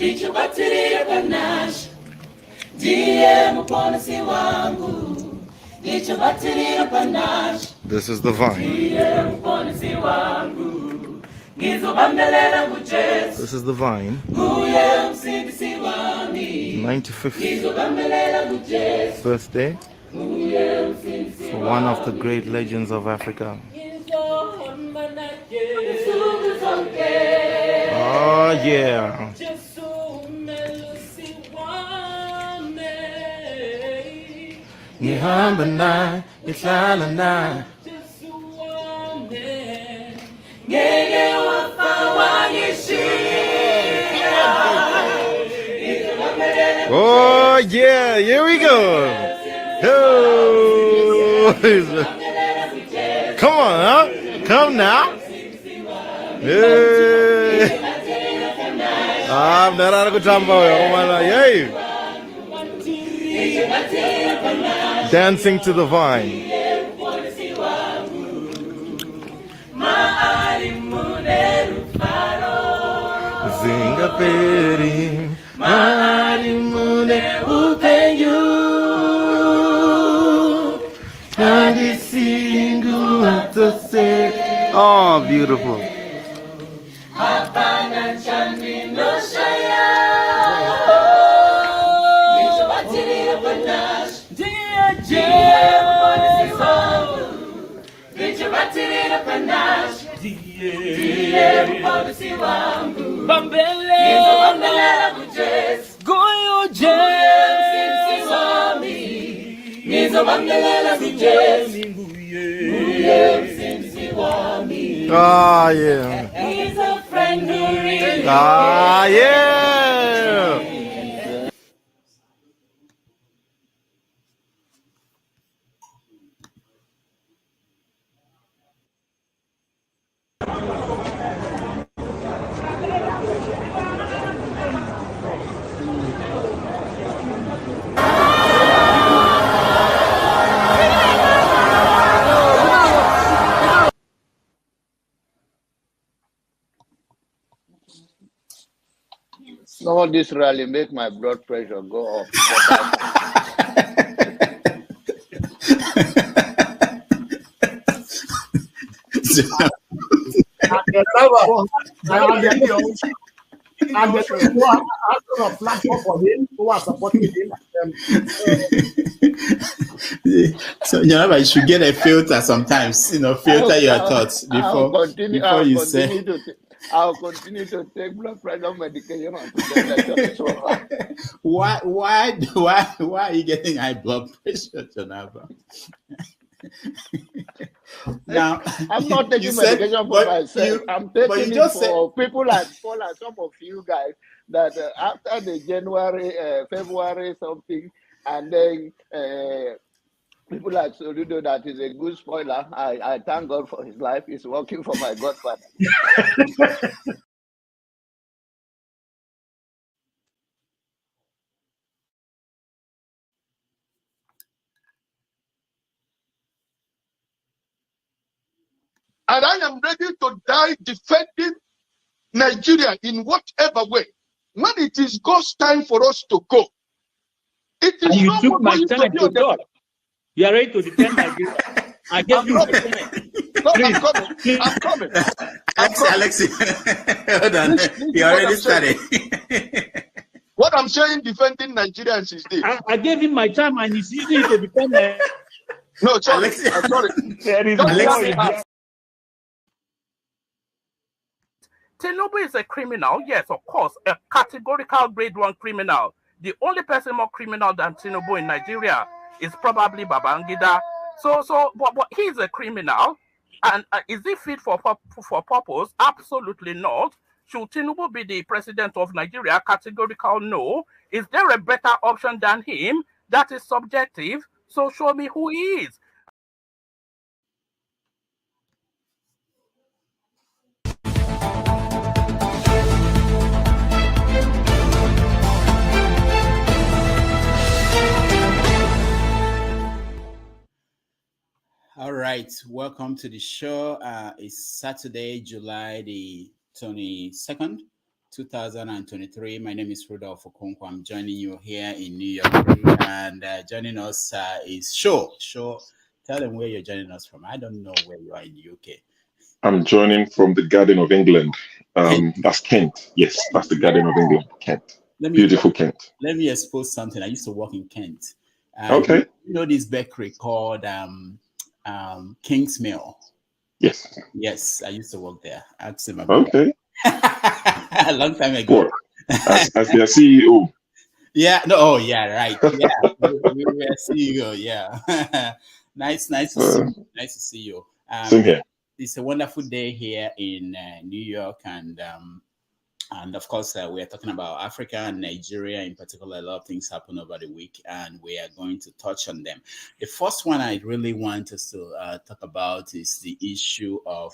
Nichubatirira panash, diye mponisi wangu. Nichubatirira panash. This is the vine. Diye mponisi wangu. Nizobambelela kujesu. This is the vine. Guye msindisi wami. 95th Nizobambelela kujesu. birthday for one of the great legends of Africa. Oh yeah. Nihamba na, ihlala na. Ngeke wafa wangishila. Oh yeah, here we go. Oh. Come on, huh? Come now. Hey. I'm not out of good time, boy. Oh my God, yay. Dancing to the vine. Zinga peri, mari mune upenyu, nadi singu atose. Oh, beautiful. Hapana chandi no shaya. Nichubatirira panash, diye mponisi wangu. Nichubatirira panash, diye mponisi wangu. Nizobambelela kujesu. Guye msindisi wami. Nizobambelela kujesu. Guye msindisi wami. Ah, yeah. He's a friend who really Ah, yeah. No, this rally make my blood pressure go up. And the people who are on a platform for him, who are supporting him. So you should get a filter sometimes, filter your thoughts before you say. I'll continue to take blood pressure medication. Why are you getting high blood pressure, Jonava? Now, I'm not taking medication for myself. I'm taking it for people like Paula, some of you guys, that after the January, February something, and then people like Soludo, that is a good spoiler. I thank God for his life. He's working for my godfather. And I am ready to die defending Nigeria in whatever way. When it is God's time for us to go, it is. And you took my time to God. You are ready to defend Nigeria. I gave you my time. No, I'm coming. Alex, hold on. You already started. What I'm saying, defending Nigerians is this. I gave him my time and he's using it to defend me. No, sorry. I'm sorry. Tinubu is a criminal, yes, of course, a categorical grade 1 criminal. The only person more criminal than Tinubu in Nigeria is probably Babangida. But he's a criminal, and is he fit for purpose? Absolutely not. Should Tinubu be the president of Nigeria? Categorical no. Is there a better option than him? That is subjective. So show me who he is. All right, welcome to the show. It's Saturday, July the 22nd, 2023. My name is Rudolph Okonkwo. I'm joining you here in New York, and joining us is Show. Tell them where you're joining us from. I don't know where you are in the UK. I'm joining from the Garden of England. That's Kent. Yes, that's the Garden of England, Kent. Beautiful Kent. Let me expose something. I used to work in Kent. Okay. You know this bakery called King's Mill? Yes. Yes, I used to work there. Okay. A long time ago. As their CEO. Yeah. No. Oh, yeah. Right. Yeah. we were CEO. Yeah. Nice to see you. Same here. It's a wonderful day here in New York, and of course we are talking about Africa and Nigeria in particular. A lot of things happened over the week, and we are going to touch on them. The first one I really want us to talk about is the issue of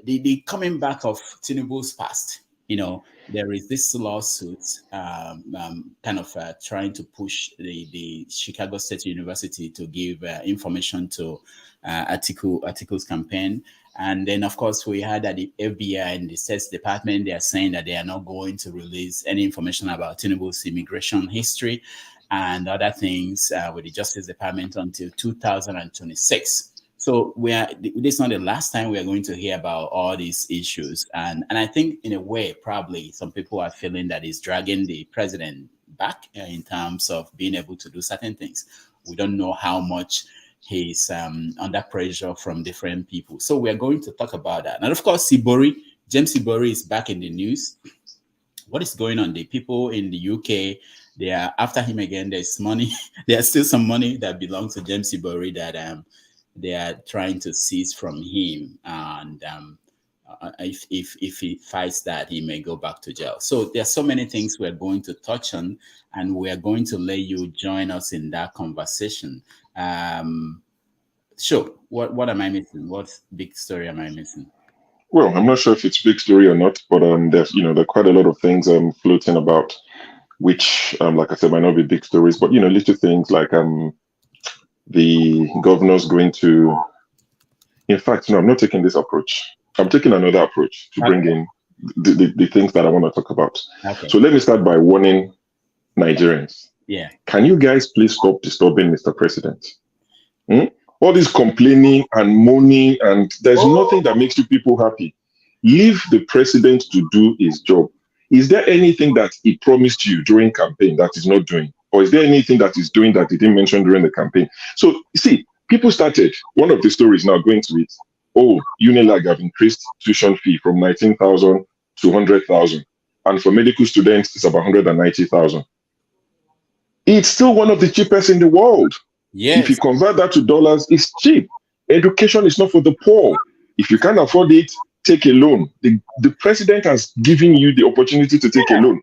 the coming back of Tinubu's past. You know, there is this lawsuit kind of trying to push the Chicago State University to give information to Atiku's campaign. And then, of course, we heard that the FBI and the State Department, they are saying that they are not going to release any information about Tinubu's immigration history and other things with the Justice Department until 2026. So this is not the last time we are going to hear about all these issues. And I think in a way, probably some people are feeling that it's dragging the president back in terms of being able to do certain things. We don't know how much he's under pressure from different people. So we're going to talk about that. And of course, James Ibori is back in the news. What is going on? The people in the UK, they are after him again. There's money. There's still some money that belongs to James Ibori that they are trying to seize from him, and if he fights that, he may go back to jail. So there are so many things we're going to touch on, and we're going to let you join us in that conversation. Sure. What am I missing? What big story am I missing? Well, I'm not sure if it's big story or not, but there are quite a lot of things floating about, which like I said, might not be big stories, but little things like the governor's going to, in fact, no, I'm not taking this approach. I'm taking another approach to bring in the things that I want to talk about. Okay. So let me start by warning Nigerians. Yeah. Can you guys please stop disturbing Mr. President? All this complaining and moaning, and there's nothing that makes you people happy. Leave the president to do his job. Is there anything that he promised you during campaign that he's not doing? Or is there anything that he's doing that he didn't mention during the campaign? So, you see, people started, one of the stories now going to it, Unilag have increased tuition fee from 19,000 to 100,000. And for medical students, it's about 190,000. It's still one of the cheapest in the world. Yes. If you convert that to dollars, it's cheap. Education is not for the poor. If you can't afford it, take a loan. The president has given you the opportunity to take a loan.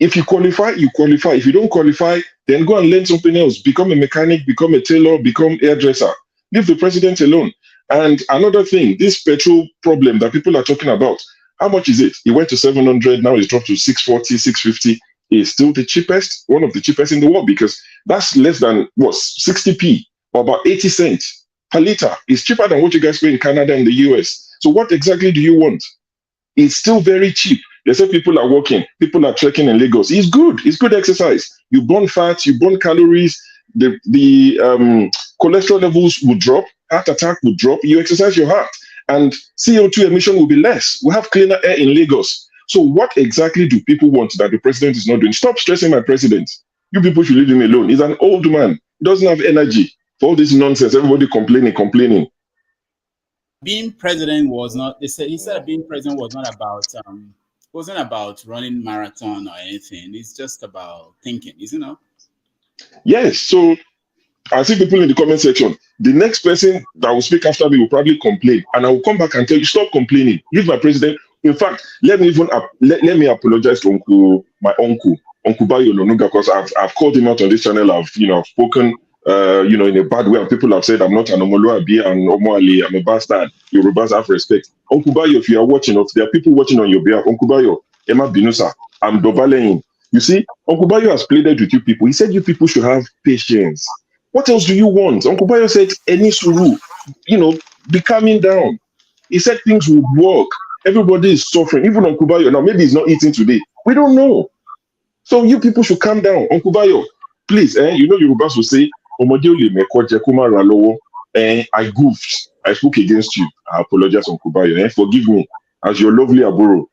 If you qualify, you qualify. If you don't qualify, then go and learn something else. Become a mechanic, become a tailor, become hairdresser. Leave the president alone. And another thing, this petrol problem that people are talking about, how much is it? It went to 700, now it's dropped to 640, 650. It's still the cheapest, one of the cheapest in the world, because that's less than, 60p, or about 80 cents per liter. It's cheaper than what you guys pay in Canada and the US. So what exactly do you want? It's still very cheap. They say people are walking, people are trekking in Lagos. It's good exercise. You burn fat, you burn calories, the cholesterol levels will drop, heart attack will drop, you exercise your heart, and CO2 emission will be less. We have cleaner air in Lagos. So what exactly do people want that the president is not doing? Stop stressing my president. You people should leave him alone. He's an old man. He doesn't have energy for all this nonsense. Everybody complaining. Being president was not, he said being president was not about, wasn't about running marathon or anything. It's just about thinking, isn't it? Yes. So I see people in the comment section. The next person that will speak after me will probably complain, and I will come back and tell you, stop complaining. Leave my president. In fact, let me apologize to my uncle Bayo Lonuga, because I've called him out on this channel. I've spoken in a bad way, and people have said I'm not an Omoluabi and Omoali, I'm a bastard. Yorubas have respect. Uncle Bayo, if you are watching, if there are people watching on your behalf, Uncle Bayo, Emma Binusa, I'm Dobalein. You see, Uncle Bayo has pleaded with you people. He said you people should have patience. What else do you want? Uncle Bayo said, any suru, be calming down. He said things would work. Everybody is suffering. Even Uncle Bayo now, maybe he's not eating today. We don't know. So you people should calm down. Uncle Bayo, please, you know Yorubas will say, I goofed. I spoke against you. I apologize, Uncle Bayo. Forgive me, as your lovely Aburo.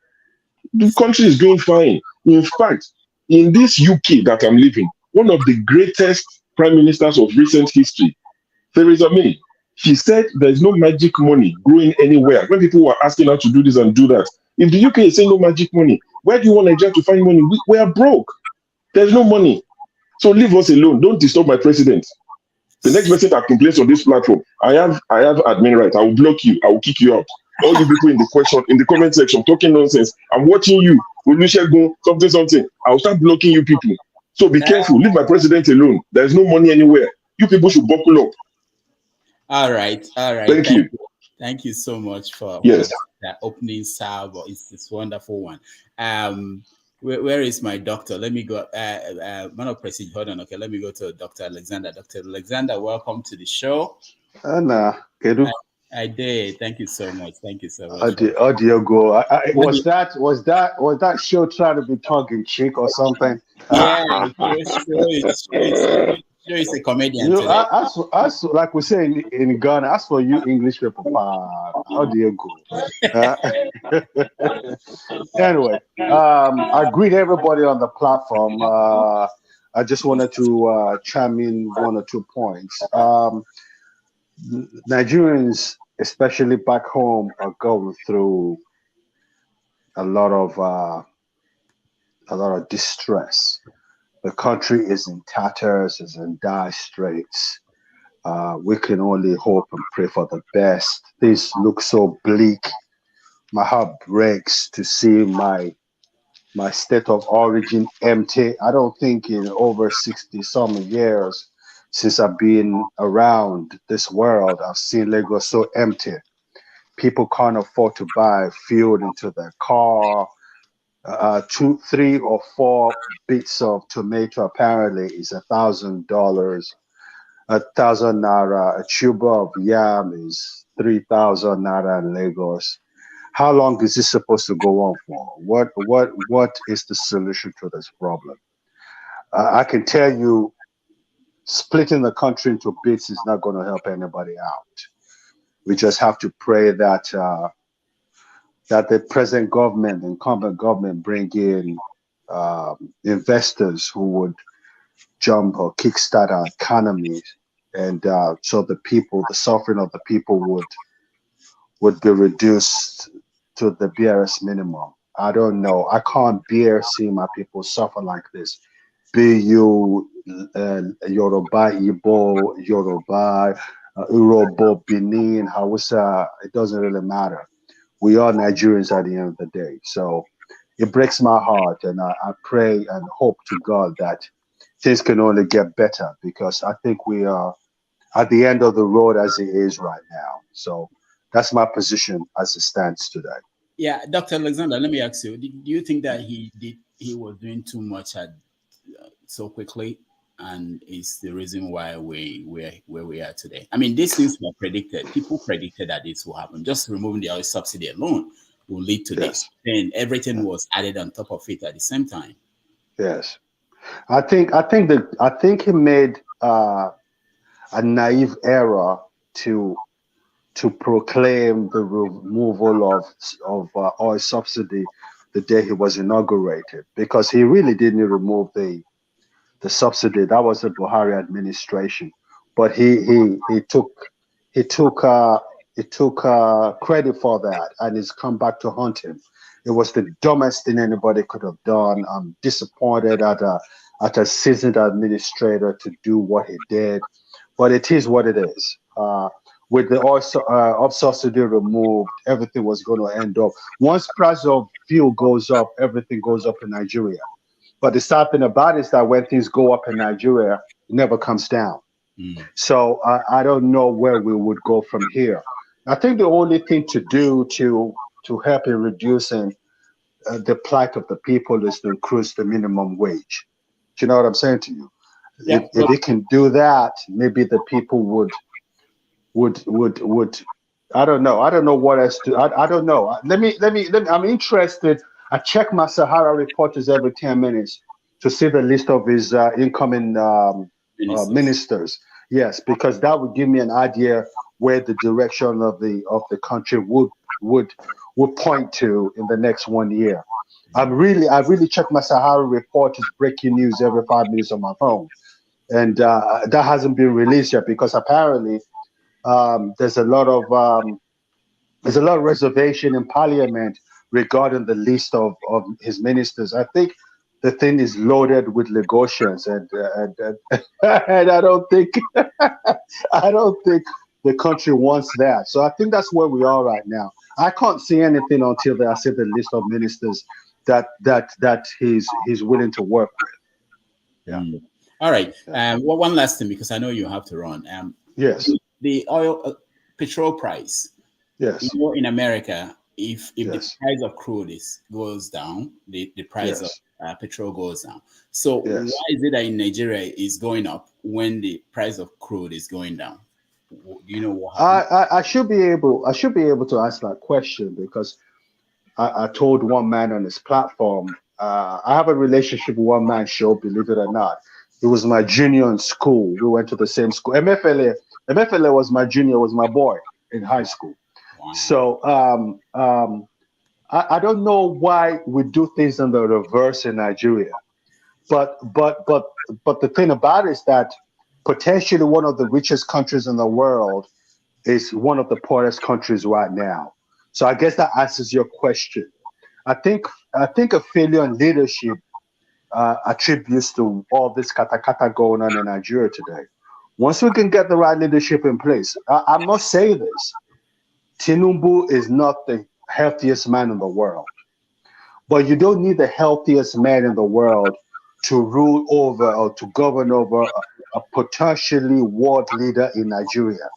The country is doing fine. In fact, in this UK that I'm living, one of the greatest prime ministers of recent history, Theresa May, she said there's no magic money growing anywhere. When people were asking her to do this and do that, if the UK is saying no magic money, where do you want Nigeria to find money? We are broke. There's no money. So leave us alone. Don't disturb my president. The next person that complains on this platform, I have admin right. I will block you. I will kick you out. All you people in the comment section talking nonsense. I'm watching you. Something. I will start blocking you people. So be careful. Leave my president alone. There's no money anywhere. You people should buckle up. All right. Thank you. Thank you so much for that opening salve. It's wonderful one. Where is my doctor? Let me go. Hold on. Okay, let me go to Dr. Alexander. Dr. Alexander, welcome to the show. I did. Thank you so much. Audio go. Was that show trying to be tongue in cheek or something? Yeah, sure is a comedian. As like we say in Ghana, as for you English people, how do you go? Anyway, I greet everybody on the platform. I just wanted to chime in one or two points. Nigerians, especially back home, are going through a lot of distress. The country is in tatters, is in dire straits. We can only hope and pray for the best. This looks so bleak. My heart breaks to see my state of origin empty. I don't think in over 60-some years since I've been around this world, I've seen Lagos so empty. People can't afford to buy fuel into their car. 2, 3, or 4 bits of tomato apparently is $1,000. 1,000 naira. A tuber of yam is 3,000 naira in Lagos. How long is this supposed to go on for? What is the solution to this problem? I can tell you, splitting the country into bits is not going to help anybody out. We just have to pray that the present government, incumbent government, bring in investors who would jump or kickstart our economy, and so the suffering of the people would be reduced to the barest minimum. I don't know. I can't bear seeing my people suffer like this. Be you Yoruba, Igbo, Yoruba, Urobo, Benin, Hausa, it doesn't really matter. We are Nigerians at the end of the day. So it breaks my heart, and I pray and hope to God that things can only get better, because I think we are at the end of the road as it is right now. So that's my position as it stands today. Yeah, Dr. Alexander, let me ask you, do you think that he was doing too much so quickly, and is the reason why we're where we are today? I mean, these things were predicted. People predicted that this will happen. Just removing the oil subsidy alone will lead to this. And everything was added on top of it at the same time. Yes. I think he made a naive error to proclaim the removal of oil subsidy the day he was inaugurated, because he really didn't remove the subsidy. That was the Buhari administration, but he took credit for that, and it's come back to haunt him. It was the dumbest thing anybody could have done. I'm disappointed at a seasoned administrator to do what he did, but it is what it is. With the oil subsidy removed, everything was going to end up. Once price of fuel goes up, everything goes up in Nigeria. But the sad thing about it is that when things go up in Nigeria, it never comes down. So I don't know where we would go from here. I think the only thing to do to help in reducing the plight of the people is to increase the minimum wage. Do you know what I'm saying to you? Yeah. If they can do that, maybe the people would I don't know. I don't know what else to. I don't know. Let me. I'm interested. I check my Sahara reporters every 10 minutes to see the list of his incoming ministers. Yes, because that would give me an idea where the direction of the country would point to in the next 1 year. I really check my Sahara reporters breaking news every 5 minutes on my phone, and that hasn't been released yet because apparently there's a lot of reservation in Parliament regarding the list of his ministers. I think the thing is loaded with Lagosians, and I don't think the country wants that. So I think that's where we are right now. I can't see anything until I see the list of ministers that he's willing to work with. Yeah. All right. One last thing, because I know you have to run. Yes. The oil petrol price. Yes. You know, in America, if Yes. the price of crude goes down, the price Yes. of petrol goes down. So Yes. why is it that in Nigeria is going up when the price of crude is going down? Do you know what happened? I should be able to answer that question because I told one man on his platform. I have a relationship with one man show, believe it or not. He was my junior in school. We went to the same school. MFLA was my junior, was my boy in high school. Wow. So I don't know why we do things in the reverse in Nigeria. But the thing about it is that potentially one of the richest countries in the world is one of the poorest countries right now. So I guess that answers your question. I think a failure in leadership attributes to all this katakata going on in Nigeria today. Once we can get the right leadership in place, I must say this: Tinubu is not the healthiest man in the world, but you don't need the healthiest man in the world to rule over or to govern over a potentially world leader in Nigeria.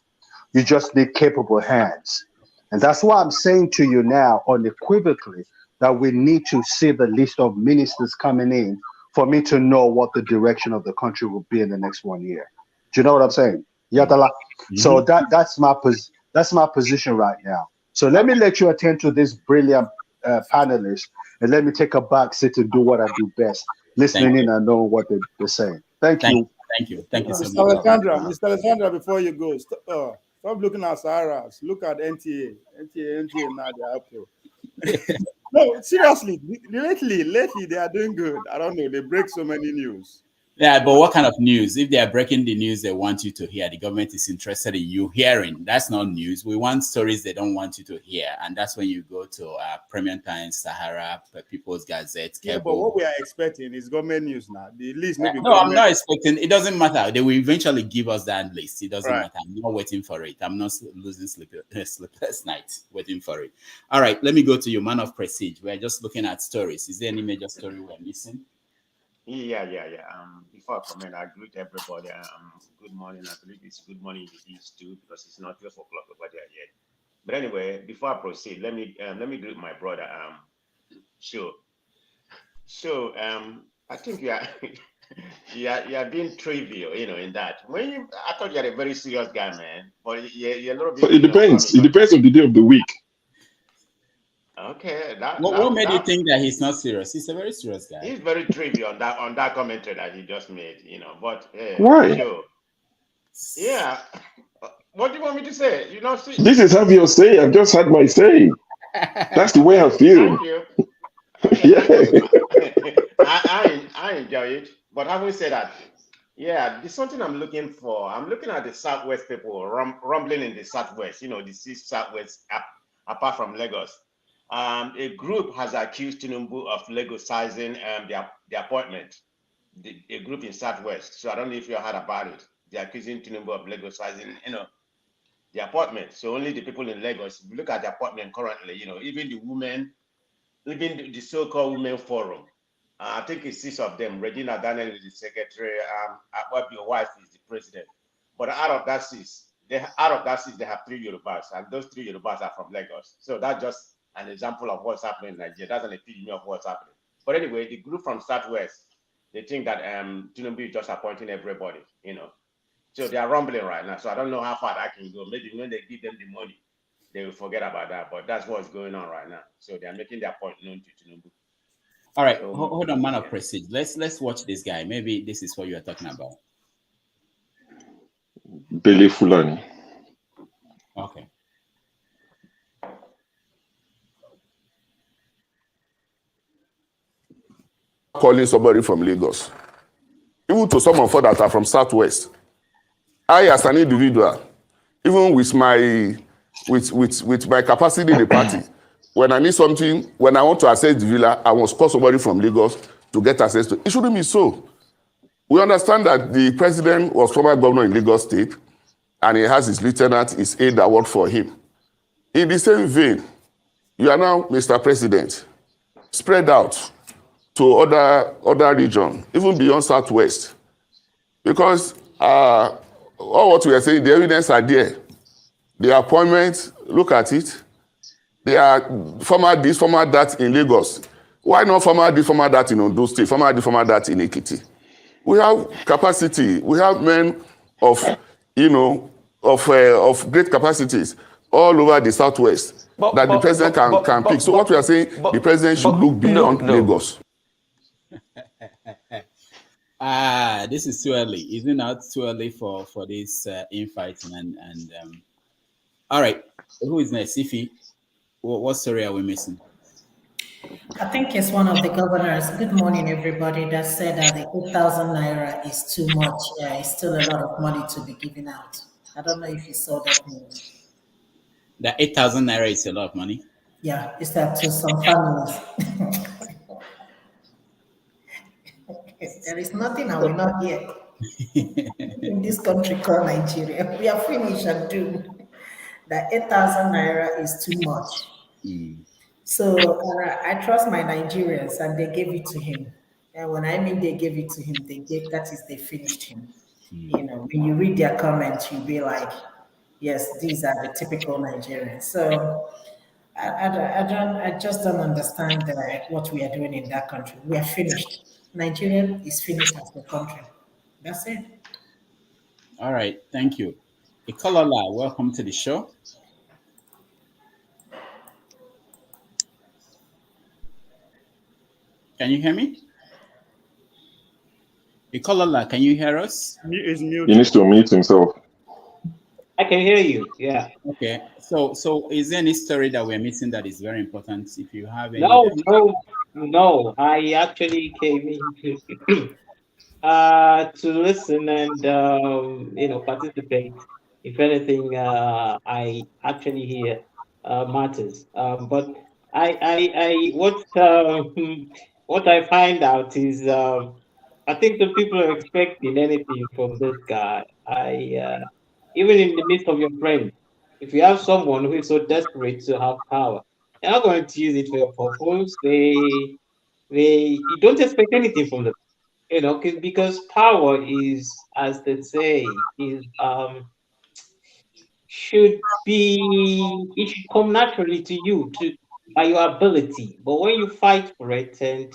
You just need capable hands. And that's why I'm saying to you now unequivocally that we need to see the list of ministers coming in for me to know what the direction of the country will be in the next 1 year. Do you know what I'm saying? Yatala. Mm-hmm. So that's my position right now. So let me let you attend to this brilliant panelists, and let me take a back seat to do what I do best, listening in and knowing what they're saying. Thank you. Thank you so much. Mr. Alexandra, before you go, stop looking at Saharas. Look at NTA now, they're up to. No, seriously, lately they are doing good. I don't know, they break so many news. Yeah, but what kind of news? If they are breaking the news they want you to hear, the government is interested in you hearing. That's not news. We want stories they don't want you to hear. And that's when you go to Premium Times, Sahara, People's Gazette, Yeah, but what we are expecting is government news now. The list maybe. No, I'm not expecting. It doesn't matter. They will eventually give us that list. It doesn't matter. I'm not waiting for it. I'm not losing sleepless nights waiting for it. All right, let me go to you, man of prestige. We're just looking at stories. Is there any major story we're missing? Yeah. Before I comment, I greet everybody. Good morning. I believe it's good morning in the East too, because it's not 12 o'clock over there yet. But anyway, before I proceed, let me greet my brother. Sure. So I think you are being trivial, in that. I thought you are a very serious guy, man. But you're a little bit. So it depends. It depends on the day of the week. Okay. What made you think that he's not serious? He's a very serious guy. He's very trivial on that commentary that he just made, But why? Sure. Yeah. What do you want me to say? See, this is how you're saying. I've just had my say. That's the way I feel. Thank you. Okay, yeah. I enjoy it. But having said that, yeah, there's something I'm looking for. I'm looking at the Southwest people rumbling in the Southwest. The Southwest apart from Lagos. A group has accused Tinubu of Lagosizing the appointment. A group in Southwest. So I don't know if you heard about it. They're accusing Tinubu of Lagosizing, the appointment. So only the people in Lagos. If you look at the appointment currently, even the women, even the so-called women forum. I think it's 6 of them. Regina Daniel is the secretary. Your wife is the president. But out of that 6, they have 3 Yorubas, and those 3 Yorubas are from Lagos. So that's just an example of what's happening in Nigeria. That's an epitome of what's happening. But anyway, the group from Southwest, they think that Tinubu is just appointing everybody, So they are rumbling right now. So I don't know how far that can go. Maybe when they give them the money, they will forget about that. But that's what's going on right now. So they are making their point known to Tinubu. All right, so, hold on, man of prestige. Let's watch this guy. Maybe this is what you are talking about. Bele Fulani. Okay. Calling somebody from Lagos, even to some of us that are from Southwest. I, as an individual, even with my capacity in the party, when I need something, when I want to access the villa, I must call somebody from Lagos to get access to it. It shouldn't be so. We understand that the president was former governor in Lagos State, and he has his lieutenant, his aide that work for him. In the same vein, you are now Mr. President, spread out to other regions, even beyond Southwest. Because all what we are saying, the evidence are there. The appointments, look at it. They are former this, former that in Lagos. Why not former this, former that in Ondo State, former this, former that in Ekiti? We have capacity. We have men of, of great capacities all over the Southwest that the president can pick. So what we are saying, the president should look beyond Lagos. This is too early. Is it not too early for this infighting? And all right, who is next? Ifi, what story are we missing? I think it's one of the governors. Good morning, everybody. That said that the 8,000 naira is too much. It's still a lot of money to be given out. I don't know if you saw that news. That 8,000 naira is a lot of money. Yeah, it's that to some families. There is nothing I will not hear in this country called Nigeria. We are finished and doomed. That 8,000 naira is too much. So I trust my Nigerians, and they gave it to him. And when I mean they gave it to him, they finished him. When you read their comments, you'll be like, yes, these are the typical Nigerians. So I just don't understand what we are doing in that country. We are finished. Nigeria is finished as a country. That's it. All right, thank you. Ikolola, welcome to the show. Can you hear me? Ikolola, can you hear us? He needs to mute himself. I can hear you. Yeah. Okay. So is there any story that we're missing that is very important? If you have any. No. I actually came in to listen and participate. If anything, I actually hear matters. But what I find out is I think the people are expecting anything from this guy. Even in the midst of your friends, if you have someone who is so desperate to have power, they're not going to use it for your purpose. You don't expect anything from them, because power is, as they say, should come naturally to you by your ability. But when you fight for it and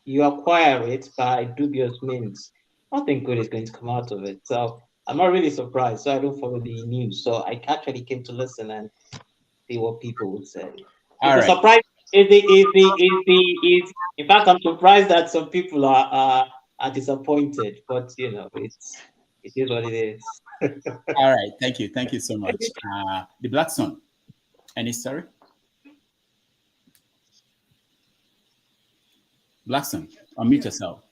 you acquire it by dubious means, nothing good is going to come out of it. So I'm not really surprised. So I don't follow the news. So I actually came to listen and see what people would say. Surprised. In fact, I'm surprised that some people are disappointed. But it is what it is. All right, thank you so much. The Black Son, any story? Black Son, unmute yourself.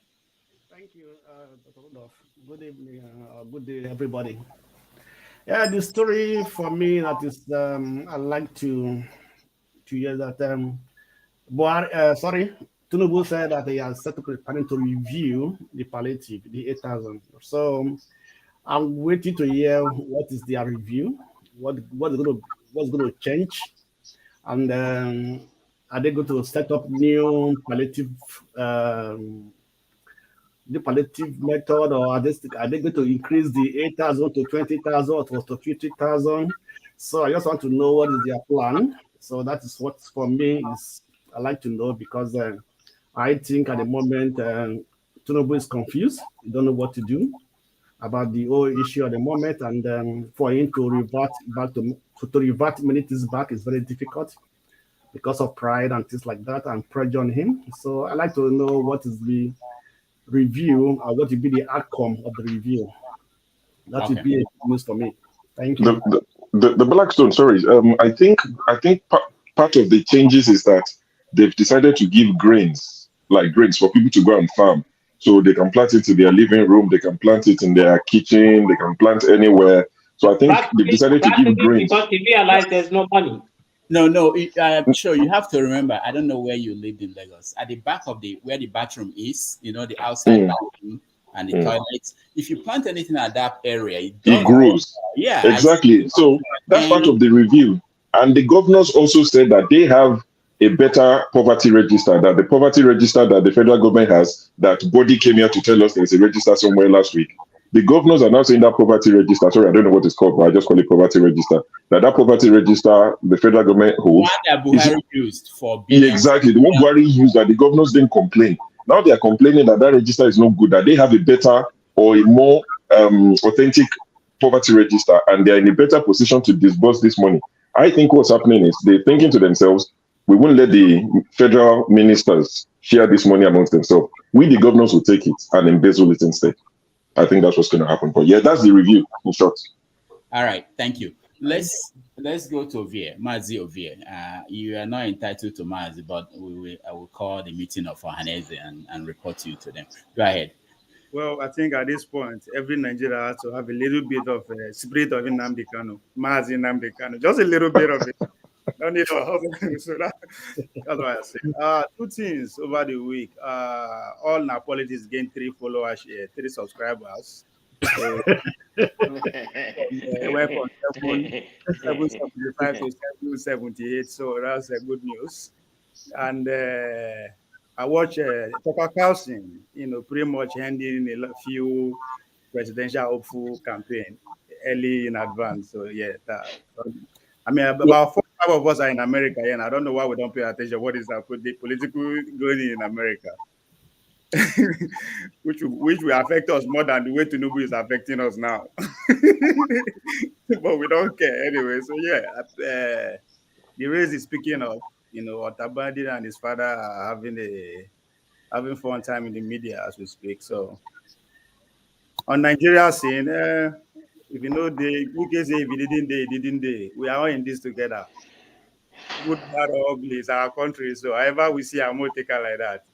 Thank you, Dr. Rudolph. Good evening, good day, everybody. Yeah, the story for me that is, I like to hear that. Tinubu said that he has set up a panel to review the palliative, the 8,000. So I'm waiting to hear what is their review, what's going to change, and are they going to set up new palliative method, or are they going to increase the 8,000 to 20,000 or to 50,000? So I just want to know what is their plan. So that is what for me is I like to know, because I think at the moment Tinubu is confused. He don't know what to do about the whole issue at the moment, and for him to revert back to to revert many things back is very difficult because of pride and things like that and pressure on him. So I like to know what is the review or what will be the outcome of the review. That would be a news for me. Thank you. The Blackstone, sorry. I think part of the changes is that they've decided to give grains for people to go and farm. So they can plant it in their living room, they can plant it in their kitchen, they can plant anywhere. So I think they've decided to give grains. Because they realize there's no money. No, I'm sure you have to remember, I don't know where you lived in Lagos. At the back of where the bathroom is, the outside bathroom and the toilets, if you plant anything at that area, it grows. Yeah. Exactly. So that's part of the review. And the governors also said that they have a better poverty register, that the poverty register that the federal government has, that body came here to tell us there's a register somewhere last week. The governors are now saying that poverty register, sorry, I don't know what it's called, but I just call it poverty register, that poverty register the federal government holds. One that Buhari used for exactly, the one Buhari used that the governors didn't complain. Now they are complaining that register is not good, that they have a better or a more authentic poverty register, and they're in a better position to disburse this money. I think what's happening is they're thinking to themselves, we won't let the federal ministers share this money amongst themselves. We, the governors, will take it and embezzle it instead. I think that's what's going to happen. But yeah, that's the review in short. All right, thank you. Let's go to Ovie, Mazi Ovie. You are not entitled to Mazi, but I will call the meeting of Ohaneze and report you to them. Go ahead. Well, I think at this point, every Nigerian has to have a little bit of a spirit of Nnamdi Kanu, Mazi Nnamdi Kanu, just a little bit of it. No need for help. So that's why I say. Two things over the week. All our politics gained 3 followers, 3 subscribers. So, went from 775 to 778. So that's good news. And I watched Tucker Carlson, pretty much handing a few presidential hopeful campaign early in advance. So yeah, about 4 of us are in America, and I don't know why we don't pay attention. What is that political going in America? which will affect us more than the way Tinubu is affecting us now. But we don't care anyway. So yeah, the race is picking up. Otabadi and his father are having fun time in the media as we speak. So on Nigeria scene, if you know we can say if you didn't they. We are all in this together. Good, bad, or ugly is our country. So however we see our more taker like that.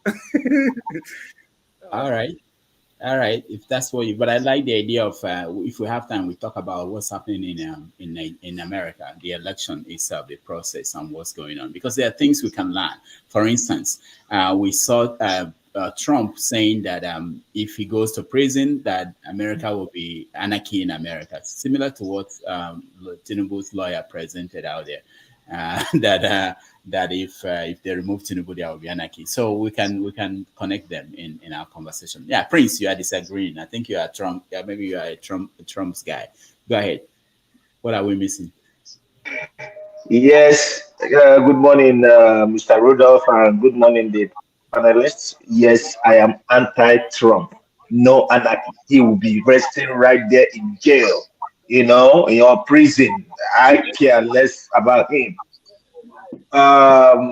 All right. If that's what you, but I like the idea of if we have time, we talk about what's happening in America, the election itself, the process, and what's going on, because there are things we can learn. For instance, we saw Trump saying that if he goes to prison, that America will be anarchy in America, similar to what Tinubu's lawyer presented out there. That if they remove Tinubu, there will be anarchy. So we can connect them in our conversation. Yeah, Prince, you are disagreeing. I think you are Trump. Yeah, maybe you are a Trump's guy. Go ahead. What are we missing? Yes. Good morning, Mr. Rudolph, and good morning, the panelists. Yes, I am anti-Trump. No anarchy. He will be resting right there in jail. In your prison. I care less about him. The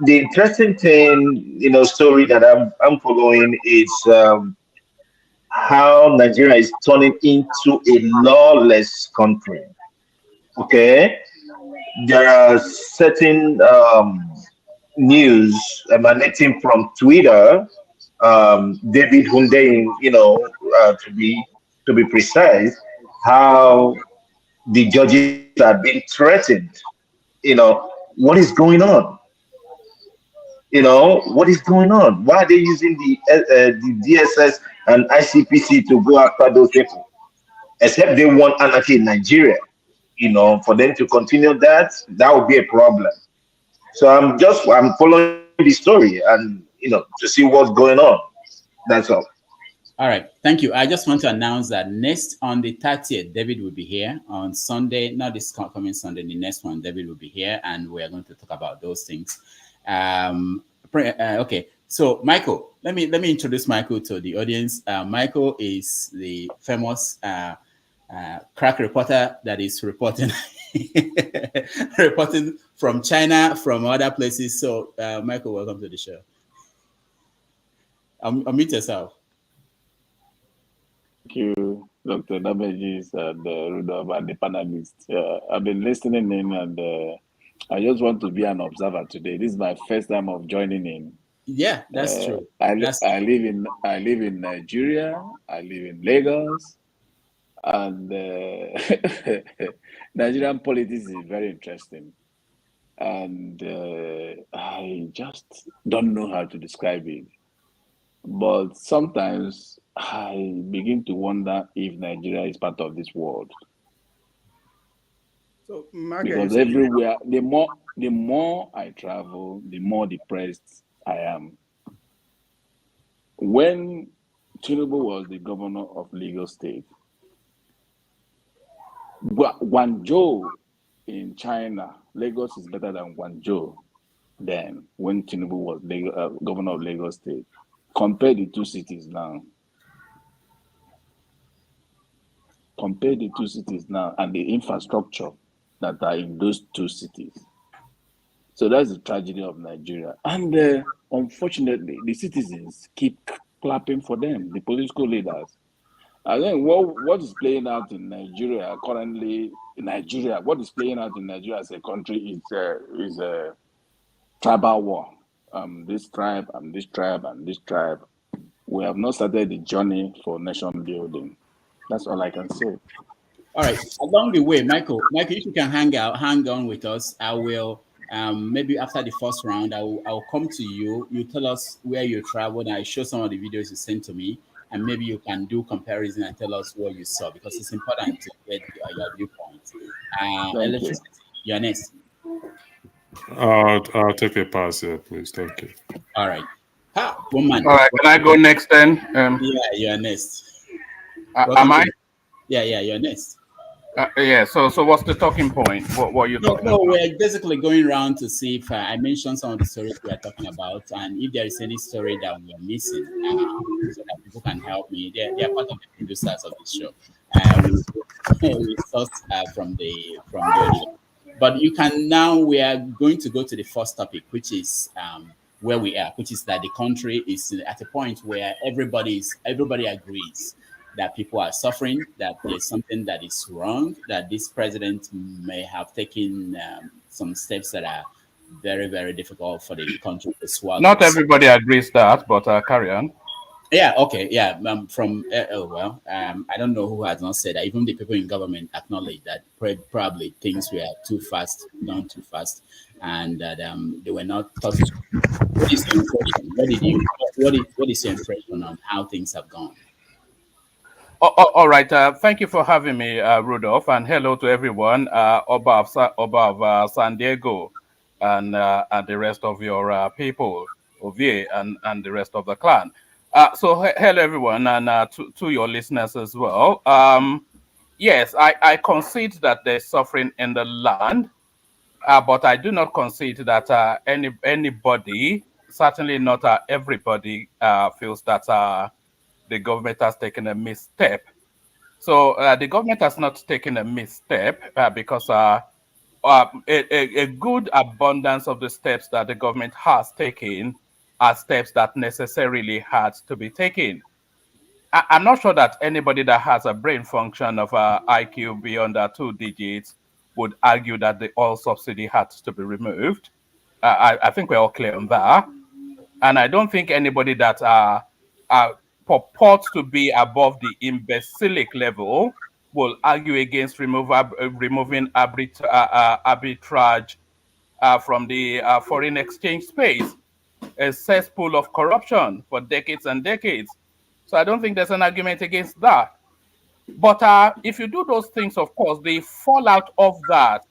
interesting thing, story that I'm following is how Nigeria is turning into a lawless country. Okay, there are certain news emanating from Twitter. David Hunde, to be precise, how the judges are being threatened. What is going on? What is going on? Why are they using the DSS and ICPC to go after those people? Except they want anarchy in Nigeria. For them to continue that would be a problem. So I'm following the story and to see what's going on. That's all. All right, thank you. I just want to announce that next on the 30th, David will be here on Sunday. Not this coming Sunday, the next one, David will be here, and we are going to talk about those things. Okay, so Michael, let me introduce Michael to the audience. Michael is the famous crack reporter that is reporting reporting from China, from other places. So, Michael, welcome to the show. Unmute yourself. Thank you, Dr. Damages and Rudolph and the panelists. I've been listening in, and I just want to be an observer today. This is my first time of joining in. Yeah, that's true. I live in Nigeria. I live in Lagos, and Nigerian politics is very interesting. And I just don't know how to describe it. But sometimes I begin to wonder if Nigeria is part of this world. So, Mark, because everywhere, the more I travel, the more depressed I am. When Tinubu was the governor of Lagos State, Guangzhou in China, Lagos is better than Guangzhou then, when Tinubu was governor of Lagos State. Compare the two cities now. Compare the two cities now and the infrastructure that are in those two cities. So that's the tragedy of Nigeria. And unfortunately, the citizens keep clapping for them, the political leaders. I think what is playing out in Nigeria currently, what is playing out in Nigeria as a country is a tribal war. This tribe and this tribe and this tribe. We have not started the journey for nation building. That's all I can say. All right. Along the way, Michael, if you can hang on with us, I will. Maybe after the first round, I'll come to you. You tell us where you traveled. I show some of the videos you sent to me, and maybe you can do comparison and tell us what you saw, because it's important to get your viewpoint. Electricity, you're next. I'll take a pass here, please. Thank you. All right. One man. All right. Can I go next then? Yeah, you're next. Am I? Yeah, you're next. Yeah. So what's the talking point? What are you talking about? We're basically going around to see if I mentioned some of the stories we are talking about, and if there is any story that we are missing, so that people can help me. They are part of the producers of the show. We source from the audience. But you can now. We are going to go to the first topic, which is where we are, which is that the country is at a point where everybody agrees that people are suffering, that there's something that is wrong, that this president may have taken some steps that are very, very difficult for the country to swallow. Not everybody agrees that, but carry on. Yeah, okay, yeah. I don't know who has not said that. Even the people in government acknowledge that probably things were too fast, done too fast, and that they were not thought. What is your impression? What is your impression on how things have gone? All right. Thank you for having me, Rudolph, and hello to everyone. Oba of San Diego, and the rest of your people, Ovie, and the rest of the clan. So hello everyone, and to your listeners as well. Yes, I concede that there's suffering in the land, but I do not concede that anybody, certainly not everybody, feels that the government has taken a misstep. So the government has not taken a misstep because a good abundance of the steps that the government has taken are steps that necessarily had to be taken. I'm not sure that anybody that has a brain function of IQ beyond 2 digits would argue that the oil subsidy had to be removed. I think we're all clear on that. And I don't think anybody that purports to be above the imbecilic level will argue against removing arbitrage from the foreign exchange space, a cesspool of corruption for decades and decades. So I don't think there's an argument against that. But if you do those things, of course, the fallout of that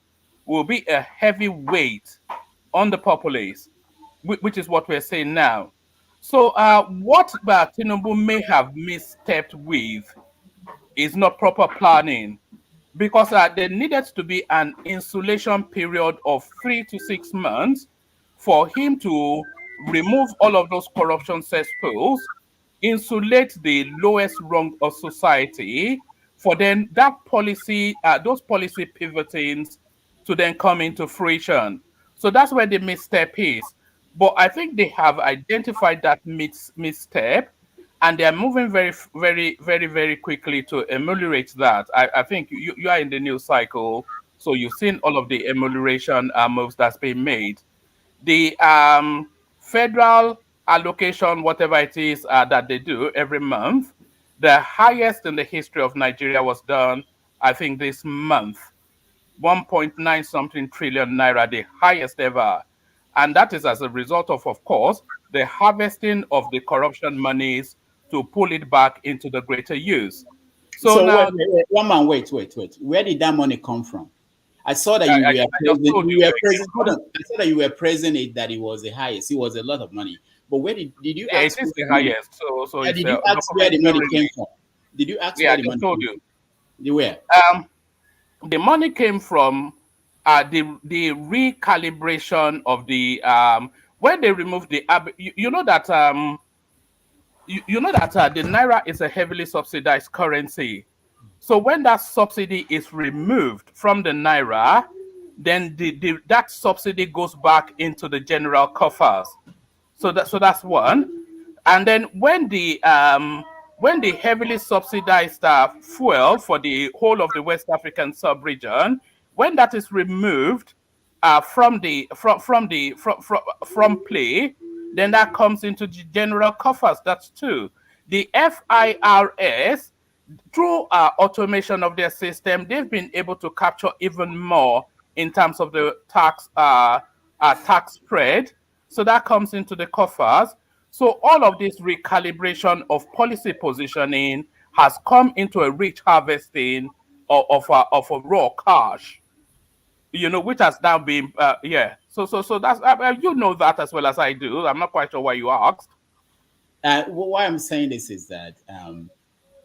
will be a heavy weight on the populace, which is what we're saying now. So what Tinubu may have misstepped with is not proper planning, because there needed to be an insulation period of 3 to 6 months for him to remove all of those corruption cesspools, insulate the lowest rung of society for then that policy, those policy pivotings to then come into fruition. So that's where the misstep is. But I think they have identified that misstep, and they are moving very quickly to ameliorate that. I think you are in the news cycle, so you've seen all of the amelioration moves that's been made. The federal allocation, whatever it is that they do every month, the highest in the history of Nigeria was done, I think, this month. 1.9 something trillion naira, the highest ever. And that is as a result of course, the harvesting of the corruption monies to pull it back into the greater use. So now, wait. Where did that money come from? I saw that I saw that you were praising it, that it was the highest. It was a lot of money. But where did you ask? It is the highest. So did you ask where the money came from? Did you ask where the money told you. Where? The money came from the recalibration of the when they removed the you know that the naira is a heavily subsidized currency. So when that subsidy is removed from the naira, then that subsidy goes back into the general coffers. So that's one. And then when the heavily subsidized fuel for the whole of the West African sub-region, when that is removed from play, then that comes into the general coffers. That's two. The FIRS, through automation of their system, they've been able to capture even more in terms of the tax spread. So that comes into the coffers. So all of this recalibration of policy positioning has come into a rich harvesting of a raw cash, which has now been So that's you know that as well as I do. I'm not quite sure why you asked. Why I'm saying this is that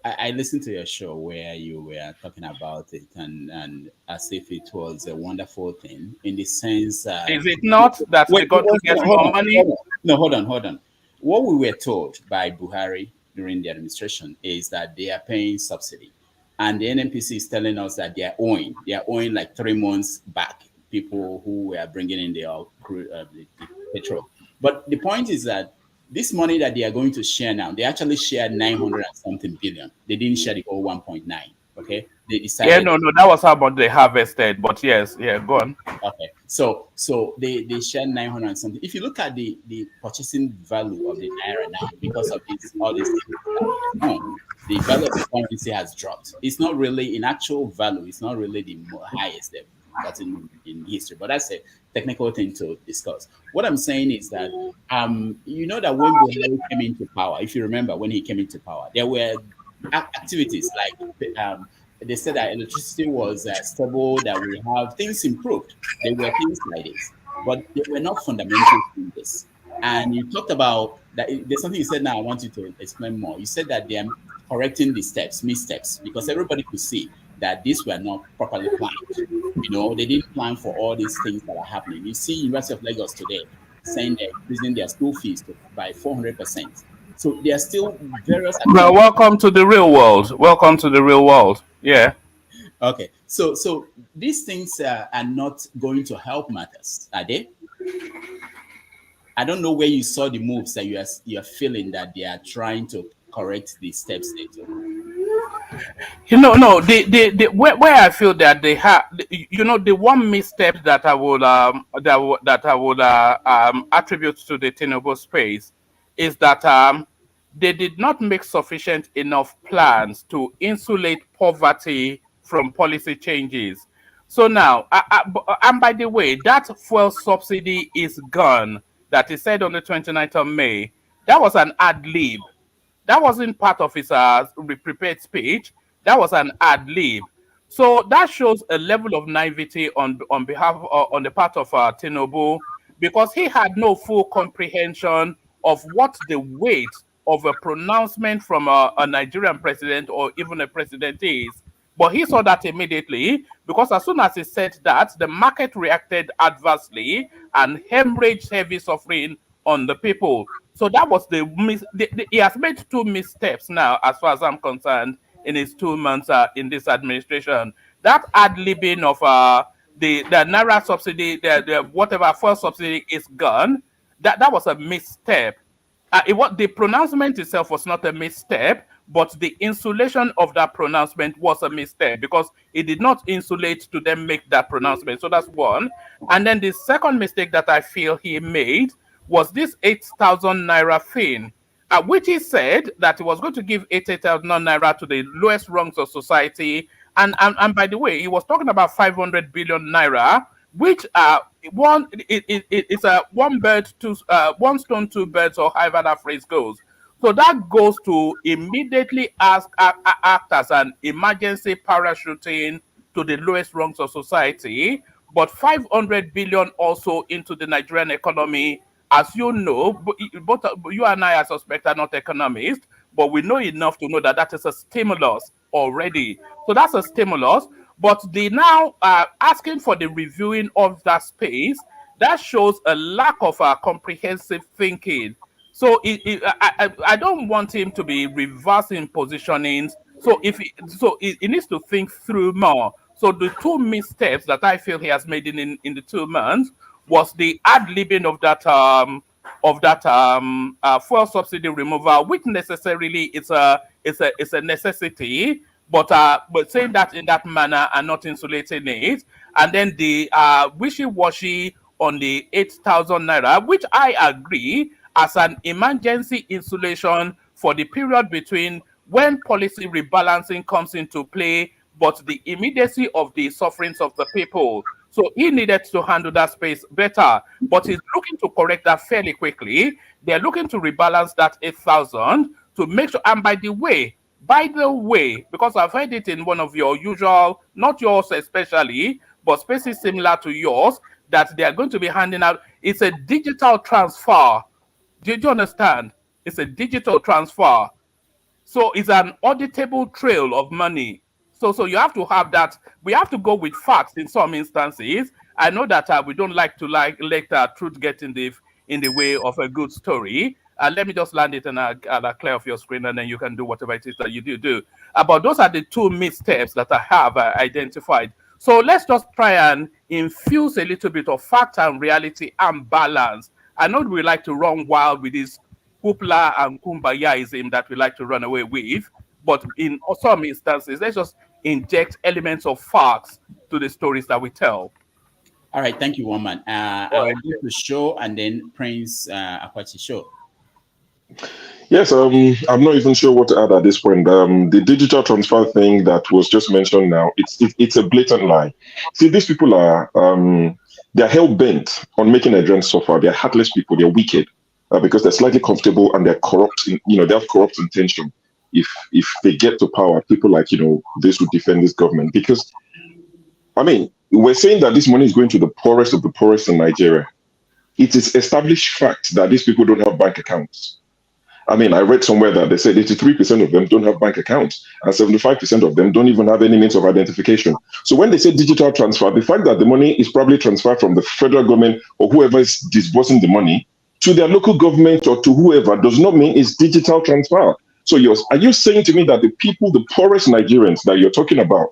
I listened to your show where you were talking about it, and as if it was a wonderful thing in the sense. Is it not that we got to get more money? No, hold on. What we were told by Buhari during the administration is that they are paying subsidy, and the NNPC is telling us that they are owing like 3 months back people who were bringing in their the petrol. But the point is that this money that they are going to share now, they actually shared 900 and something billion. They didn't share the whole 1.9. Okay, they decided. No, that was how much they harvested. But yes, go on. Okay, so they shared 900 and something. If you look at the purchasing value of the naira now, because of all these things, the value of the currency has dropped. It's not really in actual value. It's not really the highest level that's in history. But that's a technical thing to discuss. What I'm saying is that you know that when Buhari came into power, if you remember when he came into power, there were activities like they said that electricity was stable, that we have things improved. There were things like this, but they were not fundamental changes. And you talked about that. There's something you said now. I want you to explain more. You said that they are correcting the missteps, because everybody could see that these were not properly planned. They didn't plan for all these things that are happening. You see University of Lagos today saying they're increasing their school fees by 400%. So there are still various. Well, welcome to the real world. Welcome to the real world. Yeah. Okay. So these things are not going to help matters, are they? I don't know where you saw the moves that you are feeling that they are trying to correct the steps they took. No. Where I feel that they have, the one misstep that I would attribute to the Tinubu space is that they did not make sufficient enough plans to insulate poverty from policy changes. So now, and by the way, that fuel subsidy is gone. That is said on the 29th of May. That was an ad lib. That wasn't part of his prepared speech. That was an ad lib. So that shows a level of naivety on the part of Tinubu, because he had no full comprehension of what the weight of a pronouncement from a Nigerian president or even a president is. But he saw that immediately, because as soon as he said that, the market reacted adversely and hemorrhaged heavy suffering on the people. So that was he has made two missteps now, as far as I'm concerned, in his 2 months in this administration. That ad-libbing of the Naira subsidy, the whatever fuel subsidy is gone. That was a misstep. The pronouncement itself was not a misstep, but the insulation of that pronouncement was a misstep because it did not insulate to then make that pronouncement. So that's one. And then the second mistake that I feel he made was this 8,000 Naira thing, which he said that he was going to give 8,000 Naira to the lowest rungs of society. And by the way, he was talking about 500 billion Naira, which it's a one stone, two birds, or however that phrase goes. So that goes to immediately act as an emergency parachuting to the lowest rungs of society. But 500 billion also into the Nigerian economy, as you know, both you and I, I suspect, are not economists, but we know enough to know that that is a stimulus already. So that's a stimulus. But the now asking for the reviewing of that space, that shows a lack of comprehensive thinking. So I don't want him to be reversing positionings. So he needs to think through more. So the two missteps that I feel he has made in the 2 months was the ad-libbing of that fuel subsidy removal, which necessarily is a necessity. But saying that in that manner and not insulating it, and then the wishy-washy on the 8,000 Naira, which I agree as an emergency insulation for the period between when policy rebalancing comes into play, but the immediacy of the sufferings of the people. So he needed to handle that space better, but he's looking to correct that fairly quickly. They're looking to rebalance that 8,000 to make sure, and by the way, because I've heard it in one of your usual, not yours especially, but spaces similar to yours, that they are going to be handing out, it's a digital transfer. Did you understand? It's a digital transfer. So it's an auditable trail of money. So you have to have that. We have to go with facts in some instances. I know that we don't like to let truth get in the way of a good story. Let me just land it and I'll clear off your screen, and then you can do whatever it is that you do. But those are the two missteps that I have identified. So let's just try and infuse a little bit of fact and reality and balance. I know we like to run wild with this hoopla and kumbayaism that we like to run away with, but in some instances, let's just inject elements of facts to the stories that we tell. All right, thank you, Woman. I will do the show and then Prince Apache show. Yes, I'm not even sure what to add at this point. The digital transfer thing that was just mentioned now, it's a blatant lie. See, these people are they're hell bent on making Nigerians suffer. They're heartless people. They're wicked because they're slightly comfortable and they're corrupt. They have corrupt intention. If they get to power, people like this who defend this government, because I mean, we're saying that this money is going to the poorest of the poorest in Nigeria. It is established fact that these people don't have bank accounts. I mean, I read somewhere that they said 83% of them don't have bank accounts and 75% of them don't even have any means of identification. So when they say digital transfer, the fact that the money is probably transferred from the federal government or whoever is disbursing the money to their local government or to whoever does not mean it's digital transfer. So are you saying to me that the people, the poorest Nigerians that you're talking about,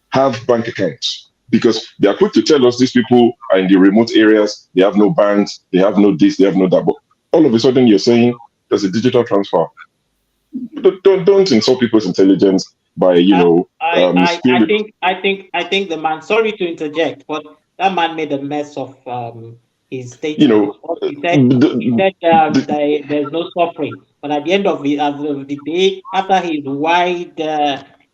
have bank accounts? Because they are quick to tell us these people are in the remote areas, they have no banks, they have no this, they have no that. But all of a sudden you're saying there's a digital transfer. Don't insult people's intelligence by I think the man. Sorry to interject, but that man made a mess of his statement. He said there's no suffering, but at the end of the day, after his wide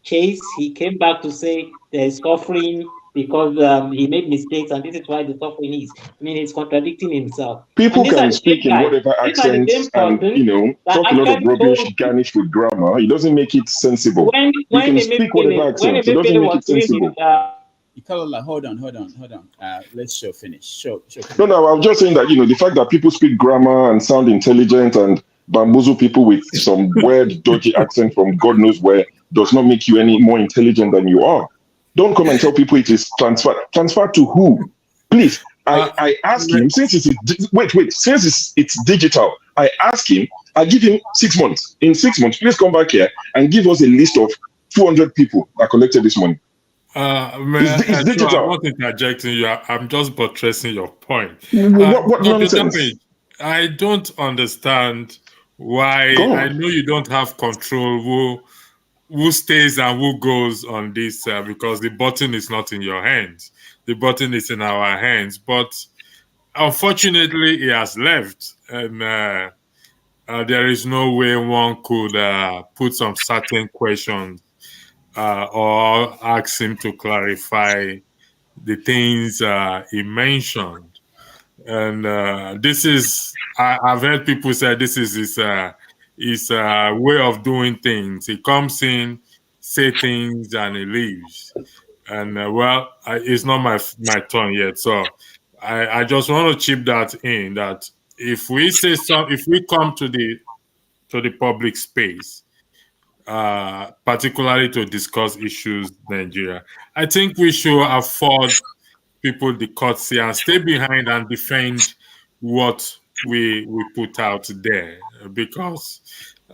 chase, he came back to say there's suffering because he made mistakes, and this is why the suffering is. I mean, he's contradicting himself. People can speak in whatever accent and talk a lot of rubbish garnished with grammar. It doesn't make it sensible. You can speak whatever accent. It doesn't make it sensible. Hold on. Let's finish. No, I'm just saying that the fact that people speak grammar and sound intelligent and bamboozle people with some weird, dodgy accent from God knows where does not make you any more intelligent than you are. Don't come and tell people it is transfer. Transfer to who? Please, I ask him, since it's digital, I ask him, I give him 6 months. In 6 months, please come back here and give us a list of 200 people that collected this money. It's digital. I'm not interjecting you. I'm just buttressing your point. What Dr. nonsense? Damage, I don't understand why. I know you don't have control who stays and who goes on this because the button is not in your hands. The button is in our hands. But unfortunately, he has left, and there is no way one could put some certain questions or ask him to clarify the things he mentioned. And this is, I've heard people say this is his way of doing things. He comes in, say things, and he leaves. And it's not my turn yet. So I just want to chip that in, that if we say if we come to the public space, particularly to discuss issues Nigeria, I think we should afford people the courtesy and stay behind and defend what we put out there, because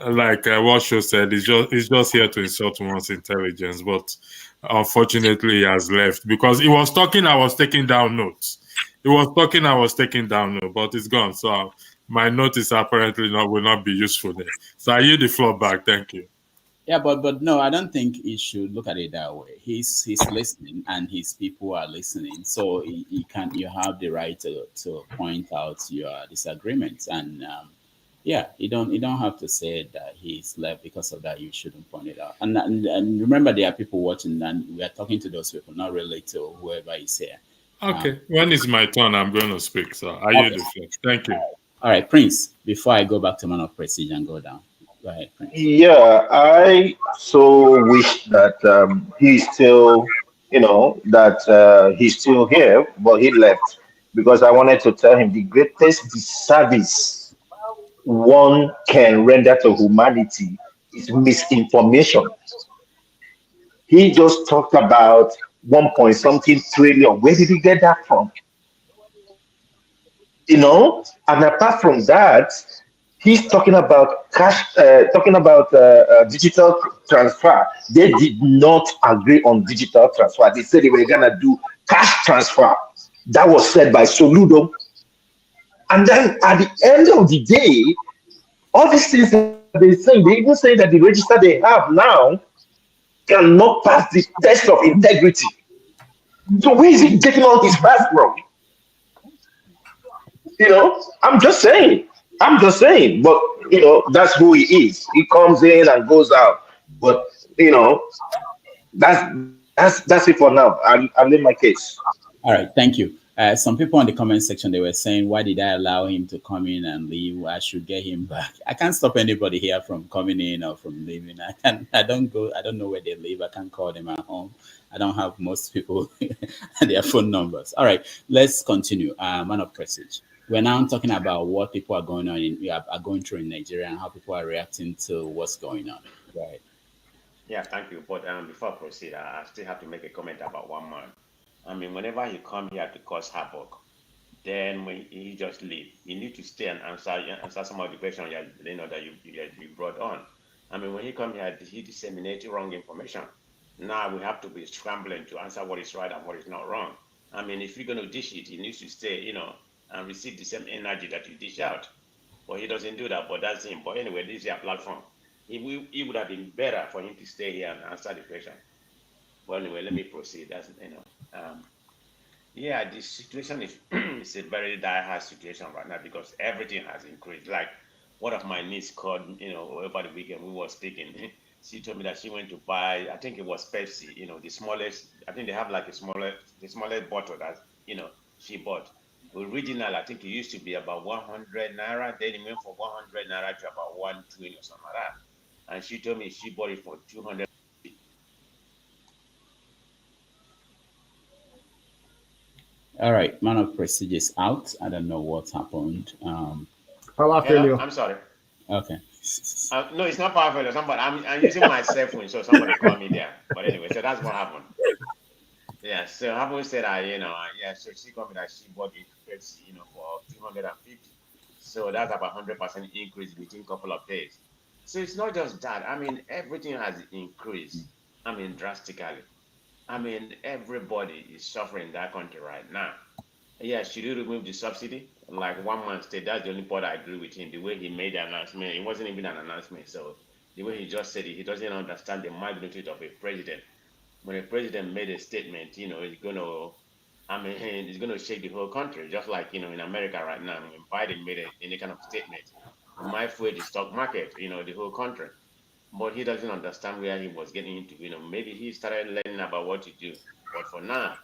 like what show said, it's just here to insult one's intelligence. But unfortunately he has left, because he was talking, I was taking down notes. He was talking, I was taking down notes, but it's gone. So my notice apparently will not be useful there. So I yield the floor back. Thank you. Yeah, but no, I don't think he should look at it that way. He's listening, and his people are listening. So you have the right to point out your disagreements, and you don't have to say that he's left because of that. You shouldn't point it out. And remember, there are people watching, and we are talking to those people, not really to whoever is here. Okay, when it's my turn, I'm going to speak. So I yield the floor. Thank you. All right, Prince. Before I go back to Man of Prestige and go down. Go ahead, Prince. Yeah, I so wish that he's still, that he's still here, but he left because I wanted to tell him the greatest disservice one can render to humanity is misinformation. He just talked about 1 point something trillion. Where did he get that from? And apart from that, he's talking about cash, talking about digital transfer. They did not agree on digital transfer. They said they were going to do cash transfer. That was said by Soludo. And then at the end of the day, all these things that they say, they even say that the register they have now cannot pass the test of integrity. So where is he getting all his facts from? I'm just saying. But that's who he is. He comes in and goes out. But that's it for now. I'll leave my case. All right, thank you. Some people in the comment section, they were saying, why did I allow him to come in and leave? I should get him back. I can't stop anybody here from coming in or from leaving. I don't know where they live. I can't call them at home. I don't have most people their phone numbers. All right, let's continue. Man of Prestige. We're now talking about what people are going through in Nigeria and how people are reacting to what's going on. Right. Yeah, thank you. But before I proceed, I still have to make a comment about one man. I mean, whenever you come here to cause havoc, then when you just leave, you need to stay and answer some of the questions that you brought on. I mean, when he come here, he disseminates wrong information. Now we have to be scrambling to answer what is right and what is not wrong. I mean, if you're going to dish it, he needs to stay, and receive the same energy that you dish out. But he doesn't do that, but that's him. But anyway, this is your platform. It would have been better for him to stay here and answer the question. Well, anyway, let me proceed. The situation is it's a very dire situation right now because everything has increased. Like one of my niece called, over the weekend we were speaking. She told me that she went to buy, I think it was Pepsi, the smallest. I think they have like the smallest bottle that she bought. Original, I think it used to be about 100 naira. Then it went from 100 naira to about 120 or something like that. And she told me she bought it for 200. All right, Man of Prestige is out. I don't know what happened. Power failure. I'm sorry. Okay. No, it's not power failure. I'm using my cell phone, so somebody called me there. But anyway, so that's what happened. Yeah, so having said that, so she told me that she bought it, for 250. So that's about 100% increase within a couple of days. So it's not just that. I mean, everything has increased. I mean, drastically. I mean, everybody is suffering in that country right now. Yeah, should you remove the subsidy? Like one man said, that's the only part I agree with him. The way he made the announcement, it wasn't even an announcement. So the way he just said it, he doesn't understand the magnitude of a president. When a president made a statement, it's gonna, I mean, it's gonna shake the whole country. Just like in America right now, when Biden made any kind of statement, it might fuel the stock market, the whole country. But he doesn't understand where he was getting into. Maybe he started learning about what to do. But for now,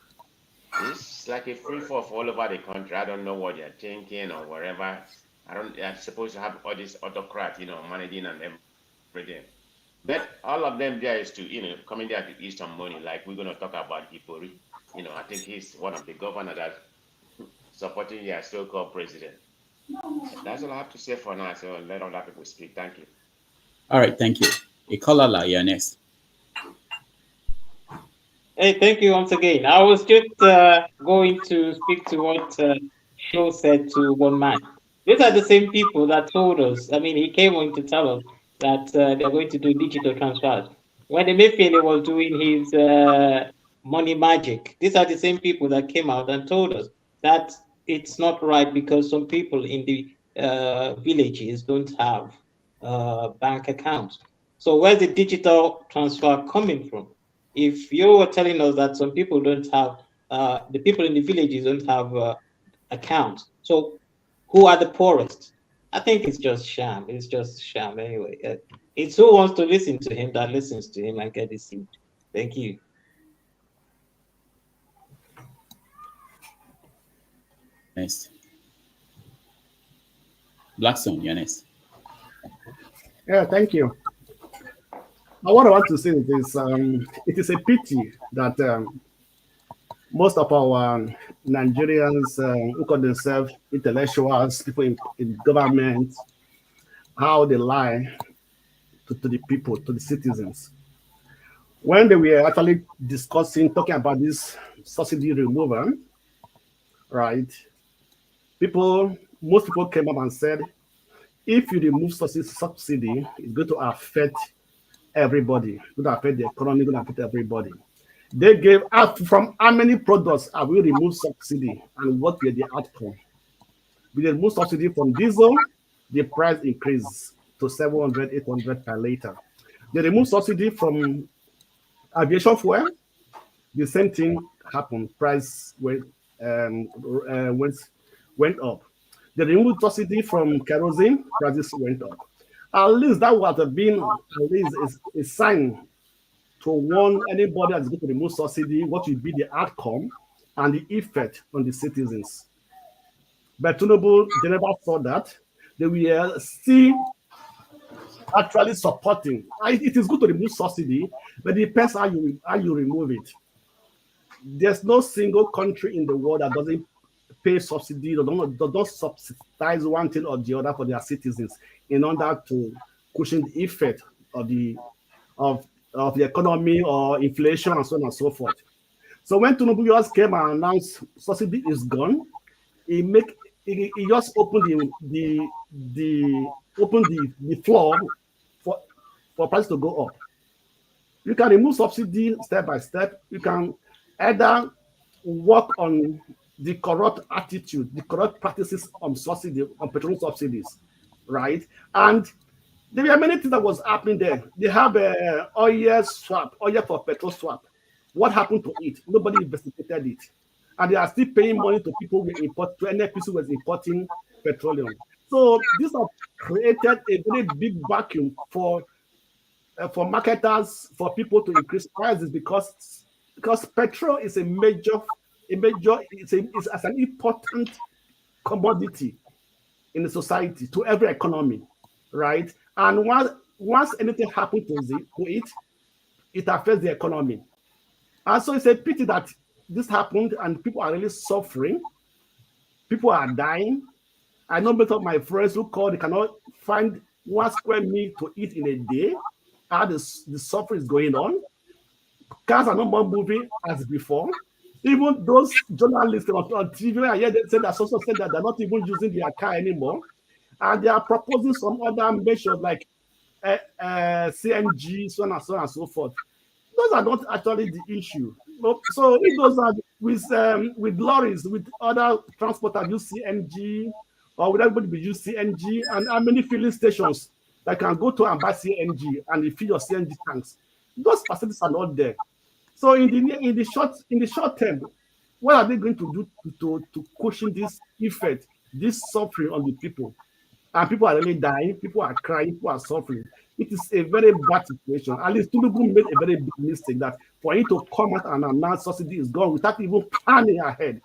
it's like a free fall all over the country. I don't know what they're thinking or whatever. I'm supposed to have all this autocrat, managing and everything. But all of them there is to, coming there to eat some money. Like we're gonna talk about Ibori. I think he's one of the governors that supporting their so-called president. That's all I have to say for now. So let other people speak. Thank you. All right, thank you. Ikolala, you're next. Hey, thank you once again. I was just going to speak to what Show said to one man. These are the same people that told us. I mean, he came on to tell us that they're going to do digital transfers. When Emefiele was doing his money magic, these are the same people that came out and told us that it's not right because some people in the villages don't have bank accounts. So where's the digital transfer coming from? If you were telling us that some people don't have, the people in the villages don't have accounts, so who are the poorest? I think it's just sham. It's just sham anyway. It's who wants to listen to him that listens to him and get deceived. Thank you. Next. Blackstone, you're next. Yeah, thank you. Now, what I want to say is it is a pity that most of our Nigerians who call themselves intellectuals, people in government, how they lie to the people, to the citizens. When they were actually talking about this subsidy removal, right? Most people came up and said, if you remove subsidy, it's going to affect everybody, it's going to affect the economy, it's going to affect everybody. They gave out from how many products have we removed subsidy and what were the outcome? We removed subsidy from diesel, the price increased to 700, 800 per liter. They removed subsidy from aviation fuel, the same thing happened, price went up. They removed subsidy from kerosene, prices went up. At least that would have been at least a sign to warn anybody that's going to remove subsidy what will be the outcome and the effect on the citizens. But Tinubu, they never saw that. They were still actually supporting. It is good to remove subsidy, but it depends how you remove it. There's no single country in the world that doesn't pay subsidy, don't subsidize one thing or the other for their citizens in order to cushion the effect of the economy or inflation and so on and so forth. So when Tinubu just came and announced subsidy is gone, he just opened the floor for price to go up. You can remove subsidy step by step. You can either work on the corrupt attitude, the corrupt practices on petroleum subsidies, right? And there were many things that was happening there. They have a oil for petrol swap. What happened to it? Nobody investigated it. And they are still paying money to people to NFPC was importing petroleum. So this has created a very big vacuum for marketers, for people to increase prices because petrol is it's an important commodity in the society, to every economy, right? And once anything happens to it, it affects the economy. And so it's a pity that this happened and people are really suffering. People are dying. I know many of my friends who they cannot find 1 square meal to eat in a day. How the suffering is going on. Cars are not more moving as before. Even those journalists on TV, I hear them say that also said that they're not even using their car anymore. And they are proposing some other measures like CNG, so on and so forth. Those are not actually the issue. So if those are with lorries, with other transporters use CNG, or would everybody be use CNG, and how many filling stations that can go to and buy CNG and refill your CNG tanks? Those facilities are not there. So in the short term, what are they going to do to cushion this effect, this suffering on the people? And people are really dying, people are crying, people are suffering. It is a very bad situation. At least Tinubu made a very big mistake that for him to come out and announce subsidy is gone without even planning ahead.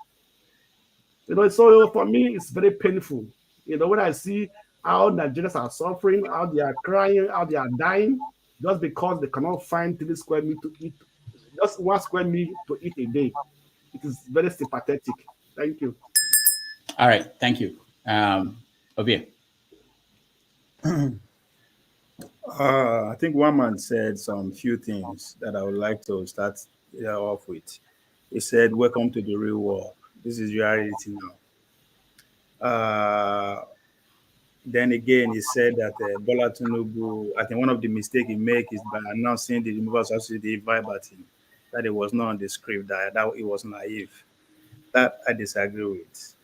So for me, it's very painful. When I see how Nigerians are suffering, how they are crying, how they are dying, just because they cannot find 3 square meals to eat, just 1 square meal to eat a day. It is very sympathetic. Thank you. All right, thank you. Obia. I think one man said some few things that I would like to start off with. He said, "Welcome to the real world. This is reality now." Then again, he said that Bola Tinubu, I think one of the mistakes he made is by announcing the removal of subsidy verbatim, that it was not on the script, that it was naive. That I disagree with.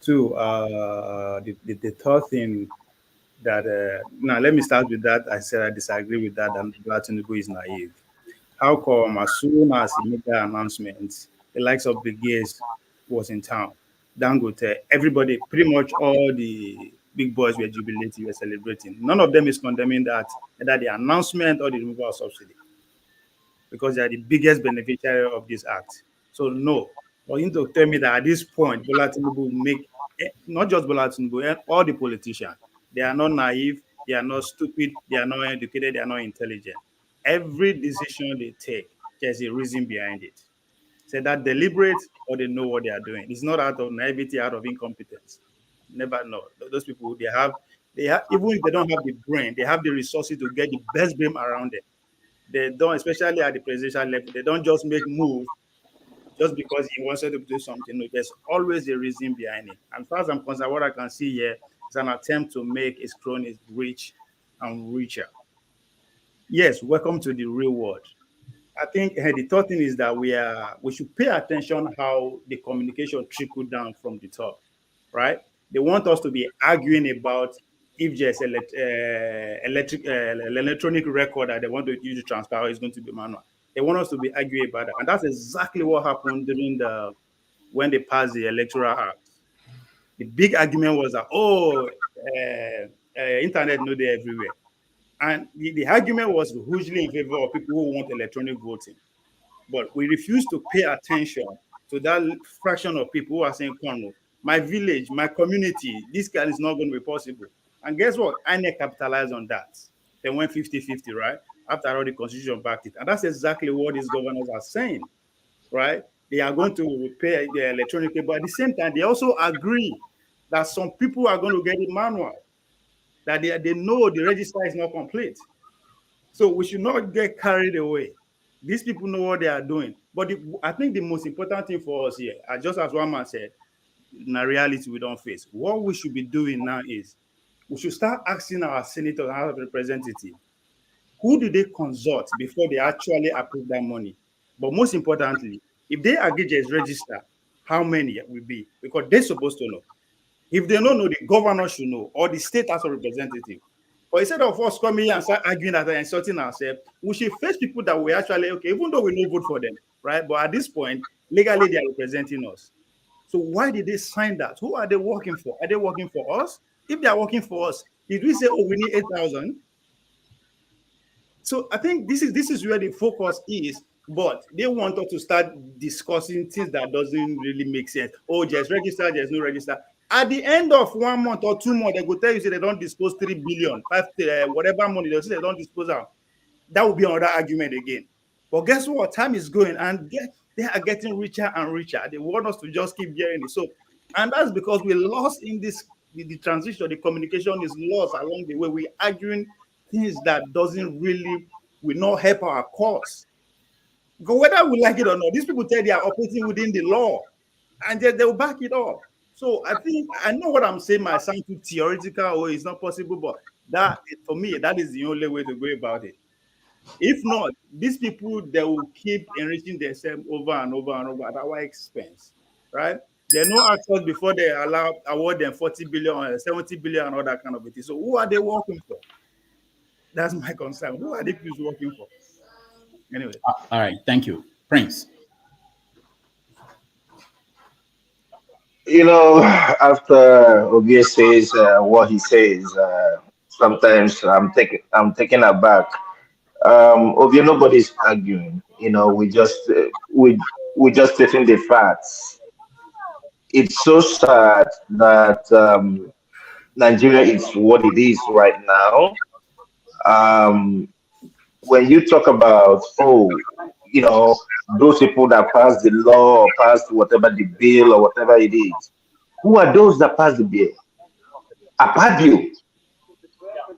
Two, the third thing that now let me start with that. I said I disagree with that, and Bola Tinubu is naive. How come as soon as he made that announcement, the likes of the Gates was in town, Dangote, everybody, pretty much all the big boys were jubilating, were celebrating. None of them is condemning that, either the announcement or the removal of subsidy, because they are the biggest beneficiary of this act. So no, for him to tell me that at this point, Bola Tinubu will make, not just Bola Tinubu, all the politicians, they are not naive, they are not stupid, they are not educated, they are not intelligent. Every decision they take, there's a reason behind it. Say that deliberate or they know what they are doing. It's not out of naivety, out of incompetence. Never know. Those people, they have, even if they don't have the brain, they have the resources to get the best brain around them. They don't, especially at the presidential level, they don't just make moves just because he wants to do something. No, there's always a reason behind it. And as far as I'm concerned, what I can see here is an attempt to make his cronies rich and richer. Yes, welcome to the real world. I think the third thing is that we should pay attention how the communication trickled down from the top, right? They want us to be arguing about if there's electronic record that they want to use to transfer, is going to be manual. They want us to be arguing about that, and that's exactly what happened during when they passed the Electoral Act. The big argument was that internet no dey everywhere. And the argument was hugely in favor of people who want electronic voting. But we refuse to pay attention to that fraction of people who are saying, "Kono, my village, my community, this guy is not going to be possible." And guess what? INEC capitalized on that. They went 50-50, right? After all the constitution backed it. And that's exactly what these governors are saying, right? They are going to repair the electronic, but at the same time, they also agree that some people are going to get it manual, that they know the register is not complete. So we should not get carried away. These people know what they are doing. But I think the most important thing for us here, just as one man said, in a reality we don't face, what we should be doing now is we should start asking our senators and our representatives, who do they consult before they actually approve that money? But most importantly, if they agree to register, how many will be? Because they're supposed to know. If they don't know, the governor should know, or the state as a representative. But instead of us coming and start arguing and insulting ourselves, we should face people that we actually, okay, even though we don't vote for them, right? But at this point, legally, they are representing us. So why did they sign that? Who are they working for? Are they working for us? If they are working for us, did we say, we need 8,000? So I think this is where the focus is, but they want us to start discussing things that doesn't really make sense. Oh, there's register, there's no register. At the end of 1 month or 2 months, they will tell you say they don't dispose 3 billion, whatever money they say they don't dispose of. That will be another argument again. But guess what? Time is going, and they are getting richer and richer. They want us to just keep hearing it. So, and that's because we lost in this the transition. The communication is lost along the way. We're arguing things that doesn't really will not help our cause. Because whether we like it or not, these people tell they are operating within the law, and they'll back it up. So I think I know what I'm saying. My sound too theoretical, or it's not possible, but that for me, that is the only way to go about it. If not, these people, they will keep enriching themselves over and over and over at our expense, right? They know actors before they award them 40 billion, 70 billion, and all that kind of thing. So who are they working for? That's my concern. Who are they working for? Anyway. All right, thank you. Prince. You know, after Obie says what he says, sometimes I'm taken aback. Obie, nobody's arguing. You know, we just stating the facts. It's so sad that Nigeria is what it is right now. When you talk about, you know, those people that passed the law or passed whatever the bill or whatever it is, who are those that passed the bill? Apart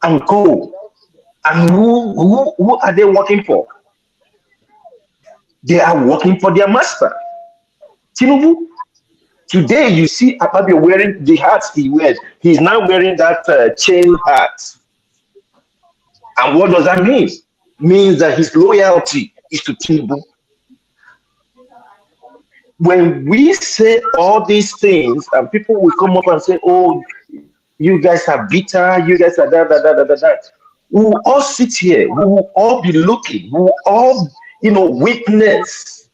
and Co. And who are they working for? They are working for their master, Tinubu. Today you see Akpabio wearing the hat he wears. He's now wearing that chain hat. And what does that mean? Means that his loyalty is to Tinubu. When we say all these things, and people will come up and say, "Oh, you guys are bitter, you guys are that." We will all sit here, we will all be looking, we will all, you know, witness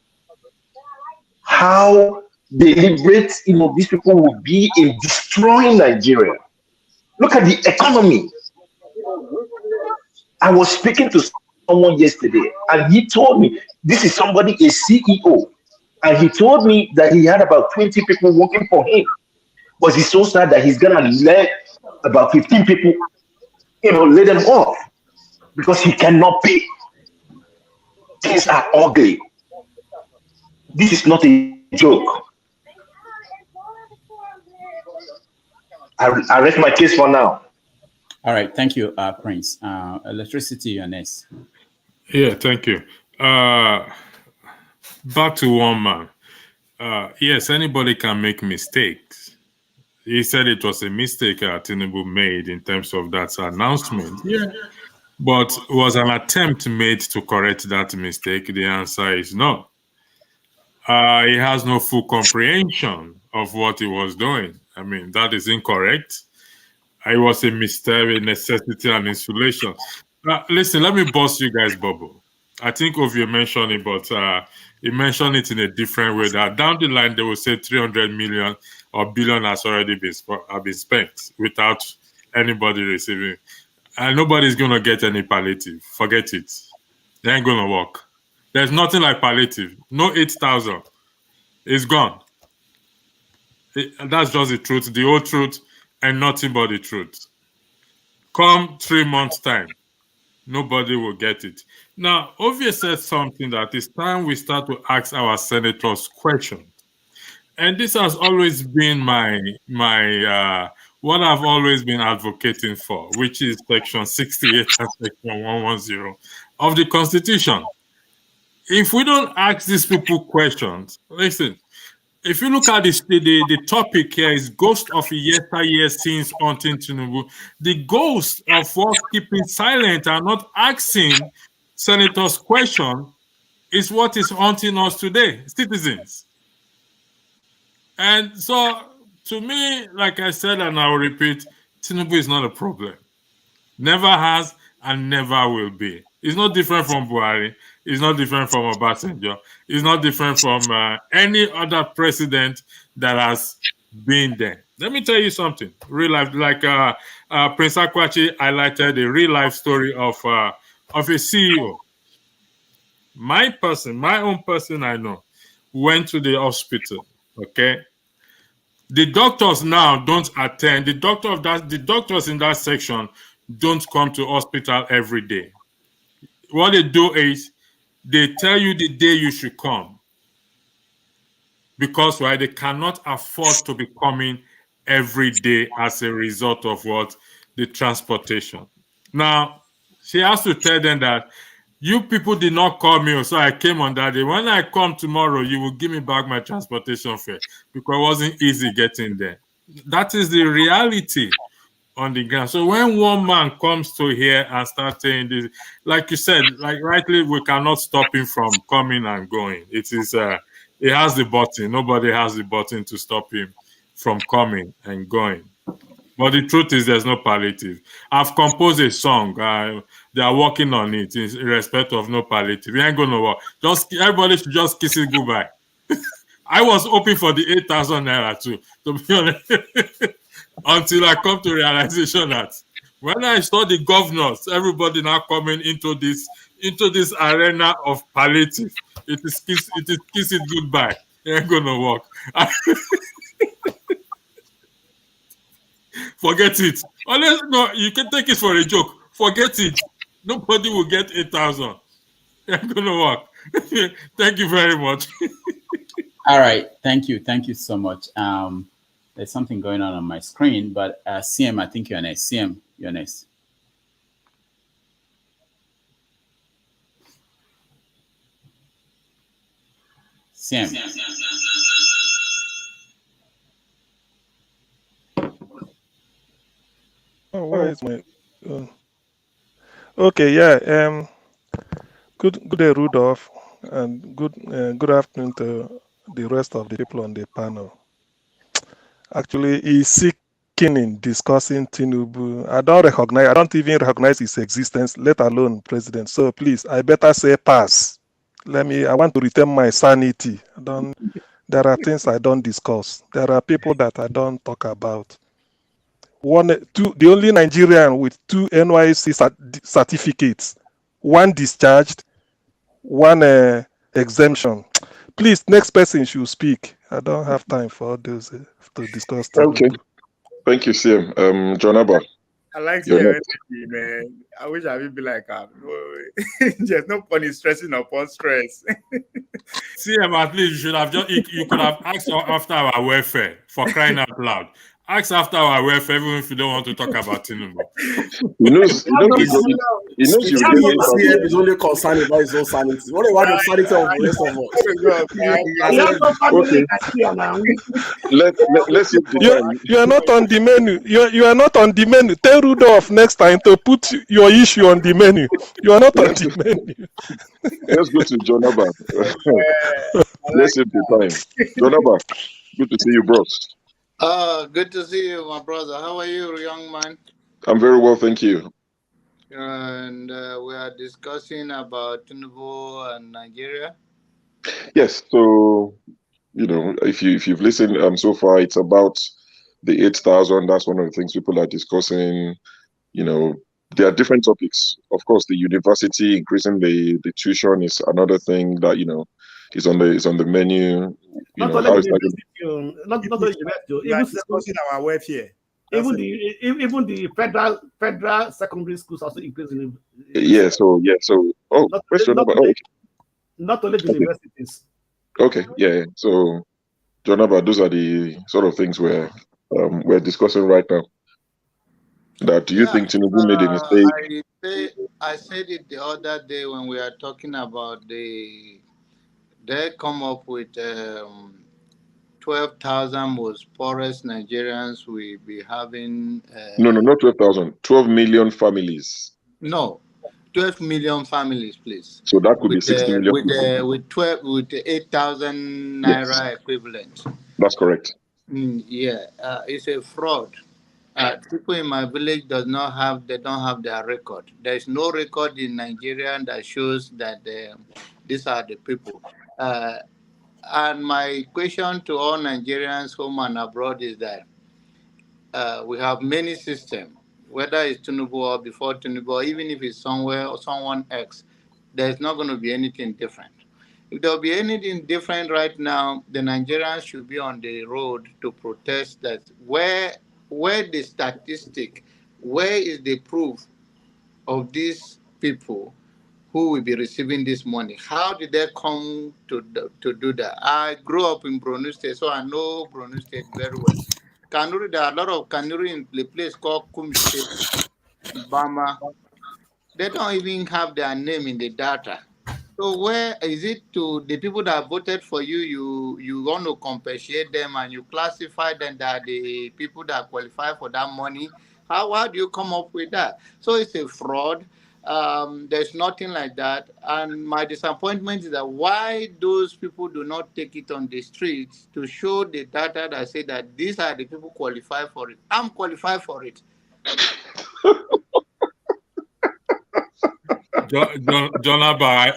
how deliberate, you know, these people will be in destroying Nigeria. Look at the economy. I was speaking to someone yesterday, and he told me, this is somebody, a CEO, and he told me that he had about 20 people working for him. But he's so sad that he's gonna let about 15 people, you know, lay them off because he cannot pay. Things are ugly. This is not a joke. I rest my case for now. All right, thank you, Prince. Electricity, you're next. Yeah, thank you. Back to one man. Yes, anybody can make mistakes. He said it was a mistake Tinubu made in terms of that announcement. Yeah. But was an attempt made to correct that mistake? The answer is no. He has no full comprehension of what he was doing. I mean, that is incorrect. It was a mistake, a necessity, and insulation. Listen, let me bust you guys' bubble. I think Ovie mentioned it, but he mentioned it in a different way. That down the line, they will say 300 million or billion has already been spent without anybody receiving. And nobody's going to get any palliative. Forget it. They ain't going to work. There's nothing like palliative. No 8,000. It's gone. That's just the truth, the whole truth, and nothing but the truth. Come 3 months' time, nobody will get it. Now, Ovie said something that it's time we start to ask our senators questions. And this has always been my what I've always been advocating for, which is Section 68 and Section 110 of the Constitution. If we don't ask these people questions, listen, if you look at the topic here is ghost of yesteryears since haunting Tinubu. The ghost of us keeping silent and not asking senators questions is what is haunting us today, citizens. And so, to me, like I said, and I will repeat, Tinubu is not a problem. Never has and never will be. It's not different from Buhari. It's not different from Obasanjo. It's not different from any other president that has been there. Let me tell you something. Real life, like Prince Akwachi highlighted a real life story of a CEO. My own person I know, went to the hospital. Okay. The doctors now don't attend. The doctors in that section don't come to hospital every day. What they do is they tell you the day you should come, because why? They cannot afford to be coming every day as a result of what? The transportation. Now, she has to tell them that you people did not call me, so I came on that day. When I come tomorrow, you will give me back my transportation fare, because it wasn't easy getting there. That is the reality. on the ground. So when one man comes to here and starts saying this, like you said, like rightly, we cannot stop him from coming and going. It is it has the button. Nobody has the button to stop him from coming and going. But the truth is, there's no palliative. I've composed a song. They are working on it in respect of no palliative. It ain't gonna work. Just everybody should just kiss it goodbye. I was hoping for the 8,000 naira too, to be honest, until I come to realization that when I saw the governors, everybody now coming into this arena of palliative, it is kiss it goodbye. It ain't gonna work. Forget it. Unless no, you can take it for a joke. Forget it. Nobody will get 8,000. It ain't gonna work. Thank you very much. All right, thank you so much. There's something going on my screen, but CM, I think you're next. CM, you're next. CM. Oh, where is my? Okay, yeah. Good day, Rudolph, and good afternoon to the rest of the people on the panel. Actually, he's seeking in discussing Tinubu. I don't even recognize his existence, let alone president. So please, I better say pass. I want to retain my sanity. There are things I don't discuss. There are people that I don't talk about. The only Nigerian with 2 NYSC certificates, 1 discharged, 1 exemption. Please, next person should speak. I don't have time for those to discuss. Okay. Thank you, CM. John Abba. I like your energy, man. I wish I would be like there's no point in stressing upon stress. CM, at least you should have you could have asked after our welfare, for crying out loud. Ask after our welfare, even if you don't want to talk about Tinubu. He knows you CM is only concerned about his own sanity. What about the sanity of the rest of us? Let's see. You are not on the menu. You are not on the menu. Tell Rudolph next time to put your issue on the menu. You are not on the menu. Let's go to John Abba. Let's save the time. John Abba, good to see you, bros. Good to see you, my brother. How are you, young man? I'm very well, thank you. And we are discussing about Tinubu and Nigeria. Yes, so if you've listened so far, it's about the 8,000. That's one of the things people are discussing. There are different topics. Of course, the university increasing the tuition is another thing that is on the menu. Not only university, even discussing our welfare. Even the federal secondary schools also increasing. Yeah. So. Oh, not only the universities. Okay. Yeah. So, Jonaba, those are the sort of things we're discussing right now. That do you think Tinubu made a mistake? I said it the other day when we are talking about they come up with 12,000 most poorest Nigerians will be having. No, not 12,000. 12 million families. No, 12 million families, please. So that could be 60 million. With 8,000 naira equivalent. That's correct. It's a fraud. People in my village don't have their record. There is no record in Nigeria that shows that these are the people. And my question to all Nigerians home and abroad is that we have many systems, whether it's Tinubu or before Tinubu, or even if it's somewhere or someone else, there's not going to be anything different. If there will be anything different right now, the Nigerians should be on the road to protest that where the statistic, where is the proof of these people who will be receiving this money? How did they come to do that? I grew up in Borno State, so I know Borno State very well. Kanuri, there are a lot of Kanuri in the place called Kum State, Bama. They don't even have their name in the data. So where is it to the people that voted for you? You want to compensate them and you classify them that the people that qualify for that money, How do you come up with that? So it's a fraud. There's nothing like that. And my disappointment is that why those people do not take it on the streets to show the data that say that these are the people qualified for it. I'm qualified for it. Jonaba,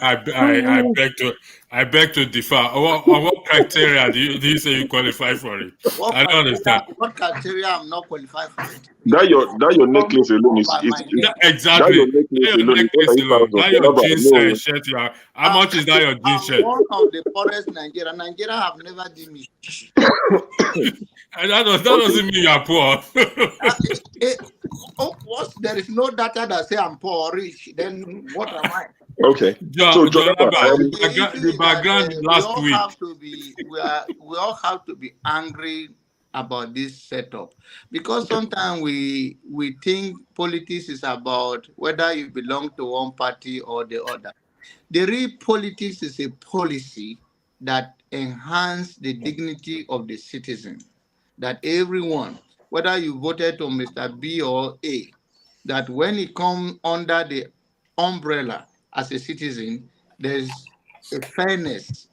I beg to differ. On what criteria do you say you qualify for it? I don't understand. What criteria I'm not qualified for it? That your necklace alone is exactly. That your jeans shirt. How much is that your jeans shirt? One of the poorest Nigeria. Nigeria have never given me. And that doesn't mean you are poor. There is no data that say I'm poor or rich. Then what am I? Okay. The background last week. We all have to be angry about this setup, because sometimes we think politics is about whether you belong to one party or the other. The real politics is a policy that enhance the dignity of the citizen, that everyone, whether you voted to Mr. B or A, that when it comes under the umbrella as a citizen, there's a fairness,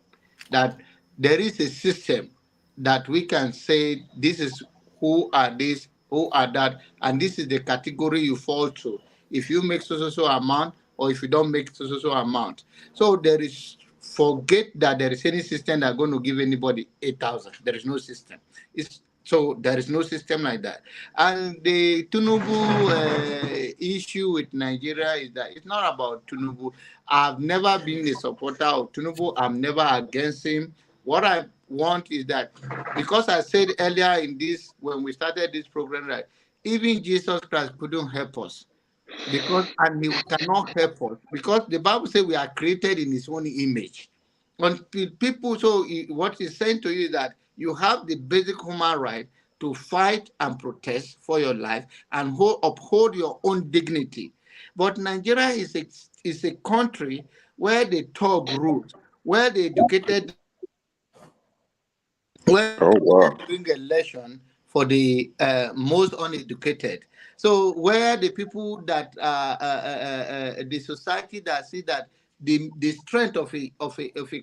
that there is a system that we can say this is who are this, who are that, and this is the category you fall to. If you make so amount, or if you don't make so amount. So there is, forget that there is any system that's going to give anybody 8,000. There is no system. So there is no system like that. And the Tinubu issue with Nigeria is that it's not about Tinubu. I've never been a supporter of Tinubu. I'm never against him. What I want is that, because I said earlier in this, when we started this program, that even Jesus Christ couldn't help us, and he cannot help us, because the Bible says we are created in his own image. When people, so what he's saying to you is that you have the basic human right to fight and protest for your life and uphold your own dignity. But Nigeria is a country where the thug rules, where the educated, where doing election for the most uneducated. So where the people that the society that see that the strength of a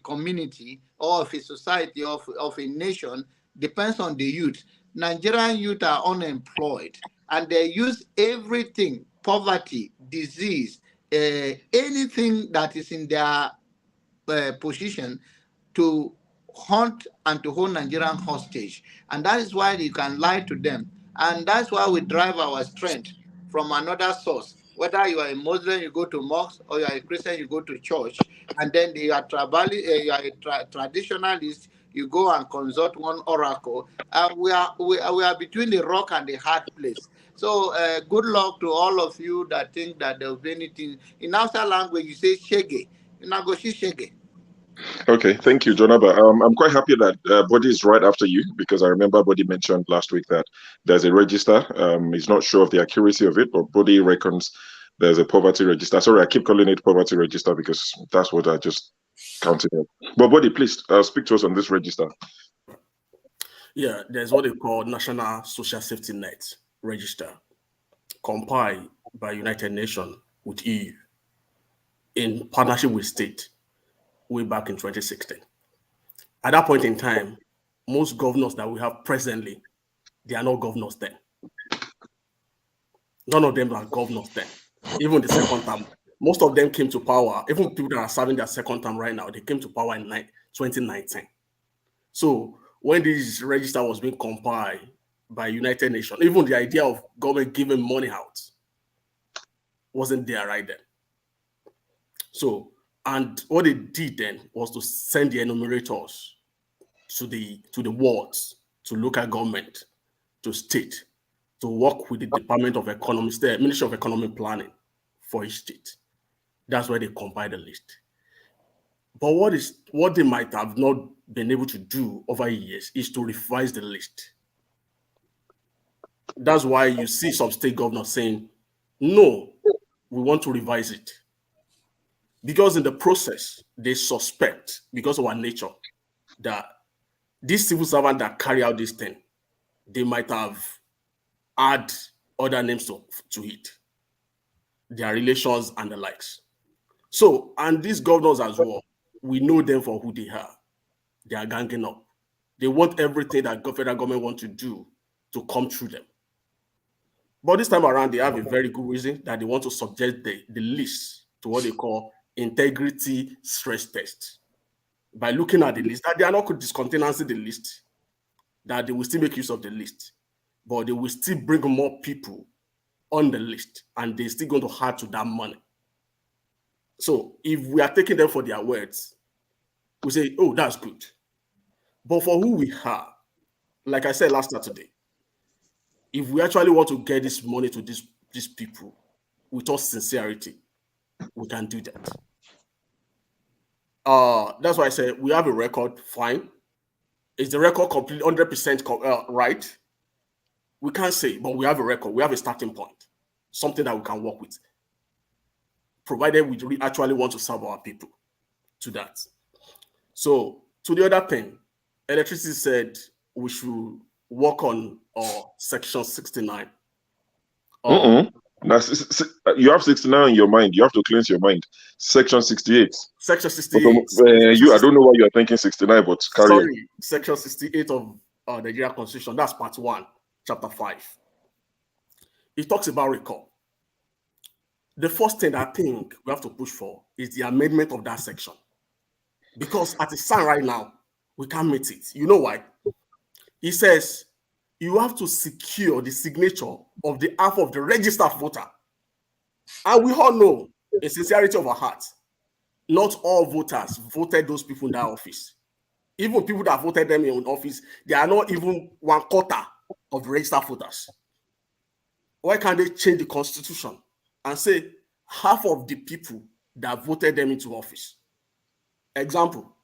community or of a society of a nation depends on the youth. Nigerian youth are unemployed, and they use everything, poverty, disease, anything that is in their position to hunt and to hold Nigerian hostage. And that is why you can lie to them. And that's why we drive our strength from another source. Whether you are a Muslim, you go to mosque, or you are a Christian, you go to church. And then you are a traditionalist, you go and consult one oracle. We are between the rock and the hard place. So good luck to all of you that think that there will be anything. In Hausa language, you say shege. You now go shege. Okay, thank you, Jonaba. I'm quite happy that Body is right after you, because I remember Body mentioned last week that there's a register. He's not sure of the accuracy of it, but Body reckons there's a poverty register. Sorry, I keep calling it poverty register because that's what I just counted up. But Body, please speak to us on this register. Yeah, there's what they call National Social Safety Net Register, compiled by United Nations with EU in partnership with state way back in 2016. At that point in time, most governors that we have presently, they are not governors then. None of them are governors then. Even the second term, most of them came to power. Even people that are serving their second term right now, they came to power in 2019. So when this register was being compiled by United Nations, even the idea of government giving money out wasn't there right then. So, and what they did then was to send the enumerators to the wards, to local government, to state, to work with the Department of Economy, the Ministry of Economic Planning for each state. That's why they compiled the list. But what they might have not been able to do over years is to revise the list. That's why you see some state governors saying, no, we want to revise it. Because in the process, they suspect, because of our nature, that these civil servants that carry out this thing, they might have had other names to it, their relations and the likes. So, and these governors as well, we know them for who they are. They are ganging up. They want everything that the federal government wants to do to come through them. But this time around, they have a very good reason that they want to subject the list to what they call integrity stress test. By looking at the list, that they are not discontinuing the list, that they will still make use of the list, but they will still bring more people on the list, and they're still going to add to that money. So if we are taking them for their words, we say, oh, that's good. But for who we are, like I said last Saturday, if we actually want to get this money to these people with all sincerity, we can do that. That's why I said we have a record, fine. Is the record completely 100% right? We can't say, but we have a record. We have a starting point, something that we can work with, provided we actually want to serve our people to that. So, to the other thing, electricity said we should work on Section 69. You have 69 in your mind. You have to cleanse your mind. Section 68. Section 68. I don't know why you are thinking 69, but carry on. Section 68 of the Nigerian Constitution. That's part 1, chapter 5. It talks about recall. The first thing I think we have to push for is the amendment of that section. Because at the stand right now, we can't meet it. You know why? It says you have to secure the signature of the half of the registered voter. And we all know, in sincerity of our hearts, not all voters voted those people in that office. Even people that voted them in office, they are not even 1/4 of the registered voters. Why can't they change the constitution and say half of the people that voted them into office? Example,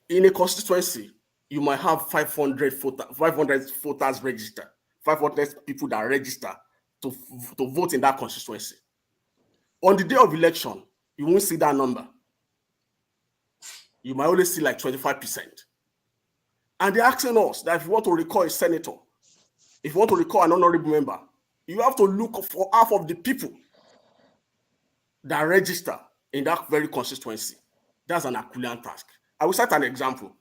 in a constituency, you might have 500 voters registered, 500 people that register to vote in that constituency. On the day of election, you won't see that number. You might only see like 25%. And they're asking us that if you want to recall a senator, if you want to recall an honorable member, you have to look for half of the people that register in that very constituency. That's an Herculean task. I will cite an example.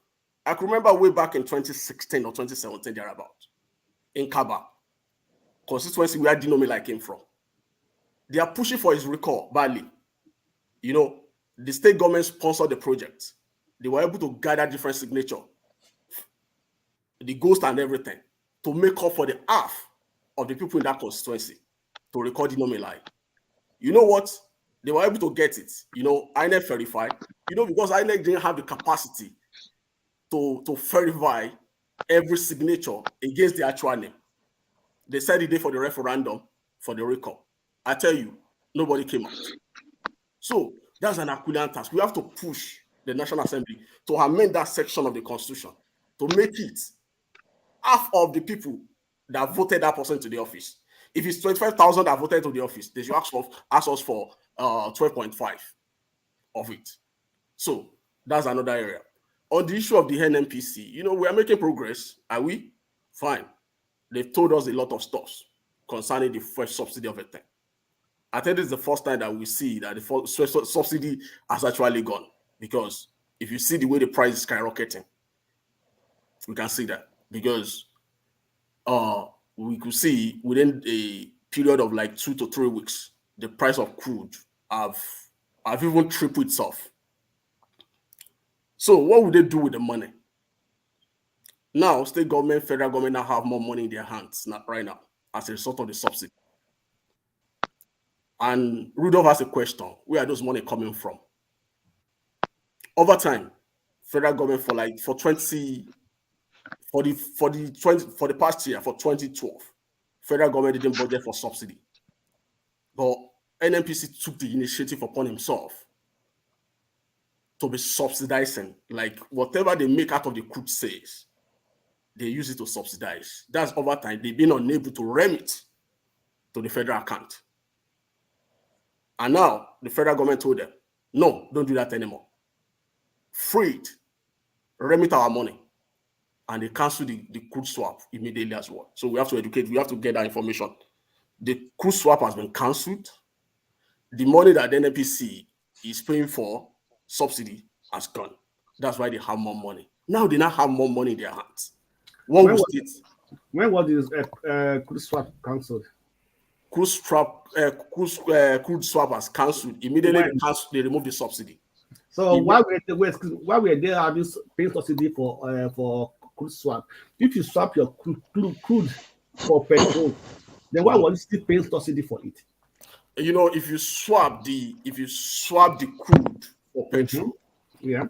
I can remember way back in 2016 or 2017, thereabout, in Kaba, constituency where Dinomila came from. They are pushing for his recall, Bali. You know, the state government sponsored the project. They were able to gather different signatures, the ghost and everything, to make up for the half of the people in that constituency to record Dinomila. You know what? They were able to get it. You know, INEC verified. You know, because INEC didn't have the capacity to verify every signature against the actual name. They said the day for the referendum for the recall. I tell you, nobody came out. So that's an Herculean task. We have to push the National Assembly to amend that section of the Constitution to make it half of the people that voted that person to the office. If it's 25,000 that voted to the office, they should ask us for 12.5 of it. So that's another area. On the issue of the NNPC, you know, we are making progress. Are we? Fine. They've told us a lot of stuff concerning the first subsidy of a thing. I think this is the first time that we see that the subsidy has actually gone. Because if you see the way the price is skyrocketing, we can see that. Because we could see within a period of like 2 to 3 weeks, the price of crude have even tripled itself. So what would they do with the money? Now, state government, federal government now have more money in their hands right now as a result of the subsidy. And Rudolph has a question: where are those money coming from? Over time, federal government for the past year, for 2012, federal government didn't budget for subsidy. But NNPC took the initiative upon himself to be subsidizing, like whatever they make out of the crude sales, they use it to subsidize. That's over time. They've been unable to remit to the federal account. And now the federal government told them, no, don't do that anymore. Free it, remit our money. And they cancel the crude swap immediately as well. So we have to educate, we have to get that information the crude swap has been cancelled. The money that the NNPC is paying for subsidy has gone. That's why they have more money. Now they now have more money in their hands. When was this crude swap cancelled? Crude swap has cancelled. Immediately they removed the subsidy. So why were they having paying subsidy for crude swap? If you swap your crude for petrol, then why was you still paying subsidy for it? You know, if you swap the crude for petrol, yeah,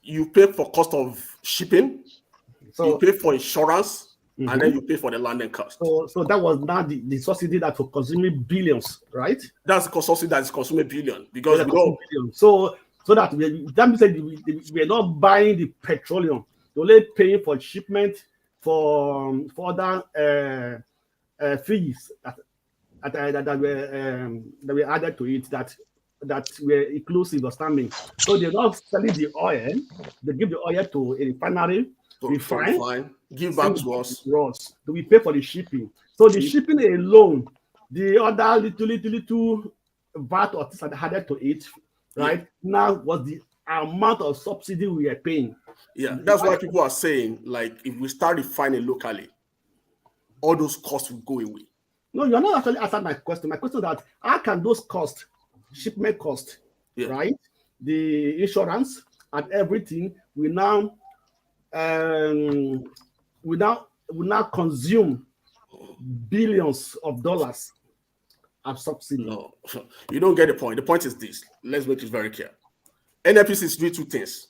you pay for cost of shipping, so you pay for insurance, and then you pay for the landing cost. So that was not the subsidy that was consuming billions, right? That's the subsidy that is consuming billion because so that means that we're not buying the petroleum, we're only paying for shipment for other fees that were added to it that were inclusive of standing. So they're not selling the oil; they give the oil to a refinery, refine, give back to us. So we pay for the shipping. So the shipping alone, the other little VAT or things added to it, right? Now was the amount of subsidy we are paying. Yeah, that's why people are saying, like, if we start refining locally, all those costs will go away. No, you're not actually answering my question. My question is that how can those costs, shipment cost, right? The insurance and everything will now consume billions of dollars of subsidy. No, you don't get the point. The point is this. Let's make it very clear. NNPC is doing two things.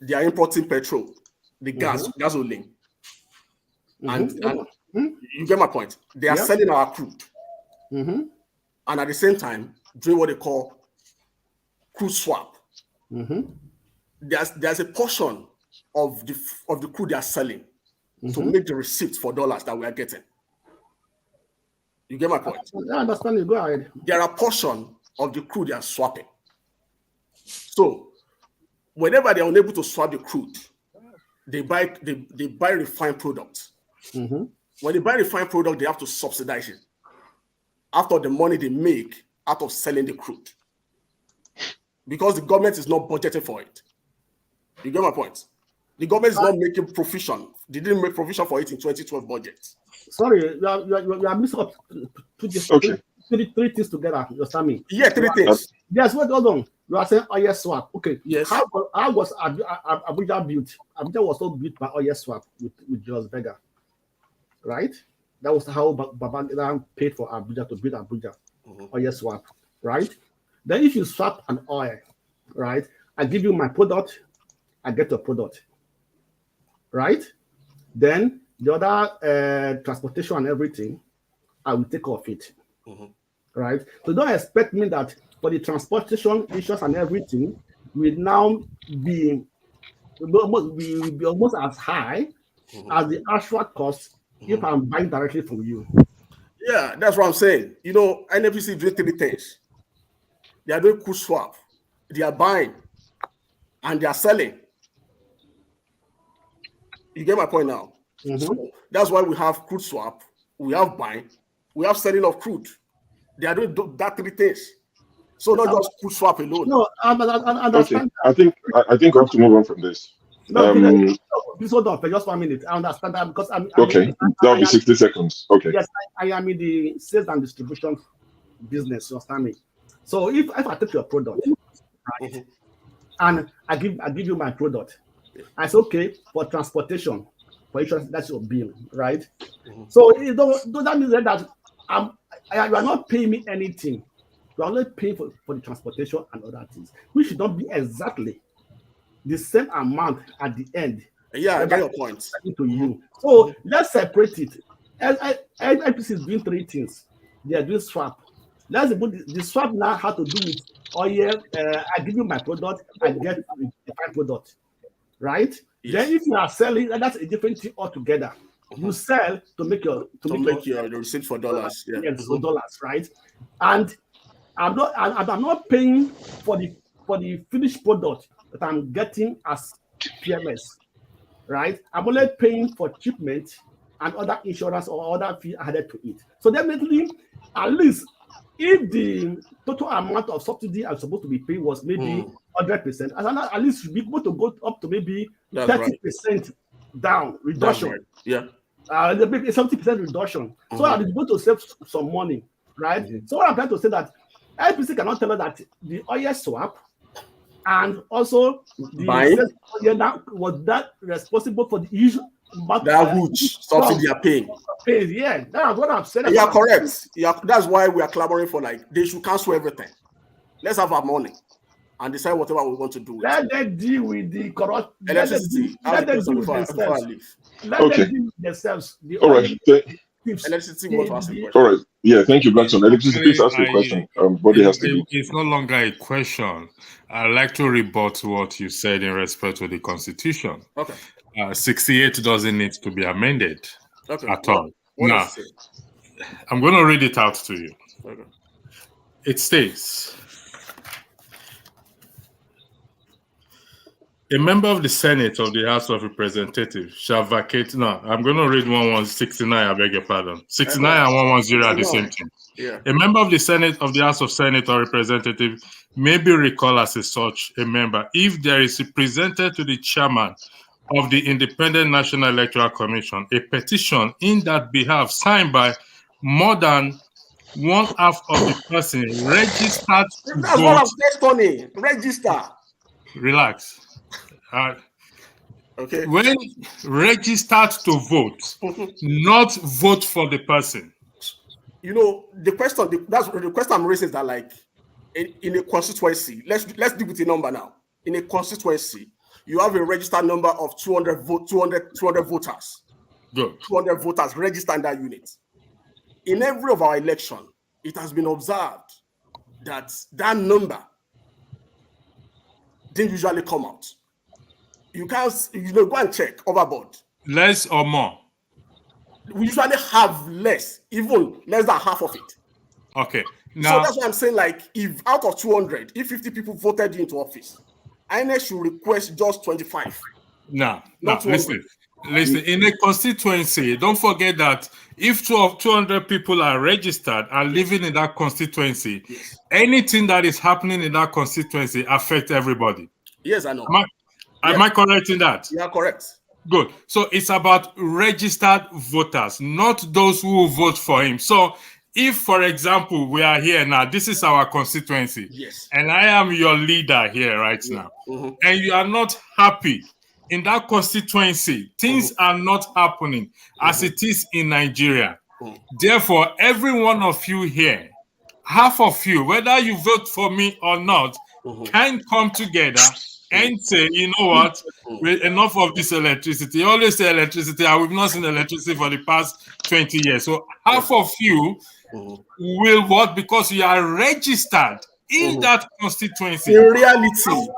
They are importing petrol, the gasoline, and you get my point. They are selling our crude, and at the same time doing what they call crude swap. There's a portion of the crude they are selling to make the receipts for dollars that we are getting. You get my point? I understand you. Go ahead. There are portion of the crude they are swapping. So whenever they are unable to swap the crude, they buy refined products. When they buy refined product, they have to subsidize it after the money they make out of selling the crude, because the government is not budgeting for it. You get my point? The government is not making provision. They didn't make provision for it in 2012 budget. Sorry, you are mixing up three things together. You understand me? Yeah, three things. Yes, wait, hold on. You are saying oil swap. Okay. Yes. How was Abuja built? Abuja was not built by oil swap with Julius Berger, right? That was how Babangida paid for Abuja to build Abuja. Oil swap, right? Then if you swap an oil, right? I give you my product, I get your product, right? Then the other transportation and everything, I will take off it, right? So don't expect me that for the transportation issues and everything will now be almost as high as the actual cost if I'm buying directly from you. Yeah, that's what I'm saying. You know, NNPC doing three things. They are doing crude swap, they are buying, and they are selling. You get my point now? So that's why we have crude swap, we have buying, we have selling of crude. They are doing that three things. So not just crude swap alone. No, I understand. Okay, I think we have to move on from this. Please hold on for just 1 minute. I understand that because that'll be 60 seconds. Okay. Yes, I am in the sales and distribution business. You understand me? So if I take your product, right, and I give you my product, I say okay for transportation, for insurance, that's your bill, right? So that means that you are not paying me anything. You are only paying for the transportation and other things, which should not be exactly the same amount at the end. Yeah, I get your point. To you. So let's separate it. NNPC is doing three things. They are doing swap. Let's put the swap now has to do with oil. I give you my product, I get the product, right? Yes. Then if you are selling, that's a different thing altogether. You sell to make your the receipt for dollars. Yeah, for dollars, right? And I'm not paying for the finished product that I'm getting as PMS, right? I'm only paying for shipment and other insurance or other fee added to it. So definitely, at least if the total amount of subsidy I'm supposed to be paid was maybe 100%, at least should be able to go up to maybe 30% down reduction. Right. Yeah. Maybe 70% reduction. So I'll be able to save some money, right? So what I'm trying to say that IPC cannot tell us that the oil swap and also the was that responsible for the issue. That huge something they are paying. Yeah, that's what I'm saying. You are correct. That's why we are clamoring for they should cancel everything. Let's have our money and decide whatever we want to do. Let them deal with the corrupt electricity. Let them deal with themselves. Let them deal with themselves. All right. Electricity was asking all right. Yeah, thank you, Blackson. Electricity, please ask a question. Body has to be. It's no longer a question. I'd like to rebut what you said in respect to the Constitution. Okay. 68 doesn't need to be amended at all. What now, I'm going to read it out to you. Okay. It states, a member of the Senate of the House of Representatives shall vacate. No, I'm going to read 1169, I beg your pardon. 69 and 110 are the same thing. Yeah. A member of the Senate of the House of Senate or Representative may be recalled as such a member if there is presented to the chairman of the Independent National Electoral Commission a petition in that behalf signed by more than one half of the person registered to That's vote. what I'm saying, Tony. Register. Relax. Okay. When registered to vote, not vote for the person. You know, the question I'm raising is that in a constituency, let's deal with a number now. In a constituency, you have a registered number of 200 voters. Good. 200 voters registered in that unit. In every of our election, it has been observed that number didn't usually come out. You can't, go and check overboard. Less or more? We usually have less, even less than half of it. Okay. Now, so that's why I'm saying, if out of 200, if 50 people voted you into office, INEC should request just 25. No, listen. In a constituency, don't forget that if 200 people are registered and living in that constituency, anything that is happening in that constituency affects everybody. Yes, I know. Am I correct in that? You are correct. Good. So it's about registered voters, not those who vote for him. So if, for example, we are here now, this is our constituency, yes, and I am your leader here right now, and you are not happy in that constituency, things are not happening as it is in Nigeria. Therefore, every one of you here, half of you, whether you vote for me or not, can come together and say, you know what, enough of this electricity. You always say electricity, and we've not seen electricity for the past 20 years. So half of you will vote because you are registered in that constituency. In reality,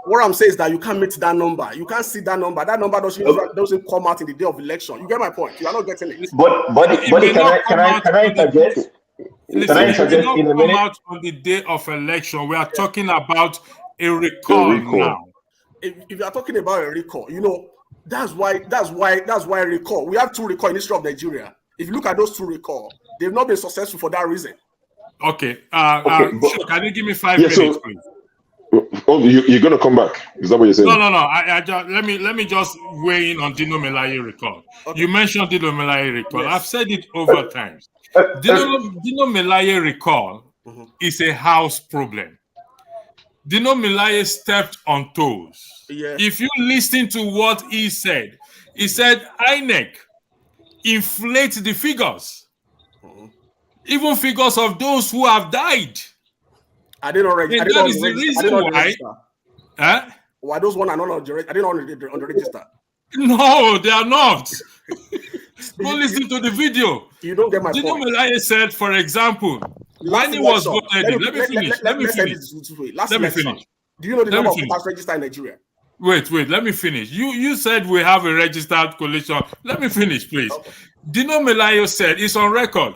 what I'm saying is that you can't meet that number. You can't see that number. That number doesn't come out in the day of election. You get my point? You are not getting it. But can I interject? Listen, it will not come out on the day of election. We are talking about a recall now. If you are talking about a recall, that's why recall. We have 2 recall in the history of Nigeria. If you look at those 2 recall, they've not been successful for that reason. Okay. Can you give me 5 minutes, please? Oh, you're going to come back? Is that what you're saying? No. I just, let me just weigh in on Dino Melaye recall. Okay. You mentioned Dino Melaye recall. Yes. I've said it over times. Dino Melaye recall is a house problem. Dino Melaye stepped on toes. Yeah. If you listen to what he said INEC inflate the figures, even figures of those who have died. I didn't already. And that is the reason why. Why those one are not on the register? I didn't on the register. No, they are not. Go listen to the video. You don't get my Dino point. Melaye said, for example, when he was voted, let me finish. Do you know the number of voters registered in Nigeria? Wait, let me finish. You said we have a registered coalition. Let me finish, please. Okay. Dino Melaye said, it's on record.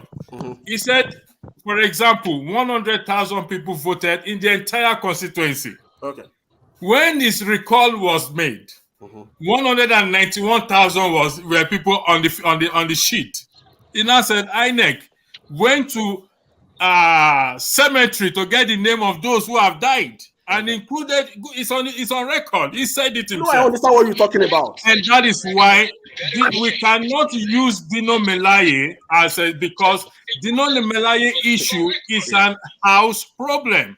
He said, for example, 100,000 people voted in the entire constituency. Okay. When his recall was made, 191,000 were people on the sheet. He now said INEC went to cemetery to get the name of those who have died, and included it's on record. He said it himself. No, I understand what you're talking about, and that is why we cannot use Dino Melaye because Dino Melaye issue is an house problem.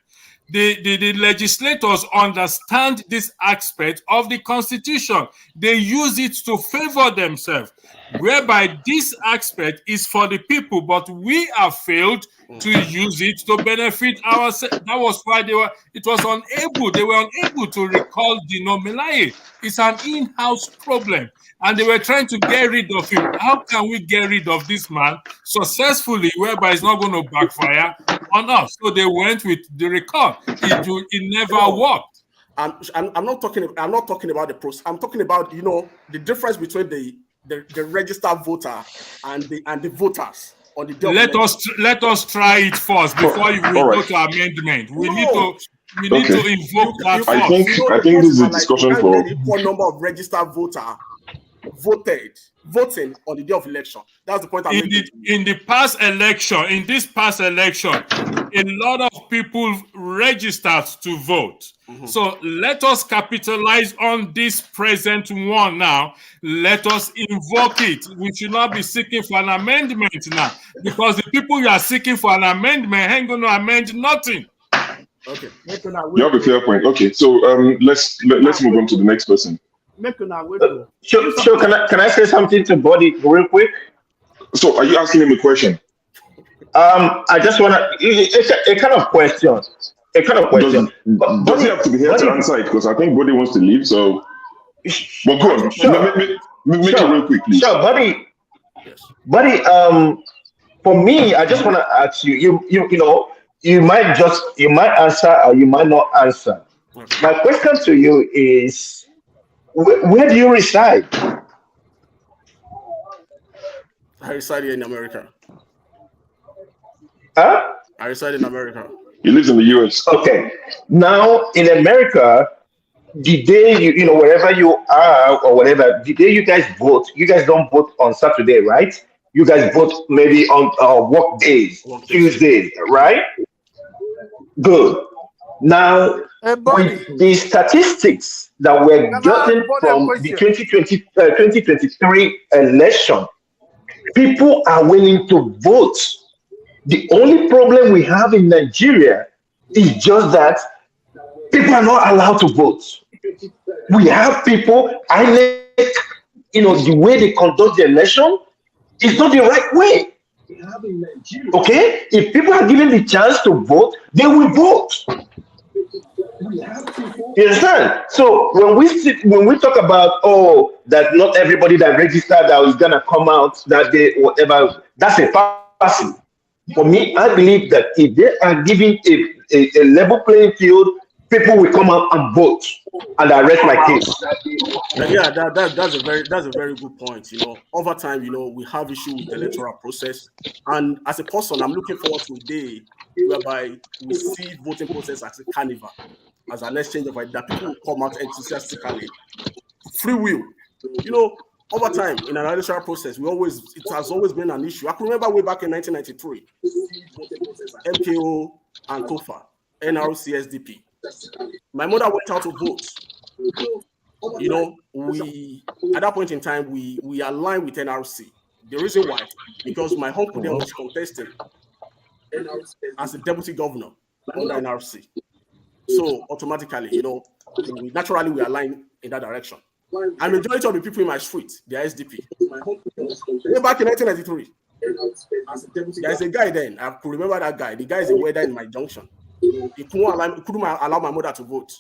The legislators understand this aspect of the Constitution. They use it to favor themselves, whereby this aspect is for the people, but we have failed to use it to benefit ourselves. That was why they were unable to recall Dino Melaye. It's an in-house problem, and they were trying to get rid of him. How can we get rid of this man successfully, whereby it's not going to backfire on us? So they went with the recall. It never worked. I'm not talking about the process. I'm talking about the difference between the registered voter and the voters on the day. Let us try it first before we go to amendment. We need to invoke that first. I think this is a discussion for the equal number of registered voters voting on the day of election. That's the point I'm making. In this past election, a lot of people registered to vote. So let us capitalize on this present one now. Let us invoke it. We should not be seeking for an amendment now, because the people you are seeking for an amendment ain't going to amend nothing. Okay. You have a fair point. Okay, so let's move on to the next person. Sure. Can I say something to Body real quick? So, are you asking him a question? I just want to. It's a kind of question. Does he have to be here to answer it? Because I think Body wants to leave. So, but go on. Sure. Make it real quick, please. Sure, Buddy. For me, I just want to ask you. You might answer or you might not answer. My question to you is, where do you reside? I reside here in America. Huh? I reside in America. He lives in the US. Okay. Now in America, the day wherever you are or whatever, the day you guys vote, you guys don't vote on Saturday, right? You guys vote maybe on work days, Tuesdays, right? Good. Now, with the statistics that we're getting from the 2023 election, people are willing to vote. The only problem we have in Nigeria is just that people are not allowed to vote. We have people, the way they conduct the election is not the right way. Okay? If people are given the chance to vote, they will vote. You understand? So when we talk about that not everybody that registered that is gonna come out that day, whatever, that's a fallacy. For me, I believe that if they are giving a level playing field, people will come out and vote, and I rest my case. Yeah, that's a very good point. Over time, we have issue with the electoral process, and as a person, I'm looking forward to a day whereby we see voting process as a carnival, as an exchange of ideas, that people will come out enthusiastically, free will. Over time in an electoral process, it has always been an issue. I can remember way back in 1993, MKO and TOFA, NRC, SDP. My mother went out to vote. We at that point in time we aligned with NRC. The reason why, because my uncle then was contesting as the deputy governor under NRC. So automatically, we align in that direction. And majority of the people in my street, they are SDP. Way back in 1993, there's a guy then, I could remember that guy. The guy is a weather in my junction. He couldn't allow my mother to vote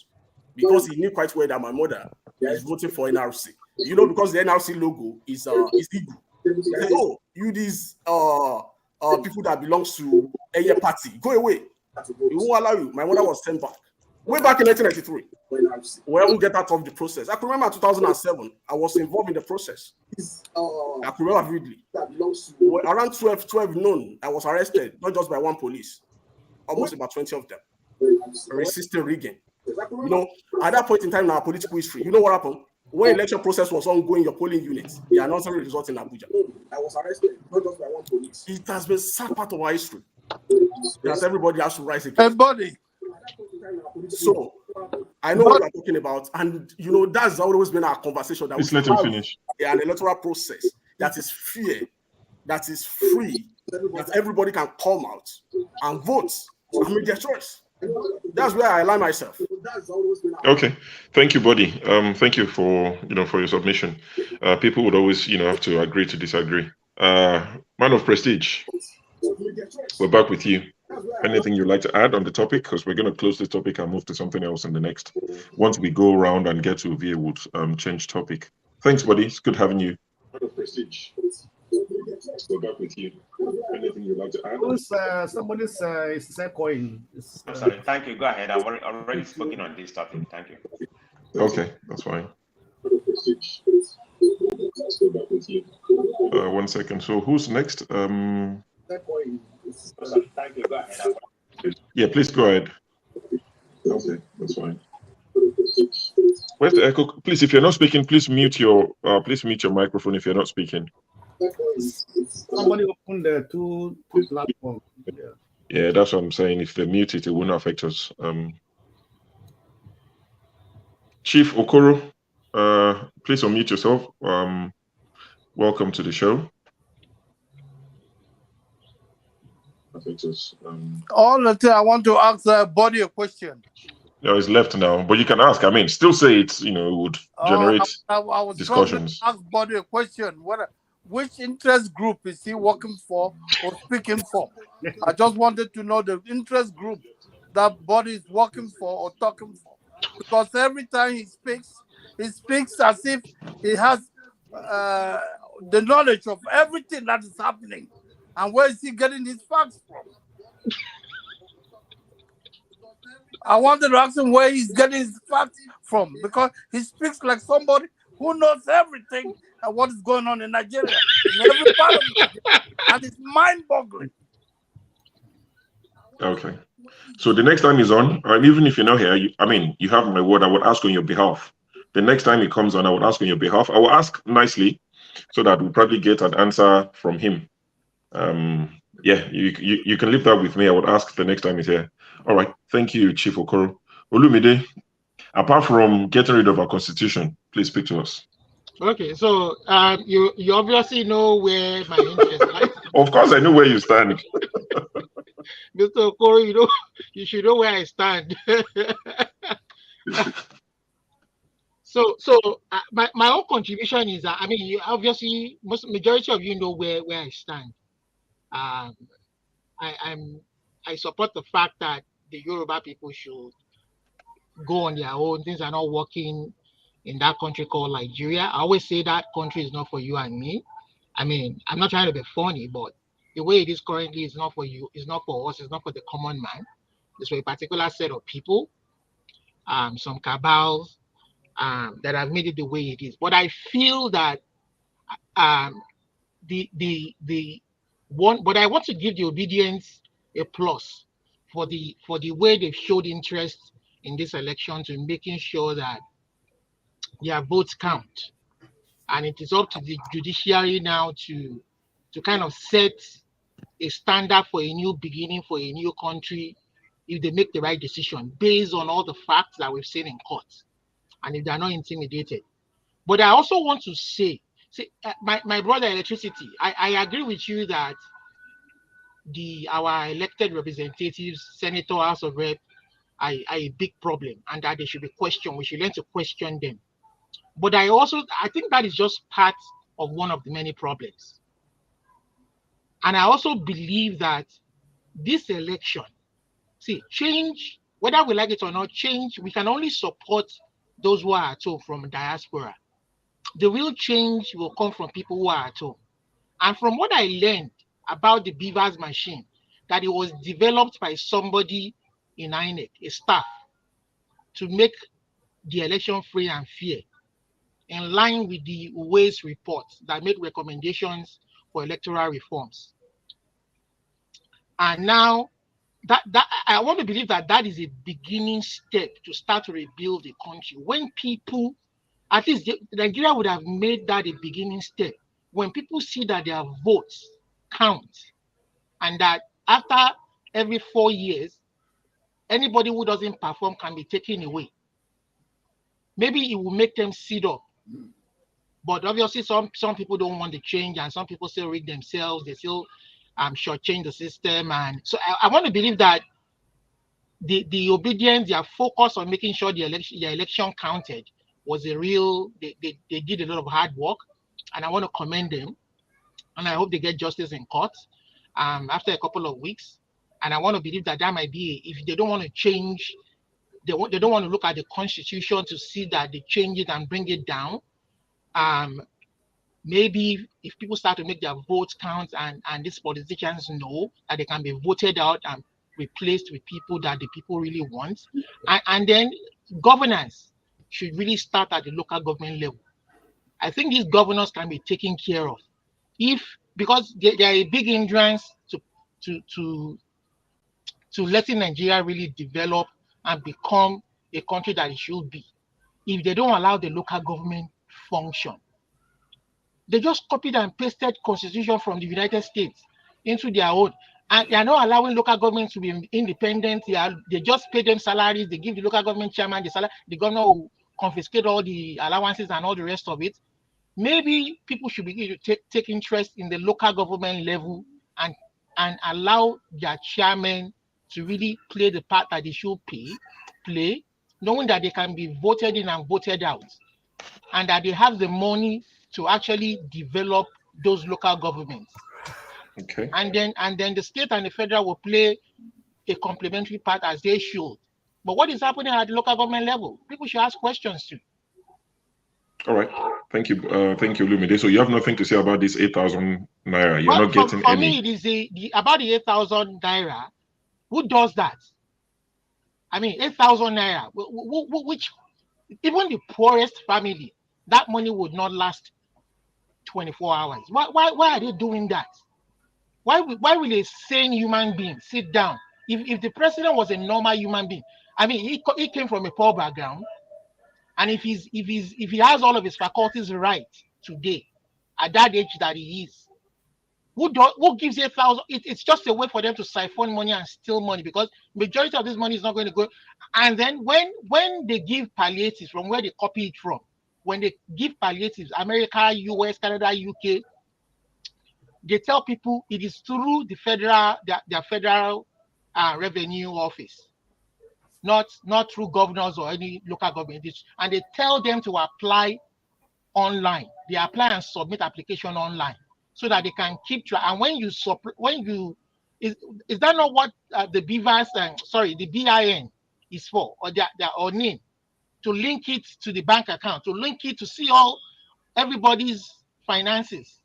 because he knew quite well that my mother is voting for NRC. Because the NRC logo is Igbo. Like, you these people that belongs to a party, go away. He won't allow you. My mother was sent back. Way back in 1993, where we get out of the process. I can remember 2007, I was involved in the process. I can remember vividly. Around 12 noon, I was arrested, not just by one police, almost about 20 of them, resisting rigging. At that point in time in our political history, you know what happened? when election process was ongoing, your polling units, they announced the result in Abuja. I was arrested, not just by one police. It has been sad part of our history. Because everybody has to rise again. Everybody. So I know what you're talking about, and you know that's always been our conversation, that Please we let him have finish. an electoral process that is fair, that is free, that everybody can come out and vote and make their choice. That's where I align myself. Okay, thank you, buddy. Thank you for for your submission. People would always have to agree to disagree. Man of prestige, we're back with you. Anything you'd like to add on the topic? Because we're going to close this topic and move to something else in the next. Once we go around and get to VA, would change topic. Thanks, buddy. It's good having you. Man of prestige, we're back with you. Anything you'd like to add? Somebody's coin. I'm sorry. Thank you. Go ahead. I've already spoken on this topic. Thank you. Okay, that's fine. 1 second. So who's next? Thank you. Go ahead. Yeah, please go ahead. Okay, that's fine. Where's the echo? Please, if you're not speaking, please mute your microphone if you're not speaking. Somebody opened the two platforms. Yeah, that's what I'm saying. If they mute it, it won't affect us. Chief Okoro, please unmute yourself. Welcome to the show. Honestly, I want to ask Body a question. No, it's left now, but you can ask. I mean, still say it. It would generate I was discussions. trying to ask Body a question. Which interest group is he working for or speaking for? I just wanted to know the interest group that Body is working for or talking for, because every time he speaks as if he has the knowledge of everything that is happening. And where is he getting his facts from? I wanted to ask him where he's getting his facts from, because he speaks like somebody who knows everything and what is going on in Nigeria, in every part of Nigeria, and it's mind-boggling. Okay. So the next time he's on, and even if you're not here, you have my word, I would ask on your behalf. The next time he comes on, I would ask on your behalf. I will ask nicely so that we'll probably get an answer from him. Yeah, you can leave that with me. I would ask the next time he's here. All right. Thank you, Chief Okoro. Olumide, apart from getting rid of our constitution, please speak to us. Okay, so you obviously know where my interest lies. Of course, I know where you stand. Mr. Okoro, you should know where I stand. So my own contribution is that, obviously majority of you know where I stand. I support the fact that the Yoruba people should go on their own. Things are not working in that country called Nigeria. I always say that country is not for you and me. I'm not trying to be funny, but the way it is currently is not for you, it's not for us, it's not for the common man. It's for a particular set of people, some cabals that have made it the way it is. But I feel that but I want to give the obedience a plus for the way they've showed interest in this election, to making sure that their votes count. And it is up to the judiciary now to kind of set a standard for a new beginning, for a new country, if they make the right decision based on all the facts that we've seen in court, and if they're not intimidated. But I also want to say my brother Electricity, I agree with you that our elected representatives, Senator, House of Rep, are a big problem, and that they should be questioned. We should learn to question them. But I think that is just part of one of the many problems. And I also believe that this election, change, whether we like it or not, change, we can only support those who are at home from diaspora. The real change will come from people who are at home. And from what I learned about the Beavers machine, that it was developed by somebody in INEC, a staff, to make the election free and fair, in line with the Uwe's report that made recommendations for electoral reforms. And now, that I want to believe that is a beginning step to start to rebuild the country. When people At least Nigeria would have made that a beginning step. When people see that their votes count, and that after every 4 years, anybody who doesn't perform can be taken away, maybe it will make them sit up. But obviously, some people don't want the change, and some people still rig themselves. They still shortchange the system. And so I want to believe that the obedience, their focus on making sure the election counted was a real, they did a lot of hard work, and I want to commend them. And I hope they get justice in court after a couple of weeks. And I want to believe that might be, if they don't want to change, they don't want to look at the constitution to see that they change it and bring it down. Maybe if people start to make their votes count, and these politicians know that they can be voted out and replaced with people that the people really want, and then governance should really start at the local government level. I think these governors can be taken care of, because they are a big hindrance to letting Nigeria really develop and become a country that it should be. If they don't allow the local government function, they just copied and pasted constitution from the United States into their own, and they are not allowing local governments to be independent. They just pay them salaries. They give the local government chairman the salary. The governor will confiscate all the allowances and all the rest of it. Maybe people should begin to take interest in the local government level and allow their chairman to really play the part that they should play, knowing that they can be voted in and voted out, and that they have the money to actually develop those local governments. Okay. And then the state and the federal will play a complementary part as they should. But what is happening at the local government level? People should ask questions to. All right. Thank you, Lumide. So you have nothing to say about this 8,000 naira. You're not getting for any. For me, it is about the 8,000 naira. Who does that? I mean, 8,000 naira. Which even the poorest family, that money would not last 24 hours. Why are they doing that? Why will a sane human being sit down? If the president was a normal human being, I mean, he came from a poor background, and if he has all of his faculties right today, at that age that he is, who gives 8,000? It's just a way for them to siphon money and steal money, because majority of this money is not going to go. And then when they give palliatives, from where they copy it from, when they give palliatives, America, US, Canada, UK, they tell people it is through the their federal revenue office, not through governors or any local government. And they tell them to apply online. They apply and submit application online so that they can keep track. And is that not what the the BIN is for, or their name, to link it to the bank account, to link it to see all everybody's finances?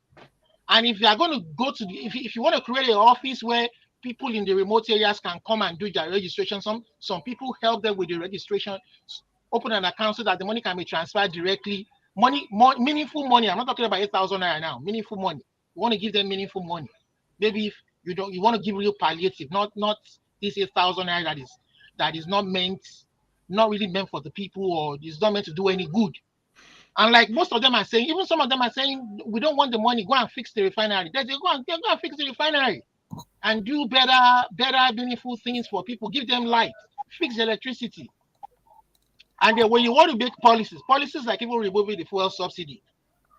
And if you are going to go to if you want to create an office where people in the remote areas can come and do their registration, some people help them with the registration, open an account so that the money can be transferred directly. Meaningful money. I'm not talking about 8,000 naira now. Meaningful money. You want to give them meaningful money. Maybe if you want to give real palliative, not this 8,000 naira that is not really meant for the people, or is not meant to do any good. And like most of them are saying, even some of them are saying, we don't want the money, go and fix the refinery. They go and fix the refinery and do better, meaningful things for people. Give them light, fix the electricity. And then when you want to make policies like even removing the fuel subsidy,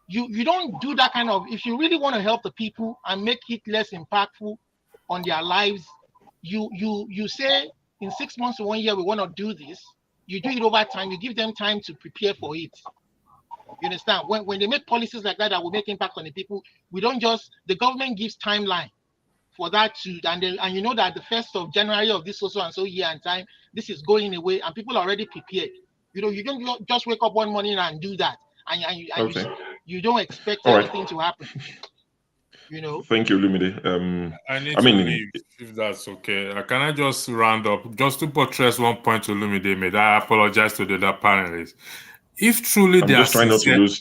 you don't do that kind of, if you really want to help the people and make it less impactful on their lives, you say in 6 months to 1 year, we want to do this. You do it over time, you give them time to prepare for it. You understand? When they make policies like that will make impact on the people, we don't just, the government gives timeline for that to, and you know that the 1st of January of this so and so year and time, this is going away, and people are already prepared. You know, you don't just wake up one morning and do that, and Okay. you don't expect All right. anything to happen. You know. Thank you, Lumide. I need to leave, if that's okay. Can I just round up, just to buttress one point to Lumide made? I apologize to the other panelists. If truly I'm they just are trying sincere, not to lose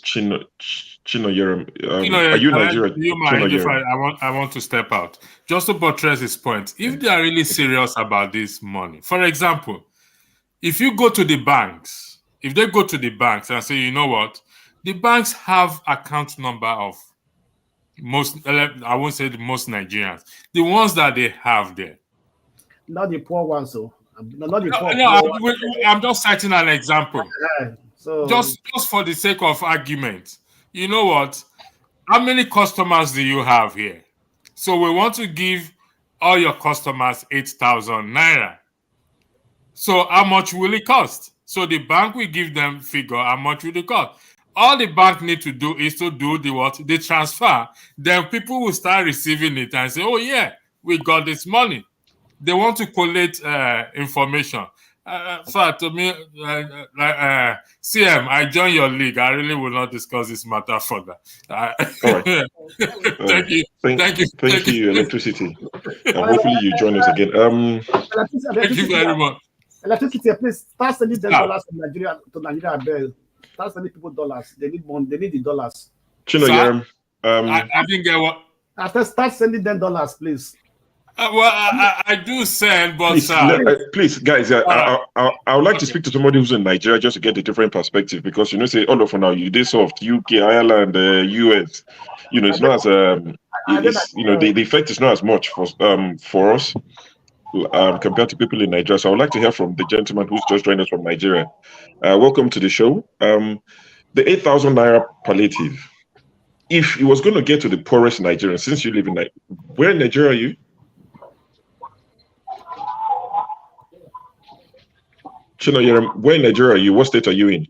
Chino Yerem. Are you Nigerian? I want to step out. Just to buttress his point. If they are really serious about this money, for example, if you go to the banks, if they go to the banks and say, you know what, the banks have account number of most, I won't say the most Nigerians, the ones that they have there. Not the poor ones, so not the poor. No, I'm just citing an example. So just for the sake of argument, you know what? How many customers do you have here? So we want to give all your customers 8,000 naira. So how much will it cost? So the bank will give them figure how much will it cost. All the bank need to do is to do the what? The transfer. Then people will start receiving it and say, oh yeah, we got this money. They want to collect information. So to me, CM, I join your league. I really will not discuss this matter further. All right. Thank you. Thank you, Electricity. Hopefully you join us again. Thank you very much. Electricity, please start sending $10 to Nigeria bill. Start sending people dollars. They need money. They need the dollars. Chino, I didn't get what. After start sending $10, please. Well, I do send, but please, guys, I would like to speak to somebody who's in Nigeria just to get a different perspective, because say all of now you they soft UK, Ireland, US, it's not as the effect is not as much for us compared to people in Nigeria. So I would like to hear from the gentleman who's just joined us from Nigeria. Welcome to the show. The 8,000 naira palliative, if it was going to get to the poorest Nigerian, since you live in where in Nigeria are you? Chino, where in Nigeria are you? What state are you in?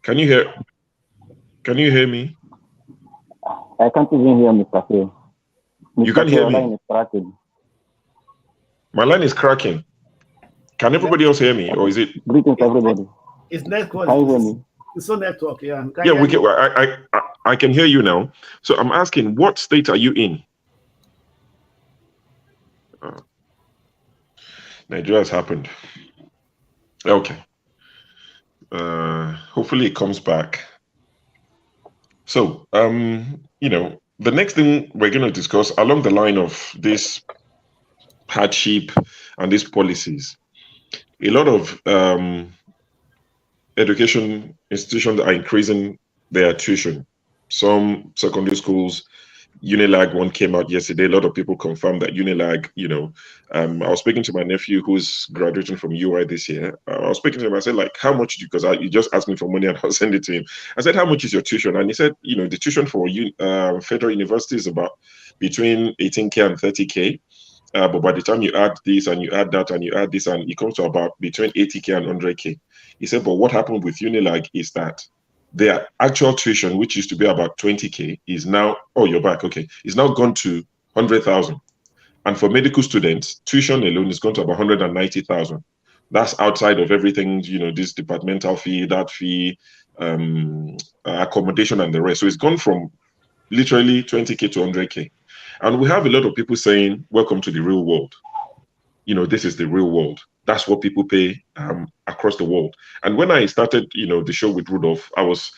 Can you hear me? I can't even hear Mr. Phil. You can't hear me? Line is cracking. My line is cracking. Can everybody else hear me, or is it? Greetings, everybody. It's network. Can you hear me? It's on network, yeah. Yeah, we can. I can hear you now. So I'm asking, what state are you in? Nigeria has happened. Okay. Hopefully it comes back. So, the next thing we're going to discuss along the line of this hardship and these policies, a lot of education institutions are increasing their tuition. Some secondary schools, Unilag one came out yesterday. A lot of people confirmed that Unilag, I was speaking to my nephew who's graduating from UI this year. I was speaking to him. I said, how much, because you just asked me for money and I'll send it to him. I said, how much is your tuition? And he said, the tuition for federal university is about between 18K and 30K. But by the time you add this and you add that and you add this, and it comes to about between 80K and 100K. He said, but what happened with Unilag is that their actual tuition, which used to be about 20K, is now, you're back, okay, is now gone to 100,000. And for medical students, tuition alone is gone to about 190,000. That's outside of everything, this departmental fee, that fee, accommodation and the rest. So it's gone from literally 20K to 100K. And we have a lot of people saying, welcome to the real world. This is the real world. That's what people pay across the world. And when I started, the show with Rudolph, I was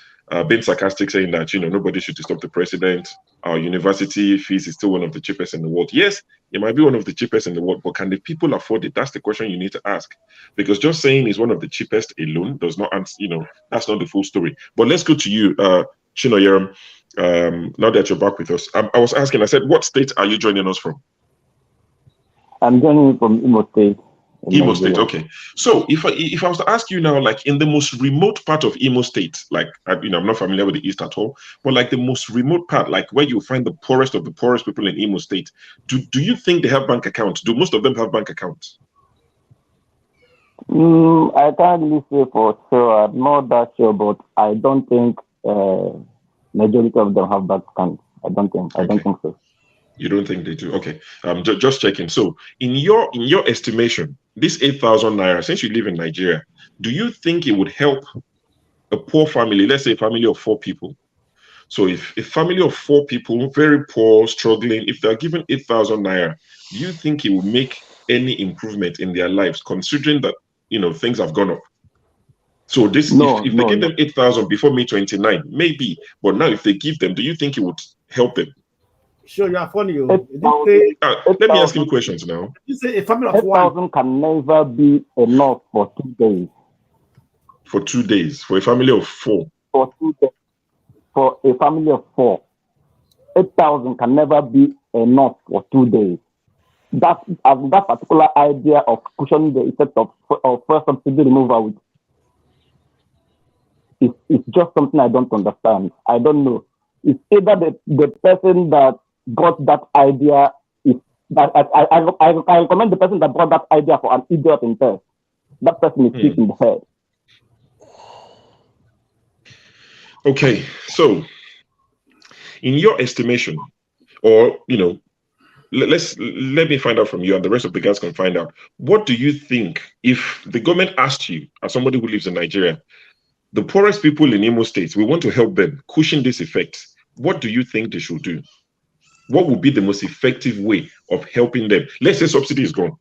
being sarcastic, saying that, nobody should disturb the president. Our university fees is still one of the cheapest in the world. Yes, it might be one of the cheapest in the world, but can the people afford it? That's the question you need to ask. Because just saying it's one of the cheapest alone does not answer, that's not the full story. But let's go to you, Chino Yeram, now that you're back with us. I was asking, I said, what state are you joining us from? I'm joining from Imo State. Imo State, okay. So if I was to ask you now, in the most remote part of Imo State, I'm not familiar with the East at all, but the most remote part, where you find the poorest of the poorest people in Imo State, do you think they have bank accounts? Do most of them have bank accounts? I can't really say for sure. I'm not that sure, but I don't think majority of them have bank accounts. I don't think so. You don't think they do? Okay. Just checking. So in your estimation, this 8,000 naira, since you live in Nigeria, do you think it would help a poor family, let's say a family of 4 people? So if a family of 4 people, very poor, struggling, if they're given 8,000 naira, do you think it will make any improvement in their lives, considering that, things have gone up? So if they give them 8,000 before May 29, maybe, but now if they give them, do you think it would help them? Sure, you are funny. Let me ask you questions now. You say a family of 8,000 can never be enough for 2 days. For 2 days, for a family of 4. For 2 days, for a family of 4, 8,000 can never be enough for 2 days. That particular idea of cushioning the effect of first subsidy removal it's just something I don't understand. I don't know. It's either the person that got that idea is that I recommend the person that brought that idea for an idiot in test. That person is sick in the head. Okay, so in your estimation, or let me find out from you, and the rest of the guys can find out. What do you think if the government asked you, as somebody who lives in Nigeria, the poorest people in Imo State, we want to help them cushion this effect? What do you think they should do? What would be the most effective way of helping them? Let's say subsidy is gone.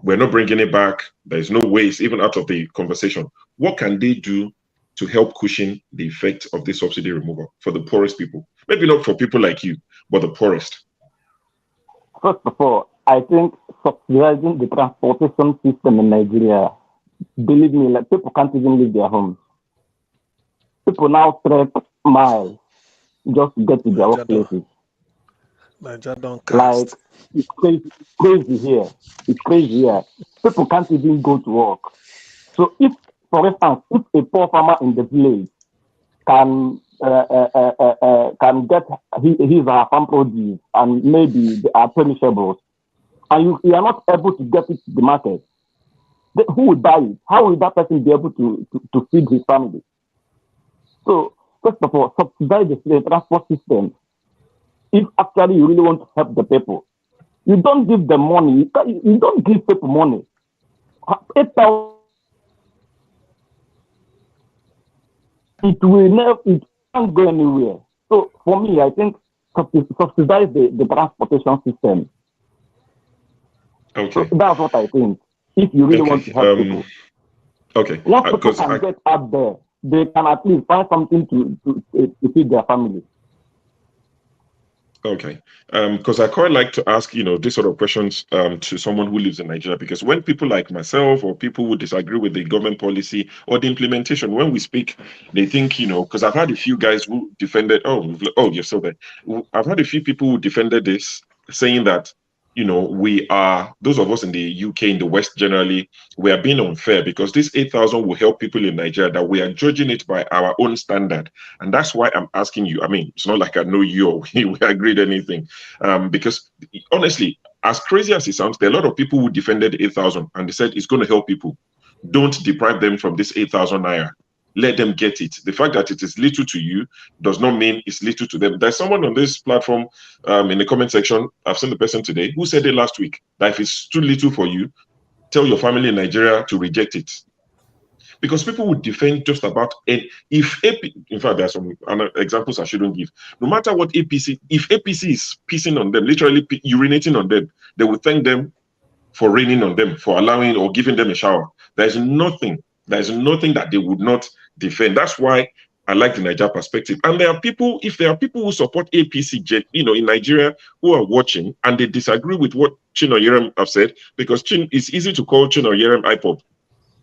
We're not bringing it back. There's no ways, even out of the conversation. What can they do to help cushion the effect of this subsidy removal for the poorest people? Maybe not for people like you, but the poorest. First of all, I think subsidizing the transportation system in Nigeria, believe me, like people can't even leave their homes. People now trek miles just to get to their workplaces. Like, it's crazy here. It's crazy here. People can't even go to work. So if, for instance, if a poor farmer in the village can get his or her farm produce and maybe they are perishables, and you are not able to get it to the market, who will buy it? How will that person be able to feed his family? So, first of all, subsidize the transport system. If actually you really want to help the people, you don't give them money. You don't give people money. 8,000. It can't go anywhere. So for me, I think subsidize the transportation system. Okay. So that's what I think. If you really want to help people. Okay. Once people can get out there, they can at least find something to feed their family. Okay, because I quite like to ask, this sort of questions to someone who lives in Nigeria, because when people like myself or people who disagree with the government policy or the implementation, when we speak, they think, because I've had a few guys who defended, you're still there. I've had a few people who defended this, saying that, we are, those of us in the UK, in the West generally, we are being unfair because this 8,000 will help people in Nigeria, that we are judging it by our own standard. And that's why I'm asking you. I mean, it's not like I know you or we agreed anything. Because honestly, as crazy as it sounds, there are a lot of people who defended 8,000 and they said it's going to help people. Don't deprive them from this 8,000 naira. Let them get it. The fact that it is little to you does not mean it's little to them. There's someone on this platform in the comment section, I've seen the person today, who said it last week, that if it's too little for you, tell your family in Nigeria to reject it. Because people would defend just about it. If in fact, there are some examples I shouldn't give. No matter what APC, if APC is pissing on them, literally urinating on them, they will thank them for raining on them, for allowing or giving them a shower. There's nothing that they would not defend. That's why I like the Niger perspective. And there are people, if there are people who support APC, in Nigeria, who are watching and they disagree with what Chin Oyerem have said, because it's easy to call Chin Oyerem IPOB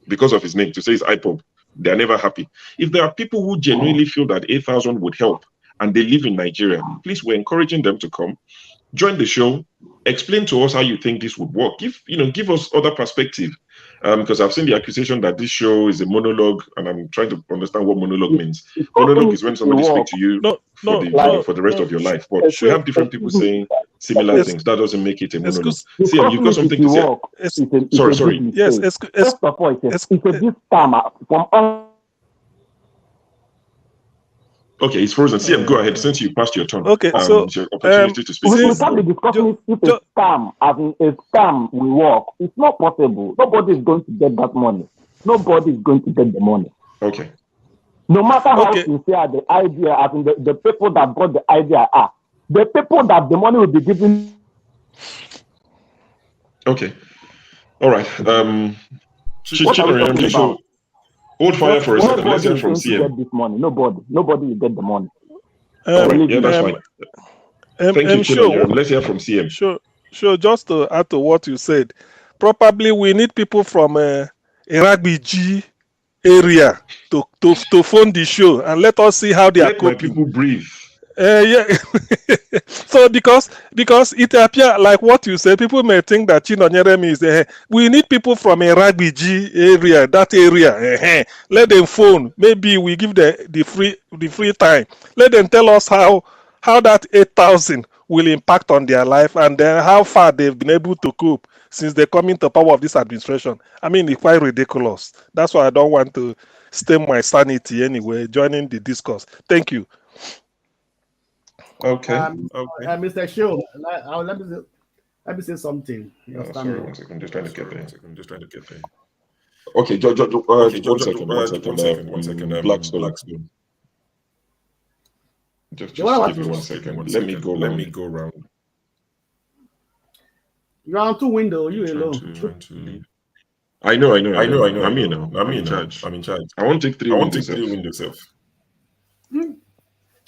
because of his name, to say it's IPOB. They're never happy. If there are people who genuinely feel that 8,000 would help and they live in Nigeria, please, we're encouraging them to come, join the show, explain to us how you think this would work. Give us other perspective. Because I've seen the accusation that this show is a monologue, and I'm trying to understand what monologue means. Monologue is when somebody speaks to you for the rest of your life. But we have different people saying similar things. That doesn't make it a monologue. See, you've got something to say. Sorry. Yes, first of all, it's a big scam from. Okay, it's frozen. CM, go ahead. Since you passed your turn. Okay, so it's your opportunity to speak. We can't be discussing if a scam, as in a scam, will work. It's not possible. Nobody is going to get that money. Nobody is going to get the money. Okay. No matter how sincere the idea, as in the people that got the idea are, the people that the money will be given. Okay. All right. Hold fire for a second. Let's hear from CM. Get this money. Nobody will get the money. Right. Yeah, that's fine. Thank you, sure. Let's hear from CM. Sure. Just to add to what you said, probably we need people from Iragbi area to phone the show and let us see how they are coping. Let my people breathe. Yeah. So because it appears like what you said, people may think that Chinonyerem is we need people from a Rugby area, that area. Let them phone. Maybe we give the free time. Let them tell us how that 8,000 will impact on their life and then how far they've been able to cope since they come into power of this administration. I mean, it's quite ridiculous. That's why I don't want to stem my sanity anyway, joining the discourse. Thank you. Okay. Mr. Show, let me say something. Sorry, 1 second. Just trying to get there. Okay, George, 1 second. Blackstone. Just give me 1 second. Let me go around. You're on 2 windows. You alone. I know. I'm here now. I'm in charge. I won't take 3 windows.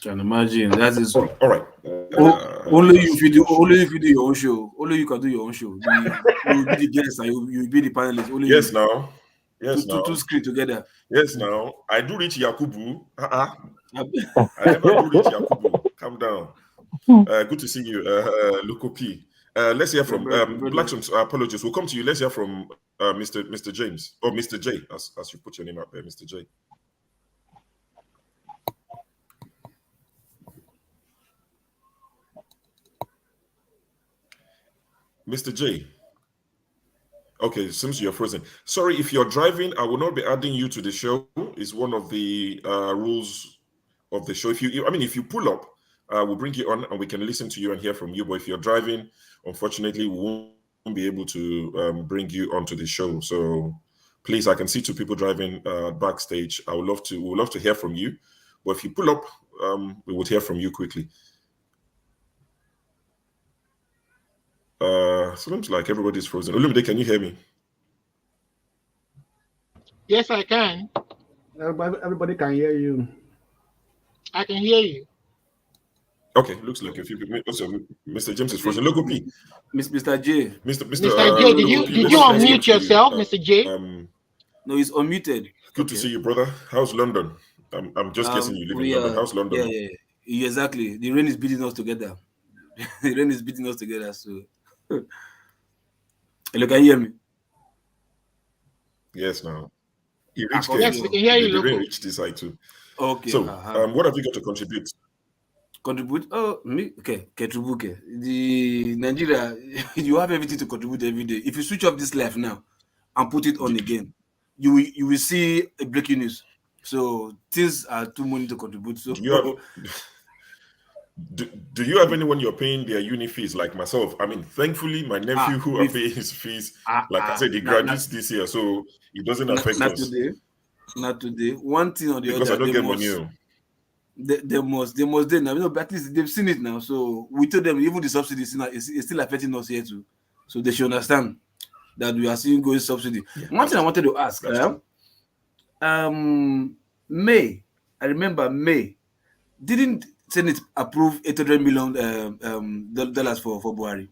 Can imagine that is all right. Only if you do your own show. Only you can do your own show. You be the guest and you be the panelist. Only yes, now. Two screen together. Yes, now. I do reach Yakubu. I never do reach Yakubu. Calm down. Good to see you, Luko P. Let's hear from Blackstone. Apologies. We'll come to you. Let's hear from Mr. James or Mr. J, as you put your name out there, Mr. J. Mr. J. Okay, seems you're frozen. Sorry, if you're driving, I will not be adding you to the show. It's one of the rules of the show. If you pull up, we'll bring you on and we can listen to you and hear from you. But if you're driving, unfortunately, we won't be able to bring you onto the show. So please, I can see 2 people driving backstage. We would love to hear from you. But if you pull up, we would hear from you quickly. Seems like everybody's frozen. Olumide, can you hear me? Yes, I can. Everybody can hear you. I can hear you. Okay, looks like Mr. James is frozen. Look, P. Mr. J. Mr. J, did you unmute yourself, Mr. J? No, he's unmuted. Good to see you, brother. How's London? I'm just guessing you live in London. How's London? Yeah, exactly. The rain is beating us together. So hello, can you hear me? Yes, now. Yes, we can hear you. The rain reached this side too. Okay. So, what have you got to contribute? Oh, me? Okay, contribute. The Nigeria, you have everything to contribute every day. If you switch off this life now and put it on again, you will see a breaking news. So things are too many to contribute. So do you have anyone you're paying their uni fees like myself? I mean, thankfully, my nephew who are paying his fees, like I said, he graduates this year, so it doesn't affect us. Not today. One thing or the because other. Because I don't get money. They must now. But at least they've seen it now. So we told them even the subsidy is still affecting us here too. So they should understand that we are seeing going subsidy. Yeah, one thing I wanted to ask. May, I remember May, didn't Senate approve $800 million for Buhari?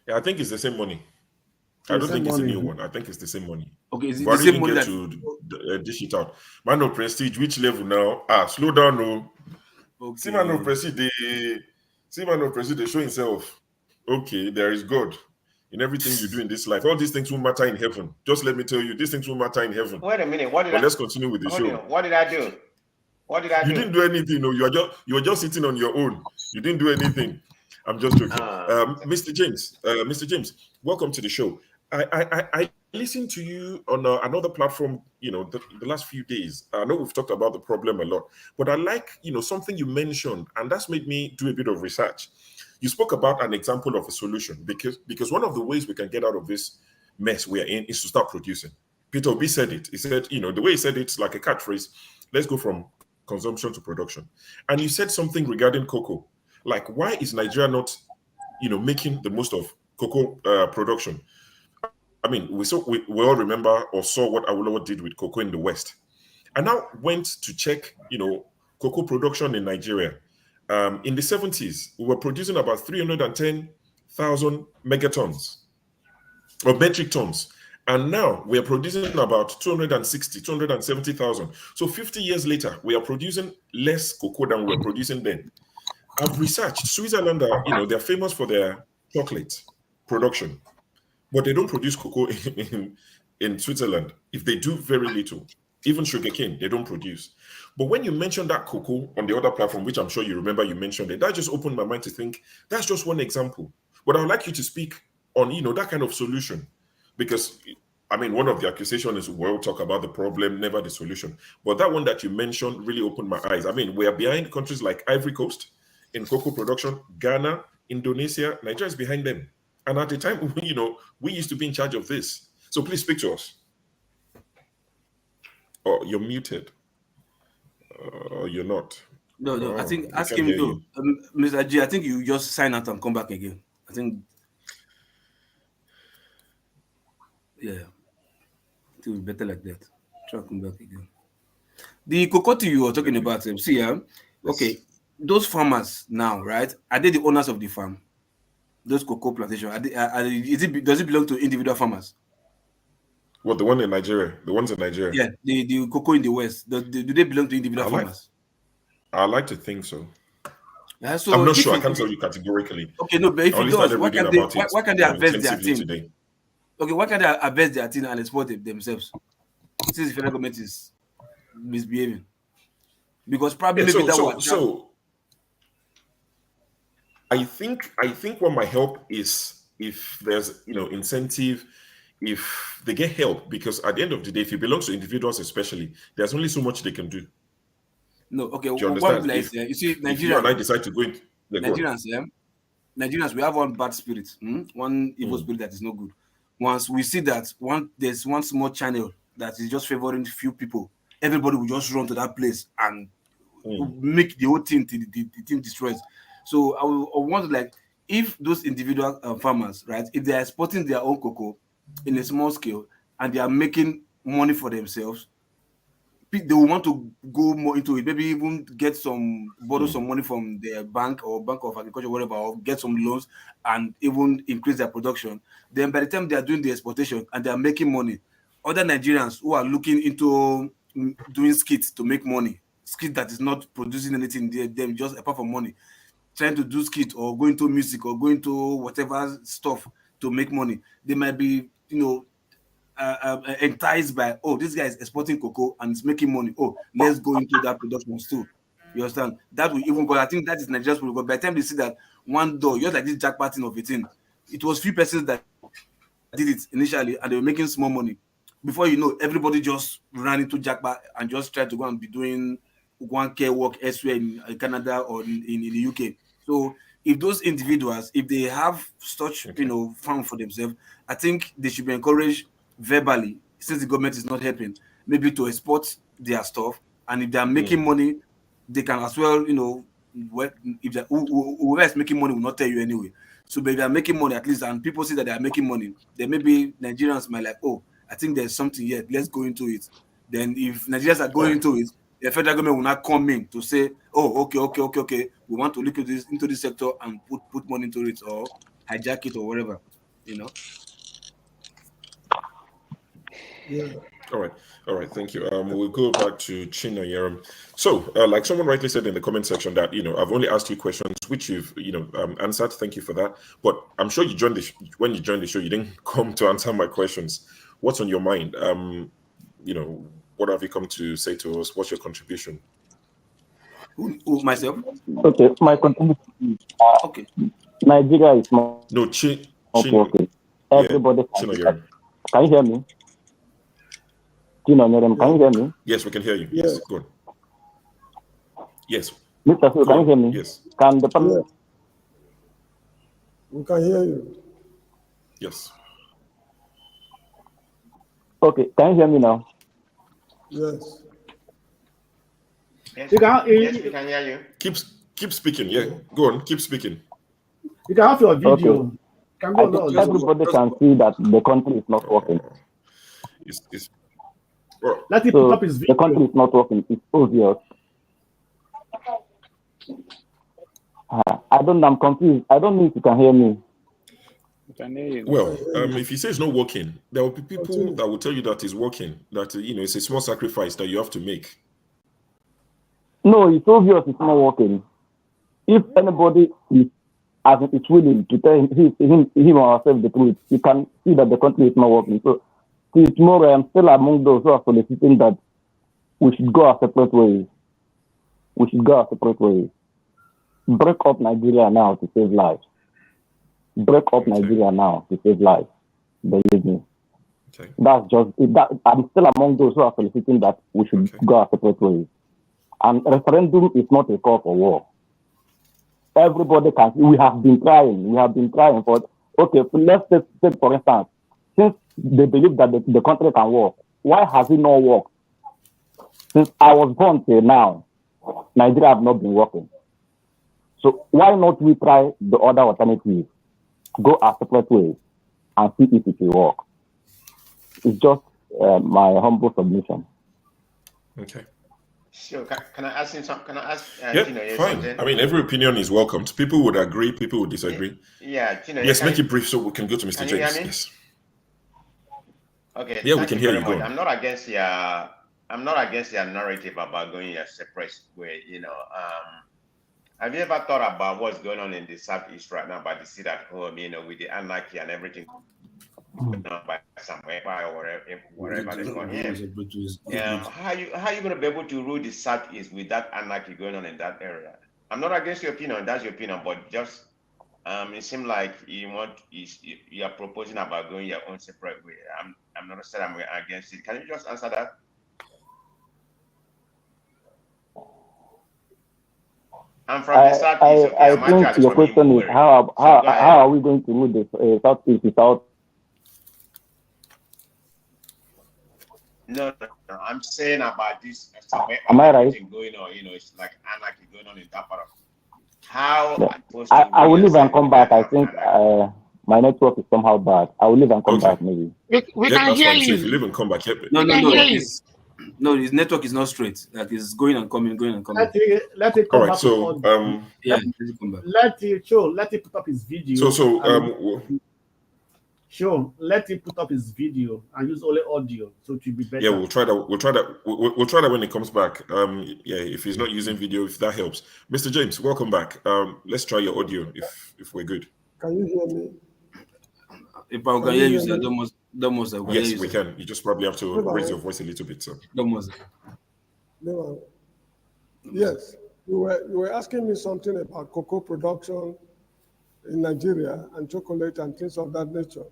Yeah, I think it's the same money. I don't think it's a new one. I think it's the same money. Okay, is it Buhari the same money to dish it out? Man of Prestige, which level now? Slow down, no. Okay. See Man of Prestige, they show himself. Okay, there is God in everything you do in this life. All these things will matter in heaven. Just let me tell you, these things will matter in heaven. Wait a minute. Let's continue with the show. What did I do? You didn't do anything. No, you were just sitting on your own. You didn't do anything. I'm just joking. Mr. James, welcome to the show. I listened to you on another platform, the last few days. I know we've talked about the problem a lot, but I like, something you mentioned, and that's made me do a bit of research. You spoke about an example of a solution because one of the ways we can get out of this mess we are in is to start producing. Peter Obi said it. He said, the way he said it's like a catchphrase, let's go from consumption to production. And you said something regarding cocoa. Like, why is Nigeria not, making the most of cocoa production? I mean, we all remember or saw what Awolowo did with cocoa in the West. I now went to check, cocoa production in Nigeria. in the 70s, we were producing about 310,000 megatons or metric tons. And now we are producing about 270,000. So 50 years later, we are producing less cocoa than we were producing then. I've researched Switzerland, they're famous for their chocolate production, but they don't produce cocoa in Switzerland. If they do, very little. Even sugarcane, they don't produce. But when you mentioned that cocoa on the other platform, which I'm sure you remember you mentioned it, that just opened my mind to think that's just one example. But I would like you to speak on, that kind of solution. Because, one of the accusations is we'll talk about the problem, never the solution. But that one that you mentioned really opened my eyes. We are behind countries like Ivory Coast in cocoa production, Ghana, Indonesia, Nigeria is behind them. And at the time, we used to be in charge of this. So please speak to us. Oh, you're muted. You're not. No. I think ask him to, Mr. G. I think you just sign out and come back again. I think. Yeah. I think it's better like that. Try to come back again. The cocoa you were talking about, okay, those farmers now, right? Are they the owners of the farm? Those cocoa plantations, does it belong to individual farmers? What, the one in Nigeria? The ones in Nigeria? Yeah, the cocoa in the West. Do they belong to individual farmers? I like to think so. Yeah, so I'm not sure. I can't tell you categorically. Okay, no, but if it does, why can't they harvest their team? Today. Okay, why can't they harvest their team and export it themselves? Since the federal government is misbehaving. Because probably I think what might help is if there's incentive, if they get help, because at the end of the day, if it belongs to individuals especially, there's only so much they can do. No, okay. Do you understand? You see, if you and I decide to go into Nigerians, we have one bad spirit, one evil spirit that is not good. Once we see that there's one small channel that is just favoring few people, everybody will just run to that place and make the whole team the team destroys. So I want to if those individual farmers, right, if they are exporting their own cocoa in a small scale and they are making money for themselves, they will want to go more into it. Maybe even borrow some money from their bank or Bank of Agriculture, whatever, or get some loans and even increase their production. Then by the time they are doing the exportation and they are making money, other Nigerians who are looking into doing skits to make money, skit that is not producing anything, them just apart from money, trying to do skit or going to music or going to whatever stuff to make money, they might be, enticed by, this guy is exporting cocoa and is making money. Let's go into that production too. You understand? That will even go. I think that is Nigeria's problem. By the time they see that one door, just like this jackpotting of it, it was few persons that did it initially and they were making small money. Before you know, everybody just ran into jackpot and just tried to go and be doing one care work elsewhere in Canada or in the UK. So if those individuals, if they have such farm for themselves, I think they should be encouraged verbally, since the government is not helping, maybe to export their stuff. And if they are making money, they can as well, if whoever is making money will not tell you anyway. So but if they are making money at least, and people see that they are making money, then maybe Nigerians might I think there's something here, let's go into it. Then if Nigerians are going into it, the federal government will not come in to say, okay, we want to look at this into this sector and put money into it or hijack it or whatever, Yeah. All right. Thank you. We'll go back to Chino Yerum. So, like someone rightly said in the comment section that I've only asked you questions which you've answered. Thank you for that. But I'm sure when you joined the show, you didn't come to answer my questions. What's on your mind? What have you come to say to us? What's your contribution? Who myself? Okay, my contribution is okay. Nigeria is not okay. Everybody can you hear me? Can you hear me? Yes, we can hear you. Yes, good. Yes. Mr. Phil, can you hear me? Yes. Can the person? We can hear you. Yes. Okay, can you hear me now? Yes. Yes, we can hear you. Keep speaking. Yeah, go on. Keep speaking. You can have your video. Okay. Everybody can see that the country is not working. Let it put up his video. The country is not working. It's obvious. I don't know, I'm confused. I don't know if you can hear me. Well, if you say it's not working, there will be people that will tell you that it's working, that, it's a small sacrifice that you have to make. No, it's obvious it's not working. If anybody is willing to tell him or herself the truth, you can see that the country is not working. So tomorrow, I'm still among those who are soliciting that we should go our separate ways. We should go our separate ways. Break up Nigeria now to save lives. Break up Nigeria now to save lives. Believe me. Okay. That's just that. I'm still among those who are soliciting that we should go our separate ways. And referendum is not a call for war. Everybody can. We have been trying. For let's take for instance, since they believe that the country can work, why has it not worked? Since I was born till now, Nigeria have not been working. So why not we try the other alternative? Go our separate ways and see if it will work. It's just my humble submission. Okay. Sure. Can I ask him something? Can I ask? Fine. I mean, every opinion is welcomed. People would agree. People would disagree. Yeah. Yes, make it brief so we can go to Mr. James. You hear me? Yes. Okay. Yeah, we can hear you. I'm not against your narrative about going your separate way. Have you ever thought about what's going on in the Southeast right now by the seat at home? With the anarchy and everything going on by somewhere or wherever they're going. How are you going to be able to rule the Southeast with that anarchy going on in that area? I'm not against your opinion. That's your opinion, but just it seems like you are proposing about going your own separate way. I'm not saying I'm against it. Can you just answer that? I'm from the Southeast. I think your question is how are we going to move the Southeast without? No. I'm saying about this. Am I right? Going on, it's like anarchy going on in that part of. How? I will leave and come back. I think my network is somehow bad. I will leave and come back maybe. We can hear you. So if you leave and come back, No, his network is not straight. Like it's going and coming. Let it come all right. back. So let it come back. Let it put up his video. Let him put up his video and use only audio, so it will be better. Yeah, we'll try that. We'll try that when it comes back. If he's not using video, if that helps. Mr. James, welcome back. Let's try your audio if we're good. Can you hear me? If I can hear you, yes, we can. You just probably have to raise your voice a little bit. So. No. Yes, you were asking me something about cocoa production in Nigeria and chocolate and things of that nature.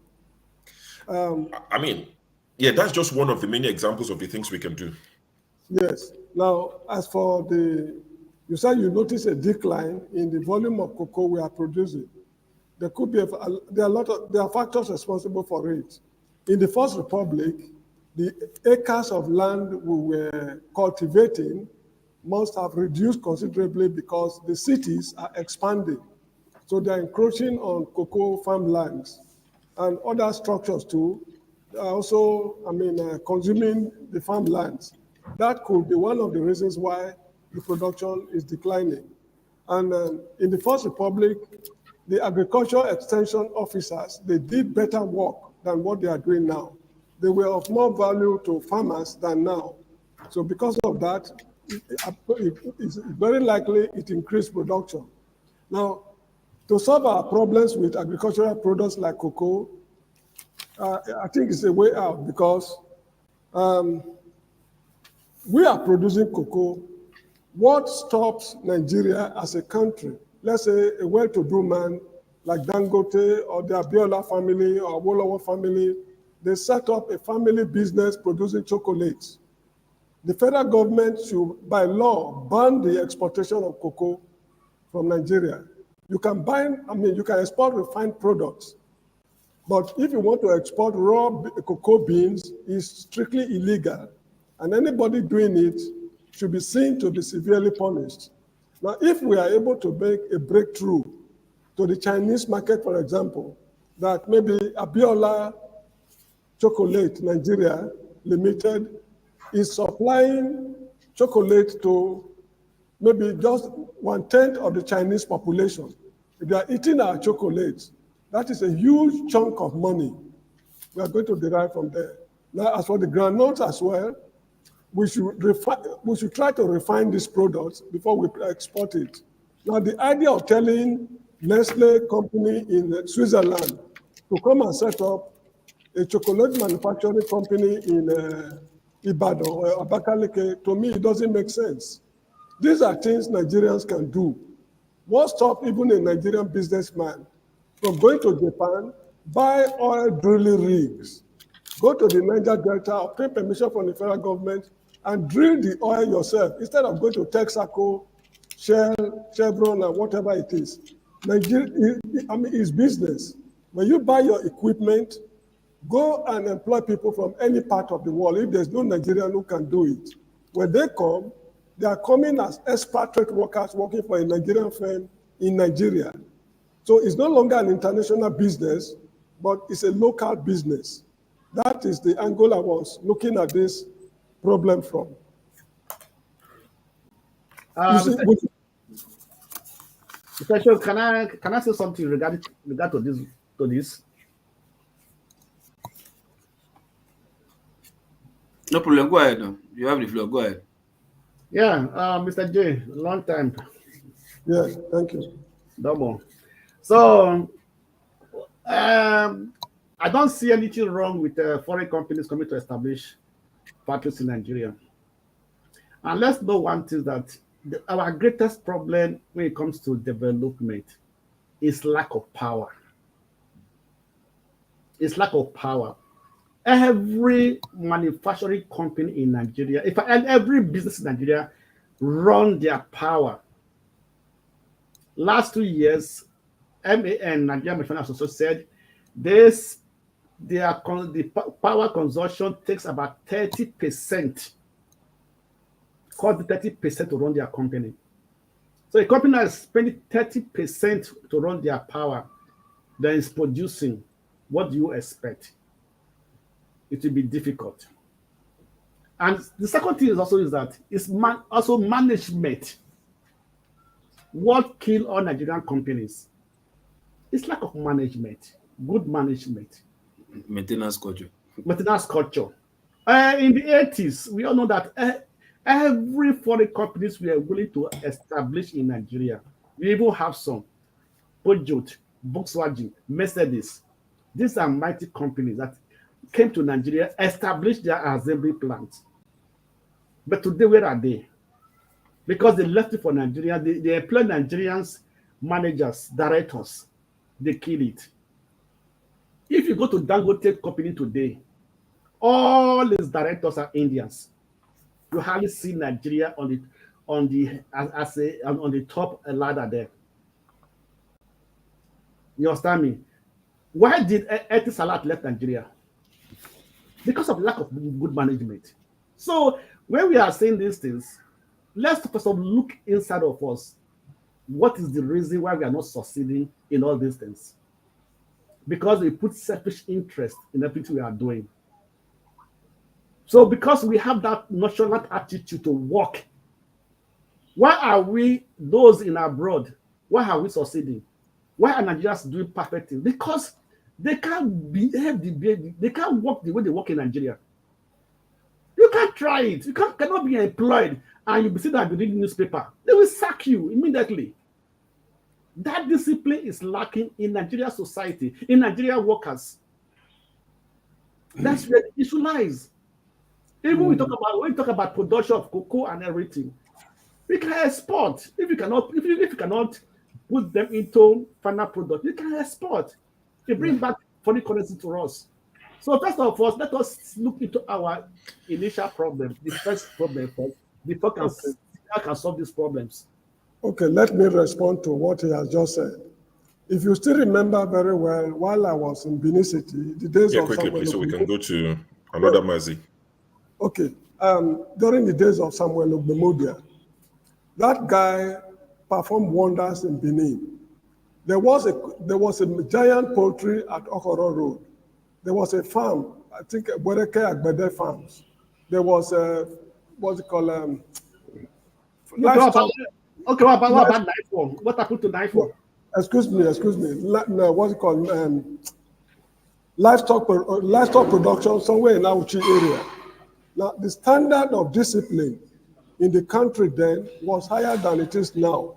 That's just one of the many examples of the things we can do. Yes. Now, as for you said you notice a decline in the volume of cocoa we are producing. There could be there are factors responsible for it. In the First Republic, the acres of land we were cultivating must have reduced considerably because the cities are expanding. So they're encroaching on cocoa farmlands and other structures too. Also, consuming the farmlands. That could be one of the reasons why the production is declining. And in the First Republic, the agricultural extension officers, they did better work than what they are doing now. They were of more value to farmers than now. So because of that, it's very likely it increased production. Now, to solve our problems with agricultural products like cocoa, I think it's a way out because we are producing cocoa. What stops Nigeria as a country? Let's say a well-to-do man like Dangote or the Abiola family or Wolowo family, they set up a family business producing chocolates. The federal government should, by law, ban the exportation of cocoa from Nigeria. You can export refined products, but if you want to export raw cocoa beans, it's strictly illegal, and anybody doing it should be seen to be severely punished. Now, if we are able to make a breakthrough to the Chinese market, for example, that maybe Abiola Chocolate Nigeria Limited is supplying chocolate to maybe just 1/10 of the Chinese population, if they are eating our chocolates, that is a huge chunk of money we are going to derive from there. Now, as for the groundnuts as well, we should try to refine these products before we export it. Now, the idea of telling Nestle company in Switzerland to come and set up a chocolate manufacturing company in Ibadan or Abakaliki, to me, it doesn't make sense. These are things Nigerians can do. What stops even a Nigerian businessman from going to Japan, buy oil drilling rigs, go to the Niger Delta, obtain permission from the federal government, and drill the oil yourself instead of going to Texaco, Shell, Chevron, and whatever it is. Nigeria, it's business. When you buy your equipment, go and employ people from any part of the world. If there's no Nigerian who can do it, when they come, they are coming as expatriate workers working for a Nigerian firm in Nigeria. So it's no longer an international business, but it's a local business. That is the angle I was looking at this problem from. Petition, can I say something regard to this? No problem. Go ahead. You have the floor. Go ahead. Yeah, Mr. J, long time. Yeah, thank you. Double. So, I don't see anything wrong with foreign companies coming to establish factories in Nigeria. And let's know one thing, that our greatest problem when it comes to development is lack of power. It's lack of power. Every manufacturing company in Nigeria, and every business in Nigeria run their power. Last 2 years, MAN, Nigerian Manufacturing Association, said the power consumption takes about 30%. Cost 30% to run their company. So a company that is spending 30% to run their power, that is producing, what do you expect? It will be difficult. And the second thing is that it's also management. What kills all Nigerian companies? It's lack of management, good management. Maintenance culture. Maintenance culture. In the 80s, we all know that every foreign companies were willing to establish in Nigeria. We even have some. Peugeot, Volkswagen, Mercedes. These are mighty companies that came to Nigeria, established their assembly plants. But today, where are they? Because they left it for Nigeria, they employ Nigerians, managers, directors. They kill it. If you go to Dangote company today, all its directors are Indians. You hardly see Nigeria on the top ladder there. You understand me? Why did Eti Salat left Nigeria? Because of lack of good management. So when we are saying these things, let's first of all look inside of us. What is the reason why we are not succeeding in all these things? Because we put selfish interest in everything we are doing. So because we have that nonchalant attitude to work, why are we, those in abroad, why are we succeeding? Why are Nigerians doing perfect things? Because they can't behave they can't work the way they work in Nigeria. You can't try it. You cannot be employed and you be sitting and be reading newspaper. They will sack you immediately. That discipline is lacking in Nigerian society, in Nigerian workers. That's where the issue lies. Even when we talk about production of cocoa and everything, we can export. If you cannot put them into final product, you can export. They bring back foreign currency to us. So first of all, let us look into our initial problem, the first problem first, before I can solve these problems. Okay, let me respond to what he has just said. If you still remember very well, while I was in Benin City, the days of quickly, Samuel please, so we can Ogbemodia. go to another Mazi. Okay, during the days of Samuel Ogbemodia, that guy performed wonders in Benin. There was a giant poultry at Okoro Road. There was a farm, I think Boreke Agbede Farms. There was what's it called? livestock. Okay, what about knife form? What happened to knife form? Excuse me. No, what's it called? Livestock production somewhere in Auchi area. Now, the standard of discipline in the country then was higher than it is now.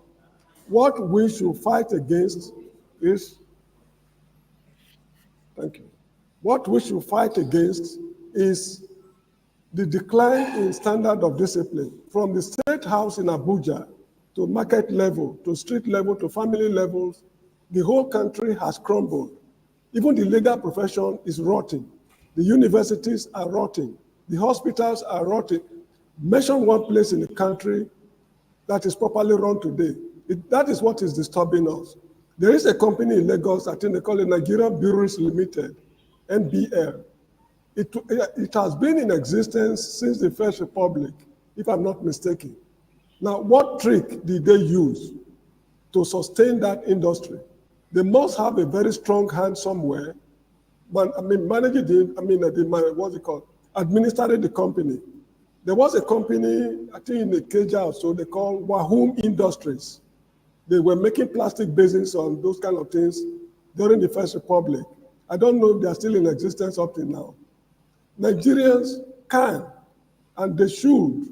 What we should fight against is, thank you. What we should fight against is the decline in standard of discipline from the State House in Abuja to market level, to street level, to family levels. The whole country has crumbled. Even the legal profession is rotting. The universities are rotting. The hospitals are rotting. Mention one place in the country that is properly run today. That is what is disturbing us. There is a company in Lagos, I think they call it Nigerian Breweries Limited, NBL. It has been in existence since the First Republic, if I'm not mistaken. Now, what trick did they use to sustain that industry? They must have a very strong hand somewhere. But administering the company. There was a company, I think in the Keja or so, they call Wahum Industries. They were making plastic basins on those kind of things during the First Republic. I don't know if they are still in existence up to now. Nigerians can and they should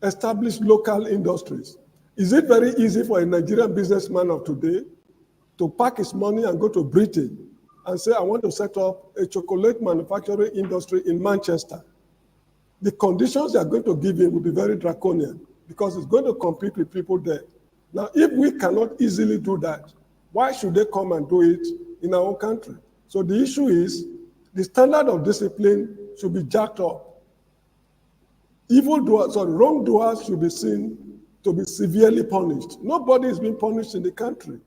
establish local industries. Is it very easy for a Nigerian businessman of today to pack his money and go to Britain and say, I want to set up a chocolate manufacturing industry in Manchester? The conditions they are going to give him will be very draconian because it's going to compete with people there. Now, if we cannot easily do that, why should they come and do it in our own country? So the issue is the standard of discipline should be jacked up. Wrongdoers should be seen to be severely punished. Nobody is being punished in the country.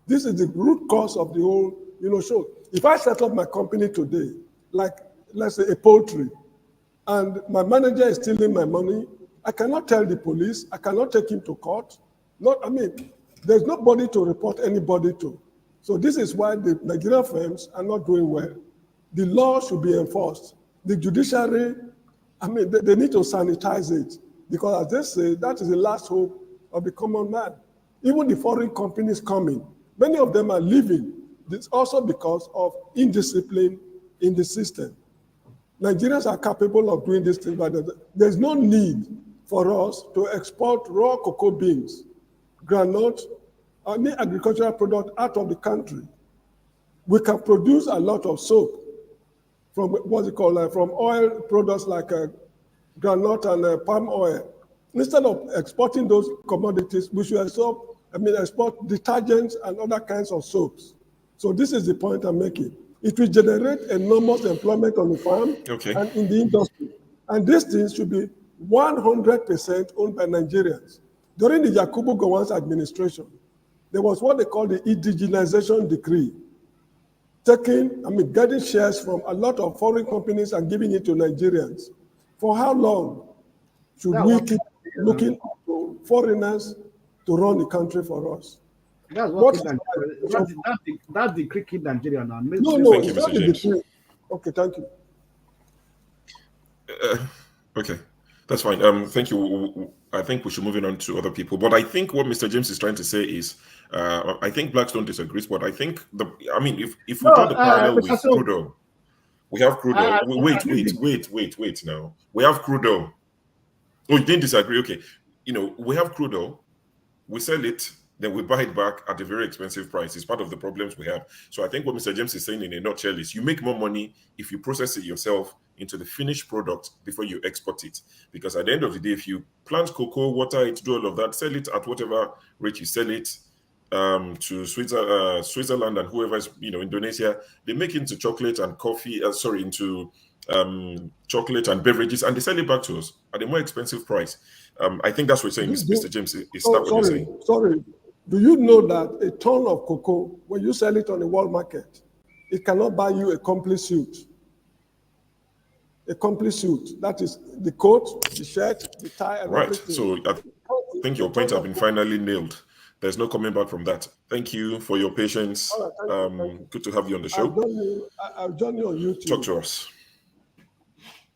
This is the root cause of the whole, show. If I set up my company today, like let's say a poultry, and my manager is stealing my money, I cannot tell the police, I cannot take him to court. There's nobody to report anybody to. So this is why the Nigerian firms are not doing well. The law should be enforced. The judiciary, they need to sanitize it because as they say, that is the last hope of the common man. Even the foreign companies coming, many of them are leaving. This also because of indiscipline in the system. Nigerians are capable of doing this thing, but there's no need for us to export raw cocoa beans, granite, any agricultural product out of the country. We can produce a lot of soap from from oil products like granite and palm oil. Instead of exporting those commodities, we should export detergents and other kinds of soaps. So this is the point I'm making. It will generate enormous employment on the farm and in the industry. And these things should be 100% owned by Nigerians. During the Yakubu Gowon's administration, there was what they call the indigenization decree, getting shares from a lot of foreign companies and giving it to Nigerians. For how long should we keep looking to foreigners to run the country for us? That's the cricket Nigeria now. No, it's not the decree. Okay, thank you. Okay, that's fine. Thank you. I think we should move on to other people. But I think what Mr. James is trying to say is, I think blacks don't disagree. But I think if we draw the parallel with crude oil, we have crude oil. Wait. Now we have crude oil. Oh, you didn't disagree? Okay. We have crude oil. We sell it. Then we buy it back at a very expensive price. It's part of the problems we have. So I think what Mr. James is saying in a nutshell is you make more money if you process it yourself into the finished product before you export it. Because at the end of the day, if you plant cocoa, water it, do all of that, sell it at whatever rate you sell it to Switzerland and whoever is, Indonesia, they make it into chocolate and coffee, into chocolate and beverages, and they sell it back to us at a more expensive price. I think that's what you're saying, Mr. James. Is that what you're saying? Sorry. Do you know that a ton of cocoa, when you sell it on the world market, it cannot buy you a complete suit? A complete suit. That is the coat, the shirt, the tie, and everything. So I think your points have been finally nailed. There's no coming back from that. Thank you for your patience. Right, good to have you on the show. I'll join you on YouTube. Talk to us.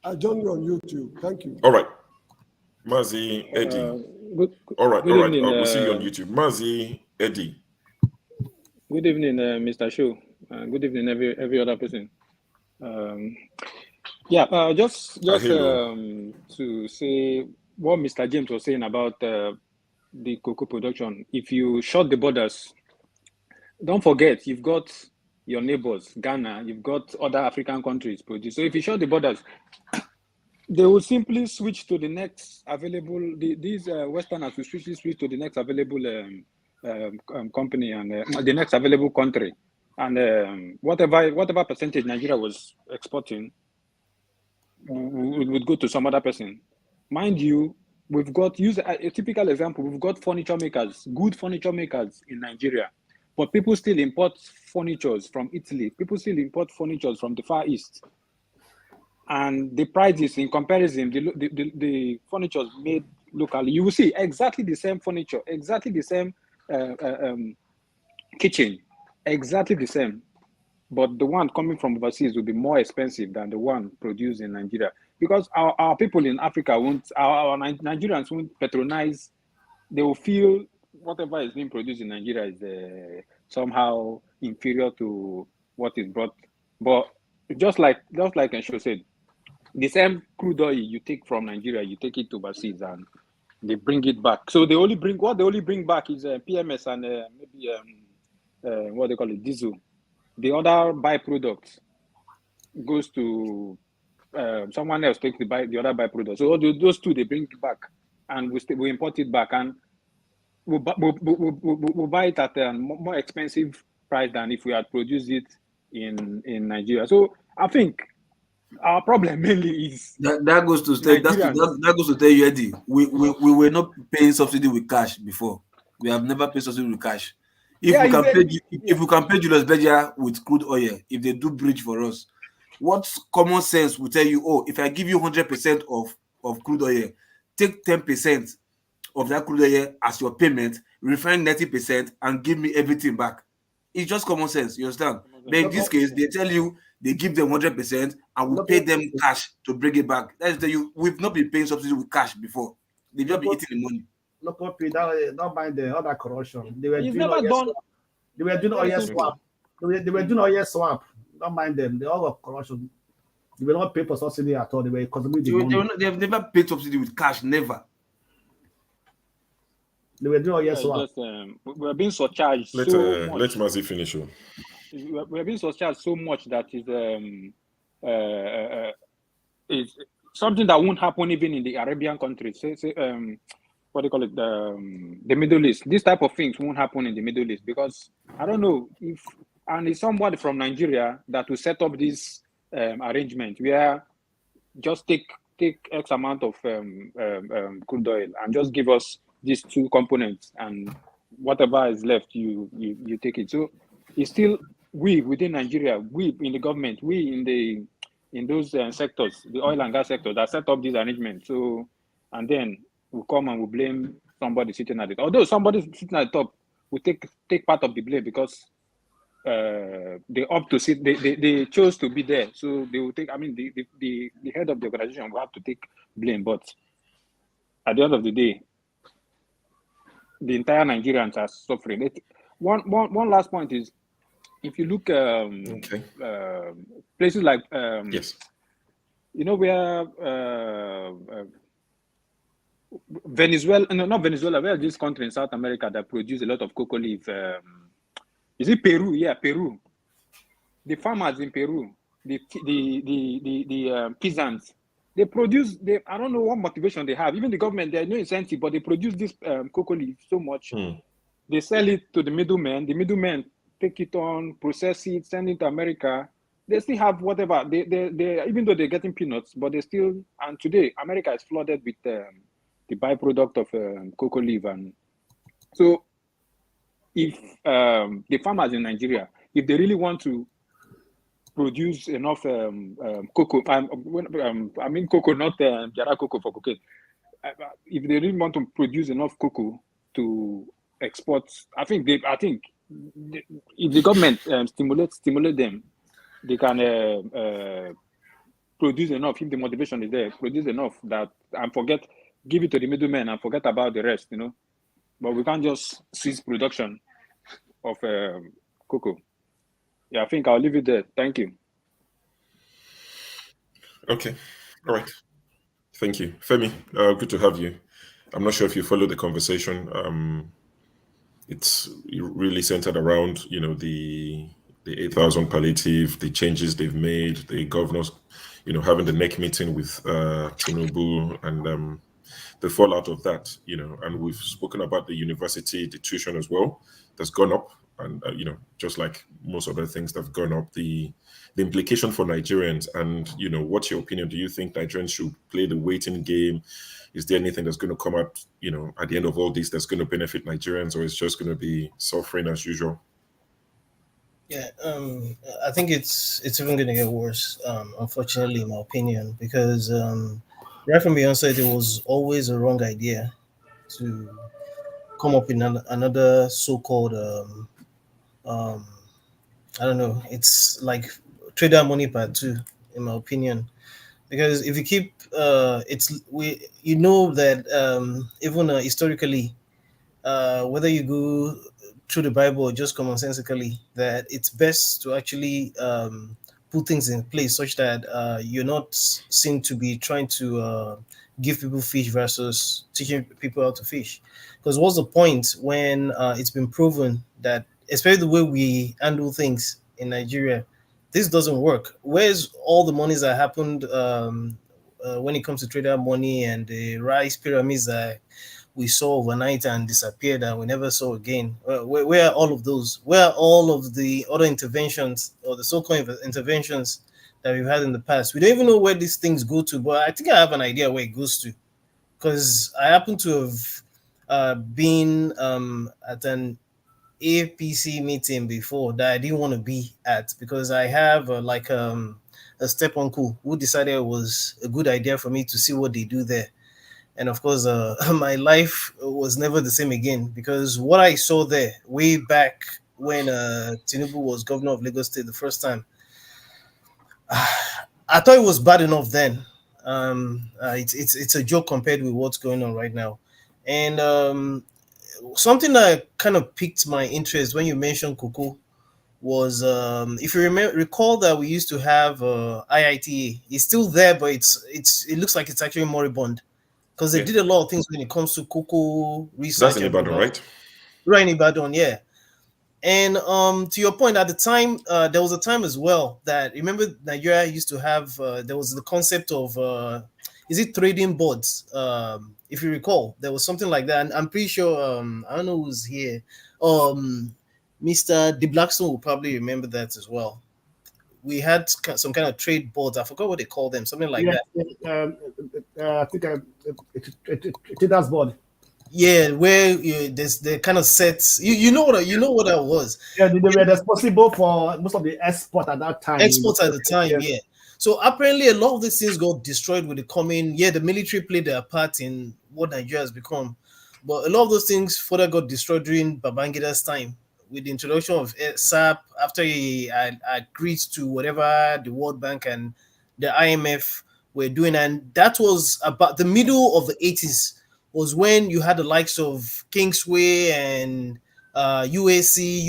I'll join you on YouTube. Thank you. All right. Mazi, Eddie. All right. evening, We'll see you on YouTube. Mazi Eddie. Good evening, Mr. Show. Good evening, every other person. Just to say what Mr. James was saying about the cocoa production. If you shut the borders, don't forget you've got your neighbors, Ghana. You've got other African countries produce. So if you shut the borders, they will simply switch to the next available. These Westerners will switch to the next available company and the next available country, and whatever percentage Nigeria was exporting would go to some other person. Mind you, we've got, use a typical example. We've got furniture makers, good furniture makers in Nigeria, but people still import furnitures from Italy. People still import furnitures from the Far East. And the prices in comparison, the furniture made locally, you will see exactly the same furniture, exactly the same kitchen, exactly the same. But the one coming from overseas will be more expensive than the one produced in Nigeria. Because our people in Africa won't, our Nigerians won't patronize, they will feel whatever is being produced in Nigeria is somehow inferior to what is brought. But just like Ensho said, the same crude oil you take from Nigeria, you take it overseas and they bring it back. So they only bring back is PMS and maybe what they call it, diesel. The other byproduct goes to someone else takes the other byproduct. So those two they bring it back, and we import it back, and we'll buy it at a more expensive price than if we had produced it in Nigeria. So I think our problem mainly is that goes to say that goes to tell you, Eddie. We were not paying subsidy with cash before. We have never paid subsidy with cash. If we can pay Julius Berger with crude oil, if they do bridge for us, what common sense will tell you? Oh, if I give you 100% of crude oil, take 10% of that crude oil as your payment, refine 90%, and give me everything back. It's just common sense. You understand? But in this case, they tell you they give them 100% and we pay them cash to bring it back. That's we've not been paying subsidy with cash before. They've just been eating the money. No copy that, not mind the other corruption. They were doing never done. They were doing oil swap. They were doing oil swap. Don't mind them. They all of corruption. They will not pay for subsidy at all. They were consuming the money. They have never paid subsidy with cash. Never. They were doing oil swap. We're being surcharged so much. Let Mazi finish. We're being surcharged so much that is something that won't happen even in the Arabian countries. What do you call it? The Middle East. This type of things won't happen in the Middle East because I don't know if it's somebody from Nigeria that will set up this arrangement where just take X amount of crude oil and just give us these two components, and whatever is left, you take it. So it's still we within Nigeria, we in the government, we in those sectors, the oil and gas sector, that set up this arrangement. So, and then we come and we blame somebody sitting at it. Although somebody sitting at the top will take part of the blame because they opt to sit. They chose to be there, so they will take. I mean, the head of the organization will have to take blame. But at the end of the day, the entire Nigerians are suffering. One last point is, if you look places like yes, you know where Venezuela, no, not Venezuela, where this country in South America that produce a lot of cocoa leaf. Is it Peru? Yeah, Peru. The farmers in Peru, the peasants, they produce. I don't know what motivation they have. Even the government, there is no incentive, but they produce this cocoa leaf so much. They sell it to the middlemen. The middlemen take it on, process it, send it to America. They still have whatever. They even though they're getting peanuts, but they still. And today, America is flooded with the byproduct of cocoa leaf, and so if the farmers in Nigeria, if they really want to produce enough cocoa, I mean cocoa, not Jara cocoa for cocaine. If they really want to produce enough cocoa to export, I think if the government stimulate them, they can produce enough. If the motivation is there, produce enough that and forget give it to the middlemen and forget about the rest, But we can't just cease production of cocoa. Yeah, I think I'll leave it there. Thank you. Okay. All right. Thank you. Femi, good to have you. I'm not sure if you followed the conversation. It's really centered around, the 8,000 palliative, the changes they've made, the governors, having the neck meeting with Tinubu and the fallout of that, and we've spoken about the university, the tuition as well, that's gone up. And, just like most other things that have gone up, the implication for Nigerians and, what's your opinion? Do you think Nigerians should play the waiting game? Is there anything that's going to come out, at the end of all this that's going to benefit Nigerians, or it's just going to be suffering as usual? Yeah, I think it's even going to get worse, unfortunately, in my opinion, because right from the onset, it was always a wrong idea to come up with another so-called, I don't know, it's like trader money part 2, in my opinion. Because if you keep that even historically, whether you go through the Bible or just commonsensically, that it's best to actually put things in place such that you're not seen to be trying to give people fish versus teaching people how to fish. Because what's the point when it's been proven that, especially the way we handle things in Nigeria, this doesn't work. Where's all the monies that happened when it comes to trader money and the rice pyramids that we saw overnight and disappeared and we never saw again? Where are all of those? Where are all of the other interventions or the so-called interventions that we've had in the past? We don't even know where these things go to, but I think I have an idea where it goes to, because I happen to have been at an APC meeting before that I didn't want to be at, because I have a step uncle who decided it was a good idea for me to see what they do there. And of course, my life was never the same again, because what I saw there way back when Tinubu was governor of Lagos State the first time, I thought it was bad enough then. It's a joke compared with what's going on right now. And something that kind of piqued my interest when you mentioned cocoa was, if you recall that we used to have IITA. It's still there, but it looks like it's actually moribund, because they did a lot of things when it comes to cocoa research. That's in Ibadan, right? Right in Ibadan, yeah. And to your point, at the time, there was a time as well that, remember, Nigeria used to have, there was the concept of, is it trading boards? If you recall, there was something like that. And I'm pretty sure, I don't know who's here. Mr. De Blackstone will probably remember that as well. We had some kind of trade boards. I forgot what they called them, something like that. I think traders board. Yeah, where there's the kind of sets. You know what that was. Yeah, they were responsible for most of the export at that time. Exports at the time, yeah. So apparently a lot of these things got destroyed with the coming. Yeah, the military played their part in what Nigeria has become. But a lot of those things further got destroyed during Babangida's time, with the introduction of SAP, after he agreed to whatever the World Bank and the IMF were doing. And that was about the middle of the 80s, was when you had the likes of Kingsway and UAC,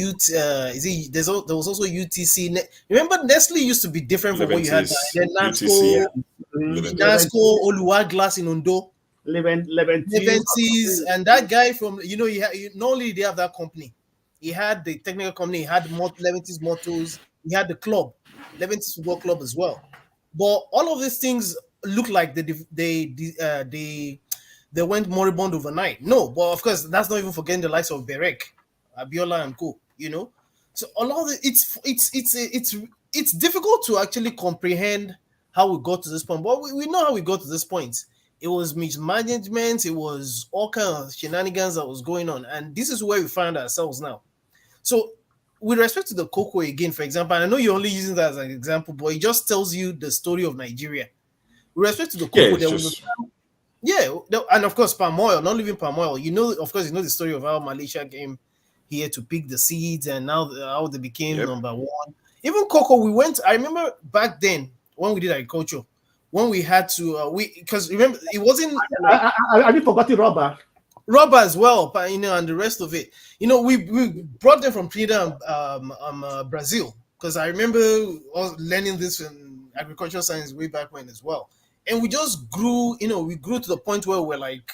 there was also UTC. Remember, Nestle used to be different from what you had. Then Nasco, Oluwa Glass in Ondo, Leventis, and that guy from, not only did they have that company, he had the technical company, he had Leventis Motors, he had the club, Leventis Football Club as well. But all of these things look like they went moribund overnight. No, but of course, that's not even forgetting the likes of Berek, Abiola and co. So a lot of it's difficult to actually comprehend how we got to this point. But we know how we got to this point. It was mismanagement. It was all kinds of shenanigans that was going on, and this is where we find ourselves now. So, with respect to the cocoa again, for example, and I know you're only using that as an example, but it just tells you the story of Nigeria. With respect to the cocoa, and of course palm oil, not even palm oil. Of course, the story of how Malaysia came here to pick the seeds, and now how they became number one. Even cocoa, I remember back then when we did agriculture, when we had to because remember it wasn't. I didn't forget Rubber as well, you know, and the rest of it. You know, we brought them from Trinidad and Brazil, because I remember learning this in agricultural science way back when as well. And we just grew, you know, we grew to the point where we're like,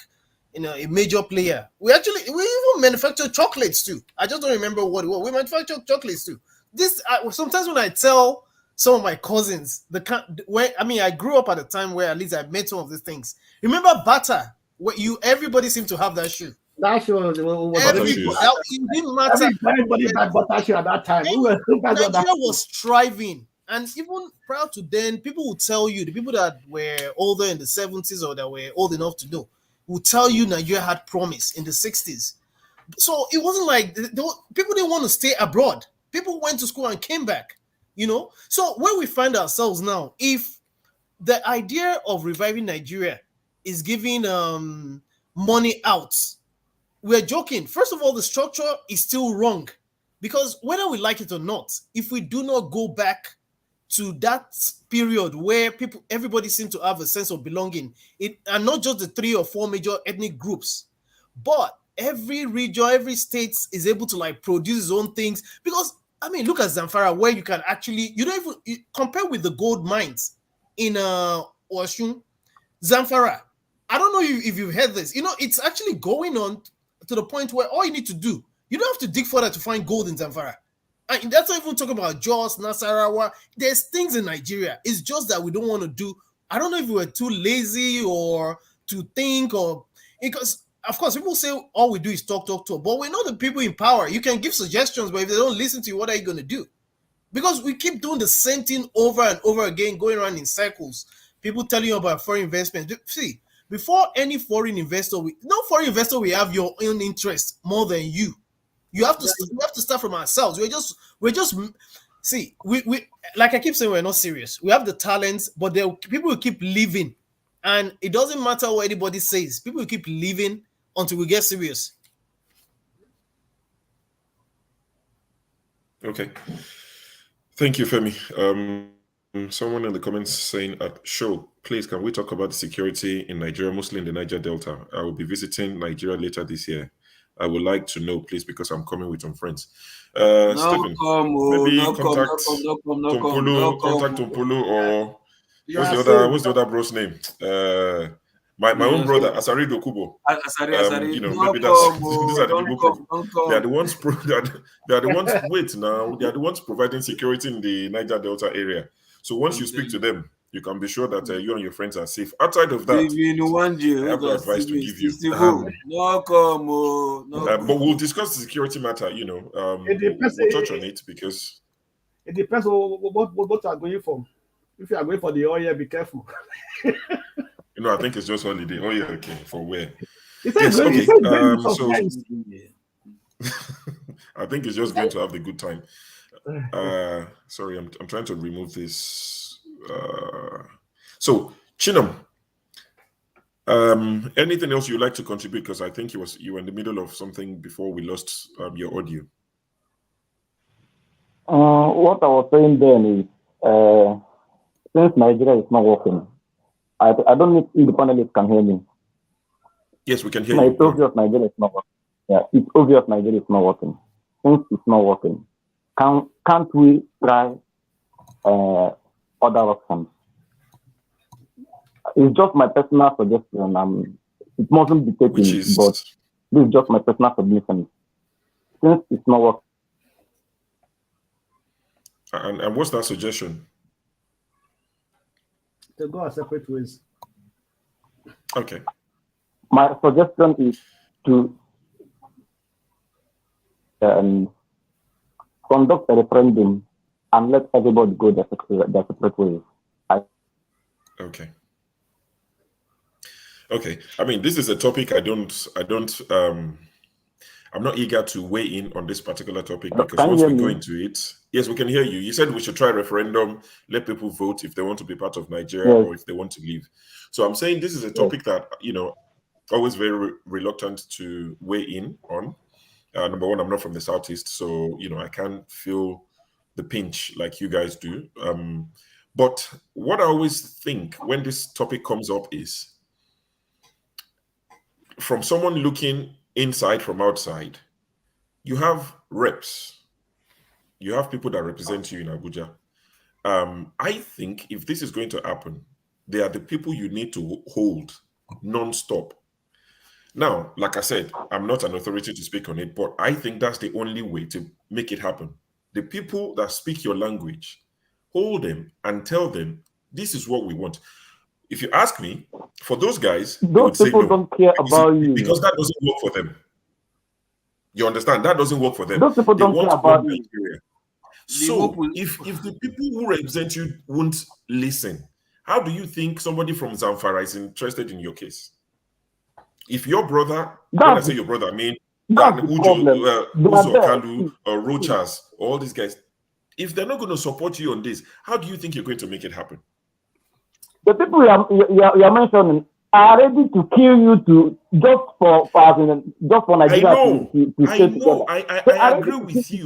you know, a major player. We even manufacture chocolates too. I just don't remember what it was. We manufacture chocolates too. This sometimes when I tell some of my cousins, I grew up at a time where at least I made some of these things. Remember butter? Everybody seemed to have that shoe. That shoe was it didn't matter. Everybody had butter shoe at that time. Nigeria was thriving, and even prior to then, people would tell you, the people that were older in the 70s or that were old enough to know, would tell you Nigeria had promise in the 60s. So it wasn't like people didn't want to stay abroad. People went to school and came back. You know, so where we find ourselves now, if the idea of reviving Nigeria is giving money out, we're joking. First of all, the structure is still wrong, because whether we like it or not, if we do not go back to that period where everybody seemed to have a sense of belonging, and not just the 3 or 4 major ethnic groups, but every region, every state is able to like produce its own things. Because I mean, look at Zamfara, where you can actually, you don't even compare with the gold mines in Osun. Zamfara, I don't know if you've heard this. You know, it's actually going on to the point where all you need to do, you don't have to dig further to find gold in Zamfara. And that's not even talking about Jos, Nasarawa. There's things in Nigeria. It's just that we don't want to do. I don't know if we were too lazy or to think, or because of course people say all we do is talk, but we know the people in power. You can give suggestions, but if they don't listen to you, what are you going to do? Because we keep doing the same thing over and over again, going around in circles. People telling you about foreign investment. See, before any foreign investor, no foreign investor will have your own interest more than you. We have to start from ourselves. We're just see, we like I keep saying, we're not serious. We have the talents, but people will keep leaving, and it doesn't matter what anybody says. People will keep leaving until we get serious. Okay, thank you, Femi. Someone in the comments saying, show, please, can we talk about the security in Nigeria, mostly in the Niger Delta? I will be visiting Nigeria later this year. I would like to know, please, because I'm coming with some friends. Stephen, maybe contact Tumpulu, or what's the other bro's name? My own brother, Asari Dokubo. You know, maybe these are the people. They are the ones. They are the ones. Wait, now they are the ones providing security in the Niger Delta area. So once you speak to them, you can be sure that you and your friends are safe. Outside of that, I have no advice to give you. But we'll discuss the security matter. You know, we'll touch on it because it depends on what you are going for. If you are going for the oil, be careful. You know, I think it's just holiday. Oh yeah, okay. For where? Yes, okay. So I think it's just going to have the good time. Sorry, I'm trying to remove this. So Chinam, anything else you'd like to contribute? Because I think you were in the middle of something before we lost your audio. What I was saying then is, since Nigeria is not working, I don't know if the panelists can hear me. Yes, we can hear you. It's obvious Nigeria is not working. Yeah, it's obvious Nigeria is not working. Since it's not working, can't we try other options? It's just my personal suggestion. It mustn't be taken, but this is just my personal suggestion. Since it's not working. And what's that suggestion? To go our separate ways. Okay. My suggestion is to conduct a referendum and let everybody go their separate ways. Okay. Okay. I mean, this is a topic I'm not eager to weigh in on this particular topic, because once we go into it, yes, we can hear you. You said we should try a referendum, let people vote if they want to be part of Nigeria or if they want to leave. So I'm saying this is a topic that, you know, always very reluctant to weigh in on. Number one, I'm not from the Southeast, so, you know, I can't feel the pinch like you guys do. But what I always think when this topic comes up is, from someone looking inside from outside, you have reps. You have people that represent you in Abuja. I think if this is going to happen, they are the people you need to hold non-stop. Now, like I said, I'm not an authority to speak on it, but I think that's the only way to make it happen. The people that speak your language, hold them and tell them, this is what we want. If you ask me, for those guys, those people no, don't care about you. Because that doesn't work for them. You understand? That doesn't work for them. Those people don't care about you. So, if the people who represent you won't listen, how do you think somebody from Zamfara is interested in your case? If your brother, when I say your brother, I mean Uzo Kalu, Rochas, all these guys, if they're not going to support you on this, how do you think you're going to make it happen? The people you're mentioning are ready to kill you just for Nigeria to stay together. I agree with you.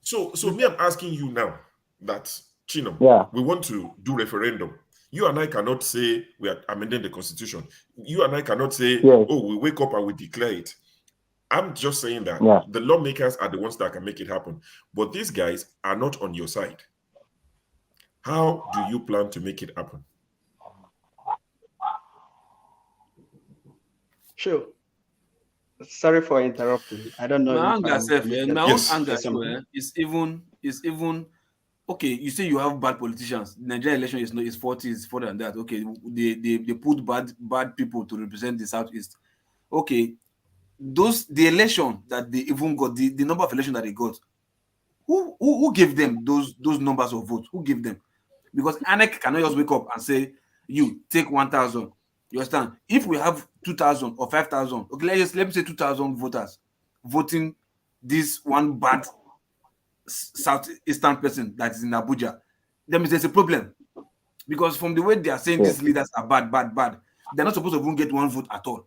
So me, I'm asking you now that, Chino, we want to do referendum. You and I cannot say we are amending the constitution. You and I cannot say, oh, we wake up and we declare it. I'm just saying that the lawmakers are the ones that can make it happen. But these guys are not on your side. How do you plan to make it happen? Sure. Sorry for interrupting. I don't know. My anger is even okay. You say you have bad politicians. The Nigerian election is 40 is further than that. Okay, they put bad people to represent the Southeast. Okay, the election that they even got, the number of election that they got, who gave them those numbers of votes? Who gave them? Because ANEC cannot just wake up and say, you take 1,000. You understand? If we have 2,000 or 5,000, okay, let me say 2,000 voters voting this one bad Southeastern person that is in Abuja, that means there's a problem. Because from the way they are saying these leaders are bad, they're not supposed to even get one vote at all.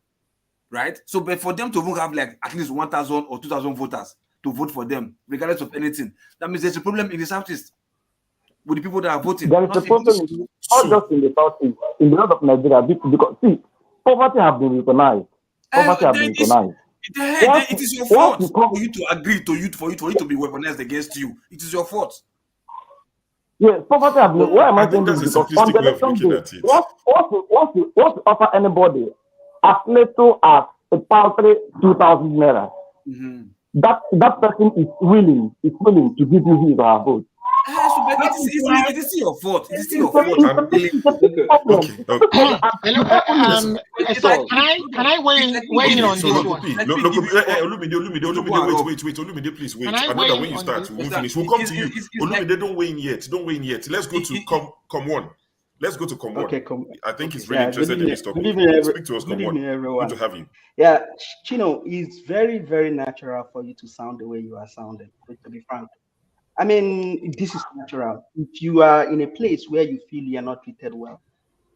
Right? So, but for them to even have like at least 1,000 or 2,000 voters to vote for them, regardless of anything, that means there's a problem in the Southeast with the people that are voting. There is a problem not just in the Southeast, in the north of Nigeria, because see, poverty has been recognized. It is your fault for you to agree for you to be weaponized against you. It is your fault. Yes, poverty has been. Why am I saying this? Because on the election day, once you offer anybody as little as a paltry 2,000 naira, that person is willing to give you his or her vote. It is your fault. It is your fault. Can I weigh in on this one? Olumide, please wait. Another when you start, we won't finish. We'll come to you. Olumide, don't weigh in yet. Let's go to come one. Let's go to come one. I think he's really interested in this topic. Speak to us, come one. Good to have you. Yeah, Chino, it's very, very natural for you to sound the way you are sounding, to be frank. I mean, this is natural. If you are in a place where you feel you are not treated well,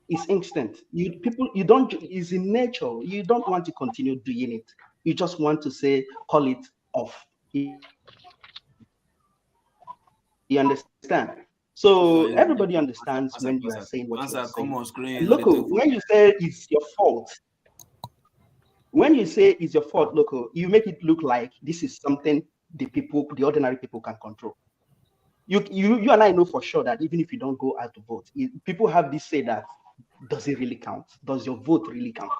it's instant. It's in nature. You don't want to continue doing it. You just want to say, call it off. You understand? So everybody understands when you are saying what you're saying. Look, when you say it's your fault, you make it look like this is something the ordinary people can control. You and I know for sure that even if you don't go out to vote, people have this say that, does it really count? Does your vote really count?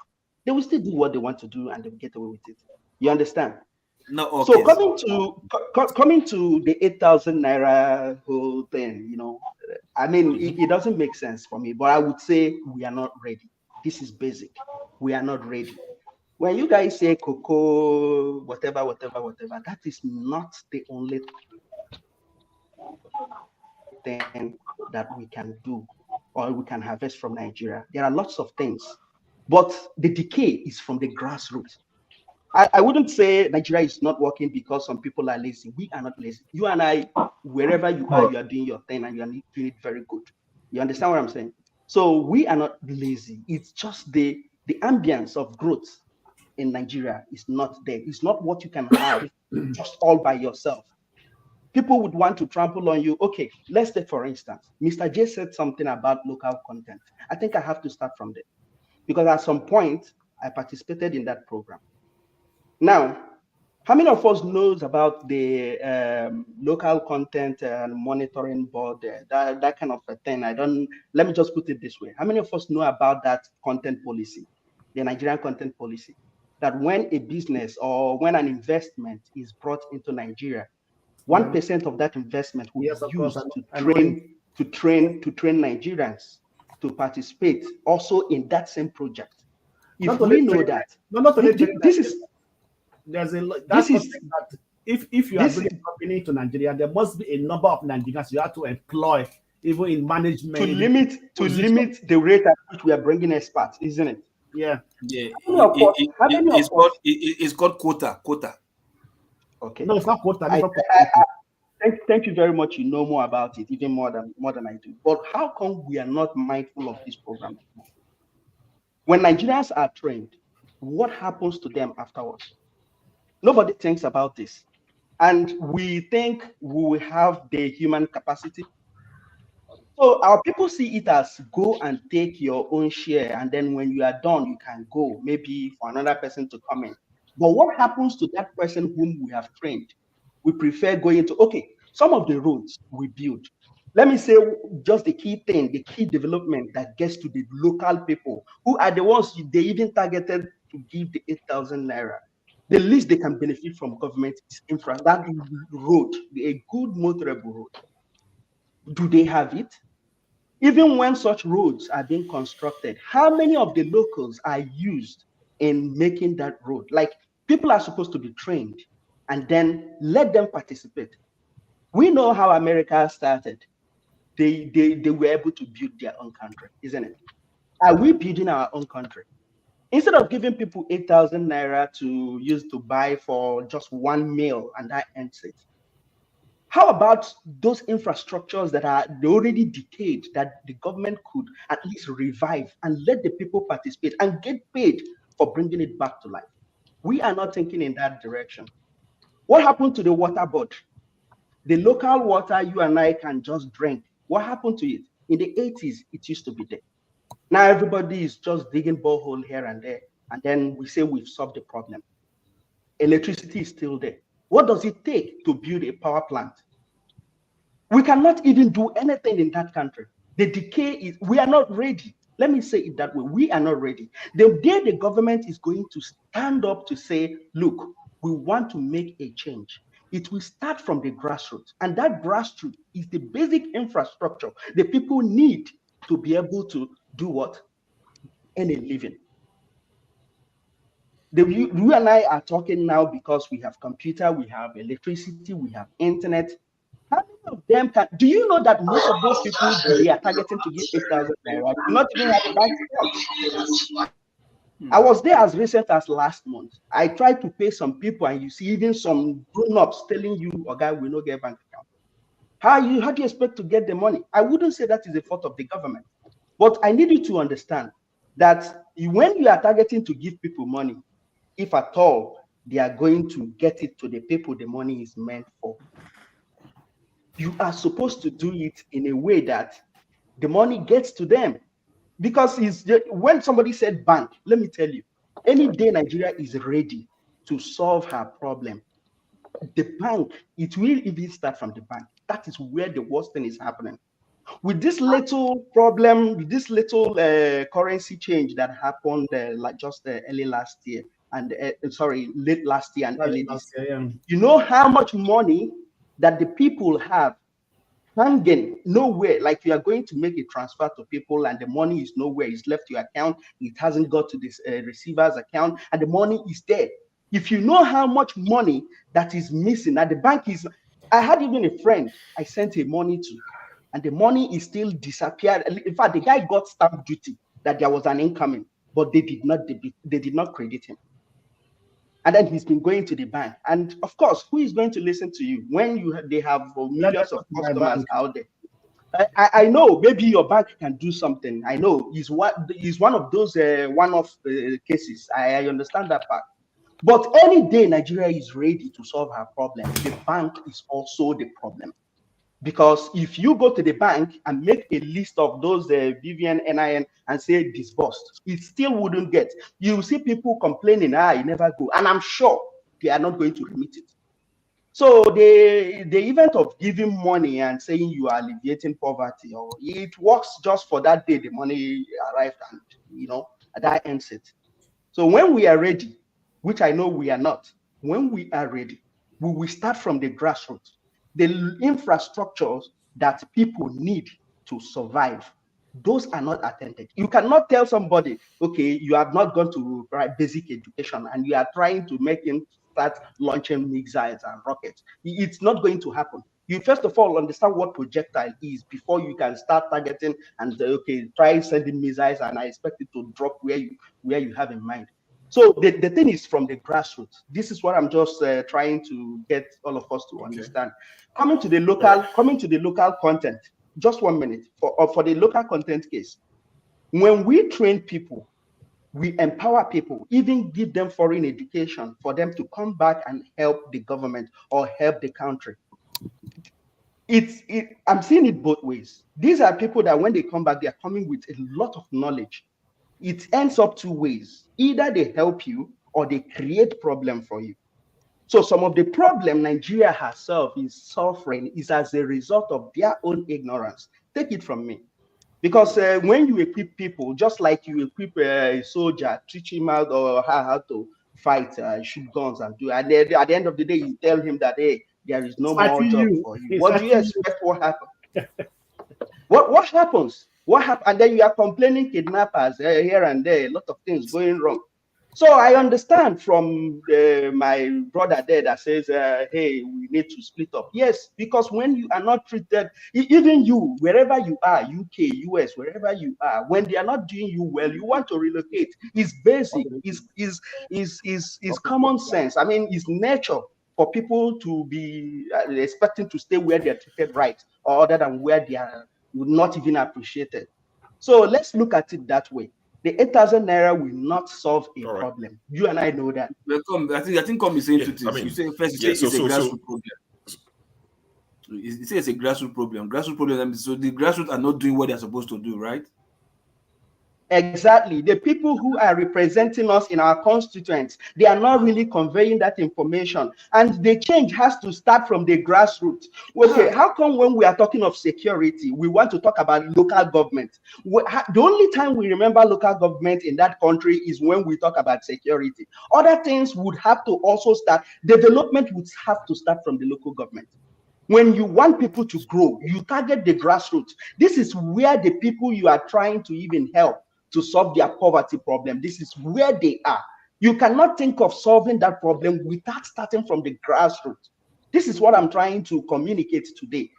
They will still do what they want to do and they'll get away with it. You understand? No. Okay. So coming to the 8,000 naira whole thing, I mean, it doesn't make sense for me. But I would say we are not ready. This is basic. We are not ready. When you guys say cocoa, whatever, that is not the only thing that we can do or we can harvest from Nigeria. There are lots of things, but the decay is from the grassroots. I wouldn't say Nigeria is not working because some people are lazy. We are not lazy. You and I, wherever you are doing your thing and you are doing it very good. You understand what I'm saying? So we are not lazy. It's just the ambience of growth in Nigeria is not there. It's not what you can have just all by yourself. people would want to trample on you. Okay, let's take for instance, Mr. J said something about local content. I think I have to start from there because at some point I participated in that program. Now, how many of us knows about the local content and monitoring board, that kind of a thing? Let me just put it this way. How many of us know about that content policy, the Nigerian content policy? That when a business or when an investment is brought into Nigeria, 1% of that investment will be used to train Nigerians to participate also in that same project. If we know that, there's a that if you are bringing a company to Nigeria, there must be a number of Nigerians you have to employ, even in management. To limit the rate at which we are bringing experts, isn't it? Yeah. It's called quota. Okay. No, it's not quota. Thank you very much. You know more about it, even more than I do. But how come we are not mindful of this program? When Nigerians are trained, what happens to them afterwards? Nobody thinks about this. And we think we will have the human capacity. So our people see it as go and take your own share. And then when you are done, you can go, maybe for another person to come in. But what happens to that person whom we have trained? We prefer going to, okay, some of the roads we build. Let me say just the key thing, the key development that gets to the local people who are the ones they even targeted to give the 8,000 naira. The least they can benefit from government is that road, a good motorable road. Do they have it? Even when such roads are being constructed, how many of the locals are used in making that road? Like, people are supposed to be trained and then let them participate. We know how America started. They were able to build their own country, isn't it? Are we building our own country? Instead of giving people 8,000 naira to use to buy for just one meal and that ends it. How about those infrastructures that are already decayed that the government could at least revive and let the people participate and get paid for bringing it back to life? We are not thinking in that direction. What happened to the water board? The local water you and I can just drink. What happened to it? In the 80s, it used to be there. Now everybody is just digging borehole here and there, and then we say we've solved the problem. Electricity is still there. What does it take to build a power plant? We cannot even do anything in that country. The decay is, we are not ready. Let me say it that way. We are not ready. The day the government is going to stand up to say, look, we want to make a change, it will start from the grassroots. And that grassroots is the basic infrastructure the people need to be able to do what? Earn a living. You and I are talking now because we have computer, we have electricity, we have internet. How many of them can? Do you know that most of those people they are targeting to give 8,000 naira do not even have a bank account? I was there as recent as last month. I tried to pay some people, and you see even some grown-ups telling you, "Oh, guy, we don't get bank account." How do you expect to get the money? I wouldn't say that is the fault of the government, but I need you to understand that when you are targeting to give people money, if at all they are going to get it to the people the money is meant for, you are supposed to do it in a way that the money gets to them. Because when somebody said bank, let me tell you, any day Nigeria is ready to solve her problem, the bank, it will even start from the bank. That is where the worst thing is happening. With this little problem, with this little currency change that happened like just early last year, and late last year and early this year, you know how much money that the people have hanging nowhere. Like, you are going to make a transfer to people and the money is nowhere. It's left your account. It hasn't got to this receiver's account, and the money is there. If you know how much money that is missing at the bank is, I had even a friend I sent a money to, and the money is still disappeared. In fact, the guy got stamp duty that there was an incoming, but they did not credit him. And then he's been going to the bank. And of course, who is going to listen to you when they have millions of customers out there? I know maybe your bank can do something. I know he's one of those one-off cases. I understand that part. But any day Nigeria is ready to solve her problem, the bank is also the problem. Because if you go to the bank and make a list of those BVN, NIN and say disbursed, it still wouldn't get. You see people complaining, you never go. And I'm sure they are not going to remit it. So the event of giving money and saying you are alleviating poverty, or it works just for that day the money arrived and, that ends it. So when we are ready, which I know we are not, when we are ready, we will start from the grassroots. The infrastructures that people need to survive, those are not attended. You cannot tell somebody, okay, you have not gone to basic education and you are trying to make him start launching missiles and rockets. It's not going to happen. You first of all understand what projectile is before you can start targeting and okay, try sending missiles and I expect it to drop where you have in mind. So the thing is from the grassroots. This is what I'm just trying to get all of us to understand. Coming to the local content. Just 1 minute for the local content case. When we train people, we empower people, even give them foreign education for them to come back and help the government or help the country. I'm seeing it both ways. These are people that when they come back, they are coming with a lot of knowledge. It ends up two ways. Either they help you or they create problem for you. So some of the problem Nigeria herself is suffering is as a result of their own ignorance. Take it from me. Because when you equip people, just like you equip a soldier, teach him how to fight, shoot guns and do, and then at the end of the day, you tell him that, hey, there is no more job for you. What do you expect will happen? What happens? What happens? And then you are complaining kidnappers here and there, a lot of things going wrong. So I understand from my brother there that says, hey, we need to split up. Yes, because when you are not treated, even you, wherever you are, UK, US, wherever you are, when they are not doing you well, you want to relocate. It's basic, it's common sense. I mean, it's nature for people to be expecting to stay where they are treated right, or other than where they are not even appreciated. So let's look at it that way. The 8,000 naira will not solve a problem. You and I know that. I think come is saying two things. You say first, it's a grassroots problem. You say it's a grassroots problem. Grassroots problem. So the grassroots are not doing what they're supposed to do, right? Exactly. The people who are representing us in our constituents, they are not really conveying that information. And the change has to start from the grassroots. Okay, how come when we are talking of security, we want to talk about local government? The only time we remember local government in that country is when we talk about security. Other things would have to also start. Development would have to start from the local government. When you want people to grow, you target the grassroots. This is where the people you are trying to even help to solve their poverty problem, this is where they are. You cannot think of solving that problem without starting from the grassroots. This is what I'm trying to communicate today.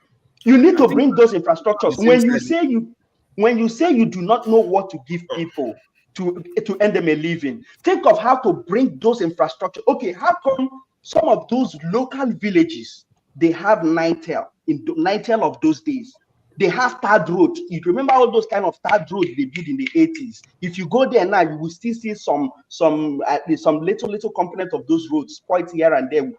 You need to bring those infrastructures. When you say you do not know what to give people to earn them a living, think of how to bring those infrastructure. Okay, how come some of those local villages, they have Nitel in Nitel of those days? They have tarred road. You remember all those kind of tarred roads they built in the 80s. If you go there now, you will still see some little component of those roads spoiled here and there with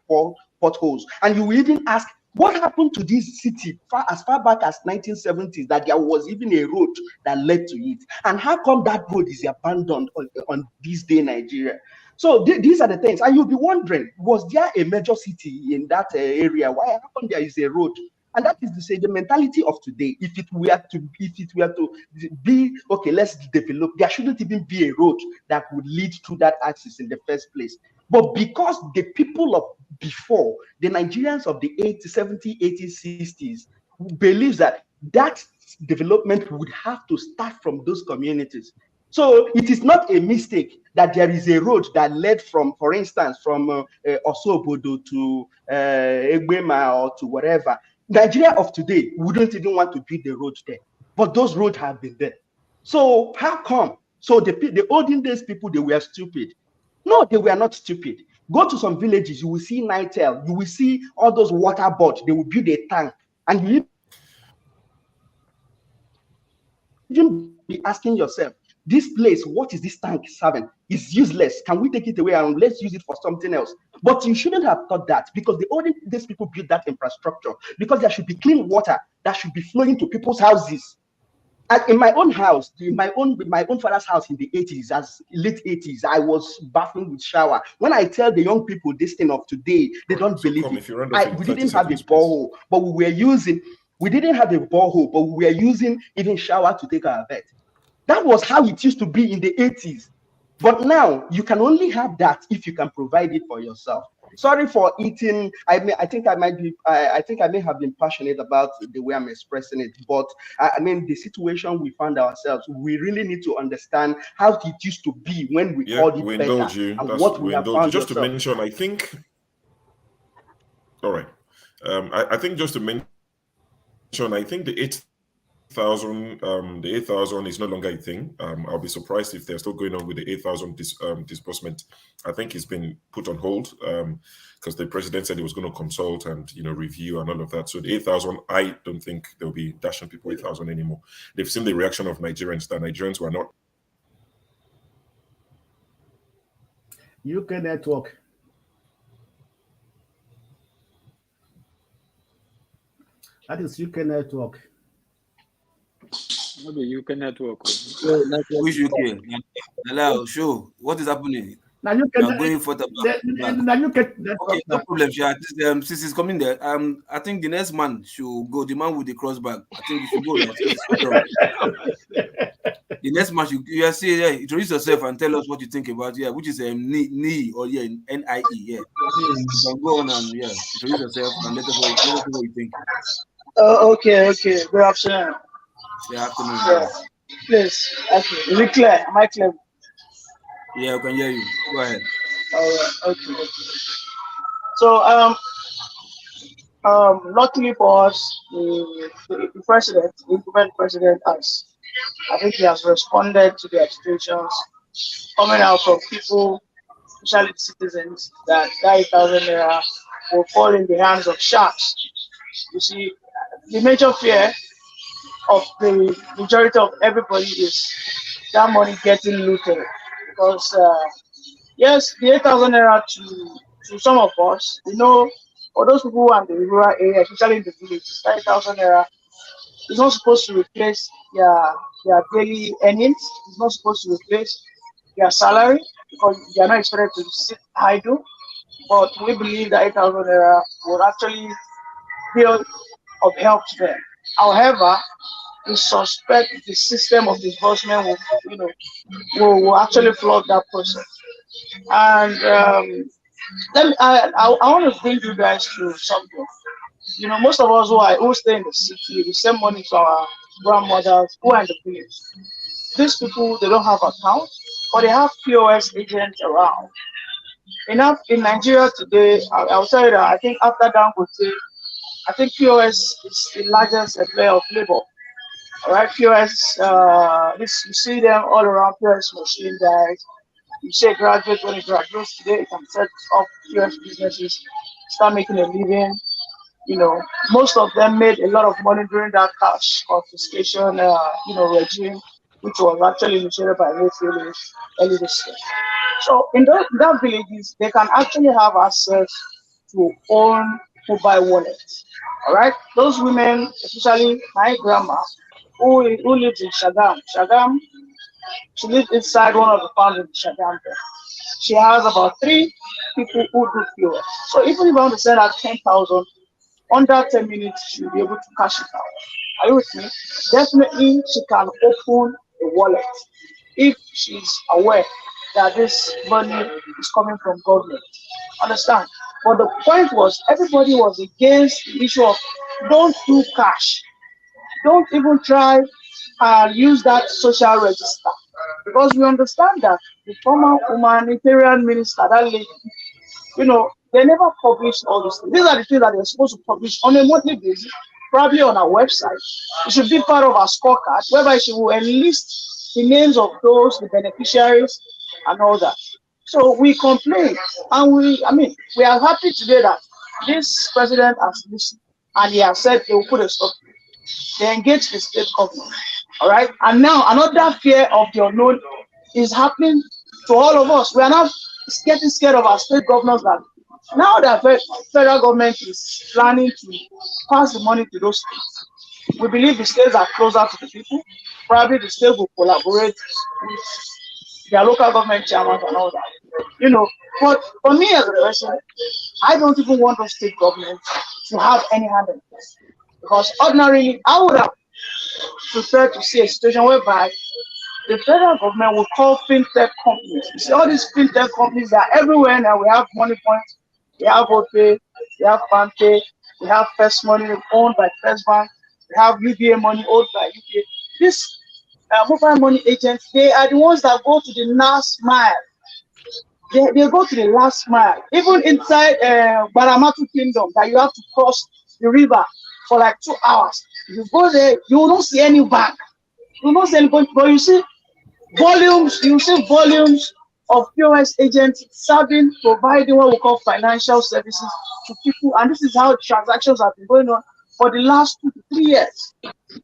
potholes. And you will even ask, what happened to this city as far back as 1970s that there was even a road that led to it? And how come that road is abandoned on this day in Nigeria? So these are the things. And you'll be wondering, was there a major city in that area? Why how come there is a road? And that is to say, the mentality of today, if it were to be, okay, let's develop, there shouldn't even be a road that would lead to that axis in the first place. But because the people of before, the Nigerians of the 80s, 70s, 80s, 60s, believes that development would have to start from those communities. So it is not a mistake that there is a road that led from, for instance, from Osobodo to Egbema or to whatever. Nigeria of today wouldn't even want to build the road there, but those roads have been there. So how come? So the olden days people, they were stupid. No, they were not stupid. Go to some villages, you will see Nitel, you will see all those water boards, they will build a tank, and you be asking yourself, this place, what is this tank serving? It's useless. Can we take it away and let's use it for something else? But you shouldn't have thought that, because the olden days people built that infrastructure because there should be clean water that should be flowing to people's houses. In my own house, my own father's house in the 80s, as late 80s, I was bathing with shower. When I tell the young people this thing of today, they don't believe it. We didn't have a borehole, but we didn't have a borehole, but we were using even shower to take our bath. That was how it used to be in the 80s. But now you can only have that if you can provide it for yourself. Sorry for eating. I think I may have been passionate about the way I'm expressing it, but I mean the situation we found ourselves. We really need to understand how it used to be when we called it better and what we have found. Just to mention, I think. All right. I think just to mention, I think the 8,000 is no longer a thing. I'll be surprised if they're still going on with the 8,000 disbursement. I think it's been put on hold because the president said he was going to consult and review and all of that. So the 8,000, I don't think they'll be dashing people 8,000 anymore. They've seen the reaction of Nigerians that Nigerians were not. UK network. That is UK network. Maybe UK network. Which UK? Hello, show. What is happening? Now you can going for the okay, no problem. Since he's coming there, I think the next man should go. The man with the crossback. I think you should go. The next man you say introduce yourself and tell us what you think about which is NIE or NIE. You can go on and introduce yourself and let us know what you think. Okay. Good afternoon. Good afternoon. Yeah. Please. Okay. Is it clear? Am I clear? Yeah, I can hear you. Go ahead. All right. Okay. So, luckily for us, the president, the incumbent president, I think he has responded to the agitations coming out from people, especially citizens, that 8,000 naira will fall in the hands of sharks. You see, the major fear of the majority of everybody is that money getting looted, because yes, the 8,000 naira to some of us, for those people who are in the rural area, especially in the village, 8,000 naira is not supposed to replace their daily earnings. It's not supposed to replace their salary, because they are not expected to sit idle. But we believe that 8,000 naira will actually be of help to them. However, we suspect the system of disbursement will actually flood that process. And I want to bring you guys to something. Most of us who stay in the city, we send money to our grandmothers who are in the village. These people, they don't have accounts, but they have POS agents around. In Nigeria today, I'll tell you that I think after Dangote, I think POS is the largest employer of labor. All right, POS, you see them all around, POS machine guys. You say graduate, when you graduate today, you can set up POS businesses, start making a living. Most of them made a lot of money during that cash confiscation, regime, which was actually initiated by Mayfield early this year. So in that villages, they can actually have access to own mobile wallets. All right, those women, especially my grandma, who lives in Shagam, she lives inside one of the farms in Shagam. She has about 3 people who do POS. So even if I want to send her 10,000, under 10 minutes, she'll be able to cash it out. Are you with me? Definitely, she can open a wallet if she's aware that this money is coming from government. Understand? But the point was, everybody was against the issue of don't do cash. Don't even try and use that social register. Because we understand that the former humanitarian minister, that lady, they never published all these things. These are the things that they're supposed to publish on a monthly basis, probably on our website. It should be part of our scorecard, whereby she will enlist the names of the beneficiaries and all that. So we complain, and we are happy today that this president has listened, and he has said they will put a stop to it. They engage the state government. All right. And now another fear of the unknown is happening to all of us. We are now getting scared of our state governors that now that federal government is planning to pass the money to those states. We believe the states are closer to the people. Probably the state will collaborate with their local government chairman and all that. You know, but for me as a person, I don't even want those state governments to have any hand in this. Because ordinarily, I would have preferred to see a situation whereby the federal government will call fintech companies. You see, all these fintech companies are everywhere now. We have Money Point, we have OPay, we have Pante, we have First Money owned by First Bank, we have UBA Money owned by UBA. These mobile money agents, they are the ones that go to the last mile. They go to the last mile. Even inside Baramatu Kingdom, that you have to cross the river for like 2 hours. You go there, you will not see any bank. You will not see any bank, but you see volumes of POS agents providing what we call financial services to people. And this is how transactions have been going on for the last 2 to 3 years.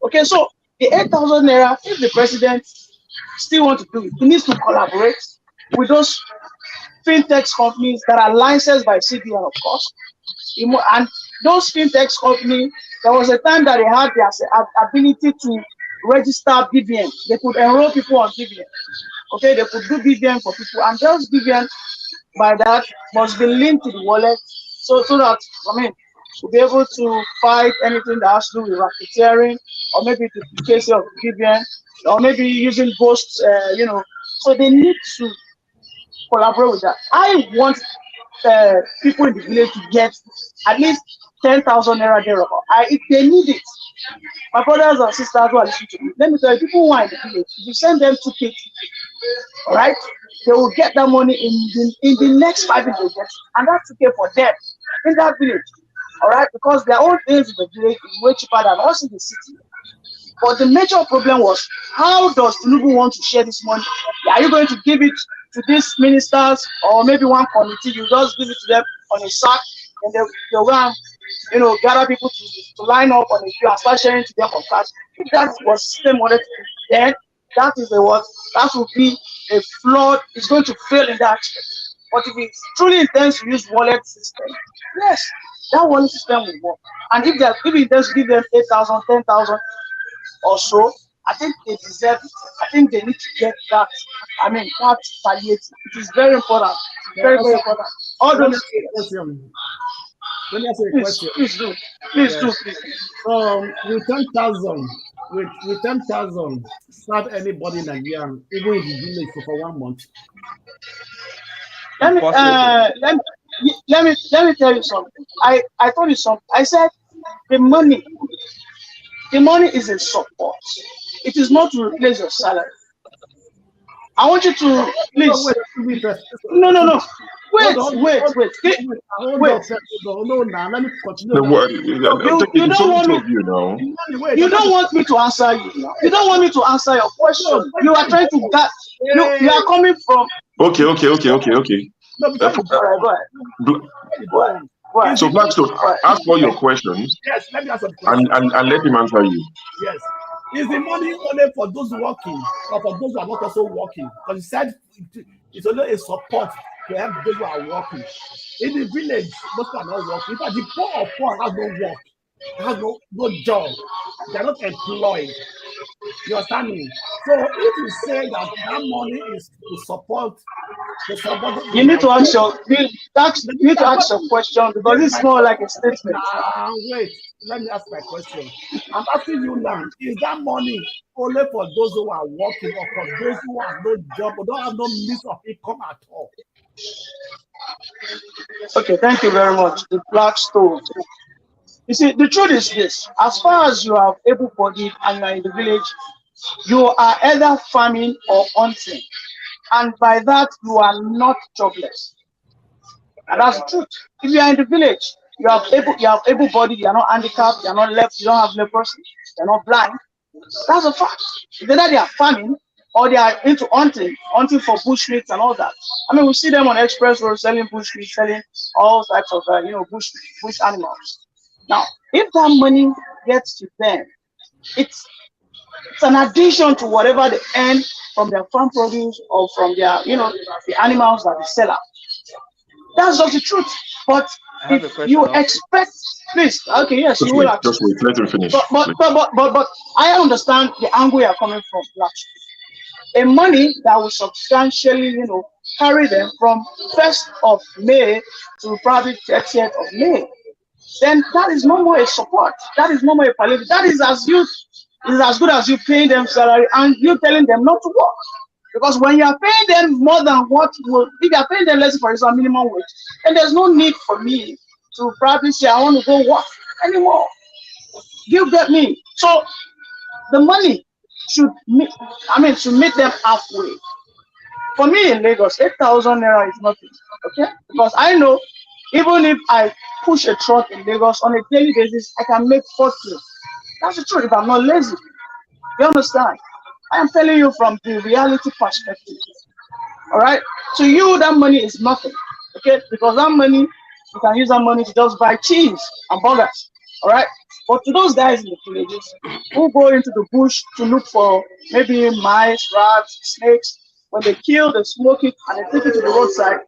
Okay, so the 8,000 naira, if the president still wants to do it, he needs to collaborate with those fintech companies that are licensed by CBN, of course. And those fintech companies, there was a time that they had the ability to register BVN. They could enroll people on BVN. Okay, they could do BVN for people, and just BVN by that must be linked to the wallet, so that we'll be able to fight anything that has to do with racketeering, or maybe the case of BVN, or maybe using ghosts. So they need to collaborate with that. I want people in the village to get at least 10,000 naira thereabout. If they need it, my brothers and sisters who are listening to me, let me tell you, people who are in the village, if you send them 2K, all right, they will get that money in the next 5 days, and that's 2K for them in that village, all right, because their own things in the village is way cheaper than us in the city. But the major problem was, how does Tinubu want to share this money? Are you going to give it to these ministers or maybe one committee? You just give it to them on a sack, and they'll go and gather people to line up on a queue and start sharing to them for cash. If that was system wanted to do, then that will be a flawed. It's going to fail in that aspect. But if it truly intends to use wallet system, yes, that wallet system will work. And if it intends to give them 8,000, 10,000 or so, I think they deserve it. I think they need to get that. That palliative. It is very important. Very, very important. All those. Let me ask you a question. Please do. So with 10,000, with 10,000, serve anybody in Nigeria, even in the village for 1 month. Let me tell you something. I told you something. I said the money is a support. It is not to replace your salary. I want you to please. No. Wait. No, now let me continue. You don't want me to answer you. You don't want me to answer your question. You are trying to get. You are coming from. Okay. No, go ahead. So, Blackstone, ask all your questions. Yes, let me ask a question. And let him answer you. Yes. Is the money only for those working or for those who are not also working? Because you said it's only a support to help those who are working. In the village, most people are not working. In fact, the poor has no work, has no job. They are not employed. You understand me? So if you say that money is to support you need to ask your question, because it's more like a statement. Wait, let me ask my question. I'm asking you now, is that money only for those who are working or for those who have no job or don't have no means of income at all? Okay, thank you very much. The Blackstone. You see, the truth is this: as far as you are able-bodied and you are in the village, you are either farming or hunting, and by that you are not jobless. And that's the truth. If you are in the village, you are able-bodied, you are not handicapped, you are not left, you don't have leprosy, you are not blind. That's a fact. Either they are farming or they are into hunting for bush meat and all that. We see them on express road selling bush meat, selling all types of bush animals. Now, if that money gets to them, It's an addition to whatever they earn from their farm produce or from their, the animals that they sell out. That's just the truth. But if you expect, please, okay, yes, you will. Just wait, let him finish. But I understand the angle you're coming from, a money that will substantially, carry them from 1st of May to probably 30th of May. Then that is no more a support. That is no more a palliative. That is as good as you paying them salary and you telling them not to work. Because when you are paying them more than what if you are paying them less, for example, minimum wage, then there's no need for me to probably say I want to go work anymore. You get me? So the money should meet them halfway. For me in Lagos, 8,000 naira is nothing. Okay? Because I know even if I push a truck in Lagos on a daily basis, I can make 40. That's the truth if I'm not lazy. You understand? I am telling you from the reality perspective. All right? To you, that money is nothing. Okay? Because that money, you can use that money to just buy cheese and burgers. All right? But to those guys in the villages who go into the bush to look for maybe mice, rats, snakes, when they kill, they smoke it and they take it to the roadside,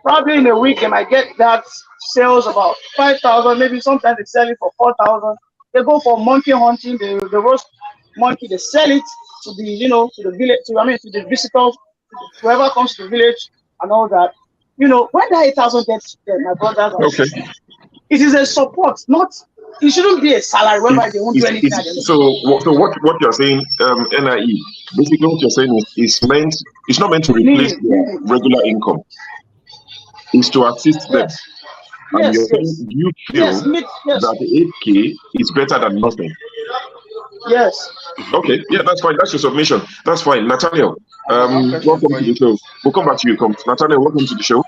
probably in a week they might get that sales about 5,000, maybe sometimes they sell it for 4,000. They go for monkey hunting, they roast monkey, they sell it to the, to the village, to the visitors, whoever comes to the village and all that. When that 8,000 gets to them, my brothers and sisters, it is a support, not, it shouldn't be a salary whereby they won't do anything. So what you're saying, NIE, basically what you're saying is it's not meant to replace their regular income. It's to assist them. And you're saying you feel that the 8K is better than nothing. Yes. Okay, yeah, that's fine. That's your submission. That's fine. Nathaniel, welcome to the show. We'll come back to you. Nathaniel, welcome to the show.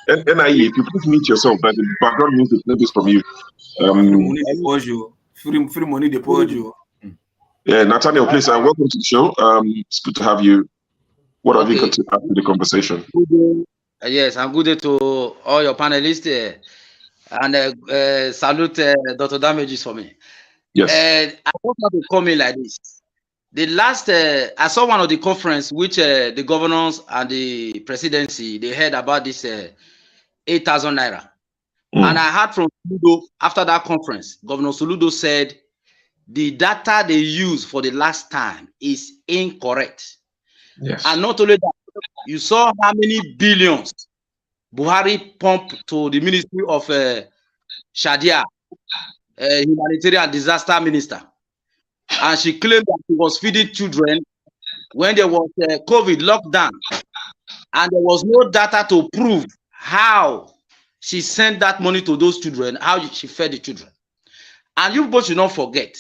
NIE, if you please mute yourself, but the background music is from you. Free money deposit you. Yeah, Nathaniel, please, welcome to the show. It's good to have you. What have you got to add to the conversation? Yes, I'm good to all your panelists and salute Dr. Damages for me. Yes. I don't want to come in like this. The last, I saw one of the conference which the governors and the presidency, they heard about this 8,000 naira. And I heard from Soludo after that conference, Governor Soludo said the data they use for the last time is incorrect. Yes. And not only that, you saw how many billions Buhari pumped to the Ministry of Shadia, humanitarian disaster minister. And she claimed that she was feeding children when there was COVID lockdown. And there was no data to prove how she sent that money to those children, how she fed the children. And you both should not forget,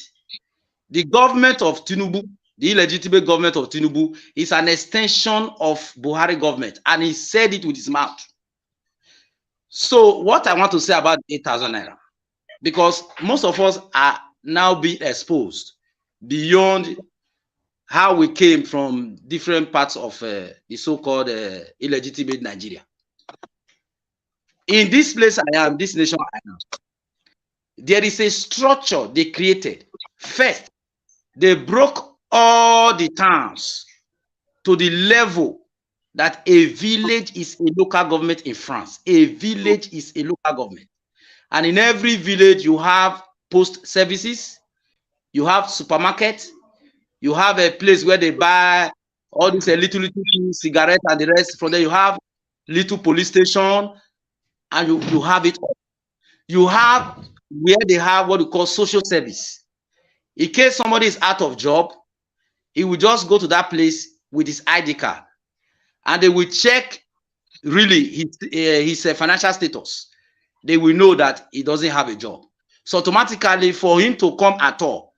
the government of Tinubu, the illegitimate government of Tinubu, is an extension of Buhari government. And he said it with his mouth. So what I want to say about 8,000 naira, because most of us are now being exposed beyond how we came from different parts of the so-called illegitimate Nigeria. In this place I am, this nation I am, there is a structure they created. First, they broke all the towns to the level that a village is a local government in France. A village is a local government. And in every village, you have post services, you have supermarket, you have a place where they buy all these little cigarettes and the rest. From there, you have little police station, and you have it all. You have where they have what we call social service. In case somebody is out of job, he will just go to that place with his ID card, and they will check really his financial status. They will know that he doesn't have a job. So automatically, for him to come at all,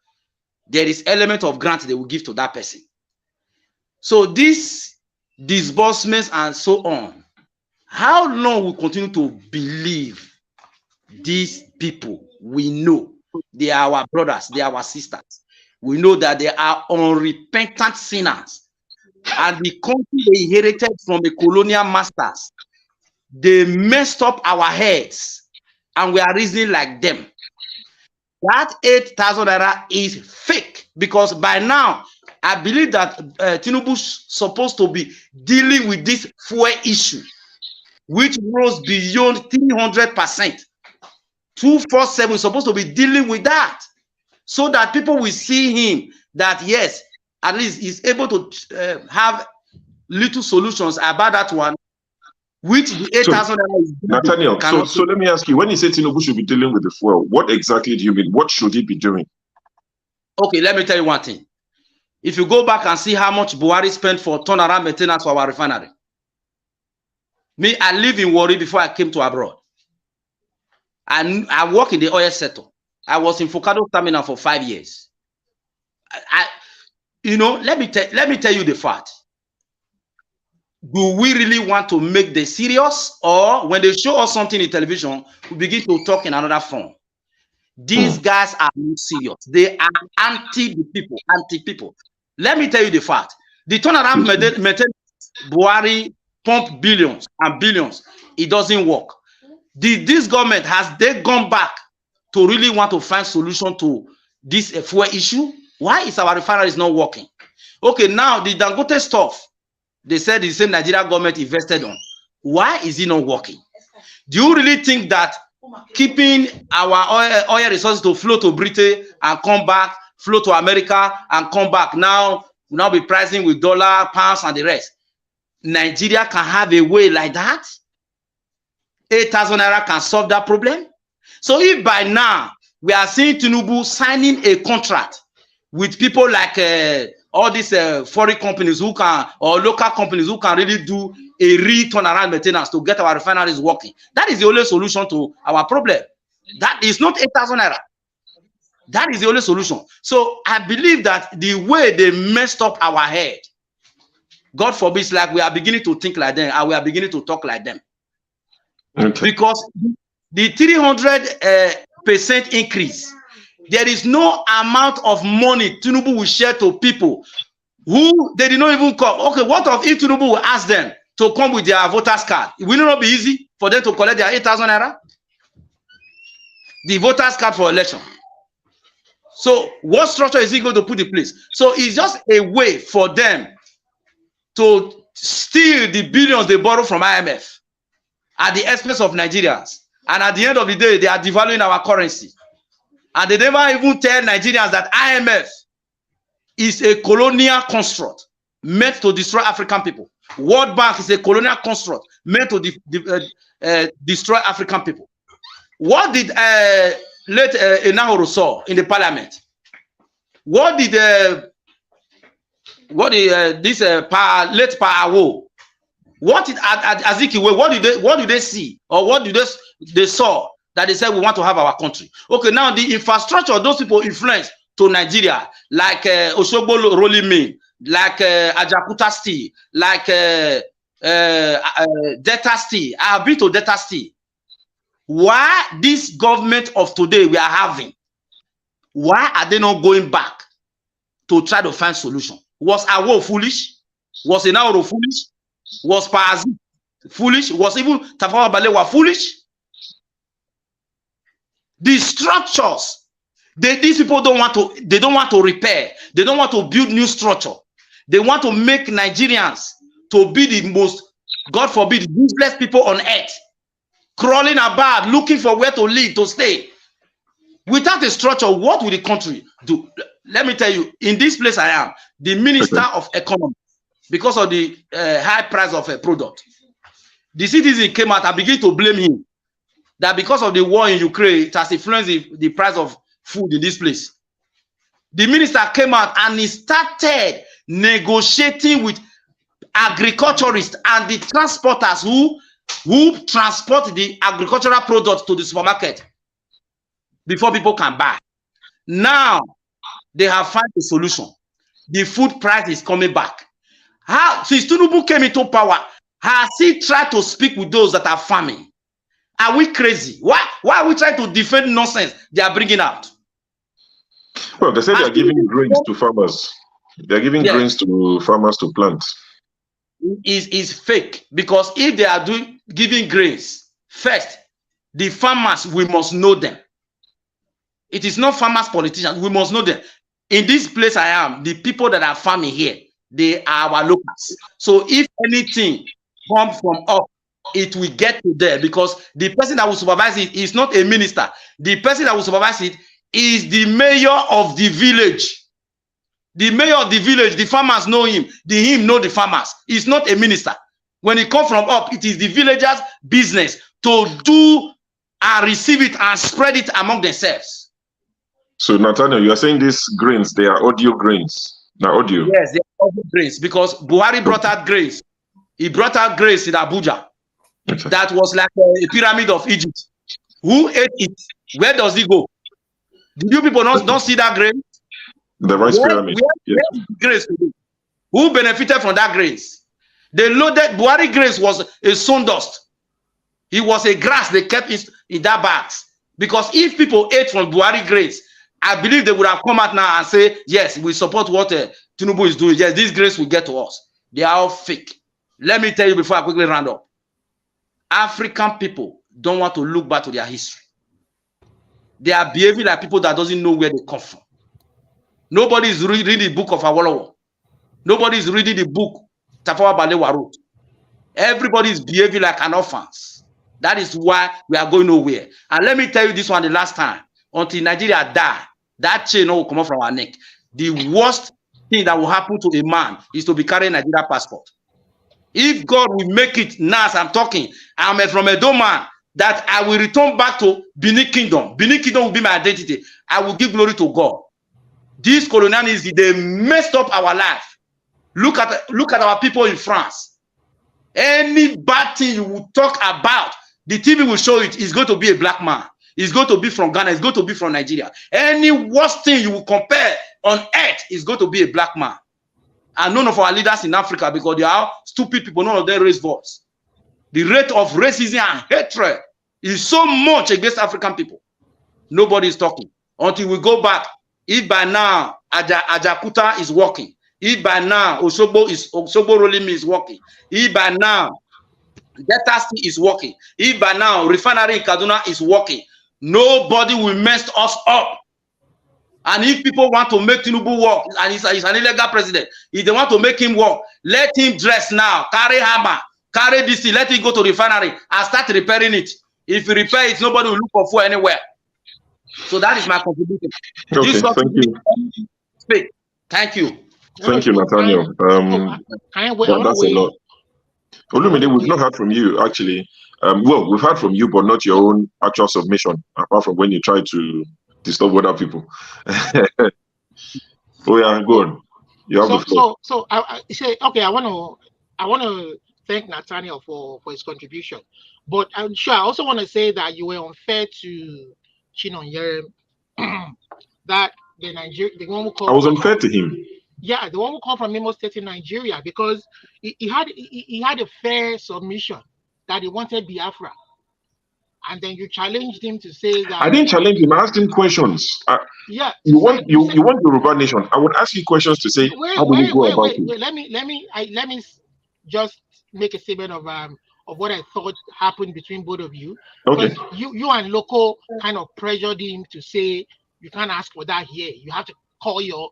there is element of grant they will give to that person. So these disbursements and so on, how long will we continue to believe these people? We know they are our brothers, they are our sisters. We know that they are unrepentant sinners. And the country they inherited from the colonial masters, they messed up our heads and we are reasoning like them. that 8,000 naira is fake, because by now I believe that Tinubu's supposed to be dealing with this fuel issue, which rose beyond 300%. 247 is supposed to be dealing with that, so that people will see him that yes, at least he's able to have little solutions about that one, which the 8,000 is. Nathaniel, so let me ask you, when you say Tinubu should be dealing with the fuel, what exactly do you mean? What should he be doing? Okay, let me tell you one thing. If you go back and see how much Buhari spent for turnaround maintenance for our refinery. Me, I live in Warri before I came to abroad. I work in the oil sector. I was in Focado Terminal for 5 years. Let me tell you the fact. Do we really want to make this serious, or when they show us something in television, we begin to talk in another form? These guys are not serious. They are anti people. Let me tell you the fact. The turnaround maintenance, Buhari pump billions and billions. It doesn't work. This government, has they gone back to really want to find solution to this fuel issue? Why is our refinery not working? Okay, now the Dangote stuff, they said the same Nigerian government invested on. Why is it not working? Do you really think that keeping our oil resources to flow to Britain and come back, flow to America and come back, now be pricing with dollar, pounds, and the rest? Nigeria can have a way like that? 8,000 naira can solve that problem? So if by now we are seeing Tinubu signing a contract with people like all these foreign companies who can, or local companies who can really do a turnaround maintenance to get our refineries working, that is the only solution to our problem. That is not 8,000 naira. That is the only solution. So I believe that the way they messed up our head, God forbid, it's like we are beginning to think like them and we are beginning to talk like them. Okay. Because the 300% increase, there is no amount of money Tinubu will share to people who they did not even come. Okay, what if Tinubu will ask them to come with their voters card? It will not be easy for them to collect their 8,000 naira. The voters card for election. So what structure is he going to put in place? So it's just a way for them to steal the billions they borrow from IMF at the expense of Nigerians. And at the end of the day, they are devaluing our currency. And they never even tell Nigerians that IMF is a colonial construct meant to destroy African people. World Bank is a colonial construct meant to destroy African people. What did late Enahoro saw in the parliament? What did this late Paawo? What did Azikiwe? What did they see, or what did they saw that they said we want to have our country? Okay, now the infrastructure those people influence to Nigeria, like Osogbo Rolling Mill, like Ajakuta Steel, like Delta Steel. I have been to Delta Steel. Why this government of today we are having? Why are they not going back to try to find solution? Was Awo foolish? Was Enahoro foolish? Was Paazi foolish? Was even Tafawa Balewa foolish? The structures, these people don't want to repair. They don't want to build new structure. They want to make Nigerians to be the most, God forbid, useless people on earth, crawling about, looking for where to live, to stay. Without a structure, what will the country do? Let me tell you, in this place I am, the Minister of Economy, because of the high price of a product, the citizen came out and began to blame him that because of the war in Ukraine, it has influenced the price of food in this place. The minister came out and he started negotiating with agriculturists and the transporters who transport the agricultural products to the supermarket before people can buy. Now they have found a solution. The food price is coming back. How, since Tinubu came into power, has he tried to speak with those that are farming? Are we crazy? Why are we trying to defend nonsense they are bringing out? Well, they say they are giving grains to farmers. They're giving grains to farmers to plant. Is fake, because if they are giving grains, first, the farmers, we must know them. It is not farmers, politicians. We must know them. In this place I am, the people that are farming here, they are our locals. So if anything comes from up, it will get to there, because the person that will supervise it is not a minister. The person that will supervise it is the mayor of the village. The mayor of the village, the farmers know him. Him know the farmers. He's not a minister. When it comes from up, it is the villagers' business to do and receive it and spread it among themselves. So, Nathaniel, you are saying these grains, they are audio grains. Now, audio. Yes, they are audio grains, because Buhari brought out grains. He brought out grains in Abuja. That was like a pyramid of Egypt. Who ate it? Where does it go? Did you people don't see that grain? The rice pyramid. Where grains today? Who benefited from that grains? They loaded Buhari grains was a stone dust. It was a grass they kept in that bags. Because if people ate from Buhari grains, I believe they would have come out now and say, yes, we support what Tinubu is doing. Yes, these grains will get to us. They are all fake. Let me tell you before I quickly round up. African people don't want to look back to their history. They are behaving like people that doesn't know where they come from. Nobody is reading the book of Awolowo. Nobody is reading the book Tafawa Balewa wrote. Everybody is behaving like an orphans. That is why we are going nowhere. And let me tell you this one the last time. Until Nigeria die, that chain will come off from our neck. The worst thing that will happen to a man is to be carrying a Nigeria passport. If God will make it now as I'm talking, I'm from a man that I will return back to Benin Kingdom. Benin Kingdom will be my identity. I will give glory to God. These colonialists, they messed up our life. Look at our people in France. Any bad thing you will talk about, the TV will show it. It's going to be a black man. It's going to be from Ghana. It's going to be from Nigeria. Any worst thing you will compare on earth is going to be a black man. And none of our leaders in Africa, because they are stupid people, none of them raise voice. The rate of racism and hatred is so much against African people. Nobody is talking. Until we go back, if by now Ajakuta is working, if by now Osogbo Rolling Mill is working, if by now Delta State is working, if by now refinery in Kaduna is working, nobody will mess us up. And if people want to make Tinubu work, and he's an illegal president, if they want to make him work, let him dress now, carry hammer, carry this thing, let him go to refinery and start repairing it. If you repair it, nobody will look for fuel anywhere. So that is my contribution. Okay, thank you. Thank you. Thank you, Nathaniel. That's a lot. Olumide, we've not heard from you, actually. Well, we've heard from you, but not your own actual submission, apart from when you try to disturb other people. Oh yeah, go on. You have the floor. So I say, okay, I want to thank Nathaniel for his contribution, but I'm sure I also want to say that you were unfair to Chinonyere. That the one who called, I was unfair to him. Yeah, the one who called from Imo State in Nigeria, because he had a fair submission that he wanted Biafra. And then you challenged him to say that I didn't challenge him. I asked him questions. Yeah. You want Yoruba nation? I would ask you questions to say how do you go about it? Let me just make a statement of what I thought happened between both of you. Okay. Because you and Loco kind of pressured him to say you can't ask for that here. You have to call your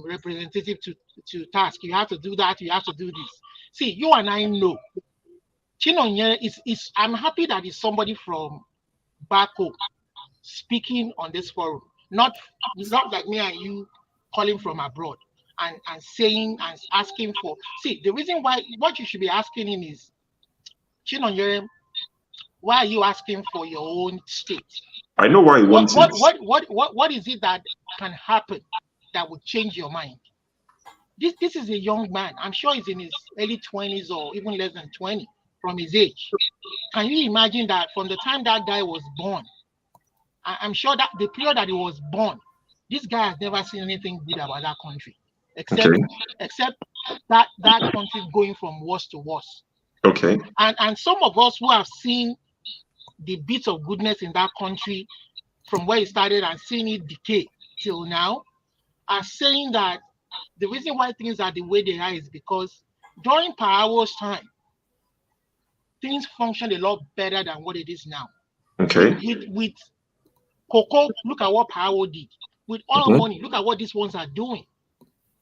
representative to task. You have to do that. You have to do this. See, you and I know. Chinonyere is I'm happy that it's somebody from back home speaking on this forum, not like me and you calling from abroad and saying and asking for. See, the reason why what you should be asking him is, Chinonyere, why are you asking for your own state? I know why he wants it. What is it that can happen that would change your mind? This is a young man. I'm sure he's in his early 20s or even less than 20. From his age. Can you imagine that from the time that guy was born, I'm sure that the period that he was born, this guy has never seen anything good about that country, except that country going from worse to worse. Okay. And some of us who have seen the bits of goodness in that country from where it started and seen it decay till now are saying that the reason why things are the way they are is because during Parawo's time, things functioned a lot better than what it is now. Okay. With Cocoa, look at what Power did. With oil money, look at what these ones are doing.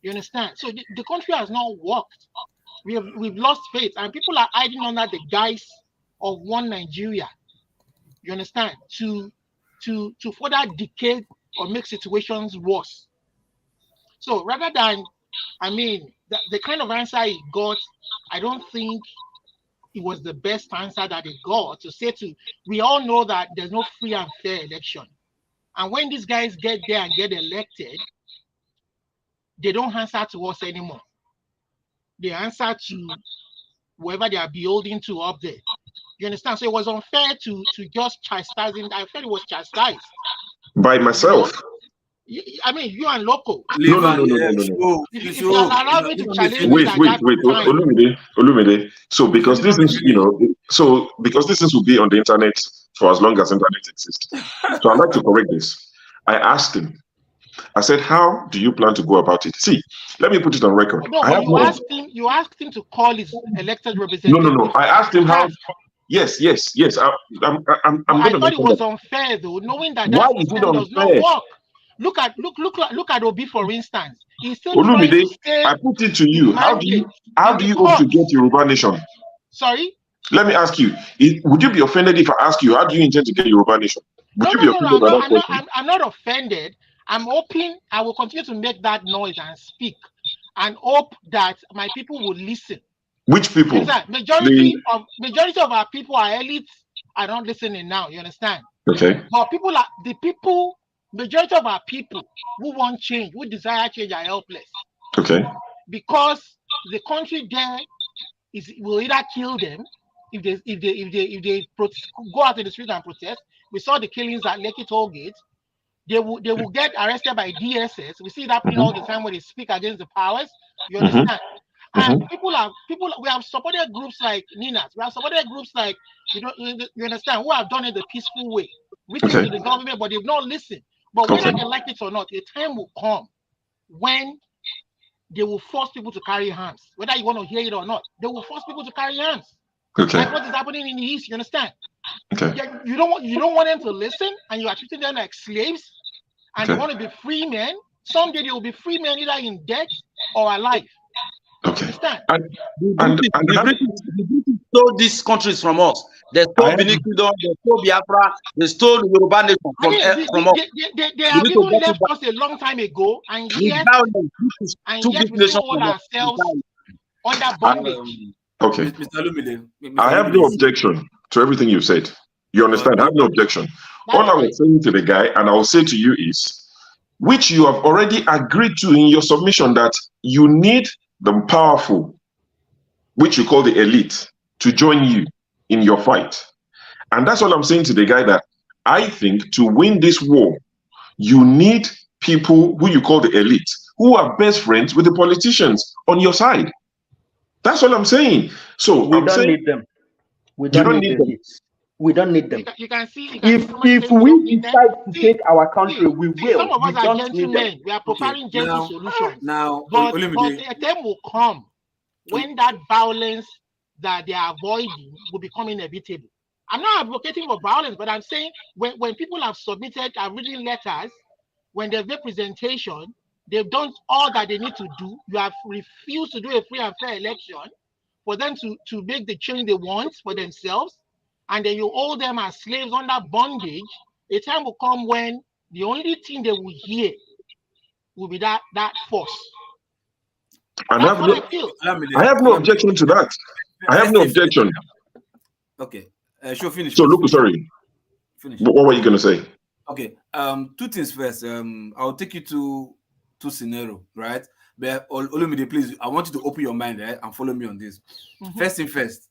You understand? So the country has not worked. We've lost faith, and people are hiding under the guise of one Nigeria. You understand? To further decay or make situations worse. So rather than, the kind of answer he got, I don't think it was the best answer that he got to say we all know that there's no free and fair election. And when these guys get there and get elected, they don't answer to us anymore. They answer to whoever they are beholden to up there. You understand? So it was unfair to just chastise him. I felt it was chastised. By myself. You and Loco. No. Wait. Olumide. So because this is, because this will be on the internet for as long as internet exists. So I'd like to correct this. I asked him. I said, how do you plan to go about it? See, let me put it on record. No, you asked him to call his elected representative. No. I asked him how. Yes. I thought it was unfair though, knowing that why is it does not unfair? work. Look at Obi, for instance. He's still Olumide, I put it to you. How do you hope to get Yoruba nation? Sorry? Let me ask you. Would you be offended if I ask you how do you intend to get Yoruba nation? I'm not offended. I'm hoping I will continue to make that noise and speak and hope that my people will listen. Which people? Exactly. Majority of our people are elites are not listening now. You understand? Okay. But majority of our people who want change, who desire change, are helpless. Okay. Because the country there will either kill them if they go out in the street and protest. We saw the killings at Lekki Toll Gate. They will get arrested by DSS. We see that happening all the time when they speak against the powers. You understand? And we have supported groups like Ninas. We have supported groups like you understand, who have done it the peaceful way, written to the government, but they've not listened. But whether they like it or not, a time will come when they will force people to carry arms. Whether you want to hear it or not, they will force people to carry arms. Okay. Like what is happening in the East, you understand? Okay. You don't want them to listen, and you are treating them like slaves, and they want to be free men. Someday they will be free men either in death or alive. Okay. Understand? The British stole these countries from us. They stole Benin Kingdom, they stole Biafra, they stole the Yoruba nation from us. They have even left us a long time ago, and yet we still hold ourselves under bondage. Okay. I have no objection to everything you said. You understand? I have no objection. All I was saying to the guy, and I will say to you is, which you have already agreed to in your submission, that you need the powerful, which you call the elite, to join you in your fight. And that's all I'm saying to the guy, that I think to win this war, you need people who you call the elite, who are best friends with the politicians on your side. That's all I'm saying. So we don't need them. We don't need them. We don't need them. You can see. If we decide to take our country, we will. Some of us are gentlemen. We are preparing gentle solutions. But a time will come when that violence that they are avoiding will become inevitable. I'm not advocating for violence, but I'm saying when people have submitted, have written letters, when they've made presentation, they've done all that they need to do. You have refused to do a free and fair election for them to make the change they want for themselves, and then you hold them as slaves under bondage. A time will come when the only thing they will hear will be that force. And I have no objection to that. I have no objection. Okay. Sure, finish. So look, sorry. Finish. What were you going to say? Okay. Two things first. I'll take you to scenario, right? But Olumide, please, I want you to open your mind, right, and follow me on this. First thing first,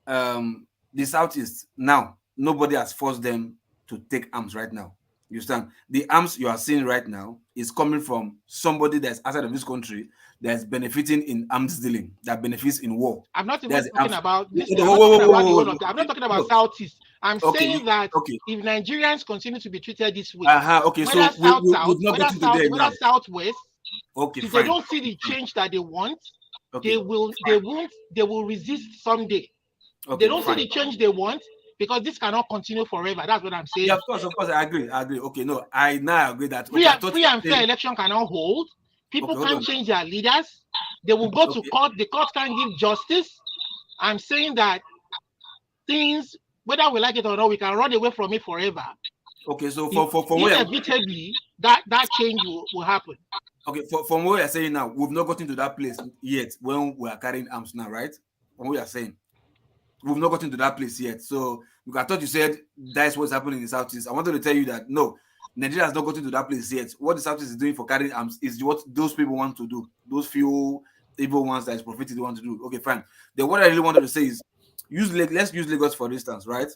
the Southeast, now, nobody has forced them to take arms right now. You understand? The arms you are seeing right now is coming from somebody that's outside of this country that's benefiting in arms dealing, that benefits in war. I'm not even talking about this. I'm not talking about Southeast. I'm saying that if Nigerians continue to be treated this way, whether Southwest, if they don't see the change that they want, they will resist someday. They don't see the change they want, because this cannot continue forever. That's what I'm saying. Yeah, of course, I agree. Okay, no, I now agree that Free and fair election cannot hold. People can't change their leaders. They will go to court. The court can't give justice. I'm saying that things, whether we like it or not, we can run away from it forever. Okay, so inevitably that change will happen. Okay, from what you're saying now, we've not gotten to that place yet when we are carrying arms now, right? From what you're saying, we've not gotten to that place yet. So I thought you said that's what's happening in the Southeast. I wanted to tell you that no, Nigeria has not gotten to that place yet. What the Southeast is doing for carrying arms is what those people want to do. Those few evil ones that is prophetic want to do. Okay, fine. Then what I really wanted to say is let's use Lagos for instance, right?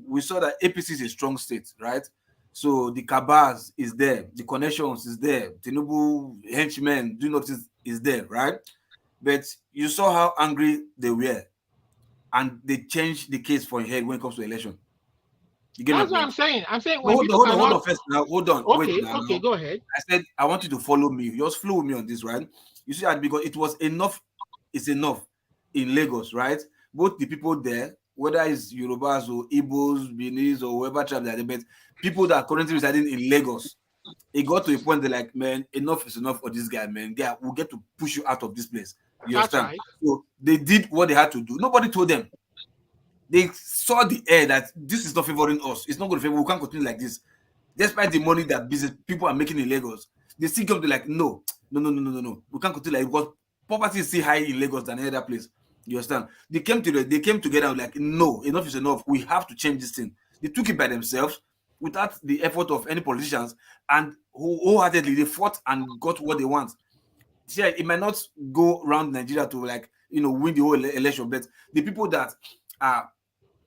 We saw that APC is a strong state, right? So the cabals is there, the connections is there, Tinubu henchmen do notice is there, right? But you saw how angry they were, and they changed the case for head when it comes to election. That's what I'm saying. I'm saying when hold on first now. Hold on. Okay, go ahead. I said I want you to follow me. Just flow with me on this, right? You see that because it was enough. It's enough in Lagos, right? Both the people there, whether it's Yorubas or Igbos, Benin or whoever tribe they are, but people that are currently residing in Lagos, it got to a point they're like, man, enough is enough for this guy, man. Yeah, we'll get to push you out of this place. You understand? Right. So they did what they had to do. Nobody told them. They saw the air that this is not favoring us. It's not going to favor. We can't continue like this. Despite the money that business people are making in Lagos, they still come to like, no. We can't continue like because poverty is still high in Lagos than any other place. You understand? They came together like, no, enough is enough. We have to change this thing. They took it by themselves without the effort of any politicians, and wholeheartedly they fought and got what they want. Yeah, it might not go around Nigeria to win the whole election, but the people that are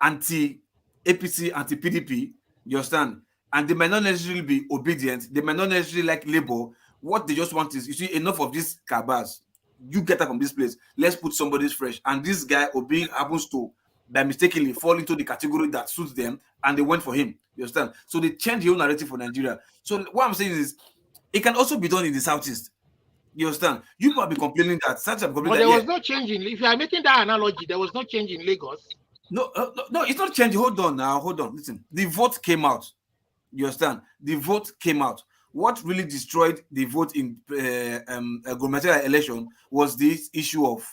anti-APC, anti-PDP, you understand, and they might not necessarily be obedient, they might not necessarily like labor. What they just want is, you see, enough of these cabals. You get up from this place. Let's put somebody's fresh. And this guy, Obi, happens to, by mistakenly, fall into the category that suits them, and they went for him. You understand? So they changed the whole narrative for Nigeria. So what I'm saying is, it can also be done in the Southeast. You understand? You might be complaining that such a But there was no change in. If you are making that analogy, there was no change in Lagos. No, it's not changing. Hold on now. Hold on. Listen, the vote came out. You understand? The vote came out. What really destroyed the vote in a gubernatorial election was this issue of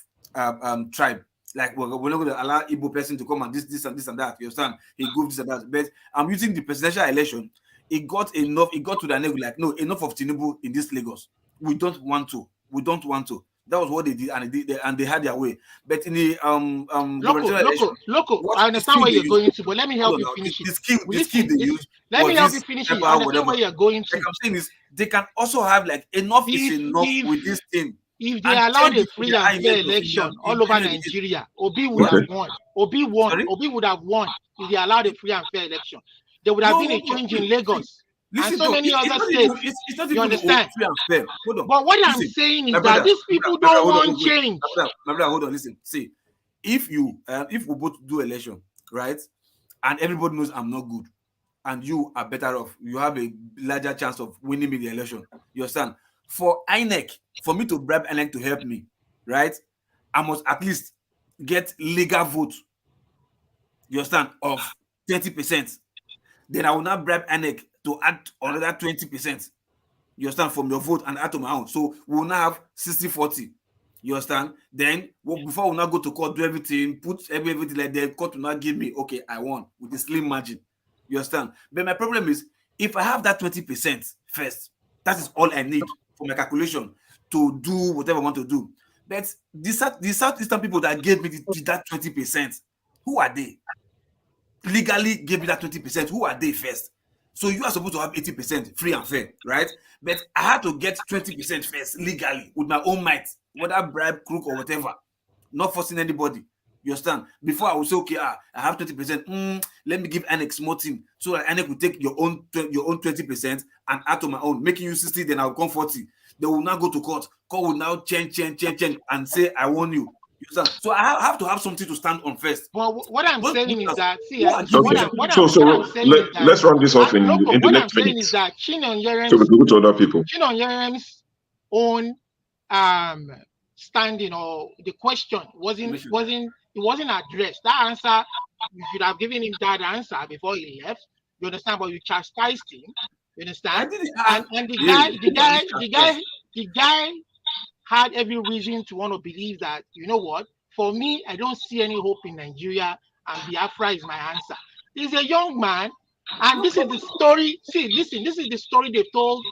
tribe. Like, we're not going to allow Igbo person to come and this and this and that. You understand? He goes this and that. But I'm using the presidential election. It got to the neck like, no, enough of Tinubu in this Lagos. We don't want to. That was what they did, and they had their way. But in the local, I understand where you're going to, but let me help you finish it. Let me help you finish it. I understand where you're going to. Like I'm saying is, they can also have like enough is enough with this thing. If they allowed a free and fair election all over Nigeria, Obi would have won. Obi would have won if they allowed a free and fair election. There would have been a change in Lagos. And so many other states, you understand? But what I'm saying is that these people don't want change. My brother, hold on, listen. See, if we both do election, right, and everybody knows I'm not good, and you are better off, you have a larger chance of winning me the election. You understand? For INEC, for me to bribe INEC to help me, right, I must at least get legal vote. You understand? Of 30%. Then I will not bribe INEC to add another 20%. You understand? From your vote and add to my own. So we will now have 60-40. You understand? Then before we now go to court, do everything, put everything like the court will not give me, okay, I won with a slim margin. You understand? But my problem is, if I have that 20% first, that is all I need for my calculation to do whatever I want to do. But the Southeastern people that gave me that 20%, who are they? Legally gave me that 20%, who are they first? So you are supposed to have 80% free and fair, right? But I had to get 20% first legally with my own might, whether bribe, crook, or whatever. Not forcing anybody. You understand? Before I would say, okay, I have 20%. Let me give Annex more thing, so that Annex will take your own 20% and add to my own, making you 60. Then I'll come 40. They will now go to court. Court will now change, and say I won you. You understand? So I have to have something to stand on first. Well, what I'm saying is that let's run this off in the next minute. What I'm saying is that Chinyonyeren's so we can go to other people. Chinyonyeren's own standing or the question wasn't addressed. That answer given him that answer before he left. You understand? But you chastised him. You understand? And the guy had every reason to want to believe that, you know what? For me, I don't see any hope in Nigeria, and Biafra is my answer. He's a young man, and this is the story. See, listen, this is the story they told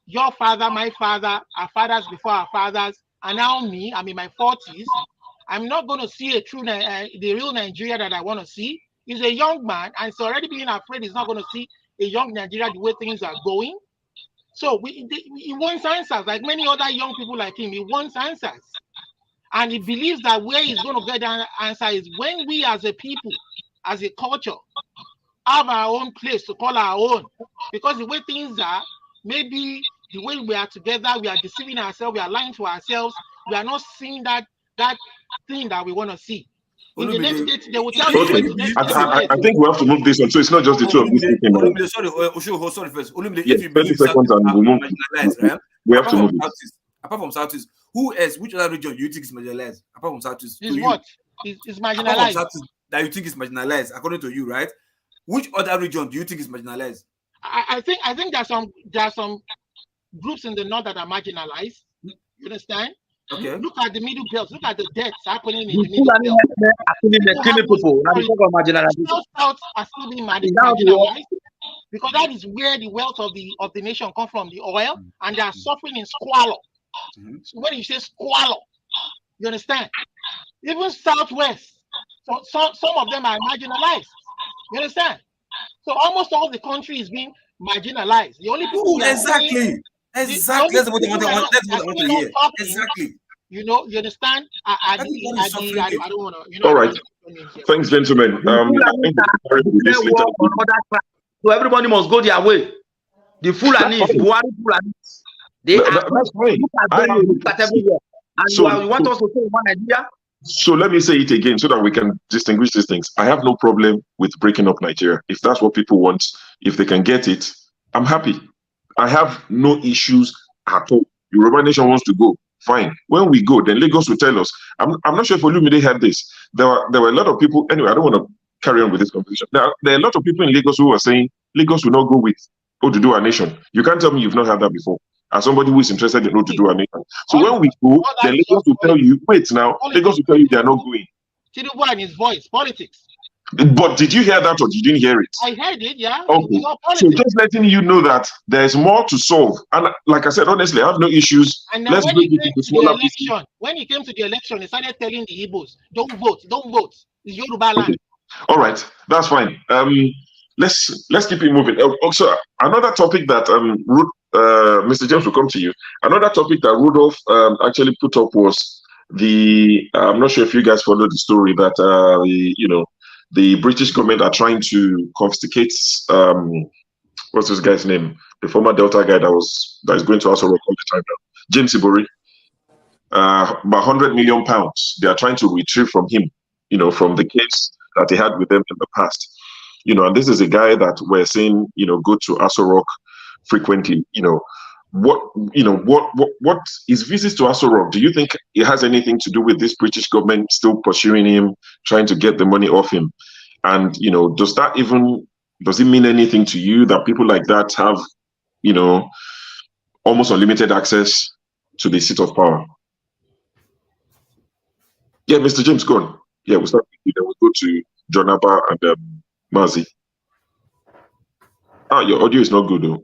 your father, my father, our fathers before our fathers, and now me. I'm in my 40s. I'm not going to see the real Nigeria that I want to see. He's a young man, and it's already being afraid he's not going to see a young Nigeria the way things are going. So he wants answers, like many other young people like him. He wants answers. And he believes that where he's going to get that answer is when we as a people, as a culture, have our own place to call our own. Because the way things are, maybe the way we are together, we are deceiving ourselves, we are lying to ourselves, we are not seeing that thing that we want to see. In the next date, they will tell you. I think we have to move this on. So it's not just the two of you speaking. Sorry first. Yes, 30 seconds and we move. Right? We have to move this. Apart from Southeast, who else? Which other region do you think is marginalized? Apart from Southeast, is what? Is marginalized. Southeast, that you think is marginalized, according to you, right? Which other region do you think is marginalized? I think there are some groups in the north that are marginalized. You understand? Okay. Look at the middle belt. Look at the deaths happening in the middle belt. South are still being marginalized because that is where the wealth of the nation comes from, the oil, and they are suffering in squalor. So when you say squalor, you understand? Even Southwest, some of them are marginalized. You understand? So almost all the country is being marginalized. The only people exactly. That's what I want to hear. Exactly. You know, you understand? I don't want to. All right. Thanks, gentlemen. So everybody must go their way. The Fulanis, Buhari Fulanis. That's fine. Look at everywhere. And you want us to say one idea? So let me say it again so that we can distinguish these things. I have no problem with breaking up Nigeria. If that's what people want, if they can get it, I'm happy. I have no issues at all. Yoruba Nation wants to go, fine. When we go, then Lagos will tell us. I'm not sure if Olumide had this. There were a lot of people. Anyway, I don't want to carry on with this conversation. There are a lot of people in Lagos who are saying Lagos will not go with Oduduwa Nation. You can't tell me you've not heard that before. As somebody who is interested in Oduduwa Nation. So when we go, then Lagos will tell you, wait now, Lagos will tell you they are not going. Tinubu and his voice, politics. But did you hear that or you didn't hear it? I heard it, yeah. Okay. So just letting you know that there's more to solve. And like I said, honestly, I have no issues. And now when he came to the election, he started telling the Igbos, don't vote. It's Yoruba land. Okay. All right, that's fine. Let's keep it moving. Also, another topic that Mr. James will come to you. Another topic that Rudolph actually put up was I'm not sure if you guys followed the story that the British government are trying to confiscate what's this guy's name? The former Delta guy that is going to Aso Rock all the time now. James Ibori. About £100 million they are trying to retrieve from him, from the case that he had with them in the past. And this is a guy that we're saying, go to Aso Rock frequently. What his visits to Aso Rock, do you think it has anything to do with this British government still pursuing him, trying to get the money off him? And does it mean anything to you that people like that have almost unlimited access to the seat of power? Yeah, Mr. James, go on. Yeah, we'll start with you, then we'll go to John Abba and Mazi. Your audio is not good though.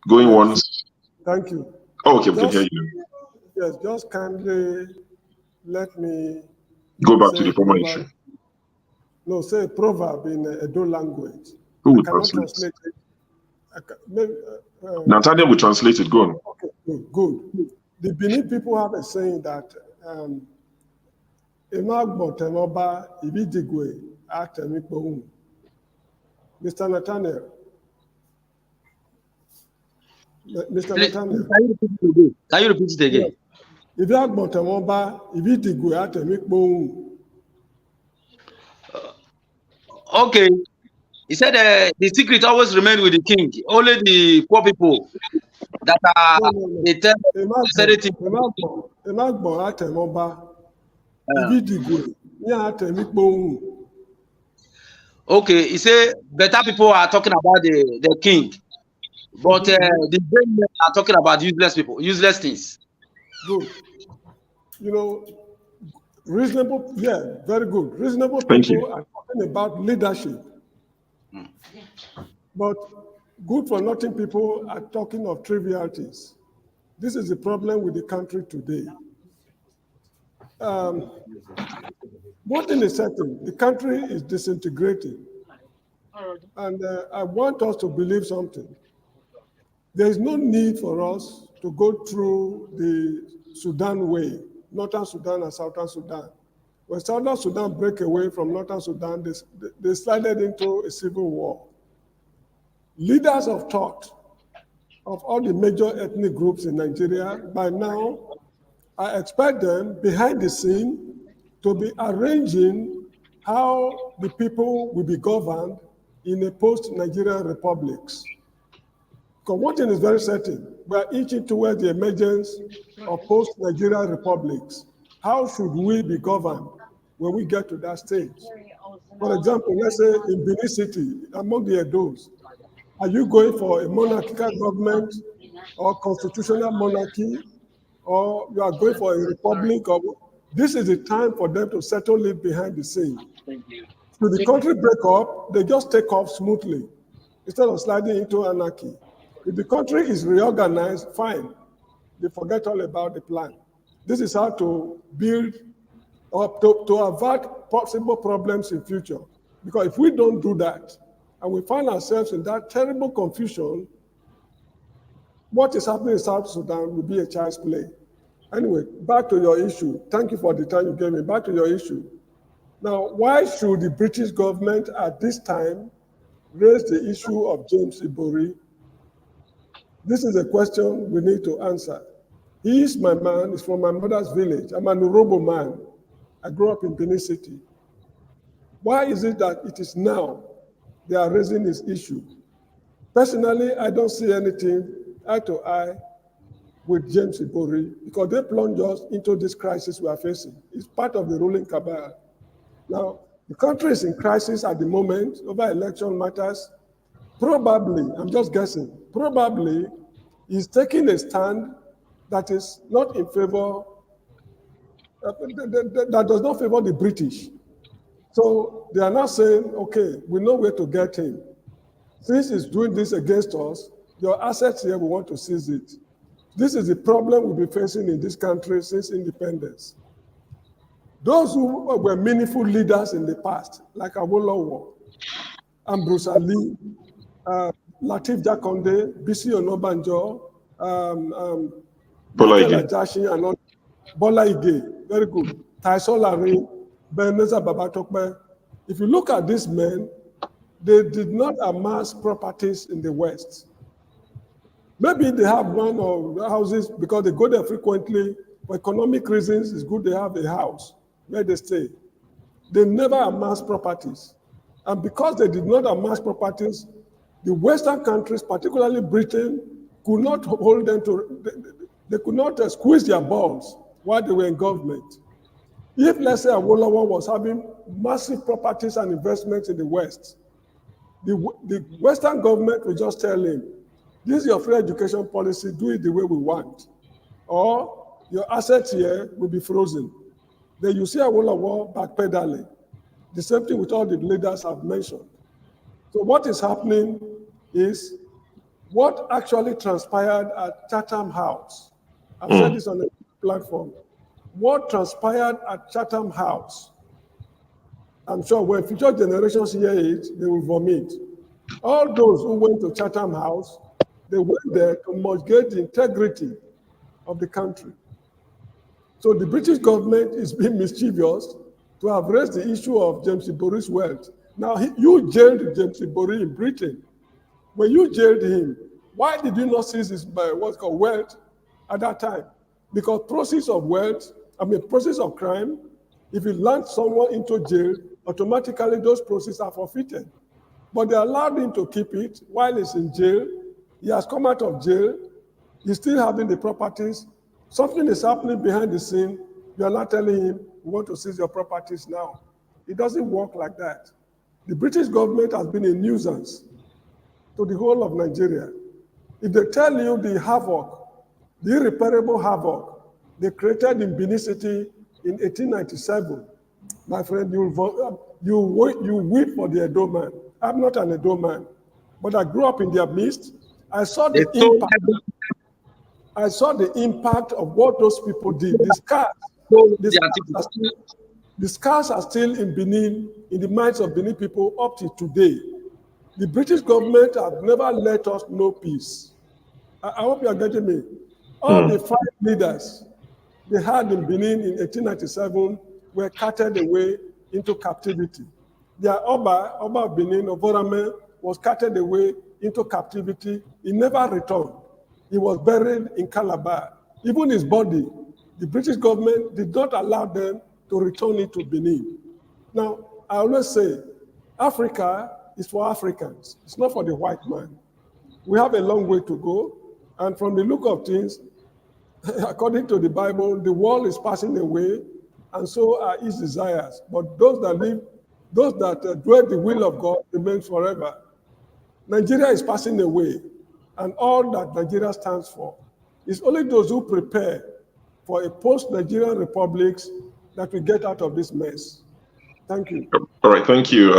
Going once. Thank you. Oh, okay, we can hear you. Yes, just kindly let me go back to the former issue. No, say a proverb in Edo language. Who will translate it? Nathaniel will translate it. Go on. Okay, good. The Benin people have a saying that Mr. Nathaniel. Mr. Nathaniel. Can you repeat it again? Okay. He said the secret always remains with the king. Only the poor people that are Okay, he say better people are talking about the king, but the brain men are talking about useless people, useless things. Good. You know, reasonable, yeah, very good. Reasonable Thank you. people are talking about leadership. But good for nothing people are talking of trivialities. This is the problem with the country today. One thing is certain, the country is disintegrating. And I want us to believe something. There is no need for us to go through the Sudan way, Northern Sudan and Southern Sudan. When Southern Sudan break away from Northern Sudan, they slided into a civil war. Leaders of thought of all the major ethnic groups in Nigeria, by now, I expect them behind the scene to be arranging how the people will be governed in a post-Nigerian republics. Because one thing is very certain, we are inching towards the emergence of post-Nigerian republics. How should we be governed when we get to that stage? For example, let's say in Benin City, among the Edos, are you going for a monarchical government or constitutional monarchy, or you are going for a republic? Or this is the time for them to settle it behind the scene. Should the country break up, they just take off smoothly instead of sliding into anarchy. If the country is reorganized, fine. They forget all about the plan. This is how to build or to avert possible problems in future. Because if we don't do that, and we find ourselves in that terrible confusion, what is happening in South Sudan will be a child's play. Anyway, back to your issue. Thank you for the time you gave me. Back to your issue. Now, why should the British government at this time raise the issue of James Ibori? This is a question we need to answer. He is my man, he's from my mother's village. I'm an Urobo man. I grew up in Benin City. Why is it that it is now they are raising this issue? Personally, I don't see anything eye to eye with James Ibori because they plunge us into this crisis we are facing. It's part of the ruling cabal. Now, the country is in crisis at the moment over election matters. Probably, I'm just guessing, probably he's taking a stand that is not in favor, that does not favor the British. So they are now saying, okay, we know where to get him. Since he's doing this against us, your assets here, we want to seize it. This is the problem we've been facing in this country since independence. Those who were meaningful leaders in the past, like Awolowo, Ambrose Ali, Lateef Jakonde, Bisi Onabanjo, Bola Michael Ige. Ajashi, and all. Bola Ige, very good. Taiso Lare, Beneza Babatokbe. If you look at these men, they did not amass properties in the West. Maybe they have one or houses because they go there frequently. For economic reasons, it's good they have a house where they stay. They never amass properties. And because they did not amass properties, the Western countries, particularly Britain, could not hold them to, they could not squeeze their balls while they were in government. If, let's say, Awolowo was having massive properties and investments in the West, the Western government will just tell him, this is your free education policy, do it the way we want. Or your assets here will be frozen. Then you see Awolowo backpedaling. The same thing with all the leaders I've mentioned. So what is happening is what actually transpired at Chatham House. I've said this on the platform. What transpired at Chatham House, I'm sure when future generations hear it, they will vomit. All those who went to Chatham House, they went there to mortgage the integrity of the country. So the British government is being mischievous to have raised the issue of James Ibori's wealth. Now, you jailed James Ibori in Britain. When you jailed him, why did you not seize his what's called wealth at that time? Because process of wealth, process of crime, if you land someone into jail, automatically those processes are forfeited. But they allowed him to keep it while he's in jail. He has come out of jail. He's still having the properties. Something is happening behind the scene. You are not telling him, we want to seize your properties now. It doesn't work like that. The British government has been a nuisance to the whole of Nigeria. If they tell you the havoc, the irreparable havoc they created in Benin City in 1897, my friend, you weep for the Edo man. I'm not an Edo man, but I grew up in their midst. I saw the impact. I saw the impact of what those people did. The scars are still in Benin, in the minds of Benin people up to today. The British government have never let us know peace. I hope you are getting me. All the 5 leaders they had in Benin in 1897 were carted away into captivity. Their Oba of Benin, Oborame, was carted away into captivity. He never returned. He was buried in Calabar. Even his body, the British government did not allow them to return it to Benin. Now, I always say, Africa is for Africans. It's not for the white man. We have a long way to go. And from the look of things, according to the Bible, the world is passing away, and so are its desires. But those that dwell the will of God remains forever. Nigeria is passing away, and all that Nigeria stands for is only those who prepare for a post-Nigerian republic that will get out of this mess. Thank you. All right, thank you,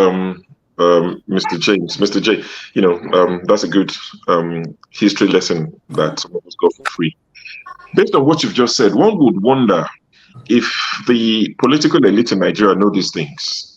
Mr. James. Mr. J, that's a good history lesson that some of us got for free. Based on what you've just said, one would wonder if the political elite in Nigeria know these things.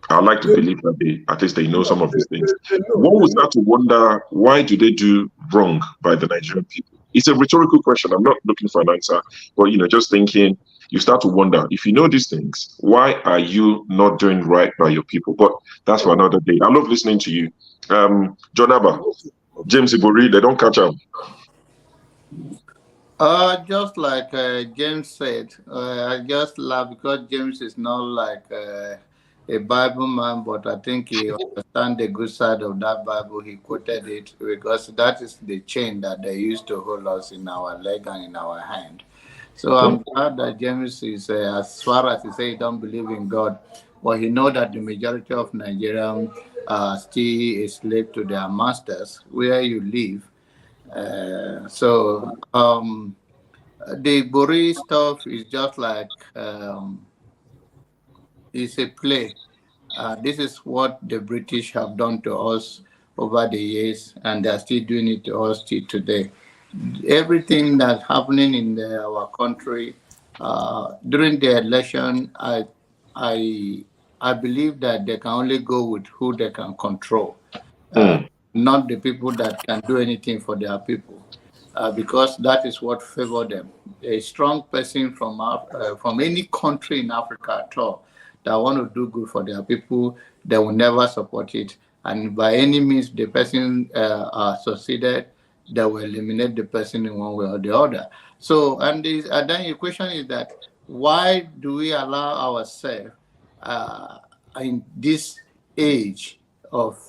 I'd like to believe that at least they know some of these things. One would start to wonder, why do they do wrong by the Nigerian people? It's a rhetorical question. I'm not looking for an answer, but just thinking, you start to wonder, if you know these things, why are you not doing right by your people? But that's for another day. I love listening to you. John Abba, James Ibori, they don't catch up. Just like James said, I just laugh because James is not like a Bible man, but I think he understands the good side of that Bible. He quoted it because that is the chain that they used to hold us in our leg and in our hand. So I'm glad that James is, as far as he says he don't believe in God, but he knows that the majority of Nigerians are still a slave to their masters where you live. So the Bori stuff is just like it's a play. This is what the British have done to us over the years, and they're still doing it to us till today. Everything that's happening in our country during the election, I believe that they can only go with who they can control, not the people that can do anything for their people, because that is what favors them. A strong person from any country in Africa at all that want to do good for their people, they will never support it. And by any means, the person succeeded, they will eliminate the person in one way or the other. So, and then the question is that why do we allow ourselves in this age of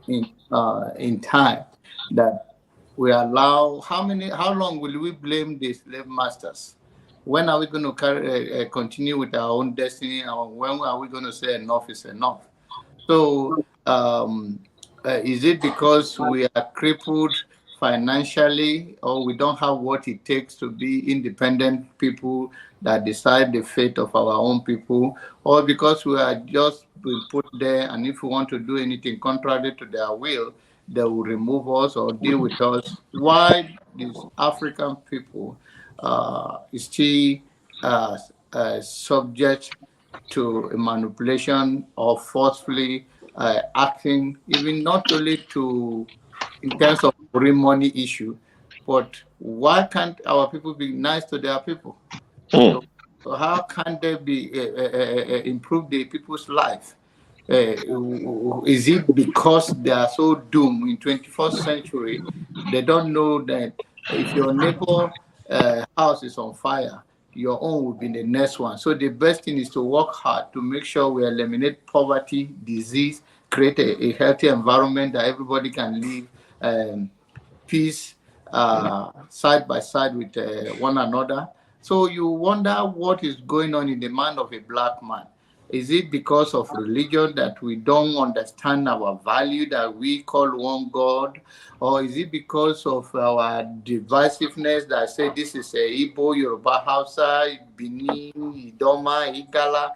in time that we allow how long will we blame the slave masters? When are we going to continue with our own destiny? And when are we going to say enough is enough? So is it because we are crippled financially, or we don't have what it takes to be independent people that decide the fate of our own people, or because we are just being put there, and if we want to do anything contrary to their will, they will remove us or deal with us? Why these African people is still subject to a manipulation or forcefully acting, even not only to in terms of money issue, but why can't our people be nice to their people? So how can they be improve the people's life? Is it because they are so doomed in 21st century? They don't know that if your neighbor house is on fire, your own will be the next one. So the best thing is to work hard to make sure we eliminate poverty, disease, create a healthy environment that everybody can live peace side by side with one another. So you wonder what is going on in the mind of a black man. Is it because of religion that we don't understand our value that we call one God? Or is it because of our divisiveness that say this is a Igbo, Yoruba, Hausa, Benin, Idoma, Igala?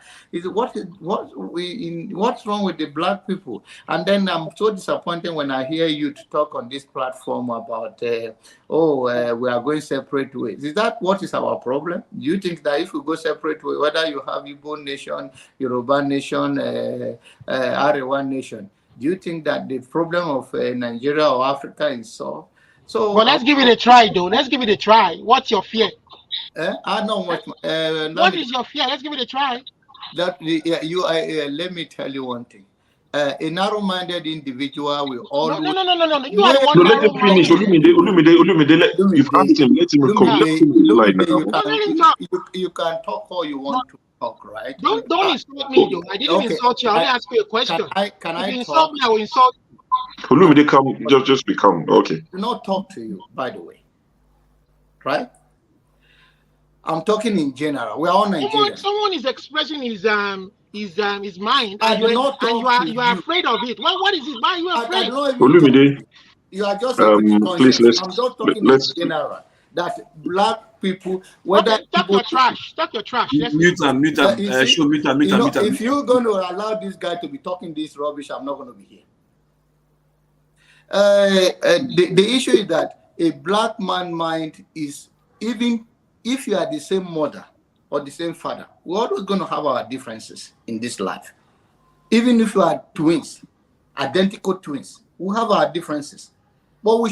What's wrong with the black people? And then I'm so disappointed when I hear you to talk on this platform about, we are going separate ways. Is that what is our problem? Do you think that if we go separate ways, whether you have Igbo nation, Yoruba nation, Arewa nation, do you think that the problem of Nigeria or Africa is solved? So, well, let's give it a try, though. Let's give it a try. What's your fear? I know what. What is your fear? Let's give it a try. Let me tell you one thing. A narrow-minded individual will always. No. You are the one. Let him finish. Olumide. You've asked him. Let him come. You can talk all you want to talk, right? Don't insult me, though. I didn't insult you. I only asked you a question. Can I insult me? I will insult you. Olumide, come. Just become okay. I do not talk to you, by the way. Right? I'm talking in general. We are all Nigerians. Someone is expressing his mind, I and do not talk you are afraid of it. What is it? Why are you afraid? Olumide, you are just please I'm just talking in general. That black people, whether talk your trash. Mute him. If you're going to allow this guy to be talking this rubbish, I'm not going to be here. The issue is that a black man mind is, even if you are the same mother or the same father, we're always going to have our differences in this life. Even if you are twins, identical twins, we have our differences. But we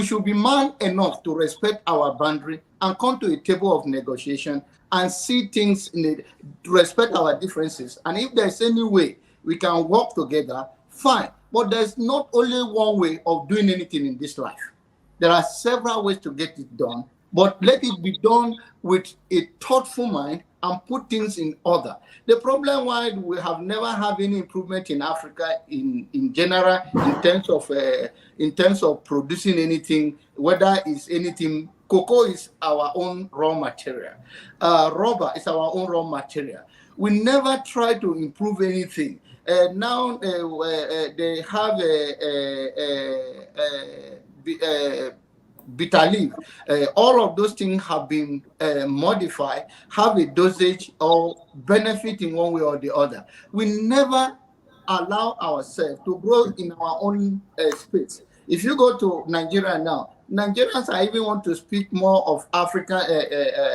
should be man enough to respect our boundary and come to a table of negotiation and see things to respect our differences. And if there's any way we can work together, fine. But there's not only one way of doing anything in this life. There are several ways to get it done, but let it be done with a thoughtful mind and put things in order. The problem why we have never had any improvement in Africa in general in terms of producing anything, whether it's anything. Cocoa is our own raw material. Rubber is our own raw material. We never try to improve anything. Now they have bitter leaf. All of those things have been modified, have a dosage or benefit in one way or the other. We never allow ourselves to grow in our own space. If you go to Nigeria now, Nigerians are even want to speak more of African,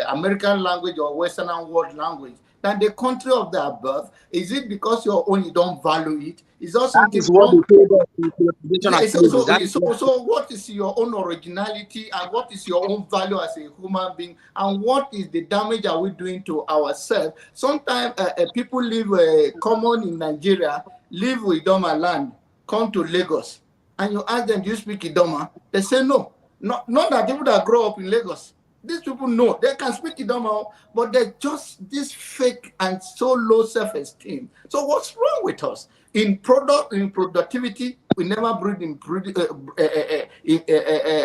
American language or Western world language than the country of their birth. Is it because your own you don't value it? Is also that is what so what is your own originality and what is your own value as a human being and what is the damage are we doing to ourselves? Sometimes people live common in Nigeria, live with Idoma land, come to Lagos, and you ask them, do you speak Idoma? They say no. Not that people that grow up in Lagos. These people know they can speak Idoma, but they're just this fake and so low self-esteem. So what's wrong with us? In productivity, we never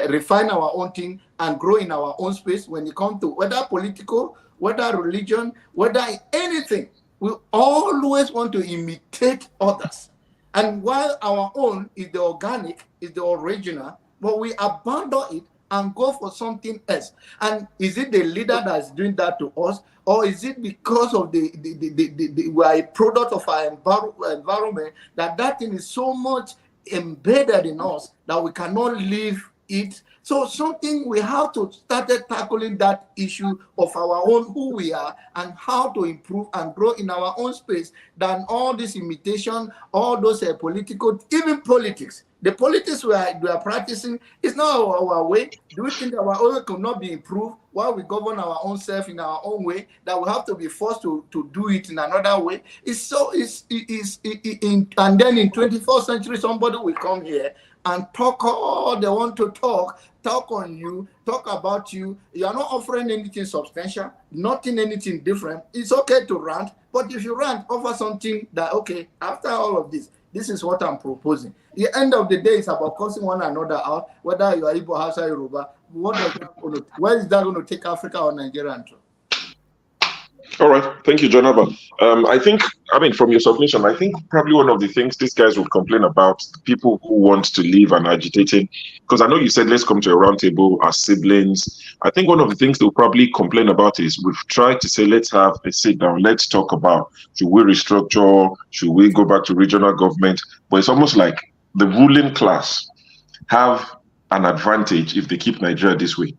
refine our own thing and grow in our own space. When it comes to whether political, whether religion, whether anything, we always want to imitate others. And while our own is the organic, is the original, but we abandon it and go for something else. And is it the leader that's doing that to us, or is it because of we are a product of our environment that thing is so much embedded in us that we cannot leave it? So something we have to start tackling that issue of our own who we are and how to improve and grow in our own space than all this imitation, all those political, even politics. The politics we are practicing is not our way. Do we think our own could not be improved while we govern our own self in our own way, that we have to be forced to do it in another way? And then in 21st century, somebody will come here and talk all they want to talk on you, talk about you. You are not offering anything substantial, anything different. It's okay to rant, but if you rant, offer something that, okay, after all of this, this is what I'm proposing. The end of the day is about cursing one another out, whether you are Igbo, Hausa, Yoruba. Where is that going to take Africa or Nigeria to? All right. Thank you, Jonaba. From your submission, I think probably one of the things these guys will complain about, people who want to leave and agitating, because I know you said let's come to a round table as siblings. I think one of the things they'll probably complain about is we've tried to say, let's have a sit down, let's talk about, should we restructure, should we go back to regional government? But it's almost like the ruling class have an advantage if they keep Nigeria this way.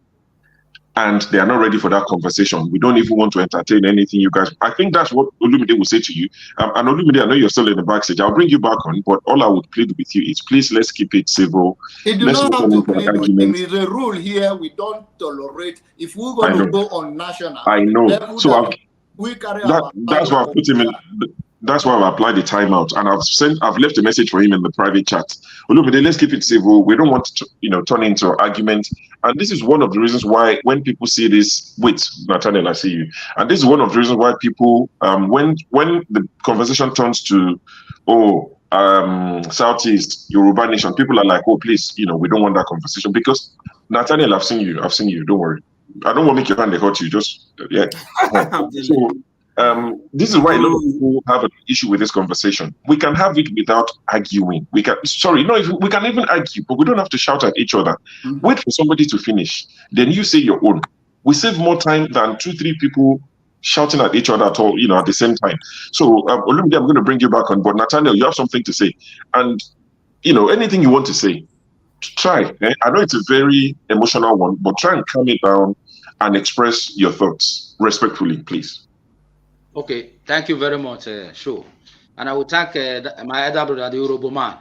And they are not ready for that conversation. We don't even want to entertain anything you guys. I think that's what Olumide will say to you. And Olumide, I know you're still in the backstage. I'll bring you back on, but all I would plead with you is please let's keep it civil. You do not have to plead with him. It's a rule here. We don't tolerate. If we're going to go on national, I know. So we carry that's why I put him in. That's why I've applied the timeout, and I've left a message for him in the private chat. Olumide, let's keep it civil. We don't want to, turn into argument. And this is one of the reasons why when people see this, wait, Nathaniel, I see you. And this is one of the reasons why people, when the conversation turns to, Southeast, Yoruba nation, people are like, oh, please, we don't want that conversation. Because Nathaniel, I've seen you, don't worry. I don't want to make your hand hurt you, just, yeah. So, this is why a lot of people have an issue with this conversation. We can have it without arguing. We can even argue, but we don't have to shout at each other. Mm-hmm. Wait for somebody to finish. Then you say your own. We save more time than 2-3 people shouting at each other at all, at the same time. So, Olumide, I'm going to bring you back on board. Nathaniel, you have something to say. And, anything you want to say, try. I know it's a very emotional one, but try and calm it down and express your thoughts respectfully, please. Okay, thank you very much, Sho. And I will thank my elder brother, the Yoruba man.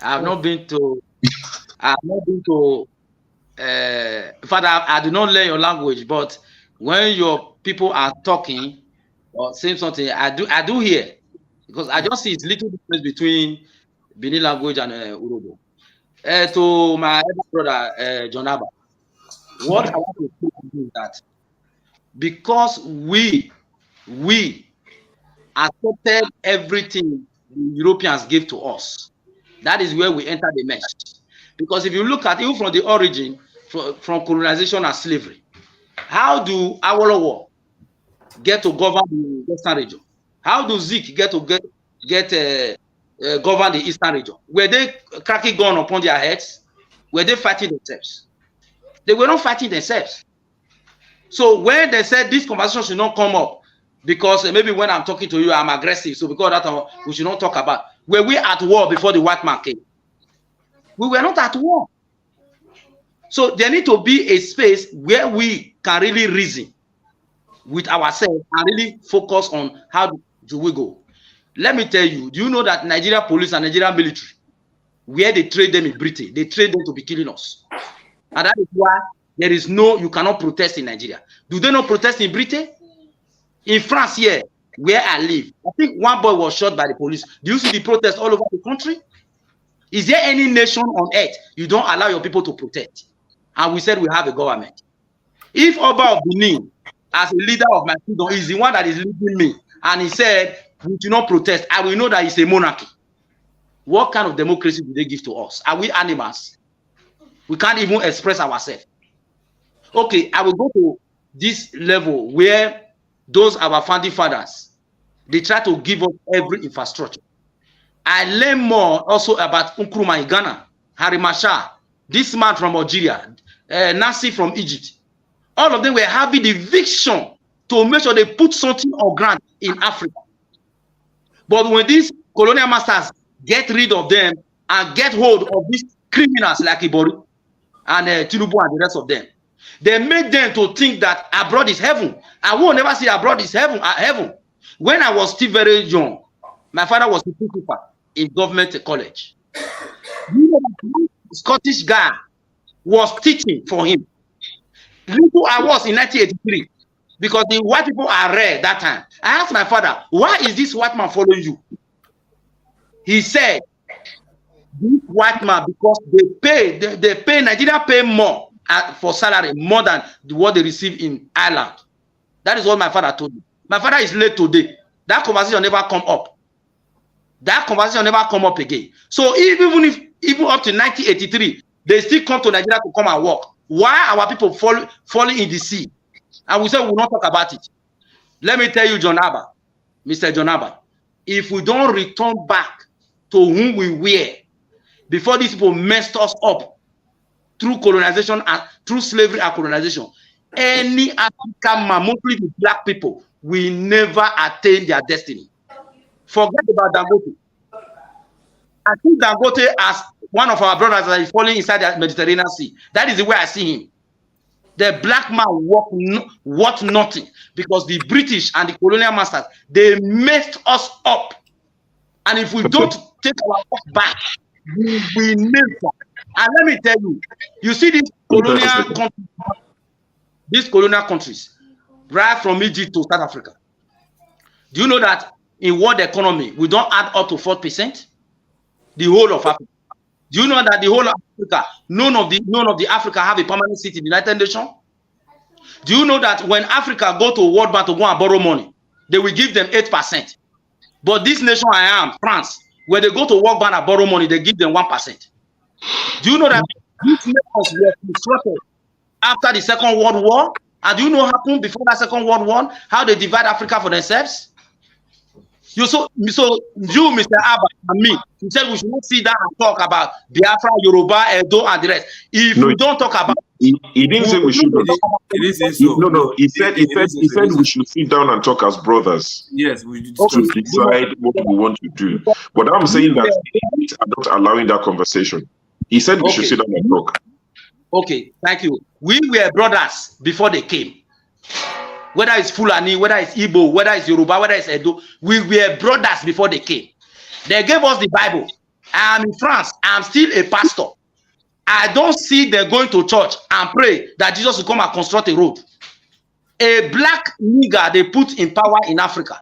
I have not been to, in fact, I do not learn your language, but when your people are talking or saying something, I do hear, because I just see it's little difference between Benin language and Urobo. To my elder brother, Jonaba, what I want to say is that because we accepted everything the Europeans gave to us, that is where we enter the mess. Because if you look at even from the origin, from colonization and slavery, how do Awolowo get to govern the Western region? How do Zik get to govern the Eastern region? Were they cracking gun upon their heads? Were they fighting themselves? They were not fighting themselves. So when they said this conversation should not come up, because maybe when I'm talking to you, I'm aggressive. So because of that, we should not talk about. Were we at war before the white man came? We were not at war. So there need to be a space where we can really reason with ourselves and really focus on how do we go. Let me tell you, do you know that Nigeria police and Nigerian military, where they trade them in Britain, they trade them to be killing us. And that is why there is you cannot protest in Nigeria. Do they not protest in Britain? In France here, where I live, I think one boy was shot by the police. Do you see the protests all over the country? Is there any nation on earth you don't allow your people to protest? And we said we have a government. If Oba of Benin, as a leader of my kingdom, is the one that is leading me, and he said we do not protest, I will know that it's a monarchy. What kind of democracy do they give to us? Are we animals? We can't even express ourselves. Okay, I will go to this level where those our founding fathers, they try to give us every infrastructure. I learn more also about Nkrumah in Ghana, Harry Marshall, this man from Algeria, Nassi from Egypt. All of them were having the vision to make sure they put something on ground in Africa. But when these colonial masters get rid of them and get hold of these criminals like Ibori and Tinubu and the rest of them, they made them to think that abroad is heaven. I will never see abroad is heaven. When I was still very young, my father was a principal in government college. You know, that Scottish guy was teaching for him. Little I was in 1983, because the white people are rare that time. I asked my father, why is this white man following you? He said, this white man, because they pay Nigeria pay more for salary, more than what they receive in Ireland. That is what my father told me. My father is late today. That conversation never come up. That conversation never come up again. So even up to 1983, they still come to Nigeria to come and work. Why our people falling in the sea? And we say we will not talk about it. Let me tell you, Mr. John Abba, if we don't return back to whom we were before these people messed us up through colonization and through slavery and colonization, any African man, mostly the black people, will never attain their destiny. Forget about Dangote. I think Dangote as one of our brothers that is falling inside the Mediterranean Sea. That is the way I see him. The black man worth nothing because the British and the colonial masters, they messed us up. And if we don't take our work back, we will never. And let me tell you, you see these colonial countries, right from Egypt to South Africa. Do you know that in world economy, we don't add up to 4%? The whole of Africa. Do you know that the whole of Africa, none of the Africa have a permanent seat in the United Nations? Do you know that when Africa go to World Bank to go and borrow money, they will give them 8%? But this nation I am, France, when they go to World Bank and borrow money, they give them 1%. Do you know that these nations were constructed after the Second World War? And do you know what happened before that Second World War? How they divide Africa for themselves? You Mr. Abba, and me, you said we should not sit down and talk about Biafra, Yoruba, Edo, and the rest. If we don't talk about he didn't say we should. No. He said we should sit down and talk as brothers. Yes, we to decide what we want to do. But I'm saying that they are not allowing that conversation. He said we should sit down and talk. Okay, thank you. We were brothers before they came. Whether it's Fulani, whether it's Igbo, whether it's Yoruba, whether it's Edo, we were brothers before they came. They gave us the Bible. I am in France. I'm still a pastor. I don't see them going to church and pray that Jesus will come and construct a road. A black nigger they put in power in Africa.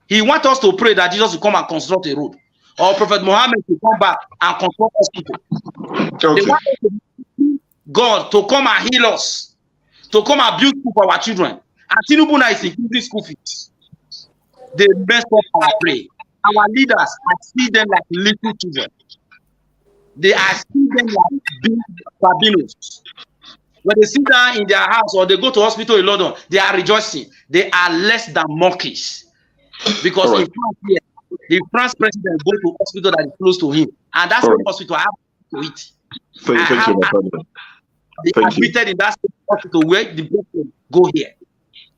He wants us to pray that Jesus will come and construct a road. Or Prophet Muhammad will come back and construct hospital. Okay. They want God to come and heal us, to come and build school for our children. And Tinubu now is increasing school fees. They messed up our prayer. Our leaders, I see them like little children. They are see them like big babinos. When they sit down in their house or they go to hospital in London, they are rejoicing. They are less than monkeys. Because in France, here, the France president goes to hospital that is close to him. And that's the hospital I have to eat. Thank you, Nathaniel. They admitted in that hospital where the people go here.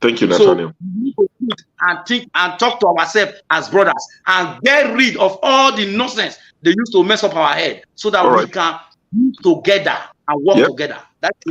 Thank you, Nathaniel. So we need to sit and think and talk to ourselves as brothers and get rid of all the nonsense they used to mess up our head so that we can move together and work together.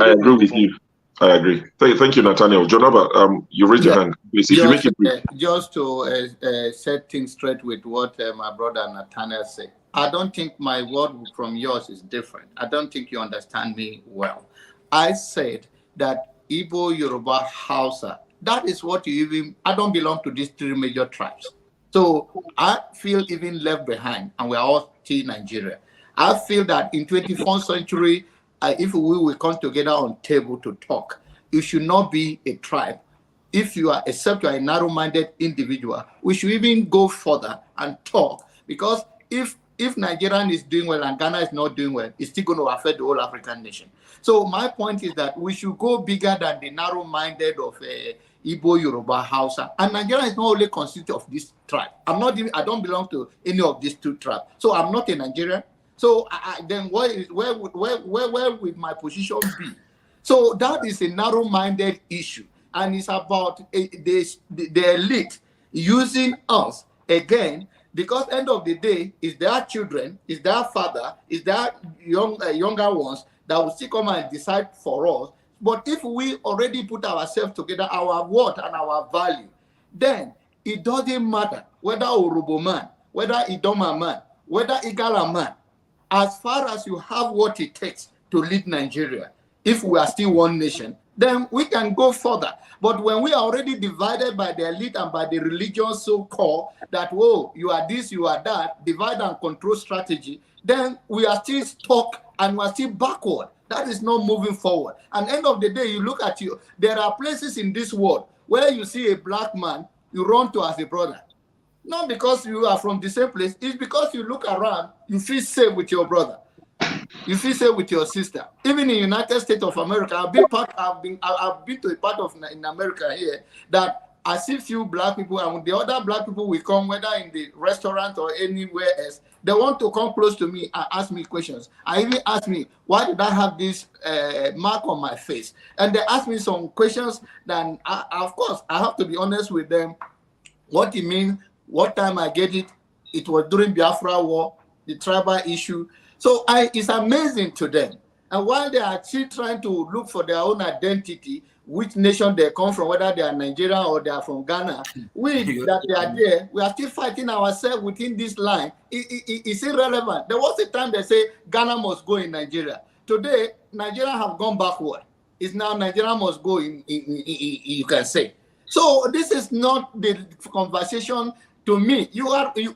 I agree with you. I agree. Thank you, Nathaniel. Jonaba, you raised your hand. Please, if you make it brief. Just to set things straight with what my brother Nathaniel said. I don't think my word from yours is different. I don't think you understand me well. I said that Igbo, Yoruba, Hausa, that is what you even, I don't belong to these three major tribes. So I feel even left behind, and we're all still Nigeria. I feel that in 21st century, if we will come together on table to talk, you should not be a tribe. If you are, except you are a narrow-minded individual, we should even go further and talk. Because if Nigeria is doing well and Ghana is not doing well, it's still going to affect the whole African nation. So my point is that we should go bigger than the narrow-minded of Igbo, Yoruba, Hausa. And Nigeria is not only consisted of this tribe. I don't belong to any of these two tribes. So I'm not a Nigerian. So then where would my position be? So that is a narrow-minded issue. And it's about the elite using us again, because end of the day, it's their children, it's their father, it's their younger ones that will still come and decide for us. But if we already put ourselves together, our worth and our value, then it doesn't matter whether Urubo man, whether Idoma man, whether Igala man, as far as you have what it takes to lead Nigeria, if we are still one nation, then we can go further. But when we are already divided by the elite and by the religion so-called that, whoa, you are this, you are that, divide and control strategy, then we are still stuck and we are still backward. That is not moving forward. And end of the day, you look at you, there are places in this world where you see a black man, you run to as a brother. Not because you are from the same place, it's because you look around, you feel safe with your brother. You feel safe with your sister. Even in United States of America, I've been to a part of in America here that I see few black people, and the other black people will come, whether in the restaurant or anywhere else, they want to come close to me and ask me questions. I even ask me, why did I have this mark on my face? And they ask me some questions, then of course, I have to be honest with them. What it means, what time I get it, it was during Biafra war, the tribal issue. So it's amazing to them. And while they are still trying to look for their own identity, which nation they come from, whether they are Nigerian or they are from Ghana, that they are there, we are still fighting ourselves within this line. It's irrelevant. There was a time they say Ghana must go in Nigeria. Today, Nigeria have gone backward. It's now Nigeria must go in you can say. So this is not the conversation. To me,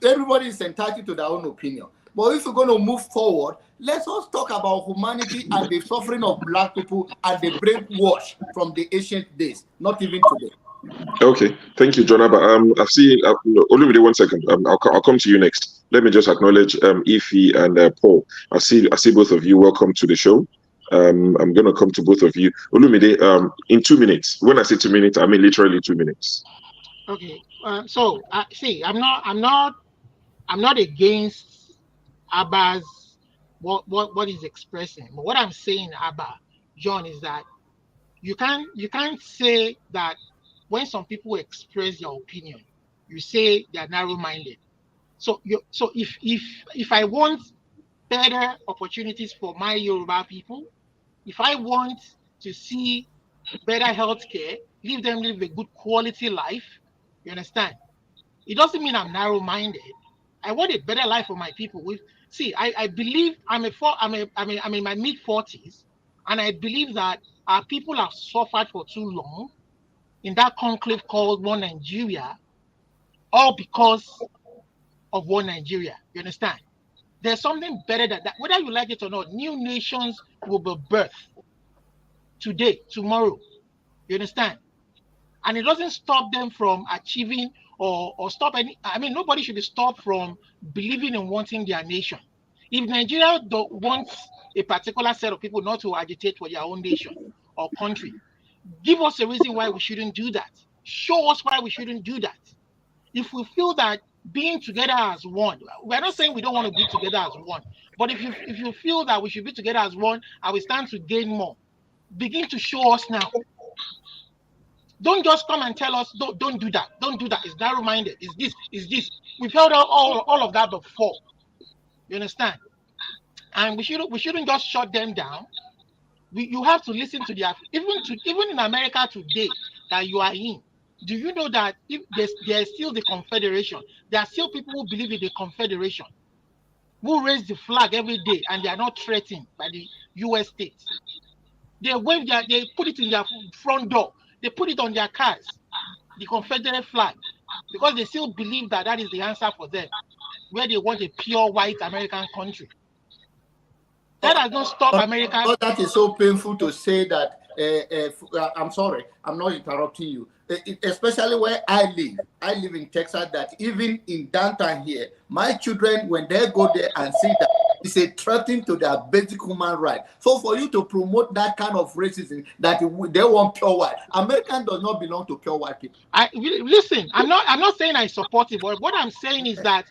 everybody is entitled to their own opinion. But if we're going to move forward, let us talk about humanity and the suffering of black people and the brainwash from the ancient days, not even today. Okay, thank you, John. I've seen only 1 second. I'll come to you next. Let me just acknowledge Ify and Paul. I see both of you. Welcome to the show. I'm going to come to both of you. Olumide, in 2 minutes. When I say 2 minutes, I mean literally 2 minutes. Okay. So see, I'm not against Abba's what he's expressing. But what I'm saying, Abba, John, is that you can't say that when some people express their opinion, you say they are narrow-minded. So if I want better opportunities for my Yoruba people, if I want to see better healthcare, leave them live a good quality life, you understand? It doesn't mean I'm narrow-minded. I want a better life for my people. I believe I'm in my mid-40s, and I believe that our people have suffered for too long in that conclave called One Nigeria, all because of One Nigeria. You understand? There's something better than that. Whether you like it or not, new nations will be birthed today, tomorrow. You understand? And it doesn't stop them from achieving or stop any. I mean, nobody should be stopped from believing and wanting their nation. If Nigeria wants a particular set of people not to agitate for their own nation or country, give us a reason why we shouldn't do that. Show us why we shouldn't do that. If we feel that being together as one, we're not saying we don't want to be together as one, but if you feel that we should be together as one and we stand to gain more, begin to show us now. Don't just come and tell us, don't do that. Don't do that. It's narrow-minded. It's this. We've heard all of that before. You understand? And we shouldn't just shut them down. You have to listen to their even in America today that you are in. Do you know that if there's still the Confederation, there are still people who believe in the Confederation, who raise the flag every day and they are not threatened by the US states. They put it in their front door. They put it on their cars, the Confederate flag, because they still believe that is the answer for them, where they want a pure white American country. That has not stopped America. But that is so painful to say that. I'm sorry, I'm not interrupting you. Especially where I live in Texas, that even in downtown here, my children, when they go there and see that, it's a threat to their basic human right. So for you to promote that kind of racism, that they want pure white, American does not belong to pure white people. Listen, I'm not saying I support it, but what I'm saying is that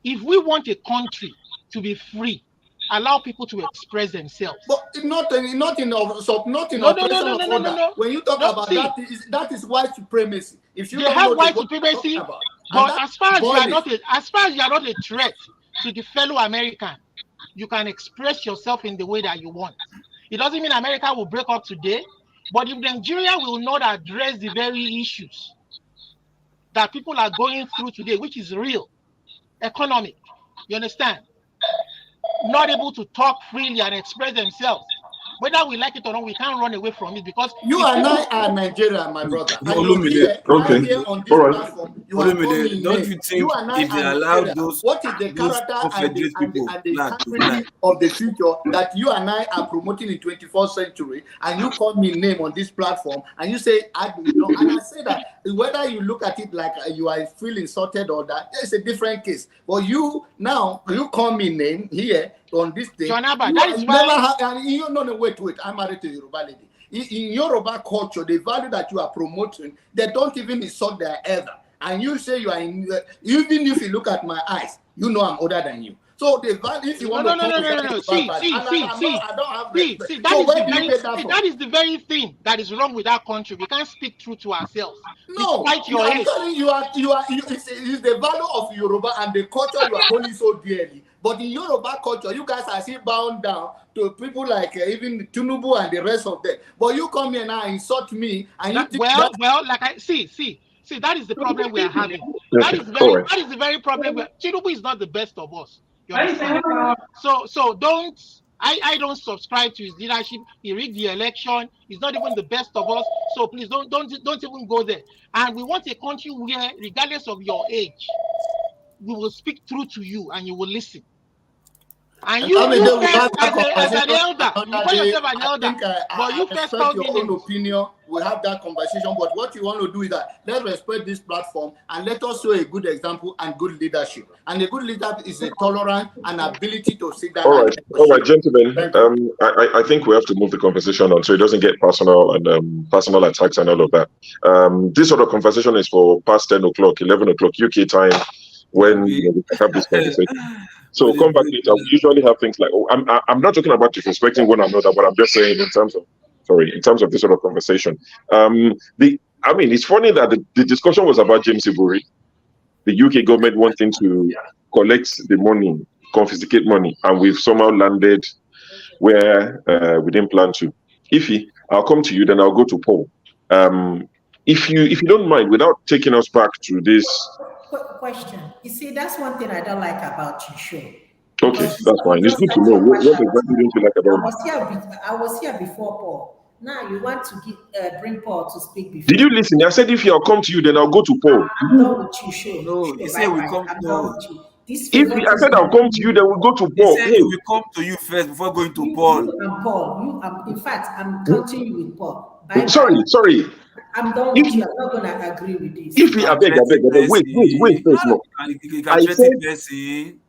if we want a country to be free, allow people to express themselves. But not in oppression of order. When you talk about that is white supremacy. If you they have white supremacy, but as far as you are not a threat to the fellow American, you can express yourself in the way that you want. It doesn't mean America will break up today, but if Nigeria will not address the very issues that people are going through today, which is real, economic, you understand? Not able to talk freely and express themselves. Whether we like it or not, we can't run away from it because you and I are Nigerian, my brother. Don't you think if they allow those what is the character and the country of the future that you and I are promoting in 21st century, and you call me name on this platform and you say I belong, and I say that whether you look at it like you are feel insulted or that, it's a different case. But you call me name here on this day. John Abba, that is why. No, wait. I'm married to a Yoruba lady. In Yoruba culture, the value that you are promoting, they don't even insult their elder. And you say you are in, even if you look at my eyes, you know I'm older than you. So the value, if you want No. to See, I don't have respect. see. That So is where the do you very, get that from? that is the very thing that is wrong with our country. We can't speak true to ourselves. No, Despite your I'm age. telling you, it's the value of Yoruba and the culture you are holding so dearly. But in Yoruba culture, you guys are still bound down to people like even Tinubu and the rest of them. But you come here now and insult me, and you think Like I see, that is the problem we are having. Okay, That is the very problem. Tinubu is not the best of us. You understand? So don't. I don't subscribe to his leadership. He rigged the election. He's not even the best of us. So please don't even go there. And we want a country where, regardless of your age, we will speak through to you and you will listen. And you first, as an elder, you call yourself an elder, but you first respect told your own opinion. We have that conversation. But what you want to do is that let's respect this platform and let us show a good example and good leadership. And a good leader is a tolerance and ability to sit down. All right, gentlemen. I think we have to move the conversation on so it doesn't get personal and personal attacks and all of that. This sort of conversation is for past 10 o'clock, 11 o'clock UK time when we have this conversation. So come back later. We usually have things like, I'm not talking about disrespecting one another, but I'm just saying in terms of this sort of conversation. It's funny that the discussion was about James Ibori, the UK government wanting to collect the money, confiscate money, and we've somehow landed where we didn't plan to. Ify, I'll come to you, then I'll go to Paul. If you don't mind, without taking us back to this. Question. You see, that's one thing I don't like about your show. Okay, that's fine. It's good to know. What exactly don't you like about I was here before Paul. Now you want to bring Paul to speak before. Did you listen? I said if I'll come to you, then I'll go to Paul. I'm done with you, show. No, he said we come I'm to. done with you. If I said I'll come to you, then we'll go to Paul. He said he will come to you first before going to Paul. You and Paul. In fact, I'm counting you with Paul. Bye. Sorry. I'm done with you. I'm not going to agree with this. I beg. Wait, first, no.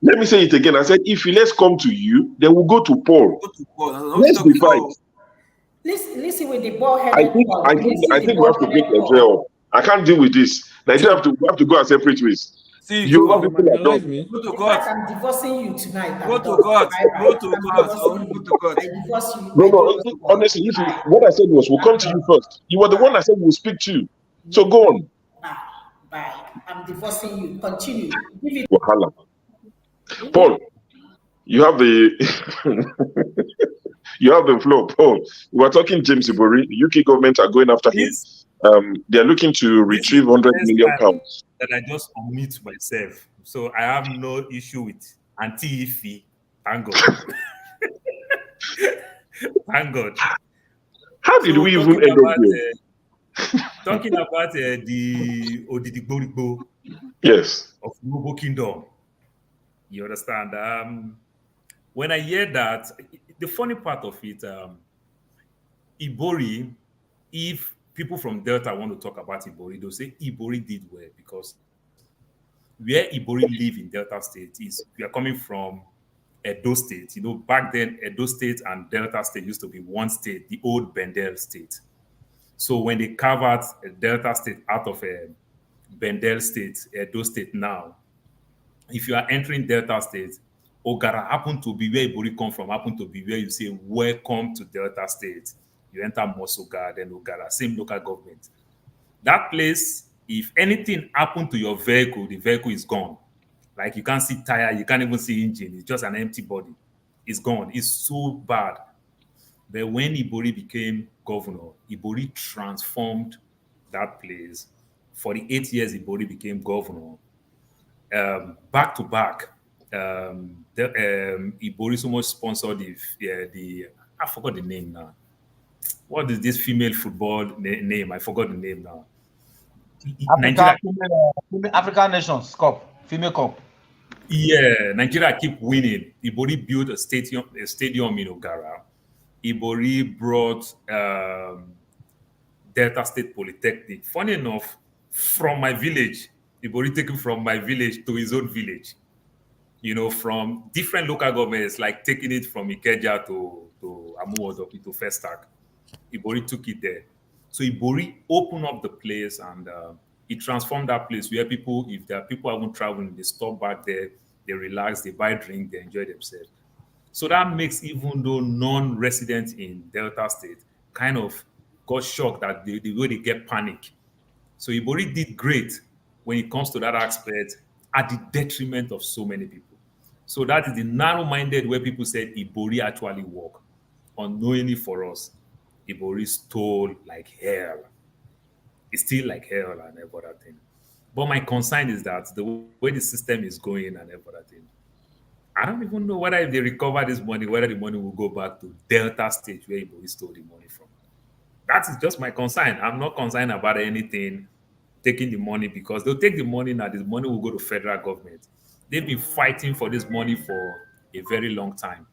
Let me say it again. I said, if let's come to you, then we'll go to Paul. Let's be fine. Listen with the ball head. I think we have to break Nigeria up. I can't deal with this. Nigeria we have to go our separate ways. You have people like that. Go to God. I'm divorcing you tonight. Go to God. Go to God. I divorce you. No. Honestly, what I said was, we'll come to you first. You were the one I said we'll speak to. So go on. Bye. I'm divorcing you. Continue. Wahala. Paul, you have the floor. Paul, we were talking James Ibori. The UK government are going after him. They are looking to retrieve £100 million. That I just unmute myself, so I have no issue with anti-Ify. Thank God. Thank God. How did we even end up here? Talking about the Odidigbo, yes, of Noble Kingdom. You understand? When I hear that, the funny part of it, Ibori, if people from Delta want to talk about Ibori, they'll say Ibori did well because where Ibori live in Delta State is, we are coming from Edo State. Back then, Edo State and Delta State used to be one state, the old Bendel State. So when they carve out Delta State out of Bendel State, Edo State now, if you are entering Delta State, Ogara happened to be where Ibori come from, happened to be where you say, welcome to Delta State. You enter Mosoga, then Ogara, same local government. That place, if anything happened to your vehicle, the vehicle is gone. Like you can't see tire, you can't even see engine. It's just an empty body. It's gone. It's so bad. But when Ibori became governor, Ibori transformed that place. For the 8 years Ibori became governor, back to back, Ibori so much sponsored the I forgot the name now. What is this female football name? I forgot the name now. African Nations Cup, female cup. Yeah, Nigeria keep winning. Ibori built a stadium in Ogara. Ibori brought Delta State Polytechnic. Funny enough, from my village, Ibori taken from my village to his own village. From different local governments, like taking it from Ikeja to Amuwodo, First Stack. Ibori took it there. So Ibori opened up the place and he transformed that place where people, if there are people who haven't traveling, they stop back there, they relax, they buy drink, they enjoy themselves. So that makes even though non-residents in Delta State kind of got shocked that the way they get panic. So Ibori did great when it comes to that aspect at the detriment of so many people. So that is the narrow-minded where people said Ibori actually worked. Unknowingly for us, Ibori stole like hell. It's still like hell and every other thing. But my concern is that the way the system is going and every other thing, I don't even know whether if they recover this money, whether the money will go back to Delta State where Ibori stole the money from. That is just my concern. I'm not concerned about anything taking the money because they'll take the money now. This money will go to federal government. They've been fighting for this money for a very long time.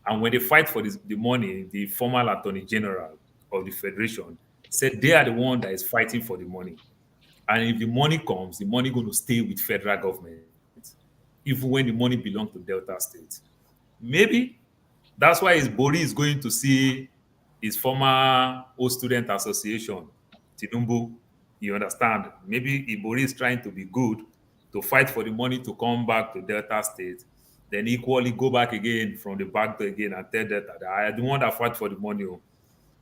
And when they fight for the money, the former Attorney General of the Federation said they are the one that is fighting for the money. And if the money comes, the money going to stay with federal government, even when the money belongs to Delta State. Maybe that's why Ibori is going to see his former old student association, Tinubu. You understand? Maybe Ibori is trying to be good, to fight for the money to come back to Delta State, then equally go back again from the back door again and tell Delta that I don't want to fight for the money.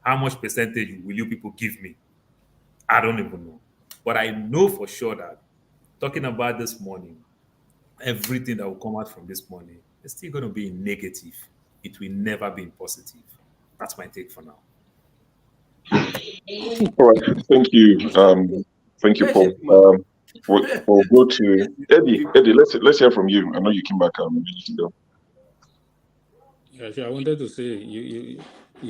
How much percentage will you people give me? I don't even know. But I know for sure that talking about this money, everything that will come out from this money is still going to be in negative. It will never be in positive. That's my take for now. All right, thank you. Thank you, Paul. We'll go to Eddie. Eddie, let's hear from you. I know you came back a minute ago. Yeah, sure. I wanted to say you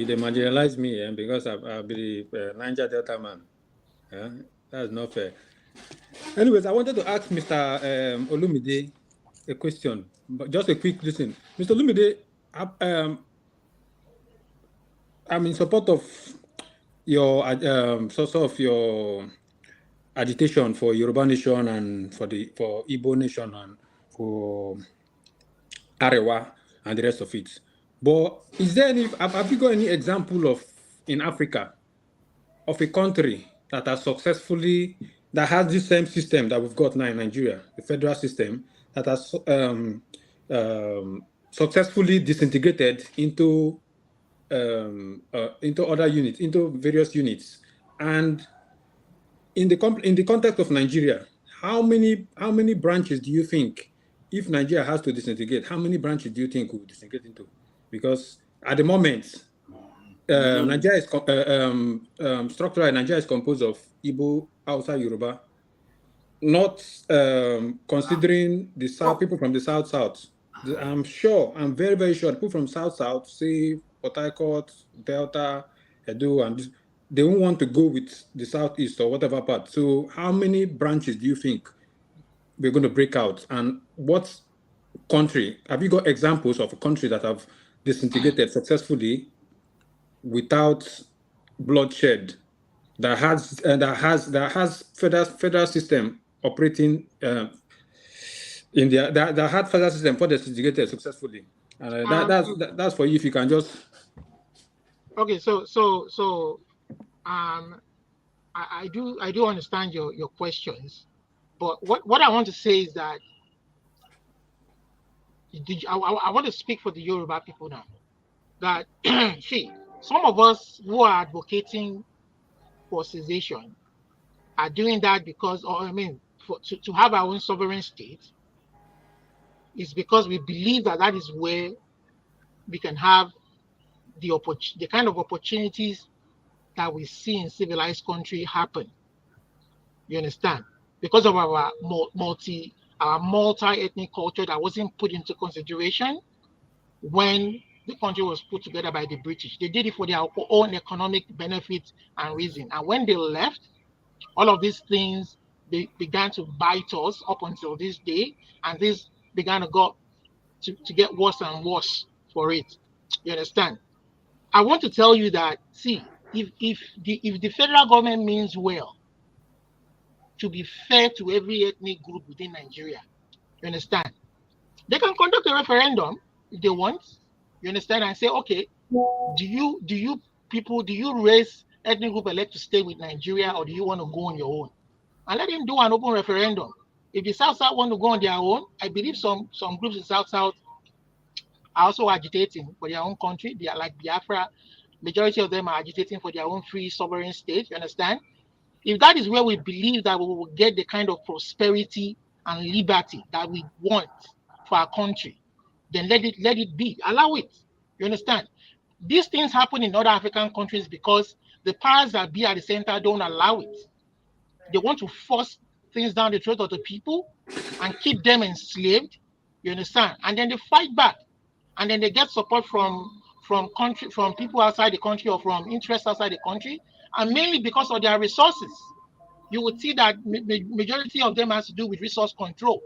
demarginalized me because I'll be the Niger Delta man. That's not fair. Anyways, I wanted to ask Mr. Olumide a question, but just a quick listen. Mr. Olumide, I'm in support of your your agitation for Yoruba Nation and for Igbo Nation and for Arewa and the rest of it. But is there have you got any example in Africa of a country that has this same system that we've got now in Nigeria, the federal system, that has successfully disintegrated into other units, into various units? And in the context of Nigeria, how many branches do you think, if Nigeria has to disintegrate, how many branches do you think we will disintegrate into? Because at the moment, Nigeria is structurally, Nigeria is composed of Igbo, Hausa, Yoruba, not considering the South, people from the South. I'm very, very sure people from South, say Port Harcourt, Delta, Edo, and they won't want to go with the Southeast or whatever part. So how many branches do you think we're going to break out? And what country, have you got examples of a country that have disintegrated successfully without bloodshed, that has federal system operating in that had federal system for disintegrated successfully? And that's for you, if you can just. Okay, so I do understand your questions, but what I want to say is that I want to speak for the Yoruba people now. That see, some of us who are advocating for secession are doing that because, to have our own sovereign state, is because we believe that is where we can have the kind of opportunities that we see in civilized country happen. You understand? Because of our multi-ethnic culture that wasn't put into consideration when the country was put together by the British. They did it for their own economic benefit and reason. And when they left, all of these things, they began to bite us up until this day, and this began to get worse and worse for it. You understand? I want to tell you that, see, if the federal government means well to be fair to every ethnic group within Nigeria, you understand, they can conduct a referendum if they want, you understand, and say, okay, Do you raise ethnic group elect to stay with Nigeria, or do you want to go on your own? And let them do an open referendum. If the South want to go on their own, I believe some groups in South are also agitating for their own country. They are like Biafra. Majority of them are agitating for their own free sovereign state. You understand? If that is where we believe that we will get the kind of prosperity and liberty that we want for our country, then let it be. Allow it. You understand? These things happen in other African countries because the powers that be at the center don't allow it. They want to force things down the throat of the people and keep them enslaved. You understand? And then they fight back, and then they get support from people outside the country or from interests outside the country, and mainly because of their resources. You would see that majority of them has to do with resource control.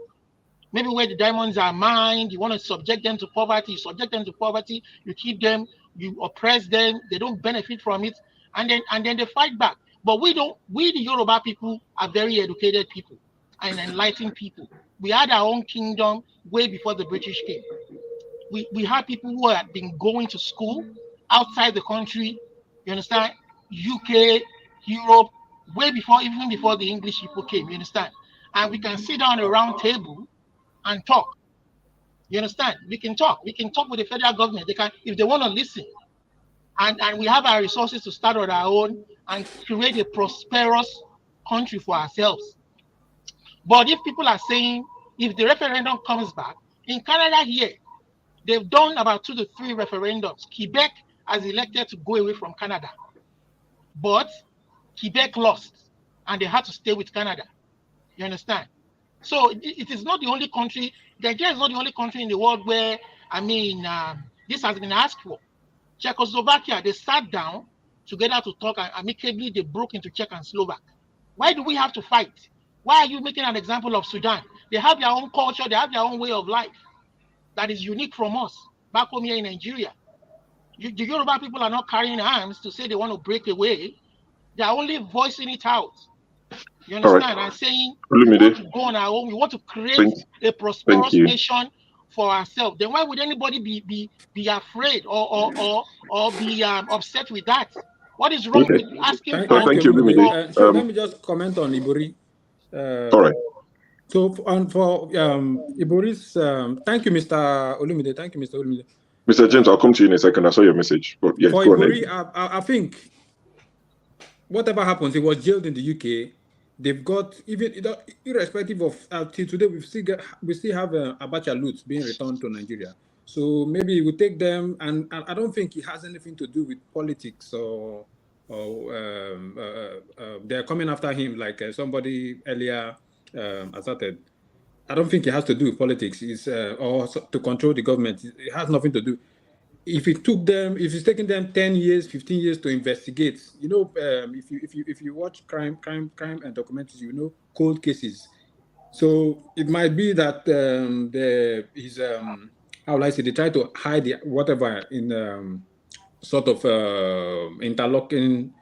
Maybe where the diamonds are mined, you want to subject them to poverty. You subject them to poverty, you keep them, you oppress them, they don't benefit from it, and then they fight back. But we don't. We, the Yoruba people, are very educated people and enlightened people. We had our own kingdom way before the British came. We had people who had been going to school outside the country. You understand? UK, Europe, even before the English people came. You understand? And we can sit down at a round table and talk. You understand? We can talk. We can talk with the federal government. They can, if they want to listen. And we have our resources to start on our own and create a prosperous country for ourselves. But if people are saying, if the referendum comes back, in Canada here, they've done about 2 to 3 referendums. Quebec has elected to go away from Canada. But Quebec lost, and they had to stay with Canada. You understand? So it is not the only country, Nigeria is not the only country in the world where, this has been asked for. Czechoslovakia, they sat down together to talk, and amicably they broke into Czech and Slovak. Why do we have to fight? Why are you making an example of Sudan? They have their own culture, they have their own way of life that is unique from us back home here in Nigeria. The Yoruba people are not carrying arms to say they want to break away. They are only voicing it out. You understand? And saying we want to go on our own, we want to create a prosperous nation for ourselves. Then why would anybody be afraid or be upset with that? What is wrong with asking for? Thank you. So let me just comment on Ibori. All right. So for Ibori's, thank you, Mr. Olumide. Thank you, Mr. Olumide. Mr. James, I'll come to you in a second. I saw your message. But yes, for go Ibori, ahead. I think whatever happens, he was jailed in the UK. They've got, even irrespective of till today, we still have Abacha loot being returned to Nigeria. So maybe it will take them, and I don't think it has anything to do with politics or they're coming after him like somebody earlier asserted. I don't think it has to do with politics. It's or to control the government. It has nothing to do. If it's taking them 10 years, 15 years to investigate, if you watch crime and documentaries, cold cases. So it might be that how will I say, they try to hide whatever in sort of interlocking.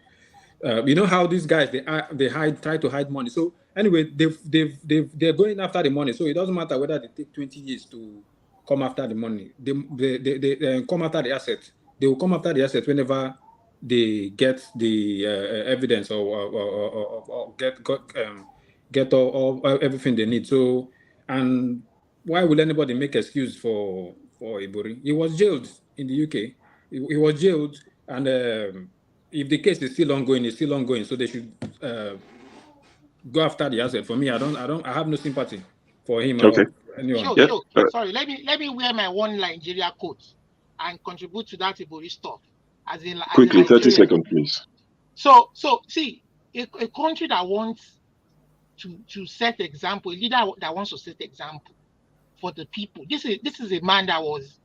How these guys try to hide money. So anyway, they're going after the money. So it doesn't matter whether they take 20 years to come after the money. They come after the asset. They will come after the asset whenever they get the evidence or get all everything they need. So, and why will anybody make excuse for Ibori? He was jailed in the UK. He was jailed, and if the case is still ongoing, it's still ongoing. So they should go after the asset. For me, I have no sympathy for him. Okay. Sure. Sorry, let me wear my one Nigeria coat and contribute to that Ibori stuff. Quickly, 30 seconds, please. So see, a country that wants to set example, a leader that wants to set example for the people. This is a man that was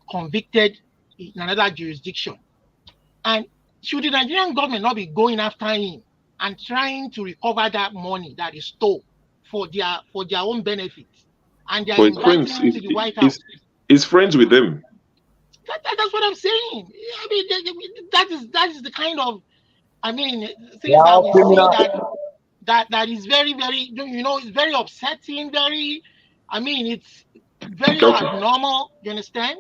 convicted in another jurisdiction, and should the Nigerian government not be going after him and trying to recover that money that is stole for their own benefit? And they are inviting him to the White House. He's friends with them. That's what I'm saying. I mean, that is the kind of, things that we see that is very, very, it's very upsetting. Very, it's very abnormal. You understand?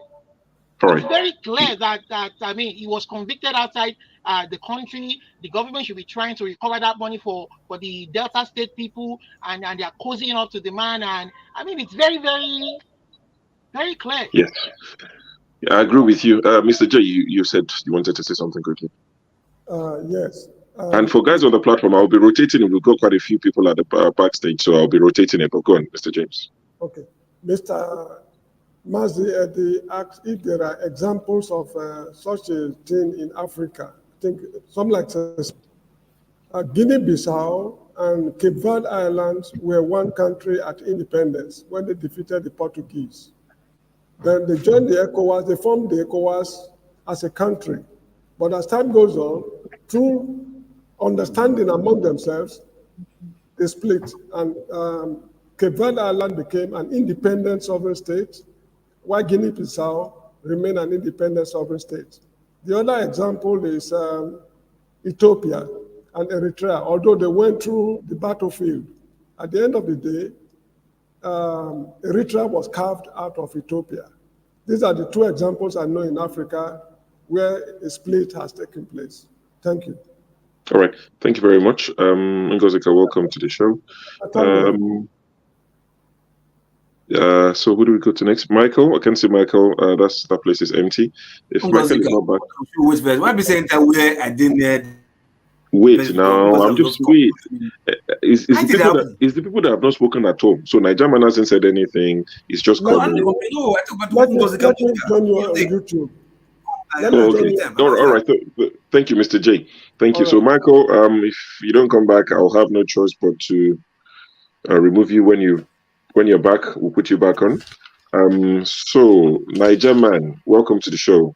All It's right. very clear that I mean, he was convicted outside the country. The government should be trying to recover that money for the Delta State people, and they are cozying up to the man. And I mean, it's very, very, very clear. Yes. Yeah, I agree with you. Mr. J, you said you wanted to say something quickly. Yes. And for guys on the platform, I'll be rotating. We've got quite a few people at the backstage, so I'll be rotating it. But go on, Mr. James. Okay. Mr. Mazi asked if there are examples of such a thing in Africa. I think something like Guinea-Bissau and Cape Verde Islands were one country at independence when they defeated the Portuguese. Then they joined the ECOWAS, they formed the ECOWAS as a country. But as time goes on, through understanding among themselves, they split. And Cape Verde Island became an independent sovereign state, while Guinea-Bissau remained an independent sovereign state. The other example is Ethiopia and Eritrea, although they went through the battlefield. At the end of the day, Eritrea was carved out of Ethiopia. These are the two examples I know in Africa where a split has taken place. Thank you. All right. Thank you very much. Ngozika, welcome to the show. So who do we go to next? Michael. I can see Michael. That place is empty. If Michael is not back. Why be saying that where I didn't wait now? I'm just wait. It's the people that have not spoken at all. So Nigerian hasn't said anything. It's just coming. Let me join you on YouTube. All right. Thank you, Mr. J. Thank you. So, Michael, if you don't come back, I'll have no choice but to remove you when you're back. We'll put you back on. So, Niger man, welcome to the show.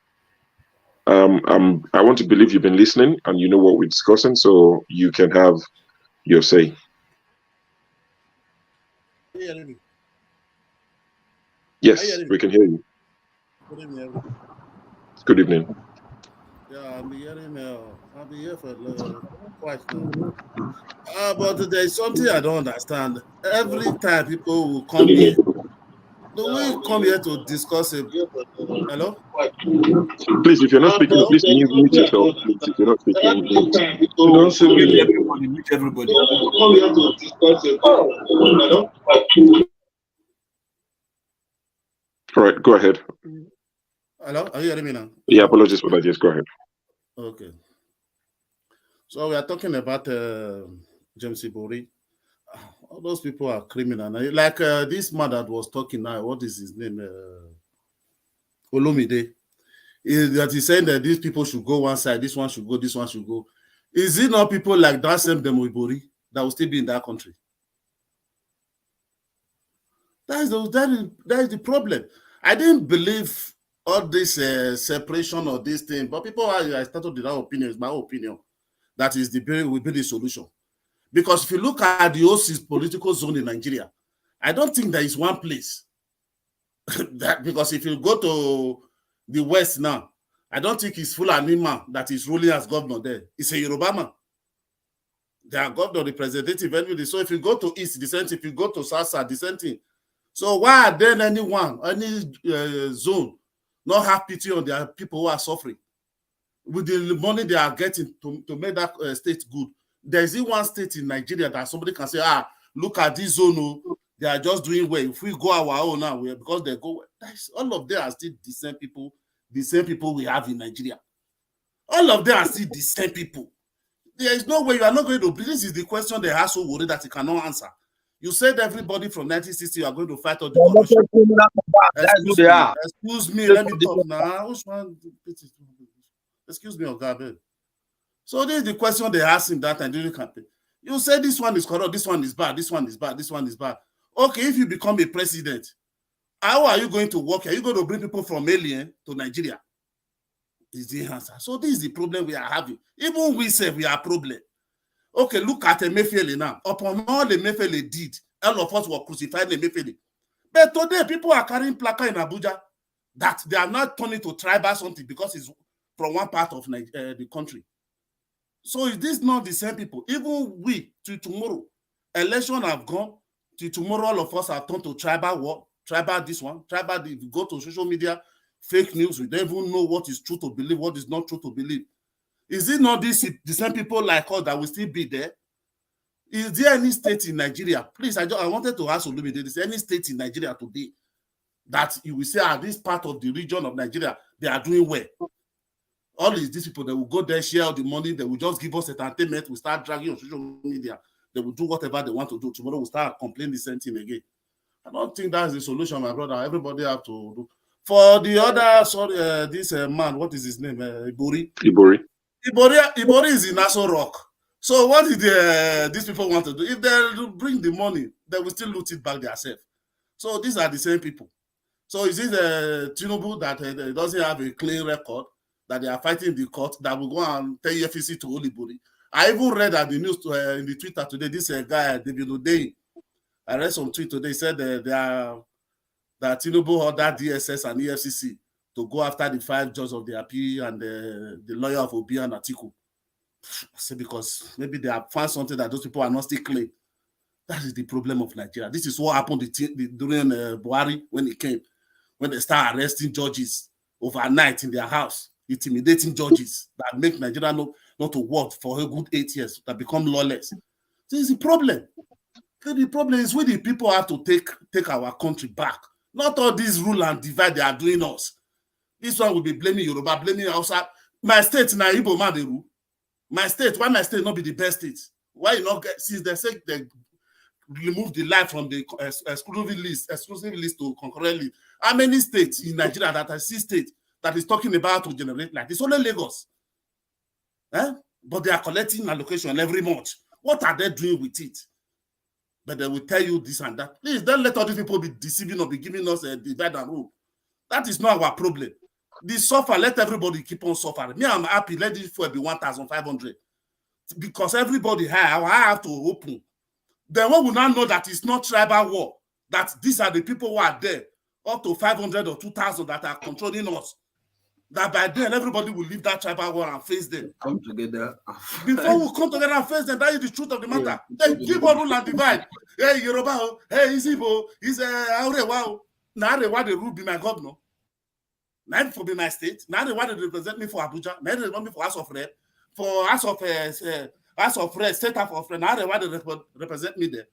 I want to believe you've been listening and you know what we're discussing, so you can have your say. Yes, we can hear you. Good evening, everyone. Good evening. Yeah, I'll be here for quite long. But there's something I don't understand. Every time people will come here, do we come here to discuss it? Hello? Please, if you're not speaking, please mute yourself. Please, if you're not speaking, mute everybody. Come here to discuss it. Hello? All right, go ahead. Hello? Are you hearing me now? Yeah, apologies for that. Yes, go ahead. Okay. So we are talking about James Ibori. All those people are criminal. Like this man that was talking now, what is his name? Olumide. That he's saying that these people should go one side, this one should go, this one should go. Is it not people like that same Demo Ibori that will still be in that country? That is the problem. I didn't believe all this separation of this thing, but people I started with that opinion, it's my opinion, that is will be the solution. Because if you look at the OC's political zone in Nigeria, I don't think there is one place because if you go to the West now, I don't think it's Fulani man that is ruling as governor there. It's a Yoruba man. They are governor, representative, everything. So if you go to East, the same thing. If you go to South, the same thing. So why are there any zone not have pity on their people who are suffering with the money they are getting to make that state good? There is one state in Nigeria that somebody can say, look at this zone, they are just doing well. If we go our own now, because they go, all of them are still the same people we have in Nigeria. All of them are still the same people. There is no way you are not going to. This is the question they are so worried that you cannot answer. You said everybody from 1960 you are going to fight all the corruption. Excuse me, let me talk now. Excuse me, Ogabe. So this is the question they asked him that time during the campaign. You say this one is corrupt, this one is bad, this one is bad, this one is bad. Okay, if you become a president, how are you going to work? Are you going to bring people from Alien to Nigeria? Is the answer. So this is the problem we are having. Even we say we are a problem. Okay, look at Emefiele now. Upon all Emefiele did, all of us were crucified Emefiele. But today, people are carrying placard in Abuja that they are not turning to tribal something because it's from one part of the country. So is this not the same people? Even we, to tomorrow, election have gone, to tomorrow all of us have turned to tribal war, tribal this one, tribal, if you go to social media, fake news. We don't even know what is true to believe, what is not true to believe. Is it not the same people like us that will still be there? Is there any state in Nigeria? Please, I wanted to ask Olumide, is there any state in Nigeria today that you will say, this part of the region of Nigeria, they are doing well? All these people, they will go there, share all the money, they will just give us entertainment, we start dragging on social media, they will do whatever they want to do. Tomorrow we'll start complaining the same thing again. I don't think that's the solution, my brother. Everybody have to do. For the other, this man, what is his name? Ibori. Ibori is in Aso Rock. So what did these people want to do? If they bring the money, they will still loot it back themselves. So these are the same people. So is it Tinubu that doesn't have a clean record, that they are fighting the court, that will go and tell EFCC to hold Ibori? I even read at the news in the Twitter today, this guy, David Odei, I read some tweet today, said that Tinubu ordered DSS and EFCC to go after the 5 judges of the appeal and the lawyer of Obi and Atiku. I say because maybe they have found something that those people are not still clean. That is the problem of Nigeria. This is what happened during Buhari when he came, when they start arresting judges overnight in their house, intimidating judges that make Nigeria not to work for a good 8 years, that become lawless. This is the problem. The problem is we the people have to take our country back. Not all these rule and divide they are doing us. This one will be blaming Yoruba, blaming Hausa. My state, na Igbo man, they rule. My state, why my state not be the best state? Why you not get, since they say they remove the life from the exclusive list to concurrent list? How many states in Nigeria that are 6 states that is talking about to generate like this? Only Lagos. But they are collecting allocation every month. What are they doing with it? But they will tell you this and that. Please don't let all these people be deceiving or be giving us a divide and rule. That is not our problem. The suffer, let everybody keep on suffering. Me, I'm happy. Let this fuel be 1,500. Because everybody I have to open. Then one will now know that it's not tribal war. That these are the people who are there, up to 500 or 2,000 that are controlling us. That by then everybody will leave that tribal war and face them. Come together. Before we come together and face them, that is the truth of the matter. They keep on rule and divide. Hey, Yoruba, hey, Isibo, he's Aurewa. Now they want the rule be my governor. Now for be my state. Now they want to represent me for Abuja. Now they want me for House of Rep. For House of Rep, State House of Rep. Now they want to represent me there.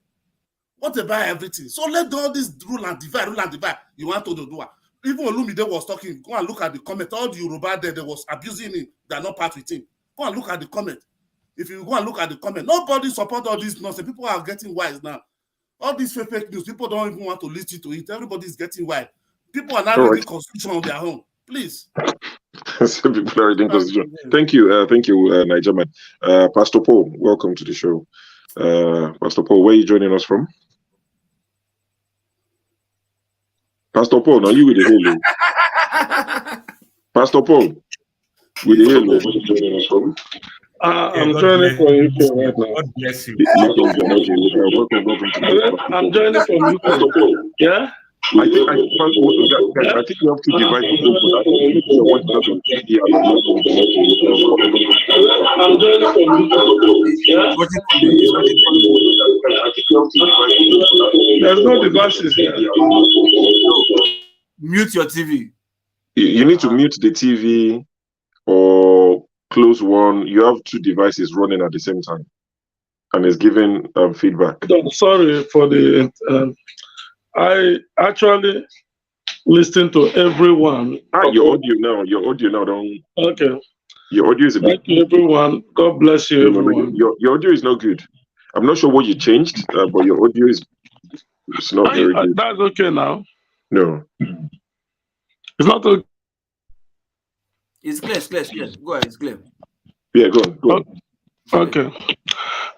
What about everything? So let all this rule and divide. You want to do it. Even Olumide was talking, go and look at the comment. All the Yoruba there, they was abusing him. They are not part with him. Go and look at the comment. If you go and look at the comment, nobody support all this nonsense. People are getting wise now. All these fake news, people don't even want to listen to it. Everybody is getting wise. People are not reading Constitution on their own. Please. Some people are reading Constitution. Thank you, Nigerian. Pastor Paul, welcome to the show. Pastor Paul, where are you joining us from? Pastor Paul, now you with the hello. Pastor Paul, with the hello, where are you joining us from? I'm joining from UK right now. God bless you. I'm joining from UK. Yeah? I think you have to divide the group for that. I'm joining from UK. There's no devices here. Mute your TV. You need to mute the TV or close one. You have 2 devices running at the same time, and it's giving feedback. Sorry for the. I actually listen to everyone. Your audio now, don't. Okay. Your audio is a bit. Thank you, everyone. God bless you, everyone. Your audio is not good. I'm not sure what you changed, but your audio is not very good. That's okay now. No. It's not okay. It's clear. Go ahead, it's clear. Yeah, go on. Okay.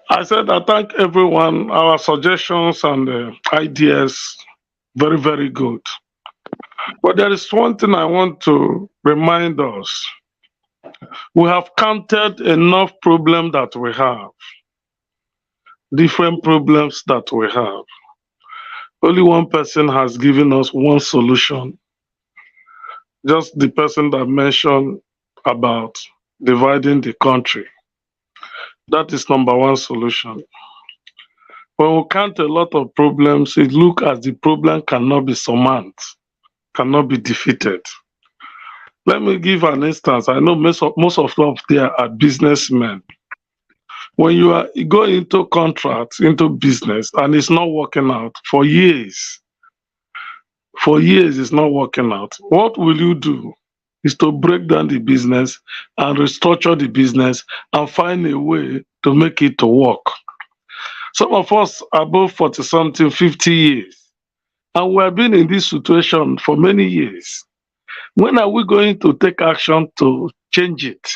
I said I thank everyone. Our suggestions and ideas, very, very good. But there is one thing I want to remind us. We have counted enough problems that we have. Different problems that we have. Only one person has given us one solution. Just the person that mentioned about dividing the country. That is number 1 solution. When we count a lot of problems, it looks as the problem cannot be surmounted, cannot be defeated. Let me give an instance. I know most of them there are businessmen. When you are going into contracts, into business, and it's not working out for years it's not working out. What will you do? Is to break down the business and restructure the business and find a way to make it to work. Some of us are above 40 something, 50 years, and we have been in this situation for many years. When are we going to take action to change it?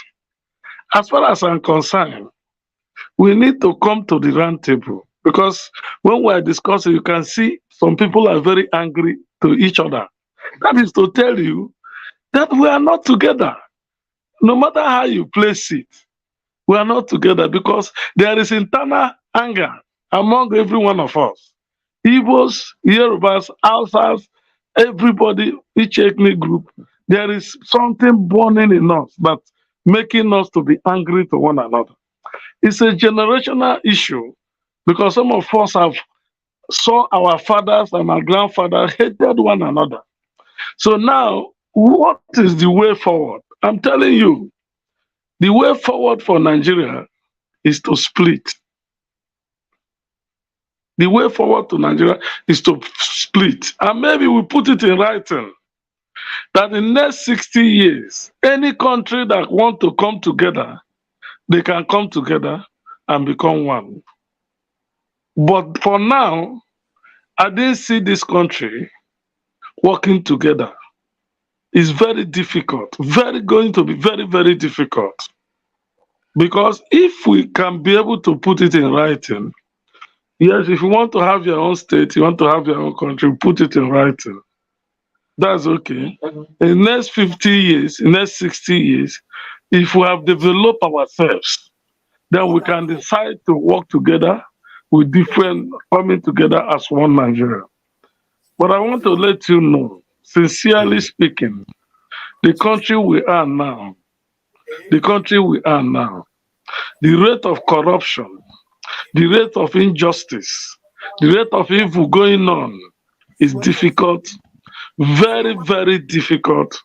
As far as I'm concerned, we need to come to the round table, because when we are discussing, you can see some people are very angry to each other. That is to tell you that we are not together. No matter how you place it, we are not together, because there is internal anger among every one of us. Igbos, Yorubas, Hausas, everybody, each ethnic group, there is something burning in us that's making us to be angry to one another. It's a generational issue, because some of us have saw our fathers and our grandfathers hated one another. So now, what is the way forward? I'm telling you, the way forward for Nigeria is to split. The way forward to Nigeria is to split. And maybe we put it in writing that in the next 60 years, any country that want to come together, they can come together and become one. But for now, I didn't see this country working together. It's very difficult, going to be very, very difficult. Because if we can be able to put it in writing, yes, if you want to have your own state, you want to have your own country, put it in writing. That's okay. In the next 50 years, in the next 60 years, if we have developed ourselves, then we can decide to work together with different, coming together as one Nigeria. But I want to let you know, sincerely speaking, the country we are now, the rate of corruption, the rate of injustice, the rate of evil going on is difficult, very, very difficult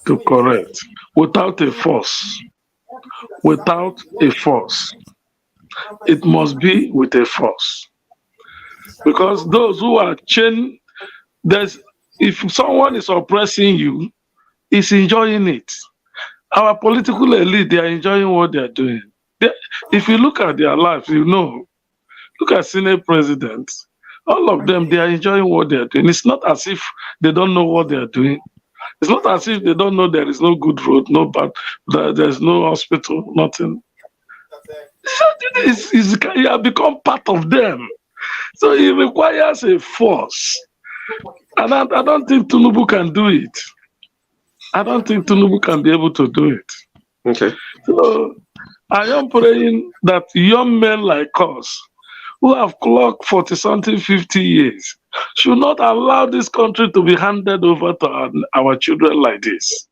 to correct without a force. Without a force. It must be with a force. Because those who are chained, if someone is oppressing you, is enjoying it. Our political elite, they are enjoying what they are doing. If you look at their lives, you know, look at Senate presidents, all of them, they are enjoying what they are doing. It's not as if they don't know what they are doing. It's not as if they don't know there is no good road, no bad, there's no hospital, nothing. You have become part of them. So it requires a force. And I don't think Tinubu can do it. I don't think Tinubu can be able to do it. Okay. So I am praying that young men like us, who have clocked 40-something, 50 years, should not allow this country to be handed over to our children like this.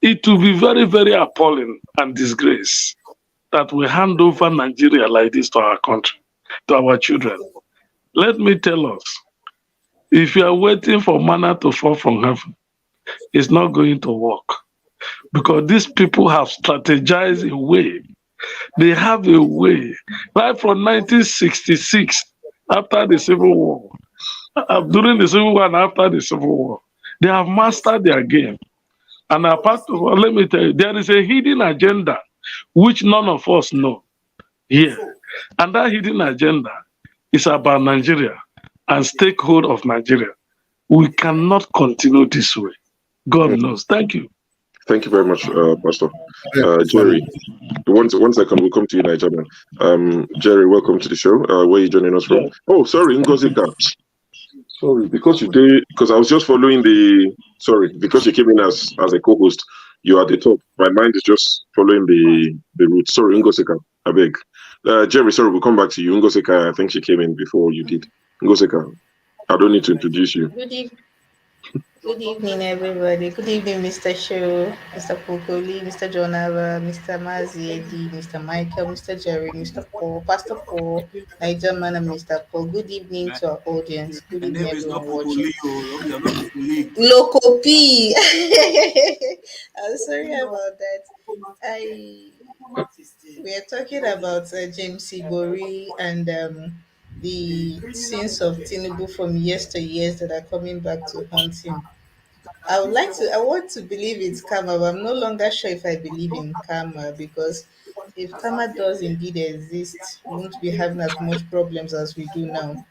It will be very, very appalling and disgrace that we hand over Nigeria like this to our country, to our children. Let me tell us, if you are waiting for manna to fall from heaven, it's not going to work. Because these people have strategized a way. They have a way. Right from 1966, after the Civil War, during the Civil War and after the Civil War, they have mastered their game. And apart from, let me tell you, there is a hidden agenda which none of us know here. And that hidden agenda is about Nigeria and stakehold of Nigeria. We cannot continue this way. God knows. Thank you. Thank you very much, Pastor. Jerry, one second, we'll come to you, Nigerian. Jerry, welcome to the show. Where are you joining us from? Oh, sorry, Ngozika. Sorry, because I was just following because you came in as a co-host, you are at the top. My mind is just following the route. Sorry, Ngozika, I beg. Jerry, sorry, we'll come back to you. Ngozika, I think she came in before you did. Ngozika, I don't need to introduce you. Good evening. Good evening, everybody. Good evening, Mr. Show, Mr. Pokoli, Mr. Jonava, Mr. Maziedi, Mr. Michael, Mr. Jerry, Mr. Paul, Pastor Paul, Nigel Man, and Mr. Paul. Good evening to our audience. Good My evening, name is not everyone watching. Pocolio. Okay, I'm not Pocoli. Loco P. I'm sorry about that. We are talking about James Ibori and the sins of Tinubu from yesteryears that are coming back to haunt him. I want to believe it's karma, but I'm no longer sure if I believe in karma because if karma does indeed exist, we won't be having as much problems as we do now.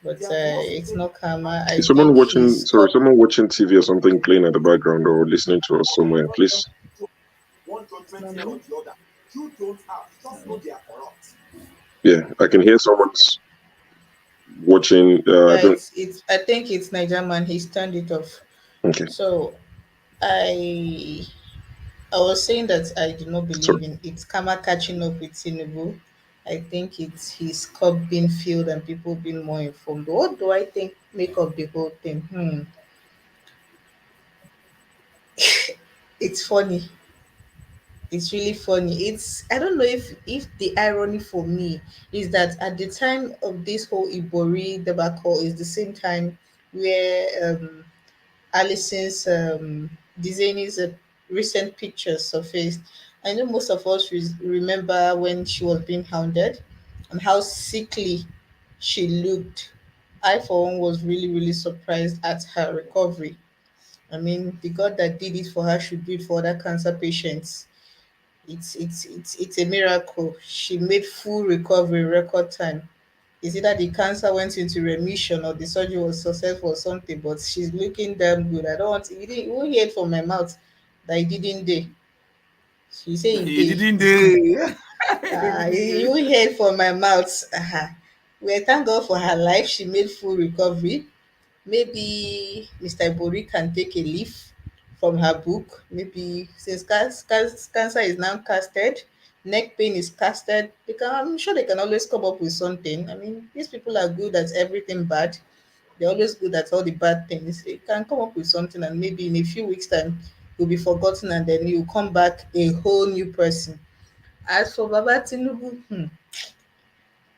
But it's not karma. I Is someone think watching? he's Sorry, someone watching TV or something playing at the background or listening to us somewhere? Please. Yeah, I can hear someone's watching. I Yeah, don't. it's. I think it's Nigerian man. He's turned it off. Okay. So I I was saying that I do not Sorry. believe in it's karma catching up with Tinubu. I think it's his cup being filled and people being more informed. What do I think make up the whole thing? It's funny. It's really funny. It's I don't know if the irony for me is that at the time of this whole Ibori debacle is the same time where Allison's Disney's recent pictures surfaced. I know most of us remember when she was being hounded and how sickly she looked. I, for one, was really, really surprised at her recovery. I mean, the God that did it for her should do it for other cancer patients. It's a miracle. She made full recovery in record time. It's either the cancer went into remission or the surgery was successful or something, but she's looking damn good. I don't want to, you won't hear it from my mouth that it didn't day. She say it He day. didn't do. You won't hear it from my mouth. Well, thank God for her life. She made full recovery. Maybe Mr. Ibori can take a leaf from her book. Maybe since cancer is now casted, neck pain is casted, I'm sure they can always come up with something. I mean, these people are good at everything bad. They're always good at all the bad things. They can come up with something, and maybe in a few weeks' time, you'll be forgotten, and then you come back a whole new person. As for Baba Tinubu,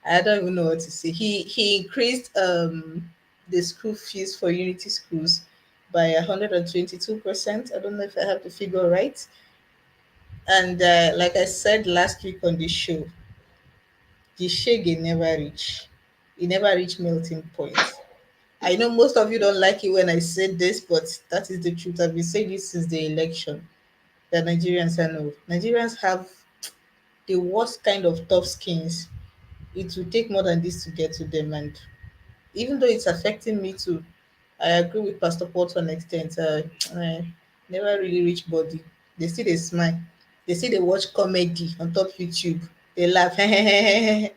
I don't even know what to say. He increased the school fees for Unity schools by 122%. I don't know if I have the figure right. And like I said last week on this show, the shege never reach. It never reach melting point. I know most of you don't like it when I said this, but that is the truth. I've been saying this since the election. The Nigerians I know. Nigerians have the worst kind of tough skins. It will take more than this to get to them, and even though it's affecting me too, I agree with Pastor Paul to an extent. I never really reach body. They still they smile. They see they watch comedy on top YouTube. They laugh. They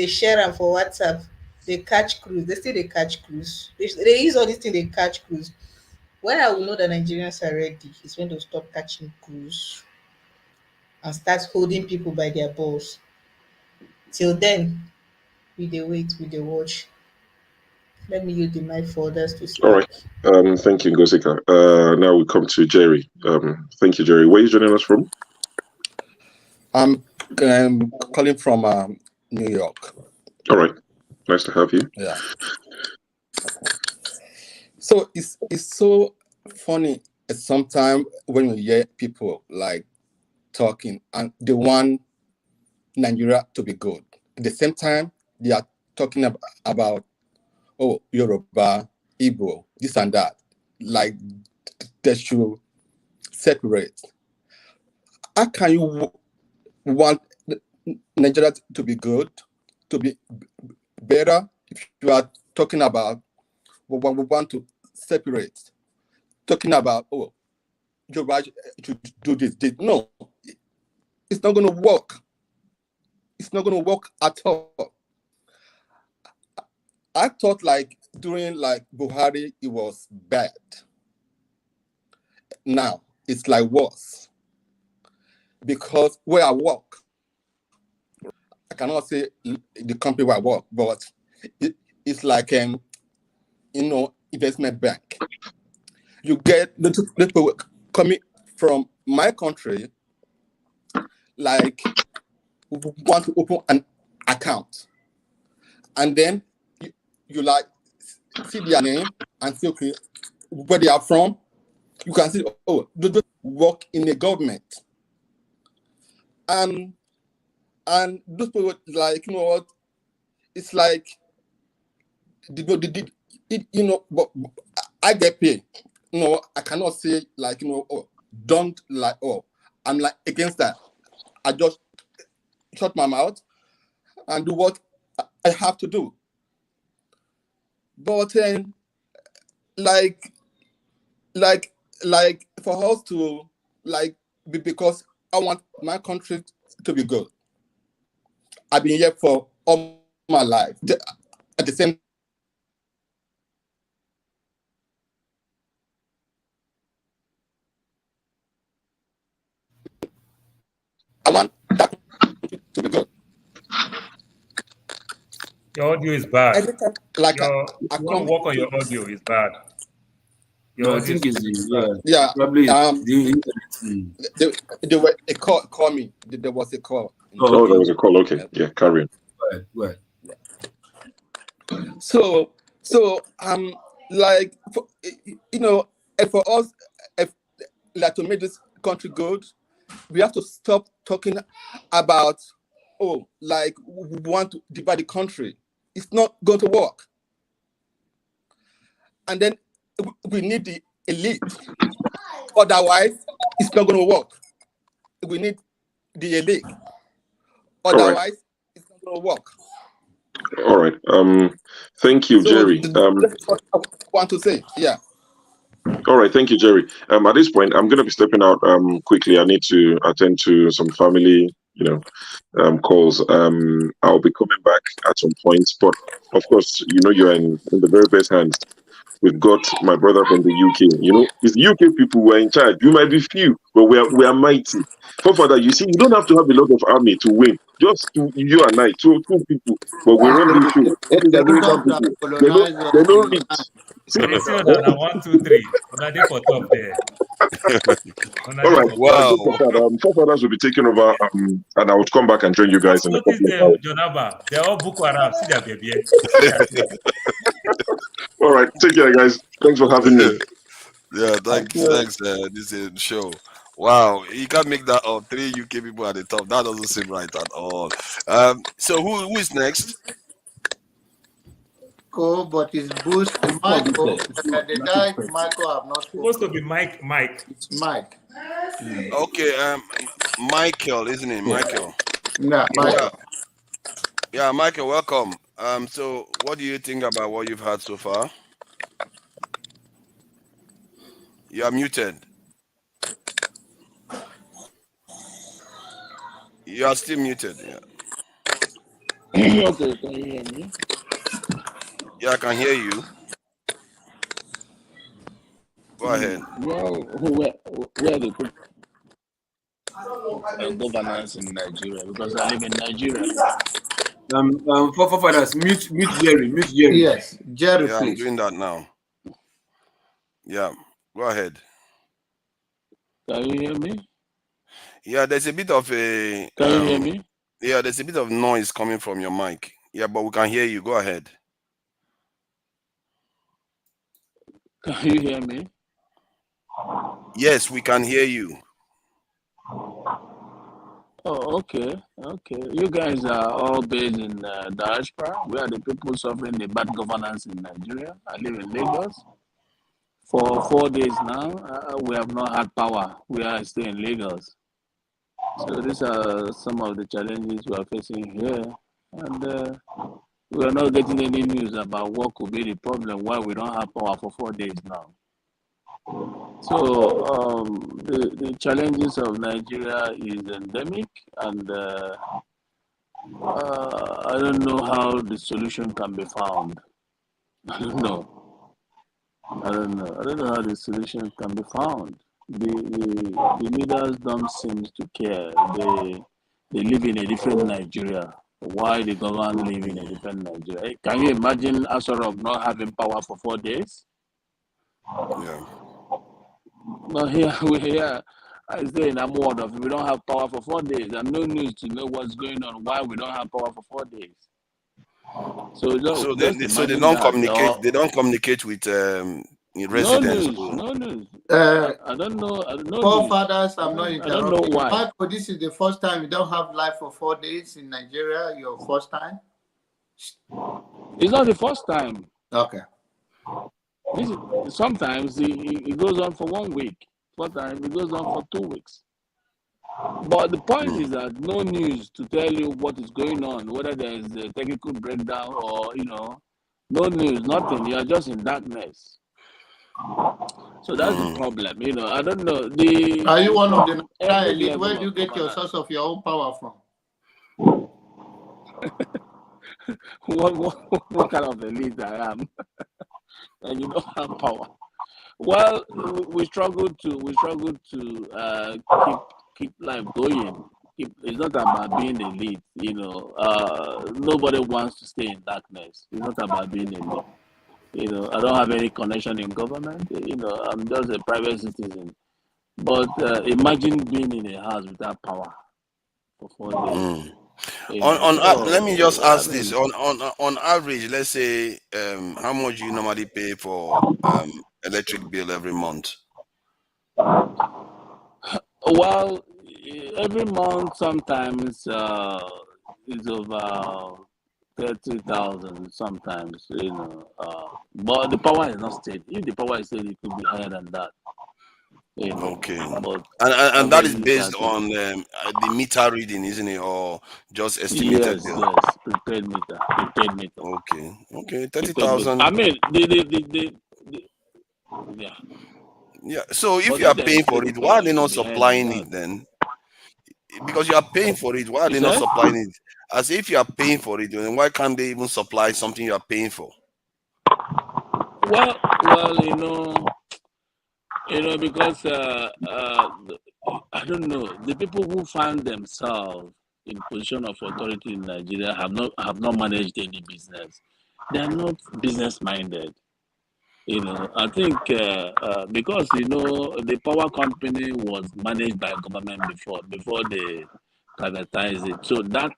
share them for WhatsApp. They catch cruise. They still they catch cruise. They use all these things. They catch cruise. When I will know that Nigerians are ready is when they stop catching cruise and start holding people by their balls. Till then, we they wait, we they watch. Let me use the mic for others to All speak. right. Thank you, Ngosika. Now we come to Jerry. Thank you, Jerry. Where are you joining us from? I'm calling from New York. All right. Nice to have you. Yeah. So it's so funny sometimes when you hear people like talking and they want Nigeria to be good. At the same time, they are talking about Yoruba, Igbo, this and that. Like they should separate. How can you want Nigeria to be good, to be better, if you are talking about what we want to separate? Talking about, Yoruba should do this. No, it's not going to work. It's not going to work at all. I thought like during like Buhari, it was bad. Now it's like worse. Because where I work, I cannot say the company where I work, but it's like, investment bank. You get the people coming from my country, like want to open an account, and then you like see their name and see okay where they are from. You can see they work in the government, and those people like what it's like. But I get paid. I cannot say like don't like I'm like against that. I just shut my mouth and do what I have to do. But like for us to because I want my country to be good. I've been here for all my life. At the same I want that to be good. Your audio is bad. Every time, like you want to work on your audio, is bad. No, I think it's probably they were a call me. There was a call. Oh, there was a call. Okay, yeah, carry on. Go ahead. So like for us, like to make this country good, we have to stop talking about like we want to divide the country. It's not going to work. And then we need the elite. Otherwise, it's not going to work. We need the elite. Otherwise, it's not going to work. All right. Thank you, Jerry. That's what I want to say. Yeah. All right. Thank you, Jerry. At this point, I'm going to be stepping out quickly. I need to attend to some family, calls. I'll be coming back at some points, but of course, you're in the very best hands. We've got my brother from the UK. It's the UK people who are in charge. You might be few, but we are mighty. Forefather, you see, you don't have to have a lot of army to win. Just you and I, two people. But we run this show. What is American people? They don't reach. They say on 1, 2, 3. On a day for top there. All right. Wow. Forefathers will be taking over, and I will come back and join you guys in a couple of hours. Jonaba, they're all Boko Haram. See their baby. All right. Take care, guys. Thanks for having me. Yeah, thanks. This is the show. Wow, you can't make that up. 3 UK people at the top. That doesn't seem right at all. So who is next? Cool, but it's Boost Michael. The guy Michael have not supposed to be Mike. It's Mike. Okay, Michael, isn't it? Michael. Yeah, Michael. Yeah, Michael, welcome. So what do you think about what you've heard so far? You are muted. You are still muted. Yeah. Okay, can you hear me? Yeah, I can hear you. Go ahead. Well, where the governance in Nigeria? Because I live in Nigeria. Forefathers, mute Jerry. Yes, Jerry, yeah, please. I'm doing that now. Yeah, go ahead. Can you hear me? Yeah, there's a bit of a. Can you hear me? Yeah, there's a bit of noise coming from your mic. Yeah, but we can hear you. Go ahead. Can you hear me? Yes, we can hear you. Oh, okay. You guys are all based in diaspora. We are the people suffering the bad governance in Nigeria. I live in Lagos. For 4 days now, we have not had power. We are still in Lagos. So these are some of the challenges we are facing here. And we are not getting any news about what could be the problem, why we don't have power for 4 days now. So the challenges of Nigeria is endemic, and I don't know how the solution can be found. I don't know how the solution can be found. The leaders don't seem to care. They live in a different Nigeria. Why the government live in a different Nigeria? Can you imagine Asorok not having power for 4 days? Yeah. But here, I say in Amward of we don't have power for 4 days and no news to know what's going on, why we don't have power for 4 days. So So just they imagine don't that. communicate. They don't communicate with No residents. news, no news. I don't know. No news. Forefathers, I'm not I don't know interrupting. why. Michael, this is the first time you don't have life for 4 days in Nigeria. Your first time? It's not the first time. Okay. Sometimes it goes on for 1 week. Sometimes it goes on for 2 weeks. But the point is that no news to tell you what is going on, whether there's a technical breakdown or no news, nothing. You are just in darkness. So that's the problem. I don't know. Are you one of the every elite? Where level do you of get your governance. source of your own power from? What kind of elite I am? And you don't have power. Well, we struggle to keep life going. It's not about being elite. Nobody wants to stay in darkness. It's not about being elite. I don't have any connection in government. I'm just a private citizen. But imagine being in a house without power for 4 days. Let me just ask this: on average, let's say, how much you normally pay for electric bill every month? Well, every month sometimes it's over 30,000. Sometimes but the power is not steady. If the power is steady, it could be higher than that. Okay, but and that is based on the meter reading, isn't it, or just estimated bill? Yes, prepaid meter. Okay, 30,000. I mean, yeah. Yeah. So if But you are if there paying is for steady it, why are power, they it not could be higher than supplying that. it then? Because you are paying for it, why are You they not said? supplying it? As if you are paying for it, then why can't they even supply something you are paying for? Well, because I don't know, the people who find themselves in position of authority in Nigeria have not managed any business. They are not business minded. I think because the power company was managed by government before they privatized it. So that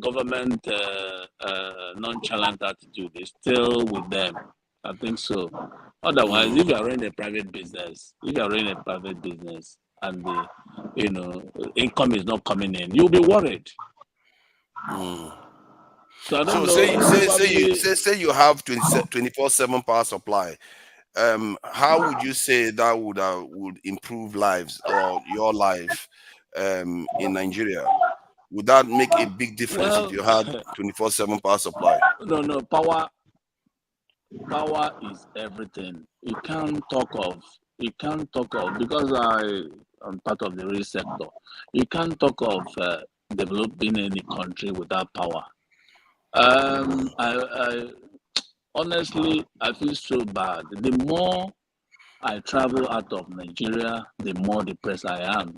government nonchalant attitude is still with them. I think so. Otherwise, if you are running a private business, and the income is not coming in, you'll be worried. So I don't know. Say you have 24/7 power supply. How would you say that would improve lives or your life in Nigeria? Would that make a big difference if you had 24/7 power supply? No, power is everything. You can't talk of because I'm part of the real sector. You can't talk of developing any country without power. I honestly, I feel so bad. The more I travel out of Nigeria, the more depressed I am.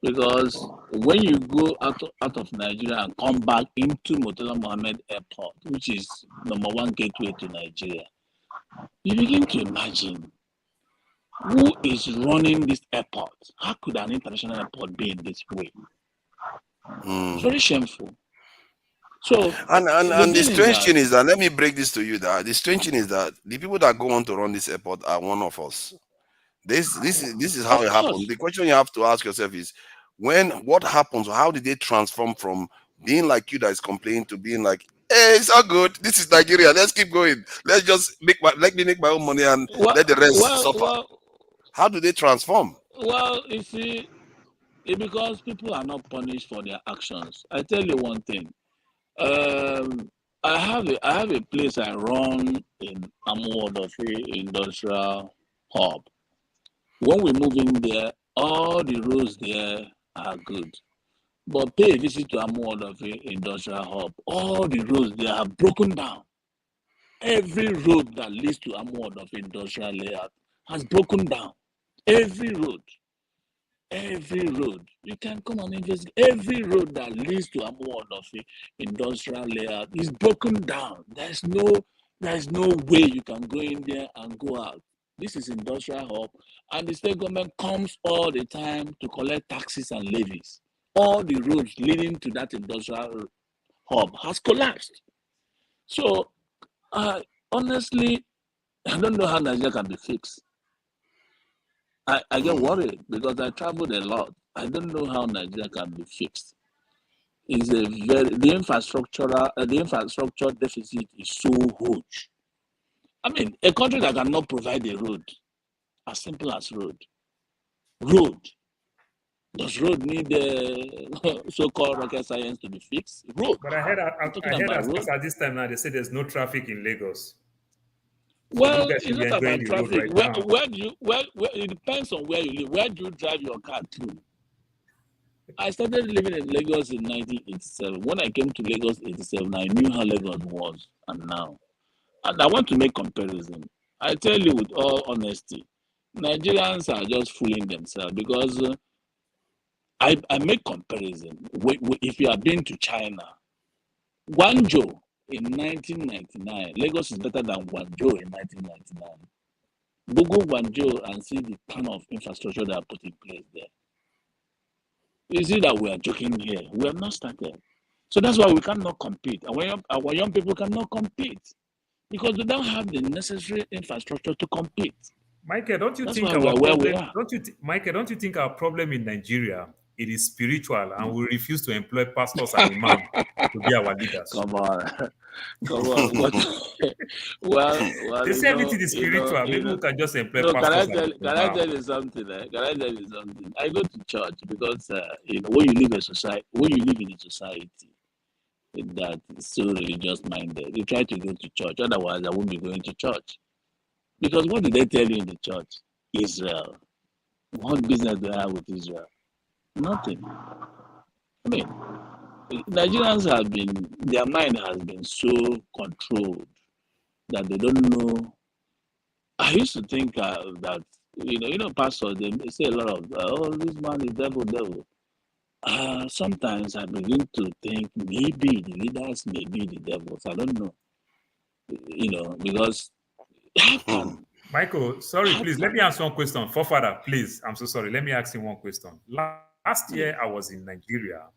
Because when you go out of Nigeria and come back into Murtala Mohammed Airport, which is #1 gateway to Nigeria, you begin to imagine who is running this airport. How could an international airport be in this way? It's very shameful. So and the strange thing is that, let me break this to you, that the strange thing is that the people that go on to run this airport are one of us. This is how it happens. The question you have to ask yourself is, what happens? How did they transform from being like you that is complaining to being like, hey, it's all good. This is Nigeria. Let's keep going. Let's just let me make my own money and let the rest suffer. How do they transform? Well, you see, because people are not punished for their actions. I tell you one thing. I have a place I run in Amuodofi Industrial Hub. When we move in there, all the roads there are good. But pay a visit to Amuodofi Industrial Hub. All the roads there have broken down. Every road that leads to Amuodofi Industrial Layout has broken down. Every road. You can come and investigate. Every road that leads to Amuodofi Industrial Layout is broken down. There's no There is no way you can go in there and go out. This is industrial hub, and the state government comes all the time to collect taxes and levies. All the roads leading to that industrial hub has collapsed. So, honestly, I don't know how Nigeria can be fixed. I get worried because I traveled a lot. I don't know how Nigeria can be fixed. It's the infrastructure deficit is so huge. I mean, a country that cannot provide a road, as simple as road. Does road need so-called rocket science to be fixed? Road. But I heard about road. at this time now they say there's no traffic in Lagos. So Well, you guys should it's be not enjoying about the road traffic. right now. Where it depends on where you live. Where do you drive your car through? I started living in Lagos in 1987. When I came to Lagos 87, I knew how Lagos was and now. And I want to make comparison. I tell you with all honesty, Nigerians are just fooling themselves because I make comparison. If you have been to China, Guangzhou in 1999, Lagos is better than Guangzhou in 1999. Google Guangzhou and see the kind of infrastructure that are put in place there. You see that we are joking here. We have not started. So that's why we cannot compete. Our young people cannot compete because they don't have the necessary infrastructure to compete. Michael, don't you That's think why we our are where we problem? are. Michael, don't you think our problem in Nigeria it is spiritual, and we refuse to employ pastors and imams to be our leaders? Come on. What? Well, They say everything is spiritual. Maybe we can just employ pastors and Can I tell you something? Can I tell you something? I go to church because when you live in a society, that is so religious minded, you try to go to church. Otherwise, I won't be going to church. Because what did they tell you in the church? Israel. What business do I have with Israel? Nothing. I mean, Nigerians their mind has been so controlled that they don't know. I used to think that, pastors, they say a lot of, this man is devil. Sometimes I begin to think maybe the leaders may be the devils. I don't know. Because how can... Michael, sorry, please, let me ask one question. Forefather, please, I'm so sorry. Let me ask you one question. Last year, I was in Nigeria.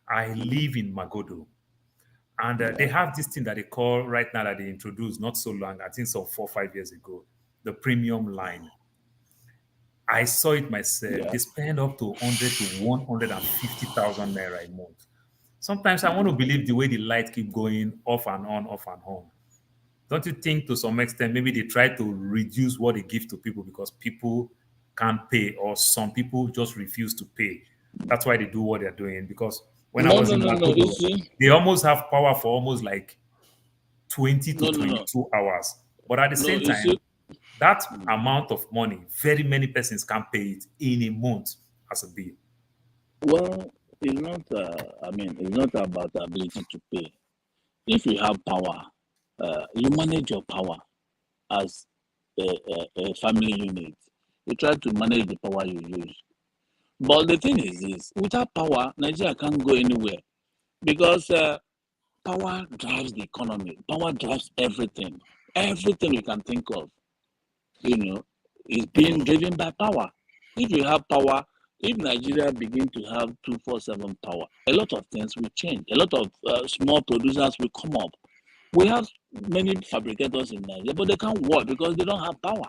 I live in Magodo. And they have this thing that they call right now that they introduced not so long, I think so 4 or 5 years ago, the premium line. I saw it myself. Yeah. They spend up to 100 to 150,000 naira a month. Sometimes I want to believe the way the light keep going off and on. Don't you think to some extent maybe they try to reduce what they give to people because people can't pay or some people just refuse to pay? That's why they do what they're doing. Because when I was in Magodo, they almost have power for almost like 20 to 22 hours. But at the same time, that amount of money, very many persons can't pay it in a month as a bill. Well, it's not. It's not about the ability to pay. If you have power, you manage your power as a family unit. You try to manage the power you use. But the thing is this: without power, Nigeria can't go anywhere because power drives the economy. Power drives everything. Everything you can think of, is being driven by power. If you have power, if Nigeria begin to have 247 power, a lot of things will change. A lot of small producers will come up. We have many fabricators in Nigeria, but they can't work because they don't have power.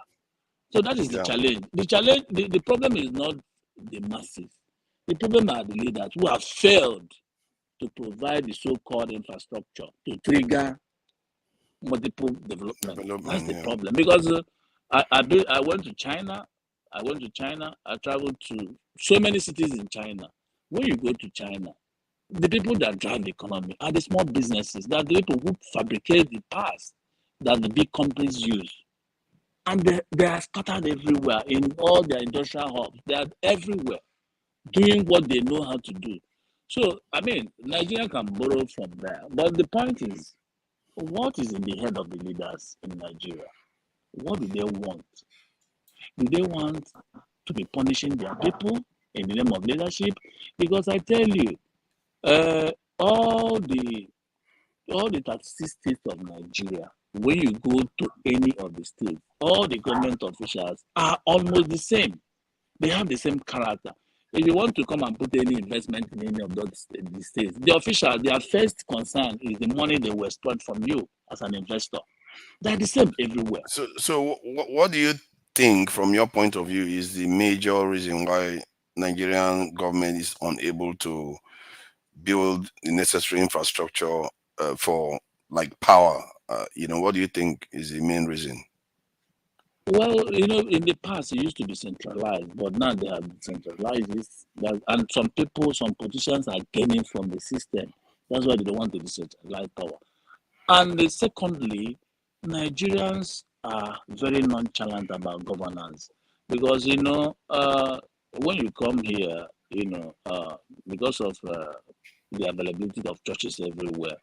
So that is the challenge. The problem is not the masses. The problem are the leaders who have failed to provide the so-called infrastructure to trigger multiple development. That's the problem. Because I went to China. I traveled to so many cities in China. When you go to China, the people that drive the economy are the small businesses. They are the people who fabricate the parts that the big companies use. And they are scattered everywhere in all their industrial hubs. They are everywhere doing what they know how to do. So, Nigeria can borrow from there. But the point is, what is in the head of the leaders in Nigeria? What do they want? Do they want to be punishing their people in the name of leadership? Because I tell you, all the 36 states of Nigeria, when you go to any of the states, all the government officials are almost the same. They have the same character. If you want to come and put any investment in any of those the states, the officials, their first concern is the money they will exploit from you as an investor. They're the same everywhere. So what do you think, from your point of view, is the major reason why Nigerian government is unable to build the necessary infrastructure for like power? What do you think is the main reason? Well, in the past it used to be centralized, but now they have decentralized this. And some politicians are gaining from the system. That's why they don't want to decentralize power. And secondly, Nigerians are very nonchalant about governance because when you come here, because of the availability of churches everywhere.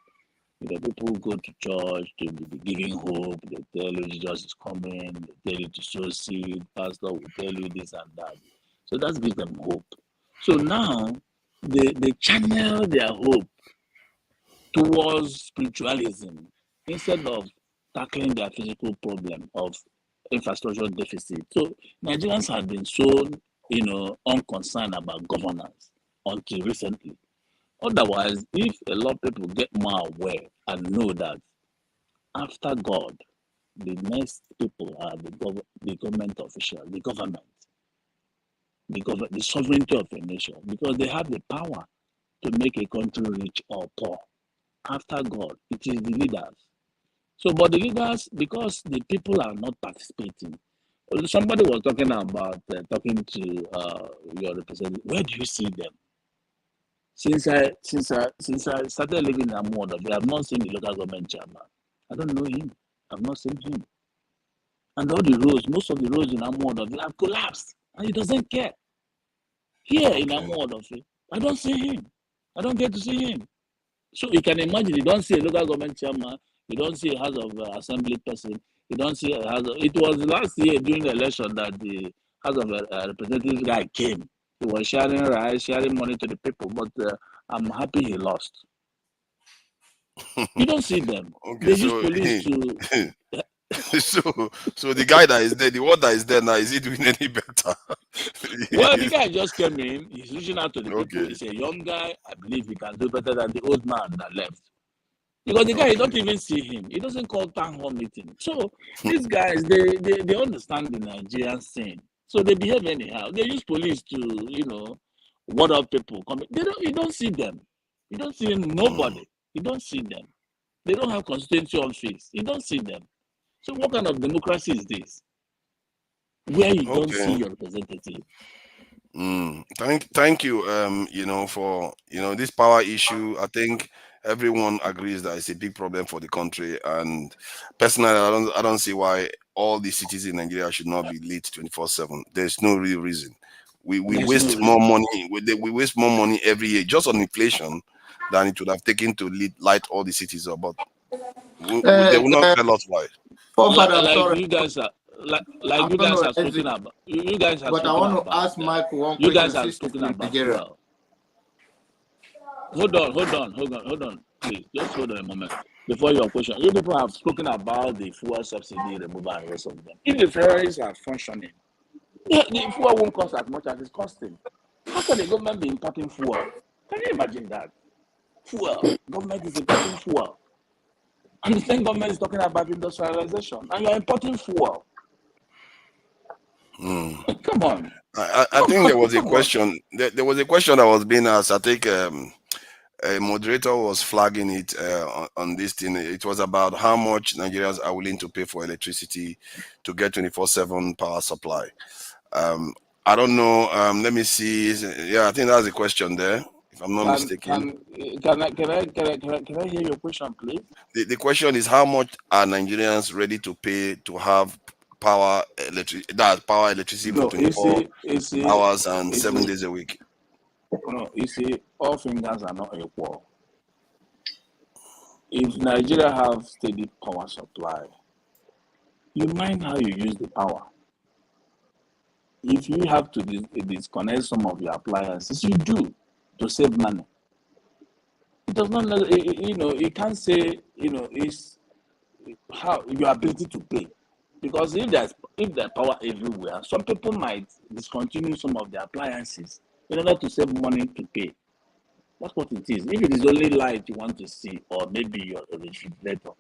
People go to church to be giving hope. They tell you Jesus is coming. They tell you to sow seed. Pastor will tell you this and that. So that gives them hope. So now they channel their hope towards spiritualism instead of tackling their physical problem of infrastructure deficit. So Nigerians have been so unconcerned about governance until recently. Otherwise, if a lot of people get more aware and know that after God, the next people are the government officials, the government, the sovereignty of a nation, because they have the power to make a country rich or poor. After God, it is the leaders. So, but the leaders, because the people are not participating. Somebody was talking about talking to your representative. Where do you see them? Since I started living in Amoda, I have not seen the local government chairman. I don't know him. I've not seen him. And all the roads, most of the roads in Amoda, they have collapsed. And he doesn't care. Here in Amoda, I don't see him. I don't get to see him. So you can imagine, you don't see a local government chairman, you don't see a House of Assembly person, you don't see a House of... It was last year during the election that the House of Representatives guy came. He was sharing rice, sharing money to the people, but I'm happy he lost. You don't see them. Okay, They use police to. So the guy that is there, the one that is there now, is he doing any better? Well, the guy just came in. He's reaching out to the people. He's a young guy. I believe he can do better than the old man that left. Because the guy, you don't even see him. He doesn't call town hall meeting. So these guys, they understand the Nigerian scene. So they behave anyhow. They use police to, ward up people. You don't see them. You don't see nobody. You don't see them. They don't have constituency office. You don't see them. So what kind of democracy is this? Where you don't see your representative. Thank you. For this power issue. I think everyone agrees that it's a big problem for the country. And personally, I don't see why all the cities in Nigeria should not be lit 24/7. There's no real reason. We waste more money. We waste more money every year just on inflation than it would have taken to light all the cities up. But they will not tell us why. Like you guys are talking about. You guys are. But I want to ask Michael one question. You guys are talking about fuel. Hold on, please. Just hold on a moment before your question. You people have spoken about the fuel subsidy removal and rest of them. If the ferries are functioning, the fuel won't cost as much as it's costing. How can the government be importing fuel? Can you imagine that? Fuel. Government is importing fuel. And the same government is talking about industrialization. And you're importing fuel. Come on. I think there was a question. There was a question that was being asked. I think a moderator was flagging it on this thing. It was about how much Nigerians are willing to pay for electricity to get 24/7 power supply. I don't know. Let me see. Yeah, I think that's a question there, if I'm not mistaken. Can I hear your question, please? The question is, how much are Nigerians ready to pay to have power electricity for 24 hours and 7 days a week? No, you see, all fingers are not equal. If Nigeria have steady power supply, you mind how you use the power. If you have to disconnect some of your appliances, you do to save money. It does not, you can't say, it's how your ability to pay. Because if there's power everywhere, some people might discontinue some of their appliances in order to save money to pay. That's what it is. If it is only light you want to see, or maybe your refrigerator,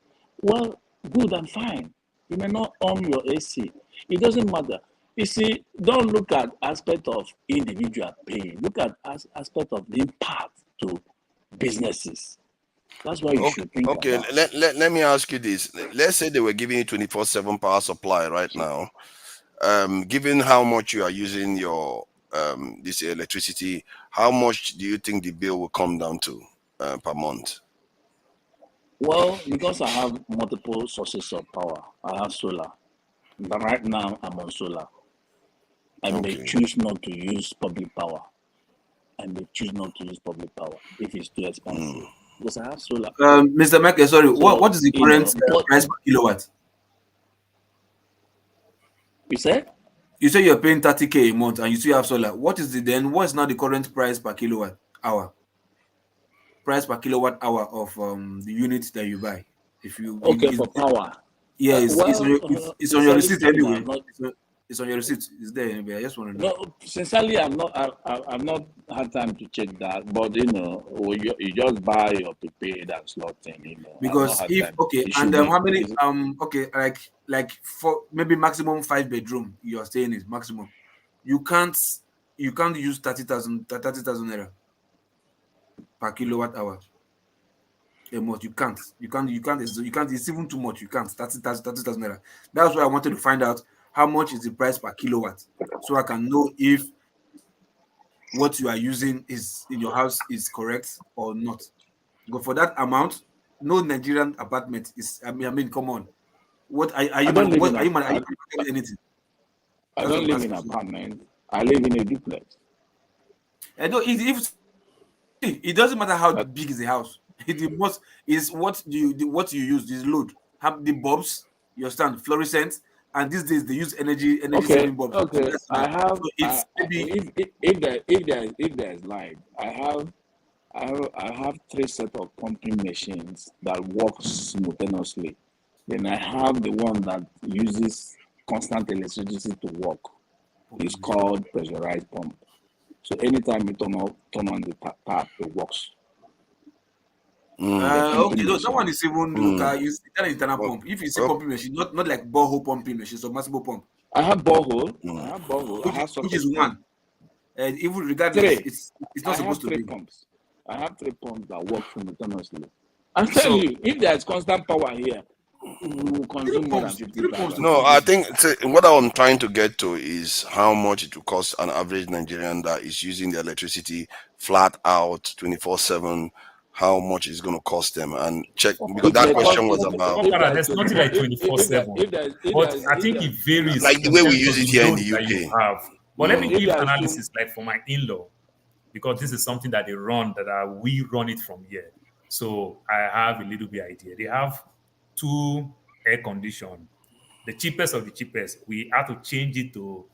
well, good and fine. You may not own your AC. It doesn't matter. You see, don't look at aspect of individual paying. Look at aspect of the impact to businesses. That's why you should think Okay, about. let me ask you this. Let's say they were giving you 24/7 power supply right now. Given how much you are using your this electricity, how much do you think the bill will come down to per month? Well, because I have multiple sources of power, I have solar. But right now, I'm on solar. I may choose not to use public power. I may choose not to use public power if it's too expensive. Because I have solar. Mr. Michael, sorry, So, what is the current price per kilowatt? You said? You say you're paying 30K a month and you still have solar. What is now the current price per kilowatt hour? Price per kilowatt hour of the units that you buy. If you for power. Yeah, it's on your receipt anyway. It's on your receipt. It's there anyway. I just want to know. No, sincerely, I've not had time to check that. But you just buy your prepaid and slot in. Because how many like for maybe maximum 5 bedroom you're staying is maximum. You can't use 30,000 naira per kilowatt hour a month. You can't. It's even too much. You can't. 30,000 naira. That's why I wanted to find out how much is the price per kilowatt, so I can know if what you are using is in your house is correct or not. But for that amount, no Nigerian apartment is. I mean, come on. What are you? I don't live anything? I don't live in an apartment. I live in a duplex. I know it doesn't matter how big is the house. The most is what you use. This load. Have the bulbs. You understand? Fluorescent. And these days they use energy saving bulbs. Okay. So I have. it's maybe If there is light, I have 3 sets of pumping machines that work simultaneously. Then I have the one that uses constant electricity to work. It's called pressurized pump. So anytime you turn on the tap, it works. Okay, that one is even local. It's an internal pump. If you see pumping machine, not like borehole pumping machine, so submersible pump. I have borehole. I have borehole. Which is one. And even regardless, it's not supposed to be. Pumps. I have 3 pumps that work simultaneously. I'm telling you, if there's constant power here, we will consume more than 50,000. No, I think what I'm trying to get to is how much it will cost an average Nigerian that is using the electricity flat out 24/7. How much is going to cost them, and check, because that question was about. There's nothing like 24/7, but I think it varies. Like the way we use it here in the UK. But let me give analysis like for my in-law, because this is something that they run, we run it from here. So I have a little bit idea. They have 2 air condition, the cheapest of the cheapest. We have to change it to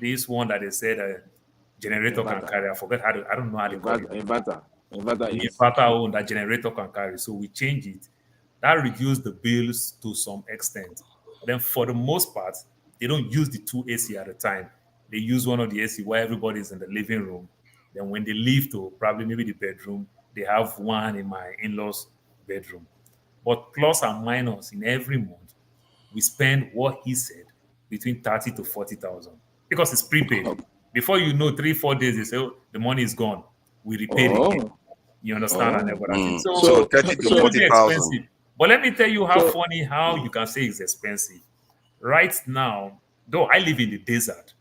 this one that they said generator can carry. I forget I don't know how they call it. Inverter that generator can carry. So we change it. That reduced the bills to some extent. Then for the most part, they don't use the 2 AC at a time. They use one of the AC where everybody's in the living room. Then when they leave to probably maybe the bedroom, they have one in my in-laws' bedroom. But plus and minus in every month, we spend what he said between 30 to 40,000 because it's prepaid. Before you know, 3-4 days, they say, oh, the money is gone. We repaid it again. You understand? And everything. So 30 to 40,000. But let me tell you how you can say it's expensive. Right now, though I live in the desert,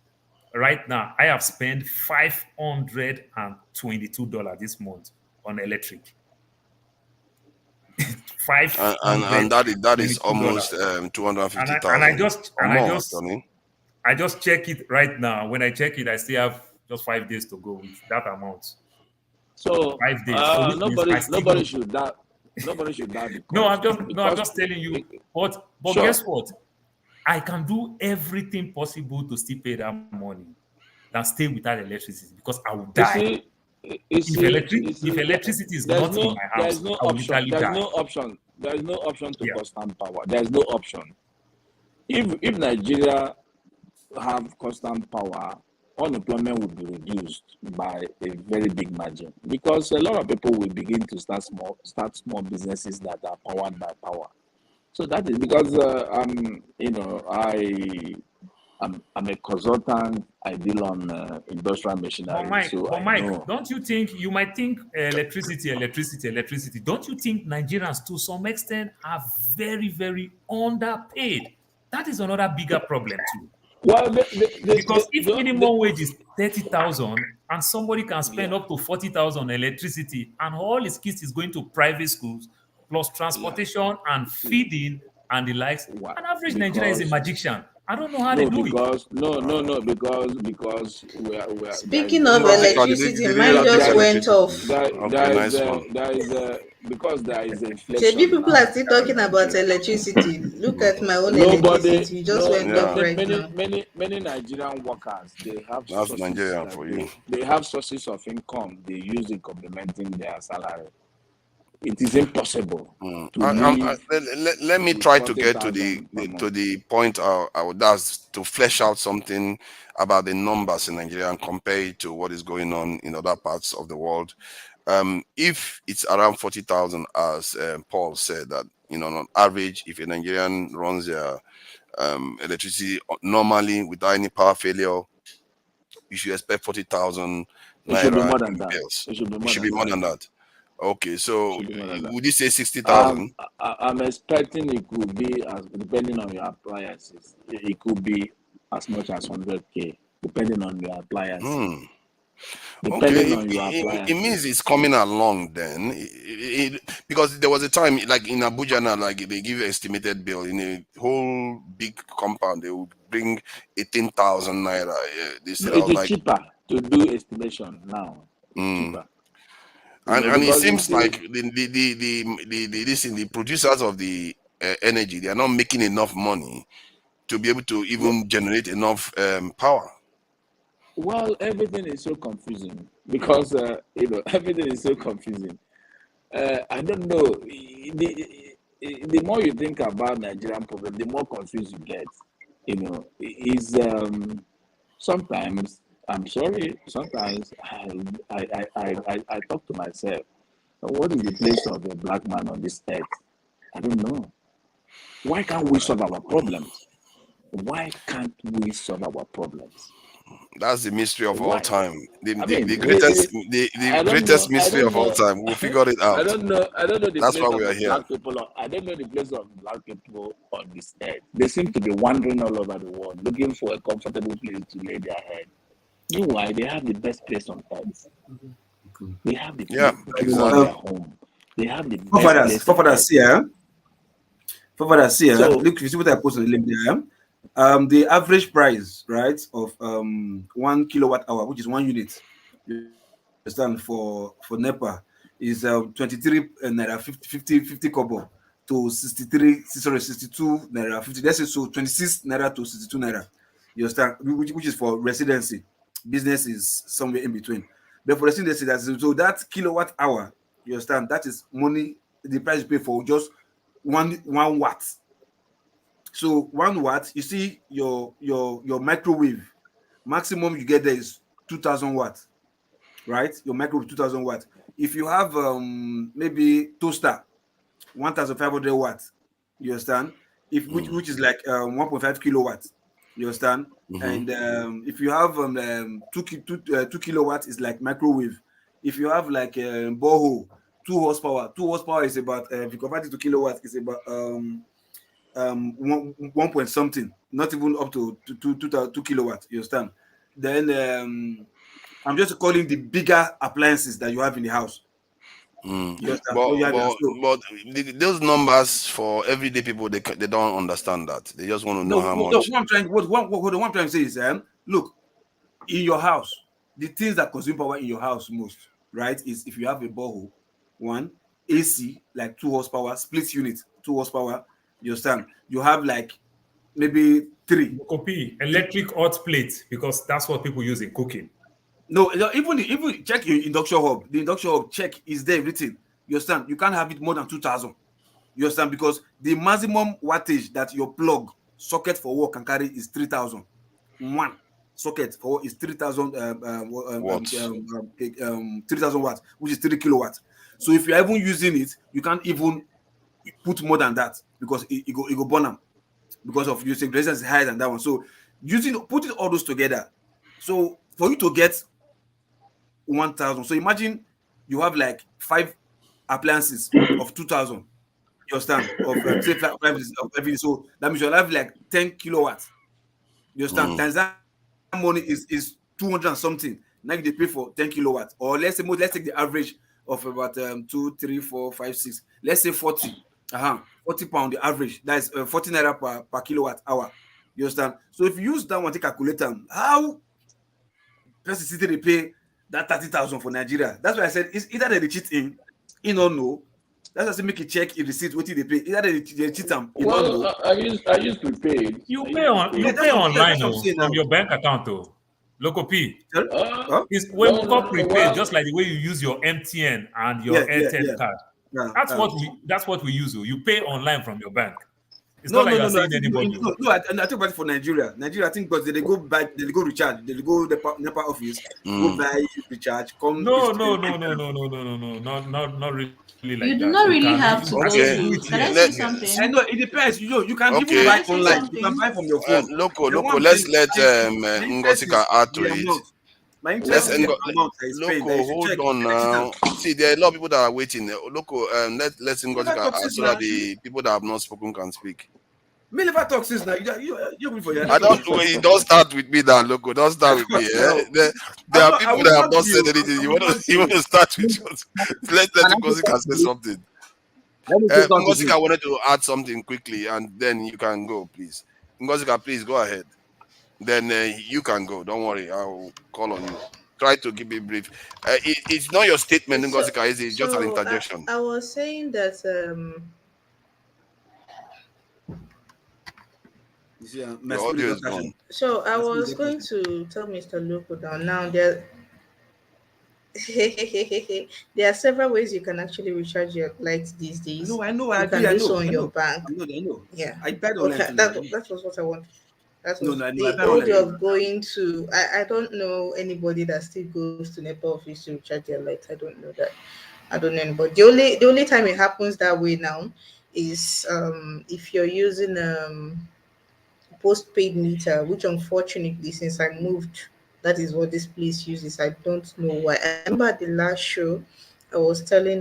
right now I have spent $522 this month on electric. And that is almost 250,000. And I just check it right now. When I check it, I still have just 5 days to go with that amount. So 5 days. Nobody should die. No, I'm just telling you. But guess what? I can do everything possible to still pay that money than stay without electricity because I will die. If electricity is not in my house, I will literally die. There is no option to constant power. There is no option. If Nigeria have constant power, unemployment will be reduced by a very big margin, because a lot of people will begin to start small businesses that are powered by power. So that is because I'm a consultant. I deal on industrial machinery. But Mike, don't you think you might think electricity? Don't you think Nigerians to some extent are very, very underpaid? That is another bigger problem too. Well, because if minimum wage is 30,000 and somebody can spend up to 40,000 on electricity, and all his kids is going to private schools plus transportation and feeding and the likes, an average Nigerian is a magician. I don't know how they do it. Because we're speaking of electricity, mine just went off. Because there is inflation. Maybe people are still talking about electricity. Look at my own electricity. Just went off right now. Many Nigerian workers, they have That's Nigerian for you. They have sources of income they use in complementing their salary. It is impossible. Let me try to get to the point I would ask to flesh out something about the numbers in Nigeria and compare it to what is going on in other parts of the world. If it's around 40,000, as Paul said, that on average, if a Nigerian runs their electricity normally without any power failure, you should expect 40,000 naira. It should be more than that. It should be more than that. Okay, so would you say 60,000? I'm expecting it could be, depending on your appliances, it could be as much as 100K, depending on your appliances. Okay, it means it's coming along then, because there was a time like in Abuja now, like they give estimated bill in a whole big compound, they would bring 18,000 naira. It is cheaper to do estimation now. Cheaper. And it seems like the producers of the energy, they are not making enough money to be able to even generate enough power. Well, everything is so confusing because everything is so confusing. I don't know. The more you think about Nigerian problem, the more confused you get. Sometimes I'm sorry. Sometimes I talk to myself. What is the place of a black man on this earth? I don't know. Why can't we solve our problems? Why can't we solve our problems? That's the mystery of all time. The greatest mystery of all time. We'll figure it out. I don't know. That's why we are here. I don't know the place of black people on this earth. They seem to be wandering all over the world, looking for a comfortable place to lay their head. Meanwhile, they have the best place on earth. They have the best place on their home. They have the best place. Look, you see what I posted on the link there. The average price, right, of 1 kilowatt hour, which is 1 unit, you understand, for NEPA is 23 naira 50 kobo to 62 naira 50. That's it, so 26 naira to 62 naira. You understand, which is for residency. Business is somewhere in between. But for residency, so that kilowatt hour, you understand, that is money. The price you pay for just one watt. So 1 watt, you see your microwave, maximum you get there is 2,000 watts, right? Your microwave 2,000 watts. If you have maybe toaster, 1,500 watts, you understand? Which is like 1.5 kilowatts, you understand? And if you have 2 kilowatts, is like microwave. If you have like borehole, 2 horsepower is about if you convert it to kilowatts, it's about 1 point something, not even up to 2 kilowatts, you understand? Then I'm just calling the bigger appliances that you have in the house. But those numbers for everyday people, they don't understand that. They just want to know how much. What I'm trying to say is, look, in your house, the things that consume power in your house most, right, is if you have a borehole, 1, AC, like 2 horsepower, split unit, 2 horsepower, you understand? You have like maybe 3. Copy electric hot plate, because that's what people use in cooking. No, even check your induction hub. The induction hub check is there written. You understand? You can't have it more than 2,000. You understand? Because the maximum wattage that your plug socket for work can carry is 3,000. One socket for is 3,000 Watts. 3,000 watts, which is 3 kilowatts. So if you're even using it, you can't even put more than that because it go burn them because of using resistance is higher than that one. So putting all those together. So for you to get 1,000, so imagine you have like 5 appliances of 2,000. You understand? Of say 5 of everything. So that means you'll have like 10 kilowatts. You understand? Times that money is 200 and something. Now you pay for 10 kilowatts, or let's take the average of about 2, 3, 4, 5, 6. Let's say 40. 40 pound the average. That's 40 naira per kilowatt hour. You understand? So if you use that one to calculate how presidency they pay that 30,000 for Nigeria. That's why I said it's either they cheat in or no. That's why I say make a check in receipt what they pay. Either they cheat them in or no. I used to pay. You pay online from your bank account though. Local P. It's when we call prepaid, just like the way you use your MTN and your Airtel card. That's what we use. You pay online from your bank. It's not like you're seeing anybody. No, I think about it for Nigeria. Nigeria, I think because they go buy, they go recharge, they go the NEPA office, go buy recharge. Come. No, not really. Like you do that. not really have to go to. Can I say something? I know it depends. You can even buy online. You can buy from your phone. Loco. Let's let Ngosika add to it. Let's Loco, hold on now. See, there are a lot of people that are waiting. Loco, let's Ngosika add so that the people that have not spoken can speak. Me never talk since now. You're for your. I don't start with me now, Loco. Don't start with me. There are people that have not said anything. You want to start with yours. Let Ngosika say something. Ngosika wanted to add something quickly, and then you can go, please. Ngosika, please go ahead. Then you can go. Don't worry. I'll call on you. Try to keep it brief. It's not your statement, Ngosika, is it? It's just an interjection. I was saying that the audio is gone. So I was going to tell Mr. Loco down now there there are several ways you can actually recharge your lights these days. No, I know. You can do so on your bank. I know. Yeah. I bet on that was what I wanted. That's what the idea of going to. I don't know anybody that still goes to NEPA office to recharge their lights. I don't know that. I don't know anybody. The only time it happens that way now is if you're using postpaid meter, which unfortunately since I moved, that is what this place uses. I don't know why. I remember at the last show I was telling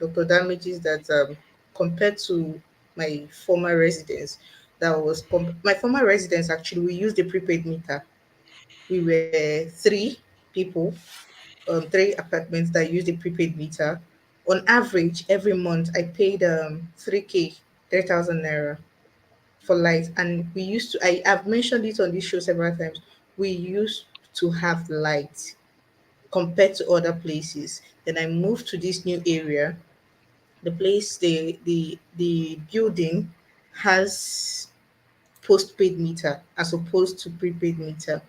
Dr. Damages that compared to my former residence, my former residence actually, we used a prepaid meter. We were 3 people, 3 apartments that used a prepaid meter. On average, every month I paid 3,000 naira for light. And we used to, I've mentioned it on this show several times, we used to have light compared to other places. Then I moved to this new area. The place, the building has postpaid meter as opposed to prepaid meter.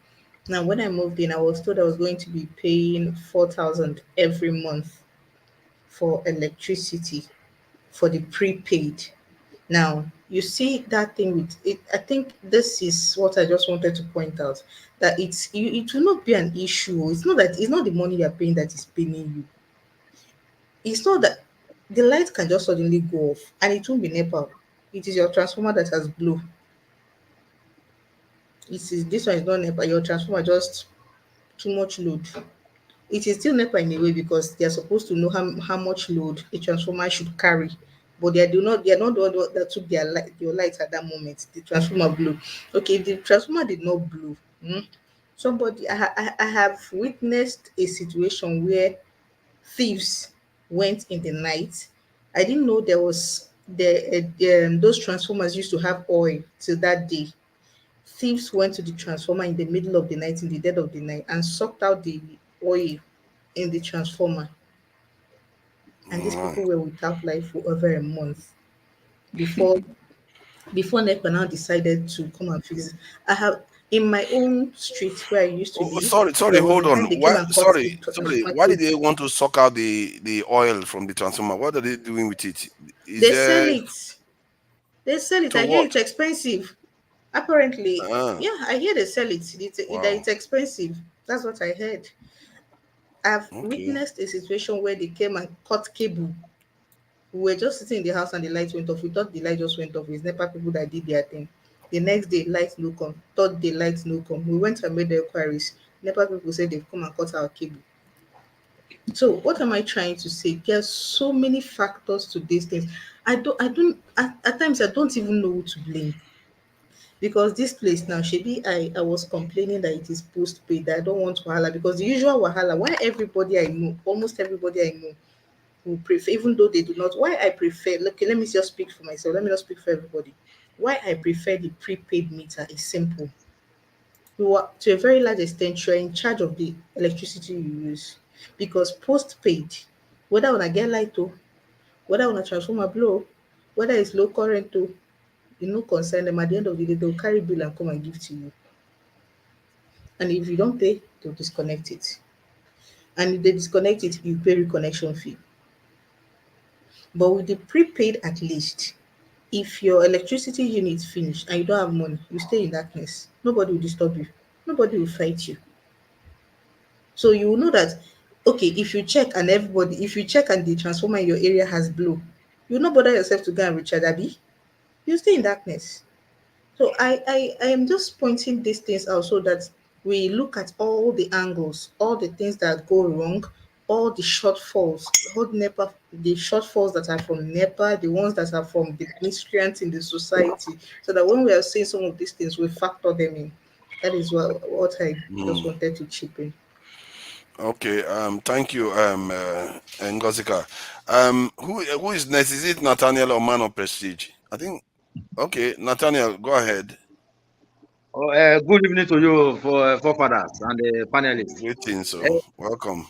Now, when I moved in, I was told I was going to be paying 4,000 every month for electricity for the prepaid. Now, you see that thing with it. I think this is what I just wanted to point out, that it will not be an issue. It's not the money you're paying that is paying you. It's not that the light can just suddenly go off and it won't be NEPA. It is your transformer that has blew. This one is not NEPA. Your transformer just too much load. It is still NEPA in a way because they are supposed to know how much load a transformer should carry, but they are not the one that took your light at that moment. The transformer blew. Okay, if the transformer did not blow, somebody I have witnessed a situation where thieves went in the night. I didn't know there was those transformers used to have oil till that day. Thieves went to the transformer in the middle of the night, in the dead of the night, and sucked out the oil in the transformer. And these people were without light for over a month before NEPA now decided to come and fix it. In my own street where I used to live, Sorry, there was hold a on. time they Why? came and cut Sorry. the transformer Why did cable. they want to suck out the oil from the transformer? What are they doing with it? Is They sell there it. They sell it. to I hear what? it's expensive. Apparently, Ah, yeah, I hear they sell it. That wow. it's expensive. That's what I heard. I've Okay. witnessed a situation where they came and cut cable. We were just sitting in the house and the light went off. We thought the light just went off. It's NEPA people that did their thing. The next day, lights no come. Third day, lights no come. We went and made the inquiries. NEPA people said they've come and cut our cable. So what am I trying to say? There's so many factors to these things. At times I don't even know who to blame. Because this place now, Shebi, I was complaining that it is postpaid. That I don't want wahala because the usual wahala, why everybody I know, almost everybody I know, who prefer, even though they do not, why I prefer, okay, let me just speak for myself, let me not speak for everybody. Why I prefer the prepaid meter is simple. You are, to a very large extent, you're in charge of the electricity you use. Because postpaid, whether on a get light or whether on a transformer blow, whether it's low current or you no concern them, at the end of the day, they'll carry bill and come and give to you. And if you don't pay, they'll disconnect it. And if they disconnect it, you pay reconnection fee. But with the prepaid, at least, if your electricity unit finish and you don't have money, you stay in darkness. Nobody will disturb you. Nobody will fight you. So you will know that, okay, if you check and the transformer in your area has blow, you will not bother yourself to go and recharge, Abby. You stay in darkness. So I am just pointing these things out so that we look at all the angles, all the things that go wrong, all the shortfalls, the shortfalls that are from NEPA, the ones that are from the miscreants in the society, so that when we are saying some of these things, we factor them in. That is what I just wanted to chip in. Okay. Thank you, Ngozika. Who is next? Is it Nathaniel or Man of Prestige? I think. Okay, Nathaniel, go ahead. Good evening to you, forefathers and the panelists. Greetings, so welcome.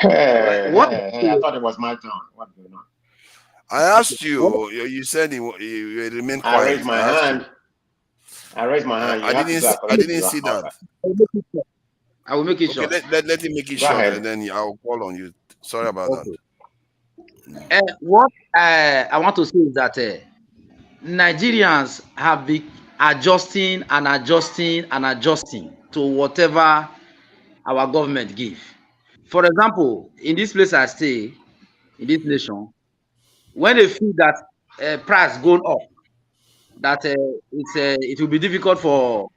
What? I thought it was my turn. What's going on? I asked you. You said you remain quiet. I raised my hand. I raised my hand. I didn't see that. I will make it short. Let him make it short, and then I'll call on you. Sorry about that. What I want to say is that Nigerians have been adjusting to whatever our government give. For example, in this place I stay, in this nation, when they feel that price going up, that it will be difficult for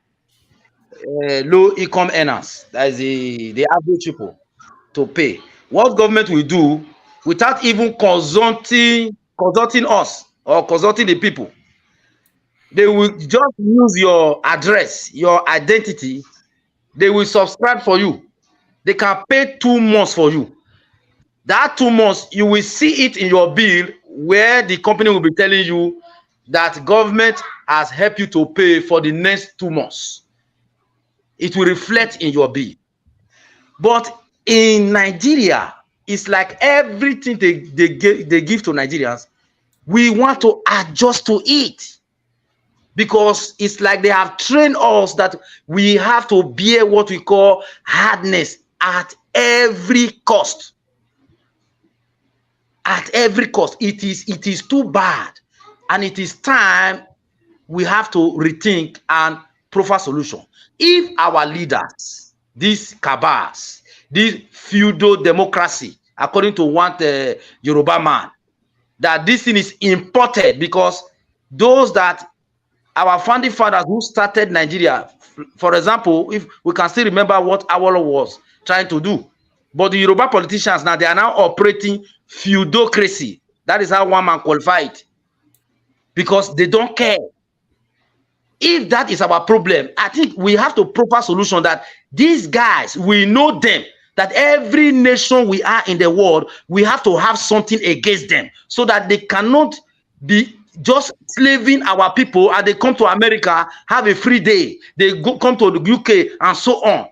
low income earners, that is the average people, to pay. What government will do, without even consulting us or consulting the people, they will just use your address, your identity. They will subscribe for you. They can pay 2 months for you. That 2 months, you will see it in your bill where the company will be telling you that government has helped you to pay for the next 2 months. It will reflect in your bill. But in Nigeria, it's like everything they give to Nigerians, we want to adjust to it. Because it's like they have trained us that we have to bear what we call hardness at every cost. At every cost. It is too bad. And it is time we have to rethink and proffer solution. If our leaders, these cabals, this feudal democracy, according to one Yoruba man, that this thing is imported because those that our founding fathers who started Nigeria, for example, if we can still remember what Awolowo was trying to do. But the Yoruba politicians now, they are now operating feudocracy. That is how one man qualified. Because they don't care. If that is our problem, I think we have to proffer solution that these guys, we know them, that every nation we are in the world, we have to have something against them so that they cannot be just slaving our people and they come to America, have a free day. They come to the UK and so on.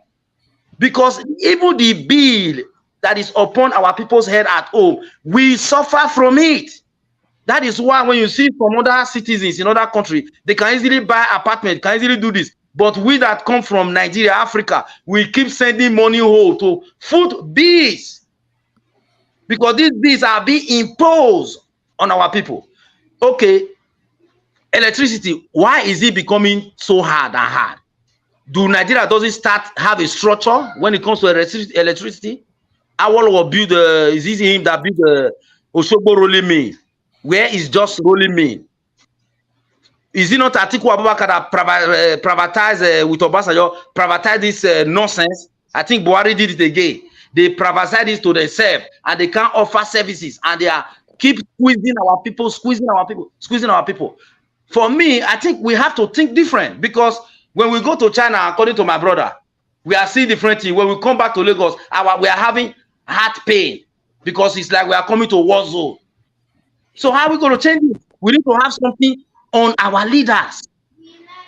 Because even the bill that is upon our people's head at home, we suffer from it. That is why when you see from other citizens in other countries, they can easily buy apartment, can easily do this. But we that come from Nigeria, Africa, we keep sending money home to food bills because these bills are being imposed on our people. Okay, electricity, why is it becoming so hard and hard? Do Nigeria doesn't start have a structure when it comes to electricity? Awolowo build is it him that build the Osogbo rolling mill, where is just rolling mill? Is it not Atiku Abubakar that privatized with Obasanjo, privatized this nonsense? I think Buhari did it again. They privatize this to themselves and they can't offer services and they are keep squeezing our people, squeezing our people, squeezing our people. For me, I think we have to think different because when we go to China, according to my brother, we are seeing different things. When we come back to Lagos, we are having heart pain because it's like we are coming to a war zone. So how are we going to change it? We need to have something on our leaders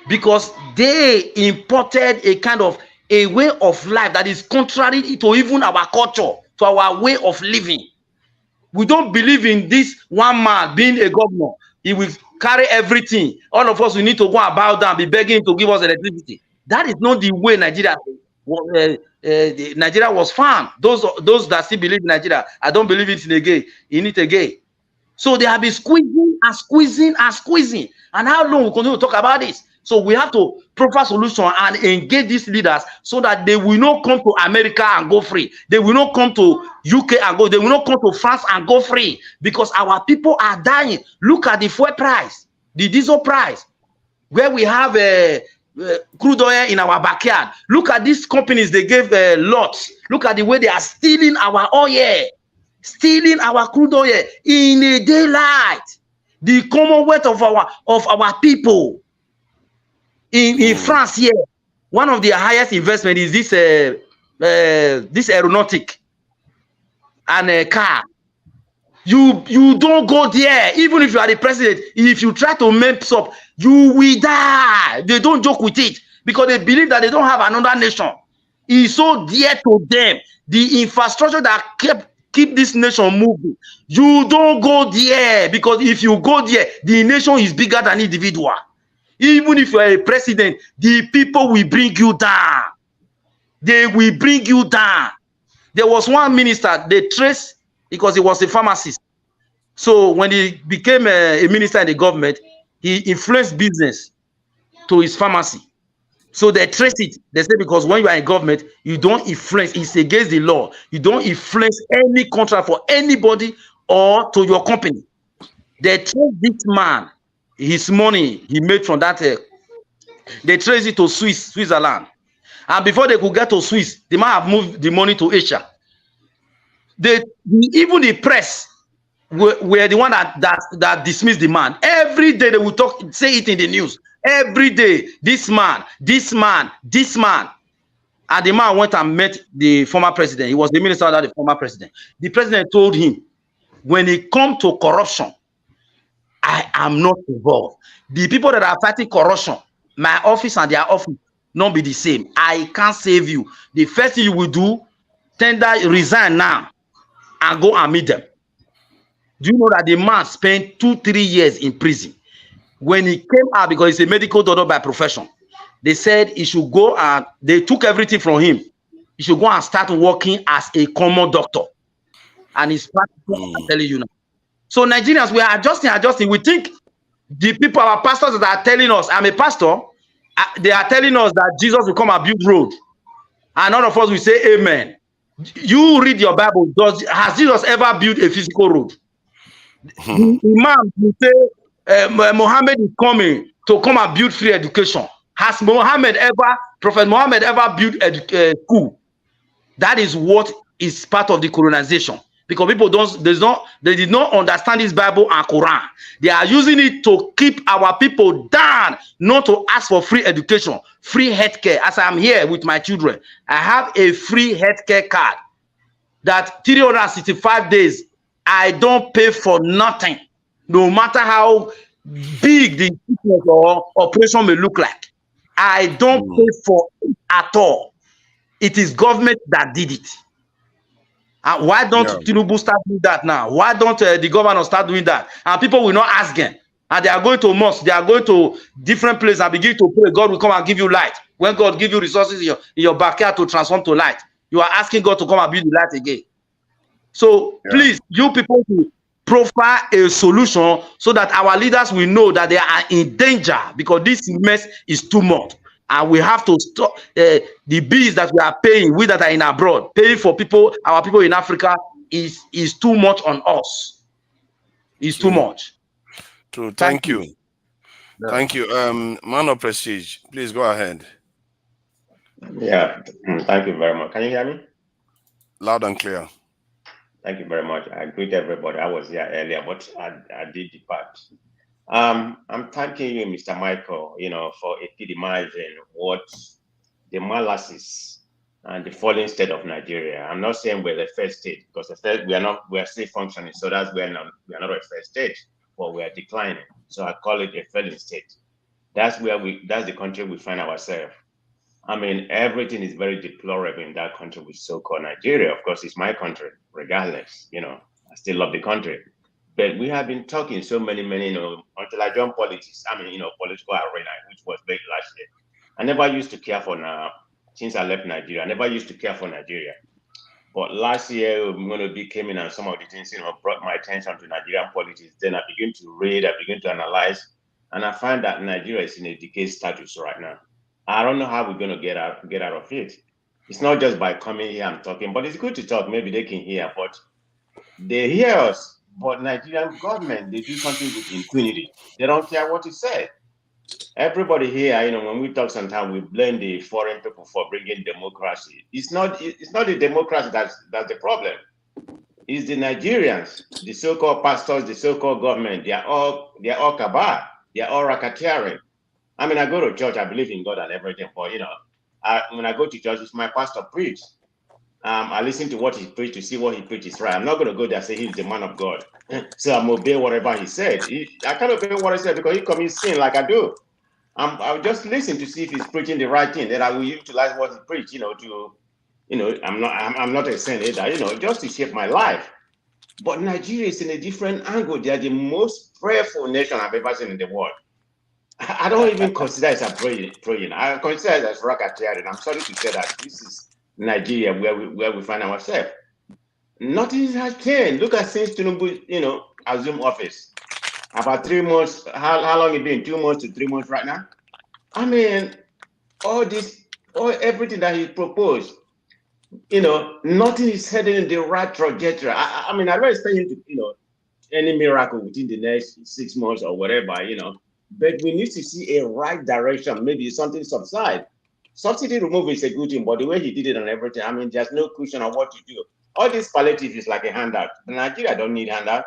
because they imported a kind of a way of life that is contrary to even our culture, to our way of living. We don't believe in this one man being a governor. He will carry everything. All of us, we need to go and bow down, be begging him to give us electricity. That is not the way Nigeria was found. Those that still believe in Nigeria, I don't believe it in it again. So they have been squeezing and squeezing and squeezing. And how long we continue to talk about this? So we have to provide solution and engage these leaders so that they will not come to America and go free. They will not come to UK and go. They will not come to France and go free because our people are dying. Look at the fuel price, the diesel price, where we have crude oil in our backyard. Look at these companies. They gave lots. Look at the way they are stealing our oil. Stealing our crude oil in a daylight. The commonwealth of our people in France here, one of the highest investment is this aeronautic and a car. You don't go there, even if you are the president. If you try to mess up, you will die. They don't joke with it because they believe that they don't have another nation. It's so dear to them. The infrastructure that keep this nation moving. You don't go there because if you go there, the nation is bigger than individual. Even if you are a president, the people will bring you down. They will bring you down. There was one minister they traced because he was a pharmacist. So when he became a minister in the government, he influenced business to his pharmacy. So they trace it. They say because when you are in government, you don't influence. It's against the law. You don't influence any contract for anybody or to your company. They trace this man, his money he made from that. They trace it to Switzerland. And before they could get to Swiss, the man have moved the money to Asia. Even the press were the one that dismissed the man. Every day they will say it in the news. Every day, this man. And the man went and met the former president. He was the minister under the former president. The president told him, when it comes to corruption, I am not involved. The people that are fighting corruption, my office and their office, not be the same. I can't save you. The first thing you will do, resign now and go and meet them. Do you know that the man spent 2-3 years in prison? When he came out, because he's a medical doctor by profession, they said he should go and they took everything from him. He should go and start working as a common doctor. And he's practicing, I'm telling you now. So Nigerians, we are adjusting. We think the people, our pastors that are telling us, I'm a pastor, they are telling us that Jesus will come and build road. And none of us will say amen. You read your Bible. Has Jesus ever built a physical road? The Imam will say, Muhammad is coming to come and build free education. Has Prophet Muhammad ever built a school? That is what is part of the colonization. Because people they did not understand this Bible and Quran. They are using it to keep our people down, not to ask for free education, free healthcare. As I'm here with my children, I have a free healthcare card that 365 days, I don't pay for nothing. No matter how big the or operation may look like, I don't pay for it at all. It is government that did it. Why don't Tinubu start doing that now? Why don't the governor start doing that? And people will not ask them. And they are going to mosque, they are going to different places and begin to pray. God will come and give you light. When God give you resources in your backyard to transform to light, you are asking God to come and build the light again. So please, you people to profile a solution so that our leaders will know that they are in danger, because this mess is too much. And we have to stop the bills that we are paying, we that are in abroad, paying for people, our people in Africa is too much on us. It's too much. True. Thank you. Thank you. Man of Prestige, please go ahead. Yeah, thank you very much. Can you hear me? Loud and clear. Thank you very much. I greet everybody. I was here earlier, but I did depart. I'm thanking you, Mr. Michael, for epitomizing what the molasses and the falling state of Nigeria. I'm not saying we're the first state, because we are still functioning. So we are not a first state, but we are declining. So I call it a failing state. That's the country we find ourselves. I mean, everything is very deplorable in that country, with so-called Nigeria. Of course, it's my country, regardless. I still love the country. But we have been talking so many, until I joined politics. I mean, political arena, which was very last year. I never used to care for now. Since I left Nigeria, I never used to care for Nigeria. But last year, came in, and some of the things, brought my attention to Nigerian politics. Then I began to read, I began to analyze, and I find that Nigeria is in a decay status right now. I don't know how we're going to get out of it. It's not just by coming here and talking, but it's good to talk. Maybe they can hear, but they hear us. But Nigerian government, they do something with impunity. They don't care what you say. Everybody here, when we talk sometimes, we blame the foreign people for bringing democracy. It's not the democracy that's the problem. It's the Nigerians, the so-called pastors, the so-called government. They're all cabal. They're all racketeering. I mean, I go to church, I believe in God and everything, but when I go to church, it's my pastor preach. I listen to what he preached to see what he preached is right. I'm not going to go there and say he's the man of God. So I'm obeying whatever he said. I can't obey what he said because he commits sin like I do. I'll just listen to see if he's preaching the right thing. Then I will utilize what he preached, I'm not a senator, just to shape my life. But Nigeria is in a different angle. They are the most prayerful nation I've ever seen in the world. I don't even consider it as praying. I consider it as racketeering. I'm sorry to say that this is Nigeria where we find ourselves. Nothing has changed. Look at since Tinubu, assumed office. About 3 months. How long it been? 2 months to 3 months right now. I mean, everything that he proposed, nothing is heading in the right trajectory. I mean, I don't expect him to, any miracle within the next 6 months or whatever, But we need to see a right direction. Maybe something subside. Subsidy removal is a good thing, but the way he did it and everything, I mean, there's no cushion on what to do. All this palliative is like a handout. Nigeria don't need handout.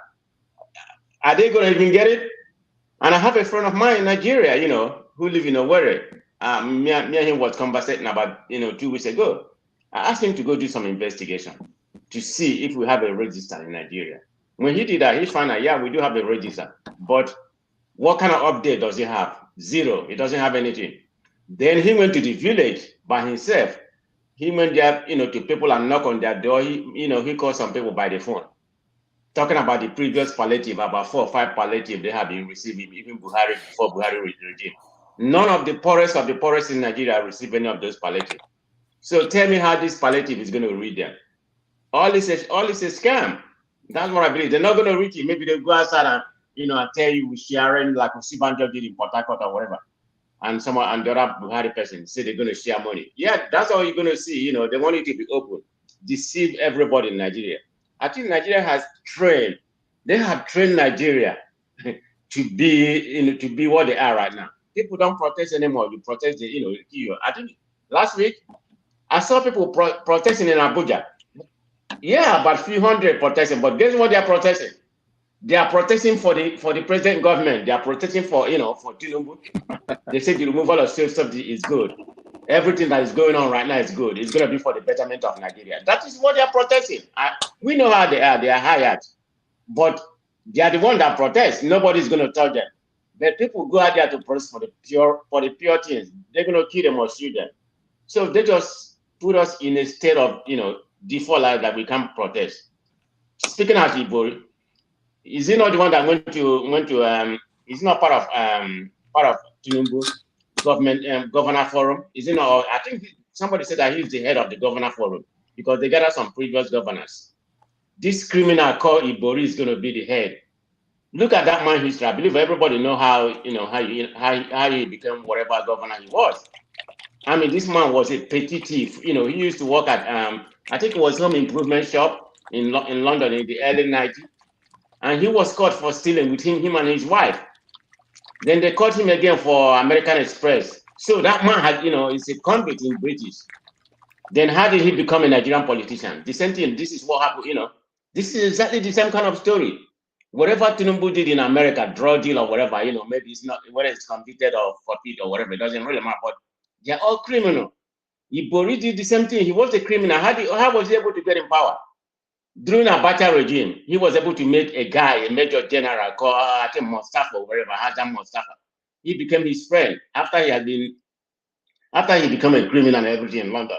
Are they going to even get it? And I have a friend of mine in Nigeria, who live in Owerri. Me and him was conversating about, 2 weeks ago. I asked him to go do some investigation to see if we have a register in Nigeria. When he did that, he found out, yeah, we do have a register, but what kind of update does he have? Zero. He doesn't have anything. Then he went to the village by himself. He went there, to people and knock on their door. He called some people by the phone, talking about the previous palliative, about 4 or 5 palliative they have been receiving, even Buhari, before Buhari regime. None of the poorest in Nigeria receive any of those palliative. So tell me how this palliative is going to reach them. All is a scam. That's what I believe. They're not going to reach it. Maybe they'll go outside and I tell you, we're sharing like Osibanjo did in Port Harcourt or whatever. And the other Buhari person say they're going to share money. Yeah, that's all you're going to see. They want it to be open, deceive everybody in Nigeria. I think Nigeria has trained. They have trained Nigeria to be what they are right now. People don't protest anymore. You protest I think last week I saw people protesting in Abuja. Yeah, about a few hundred protesting. But guess what they are protesting? They are protesting for the present government. They are protesting for Tinubu. They say the removal of sales subsidy is good. Everything that is going on right now is good. It's going to be for the betterment of Nigeria. That is what they are protesting. We know how they are. They are hired, but they are the one that protest. Nobody's going to tell them. But people go out there to protest for the pure things. They're going to kill them or shoot them. So they just put us in a state of default life that we can't protest. Speaking of Ibori, is he not the one that went to He's not part of Tinubu government governor forum. Is he not? I think somebody said that he's the head of the governor forum because they gather some previous governors. This criminal called Ibori is going to be the head. Look at that man history. I believe everybody know how he became whatever governor he was. I mean, this man was a petty thief. He used to work at I think it was home improvement shop in London in the early 90s, and he was caught for stealing with him and his wife. Then they caught him again for American Express. So that man had, is a convict in British. Then how did he become a Nigerian politician? The same thing. This is what happened. This is exactly the same kind of story. Whatever Tinubu did in America, drug deal or whatever, maybe it's not whether it's convicted or forfeit or whatever, it doesn't really matter. But they're all criminal. Ibori did the same thing. He was a criminal. How was he able to get in power? During Abacha regime, he was able to make a guy, a major general called I think Mustafa or whatever, Hassan Mustafa. He became his friend after he became a criminal and everything in London.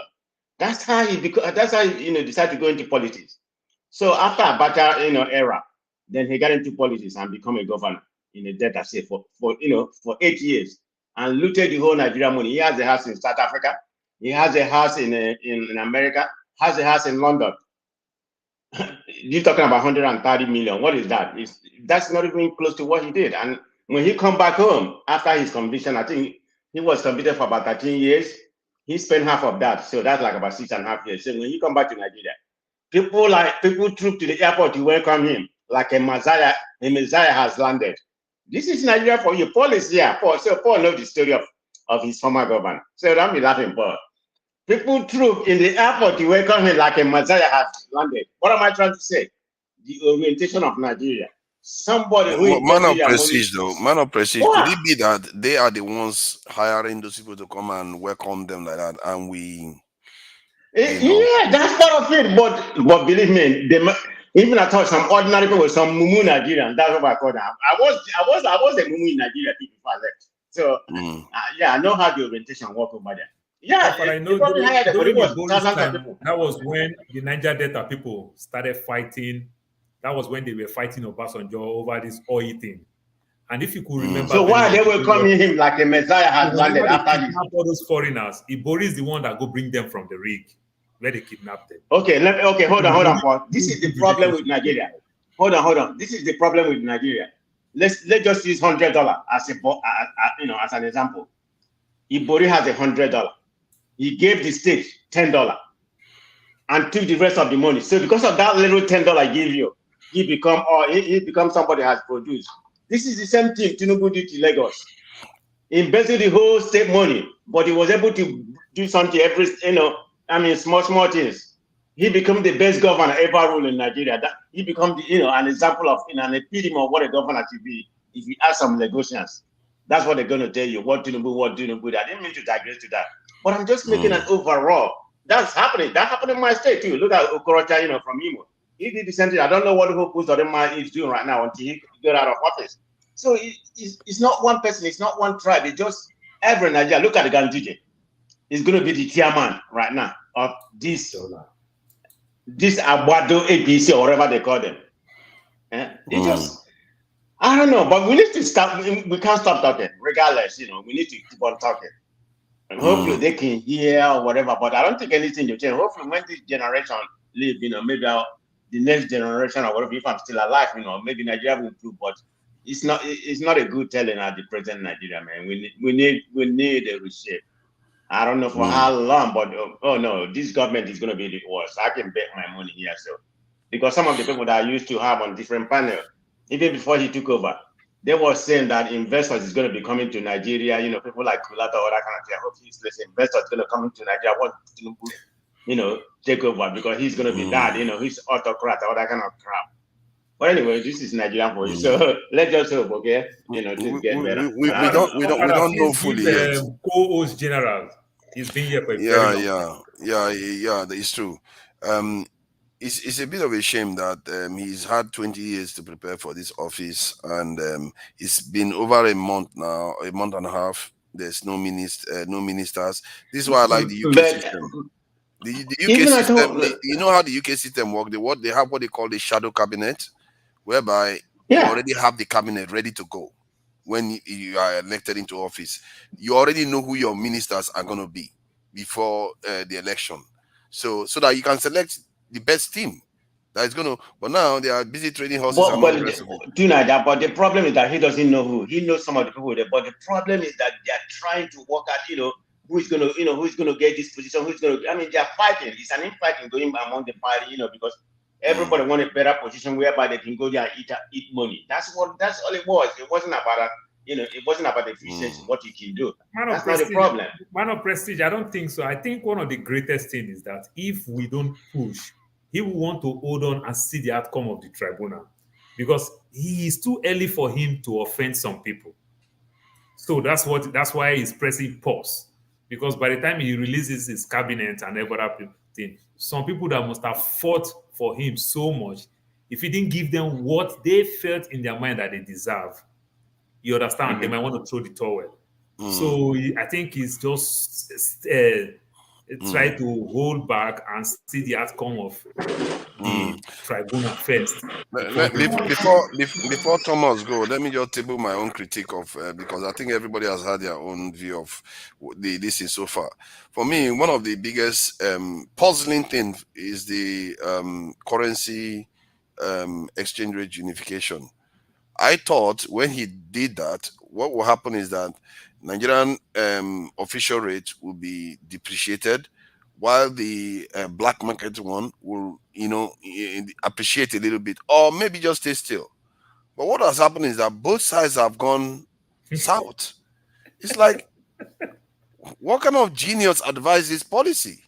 That's how he decided to go into politics. So after Abacha era, then he got into politics and become a governor in a delta state for 8 years and looted the whole Nigerian money. He has a house in South Africa. He has a house in America. Has a house in London. You're talking about 130 million. What is that? That's not even close to what he did. And when he come back home after his conviction, I think he was convicted for about 13 years. He spent half of that, so that's like about 6.5 years. So when he come back to Nigeria, people troop to the airport to welcome him like a Messiah. A Messiah has landed. This is Nigeria for you. Paul is here. Paul knows the story of his former governor. So don't be laughing, Paul. People troop in the airport to welcome him like a Messiah has landed. What am I trying to say? The orientation of Nigeria. Somebody who man of prestige, though. Man of prestige. Could it be that they are the ones hiring those people to come and welcome them like that, and we? Yeah, that's part of it. But believe me, even I thought some ordinary people, some mumu Nigerians. That's what I call them. I was a mumu in Nigeria before I left. So I know how the orientation work over there. Yeah, but I know during that was when the Niger Delta people started fighting. That was when they were fighting Obasanjo over this oil thing. And if you could remember, so why they were coming him like a Messiah has landed after this? All those foreigners, Ibori is the one that go bring them from the rig where they kidnapped them. Okay, hold on, Paul. This is the problem with Nigeria. Hold on. This is the problem with Nigeria. Let's just use $100 as as an example. Ibori has $100. He gave the state $10 and took the rest of the money. So because of that little $10 he gave you, he becomes somebody has produced. This is the same thing Tinubu did to Lagos. He invested the whole state money, but he was able to do something small things. He became the best governor ever ruled in Nigeria. He became an example of an epitome of what a governor should be if you ask some Lagosians. That's what they're going to tell you, what Tinubu did. I didn't mean to digress to that. But I'm just making an overall. That's happening. That happened in my state too. Look at Okorocha, from Imo. He did the same thing. I don't know what the whole Uzodinma is doing right now until he got out of office. So it's not one person. It's not one tribe. It's just every Nigeria. Look at the Ganduje. He's going to be the chairman right now of this Abuado APC or whatever they call them. It just, I don't know. But we need to stop. We can't stop talking. Regardless, we need to keep on talking. And hopefully they can hear or whatever. But I don't think anything will change. Hopefully when this generation leave, maybe the next generation or whatever, if I'm still alive, maybe Nigeria will improve. But it's not a good telling at the present Nigeria, man. We need a reshape. I don't know for how long, but oh no, this government is going to be the worst. I can bet my money here. So because some of the people that I used to have on different panels, even before he took over, they were saying that investors is going to be coming to Nigeria. People like Kulata or that kind of thing. I hope investors is going to come into Nigeria. Want to, take over because he's going to be that. He's autocrat or that kind of crap. But anyway, this is Nigerian for you. So let's just hope, okay? Things get better. We don't know fully yet. Co-host general, he's been here for a very long time. It's true. It's a bit of a shame that he's had 20 years to prepare for this office, and it's been over a month now, a month and a half. There's no ministers. This is why I like the UK system. The UK system. You know how the UK system works? They have what they call the shadow cabinet, whereby you already have the cabinet ready to go. when you are elected into office. You already know who your ministers are going to be before the election, so that you can select the best team that is going to. But now they are busy trading horses and all the rest of it. But the problem is that he doesn't know who. He knows some of the people there, but the problem is that they are trying to work out, who's going to get this position, who's going to. I mean, they are fighting. It's an infighting going among the party, because everybody wants a better position whereby they can go there and eat money. That's all it was. It wasn't about it wasn't about efficiency, what you can do. That's not the problem. Man of prestige, I don't think so. I think one of the greatest things is that if we don't push, he will want to hold on and see the outcome of the tribunal, because he is too early for him to offend some people. So that's why he's pressing pause, because by the time he releases his cabinet and every other thing, some people that must have fought for him so much, if he didn't give them what they felt in their mind that they deserve, you understand, they might want to throw the towel. So I think he's just try to hold back and see the outcome of the tribunal first. Before Thomas go, let me just table my own critique of because I think everybody has had their own view of this is so far. For me, one of the biggest puzzling things is the currency exchange rate unification. I thought when he did that, what will happen is that Nigerian official rate will be depreciated, while the black market one will, appreciate a little bit, or maybe just stay still. But what has happened is that both sides have gone south. It's like, what kind of genius advised this policy?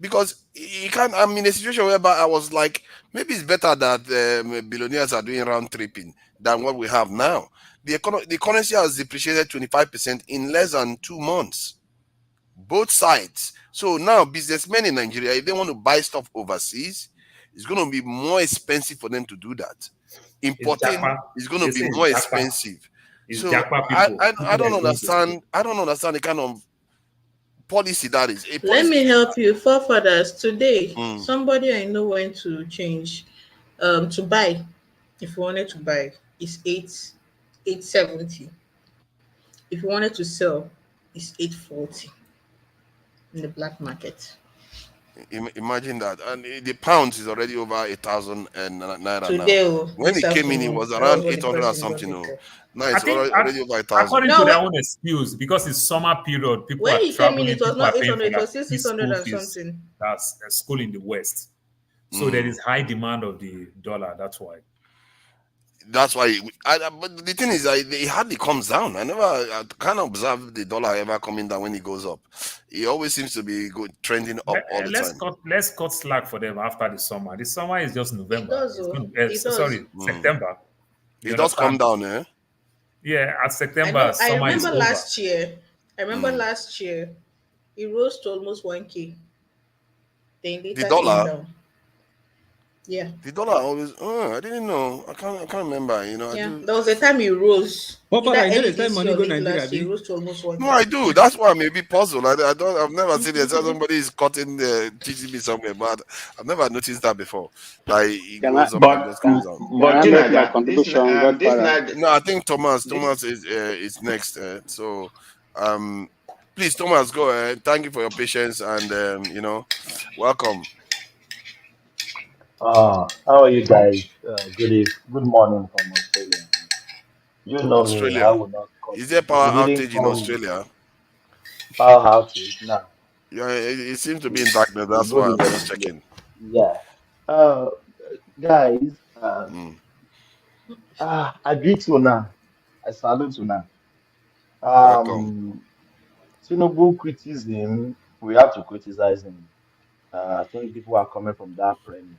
Because you can't. I'm in a situation whereby I was like, maybe it's better that billionaires are doing round tripping than what we have now. The currency has depreciated 25% in less than 2 months. Both sides. So now businessmen in Nigeria, if they want to buy stuff overseas, it's going to be more expensive for them to do that. Importing is going to be more expensive. So I don't understand. I don't understand the kind of policy that is. Let me help you, forefathers. Today, somebody I know went to change, to buy. If you wanted to buy, it's 870. If you wanted to sell, it's 840 in the black market. Imagine that, and the pounds is already over 1,000 naira today, now. When it came in, it was around 800 or something. Now it's already over 1,000. According to their own excuse, because it's summer period, people when are he traveling. Came in, it was not 800, it was 600 and something. That's a school in the West. So there is high demand of the dollar. That's why. But the thing is, it hardly comes down. I can't observe the dollar ever coming down when it goes up. It always seems to be trending up all the time. Let's cut slack for them after the summer. The summer is just November. September. It does come down, eh? Yeah, at September, I summer is remember over. last year, it rose to almost 1K. Then later the dollar? came down. Yeah. The dollar always. I didn't know. I can't remember. There was a time it rose. But I know the time money go Nigeria. It rose to almost 1K. No, I do. That's why I may be puzzled. I've never seen it. Somebody is cutting the teaching me somewhere, but I've never noticed that before. Like it goes up and just comes down. No, I think Thomas is next. So, please, Thomas, go ahead. Thank you for your patience and welcome. How are you guys? Good morning from Australia. You know Australia. me, I would not call Is there power outage in Australia? Power outage, no. Yeah, it seems to be in darkness. That's why I'm just checking. Yeah. Guys, I greet you now. I salute you now. Tinubu criticism, we have to criticize him. I think people are coming from that premise.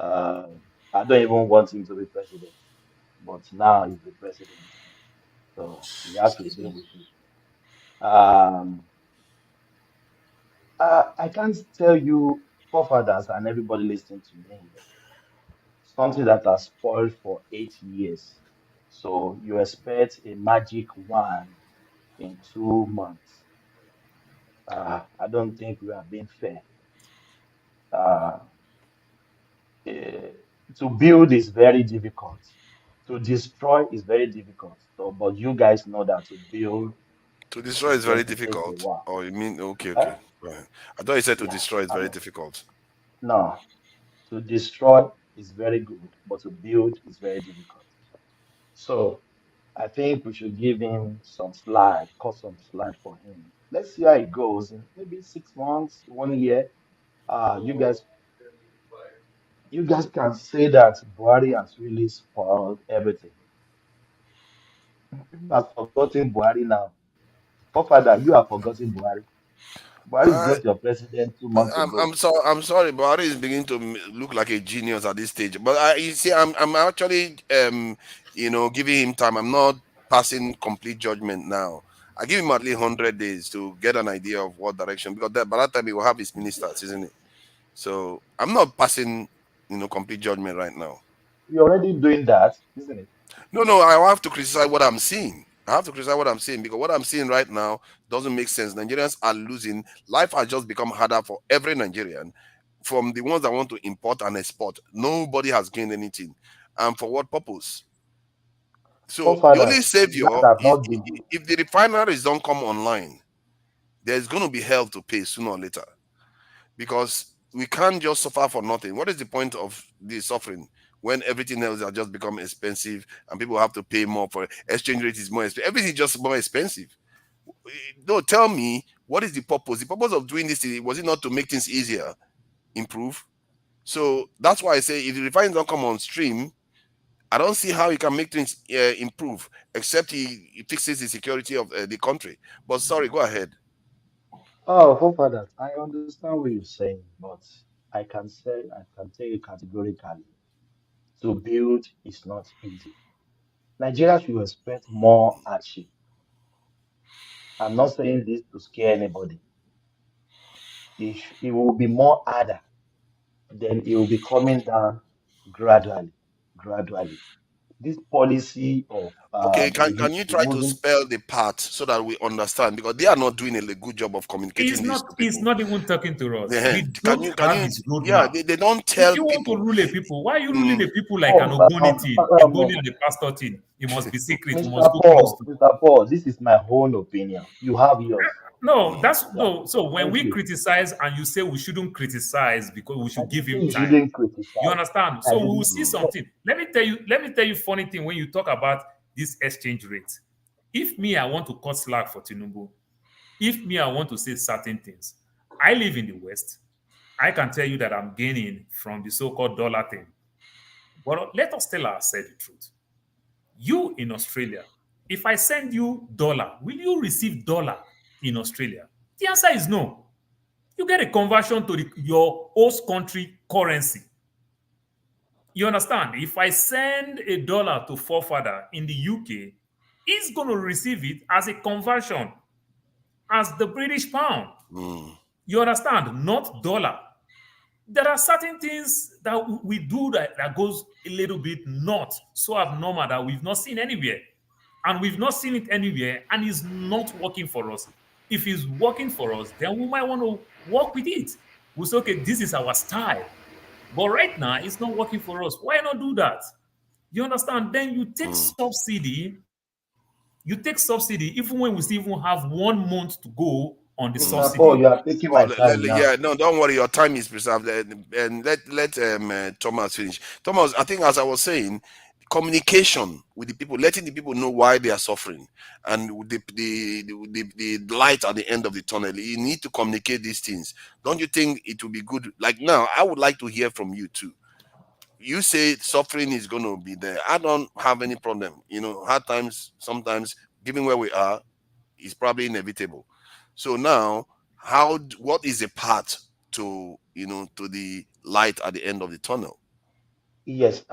I don't even want him to be president, but now he's the president, so he has to deal with it. I can't tell you, forefathers and everybody listening to me, something that has spoiled for 8 years. So you expect a magic wand in 2 months. I don't think we are being fair. To build is very difficult. To destroy is very difficult. So, but you guys know that to build To destroy is is very going to take a difficult. while. Or you mean okay, Huh? Right. I thought you said to Yeah. destroy is very difficult. No, to destroy is very good, but to build is very difficult. So I think we should give him some slack, cut some slack for him. Let's see how it goes in maybe 6 months, 1 year. You guys can say that Buhari has really spoiled everything. You have forgotten Buhari now. Father, you have forgotten Buhari. Buhari is I, just your president 2 months ago. I'm sorry, but Buhari is beginning to look like a genius at this stage. But you see, I'm actually giving him time. I'm not passing complete judgment now. I give him at least 100 days to get an idea of what direction, because by that time he will have his ministers, isn't it? So I'm not passing complete judgment right now. You're already doing that, isn't it? No, I have to criticize what I'm seeing. I have to criticize what I'm seeing, because what I'm seeing right now doesn't make sense. Nigerians are losing. Life has just become harder for every Nigerian, from the ones that want to import and export. Nobody has gained anything. And for what purpose? So the only Forefathers, savior that have is not been. if the refineries don't come online, there's going to be hell to pay sooner or later, because we can't just suffer for nothing. What is the point of the suffering when everything else has just become expensive and people have to pay more for it? Exchange rate is more expensive. Everything is just more expensive. No, tell me, what is the purpose? The purpose of doing this, was it not to make things easier, improve? So that's why I say if the refineries don't come on stream, I don't see how he can make things improve, except he fixes the security of the country. But sorry, go ahead. Oh, forefathers, I understand what you're saying, but I can tell you categorically, to build is not easy. Nigeria should expect more hardship. I'm not saying this to scare anybody. It will be more harder, then it will be coming down gradually, gradually. This policy of Okay, can you try to removing. spell the part so that we understand? Because they are not doing a good job of communicating this to He's people. not even talking to us. Yeah. We Can don't you have his yeah, roadmap. they don't If tell you want to people. rule a people, why are you ruling a people like an Oh, Ogoni thing? Ogoni and the pastor thing. It must be secret. We must Mr. go close Paul, to. Mr. Paul, this is my own opinion. You have yours. No, that's Yeah. no. So when Thank we you. criticize and you say we shouldn't criticize because we I should give didn't say him you time, shouldn't criticize. you understand? I So we will didn't. see something. Let me tell you. Let me tell you funny thing when you talk about this exchange rate. If me, I want to cut slack for Tinubu. If me, I want to say certain things. I live in the West. I can tell you that I'm gaining from the so-called dollar thing. But let us tell ourselves the truth. You in Australia, if I send you dollar, will you receive dollar in Australia? The answer is no. You get a conversion to your host country currency. You understand? If I send a dollar to forefather in the UK, he's going to receive it as a conversion, as the British pound. You understand? Not dollar. There are certain things that we do that goes a little bit not so abnormal that we've not seen anywhere. And we've not seen it anywhere, and it's not working for us. If it's working for us, then we might want to work with it. We say, okay, this is our style. But right now, it's not working for us. Why not do that? You understand? Then you take subsidy. You take subsidy even when we still even have 1 month to go on the Mr. Paul, subsidy. you are taking my time now. Yeah, no, don't worry. Your time is preserved, and let Thomas finish. Thomas, I think as I was saying, communication with the people, letting the people know why they are suffering, and with the light at the end of the tunnel. You need to communicate these things. Don't you think it would be good? Like now, I would like to hear from you too. You say suffering is going to be there. I don't have any problem. Hard times sometimes, given where we are, is probably inevitable. So now, what is the path to to the light at the end of the tunnel? Yes,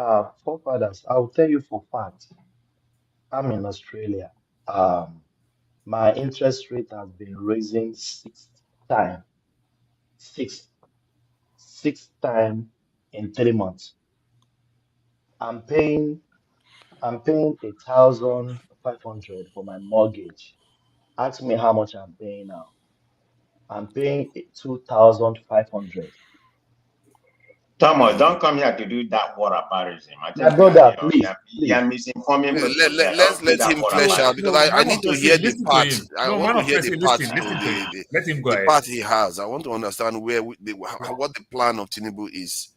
forefathers, I'll tell you for fact. I'm in Australia. Um, my interest rate has been raising time, six, six time in 3 months. I'm paying, I'm paying 1,500 for my mortgage. Ask me how much I'm paying now. I'm paying 2,500. Thomas, don't come here to do that whataboutism. I My think brother, you please, are misinforming people. Let's let him flesh out because I need to hear the part. I want to hear the part. Let him go ahead. The part he has. I want to understand what the plan of Tinubu is.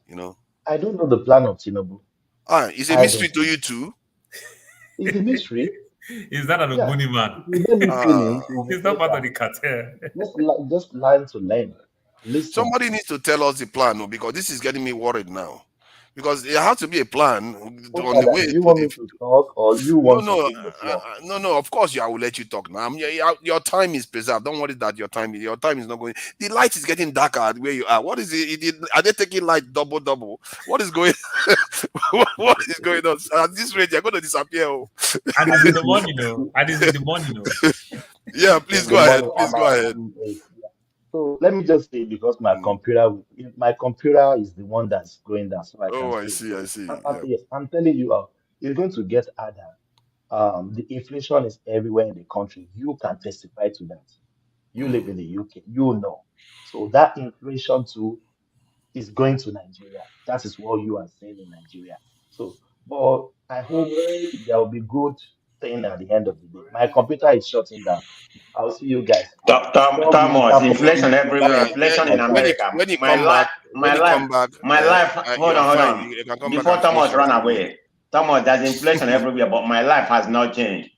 You know. I don't know the plan of Tinubu. It's a mystery to you too. It's a mystery. Is that an Ogoni man? He's not part of the cartel. Just learn to learn. Listen. Somebody needs to tell us the plan because this is getting me worried now. Because there has to be a plan on the way. You want me to talk or you want No. Of course, I will let you talk now. Your time is preserved. Don't worry that your time is not going. The light is getting darker where you are. What is it? Are they taking light double? What is going? What is going on? At this rate, you're going to disappear. And it's in the morning, Yeah, please go ahead. Please go ahead. So let me just say, because my computer is the one that's going down, so I see. Yes, I'm telling you, it's going to get harder. The inflation is everywhere in the country. You can testify to that. You live in the UK, you know. So that inflation too is going to Nigeria. That is what you are saying in Nigeria. So, but I hope there will be good thing at the end of the day. My computer is shutting down. I'll see you guys. Thomas, inflation everywhere, inflation in America. When you come back, hold on. Before Thomas run away, Thomas, there's inflation everywhere, but my life has not changed.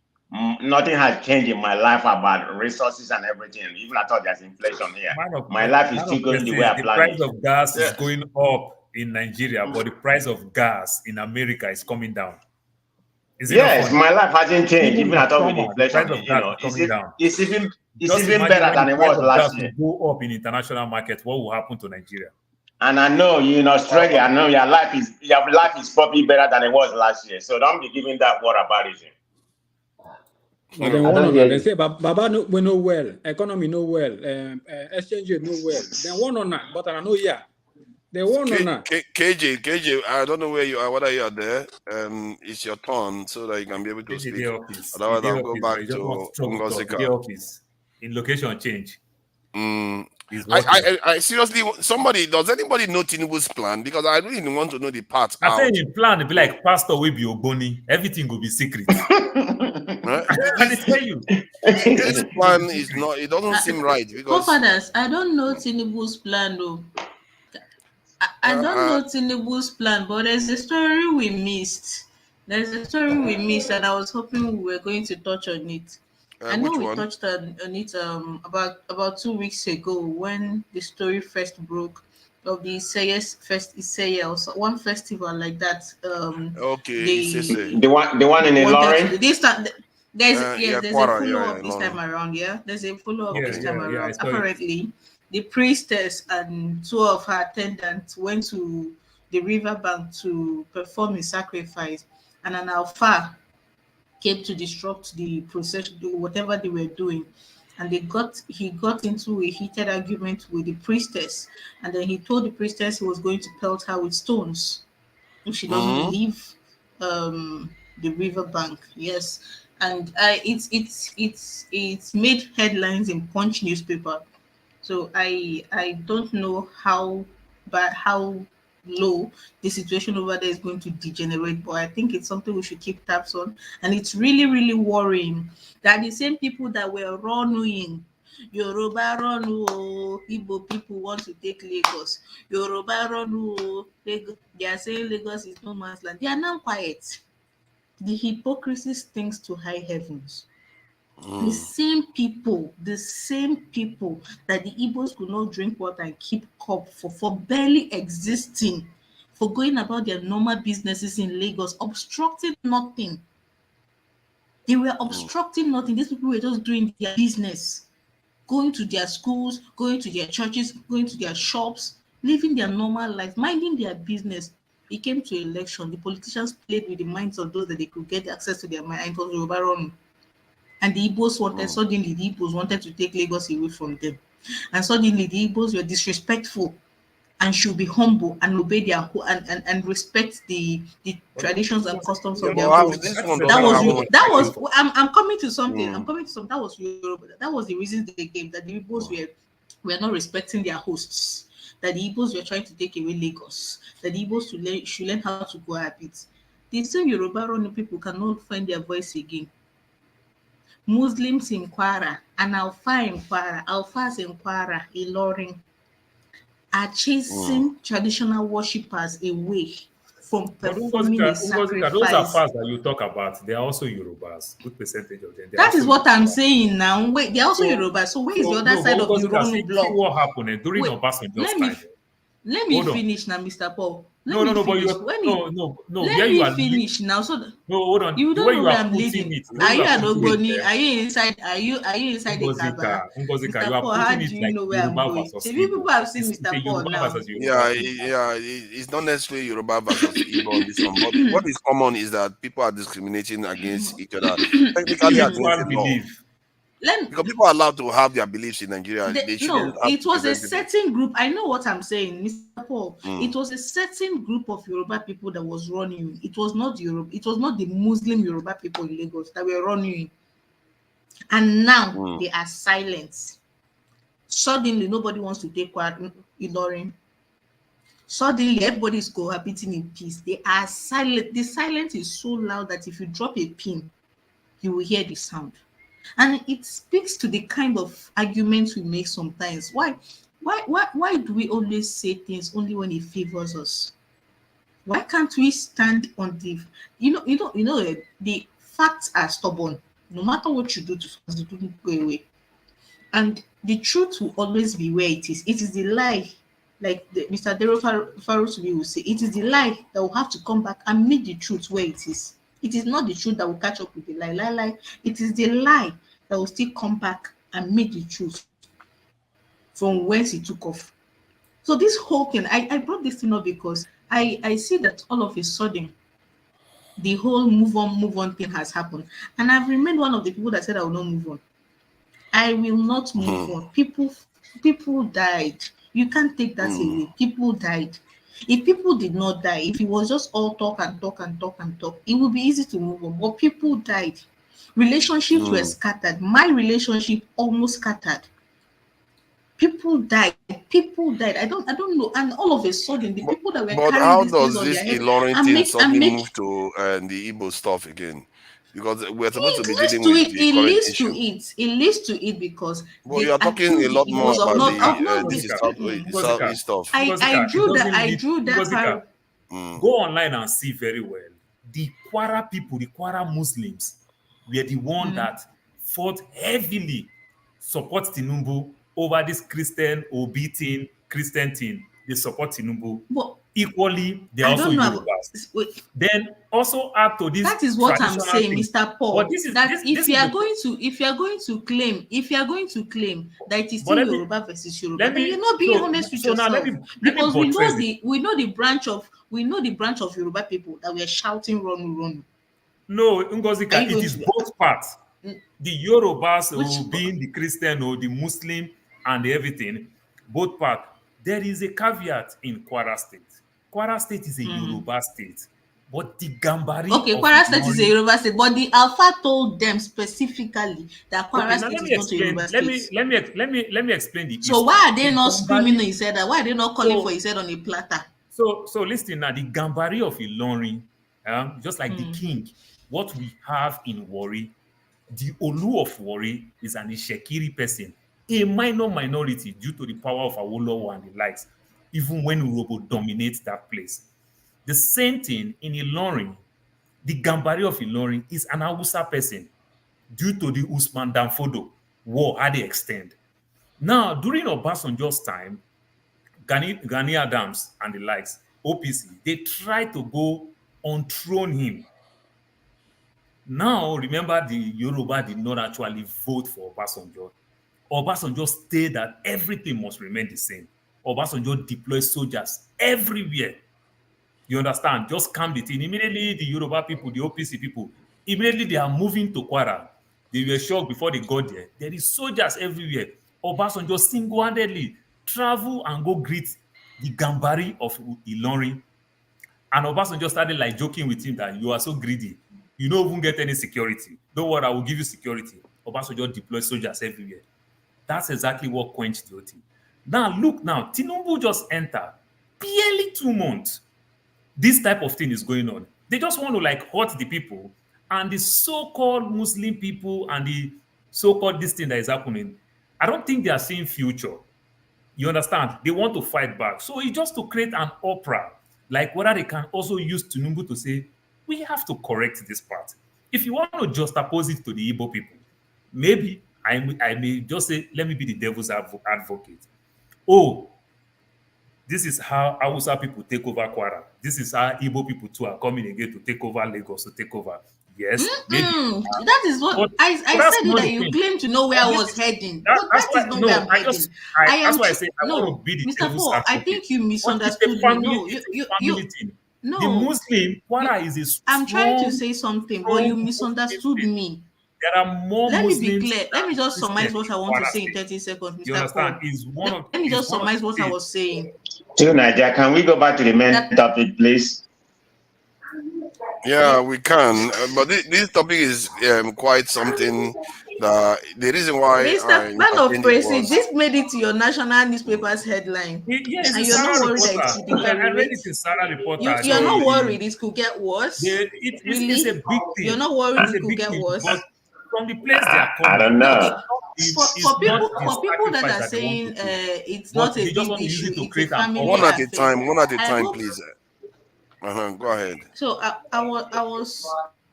Nothing has changed in my life about resources and everything. Even I thought there's inflation here. My life is still going the way I planned it. The price of gas is going up in Nigeria, but the price of gas in America is coming down. Yes, my life hasn't changed. Even I thought with inflation, it's even better than it was last year. Go up in international market, what will happen to Nigeria? And I know you in Australia, I know your life is probably better than it was last year. So don't be giving that whataboutism. But then they say, Baba we know well, economy know well, exchange rate know well. Then one on that, but I know They won on that. KJ, I don't know where you are, whether you are there. It's your turn so that you can be able to speak. Otherwise, I'll go back to Ngosika. In location change. I seriously, does anybody know Tinubu's plan? Because I really want to know the part. I say in plan to be like Pastor will be Ogboni, everything will be secret. I tell you, this plan is not. It doesn't seem right because. Forefathers, I don't know Tinubu's plan though. I don't know Tinubu's plan, but there's a story we missed. And I was hoping we were going to touch on it. I know we touched on it about 2 weeks ago when the story first broke of the Isaiah or one festival like that. The one in Ilorin. There's a follow-up this time around. Yeah, there's a follow-up this time around. Apparently, the priestess and 2 of her attendants went to the riverbank to perform a sacrifice, and an alpha came to disrupt the procession, whatever they were doing, and he got into a heated argument with the priestess, and then he told the priestess he was going to pelt her with stones if she doesn't leave the riverbank. Yes, and it's made headlines in Punch newspaper. So I don't know how low the situation over there is going to degenerate, but I think it's something we should keep tabs on. And it's really, really worrying that the same people that were running, Yoruba run, Igbo people want to take Lagos. Yoruba run, they are saying Lagos is no man's land. They are now quiet. The hypocrisy stinks to high heavens. The same people that the Igbos could not drink water and keep cup for barely existing, for going about their normal businesses in Lagos, obstructing nothing. They were obstructing nothing. These people were just doing their business, going to their schools, going to their churches, going to their shops, living their normal life, minding their business. It came to election. The politicians played with the minds of those that they could get access to their mind. And the Igbos wanted to take Lagos away from them. And suddenly the Igbos were disrespectful and should be humble and obey their and respect the traditions and customs of their homes. I'm coming to something. That was the reason they gave, that the Igbos were not respecting their hosts, that the Igbos were trying to take away Lagos, that the Igbos should learn how to cohabit. The same Yoruba running people cannot find their voice again. Muslims in Kwara and Alfa in Kwara, Alfas in Kwara, Ilorin, are chasing traditional worshippers away from performing a sacrifice. Those are fast that you talk about. They are also Yorubas. Good percentage of them. That is what I'm saying now. Wait, they're also Yorubas. So where is the other side of the Ronu block? See what happened during Obasanjo's time. Let me finish now, Mr. Paul. Let me finish now. So hold on. You don't know where I'm leading. Are you an Ogboni? Are you inside? Are you inside the Kaba? Mr. Paul, how do you know where I'm going? People have seen Mr. Paul now. Yeah. It's not necessarily Yoruba versus Igbo on this one, but what is common is that people are discriminating against each other. Technically, against the law. Because people are allowed to have their beliefs in Nigeria. It was a certain group. I know what I'm saying, Mr. Paul. It was a certain group of Yoruba people that was running. It was not Europe. It was not the Muslim Yoruba people in Lagos that were running. And now they are silent. Suddenly, nobody wants to take part in Ilorin. Suddenly, everybody is cohabiting in peace. They are silent. The silence is so loud that if you drop a pin, you will hear the sound. And it speaks to the kind of arguments we make sometimes. Why do we always say things only when it favors us? Why can't we stand on the the facts are stubborn. No matter what you do to us, it don't go away. And the truth will always be where it is. It is the lie, like Mr. Dero Farusubi will say, it is the lie that will have to come back and meet the truth where it is. It is not the truth that will catch up with the lie. It is the lie that will still come back and meet the truth from whence it took off. So this whole thing, I brought this thing up because I see that all of a sudden, the whole move on thing has happened. And I've remained one of the people that said I will not move on. I will not move on. People died. You can't take that away. People died. If people did not die, if it was just all talk, it would be easy to move on. But people died. Relationships were scattered. My relationship almost scattered. People died. I don't know. And all of a sudden, the people that were carrying this things on their head, Ilorin thing suddenly move to the Igbo stuff again? Because we're supposed to be dealing with the current issue. It leads to it because you are talking a lot more about the Southeast stuff. I drew that. Go online and see very well. The Kwara people, the Kwara Muslims, were the one that fought heavily, support Tinubu over this Christian thing. They support Tinubu. But equally, they also Yorubas. Then also add to this. That is what I'm saying, thing. Mr. Paul. If you are going to claim that it is still Yoruba versus Yoruba, then you're not being honest with yourself. Because we know the branch of Yoruba people that were shouting run. No, Ngozika, it is both parts. The Yorubas who being the Christian or the Muslim and everything, both parts. There is a caveat in Kwara State. Kwara State is a Yoruba state, but the Gambari. Okay, Kwara State is a Yoruba state, but the Alpha told them specifically that Kwara State is not a Yoruba state. Let me explain the issue. So why are they not screaming on his head? Why are they not calling for his head on a platter? So listen now, the Gambari of Ilorin, just like the king, what we have in Warri, the Olu of Warri is an Ishekiri person. A minor minority due to the power of Awolowo and the likes, even when Urobo dominates that place. The same thing in Ilorin, the Gambari of Ilorin is an Hausa person due to the Usman Danfodo war had the extent. Now, during Obasanjo's time, Gani Adams and the likes, OPC, they tried to go unthrone him. Now, remember the Yoruba did not actually vote for Obasanjo. Obasanjo stated that everything must remain the same. Obasanjo deployed soldiers everywhere. You understand? Just calm the thing. Immediately, the Yoruba people, the OPC people, immediately they are moving to Kwara. They were shocked before they got there. There is soldiers everywhere. Obasanjo single-handedly travel and go greet the Gambari of Ilorin. And Obasanjo started like joking with him that you are so greedy. You don't even get any security. Don't worry, I will give you security. Obasanjo deployed soldiers everywhere. That's exactly what quenched the thing. Now, look now, Tinubu just entered. Barely 2 months. This type of thing is going on. They just want to like hurt the people, and the so-called Muslim people and the so-called this thing that is happening. I don't think they are seeing future. You understand? They want to fight back. So it's just to create an opera, like whether they can also use Tinubu to say, we have to correct this part. If you want to just oppose it to the Igbo people, maybe I may just say, let me be the devil's advocate. Oh, this is how Hausa people take over Kwara. This is how Igbo people too are coming again to take over Lagos, to take over. Yes, maybe. That is what I said that you claim to know where I was heading. That is not where I'm heading. That's why I say I want to be the Mr. devil's Paul, advocate. I think you misunderstood me. No, the Muslim Kwara is a strong, I'm trying to say something, but you misunderstood me. There are more Let Muslims. me be clear. Let me just summarize what I want to say in 30 seconds, Mr. You understand? Paul. Let me just summarize what I was saying. To Nigeria, can we go back to the main topic, please? Yeah, we can. But this topic is quite something. The reason why Mr. Man of Presidency, this made it to your national newspaper's headline. Yes, and you're not worried that it could I read it in Sarah Reporter. You're not worried it could get worse? It's a big thing. You're not worried it could get worse? But from the place they are coming, I don't know. For people that are saying it's not a big issue, it's a family one at a affair. time. One at a time, please. Go ahead. So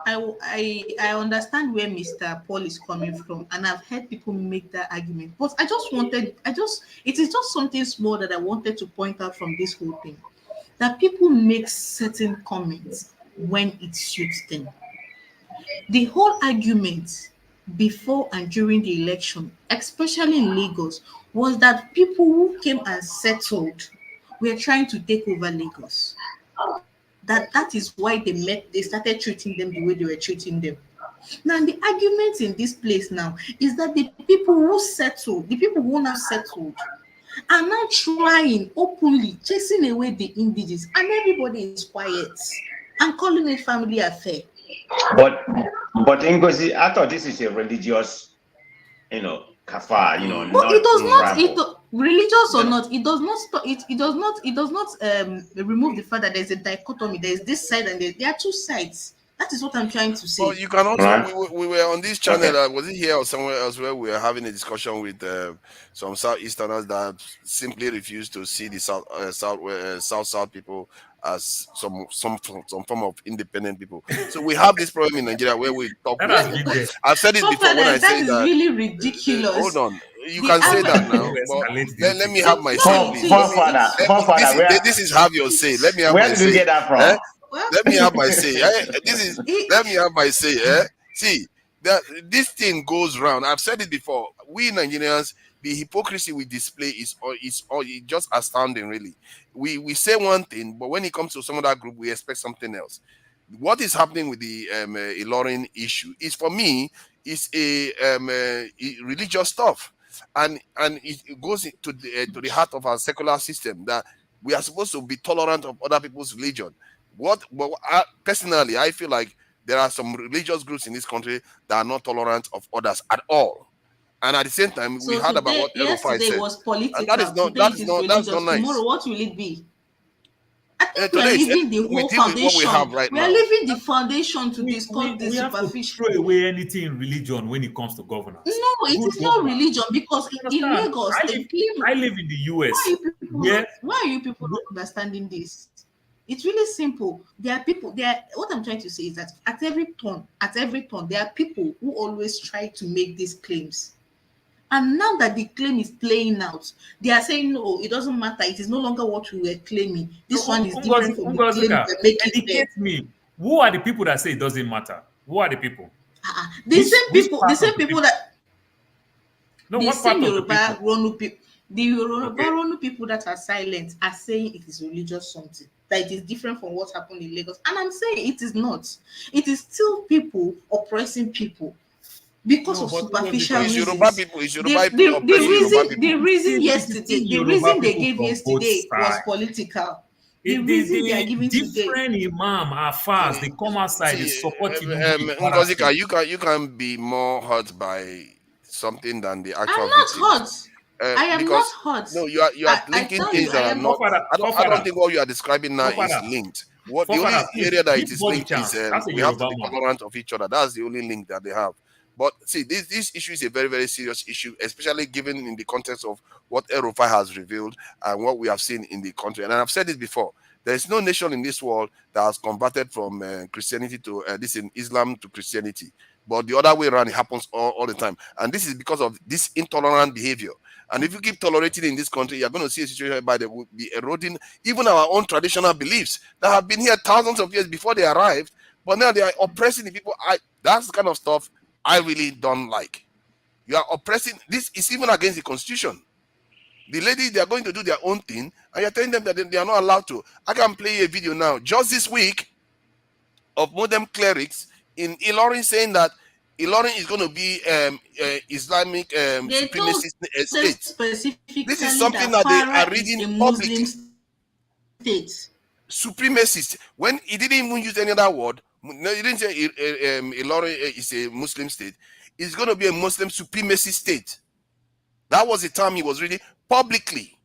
I understand where Mr. Paul is coming from, and I've heard people make that argument. But it is just something small that I wanted to point out from this whole thing. That people make certain comments when it suits them. The whole argument before and during the election, especially in Lagos, was that people who came and settled were trying to take over Lagos. That is why they started treating them the way they were treating them. Now, the argument in this place now is that the people who settled, the people who have settled, are now trying openly, chasing away the indigenous, and everybody is quiet and calling it family affair. But Ngozi, I thought this is a religious, kafar, But it does not. Religious or not, it does not stop. It does not remove the fact that there's a dichotomy. There's this side and there are two sides. That is what I'm trying to say. Well, you can also. We were on this channel. Was it here or somewhere else where we were having a discussion with some Southeasterners that simply refuse to see the South people as some form of independent people. So we have this problem in Nigeria where we talk. I've said it before when I say that. That is really ridiculous. Hold on. You can say that now. But let me have my say. This is have your say. Let me have my say. Where did you get that from? Let me have my say. Let me have my say. See, this thing goes round. I've said it before. We Nigerians, the hypocrisy we display is just astounding, really. We say one thing, but when it comes to some of that group, we expect something else. What is happening with the Ilorin issue is, for me, is a religious stuff, and it goes to the heart of our secular system that we are supposed to be tolerant of other people's religion. Personally, I feel like there are some religious groups in this country that are not tolerant of others at all. And at the same time, we heard about what Erufai said. Was political. That's not nice. Tomorrow, what will it be? I think we are leaving the whole foundation. We are leaving the foundation to discuss the superficial. We have to throw away anything in religion when it comes to governance. No, it is not religion, because in Lagos, I live in the US. Why are you people not understanding this? It's really simple. What I'm trying to say is that at every turn, there are people who always try to make these claims. And now that the claim is playing out, they are saying, no, it doesn't matter. It is no longer what we were claiming. This one is different from the claim we're making. Educate me. Who are the people that say it doesn't matter? Who are the people? The same people that... No, the same Yoruba Ronu people. The Yoruba Ronu people that are silent are saying it is religious something. That it is different from what happened in Lagos. And I'm saying it is not. It is still people oppressing people because of superficial reasons. The reason they gave yesterday was political. The reason they are giving today. Different imam are fast. They come outside, they support Ngozi, you can be more hurt by something than the actual. I'm not hurt. I am because not hot. no, you are linking things that are not. I don't think what you are describing now is linked. What the only area that it is linked is we have to be tolerant of each other. That's the only link that they have. But see, this issue is a very, very serious issue, especially given in the context of what El-Rufai has revealed and what we have seen in the country. And I've said this before. There is no nation in this world that has converted from Christianity to Islam to Christianity. But the other way around, it happens all the time. And this is because of this intolerant behavior. And if you keep tolerating in this country, you're going to see a situation whereby they will be eroding even our own traditional beliefs that have been here thousands of years before they arrived. But now they are oppressing the people. That's the kind of stuff I really don't like. You are oppressing. This is even against the constitution. The ladies, they are going to do their own thing, and you're telling them that they are not allowed to. I can play a video now, just this week, of modern clerics in Ilorin saying that Ilorin is going to be Islamic supremacist state. This is something that they are reading publicly. Supremacist. When he didn't even use any other word, no, he didn't say Ilorin is a Muslim state. It's going to be a Muslim supremacy state. That was the term he was reading publicly.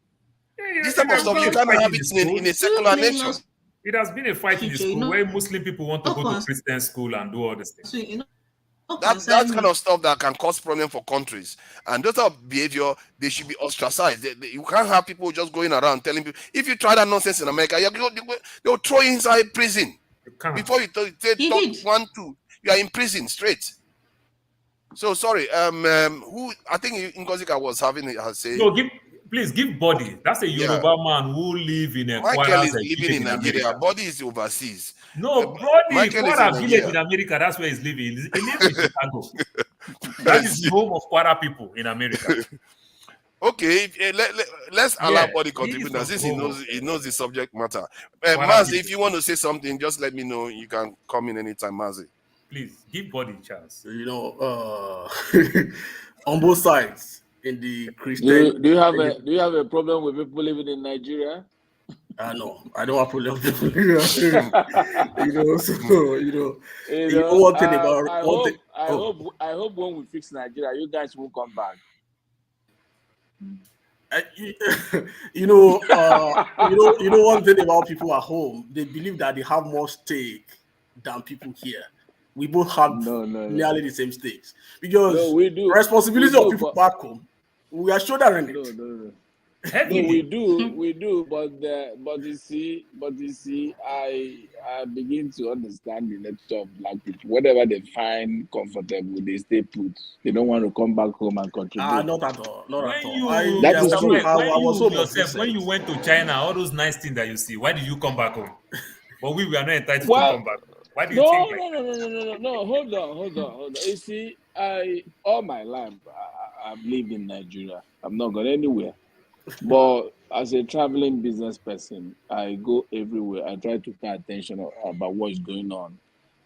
This type of stuff, you can't have it in a secular nation. It has been a fight in the school where Muslim people want to go to Christian school and do all this things. That's kind of stuff that can cause problem for countries. And that type of behavior, they should be ostracized. You can't have people just going around telling people, if you try that nonsense in America, they'll throw you inside prison. Before you talk 1, 2, you are in prison straight. So sorry, who I think Ngozika was having has said. No, please give Body. That's a Yoruba man who live in a Michael is living in Nigeria. Body is overseas. No, Body, Kwara village in America. That's where he's living. He lives in Chicago. That is the home of Kwara people in America. Okay, let's allow Body contribute now since he knows the subject matter. Mazi, if you want to say something, just let me know. You can come in anytime, Mazi. Please give Body a chance. You know, on both sides in the Christian. Do you have a problem with people living in Nigeria? No, I don't have problem with people living in Nigeria. One thing about I hope when we fix Nigeria, you guys will come back. One thing about people at home, they believe that they have more stake than people here. We both have nearly the same stakes because we do. Responsibility of people back home. We are shouldering it. No, we do, but you see, I begin to understand the nature of black people. Whatever they find comfortable, they stay put. They don't want to come back home and contribute. Not at all. That is true. When you went to China, all those nice things that you see, why did you come back home? But we were not entitled to come back. Why do you think No. Hold on. You see, all my life I've lived in Nigeria. I've not gone anywhere. But as a traveling business person, I go everywhere. I try to pay attention about what's going on.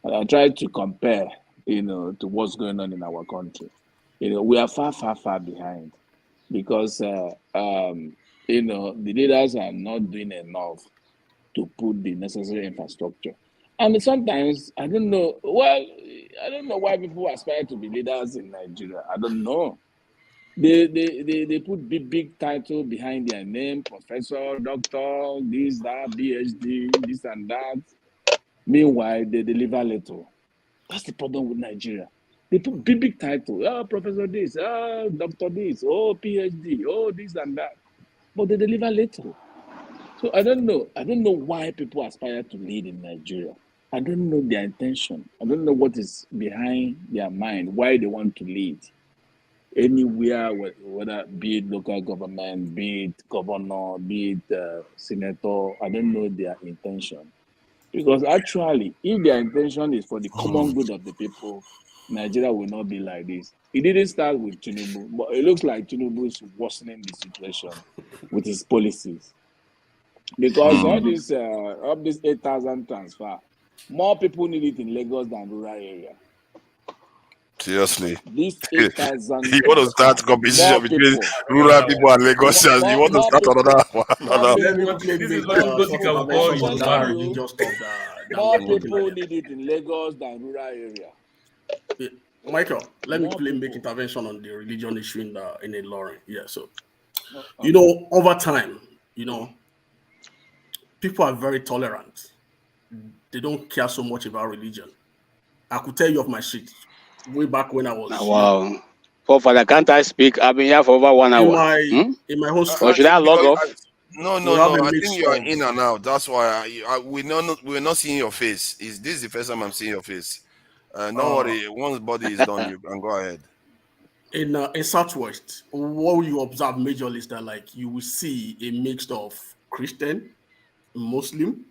And I try to compare, to what's going on in our country. We are far behind because the leaders are not doing enough to put the necessary infrastructure. And sometimes I don't know why people aspire to be leaders in Nigeria. I don't know. They put big title behind their name, professor, doctor, this, that, PhD, this and that. Meanwhile, they deliver little. That's the problem with Nigeria. They put big title, professor this, doctor this, PhD, this and that. But they deliver little. So I don't know why people aspire to lead in Nigeria. I don't know their intention. I don't know what is behind their mind, why they want to lead. Anywhere, whether be it local government, be it governor, be it senator, I don't know their intention. Because actually, if their intention is for the common good of the people, Nigeria will not be like this. It didn't start with Tinubu, but it looks like Tinubu is worsening the situation with his policies. Because of this 8,000 transfer, more people need it in Lagos than rural area. Seriously. This 8,000. You want to start competition between rural people and Lagosians. You want to start another one. This is what Ngozika will call you. More people need it in Lagos than rural area. Michael, let me make intervention on the religion issue in Ilorin. Yeah, so You know, over time, you know, people are very tolerant. They don't care so much about religion. I could tell you of my shit way back when I was Wow. Father, can't I speak? I've been here for over 1 hour. in my whole Or should I log off? No. we have a I mix think you are of- in and out. That's why we're not seeing your face. This is the first time I'm seeing your face. Don't worry. Once body is done, you can go ahead. In Southwest, what you observe majorly is that like you will see a mix of Christian, Muslim,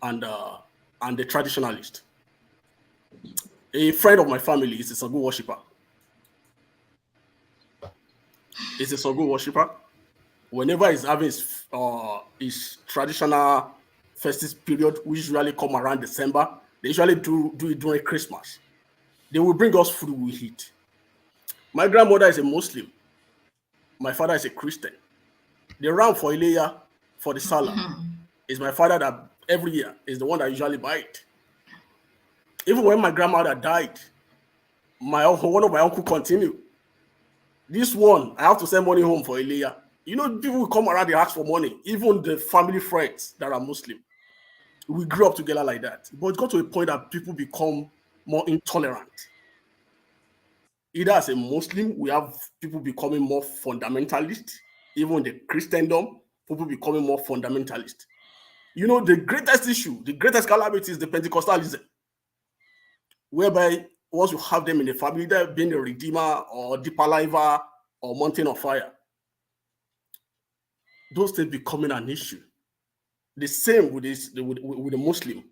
and the traditionalist. A friend of my family is a Sango worshipper. He's a Sango worshipper. Whenever he's having his traditional festive period, we usually come around December. They usually do it during Christmas. They will bring us food we eat. My grandmother is a Muslim. My father is a Christian. They ram for Ileya for the Salah. It's my father that every year is the one that usually buy it. Even when my grandmother died, one of my uncle continued. This one, I have to send money home for Ileya. You know, people will come around, they ask for money. Even the family friends that are Muslim. We grew up together like that. But it got to a point that people become more intolerant. Either as a Muslim, we have people becoming more fundamentalist. Even the Christendom, people becoming more fundamentalist. You know, the greatest issue, the greatest calamity is the Pentecostalism, whereby once you have them in the family, they're being a redeemer or deeper lifer or mountain of fire. Those things becoming an issue. The same with the Muslim.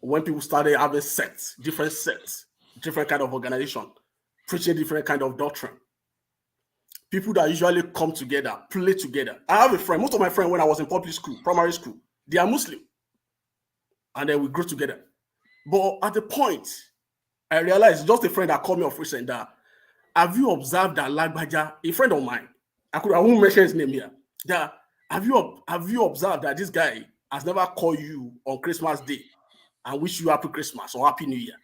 When people started having sects, different kind of organization, preaching different kind of doctrine. People that usually come together, play together. I have a friend, most of my friends when I was in public school, primary school, they are Muslim. And then we grew together. But at the point, I realized, just a friend that called me off recent, that have you observed that Lagbaja, a friend of mine, I won't mention his name here, that have you observed that this guy has never called you on Christmas Day and wish you Happy Christmas or Happy New Year?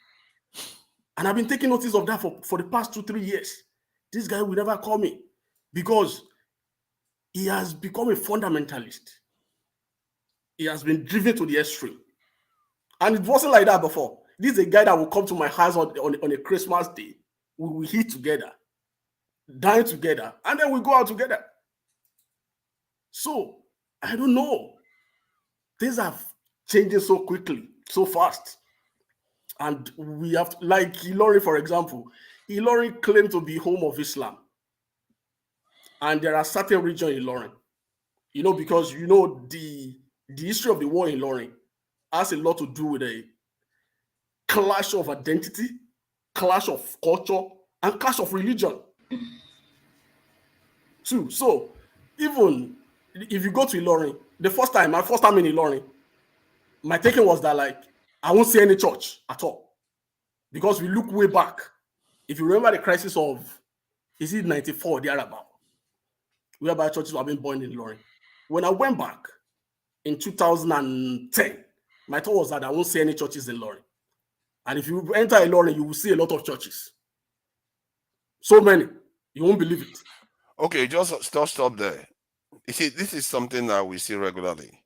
And I've been taking notice of that for the past 2-3 years. This guy will never call me because he has become a fundamentalist. He has been driven to the extreme. And it wasn't like that before. This is a guy that will come to my house on a Christmas day. We will eat together, dine together, and then we go out together. So, I don't know. Things are changing so quickly, so fast. And we have to, like Ilori, for example. Ilori claimed to be home of Islam. And there are certain regions in Ilori. You know, because you know the history of the war in Ilori has a lot to do with a clash of identity, clash of culture, and clash of religion. Too. So even if you go to Ilorin, my first time in Ilorin, my thinking was that like I won't see any church at all. Because we look way back. If you remember the crisis of, is it 94 thereabout, whereby churches were being born in Ilorin. When I went back in 2010, my thought was that I won't see any churches in Ilorin. And if you enter Ilorin, you will see a lot of churches. So many. You won't believe it. Okay, just stop there. You see, this is something that we see regularly.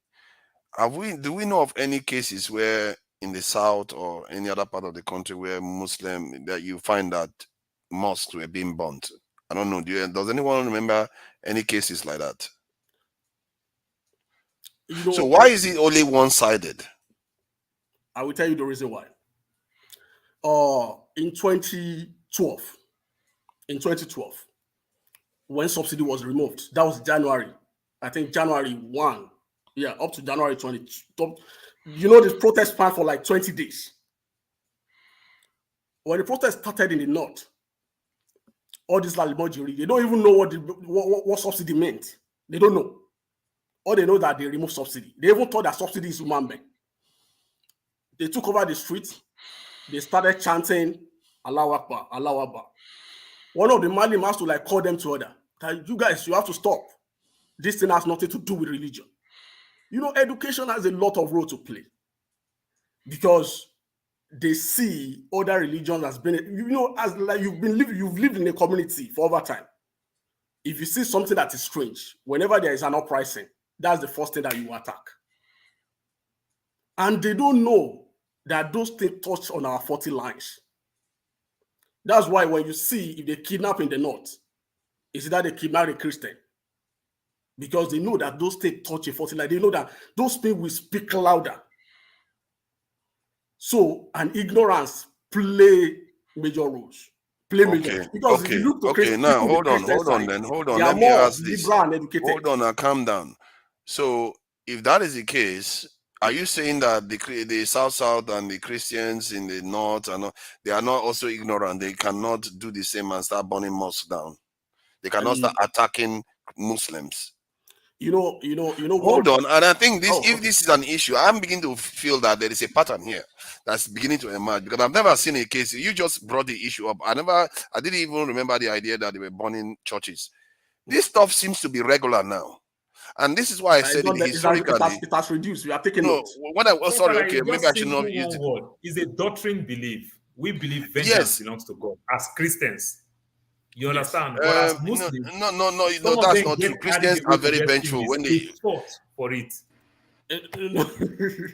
Do we know of any cases where in the South or any other part of the country where Muslim, that you find that mosques were being burnt? I don't know. Does anyone remember any cases like that? So why is it only one-sided? I will tell you the reason why. In 2012, when subsidy was removed, that was January. I think January 1. Yeah, up to January 20. You know, the protest span for like 20 days. When the protest started in the north, all this Lalimojiri, they don't even know what subsidy meant. They don't know. All they know that they removed subsidy. They even thought that subsidy is human being. They took over the streets. They started chanting Allah Akbar, Allah Akbar. One of the Malim has to like call them to order. You guys, you have to stop. This thing has nothing to do with religion. You know, education has a lot of role to play because they see other religions as being, you know, as like you've lived in a community for over time. if you see something that is strange, whenever there is an uprising, that's the first thing that you attack. And they don't know that those things touch on our 40 lines. That's why when you see if they kidnap in the north, it's that they kidnap a Christian. Because they know that those things touch a 40 line. They know that those things will speak louder. So, and ignorance play major roles. Because if you look to now hold on. Let me ask this. Hold on and calm down. So, if that is the case, are you saying that the South and the Christians in the North they are not also ignorant? They cannot do the same and start burning mosques down. They cannot start attacking Muslims. Hold on. And I think if this is an issue, I'm beginning to feel that there is a pattern here that's beginning to emerge, because I've never seen a case. You just brought the issue up. I didn't even remember the idea that they were burning churches. This stuff seems to be regular now. And this is why I said historically. It has reduced. We are taking note. Maybe I should not use it. It's a doctrine belief. We believe vengeance belongs to God as Christians. You understand? But as Muslims, no, that's not true. Christians are very vengeful when they fought for it.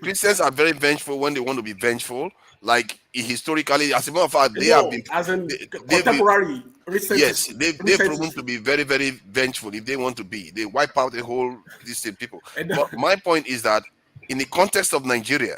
Christians are very vengeful when they want to be vengeful. Like historically, as a matter of fact, they have been contemporary. They've proven to be very, very vengeful. If they want to be, they wipe out the whole distinct people. But my point is that in the context of Nigeria,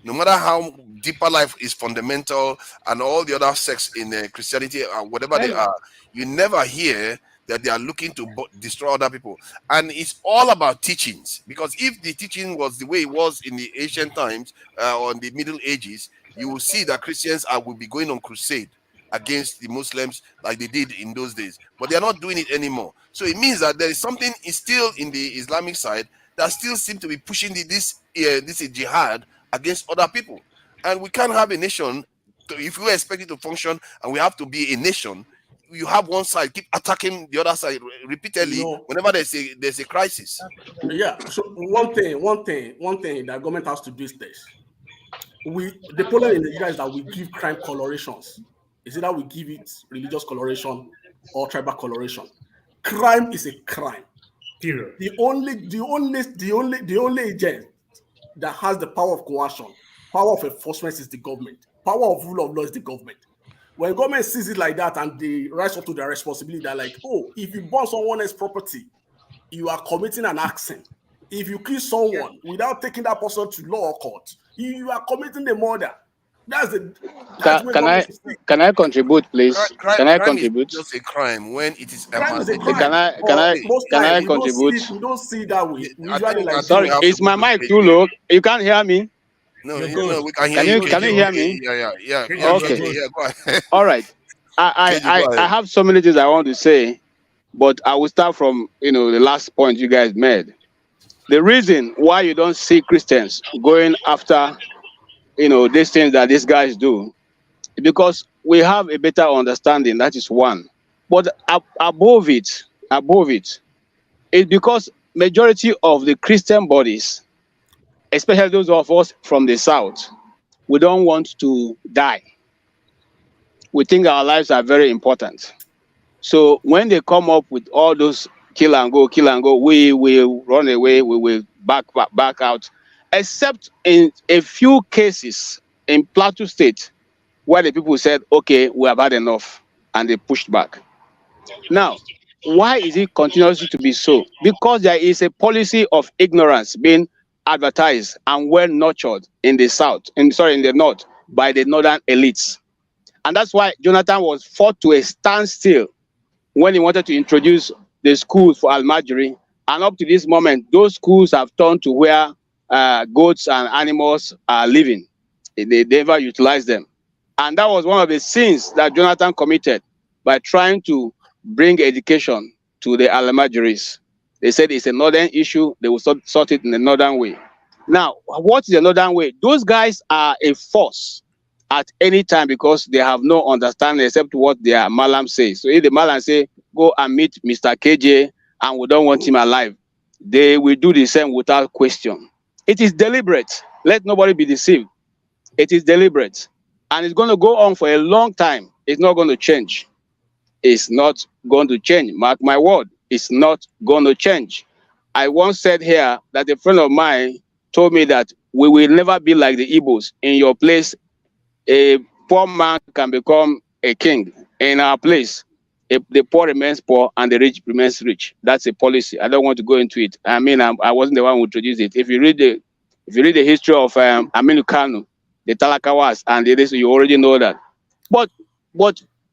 no matter how deeper life is fundamental and all the other sects in Christianity or whatever they are, you never hear that they are looking to destroy other people. And it's all about teachings. Because if the teaching was the way it was in the ancient times or in the Middle Ages, you will see that Christians will be going on crusade against the Muslims like they did in those days. But they are not doing it anymore. So it means that there is something still in the Islamic side that still seems to be pushing this jihad against other people. And we can't have a nation, if we expect it to function and we have to be a nation, you have one side keep attacking the other side repeatedly whenever there's a crisis. Yeah. So one thing that government has to do is this. The problem in Nigeria is that we give crime colorations. Is it that we give it religious coloration or tribal coloration? Crime is a crime. Period. The only agent that has the power of coercion, power of enforcement is the government. Power of rule of law is the government. When government sees it like that and they rise up to their responsibility, they're like, oh, if you burn someone else's property, you are committing an accident. If you kill someone without taking that person to law or court, you are committing a murder. Can I contribute, please? Can I contribute? Is just a crime when it is Can I contribute? We don't see that way. Sorry, is my mic too low? You can't hear me? No, we can hear you. Can you hear me? Yeah. Okay. Go ahead. All right. I have so many things I want to say, but I will start from the last point you guys made. The reason why you don't see Christians going after these things that these guys do, because we have a better understanding. That is one. But above it, it's because majority of the Christian bodies, especially those of us from the South, we don't want to die. We think our lives are very important. So when they come up with all those kill and go, we will run away, we will back out. Except in a few cases in Plateau State, where the people said, okay, we have had enough, and they pushed back. Now, why is it continuously to be so? Because there is a policy of ignorance being advertised and well nurtured in the in the North by the Northern elites. And that's why Jonathan was fought to a standstill when he wanted to introduce the schools for Almajiri. And up to this moment, those schools have turned to where goats and animals are living. They never utilize them. And that was one of the sins that Jonathan committed by trying to bring education to the Almajiris. They said it's a northern issue. They will sort it in the northern way. Now, what is the northern way? Those guys are a force at any time because they have no understanding except what their Malam says. So if the Malam say, go and meet Mr. KJ and we don't want him alive, they will do the same without question. It is deliberate. Let nobody be deceived. It is deliberate. And it's going to go on for a long time. It's not going to change. is not going to change. Mark my word, it's not going to change. I once said here that a friend of mine told me that we will never be like the Igbos. In your place, a poor man can become a king. In our place, the poor remains poor and the rich remains rich. That's a policy. I don't want to go into it. I mean, I wasn't the one who introduced it. If you read the history of Aminu Kanu, the Talakawas, and the rest, you already know that. But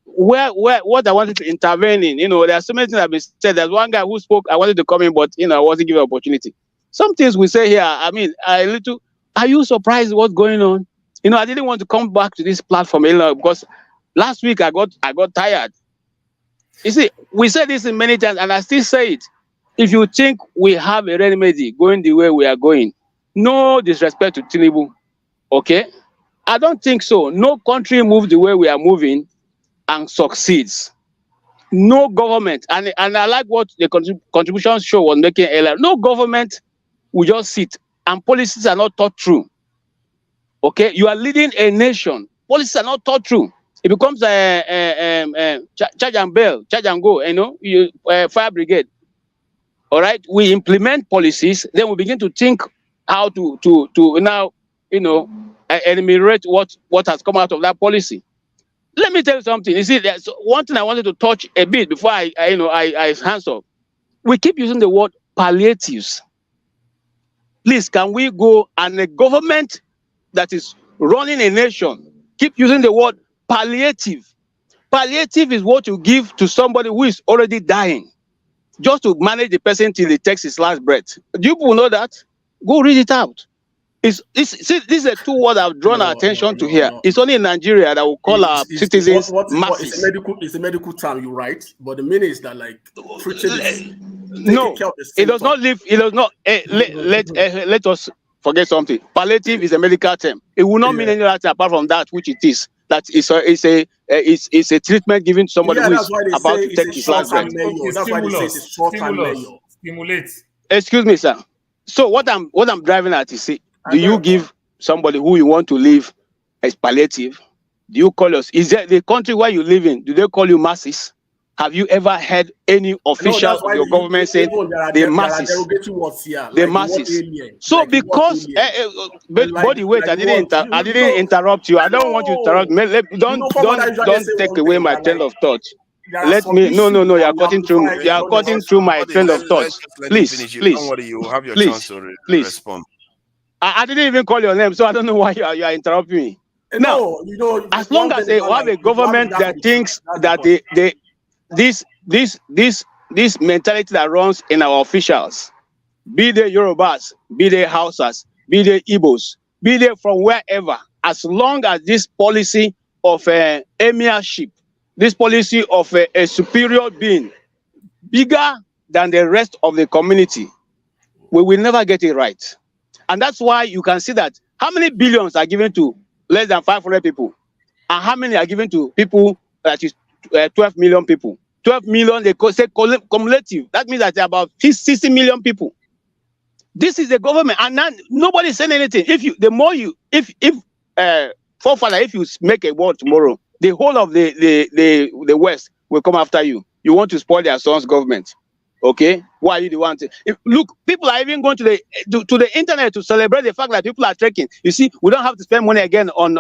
where what I wanted to intervene in, there are so many things that have been said. There's one guy who spoke. I wanted to come in, but I wasn't given an opportunity. Some things we say here. I mean, are you surprised what's going on? I didn't want to come back to this platform because last week I got tired. You see, we said this in many times, and I still say it. If you think we have a remedy going the way we are going, no disrespect to Tinubu, okay? I don't think so. No country moves the way we are moving and succeeds. No government, and I like what the contribution show was making earlier. No government will just sit, and policies are not thought through. Okay, you are leading a nation. Policies are not thought through. It becomes charge and bail, charge and go. Fire brigade. All right, we implement policies, then we begin to think how to now enumerate what has come out of that policy. Let me tell you something. You see, there's one thing I wanted to touch a bit before I hands up. We keep using the word palliatives. Please, can we go and a government that is running a nation keep using the word palliative? Palliative is what you give to somebody who is already dying, just to manage the person till he takes his last breath. Do you people know that? Go read it out. See, this is a two words I've drawn our attention to here. It's only in Nigeria that will call our citizens masses. It's a medical term, you right? But the meaning is that no, it does not live. It does not. Let us forget something. Palliative is a medical term. It will not mean any other thing apart from that which it is. That is a treatment given to somebody who is about to take his last breath. That's why they say it's a short-term measure. Stimulate. Excuse me, sir. So what I'm driving at is, do you give somebody who you want to live as palliative? Do you call us? Is there the country where you live in? Do they call you masses? Have you ever heard any official of your government say the masses? The masses. So because body wait, I didn't interrupt you. I don't want you to interrupt me. Don't take away my train of thought. Let me. No. You are cutting through. You are cutting through my train of thought. Please. Don't worry, you have your chance to respond. I didn't even call your name, so I don't know why you are interrupting me. Now, as long as they have a government that thinks that this mentality that runs in our officials, be they Yorubas, be they Hausas, be they Igbos, be they from wherever, as long as this policy of emirship, this policy of a superior being, bigger than the rest of the community, we will never get it right. And that's why you can see that how many billions are given to less than 500 people, and how many are given to people that is 12 million people. 12 million, they say cumulative. That means that there are about 60 million people. This is the government, and now nobody's saying anything. If you make a war tomorrow, the whole of the West will come after you. You want to spoil their son's government. Okay, why are you the one to look? People are even going to the internet to celebrate the fact that people are trekking. You see, we don't have to spend money again on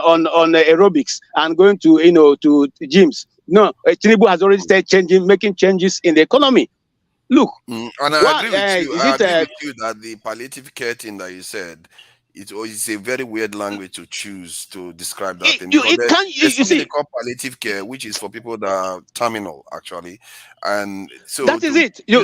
aerobics and going to to gyms. No, Tinubu has already started making changes in the economy. Look, and I agree with you that the palliative care thing that you said, it's a very weird language to choose to describe that thing. There's something they call palliative care, which is for people that are terminal, actually, and so that is it. You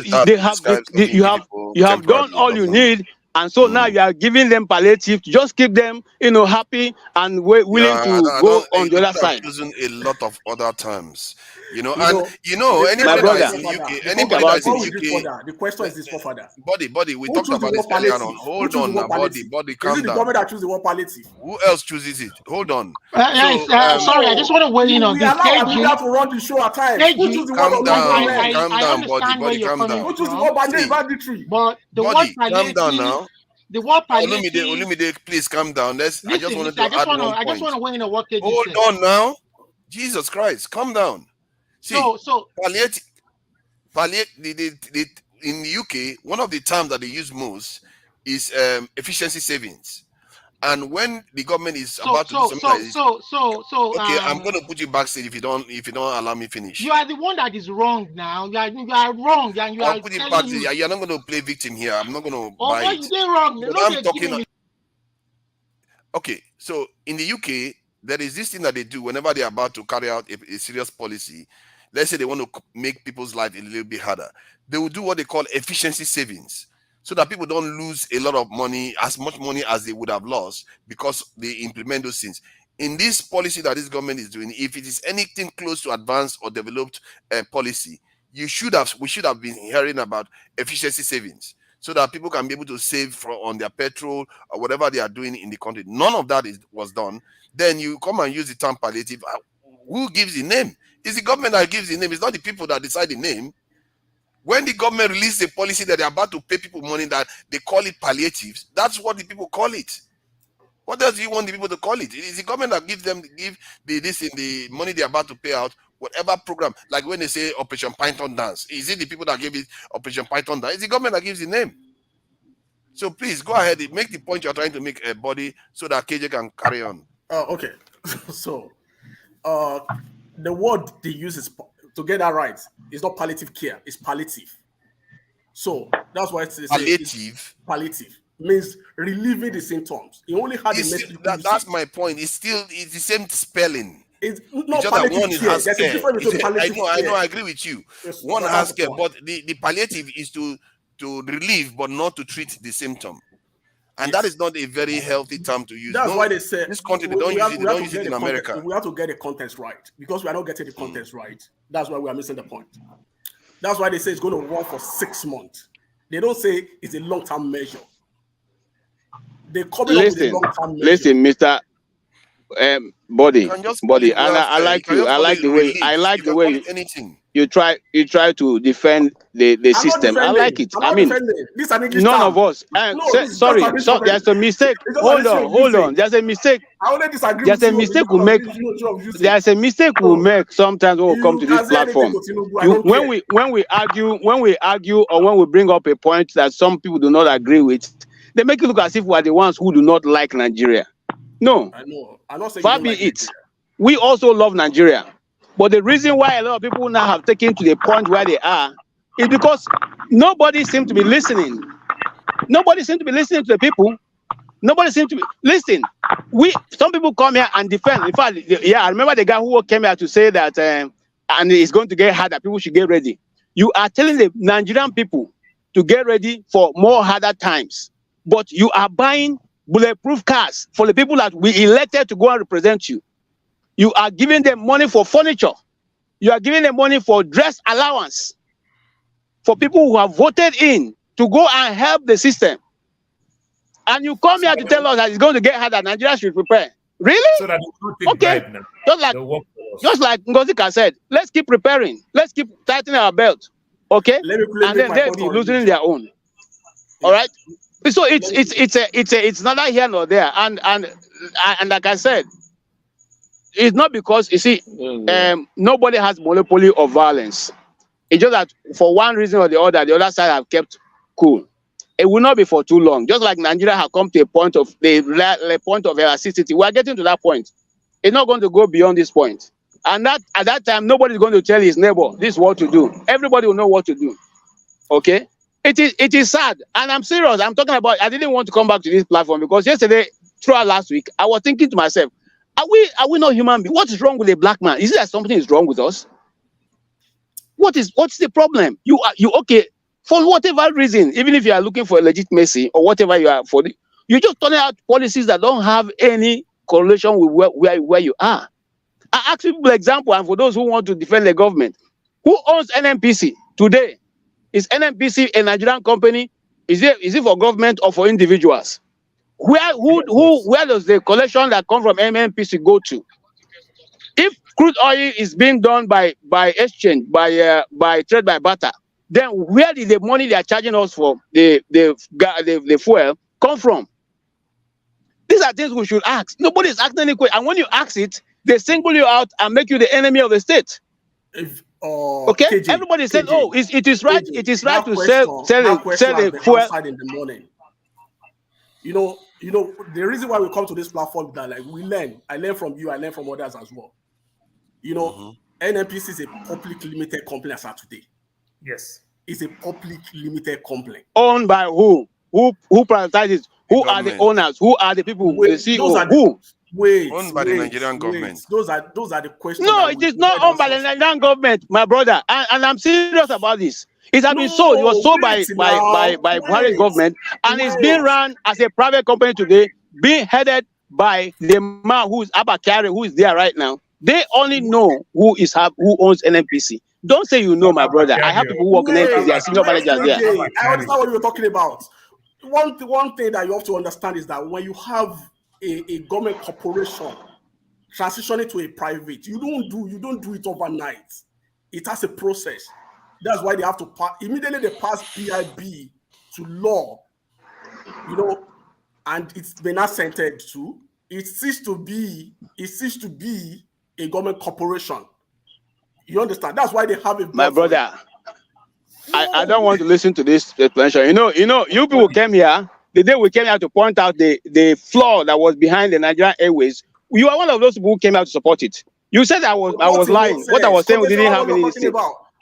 have done all you need, and so now you are giving them palliative to just keep them, happy and willing to go on the other side. Using a lot of other terms. Anybody that's in UK, the question is this, father. Body, we talked about this earlier on. Hold on now, body, calm down. The government that chooses the word palliative. Who else chooses it? Hold on. Sorry, I just want to weigh in on this. We have to run the show at times. Who chooses the word palliative? Calm down, body, calm down. Who chooses the word palliative? But the word palliative. Calm down now. The word palliative. Olumide, please calm down. I just want to weigh in on what KG said. Hold on now. Jesus Christ, calm down. palliative, in the UK, one of the terms that they use most is efficiency savings. And when the government is about to do something like this, okay, I'm going to put you backstage if you don't allow me finish. You are the one that is wrong now. You are wrong, and you I'll are put it telling backstage. You're not going to play victim here. I'm not going to buy but it. you did wrong. But I'm talking. Okay, so in the UK, there is this thing that they do whenever they're about to carry out a serious policy. Let's say they want to make people's life a little bit harder. They will do what they call efficiency savings, so that people don't lose a lot of money, as much money as they would have lost because they implement those things. In this policy that this government is doing, if it is anything close to advanced or developed policy, we should have been hearing about efficiency savings, so that people can be able to save on their petrol or whatever they are doing in the country. None of that was done. Then you come and use the term palliative. Who gives the name? It's the government that gives the name. It's not the people that decide the name. When the government releases a policy that they're about to pay people money that they call it palliatives, that's what the people call it. What else do you want the people to call it? It is the government that gives them the money they're about to pay out, whatever program. Like when they say Operation Python Dance, is it the people that gave it Operation Python Dance? It's the government that gives the name. So please go ahead, make the point you're trying to make, a body, so that KJ can carry on. Okay. So the word they use is, to get that right, it's not palliative care, it's palliative. So that's why it's palliative. Palliative means relieving the symptoms. It only had that's my point. It's the same spelling. It's not palliative care. There's a difference between palliative care. I know, I agree with you. Yes, one has care, but the palliative is to relieve but not to treat the symptom. And that is not a very healthy term to use. That's why they say this country, they don't use it. They don't use it in America. We have to get the contents right, because we are not getting the contents right. That's why we are missing the point. That's why they say it's going to run for 6 months. They don't say it's a long-term measure. They come up with a long-term measure. Listen, Mr. Body, and I like you. I like the way you try to defend the system. I like it. I mean, none of us. Sorry, there's a mistake. Hold on. There's a mistake. I only disagree. There's a mistake we make. There's a mistake we make sometimes when we come to this platform. When we argue, or when we bring up a point that some people do not agree with, they make it look as if we are the ones who do not like Nigeria. No, I know. I'm not saying far be it. We also love Nigeria, but the reason why a lot of people now have taken to the point where they are is because nobody seems to be listening. Nobody seems to be listening to the people. Nobody seems to be listen. Some people come here and defend. In fact, I remember the guy who came here to say that, and it's going to get harder. People should get ready. You are telling the Nigerian people to get ready for more harder times, but you are buying bulletproof cars for the people that we elected to go and represent you. You are giving them money for furniture. You are giving them money for dress allowance for people who have voted in to go and help the system. And you come here to tell us that it's going to get harder. Nigeria should prepare. Really? So that okay. Just like Ngozika said, let's keep preparing. Let's keep tightening our belt. Okay? And then they'll be losing their own. All right? So it's neither here nor there, and like I said, it's not because you see, nobody has monopoly of violence. It's just that for one reason or the other side have kept cool. It will not be for too long. Just like Nigeria have come to a point of the point of elasticity, we are getting to that point. It's not going to go beyond this point, and that at that time nobody is going to tell his neighbor this is what to do. Everybody will know what to do. Okay. It is sad, and I'm serious. I'm talking about. I didn't want to come back to this platform because yesterday, throughout last week, I was thinking to myself, are we not human beings? What is wrong with a black man? Is it that something is wrong with us? What's the problem? You okay for whatever reason, even if you are looking for a legitimacy or whatever you are for, you just turn out policies that don't have any correlation with where you are. I ask people for example, and for those who want to defend the government, who owns NNPC today? Is NNPC a Nigerian company? Is it for government or for individuals? Where does the collection that come from NNPC go to? If crude oil is being done by exchange, by trade by barter, then where did the money they are charging us for the fuel come from? These are things we should ask. Nobody is asking any question, and when you ask it, they single you out and make you the enemy of the state. Okay, KJ, everybody said, KJ, "Oh, it is right. KJ, It is right that to sell question has been fuel." answered in the morning. You know, the reason why we come to this platform is that like we learn. I learn from you. I learn from others as well. You know, NNPC is a public limited company as of today. Yes, it's a public limited company. Owned by who? Who prioritizes? Who are the owners? Who are the people? The CEO? Who? Owned by the Nigerian government. Those are the questions. No, it is not owned by the Nigerian government, my brother. And I'm serious about this. It has been sold. It was sold by Buhari government, and it's being run as a private company today, being headed by the man who is Abakari, who is there right now. They only know who owns NNPC. Don't say you know, my brother. I have people who work in NNPC. They are senior managers there. I understand what you're talking about. One thing that you have to understand is that when you have a government corporation transitioning to a private, you don't do it overnight. It has a process. That's why they have to immediately they pass PIB to law, and it's been assented to. It ceased to be a government corporation. You understand? That's why they have a. My brother, I don't want to listen to this explanation. You people came here the day we came here to point out the flaw that was behind the Nigerian Airways. You are one of those people who came out to support it. You said I was lying. What I was saying, we didn't have any stake.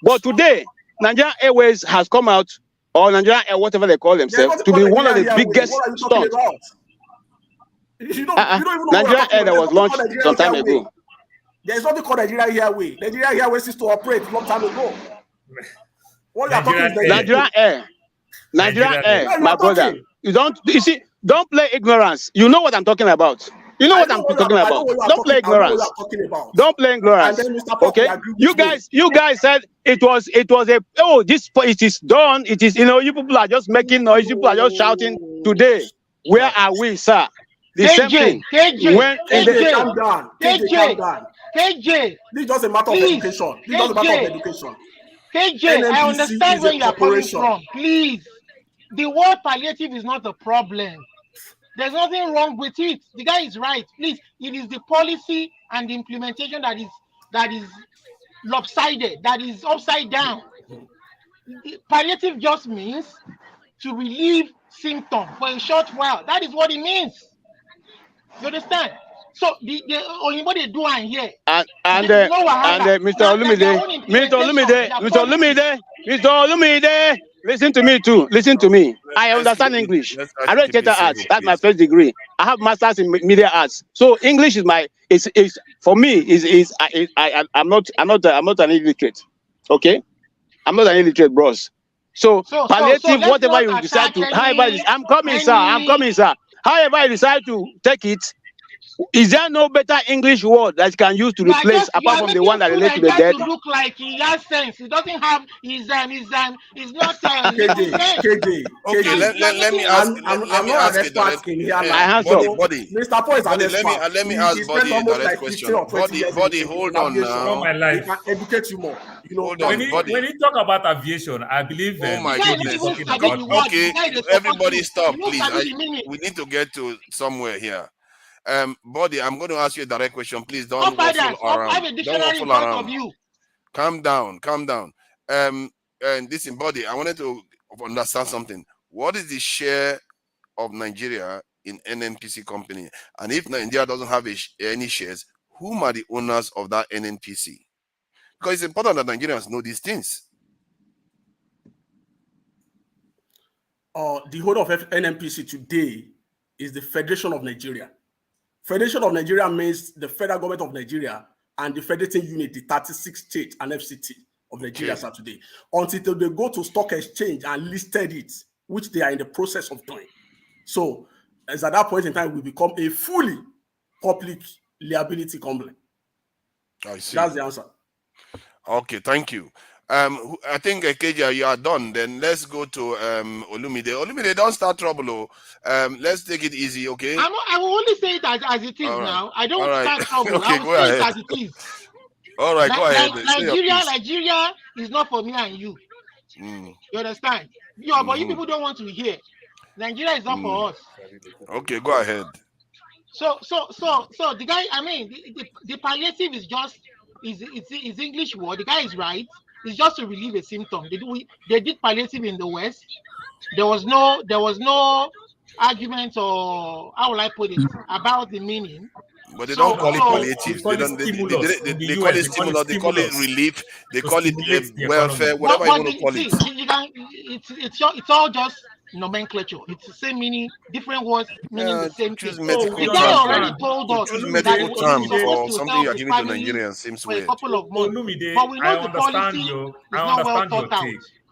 But today, Nigerian Airways has come out, or Nigerian Air, whatever they call themselves, to be one of the biggest stunts. Nigerian Air that was launched some time ago. There's nothing called Nigerian Airways. Nigerian Airways used to operate a long time ago. What you are talking is Nigerian Air, my brother. Don't play ignorance. You know what I'm talking about. You know what I'm talking about. Don't play ignorance. Don't play ignorance. Okay. You guys said it was it is done. It is, you people are just making noise. You people are just shouting today. Where are we, sir? The same thing. Calm down. KJ. This is just a matter of education. This is just a matter of education. KJ, I understand where you are coming from. Please. The word palliative is not a problem. There's nothing wrong with it. The guy is right. Please, it is the policy and the implementation that is lopsided, that is upside down. Palliative just means to relieve symptoms for a short while. That is what it means. You understand? So the only they do and here. And Mr. Olumide, listen to me too. Listen to me. I understand English. I read theater arts. That's my first degree. I have masters in media arts. So English is for me I'm not an illiterate. Okay, I'm not an illiterate, bros. So palliative, whatever you decide to, however, I'm coming, sir. However you decide to take it. Is there no better English word that you can use to replace apart from the one that relates to the dead? To look like he has sense. It doesn't have his not KJ. Okay, let me ask. I'm not an expert in here. Body. Mr. Paul is an expert. Let me ask Body a direct question. Body, hold on now. He can educate you more. Hold on, when you talk about aviation, I believe. Oh my goodness. Okay, everybody stop, please. We need to get to somewhere here. Body, I'm going to ask you a direct question. Please don't waffle around. Don't waffle around. Calm down. And listen, Body, I wanted to understand something. What is the share of Nigeria in NNPC company? And if Nigeria doesn't have any shares, whom are the owners of that NNPC? Because it's important that Nigerians know these things. The whole of NNPC today is the Federation of Nigeria. Federation of Nigeria means the federal government of Nigeria and the federating unit, the 36 states and FCT of Nigeria are today. Until they go to stock exchange and listed it, which they are in the process of doing. So, as at that point in time, we become a fully public liability company. I see. That's the answer. Okay, thank you. I think KJ, you are done. Then let's go to Olumide. Olumide, don't start trouble. Let's take it easy, okay? I will only say it as it is now. I don't start trouble. Okay, I will say it as it is. All right, go ahead. Nigeria is not for me and you. You understand? But you people don't want to hear. Nigeria is not for us. Okay, go ahead. So the guy, the palliative is just It's English word. The guy is right. It's just to relieve a symptom. They did palliative in the West. There was no argument, or how will I put it, about the meaning. But they don't call it palliative. They call it stimulus. They call it relief. They call it welfare. Whatever you want to call it. It's all just nomenclature. It's the same meaning, different words meaning the same thing. The guy already told us choose medical term for something you are giving to Nigerians seems weird. A couple of months. But we know the policy is not well thought out.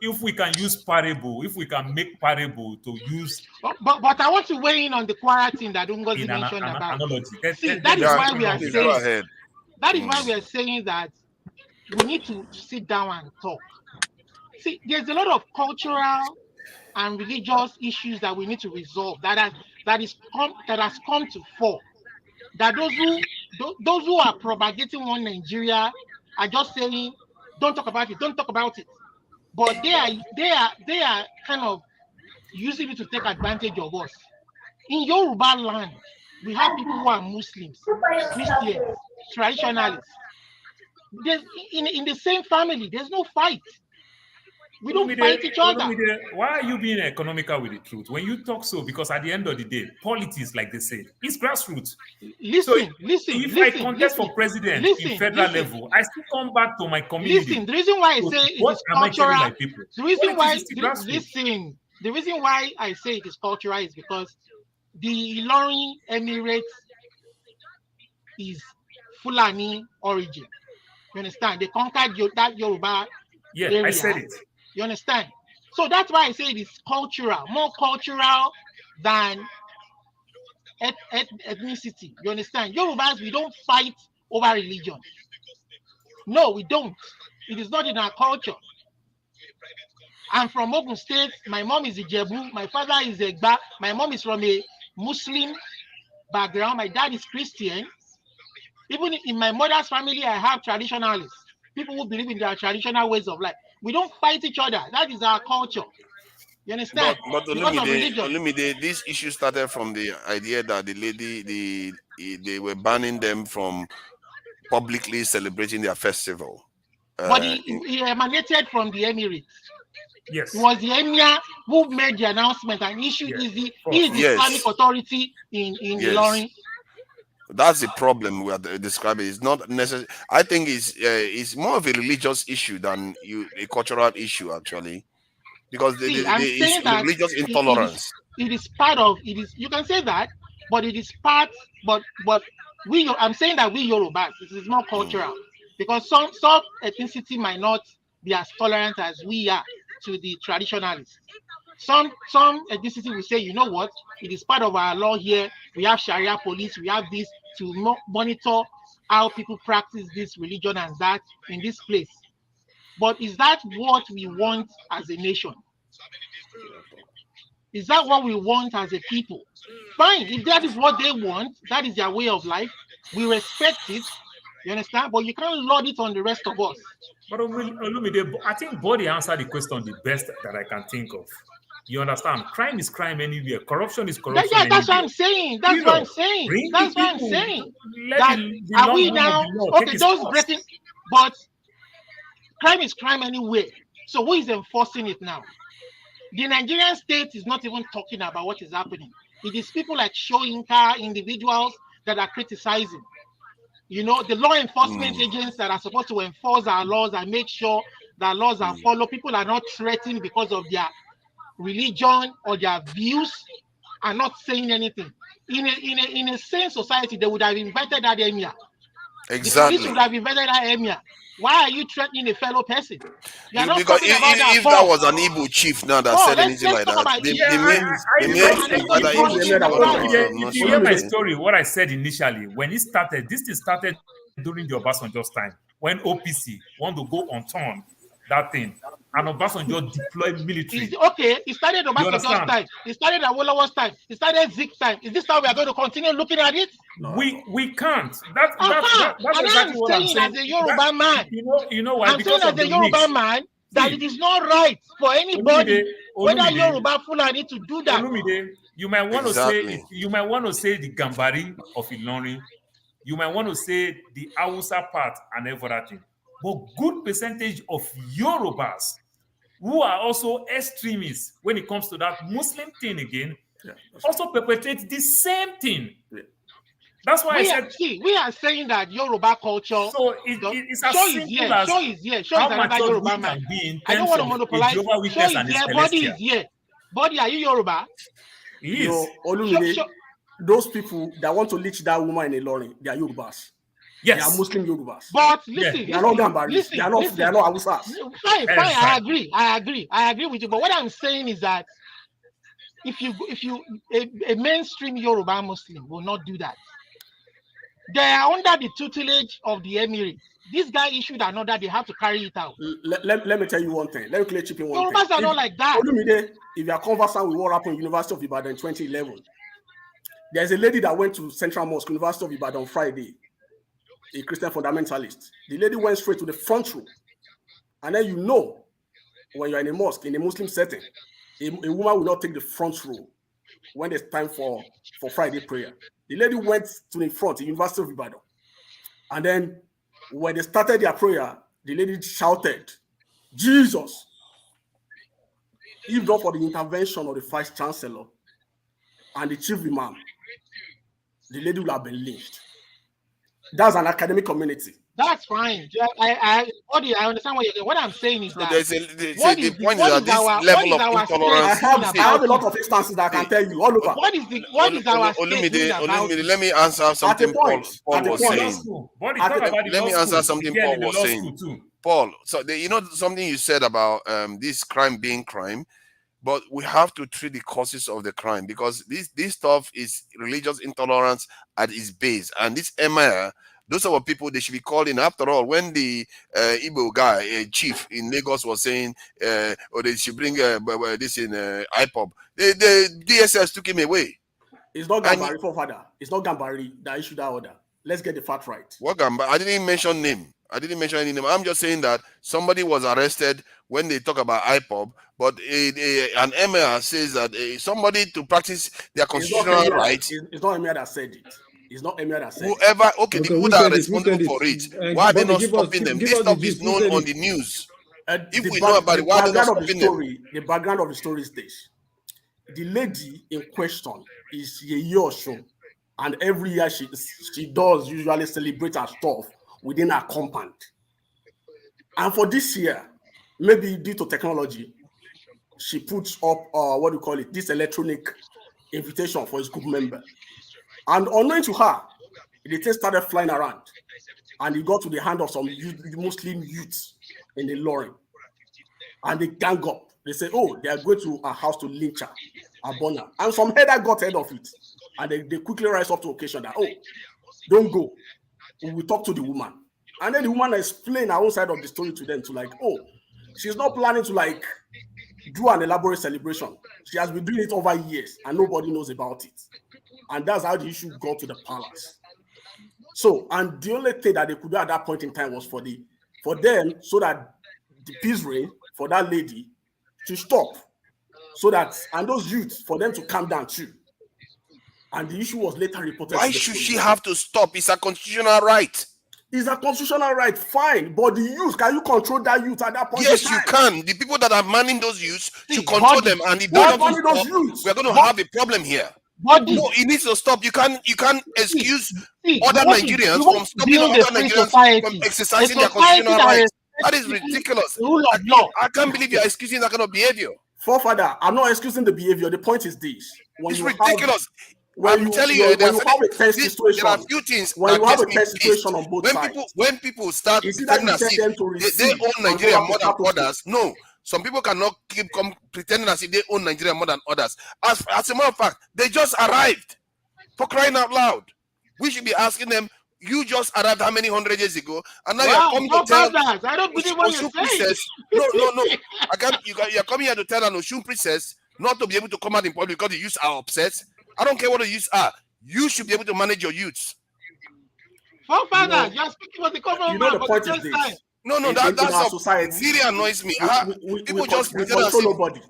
If we can use parable, if we can make parable to use, but I want to weigh in on the Kwara thing that Ngozi mentioned about. See, that is why we are saying. That is why we are saying that we need to sit down and talk. See, there's a lot of cultural and religious issues that we need to resolve. That has come to fore. That those who are propagating one Nigeria are just saying, "Don't talk about it. Don't talk about it." But they are kind of using it to take advantage of us. In Yoruba land, we have people who are Muslims, Christians, traditionalists. In the same family, there's no fight. We don't fight each other. Why are you being economical with the truth? When you talk so, because at the end of the day, politics, like they say, is grassroots. Listen. If I contest for president in federal level, I still come back to my community. Listen, the reason why I say it is cultural, the reason why I say it is cultural is because the Ilorin Emirates is Fulani origin. You understand? They conquered that Yoruba area. I said it. You understand? So that's why I say it is cultural, more cultural than ethnicity. You understand? Yorubas, we don't fight over religion. No, we don't. It is not in our culture. I'm from Ogun State. My mom is Ijebu. My father is Egba. My mom is from a Muslim background. My dad is Christian. Even in my mother's family, I have traditionalists. People who believe in their traditional ways of life. We don't fight each other. That is our culture. You understand? But Olumide, this issue started from the idea that the lady, they were banning them from publicly celebrating their festival. But he emanated from the Emirates. Yes. It was the Emir who made the announcement and issued the Islamic authority in Ilorin. That's the problem we are describing. It's not necessary. I think it's more of a religious issue than a cultural issue, actually, because it's religious intolerance. It is part of it. Is you can say that, but it is part. But I'm saying that we Yorubas, it is more cultural because some ethnicity might not be as tolerant as we are to the traditionalists. Some ethnicity will say, you know what, it is part of our law here. We have Sharia police, we have this to monitor how people practice this religion and that in this place. But is that what we want as a nation? Is that what we want as a people? Fine, if that is what they want, that is their way of life, we respect it, you understand? But you can't load it on the rest of us. But Olumide, I think Body answered the question the best that I can think of. You understand? Crime is crime anywhere. Corruption is corruption. Yeah, that's what I'm saying. That's what I'm saying. That's what I'm saying. That are we now? Okay, those breaking, but crime is crime anywhere. So who is enforcing it now? The Nigerian state is not even talking about what is happening. It is people like Shoyinka, individuals that are criticizing. You know, the law enforcement agents that are supposed to enforce our laws and make sure that laws are followed. People are not threatened because of their religion or their views, are not saying anything. In a sane society, they would have invited that emir. Exactly. The police would have invited that emir. Why are you threatening a fellow person? Because if that was an Igbo chief now that said anything like that, if you hear my story, what I said initially, when it started, this started during the Obasanjo's time, when OPC want to go on turn that thing, and Obasanjo deployed military. It started Obasanjo's time. It started Awolowo's time. It started Zik's time. Is this how we are going to continue looking at it? No. We can't. That's exactly what I'm saying. As a Yoruba man, you know why? I'm saying as a Yoruba man that it is not right for anybody, whether Yoruba Fulani, to do that. Olumide, you might want to say the Gambari of Ilorin You might want to say the Hausa part and everything. But good percentage of Yorubas who are also extremists when it comes to that Muslim thing again, also perpetrate the same thing. That's why we are saying that Yoruba culture. So it's as simple as Show is here. Show how is another mature Yoruba we man. can be in I don't terms want to of monopolize. Jehovah Show Witness is and his here. Body celestial. is here. Body, are you Yoruba? He is. Olumide, those people that want to leech that woman in a lorry, they are Yorubas. Yes. They are Muslim Yorubas. But listen, they are not Gambaris. They are not Hausas. Fine, I agree with you. But what I'm saying is that if a mainstream Yoruba Muslim will not do that. They are under the tutelage of the Emirates. This guy issued another, they have to carry it out. Let me tell you one thing. Let me clear chip in one Yorubas thing. are not like that. Olumide, if you are conversant with what happened in University of Ibadan in 2011, there's a lady that went to Central Mosque, University of Ibadan on Friday, a Christian fundamentalist. The lady went straight to the front row. And then when you're in a mosque, in a Muslim setting, a woman will not take the front row when it's time for Friday prayer. The lady went to the front, the University of Ibadan. And then when they started their prayer, the lady shouted, Jesus. If not for the intervention of the Vice Chancellor and the Chief Imam, the lady would have been lynched. That's an academic community. That's fine. I understand what you're saying. What I'm saying is that the point is that this level of intolerance. I have a lot of instances that I can tell you all over. What is our Olumide, let me answer something Paul was saying. Let me answer something Paul was saying. Paul, so you know something you said about this crime being crime, but we have to treat the causes of the crime, because this stuff is religious intolerance at its base, and this emir. Those are people they should be calling. After all, when the Igbo guy, chief in Lagos, was saying, or they should bring this in IPOB, the DSS took him away. It's not Gambari, forefather. It's not Gambari that issued that order. Let's get the fact right. What Gambari? I didn't mention name. I didn't mention any name. I'm just saying that somebody was arrested when they talk about IPOB, but an emir says that somebody to practice their constitutional rights. It's not emir that said it. It's not Emir that said whoever, the people that are responsible for it, why are they not stopping them? This stuff is known on the news. If we know about it, why are they not stopping them? The background of the story is this. The lady in question is Yeye Osun, and every year she does usually celebrate her stuff within her compound. And for this year, maybe due to technology, she puts up this electronic invitation for his group member. And unknown to her, the thing started flying around, and it got to the hand of some Muslim youths in the lorry. And they gang up. They say, "Oh, they are going to a house to lynch her, Abona." And some header got head of it, and they quickly rise up to occasion that, "Oh, don't go. We will talk to the woman." And then the woman explained her own side of the story to them, she's not planning to do an elaborate celebration. She has been doing it over years, and nobody knows about it. And that's how the issue got to the palace. So, and the only thing that they could do at that point in time was for them, so that the peace reign for that lady to stop. So that, and those youths, for them to calm down too. And the issue was later reported. Why should she have to stop? It's a constitutional right. It's a constitutional right, fine. But the youth, can you control that youth at that point? Yes, you can. The people that are manning those youths should control them. And if they don't stop, we're going to have a problem here. No, it needs to stop. You can't excuse other Nigerians from stopping other Nigerians from exercising their constitutional rights. That is ridiculous. I can't believe you're excusing that kind of behavior. Forefather, I'm not excusing the behavior. The point is this. It's ridiculous. I'm telling you, there are few things when you have a tense situation on both sides. When people start pretending as if they own Nigeria more than others, no. Some people cannot keep pretending as if they own Nigeria more than others. As a matter of fact, they just arrived. For crying out loud. We should be asking them, you just arrived how many 100 years ago? And now you're coming to tell I don't believe what you're saying. No. You're coming here to tell an Oshun princess not to be able to come out in public because the youths are upset. I don't care what the youths are. You should be able to manage your youths. Forefather, you're speaking about the government. You know the point is this. No, that's society. Really annoys me. People just pretend as if nobody.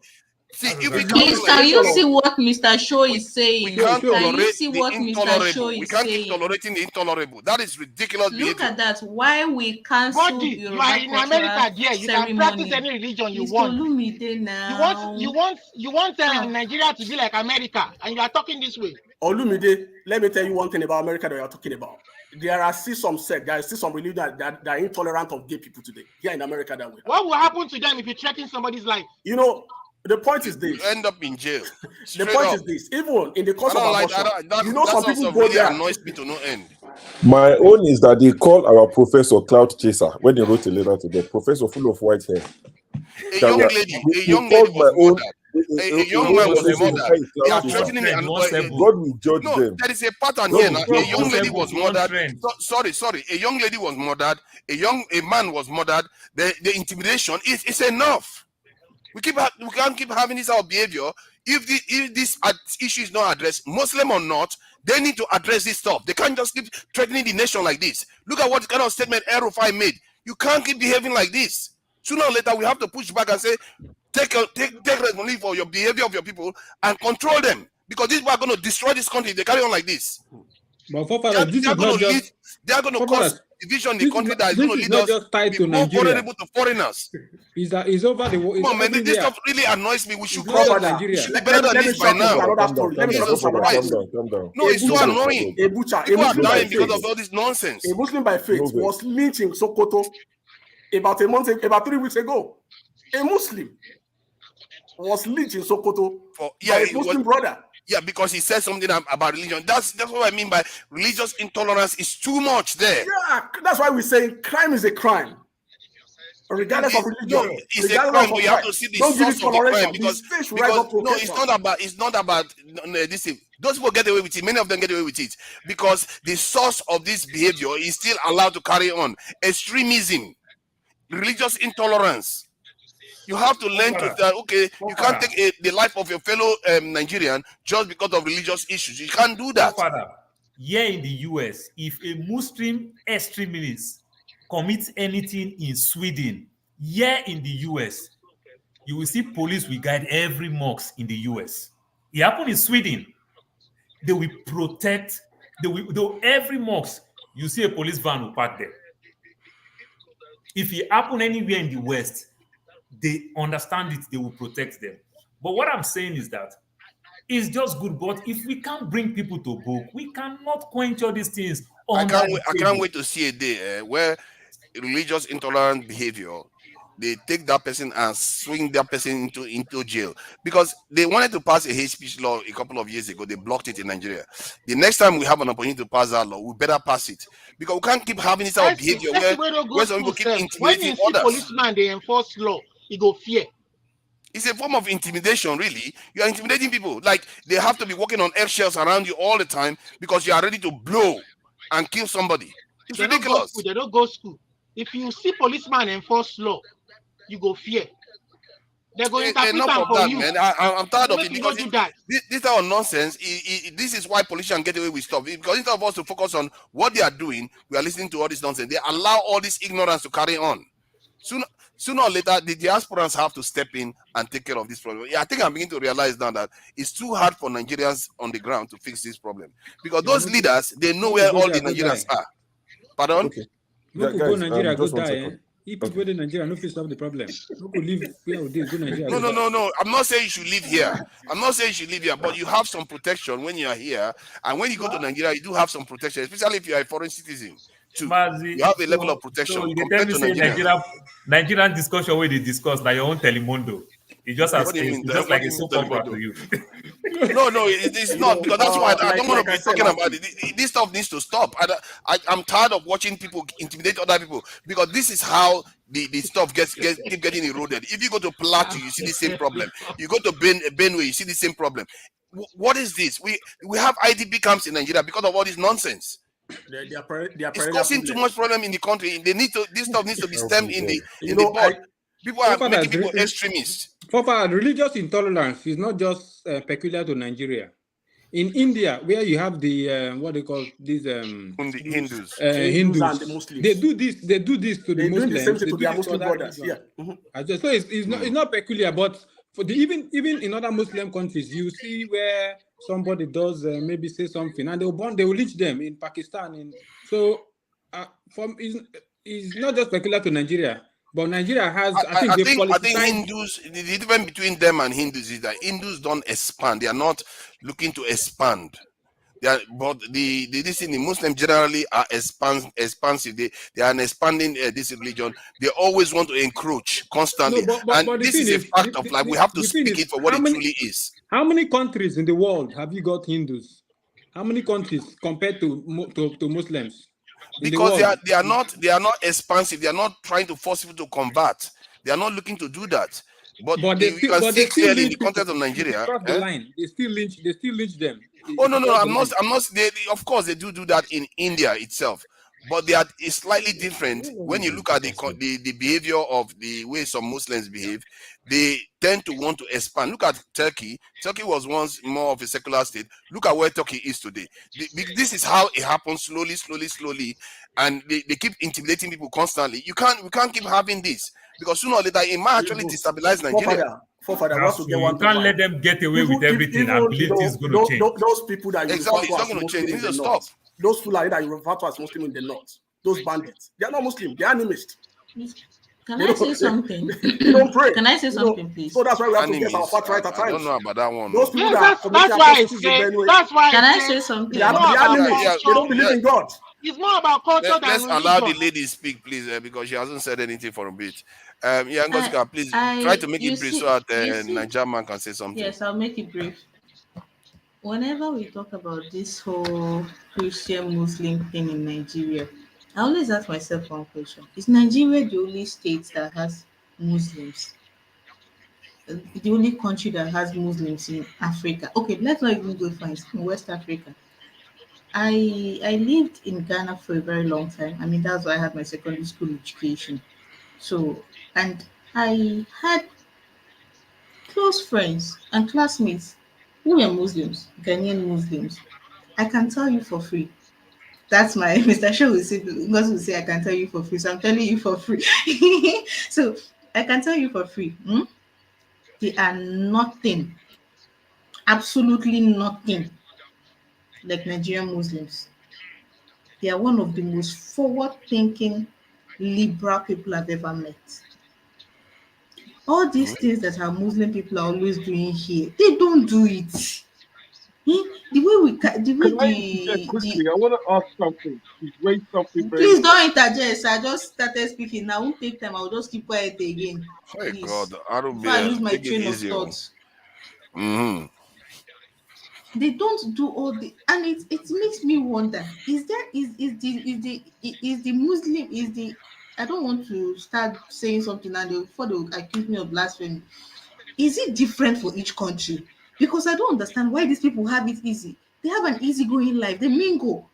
See, if we Please, can you see what Mr. Show is saying? we can't Can you tolerate see the what Mr. Show intolerable. We is can't keep saying? tolerating the intolerable. That is ridiculous Look behavior. at that. Why we cancel Body, you Yoruba are in America, yeah. You can practice ceremony? any religion you Mr. want. Olumide now. You want Nigeria to be like America, and you are talking this way. Olumide, let me tell you one thing about America that you are talking about. There are still some sect, there are still some religion that are intolerant of gay people today here in America that way. What will happen to them if you threaten somebody's life? You know, the point is this. You end up in jail. The point is this. Even in the course of abortion, you know, some people go really there. Annoys me to no end. My own is that they call our professor cloud chaser when they wrote a letter to the professor full of white hair. A young lady was murdered. A young man was murdered. They are threatening and God will judge no, them. there is a pattern here now. A young lady was murdered. Sorry. A young lady was murdered. A man was murdered. The intimidation is enough. We can't keep having this our behavior. If this issue is not addressed, Muslim or not, they need to address this stuff. They can't just keep threatening the nation like this. Look at what kind of statement El-Rufai made. You can't keep behaving like this. Sooner or later, we have to push back and say, take responsibility for your behavior of your people and control them. Because these people are going to destroy this country if they carry on like this. But they are going to cause division in the country that is going to lead us to be more vulnerable to foreigners. It's over the world. Come on, man, this stuff really annoys me. We should cover cover Nigeria. We should be better than this by now. Calm down. No, it's so annoying. People are dying because of all this nonsense. A Muslim by faith was lynched in Sokoto about 3 weeks ago. A Muslim was lynched in Sokoto by a Muslim brother. Yeah, because he said something about religion. That's what I mean by religious intolerance is too much there. Yeah, that's why we say crime is a crime. Regardless of religion. No, it's a crime, but you have to see the source of the crime because it's not about this thing. Those people get away with it. Many of them get away with it because the source of this behavior is still allowed to carry on. Extremism, religious intolerance. You have to learn to say, okay, you can't take the life of your fellow Nigerian just because of religious issues. You can't do that. Here in the US, if a Muslim extremist commits anything in Sweden, here in the US, you will see police will guide every mosque in the US. It happened in Sweden. They will protect, every mosque, you see a police van will park there. If it happen anywhere in the West, they understand it, they will protect them. But what I'm saying is that it's just good, but if we can't bring people to book, we cannot quench all these things. I can't wait to see a day where religious intolerant behavior, they take that person and swing that person into jail. Because they wanted to pass a hate speech law a couple of years ago. They blocked it in Nigeria. The next time we have an opportunity to pass that law, we better pass it. Because we can't keep having this type of behavior where some people keep intimidating when you see others. policeman, they enforce law. You go fear. It's a form of intimidation, really. You are intimidating people. Like they have to be walking on eggshells around you all the time because you are ready to blow and kill somebody. It's ridiculous. They don't go school. If you see policeman enforce law, you go fear. They're going to enough of that, man. I'm tired of it because this type of nonsense. This is why politicians get away with stuff. Because instead of us to focus on what they are doing, we are listening to all this nonsense. They allow all this ignorance to carry on. Sooner or later, the diasporans have to step in and take care of this problem. Yeah, I think I'm beginning to realize now that it's too hard for Nigerians on the ground to fix this problem. Because those leaders, they know where all the Nigerians are. Pardon? Okay. Go Nigeria, go die. If people in Nigeria, no fix up the problem. No could live where they go Nigeria. No. I'm not saying you should live here. But you have some protection when you are here. And when you go to Nigeria, you do have some protection, especially if you are a foreign citizen. You have a level of protection compared to Nigeria. Nigerian discussion where they discuss like your own Telemundo. It just has just like a soap opera to you. No, it's not, because that's why I don't want to be talking about it. This stuff needs to stop. I'm tired of watching people intimidate other people because this is how the stuff keep getting eroded. If you go to Plateau, you see the same problem. You go to Benue, you see the same problem. What is this? We have IDP camps in Nigeria because of all this nonsense. It's causing too much problem in the country. This stuff needs to be stemmed in the board. People are making people extremists. Religious intolerance is not just peculiar to Nigeria. In India, where you have the what they call these Hindus, Hindus and the Muslims. They do this to the Muslims. They do the same thing to their Muslim brothers. Yeah. So it's not peculiar, but for the even in other Muslim countries, you see where somebody does maybe say something and they will lynch them in Pakistan. So it's not just peculiar to Nigeria, but Nigeria has. I think Hindus. The difference between them and Hindus is that Hindus don't expand. They are not looking to expand. But the Muslims generally are expansive. They are expanding this religion. They always want to encroach constantly, and this is a fact of life. We have to speak it for what it truly is. How many countries in the world have you got Hindus? How many countries compared to Muslims? Because they are not expansive. They are not trying to force people to convert. They are not looking to do that. But you can see clearly in the context of Nigeria. Cross the line. They still lynch them. Oh no, I'm not. Of course, they do that in India itself, but they are slightly different. When you look at the behavior of the way some Muslims behave, they tend to want to expand. Look at Turkey. Turkey was once more of a secular state. Look at where Turkey is today. This is how it happens slowly, and they keep intimidating people constantly. We can't keep having this, because sooner or later it might actually destabilize Nigeria. You can't let them get away with everything and believe it's going to change. Those people that you exactly, refer to as Muslim in the north, those Fulani that you refer to as Muslim in the north, those bandits, they are not Muslim, they are animists. Can I say something? They don't pray. Can I say something, please? So that's why we have to get our fact right at times. I don't know about that one. Those people that's why Can I say something? They are animists. They don't believe in God. It's more about culture than Let's religion. allow the lady speak, please, because she hasn't said anything for a bit. Ngosika, please try to make it brief so that Nigerian man can say something. Yes, I'll make it brief. Whenever we talk about this whole Christian-Muslim thing in Nigeria, I always ask myself one question. Is Nigeria the only state that has Muslims? The only country that has Muslims in Africa? Okay, let's not even go far in West Africa. I lived in Ghana for a very long time. I mean, that's why I had my secondary school education. So, and I had close friends and classmates who were Muslims, Ghanaian Muslims. I can tell you for free. That's my Mr. Show will say I can tell you for free. So I'm telling you for free. So I can tell you for free. They are nothing, absolutely nothing like Nigerian Muslims. They are one of the most forward-thinking, liberal people I've ever met. All these things that our Muslim people are always doing here, they don't do it. The way I want to ask something. Please don't interject. I just started speaking. Now I won't take time. I'll just keep quiet again. Oh God, I lose my train of thought. They don't do all the, and it makes me wonder: is the Muslim I don't want to start saying something and before they will accuse me of blasphemy. Is it different for each country? Because I don't understand why these people have it easy. They have an easygoing life. They mingle.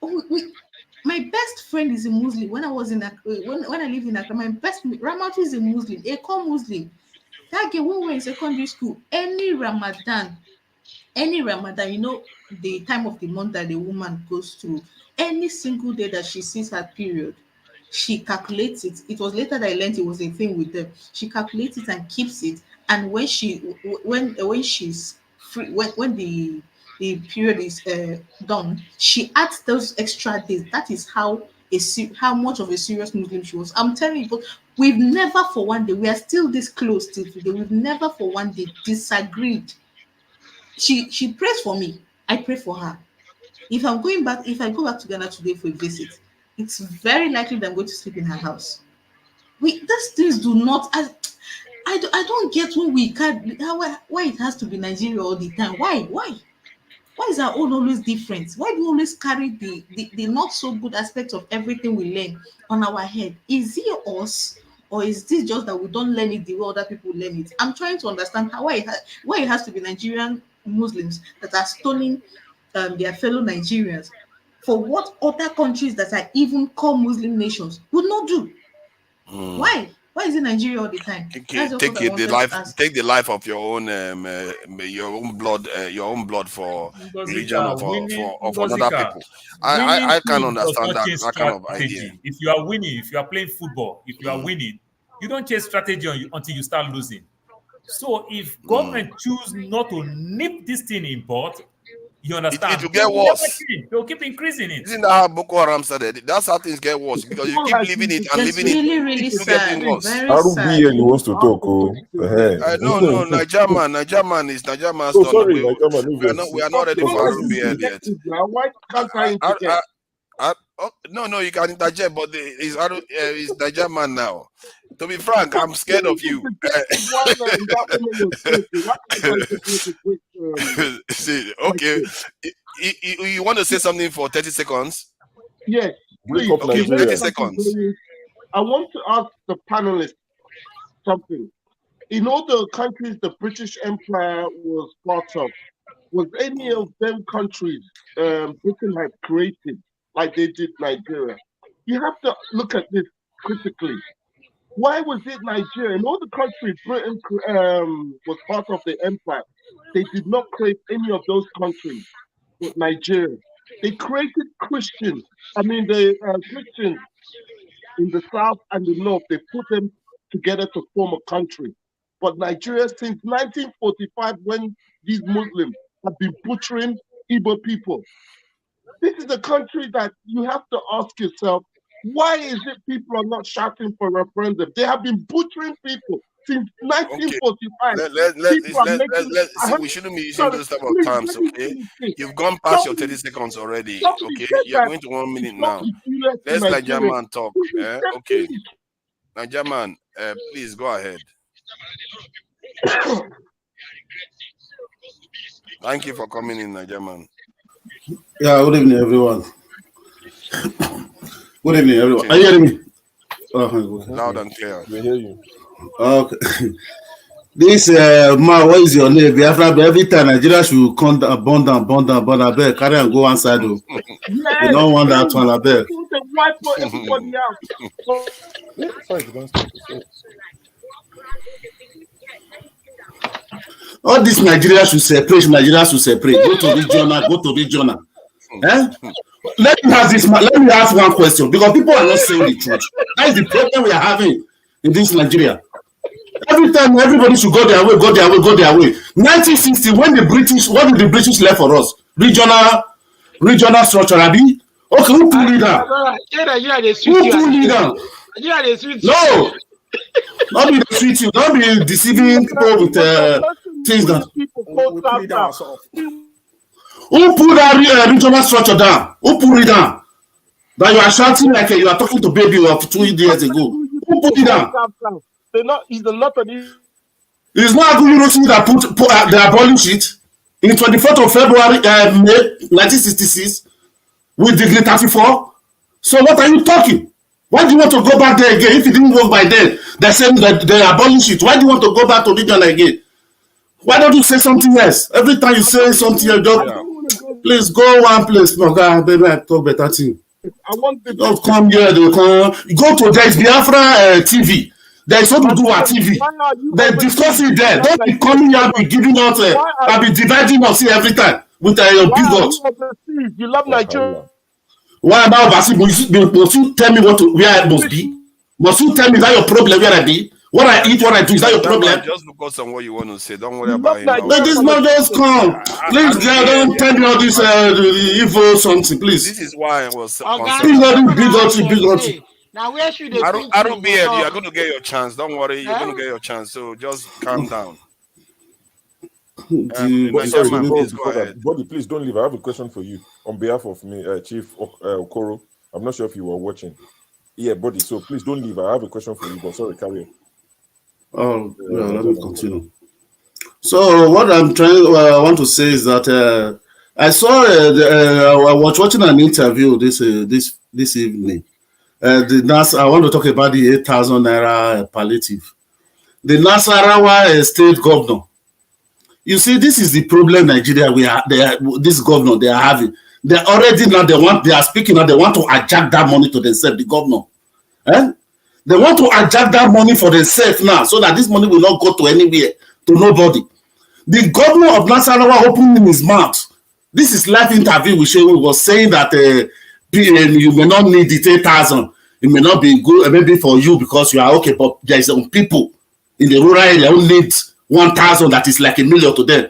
My best friend is a Muslim. When I was in when I lived in Accra, my best Ramatu is a Muslim, a co-Muslim. That girl, when we were in secondary school, any Ramadan, you know, the time of the month that the woman goes through, any single day that she sees her period, she calculates it. It was later that I learned it was a thing with them. She calculates it and keeps it. And when she's free, when the period is done, she adds those extra days. That is how much of a serious Muslim she was. I'm telling you, but we've never for one day, we are still this close till today. We've never for one day disagreed. She prays for me. I pray for her. If I go back to Ghana today for a visit, it's very likely that I'm going to sleep in her house. These things do not. I don't get when we can't. Why it has to be Nigeria all the time? Why is our own always different? Why do we always carry the not so good aspects of everything we learn on our head? Is it us, or is this just that we don't learn it the way other people learn it? I'm trying to understand why it has to be Nigerian Muslims that are stoning their fellow Nigerians for what other countries that are even called Muslim nations would not do. Why is it Nigeria all the time? Take the life of your own blood for religion of other people. I can understand that kind of idea. If you are winning, if you are playing football, if you are winning, you don't chase strategy until you start losing. So if government choose not to nip this thing in bud, you understand? It will get worse. They'll keep increasing it. Isn't that how Boko Haram started? That's how things get worse because you keep leaving it and leaving it. Really It's sad. getting worse. RBN wants to talk. No, Nigerian is Nigerian. Oh, sorry, we are not ready for RBN yet. Why can't I interject? No, you can interject, but it's Nigerian now. To be frank, I'm scared of you. See, okay. You want to say something for 30 seconds? Yes, please. Okay, 30 seconds. I want to ask the panelists something. In all the countries the British Empire was part of, was any of them countries Britain had created like they did Nigeria? You have to look at this critically. Why was it Nigeria? In all the countries Britain was part of the empire, they did not create any of those countries with Nigeria. They created Christians. The Christians in the south and the north, they put them together to form a country. But Nigeria, since 1945, when these Muslims have been butchering Igbo people, this is a country that you have to ask yourself, why is it people are not shouting for a referendum? They have been butchering people since 1945. We shouldn't be using those type of terms, okay? You've gone past your 30 seconds already, okay? You're going to 1 minute now. Let's Nigerian talk, okay? Nigerian, please go ahead. Thank you for coming in, Nigerian. Yeah, good evening, everyone. Good evening, everyone. Are you hearing me? Loud and clear. We hear you. Okay. This man, what is your name? Every time Nigeria should come down, burn down, I beg, carry and go one side. We don't want that one, I beg. All this Nigeria should separate. Go to regional. Let me ask one question, because people are not saying the truth. That is the problem we are having in this Nigeria. Every time everybody should go their way. 1960, when what did the British left for us? Regional structure, Abi? Okay, who pulled it down? Who pulled it down? No! Don't be treat you. Don't be deceiving people with things that. Who pulled that regional structure down? Who pulled it down? That you are shouting like you are talking to baby of 2 years ago. Who put it down? It's a lot of these. It's not Atiku that they abolished it in 24th of February, May 1966 with Degree 34. So what are you talking? Why do you want to go back there again? If it didn't work by then, they said that they abolished it. Why do you want to go back to regional again? Why don't you say something else? Every time you say something, you just please go one place. No, God, baby, I talk better thing. I want to don't come here. They come. Go to there is Biafra TV. There is something to do at TV. They discuss it there. Don't be coming here and be giving out. And be dividing us here every time with your big words. You love Nigeria. Why am I overseas? Must you tell me where I must be? Must you tell me that your problem where I be? What I eat, what I do, is that your problem? Just because of what you want to say. Don't worry about it. Let this man just come. Please, don't tell me all this evil something, please. This is why I was please let big. Now where should they I don't be here. You're going to get your chance. Don't worry. You're going to get your chance. So just calm down. Body, please don't leave. I have a question for you on behalf of me, Chief Okoro. I'm not sure if you were watching. Yeah, Body. So please don't leave. I have a question for you. But sorry, carry on. Let me continue. So what I want to say is that I saw I was watching an interview this evening. I want to talk about the 8,000 naira palliative. The Nasarawa state governor. You see, this is the problem Nigeria this governor they are having. They already now they are speaking now. They want to hijack that money to themselves. The governor, they want to hijack that money for themselves now, so that this money will not go to anywhere, to nobody. The governor of Nasarawa opened his mouth. This is live interview with Shehu was saying that you may not need the 8,000. It may not be good, maybe for you because you are okay, but there is some people in the rural area who need 1,000 that is like $1 million to them.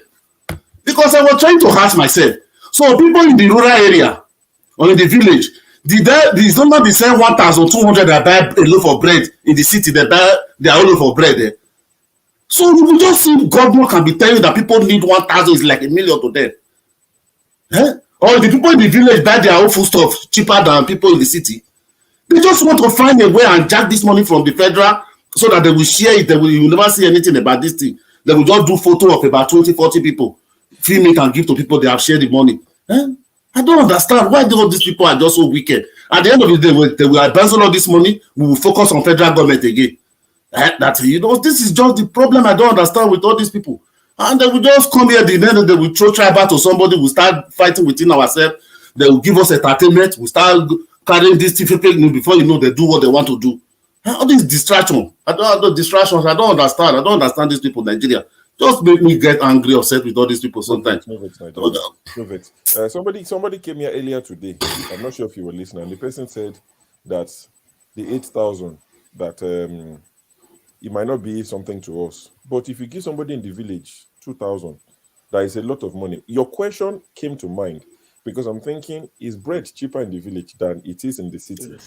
Because I was trying to ask myself, so people in the rural area or in the village, is not the same 1,200 that buy a loaf of bread in the city, they buy their own loaf of bread there. So you will just see government can be telling you that people need 1,000 is like $1 million to them. Or the people in the village buy their own food stuff cheaper than people in the city. They just want to find a way and jack this money from the federal so that they will share it. You will never see anything about this thing. They will just do photo of about 20, 40 people, film it and give to people they have shared the money. I don't understand why all these people are just so wicked. At the end of the day, they will abandon all this money. We will focus on federal government again. This is just the problem I don't understand with all these people. And they will just come here, the end they will throw tribal to somebody, we'll start fighting within ourselves. They will give us entertainment, we'll start carrying this thing before you know they do what they want to do. All these distractions, I don't understand. I don't understand these people in Nigeria. Just make me get angry, upset with all these people sometimes. Somebody came here earlier today. I'm not sure if you were listening. The person said that the 8,000 that it might not be something to us, but if you give somebody in the village 2,000, that is a lot of money. Your question came to mind because I'm thinking, is bread cheaper in the village than it is in the city?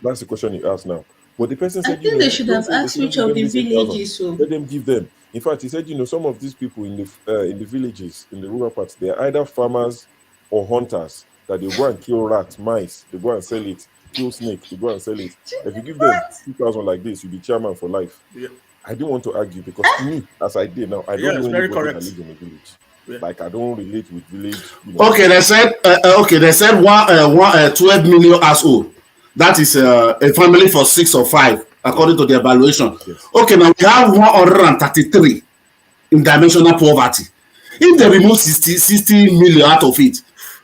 That's the question you asked now. But the person said, I think they should have asked which of the villages. So let them give them. In fact, he said, some of these people in the villages, in the rural parts, they are either farmers or hunters that they go and kill rats, mice, they go and sell it, kill snakes, they go and sell it. If you give them 2,000 like this, you'll be chairman for life. Yeah. I didn't want to argue because to me, as I did now, I don't know anybody that lives in a village. Yeah. Like I don't relate with village. Okay, they said 12 million household. That is a family for 6 or 5, according to the evaluation. Yes. Okay, now we have 133 in dimensional poverty. If they remove 60 million out of it,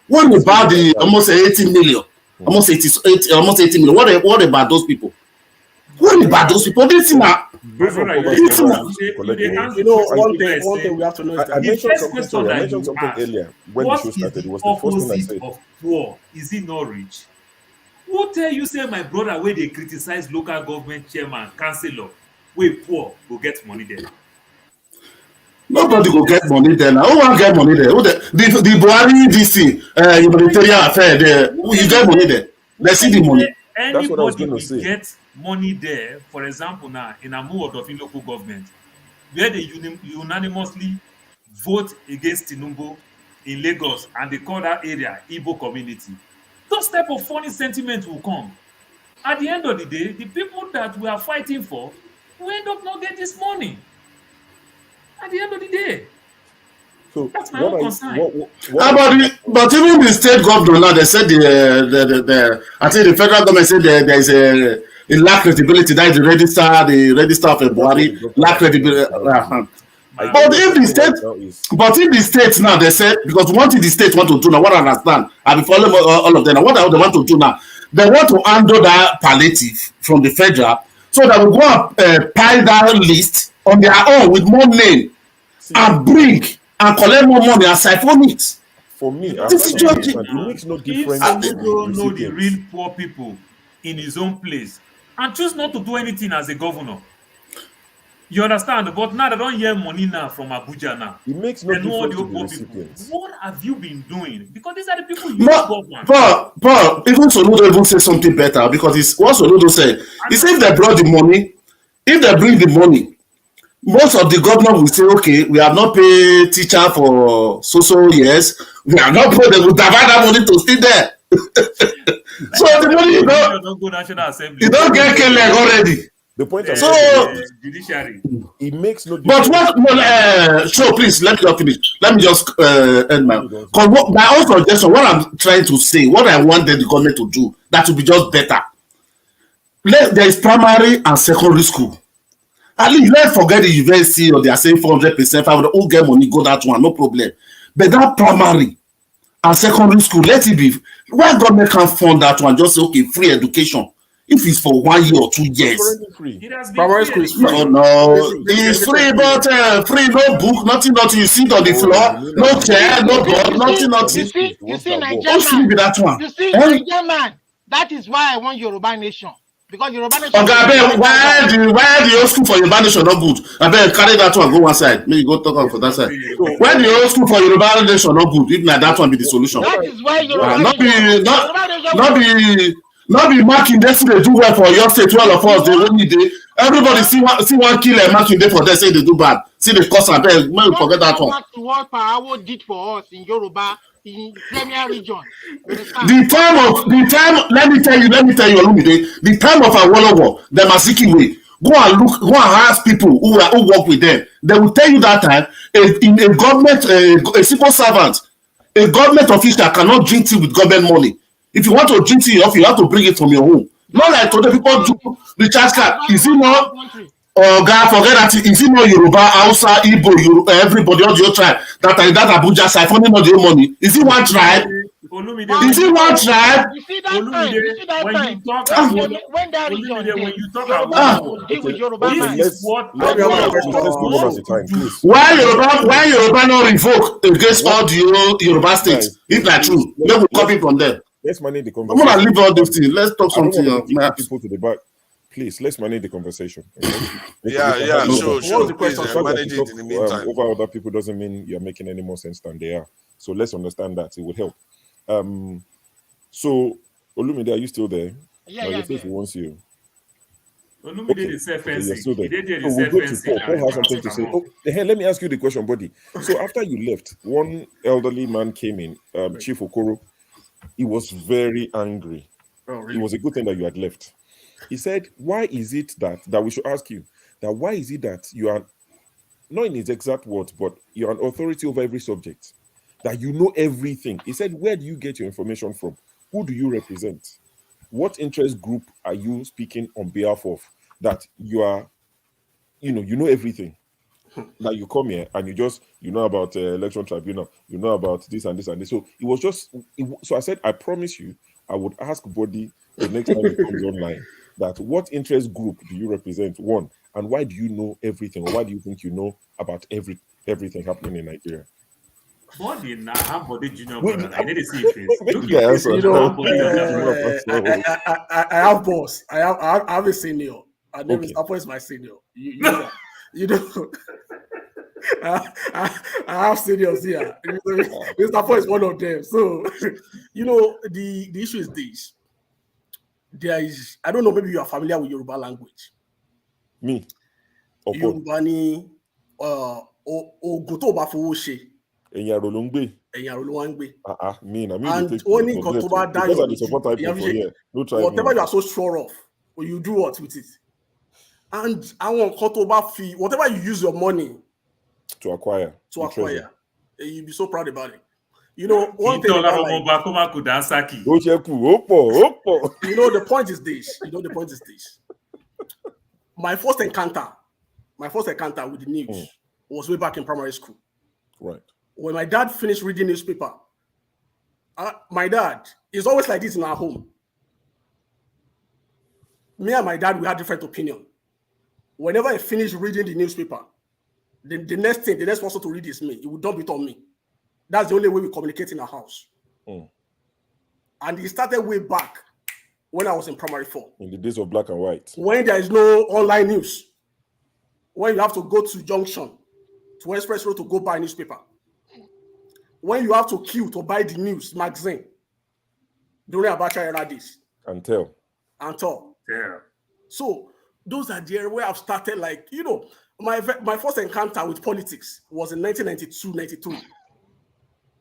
what about the almost 80 million? Almost 80 million. What about those people? What about those people? This thing now. One thing we have to know is that I mentioned something earlier when the show started. It was the first thing I said. Of poor is it not rich? Who tell you say my brother where they criticize local government chairman, councillor, we poor go get money there? Nobody go get money there now. Who want get money there? The Buhari DC humanitarian affair there. You get money there. Let's see the money. That's what I was going to say. Get money there, for example, now in Amu Odofin local government, where they unanimously vote against Tinubu in Lagos and they call that area Igbo community. Those type of funny sentiments will come. At the end of the day, the people that we are fighting for will end up not get this money. At the end of the day. So that's my own concern. But even the state governor now, they said I think the federal government said there is a lack credibility. That is the register of Buhari lack credibility. But if the states now, they said, because one thing the states want to do now, what I understand, I've been following all of them now, what they want to do now, they want to handle that palliative from the federal, so that we go and pile that list on their own with more name and bring and collect more money and siphon it. For me, it makes no difference. If don't know the real poor people in his own place and choose not to do anything as a governor, you understand? But now they don't hear money now from Abuja now. It makes no difference to the recipients. What have you been doing? Because these are the people you govern. Paul, even Soludo even say something better, because what Soludo said, he said if they brought the money, if they bring the money, most of the government will say, okay, we have not paid teacher for so years, we have not paid, they will divide that money to stay there. So the money you don't get K-leg already. The point is, judiciary. It makes no difference. But what? So please let me just finish. Let me just end my. Because my own suggestion, what I'm trying to say, what I want the government to do, that will be just better. There is primary and secondary school. At least let's forget the university, or they are saying 400%, 500. Who get money go that one, no problem. But that primary and secondary school, let it be. Why government can't fund that one? Just say okay, free education. If it's for 1 year or 2 years, primary school is free. No, it's free, but free, no book, nothing. You sit on the floor, no chair, no board, nothing. You see, Nigerian man. You see, Nigerian man. That is why I want Yoruba nation. Because Yoruba Nation. Okay, why the old school for Yoruba Nation not good? I beg carry that one go one side. Maybe go talk on for that side. Why the old school for Yoruba Nation not good? If not that one be the solution. That is why Yoruba not be marking this they do well for your state. All of us they only dey. Everybody see one kill and marking there for them say they do bad. See the cost and beg. Maybe forget that one. What Parawo did for us in Yoruba in Premier Region. The time. Let me tell you, Olumide. The time of Awolowo, the Masiki way. Go and ask people who work with them. They will tell you that time in a government, a civil servant, a government official cannot drink tea with government money. If you want to drink tea off, you have to bring it from your home. Not like today people do the charge card. Is it not? Oh God, forget that. Is it not Yoruba, Hausa, Igbo, everybody, all your tribe that Abuja side funding all your money? Is it one tribe? Is it one tribe? You see that time? When that region with Yoruba man. Why Yoruba not revoke against all the Yoruba states? If not true, they will copy from them. Let's manage the conversation. I'm gonna leave all those things. Let's talk something else. People to the back. Please, let's manage the conversation. Okay? Sure. Manage it in the meantime. Over other people doesn't mean you're making any more sense than they are. So let's understand that. It would help. So, Olumide, are you still there? Yeah. He wants you. Olumide is self-fencing. You're still there. We'll go to Paul. Paul has something to say. Hey, let me ask you the question, buddy. So after you left, one elderly man came in, Chief Okoro. He was very angry. Oh, really? It was a good thing that you had left. He said, why is it that we should ask you, that why is it that you are, not in his exact words, but you're an authority over every subject, that you know everything? He said, where do you get your information from? Who do you represent? What interest group are you speaking on behalf of, that you are, you know everything? That you come here and you know about election tribunal, you know about this and this and this. So it was so I said, I promise you, I would ask Body the next time he comes online, that what interest group do you represent, one, and why do you know everything, or why do you think you know about everything happening in Nigeria? Body now, have Body junior brother. I need to see I have boss. I have a senior. I name is Apo is my senior. You know, I have seniors here. Mr. Apo is one of them. So, the issue is this. There is, I don't know, maybe you are familiar with Yoruba language. Me? Yoruba ni ogoto ba fowo se. Eyan ro lo ngbe. Me and only nkan to ba dayo. Whatever you are so sure of, or you do what with it. And I want nkan fee, whatever you use your money to acquire, you'll be so proud about it. One thing about the point is this. My first encounter with the news was way back in primary school. Right. When my dad finished reading newspaper, my dad is always like this in our home. Me and my dad, we had different opinion. Whenever I finished reading the newspaper, the next person to read is me. It would dump it on me. That's the only way we communicate in our house. And it started way back when I was in primary 4. In the days of black and white. When there is no online news. When you have to go to Junction, to Express Road to go buy a newspaper. When you have to queue to buy the news magazine. During Abacha era days. And tell. Yeah. So, those are the areas where I've started, my first encounter with politics was in 1992-93.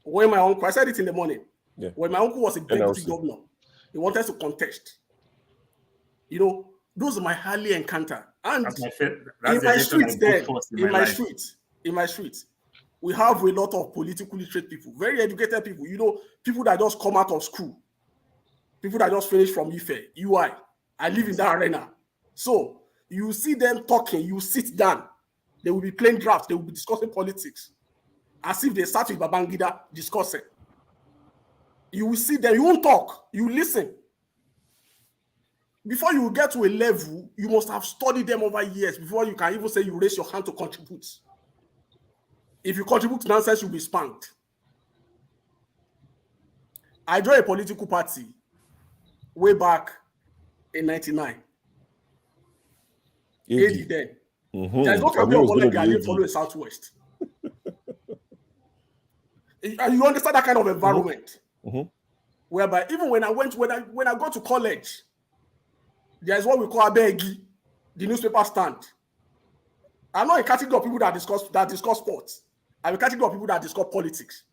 When my uncle, I said it in the morning, when my uncle was a deputy governor, he wanted to contest. Those are my early encounter. And in my streets, we have a lot of politically literate people, very educated people, people that just come out of school, people that just finished from IFE, UI. I live in that arena. So you see them talking, you sit down, they will be playing drafts, they will be discussing politics. As if they start with Babangida discussing. You will see them, you won't talk, you listen. Before you get to a level, you must have studied them over years before you can even say you raise your hand to contribute. If you contribute to nonsense, you'll be spanked. I joined a political party way back in 99. AD then. There's no campaign of Bola Tinubu following Southwest. And you understand that kind of environment, whereby even when I got to college, there's what we call Abegi, the newspaper stand. I'm not a category of people that discuss sports. I'm a category of people that discuss politics.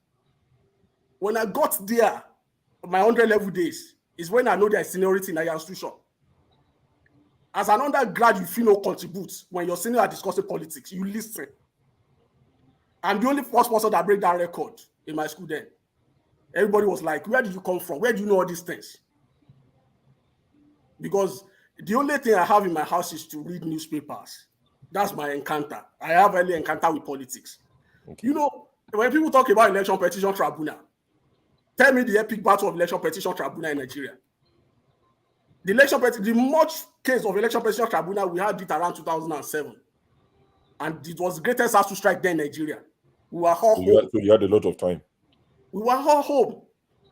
When I got there, my 100 level days is when I know there's seniority in our institution. As an undergrad, you feel no contribute. When your senior are discussing politics, you listen. I'm the only first person that break that record in my school then. Everybody was like, where did you come from? Where do you know all these things? Because the only thing I have in my house is to read newspapers. That's my encounter. I have early encounter with politics. Okay. You know, when people talk about election petition tribunal, tell me the epic battle of election petition tribunal in Nigeria. The much case of election petition tribunal, we had it around 2007. And it was the greatest ASU strike there in Nigeria. We were all home. So you had a lot of time. We were all home.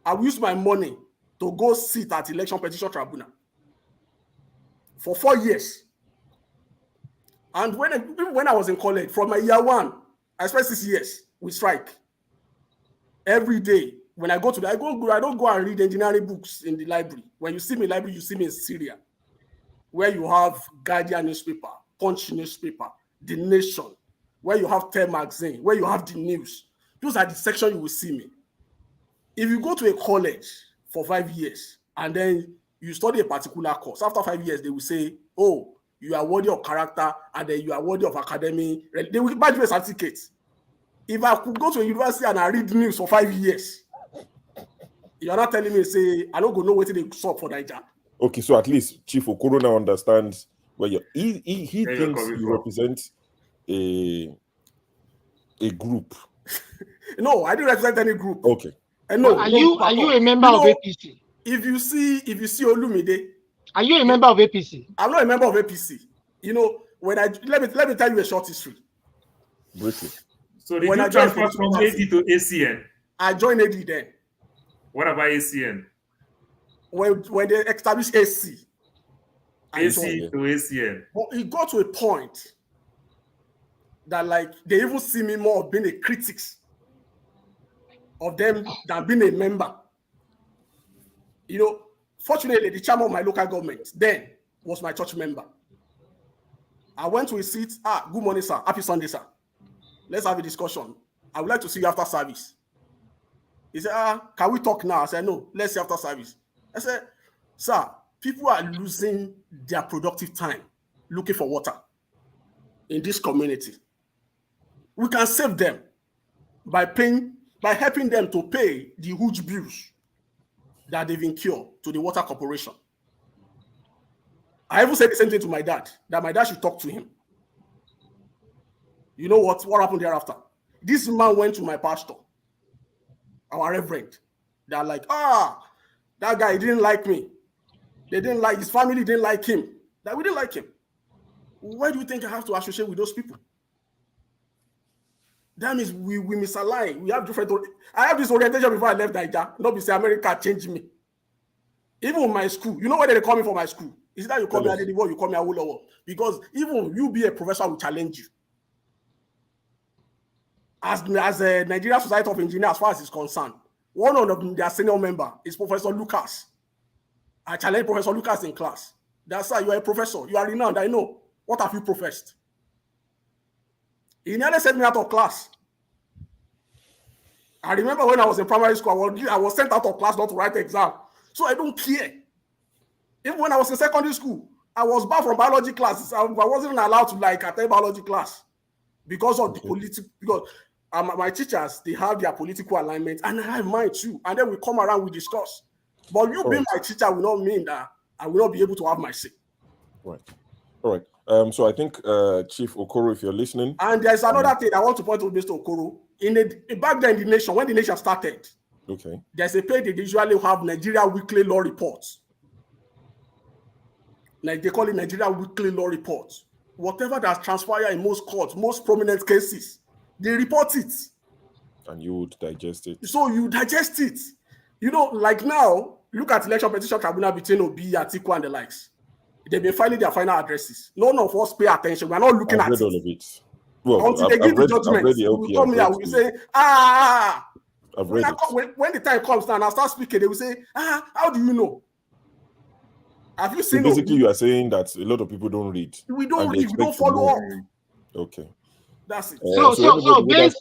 I used my money to go sit at election petition tribunal for 4 years. And when I was in college, from my year one, I spent 6 years with strike. Every day, when I go to I don't go and read engineering books in the library. When you see me in the library, you see me in Syria, where you have Guardian newspaper, Punch newspaper, The Nation, where you have Tell magazine, where you have the news. Those are the sections you will see me. If you go to a college for 5 years and then you study a particular course, after 5 years, they will say, oh, you are worthy of character, and then you are worthy of academy. They will buy you a certificate. If I could go to a university and I read news for 5 years, you're not telling me, say, I don't go know what they solve for Nigeria. Okay, so at least Chief Okoro now understands where he thinks you represent a group. No, I didn't represent any group. Okay. And no, are you a member of APC? If you see Olumide, are you a member of APC? I'm not a member of APC. You know, let me tell you a short history. Briefly. So did you transfer from AD to ACN? I joined AD then. What about ACN? When they established AC. AC to ACN. But it got to a point that like they even see me more of being a critic of them than being a member. You know, fortunately, the chairman of my local government then was my church member. I went to his seat. Good morning, sir. Happy Sunday, sir. Let's have a discussion. I would like to see you after service. He said, can we talk now? I said, no, let's see after service. I said, sir, people are losing their productive time looking for water in this community. We can save them by helping them to pay the huge bills that they've incurred to the water corporation. I even said the same thing to my dad, that my dad should talk to him. You know what happened thereafter? This man went to my pastor, our reverend. They're like, that guy didn't like me. They didn't like, his family didn't like him. That we didn't like him. Why do you think I have to associate with those people? That means we misalign. We have different. I have this orientation before I left Nigeria. Not because America changed me. Even in my school, you know where they call me for my school? Is that you call me Adedibo, you call me Awolowo? Because even you be a professor will challenge you. As a Nigerian Society of Engineers, as far as it's concerned, one of their senior member is Professor Lucas. I challenge Professor Lucas in class. That's why you are a professor. You are renowned. I know. What have you professed? He nearly sent me out of class. I remember when I was in primary school, I was sent out of class not to write the exam. So I don't care. Even when I was in secondary school, I was banned from biology classes. I wasn't allowed to attend biology class because of the political. Because my teachers, they have their political alignment, and I have mine too. And then we come around, we discuss. But you being my teacher will not mean that I will not be able to have my say. Right. All right. So I think Chief Okoro, if you're listening. And there's another thing I want to point out, Mr. Okoro. Back then, the nation, when the nation started, okay, there's a page they usually have Nigeria Weekly Law Reports. Like they call it Nigeria Weekly Law Reports. Whatever that's transpired in most courts, most prominent cases, they report it. And you would digest it. So you digest it. You know, like now, look at election petition tribunal between Obi, Atiku, and the likes. They've been filing their final addresses. None of us pay attention. We're not looking I've at read it. all of it. Well, Until they give the judgment, I've read the you LP. will come here, we say, I've read it. When the time comes and I start speaking, they will say, how do you know? Have you So seen? basically, you are saying that a lot of people don't read. We don't read. We don't follow up. Okay. That's it. So based,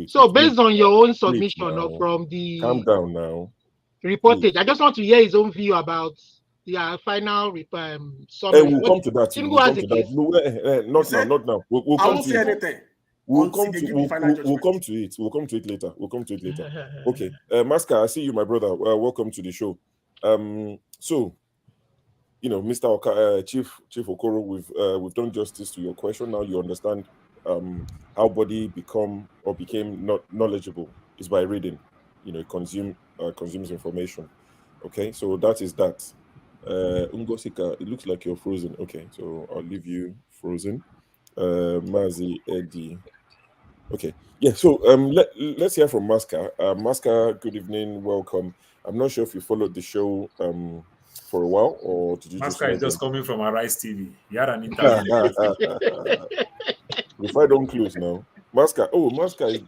So based on your own submission or from the calm down now reportage, I just want to hear his own view about the final summary. We'll come to that. Not now. We'll come to it. Anything. We'll come to it. We'll come to it later. Okay. Maska, I see you, my brother. Welcome to the show. So, you know, Mr. Chief Okoro, we've done justice to your question. Now you understand how body became not knowledgeable is by reading. You know, consumes information. Okay, so that is that. Ngosika, it looks like you're frozen. Okay, so I'll leave you frozen. Mazi, Eddie. Okay, yeah. So let's hear from Maska. Maska, good evening, welcome. I'm not sure if you followed the show for a while, or did you Maska is just coming from Arise TV. You had an interview. If I don't close now, Maska's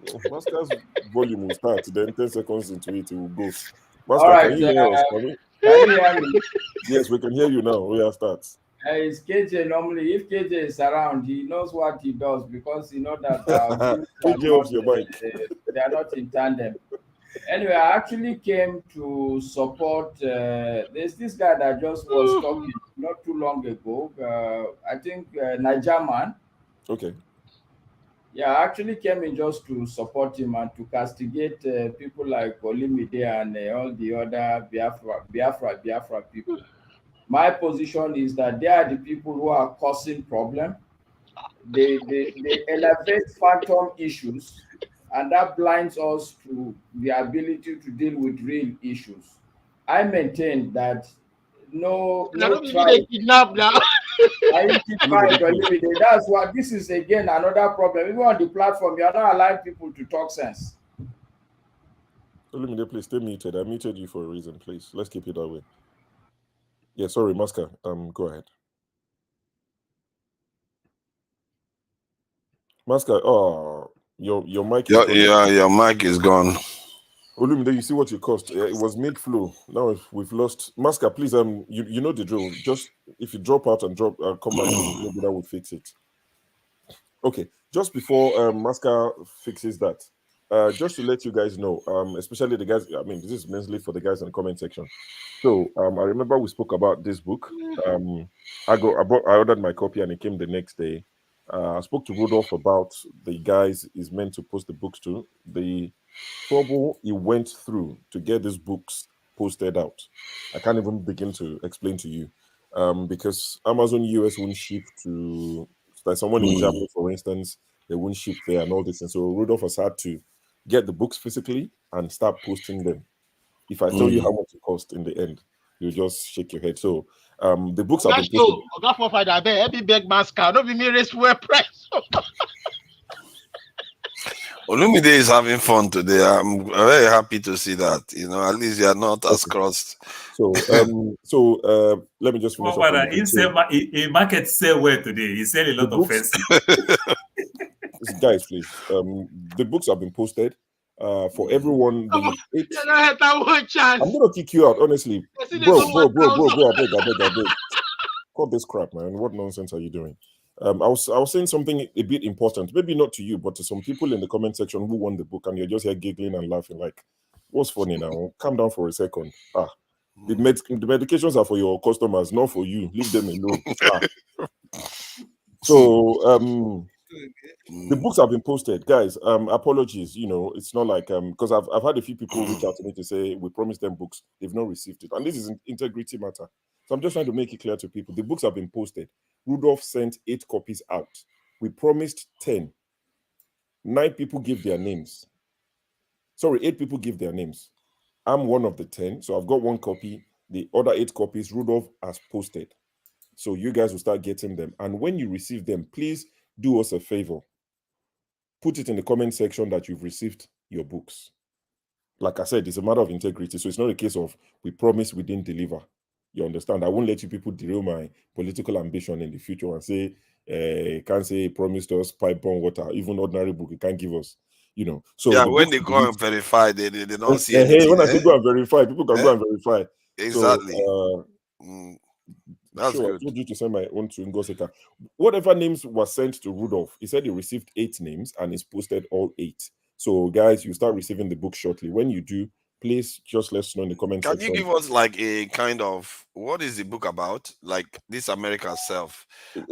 volume will start. Then 10 seconds into it will go. Maska, can you hear us? Can you hear me? Yes, we can hear you now. We are start. It's KJ. Normally, if KJ is around, he knows what he does because he knows that KJ off your mic. They are not in tandem. Anyway, I actually came to support. There's this guy that just was talking not too long ago. I think Nigerian. Okay. Yeah, I actually came in just to support him and to castigate people like Olimide and all the other Biafra people. My position is that they are the people who are causing problem. They elevate phantom issues, and that blinds us to the ability to deal with real issues. I maintain that no tribe. Kidnap now. That's what this is again another problem. Even on the platform, you are not allowing people to talk sense. Olimide, please stay muted. I muted you for a reason, please. Let's keep it that way. Yeah, sorry, Maska. Go ahead. Maska, your mic. Your mic is gone. Olumide, you see what you cost. It was mid-flow. Now we've lost. Maska, please. You know the drill. Just if you drop out and come back, maybe that would fix it. Okay. Just before Maska fixes that, just to let you guys know, especially the guys. I mean, this is mainly for the guys in the comment section. So I remember we spoke about this book. I ordered my copy and it came the next day. I spoke to Rudolph about the guys he's meant to post the books to. The trouble he went through to get these books posted out. I can't even begin to explain to you. Because Amazon US won't ship to like someone in Japan, for instance, they won't ship there and all this. And so Rudolph has had to get the books physically and start posting them. If I tell you how much it cost in the end, you just shake your head. So the books have been posted. Beg Maska, don't be me raise fuel price. Olumide is having fun today. I'm very happy to see that. You know, at least you are not as crossed. So, let me just finish. A market sell well today. He sell a lot of fancy. Guys, please. The books have been posted. For everyone, I'm gonna kick you out, honestly, bro. I beg. Cut this crap, man. What nonsense are you doing? I was saying something a bit important, maybe not to you, but to some people in the comment section who won the book, and you're just here giggling and laughing. Like, what's funny now? Calm down for a second. The medications are for your customers, not for you. Leave them alone. So the books have been posted, guys. Apologies, you know, it's not like because I've had a few people reach out to me to say we promised them books, they've not received it, and this is an integrity matter. So I'm just trying to make it clear to people. The books have been posted. Rudolph sent 8 copies out. We promised 10. 9 people give their names. Sorry, 8 people give their names. I'm one of the 10, so I've got 1 copy. The other 8 copies Rudolph has posted. So you guys will start getting them. And when you receive them, please do us a favor. Put it in the comment section that you've received your books. Like I said, it's a matter of integrity. So it's not a case of we promise we didn't deliver. You understand? I won't let you people derail my political ambition in the future and say, can't say he promised us pipe bomb water, even ordinary book, he can't give us, you know. So yeah, the when books they will go be and verify, they don't see hey, anything. when I say go and verify, people can go and verify. Exactly. So That's sure, good. I told you to send my own to Ngoseka. Whatever names were sent to Rudolph, he said he received 8 names and he's posted all 8. So guys, you start receiving the book shortly. When you do, please just let us know in the comment Can section. you give us like a kind of what is the book about? Like this America self.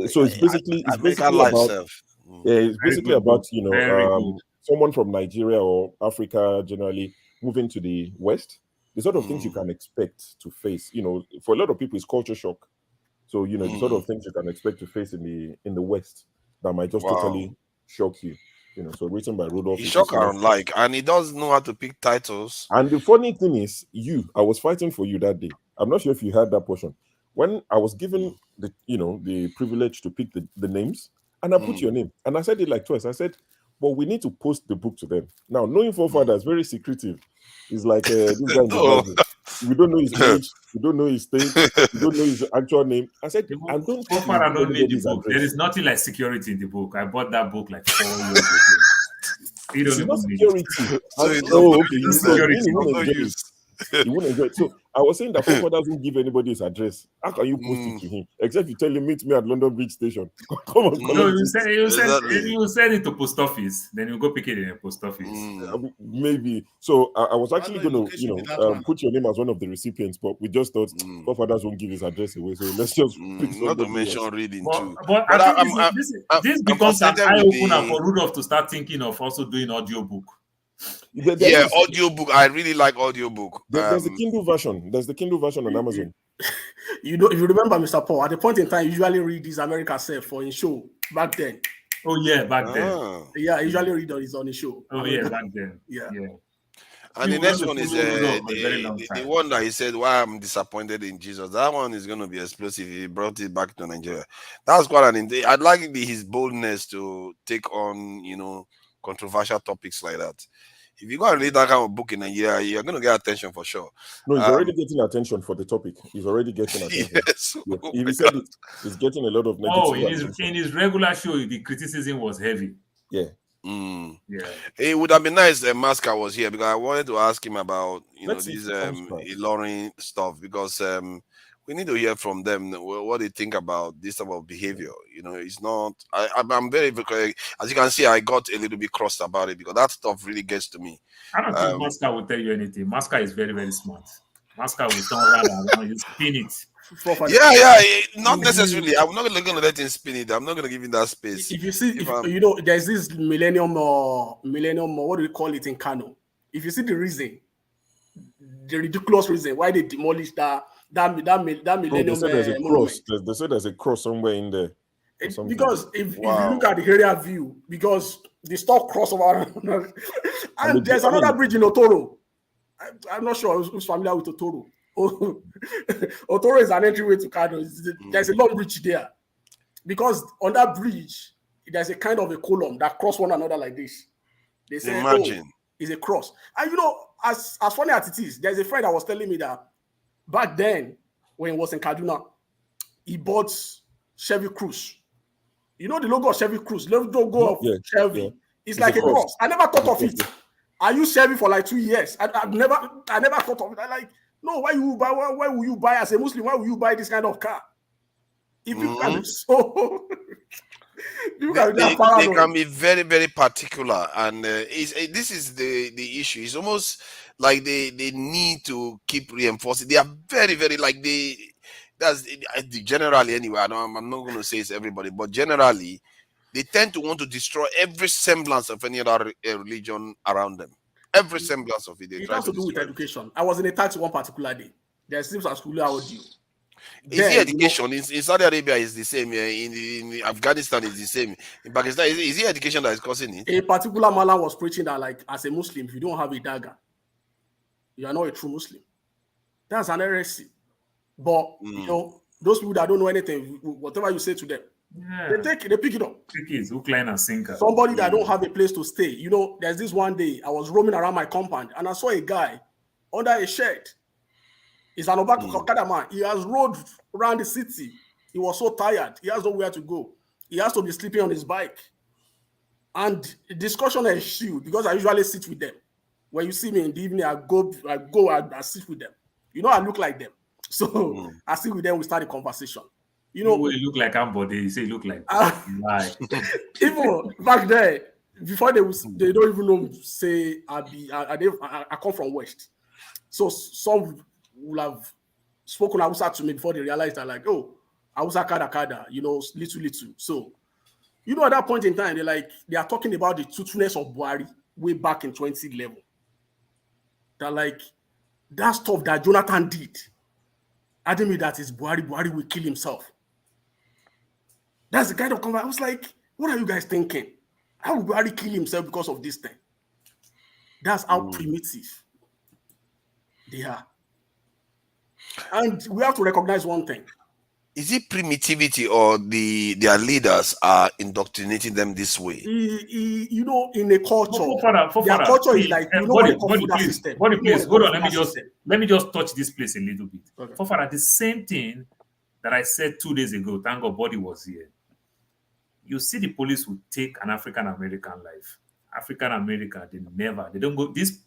So it's basically life about self. it's basically about Very someone from Nigeria or Africa generally moving to the West. The sort of things you can expect to face. For a lot of people, it's culture shock. So the sort of things you can expect to face in the West that might just totally shock you. So written by Rudolph. He shock around like, and he does know how to pick titles. And the funny thing is, I was fighting for you that day. I'm not sure if you heard that portion. When I was given the privilege to pick the names, and I put your name, and I said it like twice. I said, but we need to post the book to them. Now, knowing forefathers, very secretive. It's like this guy in the Bible. We don't know his age, we don't know his state, we don't know his actual name. I said, I don't think I don't need the book. There is nothing like security in the book. I bought that book like 4 years ago. It's not security. You won't enjoy it. So I was saying that forefathers won't give anybody his address. How can you post it to him? Except you tell him, meet me at London Bridge Station. Come on, no, you send it to post office. Then you go pick it in a post office. Maybe. So I was actually going to put your name as one of the recipients, but we just thought forefathers won't give his address away. So let's just pick not to mention reading too. But I think this becomes an eye opener for Rudolph to start thinking of also doing audiobook. Audiobook. I really like audiobook. There's the Kindle version. There's the Kindle version on Amazon. If you remember, Mr. Paul, at the point in time, you usually read this America Self for his show back then. Oh yeah, back then. Yeah, I usually read on his show. Oh yeah, back then. Yeah. And the next one is the one that he said, "Why I'm disappointed in Jesus." That one is going to be explosive. He brought it back to Nigeria. That was quite an. I'd like his boldness to take on controversial topics like that. If you go and read that kind of book in Nigeria, you're going to get attention for sure. No, he's already getting attention for the topic. He's already getting attention. Yes. Yeah. He said it. He's getting a lot of negative in his regular show, the criticism was heavy. Yeah. Yeah. It would have been nice if Masca was here, because I wanted to ask him about this Ilorin stuff, because we need to hear from them what they think about this type of behavior. It's not. I'm very, very, as you can see, I got a little bit crossed about it because that stuff really gets to me. I don't think Masca will tell you anything. Masca is very, very smart. Masca will turn around and spin it. Not necessarily. I'm not going to let him spin it. I'm not going to give him that space. If you see, there's this millennium, what do you call it in Kano? If you see the reason, the ridiculous reason why they demolished that millennium. They said there's a cross. They said there's a cross somewhere in there. Because if you look at the area view, because the stock crossover, and there's another bridge in Otoro. I'm not sure who's familiar with Otoro. Otoro is an entryway to Kano. There's a long bridge there, because on that bridge there's a kind of a column that cross one another like this. They say, imagine it's a cross. And as funny as it is, there's a friend that was telling me that back then when he was in Kaduna, he bought Chevy Cruise. The logo of Chevy Cruise, the logo of Chevy. Yeah. It's like a cross. I never thought of it. I used Chevy for like 2 years. I never thought of it. I like, no, why will you buy as a Muslim? Why will you buy this kind of car? If you can be so they can be very, very particular, and this is the issue. It's almost like they need to keep reinforcing. They are very, very that's generally anyway. I'm not going to say it's everybody, but generally they tend to want to destroy every semblance of any other religion around them. Every semblance of it. It has to do with education. I was in a taxi one particular day. There seems a school audio. Is the education in Saudi Arabia is the same? In Afghanistan is the same. In Pakistan, is the education that is causing it? A particular Malam was preaching that, like, as a Muslim, if you don't have a dagger, you are not a true Muslim. That's an heresy. But those people that don't know anything, whatever you say to them, they pick it up. Pick it, hook, line, and sinker. Somebody that don't have a place to stay. There's this one day I was roaming around my compound and I saw a guy under a shed. He's an Okada man. He has rode around the city. He was so tired. He has nowhere to go. He has to be sleeping on his bike. And discussion ensued because I usually sit with them. When you see me in the evening, I go and sit with them. You know, I look like them. So I sit with them, we start the conversation. You know, you look like Ambode, you say you look like even back there, before they don't even know, say I come from West. So some will have spoken Hausa to me before they realized that, like, oh, Hausa kada, you know, little. So, you know, at that point in time, they are talking about the truthfulness of Buhari way back in 2011. That, like, that stuff that Jonathan did, I didn't mean that is Buhari will kill himself. That's the kind of conversation. I was like, what are you guys thinking? How will Buhari kill himself because of this thing? That's how primitive they are. And we have to recognize one thing. Is it primitivity or their leaders are indoctrinating them this way? You know, in a culture, their culture is like, you know, body, system. Please, hold on. Let me just touch this place a little bit. Okay. Fofara, the same thing that I said 2 days ago, thank God Body was here. You see, the police will take an African American life. African American, they don't go. This,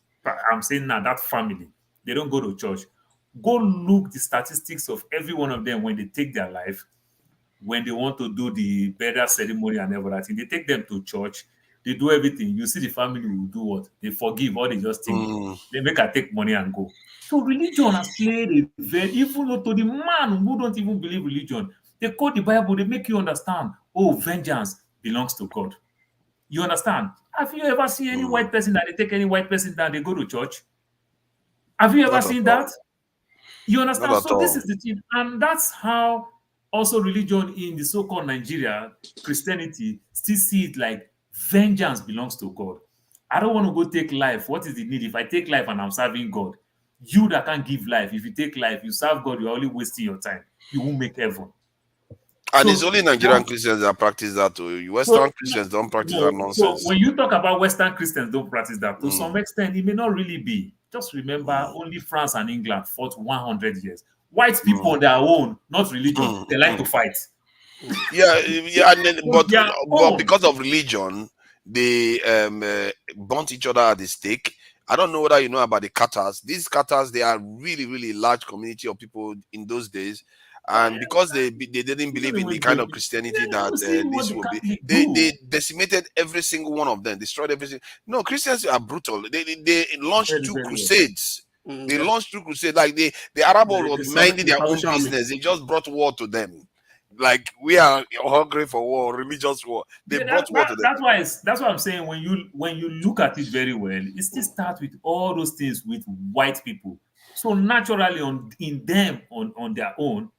I'm saying now, that family, they don't go to church. Go look the statistics of every one of them when they take their life, when they want to do the burial ceremony and everything. They take them to church, they do everything. You see the family will do what? They forgive or they just think they make her take money and go. So religion has played a very, even though to the man who don't even believe religion, they quote the Bible, they make you understand, oh, vengeance belongs to God. You understand? Have you ever seen any white person that they take any white person down, they go to church? Have you ever seen that? You understand? So this is the thing. And that's how also religion in the so-called Nigeria, Christianity, still see it like vengeance belongs to God. I don't want to go take life. What is the need? If I take life and I'm serving God, you that can't give life, if you take life, you serve God, you're only wasting your time. You won't make heaven. And it's only Nigerian Christians that practice that. Western Christians don't practice that nonsense. So when you talk about Western Christians don't practice that, to some extent, it may not really be. Just remember, only France and England fought 100 years. White people on their own, not religion, they like to fight. But because of religion, they burnt each other at the stake. I don't know whether you know about the Qatars. These Qatars, they are really, really large community of people in those days. And because they didn't believe in the kind of Christianity that this would be, they decimated every single one of them, destroyed everything. No, Christians are brutal. They launched 2 crusades. They launched 2 crusades. Like the Arab world was minding their own business. They just brought war to them. Like, we are hungry for war, religious war. They brought war to them. That's why I'm saying when you look at it very well, it still starts with all those things with white people. So naturally in them on their own,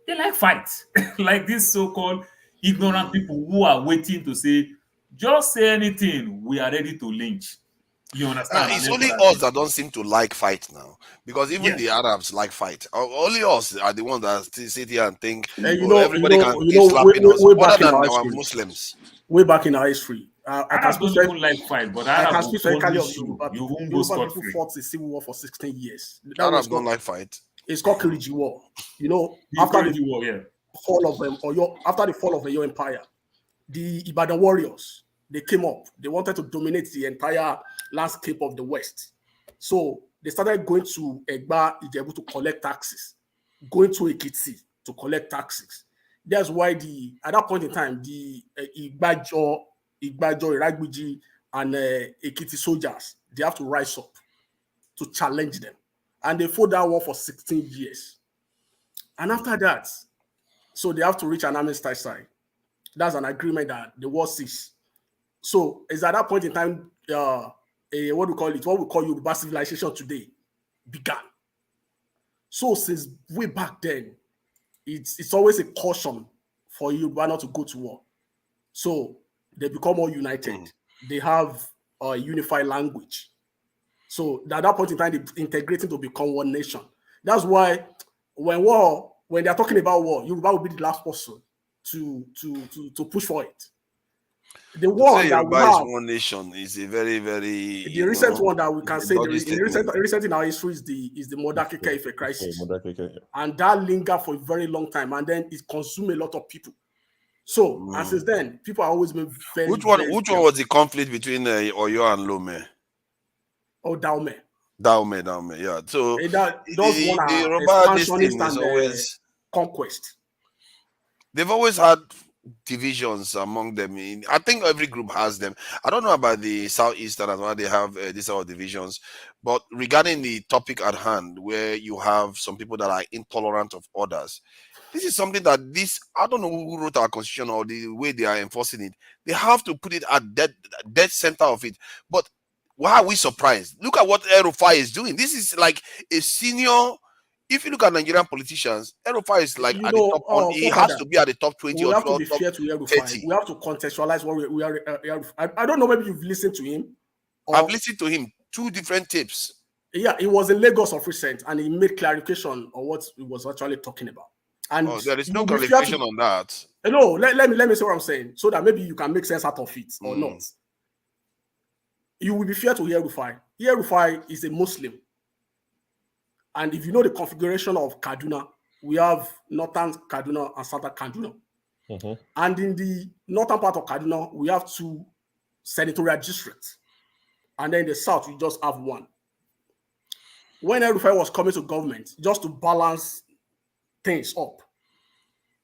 they like fights. Like these so-called ignorant people who are waiting to say, just say anything, we are ready to lynch. You understand? It's only us that don't seem to like fight now, because even the Arabs like fight. Only us are the ones that still sit here and think everybody can keep slapping us, other than our Muslims. Way back in our history, Arabs don't even like fight, but Arabs will punish you. You won't go scot-free. People fought the civil war for 16 years. Arabs don't like fight. It's called Kiriji War. You know, after the fall of Oyo Empire, the Ibadan warriors, they came up. They wanted to dominate the entire landscape of the West. So they started going to Egba, Ijebu to collect taxes, going to Ekiti to collect taxes. That's why at that point in time, the Igbajo, Iragbiji, and Ekiti soldiers, they have to rise up to challenge them. And they fought that war for 16 years. And after that, so they have to reach an armistice. That's an agreement that the war cease. So it's at that point in time, what we call Yoruba civilization today, began. So since way back then, it's always a caution for Yoruba not to go to war. So they become more united. They have a unified language. So at that point in time, they're integrating to become one nation. That's why when they're talking about war, Yoruba will be the last person to push for it. The one that we have, one nation is a very, very the recent one that we can say the recent in our history is the Modakeke Ife crisis, and that lingered for a very long time, and then it consumed a lot of people. So and since then, people have always been very. Which one was the conflict between Oyo and Lome? Oh, Daume. Daume, yeah. So the Yoruba this thing is always conquest. They've always had divisions among them. I think every group has them. I don't know about the Southeastern as well. They have these sort of divisions. But regarding the topic at hand, where you have some people that are intolerant of others, this is something that I don't know who wrote our constitution or the way they are enforcing it. They have to put it at dead center of it. But why are we surprised? Look at what El-Rufai is doing. This is like a senior. If you look at Nigerian politicians, El-Rufai is like at the top. He has to be at the top 20 or top 30. We have to contextualize what we are. I don't know. Maybe you've listened to him. I've listened to him. 2 different tapes. Yeah, he was in Lagos of recent, and he made clarification on what he was actually talking about. And there is no clarification on that. No, let me say what I'm saying, so that maybe you can make sense out of it or not. You will be fair to El-Rufai. El-Rufai is a Muslim. And if you know the configuration of Kaduna, we have northern Kaduna and southern Kaduna. And in the northern part of Kaduna, we have 2 senatorial districts. And then in the south, we just have 1. When El-Rufai was coming to government, just to balance things up,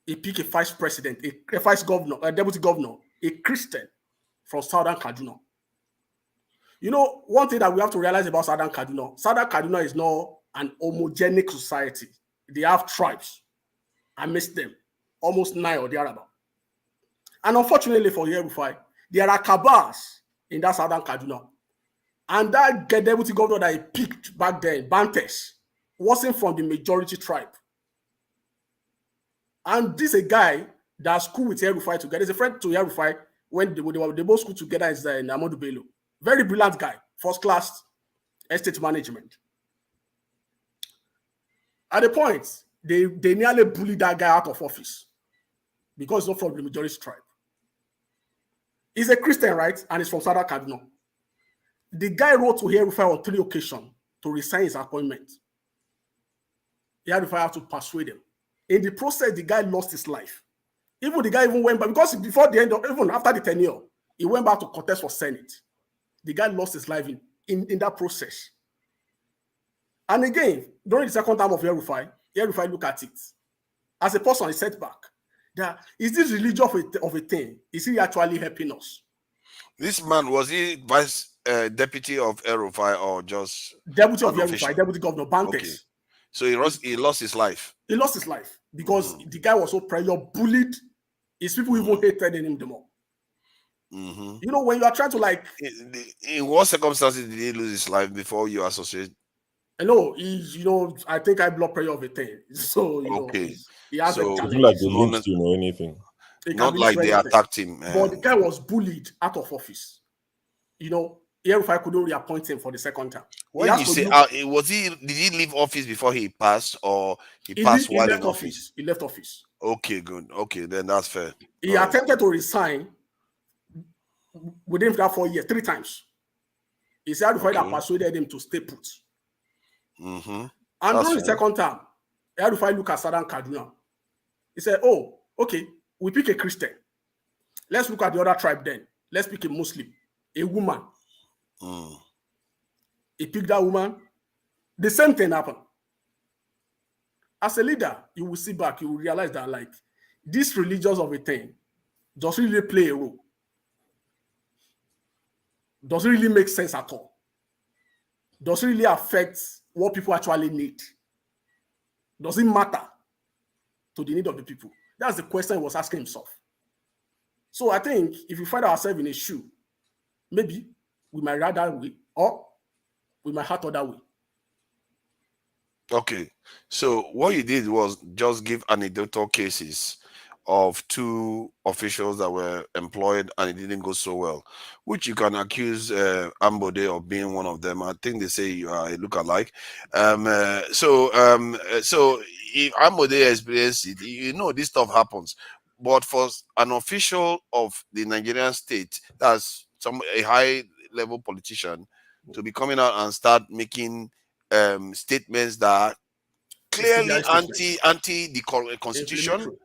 he picked a vice president, a vice governor, a deputy governor, a Christian from southern Kaduna. You know, one thing that we have to realize about southern Kaduna is not an homogenic society. They have tribes amidst them, almost 9 or thereabout. And unfortunately for El-Rufai, there are cabals in that southern Kaduna. And that deputy governor that he picked back then, Bantes, wasn't from the majority tribe. And this is a guy that's cool with El-Rufai together. He's a friend to El-Rufai when they both school together in Ahmadu Bello. Very brilliant guy, first class estate management. At the point, they nearly bullied that guy out of office because he's not from the majority tribe. He's a Christian, right? And he's from Southern Kaduna. The guy wrote to El-Rufai on 3 occasions to resign his appointment. El-Rufai had to persuade him. In the process, the guy lost his life. Even the guy went back, because before the end of, even after the tenure, he went back to contest for Senate. The guy lost his life in that process. And again, during the second time of El-Rufai look at it. As a person, he set back. Is this religion of a thing? Is he actually helping us? This man, was he vice deputy of El-Rufai or just deputy of El-Rufai, deputy governor Bantes? Okay. So he lost his life. He lost his life because the guy was so bullied. His people even hated him the more. You know, when you are trying to like, in what circumstances did he lose his life before you associate? No, I think high blood pressure of a thing. So he has so it's like they linked him or anything. Not like they attacked him. But the guy was bullied out of office. You know, El-Rufai couldn't reappoint him for the second time. When you say, did he leave office before he passed, or he passed while in office? He left office. Okay, good. Okay, then that's fair. He attempted to resign within that 4 years, 3 times. He said that persuaded him to stay put. And during the second time, El-Rufai looked at Southern Kaduna. He said, oh, okay, we pick a Christian. Let's look at the other tribe then. Let's pick a Muslim, a woman. He picked that woman. The same thing happened. As a leader, you will see back, you will realize that like this religious of a thing doesn't really play a role. Doesn't really make sense at all. Doesn't really affect what people actually need. Doesn't matter to the need of the people. That's the question he was asking himself. So I think if we find ourselves in a shoe, maybe we might ride that way, or we might have other way. Okay, so what you did was just give anecdotal cases of 2 officials that were employed and it didn't go so well, which you can accuse Ambode of being one of them. I think they say you are a lookalike. So if Ambode experienced it, you know this stuff happens. But for an official of the Nigerian state, that's a high level politician, to be coming out and start making statements that are clearly anti the constitution,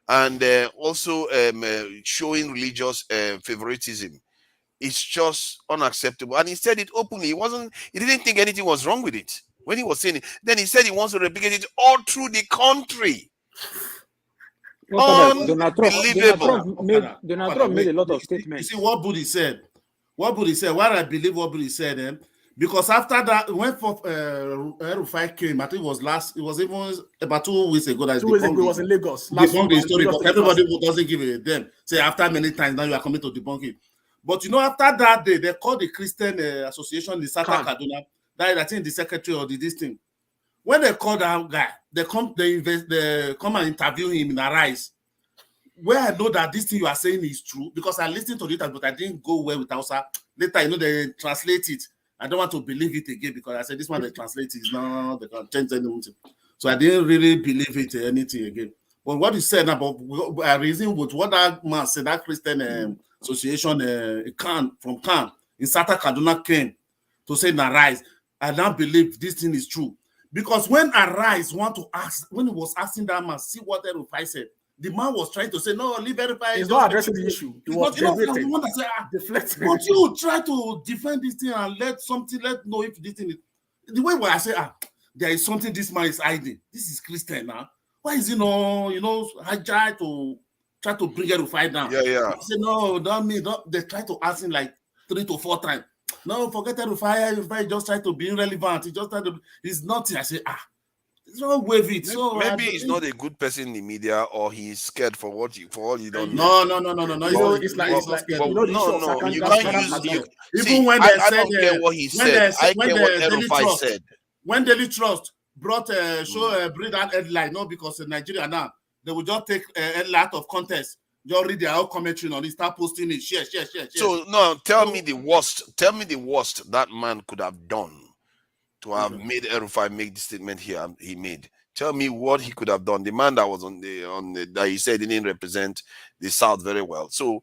and also showing religious favoritism, it's just unacceptable. And he said it openly. He didn't think anything was wrong with it when he was saying it. Then he said he wants to replicate it all through the country. Donald Trump made a lot of statements. You see what Budi said? What I believe what Budi said, because after that, when Rufai came, I think it was even about 2 weeks ago. 2 weeks ago, it was in Lagos. Debunk the story, but everybody who doesn't give a damn. Say after many times, now you are coming to debunk it. But you know, after that day, they called the Christian Association in Sata Kaduna. That I think the secretary or this thing. When they call that guy, they come and interview him in Arise. Where I know that this thing you are saying is true, because I listened to it, but I didn't go well with Hausa. Later, they translate it. I don't want to believe it again, because I said this one they translate it. No, they can't change anything. So I didn't really believe it anything again. But what you said about reason with what that man said, that Christian Association from Khan in Sata Kaduna came to say Arise, I now believe this thing is true. Because when Arise want to ask, when he was asking that man, see what Rufai said, the man was trying to say, no, leave Rufai. He's not addressing the issue. He was deflecting. But you try to defend this thing and let know if this thing is. The way where I say, there is something this man is hiding. This is Christian now. Why is he I try to bring Rufai down. Yeah. I say, no, don't me. They try to ask him like 3 to 4 times. No, forget Rufai just try to be irrelevant. He just try to. He's nothing. I say, it's not wave it. So maybe he's not a good person in the media, or he's scared for all you don't know. No. It's like no. You can't use. Even when they said, I don't care what he said. I care what Rufai said. When Daily Trust brought bring that headline, no, because in Nigeria now they will just take a lot of context. Just read their own commentary on it, start posting it, share. So no, tell me the worst that man could have done to have made Rufai make the statement he made. Tell me what he could have done. The man that was on the that he said didn't represent the South very well. So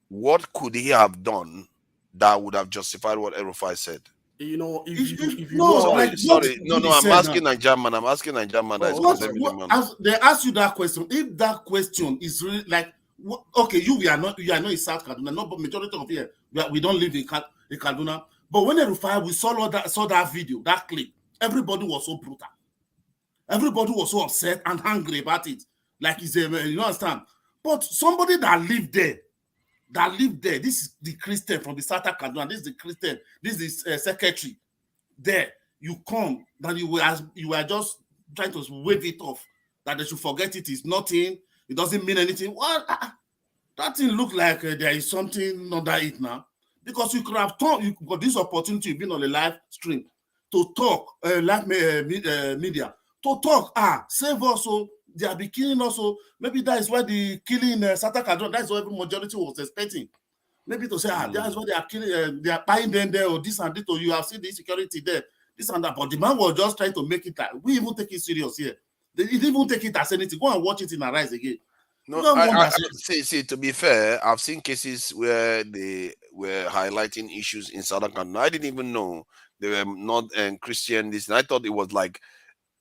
what could he have done that would have justified what Rufai said? If you I'm asking Nigerian man. They ask you that question. If that question is really like, okay, you are not in South Kaduna, no, but majority of here we don't live in Kaduna. But when Rufai, we saw that video, that clip, everybody was so brutal. Everybody was so upset and angry about it. Like you understand? But somebody that lived there, this is the Christian from the Sata Kaduna, this is the Christian, this is secretary. There, you come, that you were just trying to wave it off, that they should forget it is nothing, it doesn't mean anything. Well, that thing look like there is something under it now. Because you could have you got this opportunity being on a live stream to talk, live media, to talk, save us, so they are be killing us. So maybe that is why the killing Sata Kaduna, that's what every majority was expecting. Maybe to say, that's why they are killing, they are buying them there, or this and this, or you have seen the security there, this and that. But the man was just trying to make it like, we even take it serious here. They didn't even take it as anything. Go and watch it in Arise again. No, see, to be fair, I've seen cases where they were highlighting issues in Southern Kaduna. I didn't even know they were not Christian. I thought it was like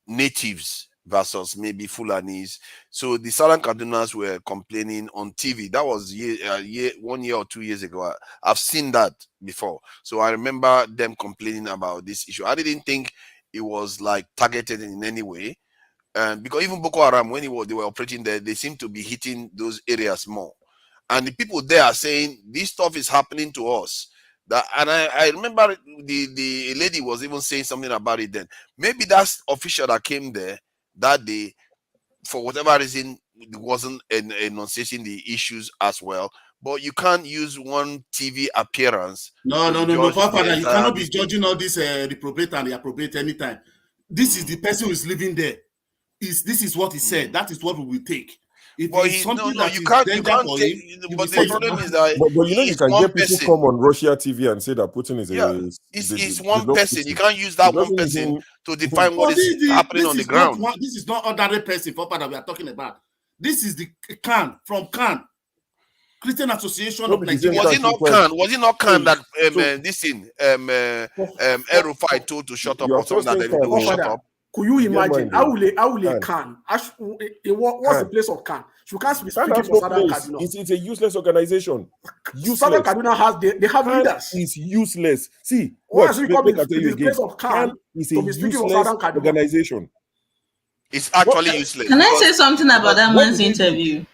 natives versus maybe Fulanis. So the Southern Kadunas were complaining on TV. That was 1 year or 2 years ago. I've seen that before. So I remember them complaining about this issue. I didn't think it was like targeted in any way. Because even Boko Haram, when they were operating there, they seem to be hitting those areas more. And the people there are saying, this stuff is happening to us. And I remember the lady was even saying something about it then. Maybe that official that came there that day, for whatever reason, wasn't enunciating the issues as well. But you can't use one TV appearance. No, Papa, you cannot be judging all this reprobate and appropriate anytime. This is the person who is living there. This is what he said. That is what we will take. If it's something you can't take. But the problem is that but you can get people come on Russia TV and say that Putin is it's one person. You can't use that one person to define what is happening on the ground. This is not ordinary person, Papa, that we are talking about. This is the CAN, from CAN, Christian Association of Nigeria. Was it not CAN? Was it not CAN that this thing Erufai told to shut up or something that they will shut up? Could you imagine how will a CAN? What's the place of CAN? You can't be speaking for Southern Kaduna. It's a useless organization. Useless. Southern Kaduna has they have leaders. It's useless. See, what you call the place of CAN is a useless organization. It's actually useless. Can I say something about that man's interview?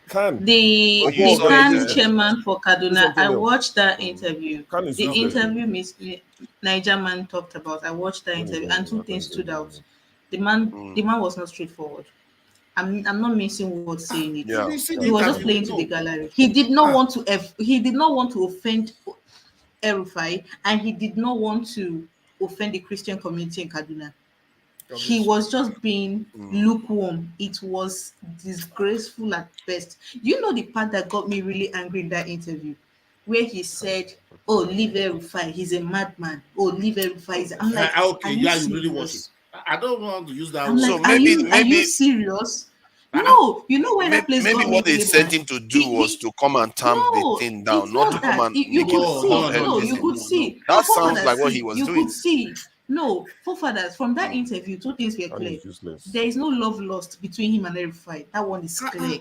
The CAN chairman for Kaduna, I watched that interview. The interview Miss Niger man talked about. I watched that interview, and two things stood out. The man was not straightforward. I'm not missing words saying it. Yeah. He was just playing to the gallery. He did not want to offend Erufai, and he did not want to offend the Christian community in Kaduna. He was just being lukewarm. It was disgraceful at best. You know the part that got me really angry in that interview, where he said, "Oh, leave Erufai, he's a madman. Oh, leave Erufai." I'm like, okay, yeah, you really watch it. I don't want to use that. I'm like, so are you serious? No, you know where that place. Maybe what they sent him to do was to come and tamp the thing down, not to come and you could see. That sounds like what he was doing. You could see. No, forefathers, from that interview, two things were clear. There is no love lost between him and Erufai. That one is clear.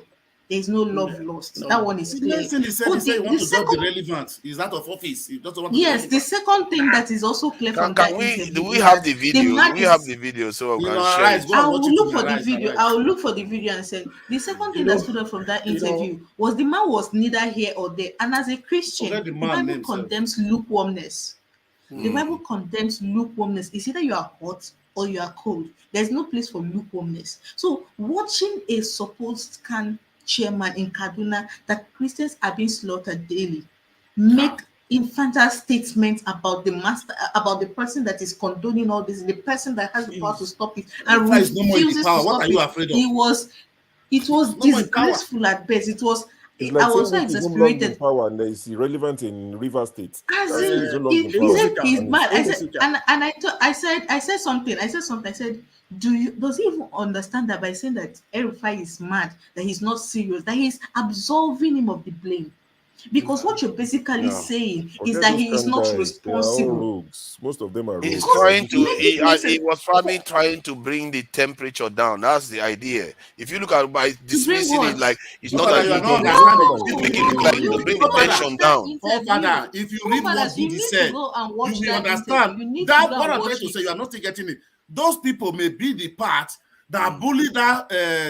There is no love lost. That one is clear. He said he wants to drop the relevance. He's out of office. He doesn't want to. Yes, the second thing that is also clear from that interview. Do we have the video? Do we have the video so we can share it? I will look for the video. I will look for the video and say the second thing that stood out from that interview was the man was neither here or there. And as a Christian, the Bible condemns lukewarmness. The Bible condemns lukewarmness. It's either you are hot or you are cold. There's no place for lukewarmness. So watching a supposed CAN chairman in Kaduna that Christians are being slaughtered daily make infantile statements about the person that is condoning all this, the person that has the power to stop it, and refuses to stop it. It was disgraceful at best. It was. It's like I was so exasperated. Power and it's irrelevant in River State. As he's mad. I said something. I said, does he even understand that by saying that Erufai is mad, that he's not serious, that he's absolving him of the blame? Because what you're basically saying is that he is not responsible. Most of them are He's trying to. He was probably trying to bring the temperature down. That's the idea. If you look at by dismissing it, like it's not that you make it look like you bring the tension down. Father, if you read what he said, you will understand that what I'm trying to say. You are not getting it. Those people may be the part that bully that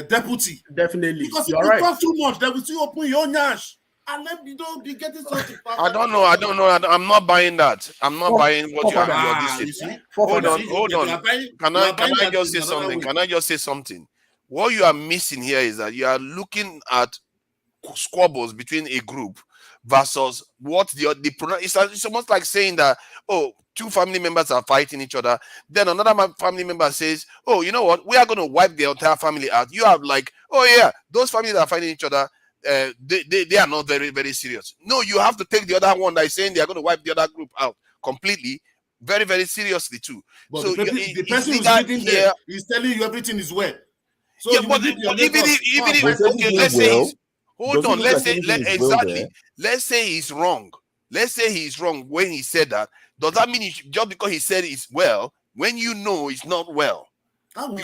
deputy. Definitely, because if you talk too much, they will see open your nyash. And then you don't be getting something. I don't know. I'm not buying that. I'm not buying what you're saying. Hold on. Can I just say something? Can I just say something? What you are missing here is that you are looking at squabbles between a group versus what the it's almost like saying that, oh, two family members are fighting each other. Then another family member says, oh, you know what? We are going to wipe the entire family out. You have like, oh yeah, those families that are fighting each other. They are not very, very serious. No, you have to take the other one that is saying they are going to wipe the other group out completely, very, very seriously too. But so the person who's reading there is telling you everything is well. So yeah, but even if okay, let's say hold on, let's say exactly. Let's say he's wrong. Let's say he's wrong when he said that. Does that mean just because he said it's well, when you know it's not well?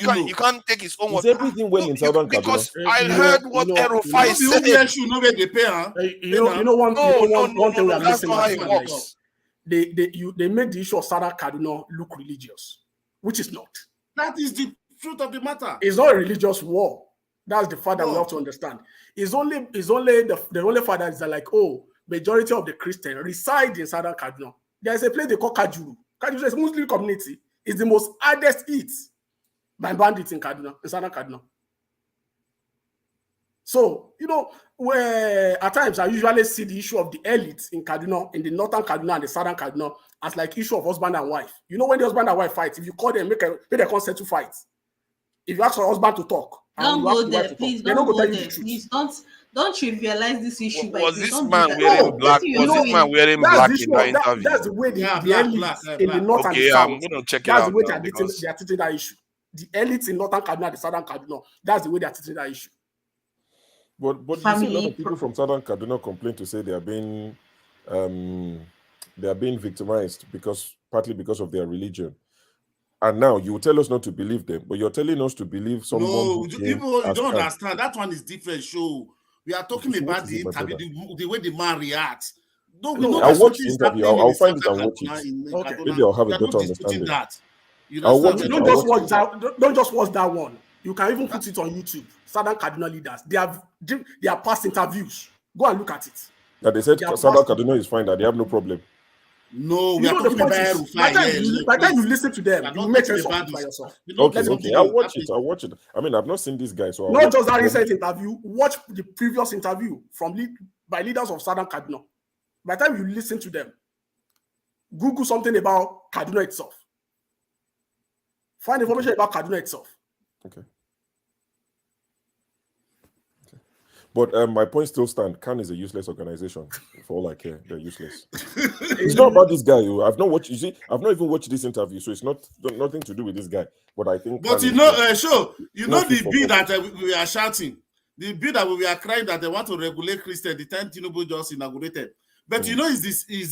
You can't take his own word. Everything went in Southern because I heard what Erufai said. You know one thing we are missing. They make the issue of Southern Kaduna look religious, which is not. That is the truth of the matter. It's not a religious war. That's the fact that we have to understand. It's only the only fact that is like, oh, majority of the Christians reside in Southern Kaduna. There is a place they call Kajuru. Kajuru is a Muslim community. It's the most hardest hit by bandits in Kaduna, in Southern Kaduna. So, where at times I usually see the issue of the elites in Kaduna, in the northern Kaduna and the southern Kaduna, as like issue of husband and wife. When the husband and wife fight, if you call them, make a consent to fight. If you ask your husband to talk, don't go there, please. Don't go there, please. Don't trivialize this issue. Was this man wearing black? Was this man wearing black in the interview? That's the way the elites in the north and the south. I'm going to check it out. That's the way they are treating that issue. The elites in northern Kaduna, the southern Kaduna, that's the way they are treating that issue. But you see a lot of people from Southern Kaduna complain to say they are being victimized partly because of their religion. And now you tell us not to believe them, but you're telling us to believe someone. No, you don't understand. That one is different. Show we are talking about the interview, the way the man reacts. I'll watch the interview. I'll find it and watch it. Okay. Maybe I'll have a better understanding. I'll watch it. Don't just watch that one. You can even put it on YouTube. Southern Kaduna leaders. They have past interviews. Go and look at it. That they said Southern Kaduna is fine, that they have no problem. No, we are talking about by the time you listen to them, you make sense of it by yourself. Okay, I'll watch it. I mean, I've not seen this guy, so not just that recent interview. Watch the previous interview by leaders of Southern Kaduna. By the time you listen to them, Google something about Kaduna itself. Find information about Kaduna itself. Okay. But my point still stands. CAN is a useless organization. For all I care, they're useless. It's not about this guy. I've not watched. You see, I've not even watched this interview, so it's nothing to do with this guy. But I think. But the bill that we are shouting, the bill that we are crying that they want to regulate Christian, the time Tinubu just inaugurated. But is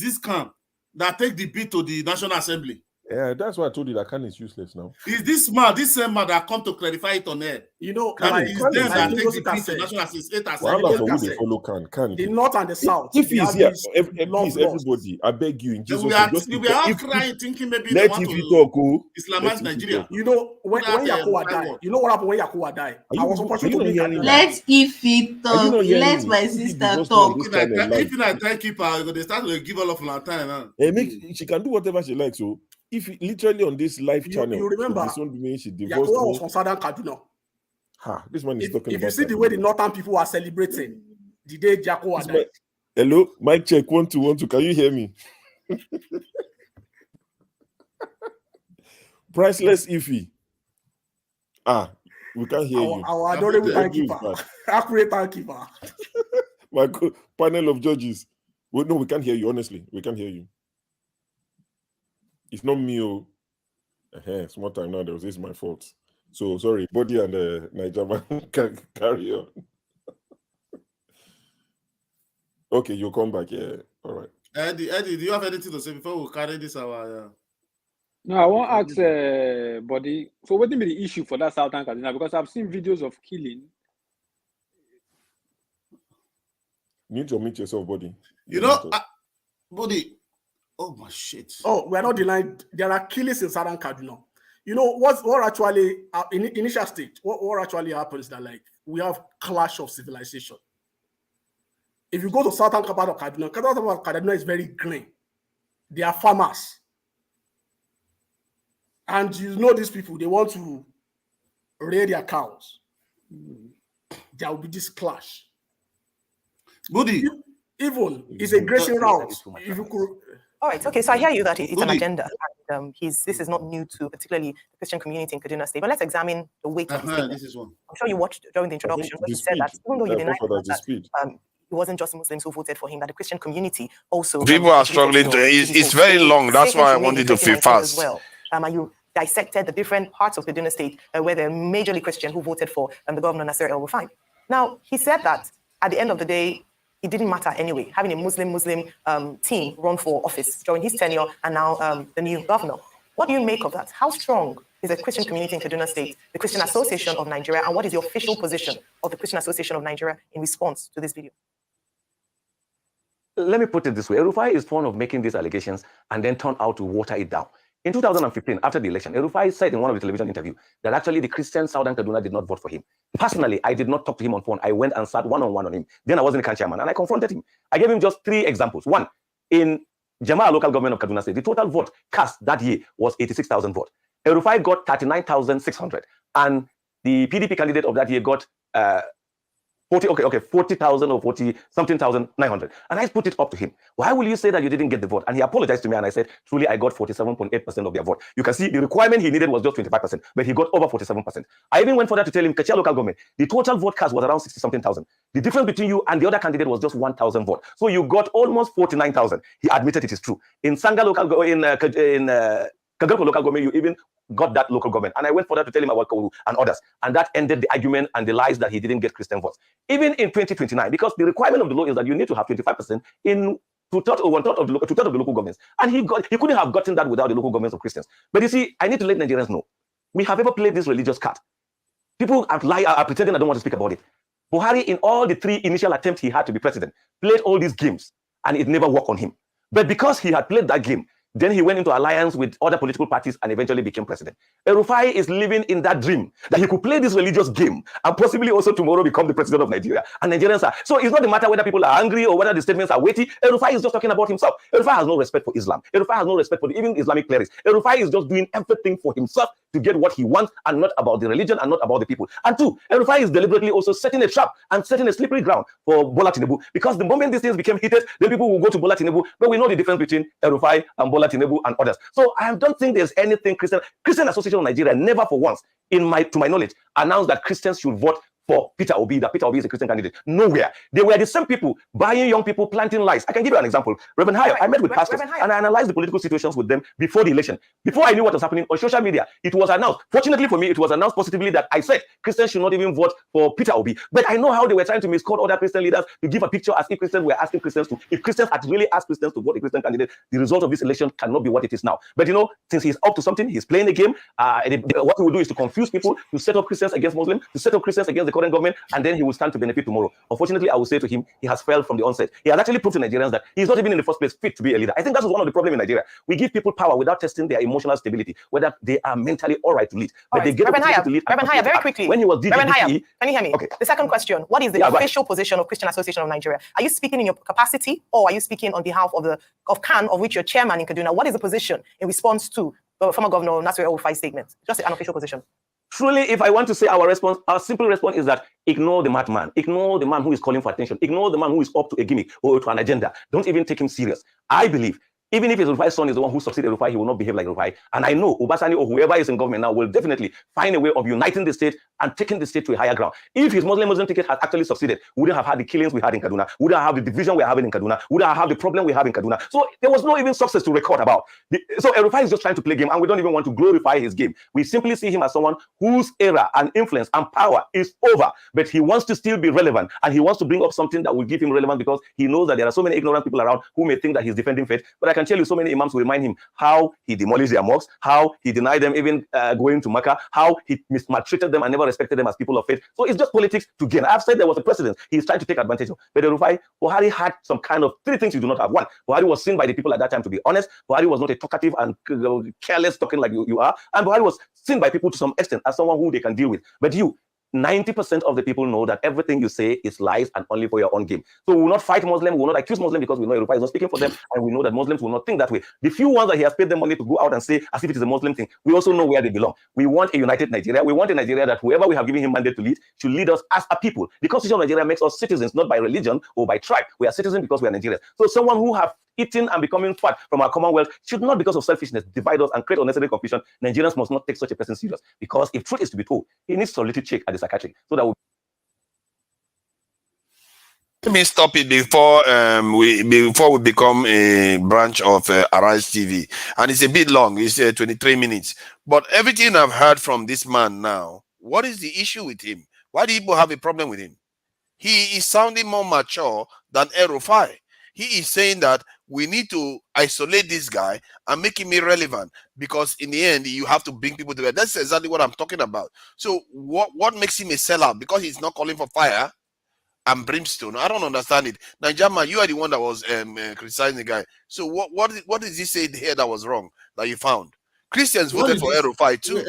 this CAN that take the bill to the National Assembly? Yeah, that's why I told you that CAN is useless now. Is this same man that come to clarify it on air? You know, is them that take the bill to National Assembly. Follow CAN. The North and the South. If he's here, please, everybody, I beg you, in Jesus' name. We are all crying, thinking maybe they want to Islamize Nigeria. You know, when Yakuwa died, you know what happened when Yakuwa died? I was supposed to be Let Ify talk. Let my sister talk. If I try keep her, they start to give all of her time. She can do whatever she likes, so. If literally on this live channel, you remember, she divorced Yakuwa was from Southern Kaduna. This man is talking about. If you see the way the Northern people are celebrating the day Yakuwa died. Hello, mic check 1 2 1 2. Can you hear me? Priceless Ify. We can't hear you. Our adorable timekeeper, accurate timekeeper. My panel of judges. Well, no, we can't hear you. Honestly, we can't hear you. It's not me. Small time now. This is my fault. So sorry, Body and Nigerian can carry on. Okay, you'll come back. Yeah, all right. Eddie, do you have anything to say before we carry this hour? No, I want to ask Body. So what is the issue for that Southern Kaduna? Because I've seen videos of killing. You need to meet yourself, Body. Body. Oh my shit! Oh, we are not denying there are killings in Southern Kaduna. You know what actually in initial stage? What actually happens that we have clash of civilization. If you go to Southern part of Kaduna is very green. They are farmers, and you know these people they want to rear their cows. There will be this clash. Buddy, even it's a grazing route. If you could. All right. Okay. So I hear you that it's an agenda. And, this is not new to particularly the Christian community in Kaduna State. But let's examine the weight of the this is one. I'm sure you watched during the introduction when he said that even though you denied that it wasn't just Muslims who voted for him, that the Christian community also. People are struggling to. It's very long. That's why I wanted to feel fast. As well. And you dissected the different parts of Kaduna State where they're majorly Christian who voted for the governor Nasir El-Rufai. Now he said that at the end of the day, it didn't matter anyway, having a Muslim team run for office during his tenure and now the new governor. What do you make of that? How strong is the Christian community in Kaduna State, the Christian Association of Nigeria, and what is the official position of the Christian Association of Nigeria in response to this video? Let me put it this way. El-Rufai is fond of making these allegations and then turn out to water it down. In 2015, after the election, El-Rufai said in one of the television interviews that actually the Christian Southern Kaduna did not vote for him. Personally, I did not talk to him on phone. I went and sat one-on-one on him. Then I wasn't the chairman, and I confronted him. I gave him just 3 examples. One, in Jamaa local government of Kaduna State, the total vote cast that year was 86,000 votes. El-Rufai got 39,600, and the PDP candidate of that year got 40,000 or 40-something thousand 900. And I put it up to him. Why will you say that you didn't get the vote? And he apologized to me, and I said, truly, I got 47.8% of their vote. You can see the requirement he needed was just 25%, but he got over 47%. I even went further to tell him, Kachia local government, the total vote cast was around 60-something thousand. The difference between you and the other candidate was just 1,000 votes. So you got almost 49,000. He admitted it is true. In Sanga local, in Kagako local government, you even got that local government. And I went further to tell him about Kauru and others. And that ended the argument and the lies that he didn't get Christian votes. Even in 2029, because the requirement of the law is that you need to have 25% in two-thirds or one-third of the local governments. And he couldn't have gotten that without the local governments of Christians. But you see, I need to let Nigerians know, we have ever played this religious card. People are pretending I don't want to speak about it. Buhari, in all the 3 initial attempts he had to be president, played all these games, and it never worked on him. But because he had played that game, then he went into alliance with other political parties and eventually became president. Rufai is living in that dream that he could play this religious game and possibly also tomorrow become the president of Nigeria. And Nigerians are. So it's not the matter whether people are angry or whether the statements are weighty. Rufai is just talking about himself. Rufai has no respect for Islam. Rufai has no respect for even Islamic clerics. Rufai is just doing everything for himself to get what he wants and not about the religion and not about the people. And 2, Rufai is deliberately also setting a trap and setting a slippery ground for Bola Tinubu, because the moment these things became heated, then people will go to Bola Tinubu. But we know the difference between Rufai and Bola Tinubu and others. So I don't think there's anything Christian Association of Nigeria never for once, to my knowledge, announced that Christians should vote for Peter Obi, that Peter Obi is a Christian candidate. Nowhere. They were the same people buying young people, planting lies. I can give you an example. Reverend Hayo, I met with pastors and I analyzed the political situations with them before the election. Before I knew what was happening on social media, it was announced. Fortunately for me, it was announced positively that I said Christians should not even vote for Peter Obi. But I know how they were trying to misquote other Christian leaders to give a picture as if Christians were asking Christians to. If Christians had really asked Christians to vote a Christian candidate, the result of this election cannot be what it is now. But you know, since he's up to something, he's playing a game. What he will do is to confuse people, to set up Christians against Muslims, to set up Christians against the current government, and then he will stand to benefit tomorrow. Unfortunately, I will say to him, he has failed from the onset. He has actually proved to Nigerians that he's not even in the first place fit to be a leader. I think that's one of the problems in Nigeria. We give people power without testing their emotional stability, whether they are mentally all right to lead. But they get to lead. Reverend Haya, very quickly. When he was Reverend Haya, can you hear me? Okay. The second question, what is the official position of Christian Association of Nigeria? Are you speaking in your capacity, or are you speaking on behalf of CAN, of which you're chairman in Kaduna? What is the position in response to former Governor Nasir El-Rufai's statement? Just an official position. Truly, if I want to say our response, our simple response is that ignore the madman, ignore the man who is calling for attention, ignore the man who is up to a gimmick or to an agenda. Don't even take him serious. I believe, even if Rufai's son is the one who succeeded Rufai, he will not behave like Rufai. And I know Obasani or whoever is in government now will definitely find a way of uniting the state and taking the state to a higher ground. If his Muslim ticket has actually succeeded, we wouldn't have had the killings we had in Kaduna, we wouldn't have the division we're having in Kaduna, we wouldn't have the problem we have in Kaduna. So there was no even success to record about. So Rufai is just trying to play game, and we don't even want to glorify his game. We simply see him as someone whose era and influence and power is over, but he wants to still be relevant, and he wants to bring up something that will give him relevance, because he knows that there are so many ignorant people around who may think that he's defending faith. But I can tell you, so many imams will remind him how he demolished their mosques, how he denied them even going to Makkah, how he maltreated them and never respected them as people of faith. So it's just politics to gain. I've said there was a precedent he's trying to take advantage of. But Rufai, Buhari had some kind of 3 things you do not have. 1, Buhari was seen by the people at that time to be honest. Buhari was not a talkative and careless talking like you are. And Buhari was seen by people to some extent as someone who they can deal with. But you, 90% of the people know that everything you say is lies and only for your own game. So we will not fight Muslims, we will not accuse Muslims, because we know Rufai is not speaking for them, and we know that Muslims will not think that way. The few ones that he has paid them money to go out and say as if it is a Muslim thing, we also know where they belong. We want a united Nigeria. We want a Nigeria that whoever we have given him mandate to lead should lead us as a people. The Constitution of Nigeria makes us citizens, not by religion or by tribe. We are citizens because we are Nigerians. So someone who have eating and becoming fat from our commonwealth should not, because of selfishness, divide us and create unnecessary confusion. Nigerians must not take such a person serious, because if truth is to be told, he needs a little check at the psychiatric, so that let me stop it before we become a branch of Arise TV, and it's a bit long. It's 23 minutes. But everything I've heard from this man now, what is the issue with him? Why do people have a problem with him? He is sounding more mature than El-Rufai. He is saying that we need to isolate this guy and make him irrelevant, because in the end, you have to bring people together. That's exactly what I'm talking about. So what makes him a sellout? Because he's not calling for fire and brimstone. I don't understand it. Now, Jama, you are the one that was criticizing the guy. So what did he say here that was wrong that you found? Christians voted for El-Rufai too.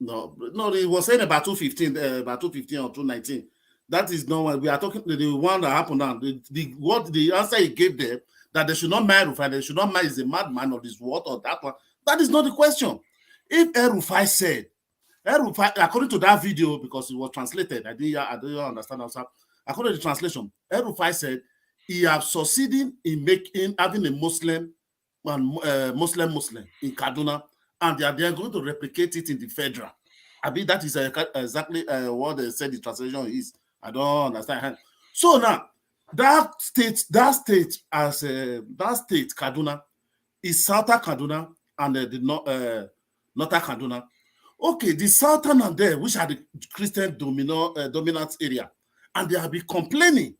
No, he was saying about 215 or 219. That is not what we are talking. The one that happened now. The answer he gave them, that they should not marry Rufai, they should not marry is a madman or this what or that one. That is not the question. If El-Rufai said, El-Rufai, according to that video, because it was translated, I didn't understand also. According to the translation, El-Rufai said he has succeeded in having a Muslim Muslim in Kaduna, and they are going to replicate it in the federal. I mean, that is exactly what they said the translation is. I don't understand. So now, that state Kaduna is Southern Kaduna, and the Northern Kaduna. Okay, the Southern and there, which are the Christian dominant area, and they have been complaining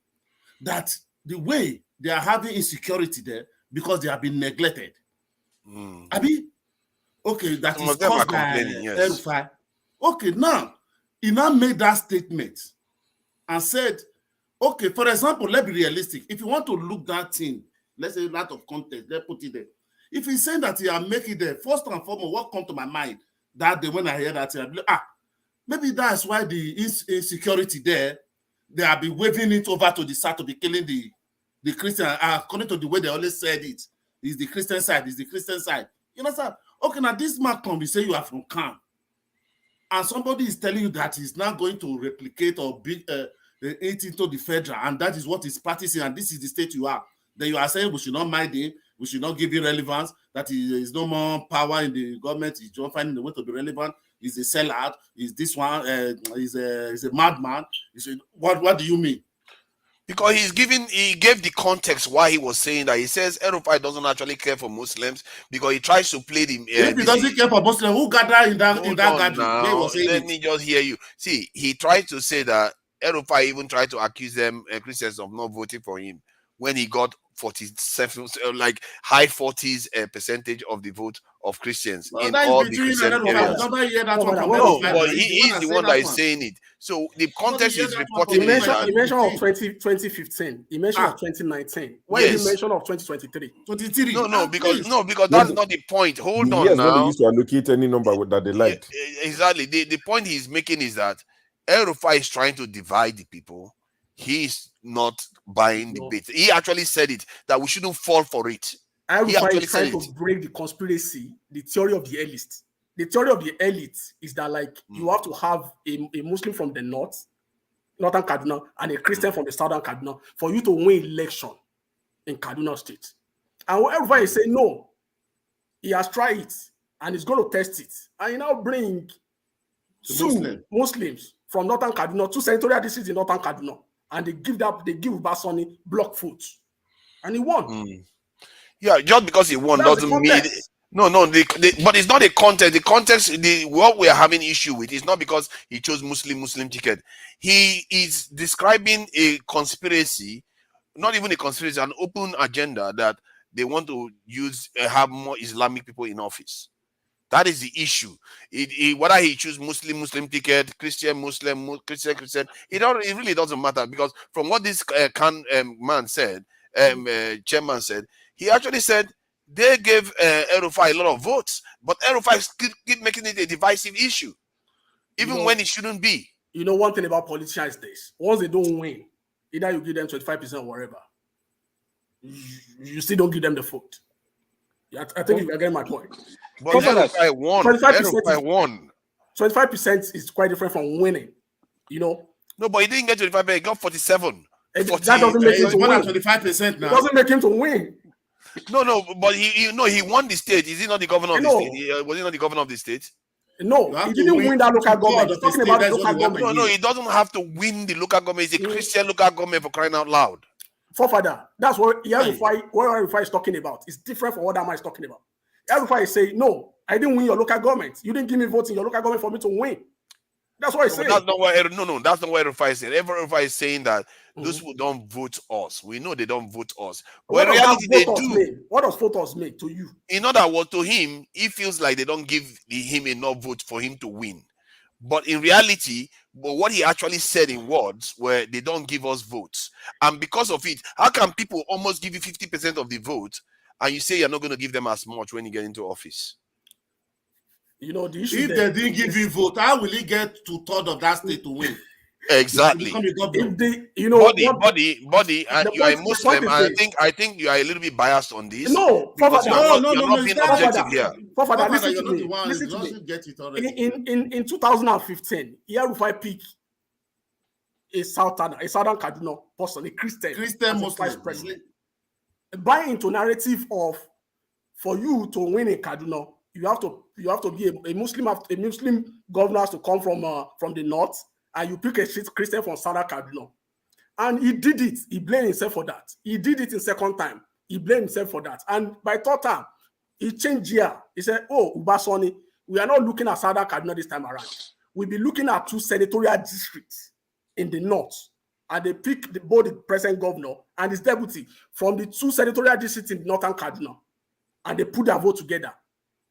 that the way they are having insecurity there because they have been neglected. Abi, okay, that is caused by El-Rufai. Okay, now he now made that statement and said, okay, for example, let's be realistic. If you want to look that thing, let's say out of context, let's put it there. If he's saying that he are making there, first and foremost, what comes to my mind that day when I hear that, I'll be like, maybe that's why the insecurity there, they have been waving it over to the south to be killing the Christian. According to the way they always said it, is the Christian side, is the Christian side. You know, sir? Okay, now this man can be saying you are from Khan, and somebody is telling you that he's not going to replicate or be it into the federal, and that is what he's practicing, and this is the state you are. Then you are saying we should not mind him, we should not give him relevance, that he is no more power in the government, he's just finding the way to be relevant, he's a sellout, is this one, he's a madman. What do you mean? Because he gave the context why he was saying that. He says El-Rufai doesn't actually care for Muslims because he tries to play the. If he doesn't care for Muslims, who gathered in that gathering? Let me just hear you. See, he tried to say that El-Rufai even tried to accuse them Christians of not voting for him when he got 47, like high 40s percentage of the vote of Christians in all the Christian areas. No, but he is the one that is saying it. So the context is reporting. He mentioned of 2015. He mentioned of 2019. Why did he mention of 2023? No, because that's not the point. Hold on yes, now. When they used to allocate any number that they liked. Exactly. The point he's making is that El-Rufai is trying to divide the people. He's not buying the bait. He actually said it, that we shouldn't fall for it. El-Rufai is trying to break the conspiracy, the theory of the elite. The theory of the elite is that, like, you have to have a Muslim from the northern Kaduna, and a Christian from the southern Kaduna for you to win election in Kaduna State. And El-Rufai is saying, no, he has tried it, and he's going to test it. And he now bring two Muslims from northern Kaduna, two senatorial districts in northern Kaduna, and they give Basoni block votes, and he won. Yeah, just because he won doesn't mean but it's not a context. The context, what we are having issue with is not because he chose Muslim ticket. He is describing a conspiracy, not even a conspiracy, an open agenda that they want to have more Islamic people in office. That is the issue. Whether he choose Muslim ticket, Christian, Muslim, Christian, it really doesn't matter, because from what this man said, chairman said, he actually said they gave El-Rufai a lot of votes, but El-Rufai keep making it a divisive issue, even when it shouldn't be. You know, one thing about politicians is this: once they don't win, either you give them 25% or whatever, you still don't give them the vote. I think you get my point. But El-Rufai won. 25% is quite different from winning. You know. No, but he didn't get 25%. He got 47. That doesn't make him to win. 25% now. It doesn't make him to win. No, but he won the state. Is he not the governor of the state? Was he not the governor of the state? No, he didn't win that local government. He's talking about the local government. No, he doesn't have to win the local government. It's a Christian local government, for crying out loud. Forefather, that's what El-Rufai is talking about. It's different from what that man is talking about. El-Rufai is saying, no, I didn't win your local government. You didn't give me votes in your local government for me to win. That's what he's saying. That's not what that's not what El-Rufai is saying. El-Rufai is saying that those who don't vote us, we know they don't vote us. But in reality, they do. What does voters mean to you? In other words, to him, he feels like they don't give him enough votes for him to win. But in reality, what he actually said in words were, they don't give us votes. And because of it, how can people almost give you 50% of the vote and you say you're not going to give them as much when you get into office? You know, the issue if they didn't give you vote, how will he get 2/3 of that state to win? Exactly. If they, body, and you are a Muslim, and I think you are a little bit biased on this. No, because you're not being objective here. Listen to me. In 2015, El-Rufai picked a southern Kaduna person, a Christian Muslim president. Buying into narrative of, for you to win in Kaduna, you have to be a Muslim governor to come from the north, and you pick a Christian from Southern Kaduna. And he did it. He blamed himself for that. He did it in second time. He blamed himself for that. And by third time, He changed here. He said, oh, Ubasoni, we are not looking at Southern Kaduna this time around. We'll be looking at 2 senatorial districts in the north. And they pick both the present governor and his deputy from the 2 senatorial districts in northern Kaduna. And they put their vote together.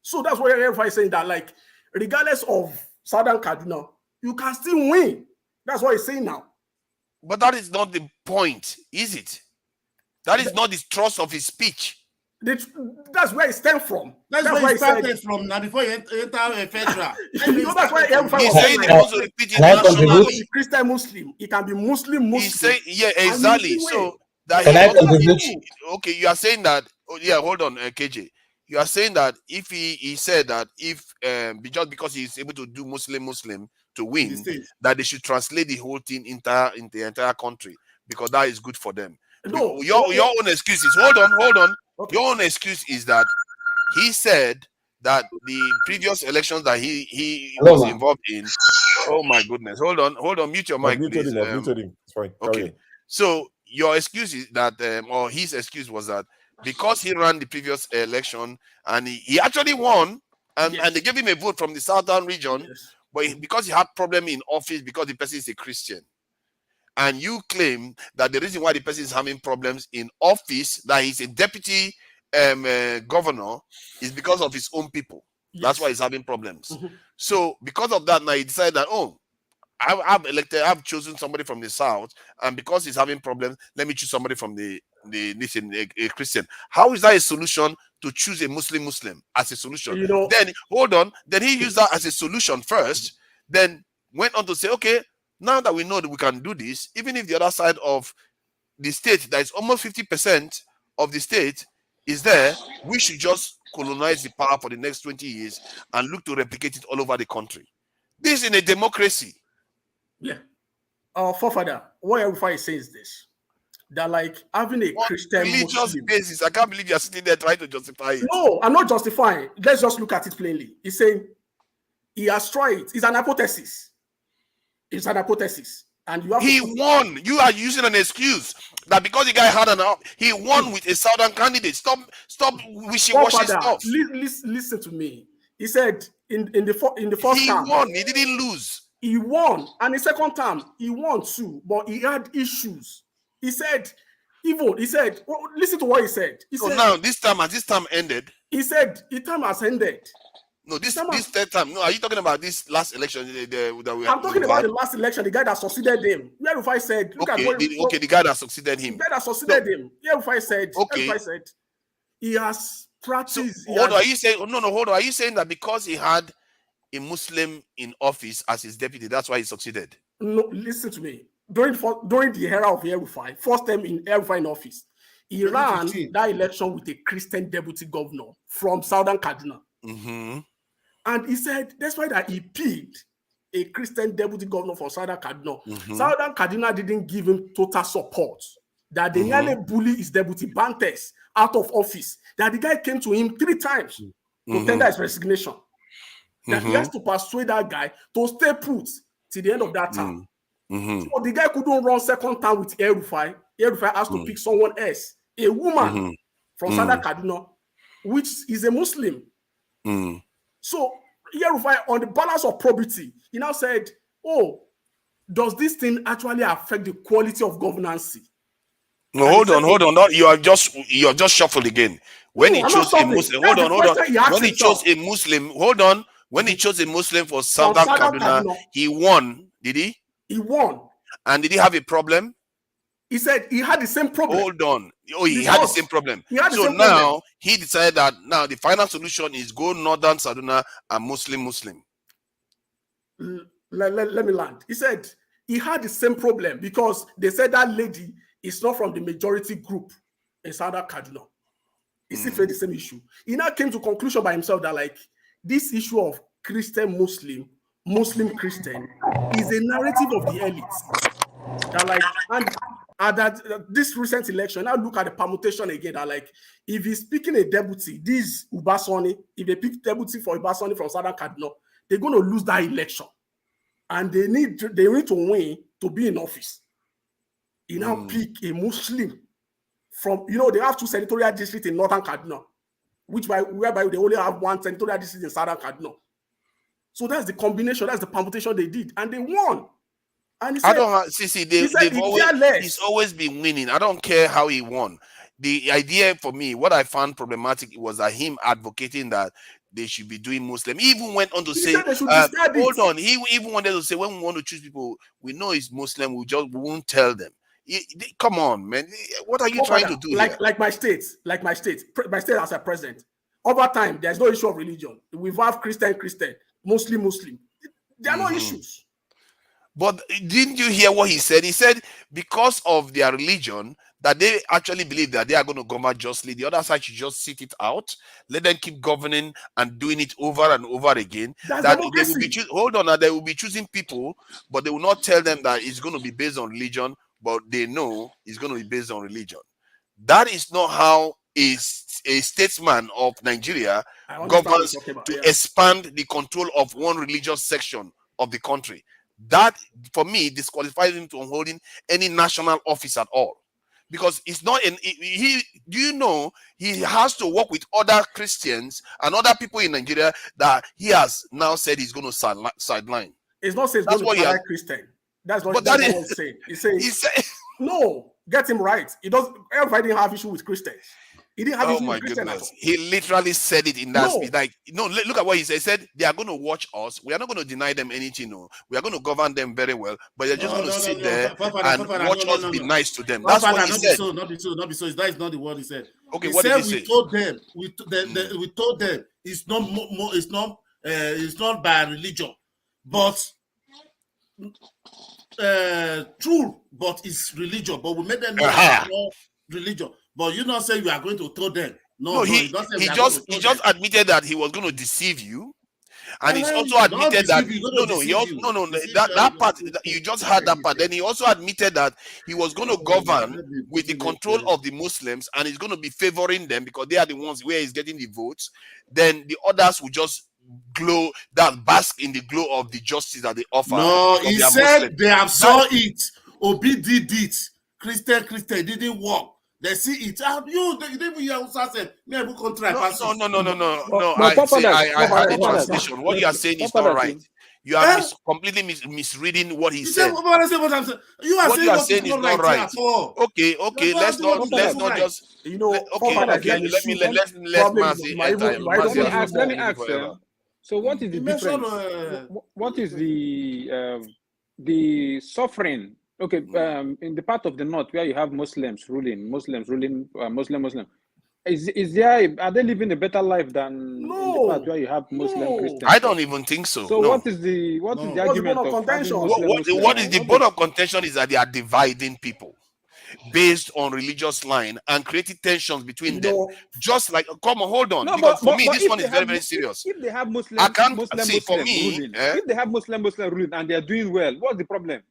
So that's why everybody is saying that, like, regardless of Southern Kaduna, you can still win. That's what he's saying now. But that is not the point, is it? That is not the thrust of his speech. That's where it stems from. That's where he started from now before he entered a federal. That's why everybody was saying he wants to repeat it nationally. Christian Muslim. It can be Muslim. He's saying, yeah, exactly. So that okay, you are saying that. Oh, yeah, hold on, KJ. You are saying that if he said that if just because he's able to do Muslim to win, that they should translate the whole thing in the entire country because that is good for them. No, your own excuse is hold on. Okay. Your own excuse is that he said that the previous elections that he was involved in. Oh my goodness! Hold on. Mute your mic, please. Muted him. It's fine. Okay. So your excuse is that, or his excuse was that because he ran the previous election and he actually won, and they gave him a vote from the southern region, but because he had problem in office because the person is a Christian. And you claim that the reason why the person is having problems in office, that he's a deputy governor, is because of his own people. That's why he's having problems. So because of that, now he decided that, oh, I've chosen somebody from the south, and because he's having problems, let me choose somebody from a Christian. How is that a solution to choose a Muslim as a solution? Then hold on. Then he used that as a solution first, then went on to say, okay, now that we know that we can do this, even if the other side of the state, that is almost 50% of the state, is there, we should just colonize the power for the next 20 years and look to replicate it all over the country. This is in a democracy. Yeah. Our forefather, what everybody says this, that like having a Christian religious Muslim basis. I can't believe you're sitting there trying to justify it. No, I'm not justifying. Let's just look at it plainly. He's saying he has tried it. It's an hypothesis. It's an hypothesis. And you have won. You are using an excuse that because the guy had he won with a southern candidate. Stop wishy-washy stuff. Listen to me. He said in the first term, he won. He didn't lose. He won, and the second term he won too, but he had issues. He said, listen to what he said. He said, now this term ended. He said the term has ended. No, this third time. No, are you talking about this last election that we? I'm talking about the last election. The guy that succeeded him. Yerufai said, "Look at what." The guy that succeeded him. The guy that succeeded him. Yerufai said. Okay. Yerufai said he has practiced. So, are you saying? No, hold on. Are you saying that because he had a Muslim in office as his deputy, that's why he succeeded? No, listen to me. During the era of Yerufai, first time in Yerufai in office, he ran that election with a Christian deputy governor from Southern Kaduna. And he said, that's why that he picked a Christian deputy governor for Southern Kaduna. Southern Kaduna didn't give him total support. That they nearly bully his deputy Bantes out of office. That the guy came to him 3 times to tender his resignation. That he has to persuade that guy to stay put till the end of that term. So the guy couldn't run second time with Yerufai. Yerufai has to pick someone else, a woman from Southern Kaduna, which is a Muslim. So Yerufai, on the balance of probity, he now said, "Oh, does this thing actually affect the quality of governance?" No, hold on. No, you are just shuffled again. When he chose a Muslim, hold on. When he chose a Muslim, when he chose a Muslim for Southern Kaduna, he won. Did he? He won. And did he have a problem? He said he had the same problem. Hold on. Oh, he had the same problem. So now he decided that now the final solution is go Northern Kaduna and Muslim. Let me land. He said he had the same problem because they said that lady is not from the majority group in Southern Kaduna. He still faced the same issue. He now came to conclusion by himself that like this issue of Christian Muslim Christian is a narrative of the elites. That like and that this recent election, now look at the permutation again. That like if he's picking a deputy, this Ubasoni, if they pick deputy for Ubasoni from Southern Kaduna, they're going to lose that election, and they need to win to be in office. He now pick a Muslim from they have 2 senatorial districts in Northern Kaduna. whereby they only have one territorial district in Southern Kaduna. So that's the combination, that's the permutation they did, and they won. And he said, he's always been winning. I don't care how he won. The idea for me, what I found problematic was that him advocating that they should be doing Muslim. He even went on to say, hold on, he even wanted to say, when we want to choose people, we know it's Muslim, we won't tell them. Come on, man. What are you trying to do here? Like my state as a president. Over time, there's no issue of religion. We have Christian, Muslim. There are no issues. But didn't you hear what he said? He said because of their religion, that they actually believe that they are going to govern justly. The other side should just sit it out, let them keep governing and doing it over and over again. That's that democracy. they will be choosing people, but they will not tell them that it's going to be based on religion, but they know it's going to be based on religion. That is not how a statesman of Nigeria governs to expand the control of one religious section of the country. That, for me, disqualifies him from holding any national office at all. Because it's not do you know he has to work with other Christians and other people in Nigeria that he has now said he's going to sideline. It's not saying he's going to sideline Christian. That's what he's saying. He said, no, get him right. He doesn't. Everybody didn't have issue with Christians. He didn't have issue with Christians at all. He literally said it in that speech. Like, no, look at what he said. He said they are going to watch us. We are not going to deny them anything. No, we are going to govern them very well, but they're just going to sit there and watch us be nice to them. That's what he said. Not be so. That is not the word he said. Okay, he what said did he say? We told them it's not by religion, but true, but it's religion. But we made them know religion. But you don't say you are going to tell them. No, he just admitted that he was going to deceive you, and he's also admitted that that part you just heard that part. Then he also admitted that he was going to govern with the control of the Muslims, and he's going to be favoring them because they are the ones where he's getting the votes. Then the others will just bask in the glow of the justice that they offer. No, he said Muslim. They have saw it. Obi did it. Christian didn't work. They see it. You didn't hear Usa said, no. I had a translation. What you are saying is not right. You are completely misreading what he said. What you are saying is not right. Okay. Let's not just. Okay. Let me ask. So what is the difference? What is the suffering? Okay, in the part of the north where you have Muslims ruling, Muslim. Are they living a better life than in the part where you have Muslim Christians? I don't even think so. So what is the argument of contention? What is the bone of contention is that they are dividing people based on religious line and creating tensions between them. Just like, come on, hold on. Because for me, this one is very, very serious. If they have Muslim ruling, if they have Muslim ruling and they are doing well, what's the problem?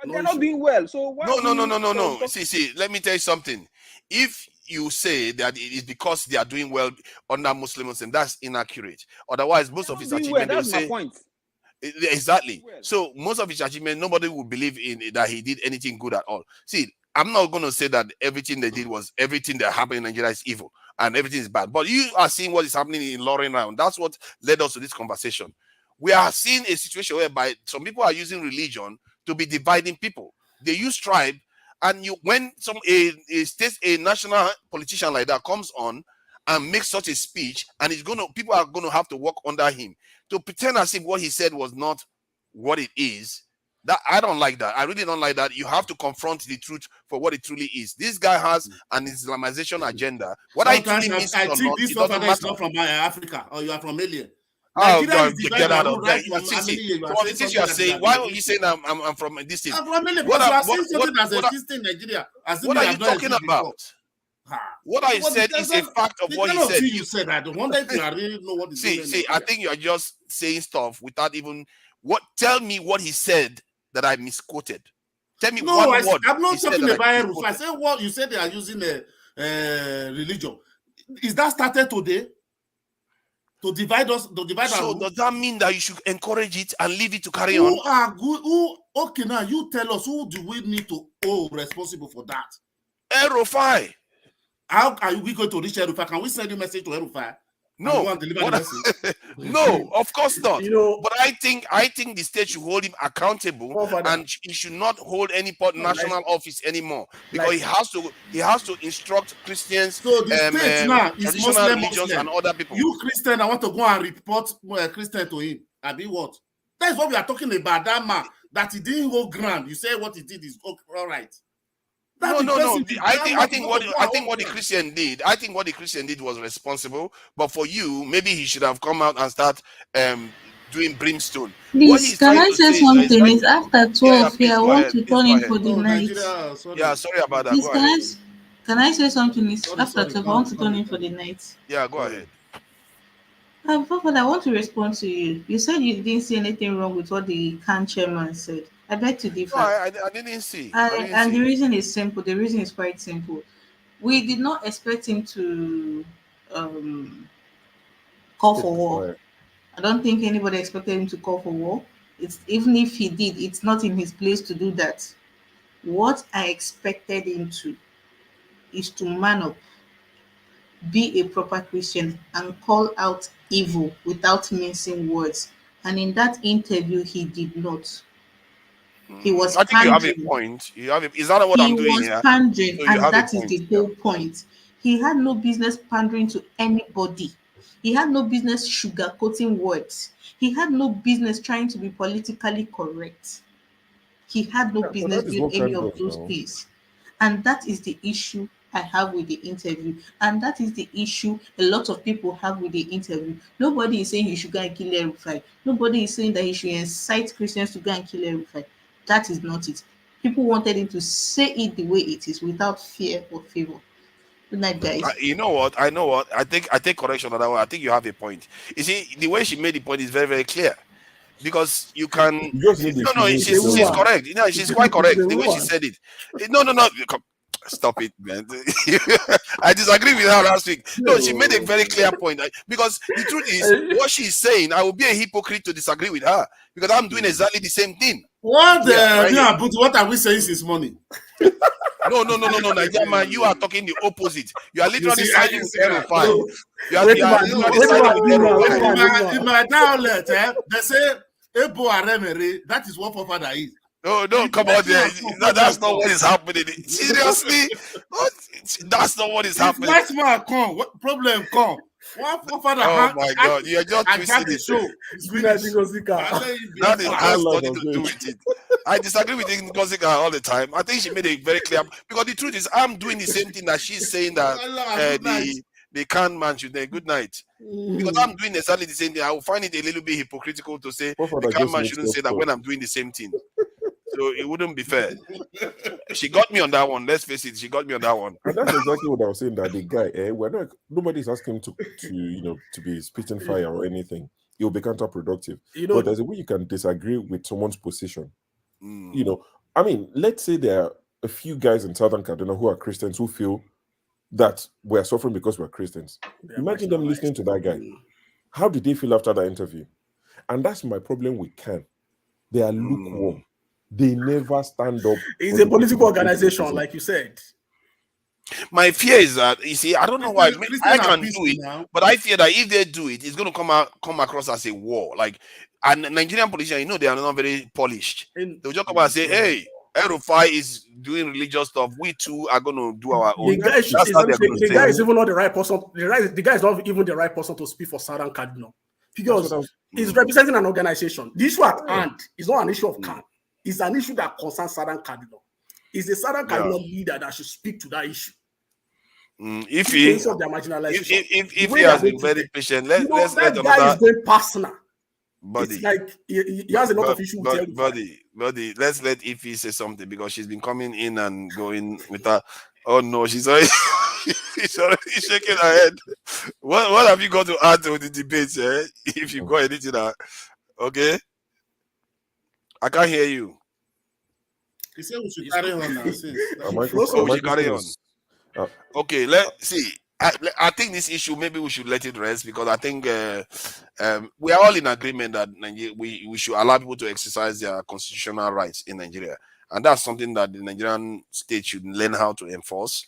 They're not doing well. So why no. See, let me tell you something. If you say that it is because they are doing well under Muslims, and that's inaccurate. Otherwise, most of his achievements, that's my point. Exactly. So most of his achievements, nobody would believe in that he did anything good at all. See, I'm not going to say that everything they did was everything that happened in Nigeria is evil and everything is bad. But you are seeing what is happening in Lauren Round. That's what led us to this conversation. We are seeing a situation whereby some people are using religion to be dividing people. They use tribe, and when a national politician like that comes on and makes such a speech, and people are going to have to work under him to pretend as if what he said was not what it is. That I don't like that. I really don't like that. You have to confront the truth for what it truly is. This guy has an Islamization agenda. What I truly means I think this one is not from Africa, or you are from Alien. Oh, God, get out of that. You are saying, why are you saying I'm from this thing? I'm from Alien, because you are saying something as existing in Nigeria. What are you talking about? What I said is a fact of what he said. You said I don't wonder if you really know what is going on. See, I think you are just saying stuff without even tell me what he said that I misquoted. Tell me one word. I'm not talking about Rufai. I said what you said they are using religion. Is that started today? To divide us, So does that mean that you should encourage it and leave it to carry on? Who are good? Okay, now you tell us, who do we need to hold responsible for that? Rufai. How are we going to reach Rufai? Can we send a message to Rufai? No, no, of course not. But I think the state should hold him accountable, and he should not hold any national office anymore, because he has to instruct Christians, so the state now is traditional Muslim, religions, and other people. You Christian, I want to go and report Christian to him. I be what? That's what we are talking about. That man that he didn't go ground. You say what he did is all right. No. I think what the Christian did. I think what the Christian did was responsible. But for you, maybe he should have come out and start doing brimstone. Please, can I say something? It's after 12 here. I want to turn in for the night. Yeah, sorry about that. Please, Go ahead. can I say something? It's after 12. I want to turn in for the night. Yeah, go ahead. Papa, I want to respond to you. You said you didn't see anything wrong with what the CAN chairman said. I beg to differ. No, I didn't see. The reason is simple. The reason is quite simple. We did not expect him to call for war. I don't think anybody expected him to call for war. Even if he did, it's not in his place to do that. What I expected him to is to man up, be a proper Christian, and call out evil without mincing words. And in that interview, he did not. He was I think you have a point. Is that what I'm doing here? He was pandering, So and that is the whole point. He had no business pandering to anybody. He had no business sugarcoating words. He had no business trying to be politically correct. He had no business doing any of those things. And that is the issue I have with the interview. And that is the issue a lot of people have with the interview. Nobody is saying he should go and kill Erufai. Nobody is saying that he should incite Christians to go and kill Erufai. That is not it. People wanted him to say it the way it is, without fear or favor. Good night, guys. You know what? I know what. I take correction on that one. I think you have a point. You see, the way she made the point is very, very clear. Because you can she's correct. You know, she's quite correct. The way she said it. No. Stop it, man. I disagree with her last week. No, she made a very clear point. Because the truth is, what she's saying, I will be a hypocrite to disagree with her. Because I'm doing exactly the same thing. What what are we saying since morning? No, Nigerian man, you are talking the opposite. You are literally siding with Erufai. In my dialect, they say Ebo Aremere, that is what Papa is. No, come on there. That's not what is happening. Seriously? That's not what is happening. White man come, what problem come? Oh my God, you are just twisting it. That has nothing to do with it. I disagree with Ngozika all the time. I think she made it very clear, because the truth is, I'm doing the same thing that she's saying, that the can man should say good night. Because I'm doing exactly the same thing. I will find it a little bit hypocritical to say the can man shouldn't say that when I'm doing the same thing. So it wouldn't be fair. She got me on that one. Let's face it, she got me on that one. And that's exactly what I was saying. That the guy, nobody's asking him to be spitting fire or anything. It will be counterproductive. But there's a way you can disagree with someone's position. I mean, let's say there are a few guys in Southern Kaduna who are Christians who feel that we're suffering because we're Christians. Imagine them listening to that guy. How did they feel after that interview? And that's my problem with CAN. They are lukewarm. They never stand up. It's a political organization, like you said. My fear is that, you see, I don't know why I can do it, but I fear that if they do it, it's going to come across as a war. Like, and Nigerian politicians, they are not very polished. They'll just come and say, hey, Erufai is doing religious stuff. We too are going to do our own. The guy is even not the right person. The guy is not even the right person to speak for Southern Kaduna, because he's representing an organization. The issue at hand is not an issue of CAN. It's an issue that concerns Southern Kaduna. It's the Southern Kaduna leader that should speak to that issue. If he has been very patient, let's let that guy is very personal. It's like he has a lot of issues with everybody. Buddy, let's let Ify say something, because she's been coming in and going with her. Oh no, she's already shaking her head. What have you got to add to the debate? If you got anything, okay? I can't hear you. He said we should carry on now. We should carry on. Okay, let's see. I think this issue, maybe we should let it rest, because I think we are all in agreement that we should allow people to exercise their constitutional rights in Nigeria. And that's something that the Nigerian state should learn how to enforce.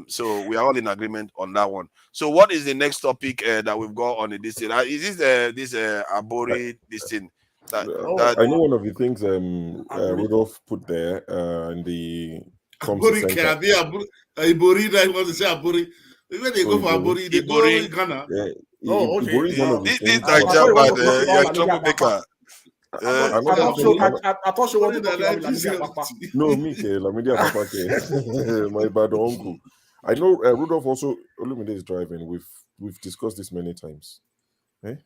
So we are all in agreement on that one. So what is the next topic that we've got on this thing? Is this Ibori this thing? I know one of the things Rudolph put there in the Ibori, Ibori, I want to say Ibori. When they go for Ibori, they go in Ghana. Yeah. Oh, okay. Ibori is one of the things. You're a troublemaker. I thought she wanted to talk about Lamidi Papa. No, me, Lamidi Papa, my bad uncle. I know Rudolph also. Olumide is driving. We've discussed this many times. Eh?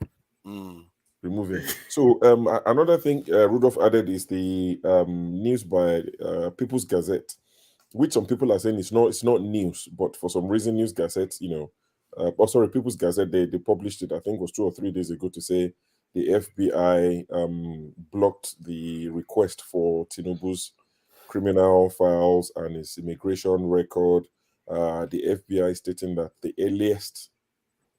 Removing. So another thing Rudolph added is the news by People's Gazette, which some people are saying it's not news, but for some reason News Gazette, People's Gazette, they published it, I think it was 2 or 3 days ago, to say the FBI blocked the request for Tinubu's criminal files and his immigration record. The FBI stating that the earliest,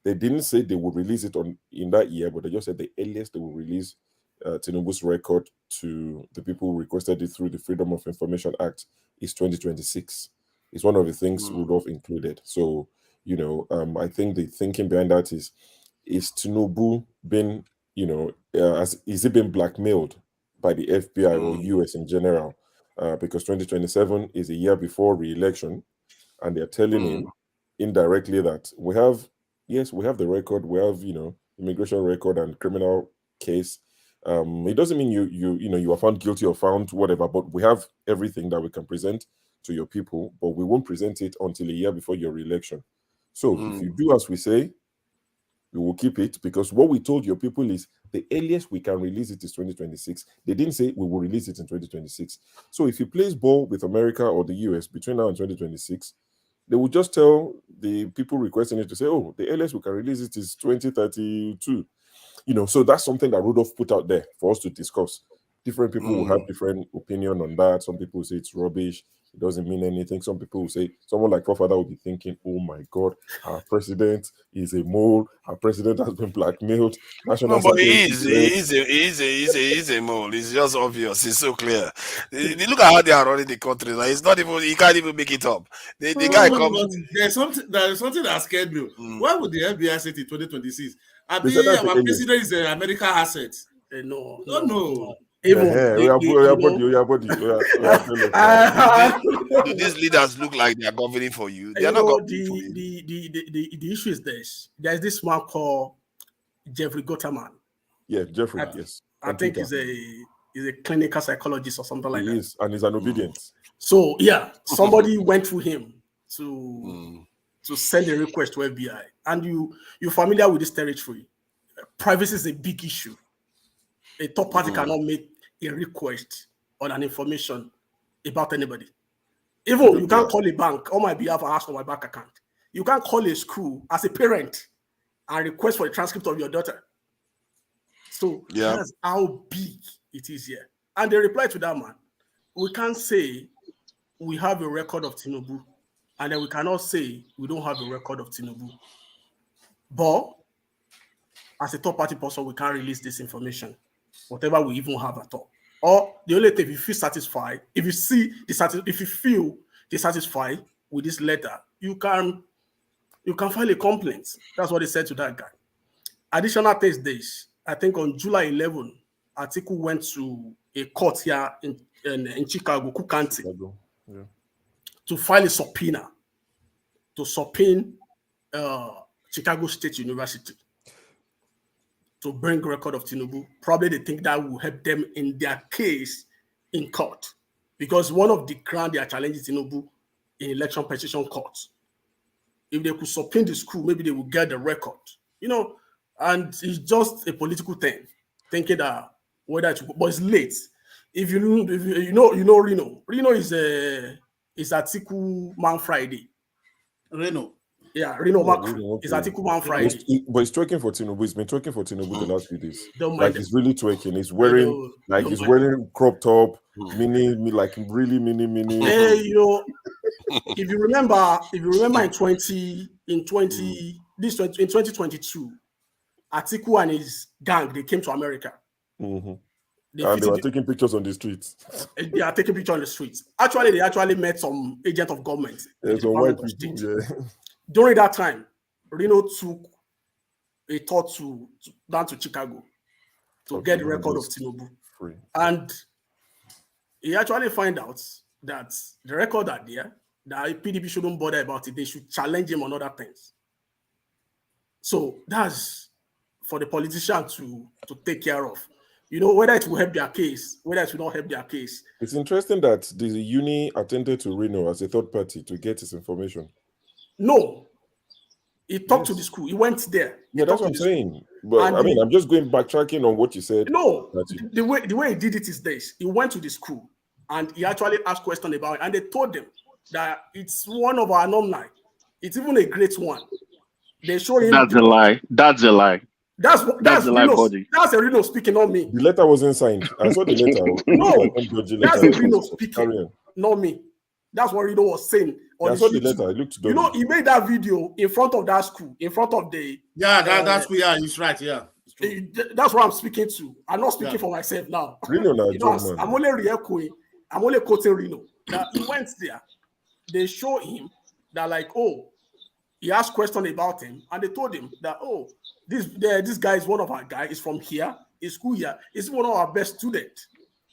they didn't say they would release it in that year, but they just said the earliest they will release Tinubu's record to the people who requested it through the Freedom of Information Act is 2026. It's one of the things Rudolph included. So, I think the thinking behind that is Tinubu been, is he being blackmailed by the FBI or US in general? Because 2027 is a year before re-election, and they're telling him indirectly that we have the record, we have, immigration record and criminal case. It doesn't mean you are found guilty or found whatever, but we have everything that we can present to your people, but we won't present it until a year before your re-election. So if you do as we say, we will keep it, because what we told your people is the earliest we can release it is 2026. They didn't say we will release it in 2026. So if he plays ball with America or the US between now and 2026, they will just tell the people requesting it to say, oh, the earliest we can release it is 2032. So that's something that Rudolph put out there for us to discuss. Different people will have different opinion on that. Some people say it's rubbish, it doesn't mean anything. Some people will say, someone like Forefather will be thinking, oh my God, our president is a mole, our president has been blackmailed. But he is a mole. It's just obvious. It's so clear. Look at how they are running the country. Like, it's not even, he can't even make it up. The guy comes. There's something that scared me. Why would the FBI say it in 2026? Our president is an American asset. No. Do these leaders look like they are governing for you? They are not governing for you. The issue is this. There's this man called Jeffrey Gotterman. Yeah, Jeffrey, yes. I think he's a clinical psychologist or something like that. He is, and he's an obedient. So, yeah, somebody went through him to send a request to FBI. And you're familiar with this territory. Privacy is a big issue. A third party cannot make a request on an information about anybody. Even you can't call a bank on my behalf and ask for my bank account. You can't call a school as a parent and request for a transcript of your daughter. So that's how big it is here. And they replied to that man, we can't say we have a record of Tinubu, and then we cannot say we don't have a record of Tinubu. But as a third party person, we can't release this information, whatever we even have at all. Or the only thing, if you feel satisfied, if you feel dissatisfied with this letter, you can file a complaint. That's what they said to that guy. Additional test days. I think on July 11, Atiku went to a court here in Chicago, Cook County, to file a subpoena to subpoena Chicago State University to bring record of Tinubu. Probably they think that will help them in their case in court, because one of the grounds they are challenging Tinubu in election petition court. If they could subpoena the school, maybe they will get the record, and it's just a political thing, thinking that whether to, but it's late. If you know Reno is Atiku Man Friday. Reno. Yeah, Reno is Atiku Man Friday. But he's twerking for Tinubu. He's been twerking for Tinubu the last few days. He's really twerking. He's wearing wearing crop top, mini. Hey, if you remember in 2022, Atiku and his gang, they came to America. They were taking pictures on the streets. They are taking pictures on the streets. Actually, they actually met some agent of government. Some white people, yeah. During that time, Reno took a tour down to Chicago to get the record of Tinubu. Free. And he actually find out that the record are there, that PDP shouldn't bother about it. They should challenge him on other things. So that's for the politician to take care of. You know, whether it will help their case, whether it will not help their case. It's interesting that the uni attended to Reno as a third party to get his information. No. He talked to the school. He went there. Yeah, that's what I'm saying. But I mean, I'm just going backtracking on what you said. No, the way he did it is this. He went to the school and he actually asked questions about it. And they told him that it's one of our alumni. It's even a great one. They showed him. That's a lie. That's a lie. That's a lie, body. That's a Reno speaking, not me. The letter wasn't signed. I saw the letter. No, that's a Reno speaking, not me. That's what Reno was saying. I saw the letter. It looked you know, he made that video in front of that school, in front of the. Yeah, that's where. Yeah, he's right. Yeah, that's what I'm speaking to. I'm not speaking for myself now. Reno, I'm only re-echoing. I'm only quoting Reno. That he went there. They show him that, like, oh, he asked questions about him, and they told him that, oh, this guy is one of our guys. He's from here. He's school here. He's one of our best students.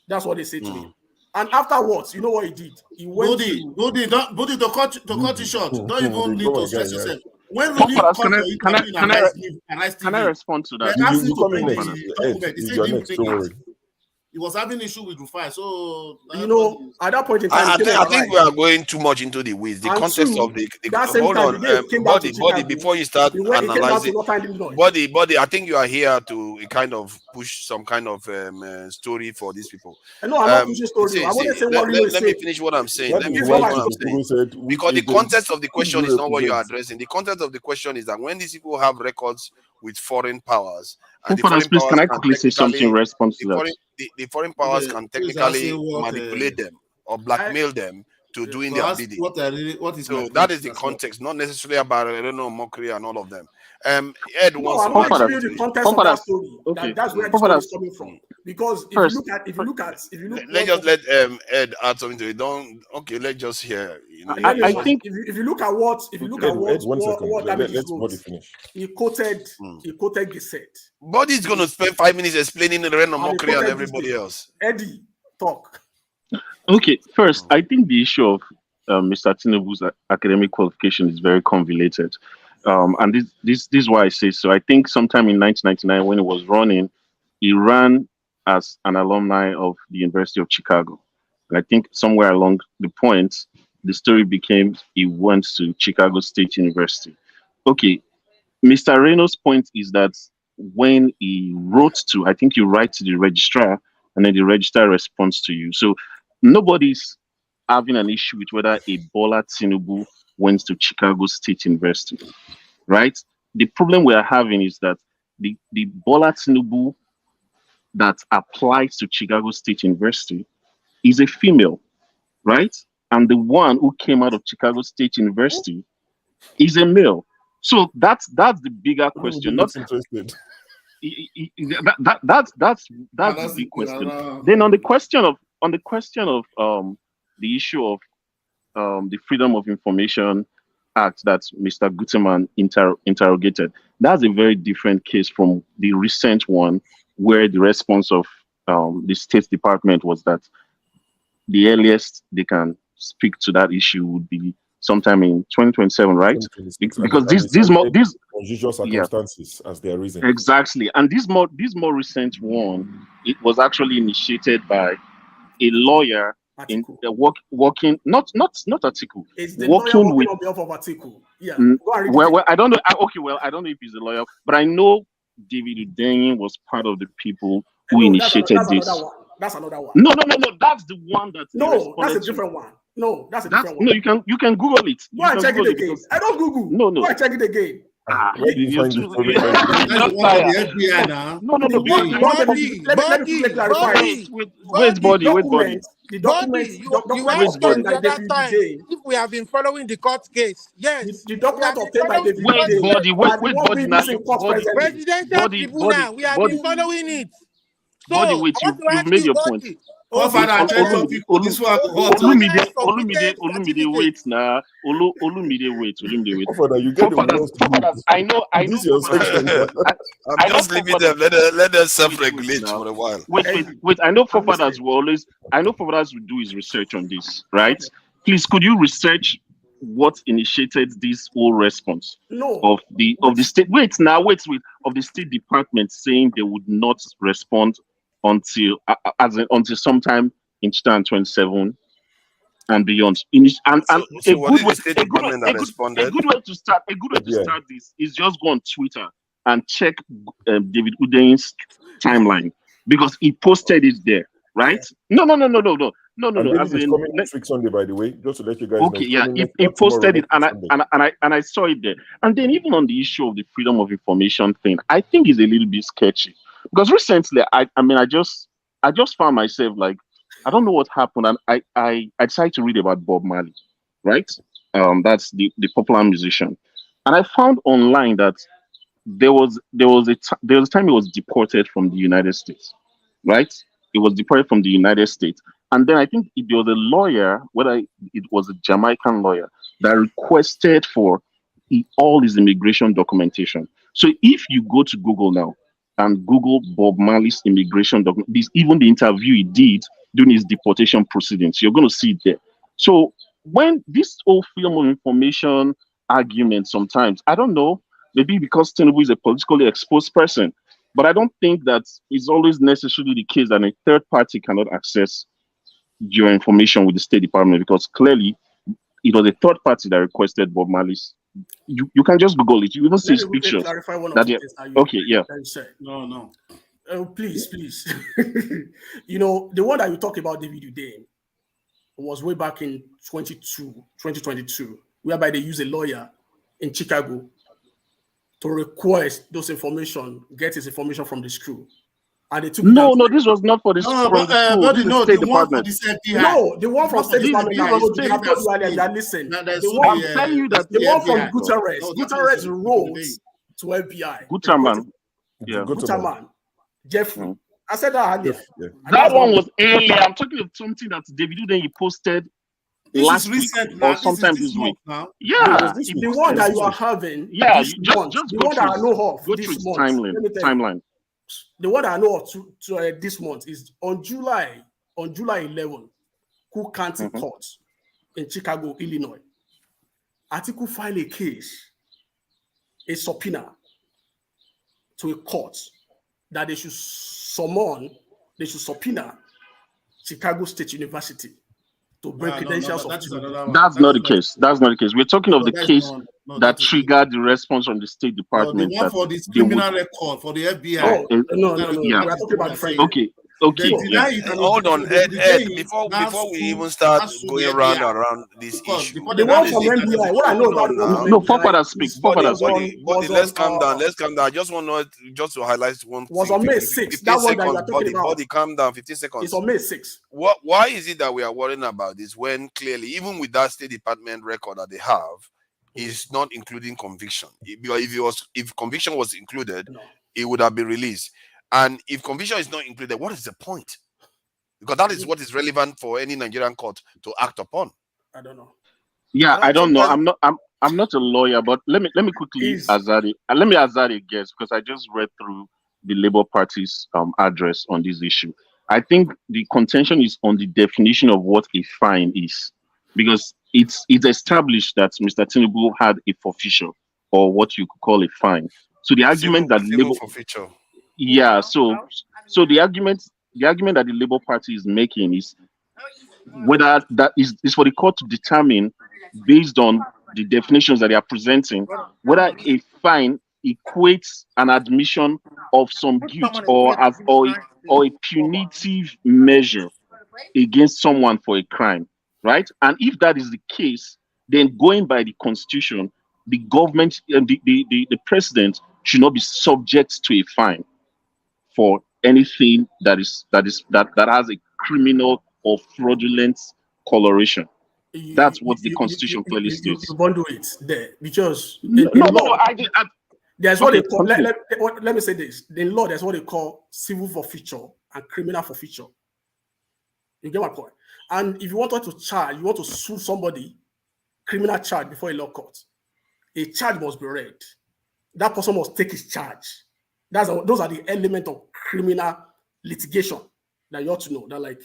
That's what they said to him. And afterwards, you know what he did? He went Bodi, to cut it short. Don't even need to stress yourself. When can I respond to that? He was having issue with Rufai, so you know, at that point in time, I think we are going too much into the weeds. The context of the hold on, body. Before you start analyzing, body. I think you are here to kind of push some kind of story for these people. No, I'm not pushing story. I want to say what let me finish what I'm saying. Because the context of the question is not what you are addressing. The context of the question is that when these people have records with foreign powers, and please, can I quickly say something in response to that? The foreign powers can technically manipulate them or blackmail them to doing their bidding. So that is the context, not necessarily about, I don't know, mockery and all of them. Ed wants I'm not giving you the context of that story. Okay. That's where the story is coming from. Because if you look let Ed add something to it. Let's just hear. You know, I think if you look at what David finish. He quoted Gazette. Body is going to spend 5 minutes explaining the random mockery and everybody else. Eddie, talk. Okay, first, I think the issue of Mr. Tinubu's academic qualification is very convoluted. And this is why I say so. I think sometime in 1999, when he was running, he ran as an alumni of the University of Chicago. And I think somewhere along the point, the story became he went to Chicago State University. Okay, Mr. Reno's point is that when he wrote to, I think you write to the registrar, and then the registrar responds to you. So nobody's having an issue with whether a Bola Tinubu went to Chicago State University, right? The problem we are having is that the Bola Tinubu that applies to Chicago State University is a female, right? And the one who came out of Chicago State University is a male. So that's the bigger question. Not interested. That's the big question. Then on the question of the issue of the Freedom of Information Act that Mr. Guterman interrogated, that's a very different case from the recent one where the response of the State Department was that the earliest they can speak to that issue would be sometime in 2027, right? Because these unusual circumstances as their reason. Exactly, and this more recent one, it was actually initiated by a lawyer in working not Atiku. It's the working with on behalf of Atiku. Yeah. Well, I don't know. I don't know if he's a lawyer, but I know David Udeyin was part of the people who initiated this. That's another one. No. That's the one that. No, that's a different one. No, that's a different one. No, you can Google it. Go and check it again. I don't Google. No. Go and check it again. Where do you find this? Wait, body. The document. If we have been following the court case, yes. The document obtained by David. Presidential tribunal. We have been following it. Body, wait, you've made your point. Olumide, wait now. Olumide, wait. Father, you get the I know. This is your section. I'm just leaving them. Let them self-regulate for a while. Wait. I know forefathers will do his research on this, right? Please, could you research what initiated this whole response of the state? Of the State Department saying they would not respond until sometime in 2027 and beyond. A good way to start this is just go on Twitter and check David Udain's timeline, because he posted it there, right? No. As in, coming next week Sunday, by the way, just to let you guys know. Okay, yeah, he posted it, and I saw it there. And then even on the issue of the freedom of information thing, I think it's a little bit sketchy, because recently, I just found myself like, I don't know what happened, and I decided to read about Bob Marley, right? That's the popular musician, and I found online that there was a time he was deported from the United States, right? He was deported from the United States. And then I think there was a lawyer, whether it was a Jamaican lawyer, that requested for all his immigration documentation. So if you go to Google now and Google Bob Marley's immigration document, even the interview he did during his deportation proceedings, you're going to see it there. So when this whole freedom of information argument, sometimes, I don't know, maybe because Tinubu is a politically exposed person, but I don't think that it's always necessarily the case that a third party cannot access your information with the State Department, because clearly it was a third party that requested Bob Marley's. You can just Google it. You even see pictures. Okay, yeah. No. Please. The one that you talk about, David Udain, was way back in 2022, whereby they used a lawyer in Chicago to request those information, get his information from the school. And they took this was not for the school. The State Department. The one from State Department. Listen, I'm telling you that the one from Guterres wrote to FBI. Guterman. Jeffrey. I said that earlier. That one was earlier. I'm talking of something that David then he posted last week or sometime this week. Yeah, the one that you are having. Yeah, just the one that I know of. Go through its timeline. The one that I know of to this month is on July 11, Cook County Court in Chicago, Illinois. Atiku filed a case, a subpoena to a court that they should subpoena Chicago State University to bring credentials. That's not the case. We're talking of the case that triggered the response from the State Department. The one for this criminal record for the FBI. No. We're talking about the French. Okay. Hold on, Ed. Before we even start going around this issue, the one from FBI. What I know about no, forefathers speak. Body, let's calm down. I just want to highlight one. Was on May 6th. That one that you are talking about. Body, calm down. 15 seconds. It's on May 6th. Why is it that we are worrying about this when clearly, even with that State Department record that they have, is not including conviction? If conviction was included, it would have been released. And if conviction is not included, what is the point? Because that is what is relevant for any Nigerian court to act upon. I don't know. Yeah, I don't know. I'm not a lawyer, but let me quickly hazard a guess, because I just read through the Labour Party's address on this issue. I think the contention is on the definition of what a fine is, because it's established that Mr. Tinubu had a forfeiture, or what you could call a fine. So the argument that Labour forfeiture. Yeah, so the argument that the Labour Party is making is whether that is for the court to determine, based on the definitions that they are presenting, whether a fine equates an admission of some guilt or a punitive measure against someone for a crime, right? And if that is the case, then going by the Constitution, the government and the president should not be subject to a fine for anything that has a criminal or fraudulent coloration. That's what the Constitution clearly states. You bundle it there because there's what they call. Let me say this: in law, there's what they call civil forfeiture and criminal forfeiture. You get my point? And if you want to charge, you want to sue somebody, criminal charge before a law court, a charge must be read. That person must take his charge. Those are the elements of criminal litigation that you ought to know. That like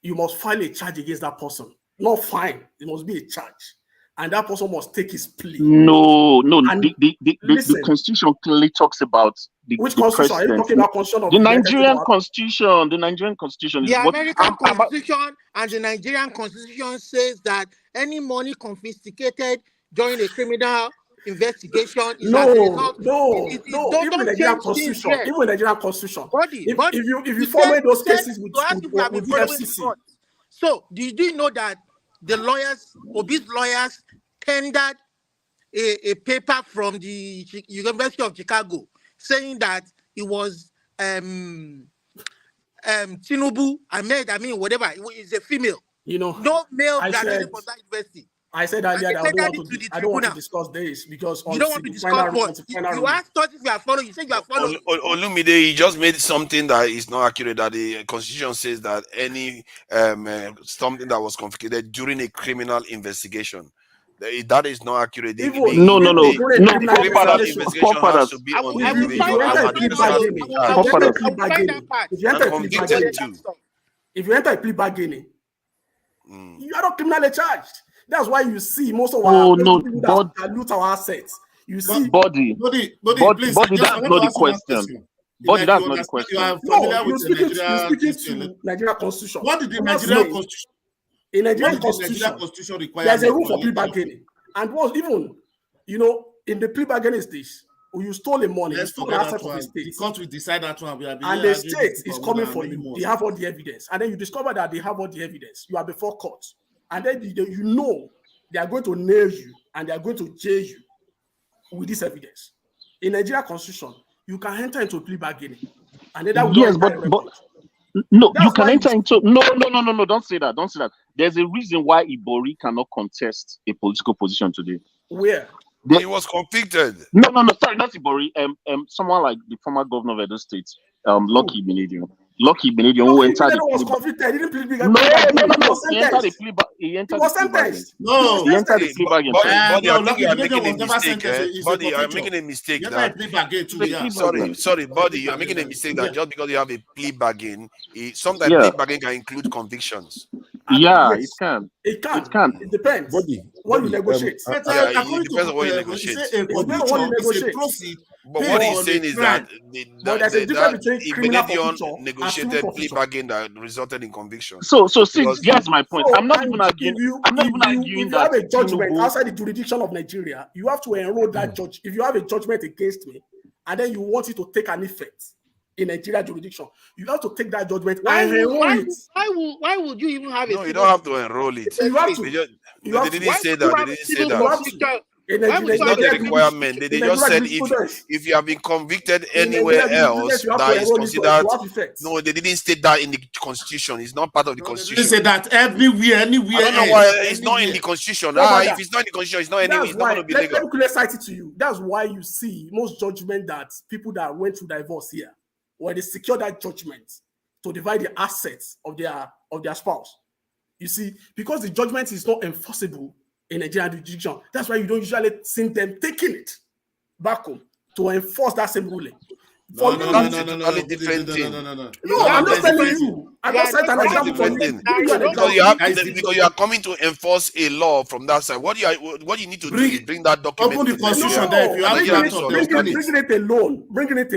you must file a charge against that person. Not fine. It must be a charge. And that person must take his plea. No. The Constitution clearly talks about which Constitution? Are you talking about Constitution of the Nigerian Constitution? The Nigerian Constitution is the American Constitution and the Nigerian Constitution says that any money confiscated during a criminal investigation is no. Even the Nigerian Constitution. Even the Nigerian Constitution. If you follow those cases with the FCC. So, did you know that the lawyers, Obi's lawyers, tendered a paper from the University of Chicago saying that it was Tinubu, whatever, is a female. You know, no male graduated from that university. I said earlier that I don't want to discuss this because you don't want to discuss what you asked us if you are following. You said you are following. Olumide, he just made something that is not accurate. That the Constitution says that any something that was confiscated during a criminal investigation. That is not accurate. No. If you enter a plea bargaining, you are not criminally charged. That's why you see most of our people that loot our assets. You see, body. That's not the question. Body, that's not the question. You are familiar with the Nigerian Nigerian Constitution. What did the Nigerian Constitution? In Nigerian Constitution require? There's a rule for plea bargaining, and was even, in the plea bargaining stage, you stole the money, you stole the assets of the state. The court will decide that one. And the state is coming for you. They have all the evidence, and then you discover that they have all the evidence. You are before court. And then they are going to nail you and they are going to jail you with this evidence. In Nigeria Constitution, you can enter into a plea bargaining. And then that will no, you can enter into no, don't say that. Don't say that. There's a reason why Ibori cannot contest a political position today. Where? He was convicted. No, sorry, not Ibori. Someone like the former governor of Edo State, Lucky Benedium. Who entered was convicted. He didn't plead no. He entered the plea bargain. He entered the plea bargain. Buddy, I think you are making a mistake. Buddy, you are making a mistake. Sorry, buddy, you are making a mistake that just because you have a plea bargain, sometimes plea bargain can include convictions. Yeah, it can. It depends. Buddy, what you negotiate. It depends on what you negotiate. But what he's saying is that Iberian negotiated plea bargain that resulted in conviction. So here's my point. I'm not even arguing. If you have a judgment outside the jurisdiction of Nigeria, you have to enroll that judge. If you have a judgment against me, and then you want it to take an effect in Nigeria jurisdiction, you have to take that judgment and enroll it. Why would you even have it? No, you don't have to enroll it. You have to. They didn't say that. It's not a requirement. They just said if you have been convicted anywhere else, that is considered. No, they didn't state that in the Constitution. It's not part of the Constitution. They say that everywhere, anywhere. I don't know why it's not in the Constitution. If it's not in the Constitution, it's not anywhere. It's not going to be legal. Let me cite it to you. That's why you see most judgment that people that went through divorce here, where they secure that judgment to divide the assets of their spouse. You see, because the judgment is not enforceable in Nigerian jurisdiction, that's why you don't usually see them taking it back home to enforce that same ruling. No, I'm just telling you. I'm just setting an example for you. Because you are coming to enforce a law from that side. What you need to do is bring that document. Open the Constitution there. If you have bringing it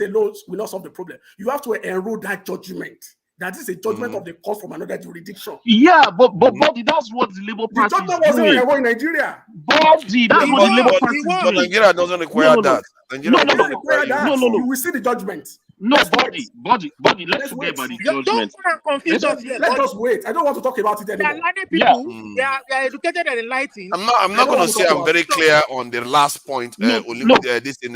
alone will not solve the problem. You have to enroll that judgment. That is a judgment of the court from another jurisdiction. Yeah, but Body, that's what the Labour Party is doing. The judgment wasn't in Nigeria. Body, that's what the Labour Party is doing. But Nigeria doesn't require that. No. You will see the judgment. No, Body. Let's forget about the judgment. Let's just wait. I don't want to talk about it anymore. They are educated and enlightened. I'm not going to say I'm very clear on the last point. This in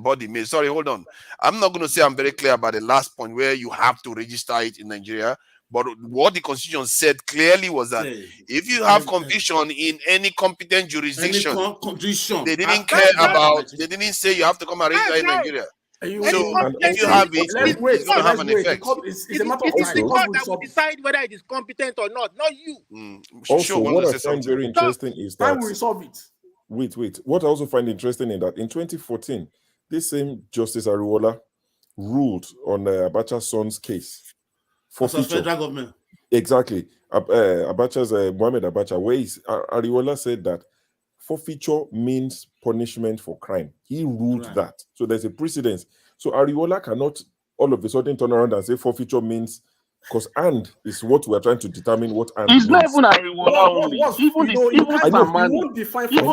Body made. Sorry, hold on. I'm not going to say I'm very clear about the last point where you have to register it in Nigeria. But what the Constitution said clearly was that if you have conviction in any competent jurisdiction, they didn't care about. They didn't say you have to come and register in Nigeria. So if you have it, it's going to have an effect. It's a matter of It's the time. court that will decide whether it is competent or not you. Also, what I find very interesting is that time will resolve it. Wait. What I also find interesting in that in 2014, this same Justice Ariwola ruled on Abacha's son's case for federal government. Exactly. Abacha's Mohamed Abacha, where Ariwola said that forfeiture means punishment for crime. He ruled that. So there's a precedence. So Ariwola cannot all of a sudden turn around and say forfeiture means, because and is what we're trying to determine what and it's means. not even Ariwola only. Even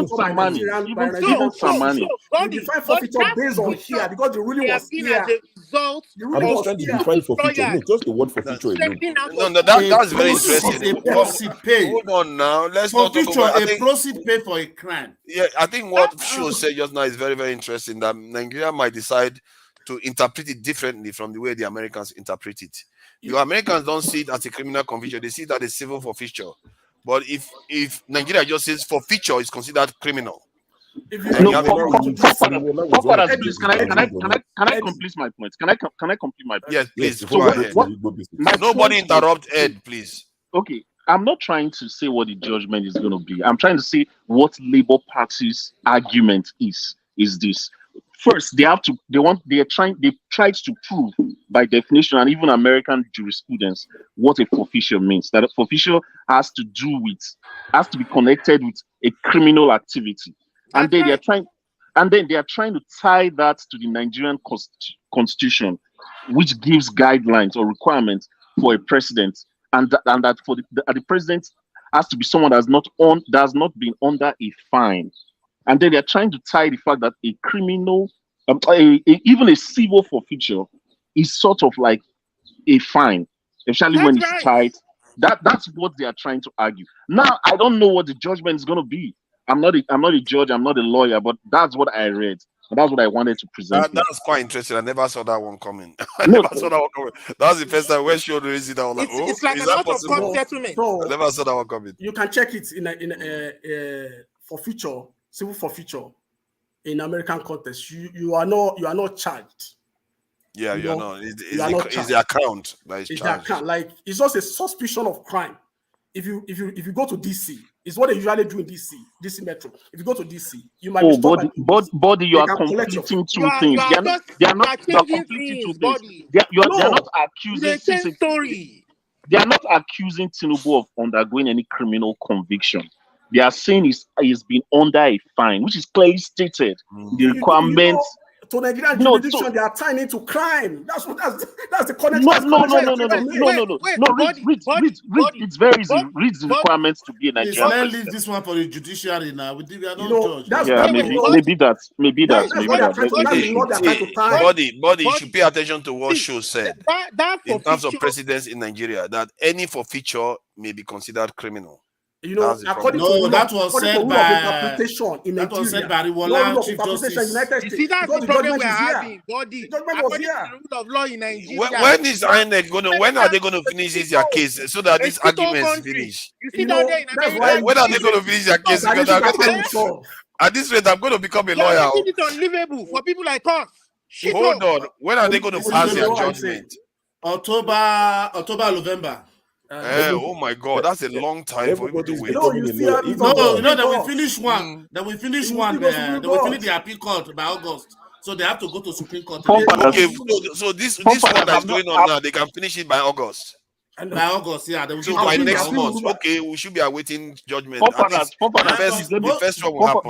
Samani. You define forfeiture based on here because the ruling was here. I'm just trying to define forfeiture. No, just the word forfeiture alone. No, that's very interesting. A proceed pay. Hold on now. Let's not talk about a proceed pay for a crime. Yeah, I think what Sho said just now is very, very interesting. That Nigeria might decide to interpret it differently from the way the Americans interpret it. The Americans don't see it as a criminal conviction; they see it as a civil forfeiture. But if Nigeria just says forfeiture is considered criminal, please, can I complete my point? Can I complete my point? Yes, please. Go ahead. Nobody interrupt Ed, please. Okay, I'm not trying to say what the judgment is going to be. I'm trying to say what Labour Party's argument is this. First, they tried to prove by definition and even American jurisprudence what a forfeiture means. That a forfeiture has to be connected with a criminal activity. And then they are trying to tie that to the Nigerian constitution, which gives guidelines or requirements for a president, and that for the president has to be someone that has not been under a fine. And then they're trying to tie the fact that a criminal, even a civil forfeiture, is sort of like a fine, especially when it's tied. That's what they are trying to argue. Now, I don't know what the judgment is going to be. I'm not a judge. I'm not a lawyer, but that's what I read. And that's what I wanted to present. That's quite interesting. I never saw that one coming. That was the first time when Sho raised it. I was like, oh, it's like is a that lot possible? of settlement. I never saw that one coming. You can check it in forfeiture, civil forfeiture in American context. You are not charged. Yeah, you are not. It's the account that is charged. The account. Like it's just a suspicion of crime. If you go to DC, it's what they usually do in DC Metro. If you go to DC, you might body, you are completing two things. They are not completing two things. They are not accusing story. They are not accusing Tinubu of undergoing any criminal conviction. They are saying he's been under a fine, which is clearly stated. The requirements. To Nigerian jurisdiction, they are tying into crime. That's the connection. Read. It's very easy. Read the requirements to be a Nigerian. Let's leave this one for the judiciary now. We are not judge. Maybe that. Body, you should pay attention to what Sho said in terms of precedents in Nigeria. That any forfeiture may be considered criminal. That was said by Ariwola, Chief Justice. You see, that's the problem we're having, Body. According to the rule of law in Nigeria. When is INEC when are they going to finish their case so that these arguments finish? You see down there in America. When are they going to finish their case? At this rate, I'm going to become a lawyer. It's unlivable for people like us. Hold on. When are they going to pass their judgment? October, November. Oh my God, that's a long time for people to wait. Then we finish one. Then we finish the appeal court by August. So they have to go to Supreme Court. Okay, so this one that's going on now, they can finish it by August. By August, yeah. So by next month, okay, we should be awaiting judgment. The first one will happen.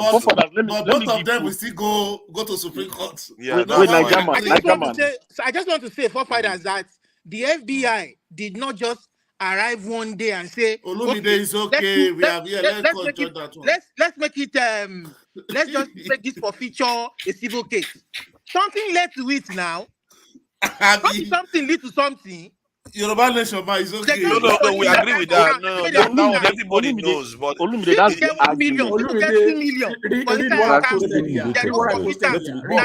But both of them will still go to Supreme Court. Yeah, I just want to say, forefathers, that the FBI did not just arrive one day and say, it's okay. Let's make it let's just make this forfeiture a civil case. Something led to it now. Something lead to something. Yoruba nation, man, is okay. No, we agree with that. No, that one everybody knows. But Olumide, that's the argument. Olumide, get 2 million. read what I posted here. They're not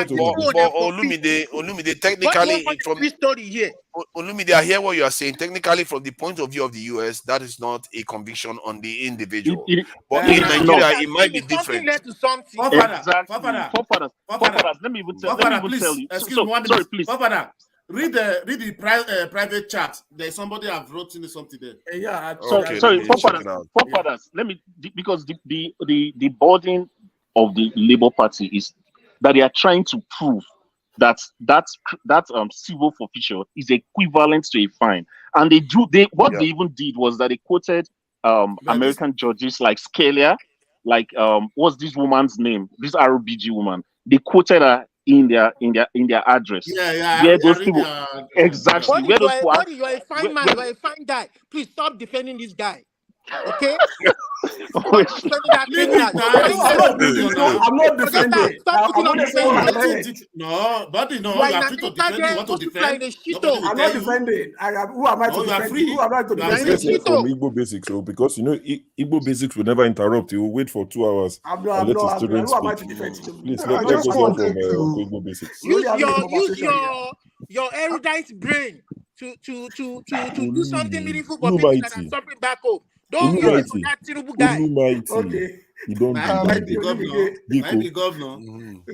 computer. But Olumide, technically, from story here. Olumide, I hear what you are saying. Technically, from the point of view of the US, that is not a conviction on the individual. But in Nigeria, it might be different. Forefathers, let me even tell you. Excuse me, 1 minute. Sorry, please. Read the private chat. There's somebody have wrote in something there. Yeah. Sorry, forefathers. Let me, because the burden of the Labour Party is that they are trying to prove that civil forfeiture is equivalent to a fine, and they even did was that they quoted American judges like Scalia, like what's this woman's name? This RBG woman. They quoted her in their address. Where those people exactly. Where those people you are a fine man. You are a fine guy. Please stop defending this guy. Okay. I'm not defending. Stop putting on the same. No, buddy, no. You are free to defend. You want to defend. I'm not defending. Who am I to defend? Who am I to defend? From Igbo Basics, so because you know Igbo Basics will never interrupt. You will wait for 2 hours and let the students speak. Who am I to defend? Please let us go from Igbo Basics. Use your erudite brain to do something meaningful for people that are suffering back home. Don't use it for that Tinubu guy. Okay. You don't be governor.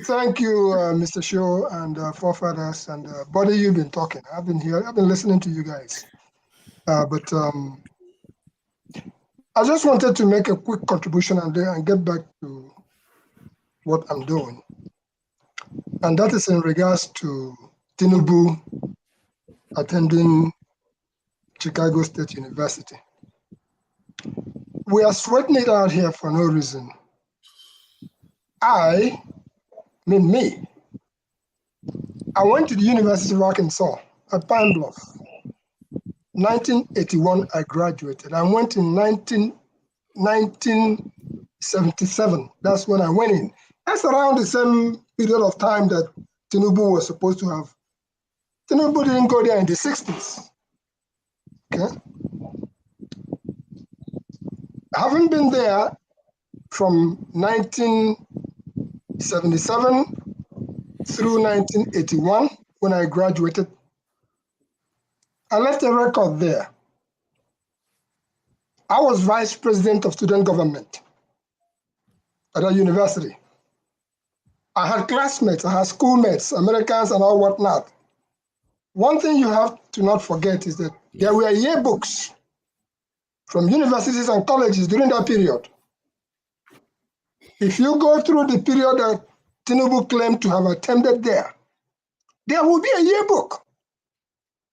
Thank you, Mr. Shaw and forefathers and Buddy. You've been talking. I've been here. I've been listening to you guys. But I just wanted to make a quick contribution and get back to what I'm doing. And that is in regards to Tinubu attending Chicago State University. We are sweating it out here for no reason. I went to the University of Arkansas at Pine Bluff. 1981, I graduated. I went in 1977. That's when I went in. That's around the same period of time that Tinubu was supposed to have. Tinubu didn't go there in the 60s. Okay. Having been there from 1977 through 1981, when I graduated, I left a record there. I was vice president of student government at a university. I had classmates, I had schoolmates, Americans and all whatnot. One thing you have to not forget is that there were yearbooks from universities and colleges during that period. If you go through the period that Tinubu claimed to have attended there will be a yearbook.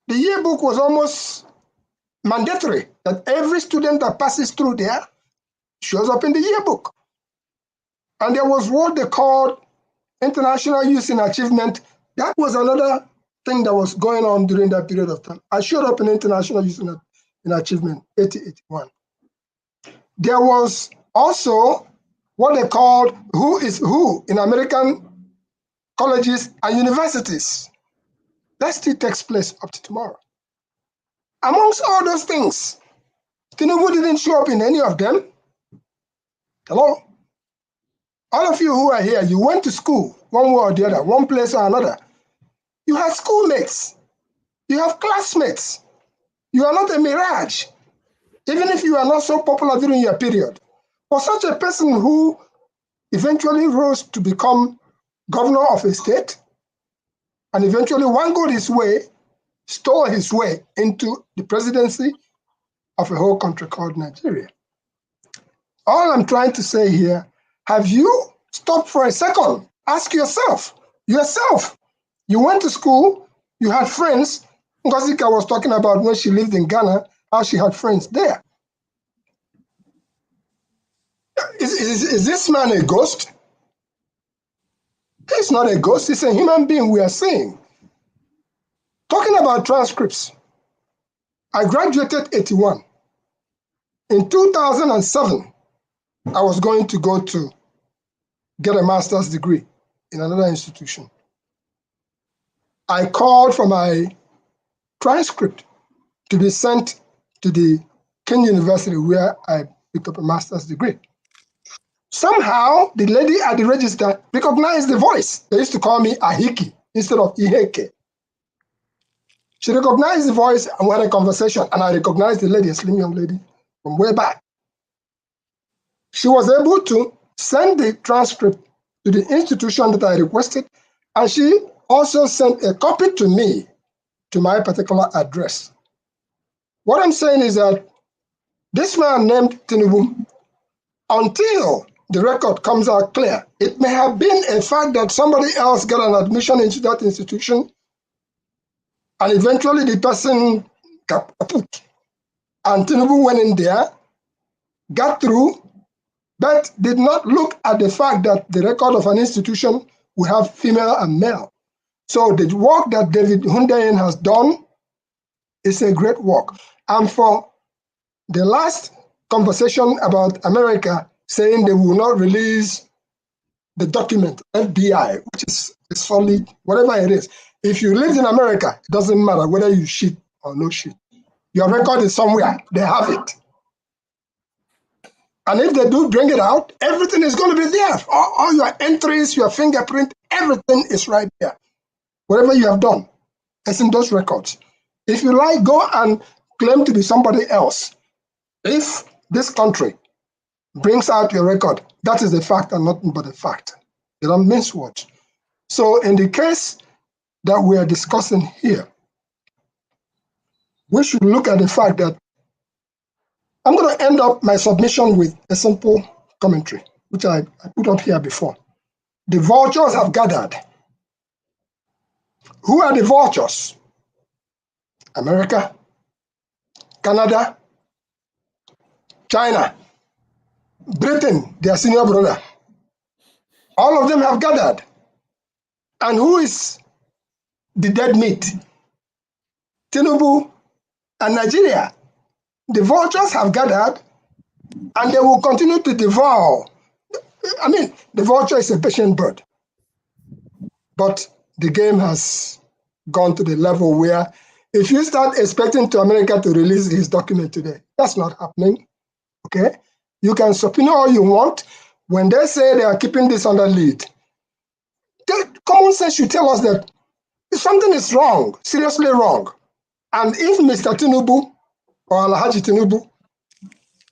The yearbook was almost mandatory that every student that passes through there shows up in the yearbook. And there was what they called International Youth in Achievement. That was another thing that was going on during that period of time. I showed up in International Youth in Achievement, 80-81. There was also what they called Who is Who in American colleges and universities. That still takes place up to tomorrow. Amongst all those things, Tinubu didn't show up in any of them. Hello? All of you who are here, you went to school one way or the other, one place or another. You have schoolmates. You have classmates. You are not a mirage, even if you are not so popular during your period. For such a person who eventually rose to become governor of a state and eventually wangled his way, stole his way into the presidency of a whole country called Nigeria. All I'm trying to say here, have you stopped for a second? Ask yourself. You went to school, you had friends. Ngozika was talking about when she lived in Ghana, how she had friends there. Is this man a ghost? He's not a ghost, he's a human being we are seeing. Talking about transcripts, I graduated 81. In 2007, I was going to go to get a master's degree in another institution. I called for my transcript to be sent to the King University where I picked up a master's degree. Somehow, the lady at the register recognized the voice. They used to call me Ahiki instead of Iheke. She recognized the voice and we had a conversation, and I recognized the lady, a slim young lady, from way back. She was able to send the transcript to the institution that I requested, and she also sent a copy to me, to my particular address. What I'm saying is that this man named Tinubu, until the record comes out clear, it may have been a fact that somebody else got an admission into that institution, and eventually the person got kaput. And Tinubu went in there, got through, but did not look at the fact that the record of an institution will have female and male. So the work that David Hundayen has done is a great work. And for the last conversation about America saying they will not release the document, FBI, which is solid, whatever it is. If you lived in America, it doesn't matter whether you shit or no shit. Your record is somewhere, they have it. And if they do bring it out, everything is going to be there. All your entries, your fingerprint, everything is right there. Whatever you have done, it's in those records. If you like, go and claim to be somebody else. If this country brings out your record, that is a fact and nothing but a fact. They don't mince words. So in the case that we are discussing here, we should look at the fact that I'm going to end up my submission with a simple commentary, which I put up here before. The vultures have gathered. Who are the vultures? America, Canada, China, Britain, their senior brother. All of them have gathered. And who is the dead meat? Tinubu and Nigeria. The vultures have gathered and they will continue to devour. I mean, the vulture is a patient bird. But the game has gone to the level where if you start expecting to America to release his document today, that's not happening. Okay? You can subpoena all you want. When they say they are keeping this under lead, common sense should tell us that something is wrong, seriously wrong. And if Mr. Tinubu or Alhaji Tinubu,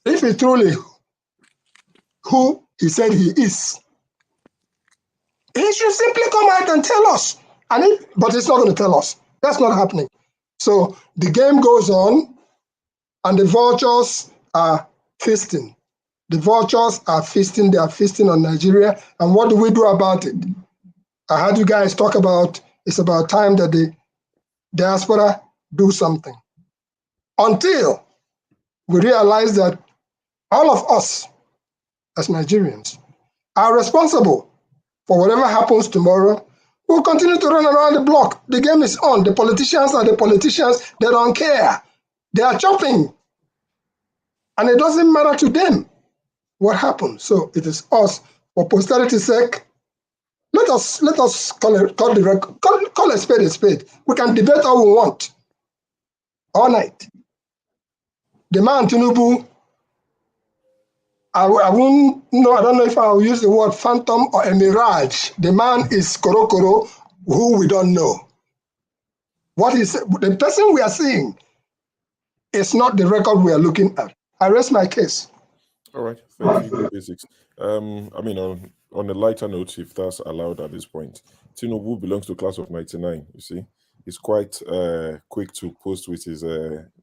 if he truly who he said he is, he should simply come out and tell us. But it's not going to tell us. That's not happening. So the game goes on, and the vultures are feasting. The vultures are feasting. They are feasting on Nigeria. And what do we do about it? I heard you guys talk about it's about time that the diaspora do something. Until we realize that all of us as Nigerians are responsible for whatever happens tomorrow. We'll continue to run around the block. The game is on. The politicians are the politicians. They don't care. They are chopping. And it doesn't matter to them what happens. So it is us, for posterity's sake. Let us call a spade a spade. We can debate all we want all night. The man Tinubu, I don't know if I'll use the word phantom or a mirage. The man is Korokoro, who we don't know. The person we are seeing is not the record we are looking at. I rest my case. All right, thank you, Basics. I mean, on a lighter note, if that's allowed at this point, Tinubu belongs to class of 99, you see. He's quite quick to post with his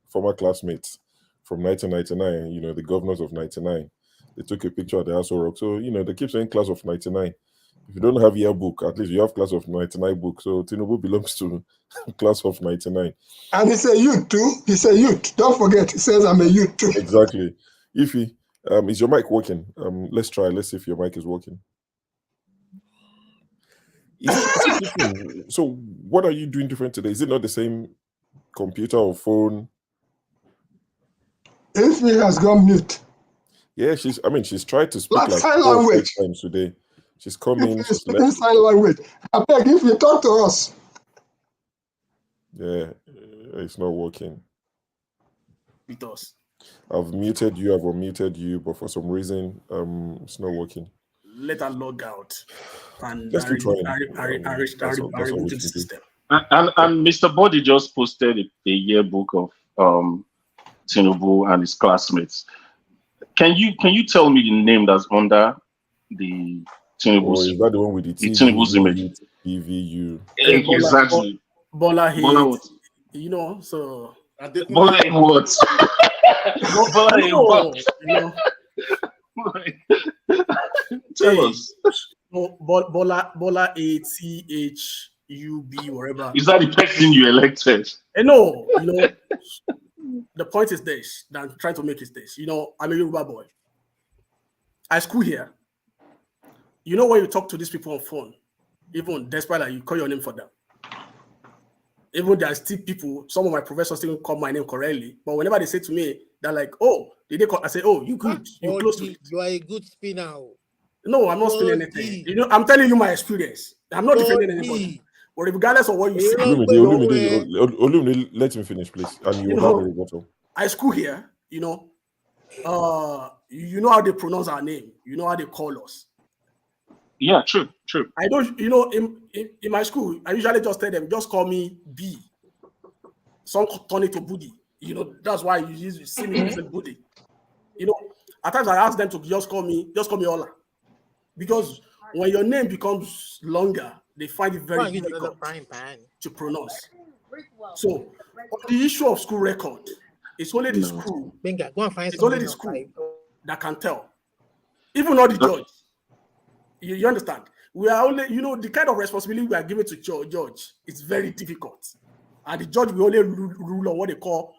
former classmates from 1999, you know, the governors of 99. They took a picture at the Aso Rock. So, you know, they keep saying class of 99. If you don't have yearbook, at least you have class of 99 book. So Tinubu belongs to class of 99. And he's a youth too. He's a youth. Don't forget, he says I'm a youth too. Exactly. Ify, is your mic working? Let's try. Let's see if your mic is working. So what are you doing different today? Is it not the same computer or phone? Ify has gone mute. Yeah, she's tried to speak like sign language times today. She's coming. She's speaking sign language. I beg if you talk to us. Yeah, it's not working. with us. I've muted you, I've unmuted you, but for some reason, it's not working. Let her log out and Let's keep trying. remove the system. And Mr. Body just posted a yearbook of Tinubu and his classmates. Can you tell me the name that's under the Tinubu's? Is that the one with the Tinubu's image? TVU. Exactly. Bola what? You know, so Bola in what? Bola in what? You know. Tell us. Bola ATHUB, wherever. Is that the person you elected? No, you know. The point is this, that I'm trying to make is this. You know, I'm a Yoruba boy. I school here. You know, when you talk to these people on phone, even despite that you call your name for them, even there are still people, some of my professors still call my name correctly, but whenever they say to me, they're like, oh, did they call? I say, oh, you good, you close to it. You are a good spinner. No, I'm not spinning anything. You know, I'm telling you my experience. I'm not defending anybody. But regardless of what you say, Olumide, let him finish, please. And you have a rebuttal. I school here, you know. You know how they pronounce our name. You know how they call us. Yeah, true. I don't, you know, in my school, I usually just tell them, just call me B. Some turn it to Budi. You know, that's why you see me using Budi. You know, at times I ask them to just call me Ola. Because when your name becomes longer, they find it very difficult to pronounce. So, on the issue of school record, it's only the school. It's only the school that can tell. Even not the judge. You understand? We are only, you know, the kind of responsibility we are given to judge is very difficult. And the judge will only rule on what they call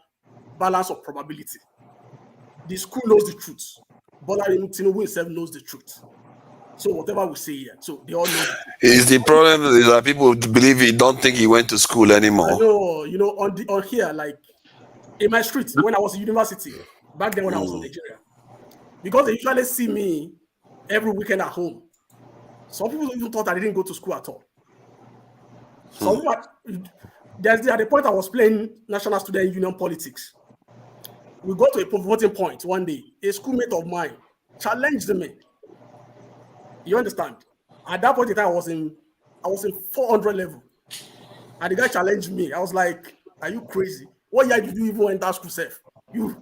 balance of probability. The school knows the truth. Bola Tinubu himself knows the truth. So whatever we say here, so they all know. Is the problem is that people believe he don't think he went to school anymore? No, you know, on here, like in my street when I was in university, back then when I was in Nigeria, because they usually see me every weekend at home. Some people even thought I didn't go to school at all. Some people, at the point I was playing National Student Union politics. We got to a voting point one day. A schoolmate of mine challenged me. You understand? At that point in time, I was in 400 level. And the guy challenged me. I was like, are you crazy? What year did you even enter school safe? You're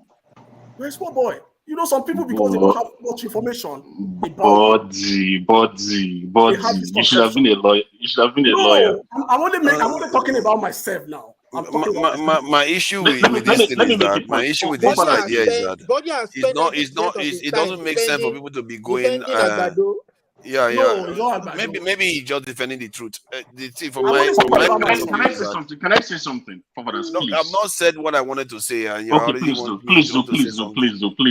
a small boy. You know, some people, because they don't have much information. Body. You should have been a lawyer. Lawyer. I'm only talking about myself now. My issue with this thing is that my issue with this idea is that it doesn't make sense for people to be going. Maybe he's just defending the truth. Can I say something? No, I've not said what I wanted to say. And please do.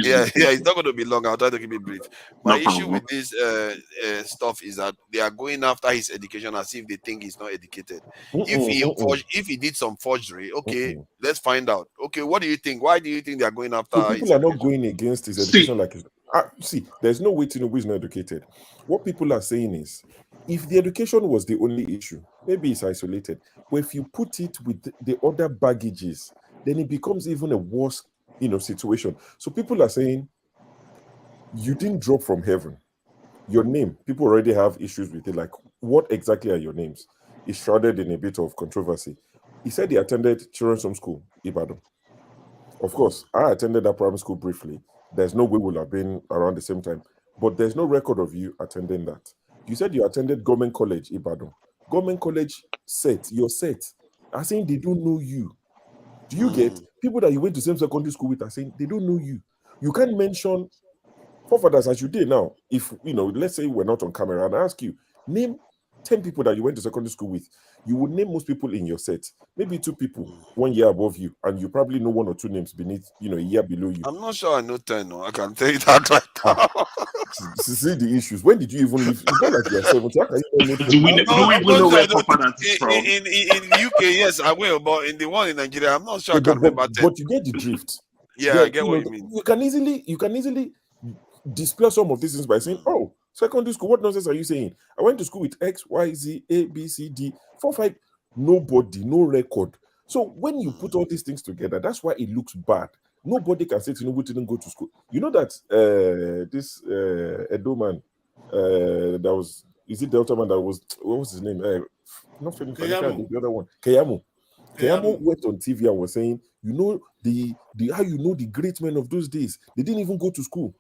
Yeah, it's not going to be long. I'll try to keep it brief. My issue with this stuff is that they are going after his education as if they think he's not educated. If he did some forgery, let's find out. Okay, what do you think? Why do you think they are going after? So people are not going against his education like his. See, there's no way Tinubu is not educated. What people are saying is, if the education was the only issue, maybe it's isolated. But if you put it with the other baggages, then it becomes even a worse, situation. So people are saying, you didn't drop from heaven. Your name, people already have issues with it. Like, what exactly are your names? It's shrouded in a bit of controversy. He said he attended Children's Home School, Ibadan. Of course, I attended that primary school briefly. There's no way we'll have been around the same time. But there's no record of you attending that. You said you attended Government College, Ibadan. Government College you're set. I'm saying they don't know you. Do you get people that you went to same secondary school with are saying they don't know you? You can't mention forefathers as you did now. If, let's say we're not on camera and I ask you, name 10 people that you went to secondary school with. You would name most people in your set. Maybe 2 people 1 year above you, and you probably know 1 or 2 names beneath, a year below you. I'm not sure I know 10. No, I can tell you that right now. See the issues. When did you even leave? It's not like you're 70. How can you do we know where forefathers is from? In UK, yes, I will, but in the one in Nigeria, I'm not sure I can remember 10. But you get the drift. Yeah, I get what you mean. You can easily display some of these things by saying, oh, secondary school, what nonsense are you saying? I went to school with X, Y, Z, A, B, C, D, 4, 5, nobody, no record. So when you put all these things together, that's why it looks bad. Nobody can say Tinubu didn't go to school. You know that this Edo man, that was, is it Delta man that was, what was his name? Not Femi Falika, the other one, Keyamo. Keyamo went on TV and was saying, you know, the how you know the great men of those days, they didn't even go to school.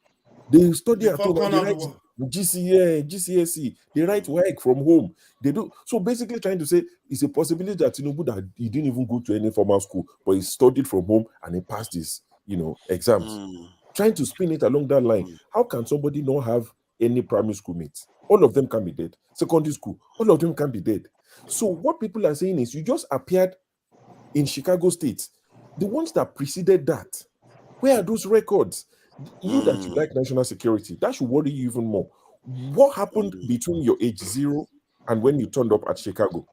They study at home. They write GCSE. They write work from home. They do. So basically, trying to say it's a possibility that Tinubu that he didn't even go to any formal school, but he studied from home and he passed his, exams. Trying to spin it along that line. How can somebody not have any primary school mates? All of them can be dead. Secondary school, all of them can be dead. So what people are saying is, you just appeared in Chicago State. The ones that preceded that, where are those records? You that you like national security, that should worry you even more. What happened between your age 0 and when you turned up at Chicago?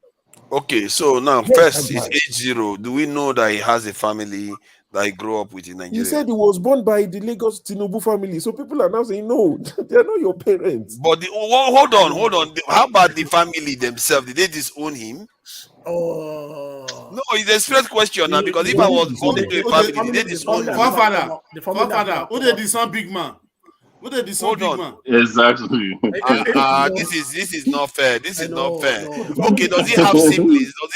Okay, so now first is age 0. Do we know that he has a family that he grew up with in Nigeria? He said he was born by the Lagos Tinubu family. So people are now saying, no, they're not your parents. But hold on. How about the family themselves? Did they disown him? No, it's a straight question now, because if I was born into a family, they disown me. Father, who did this one big man? Who did this one big man? Exactly. This is not fair. This is not fair. Okay, does he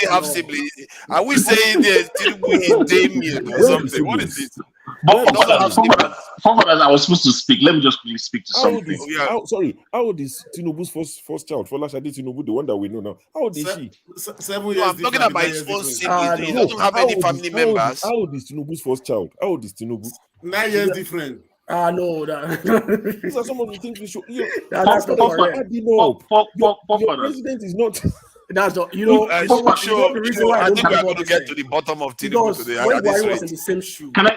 have siblings? Are we saying that Tinubu is Damien or something? What is it? But I was supposed to speak. Let me just quickly speak to something. How old is Tinubu's first child? Folashade Tinubu, the one that we know now. How old is she? 7 years. I'm talking about his own siblings. He doesn't have any family members. How old is Tinubu's first child? How old is Tinubu? 9 years different. No, these are some of the things we should. That's not correct. Your president is not. That's not, the reason why I think we're going to get to the bottom of Tinubu today. When Buhari was in the same shoe. Can I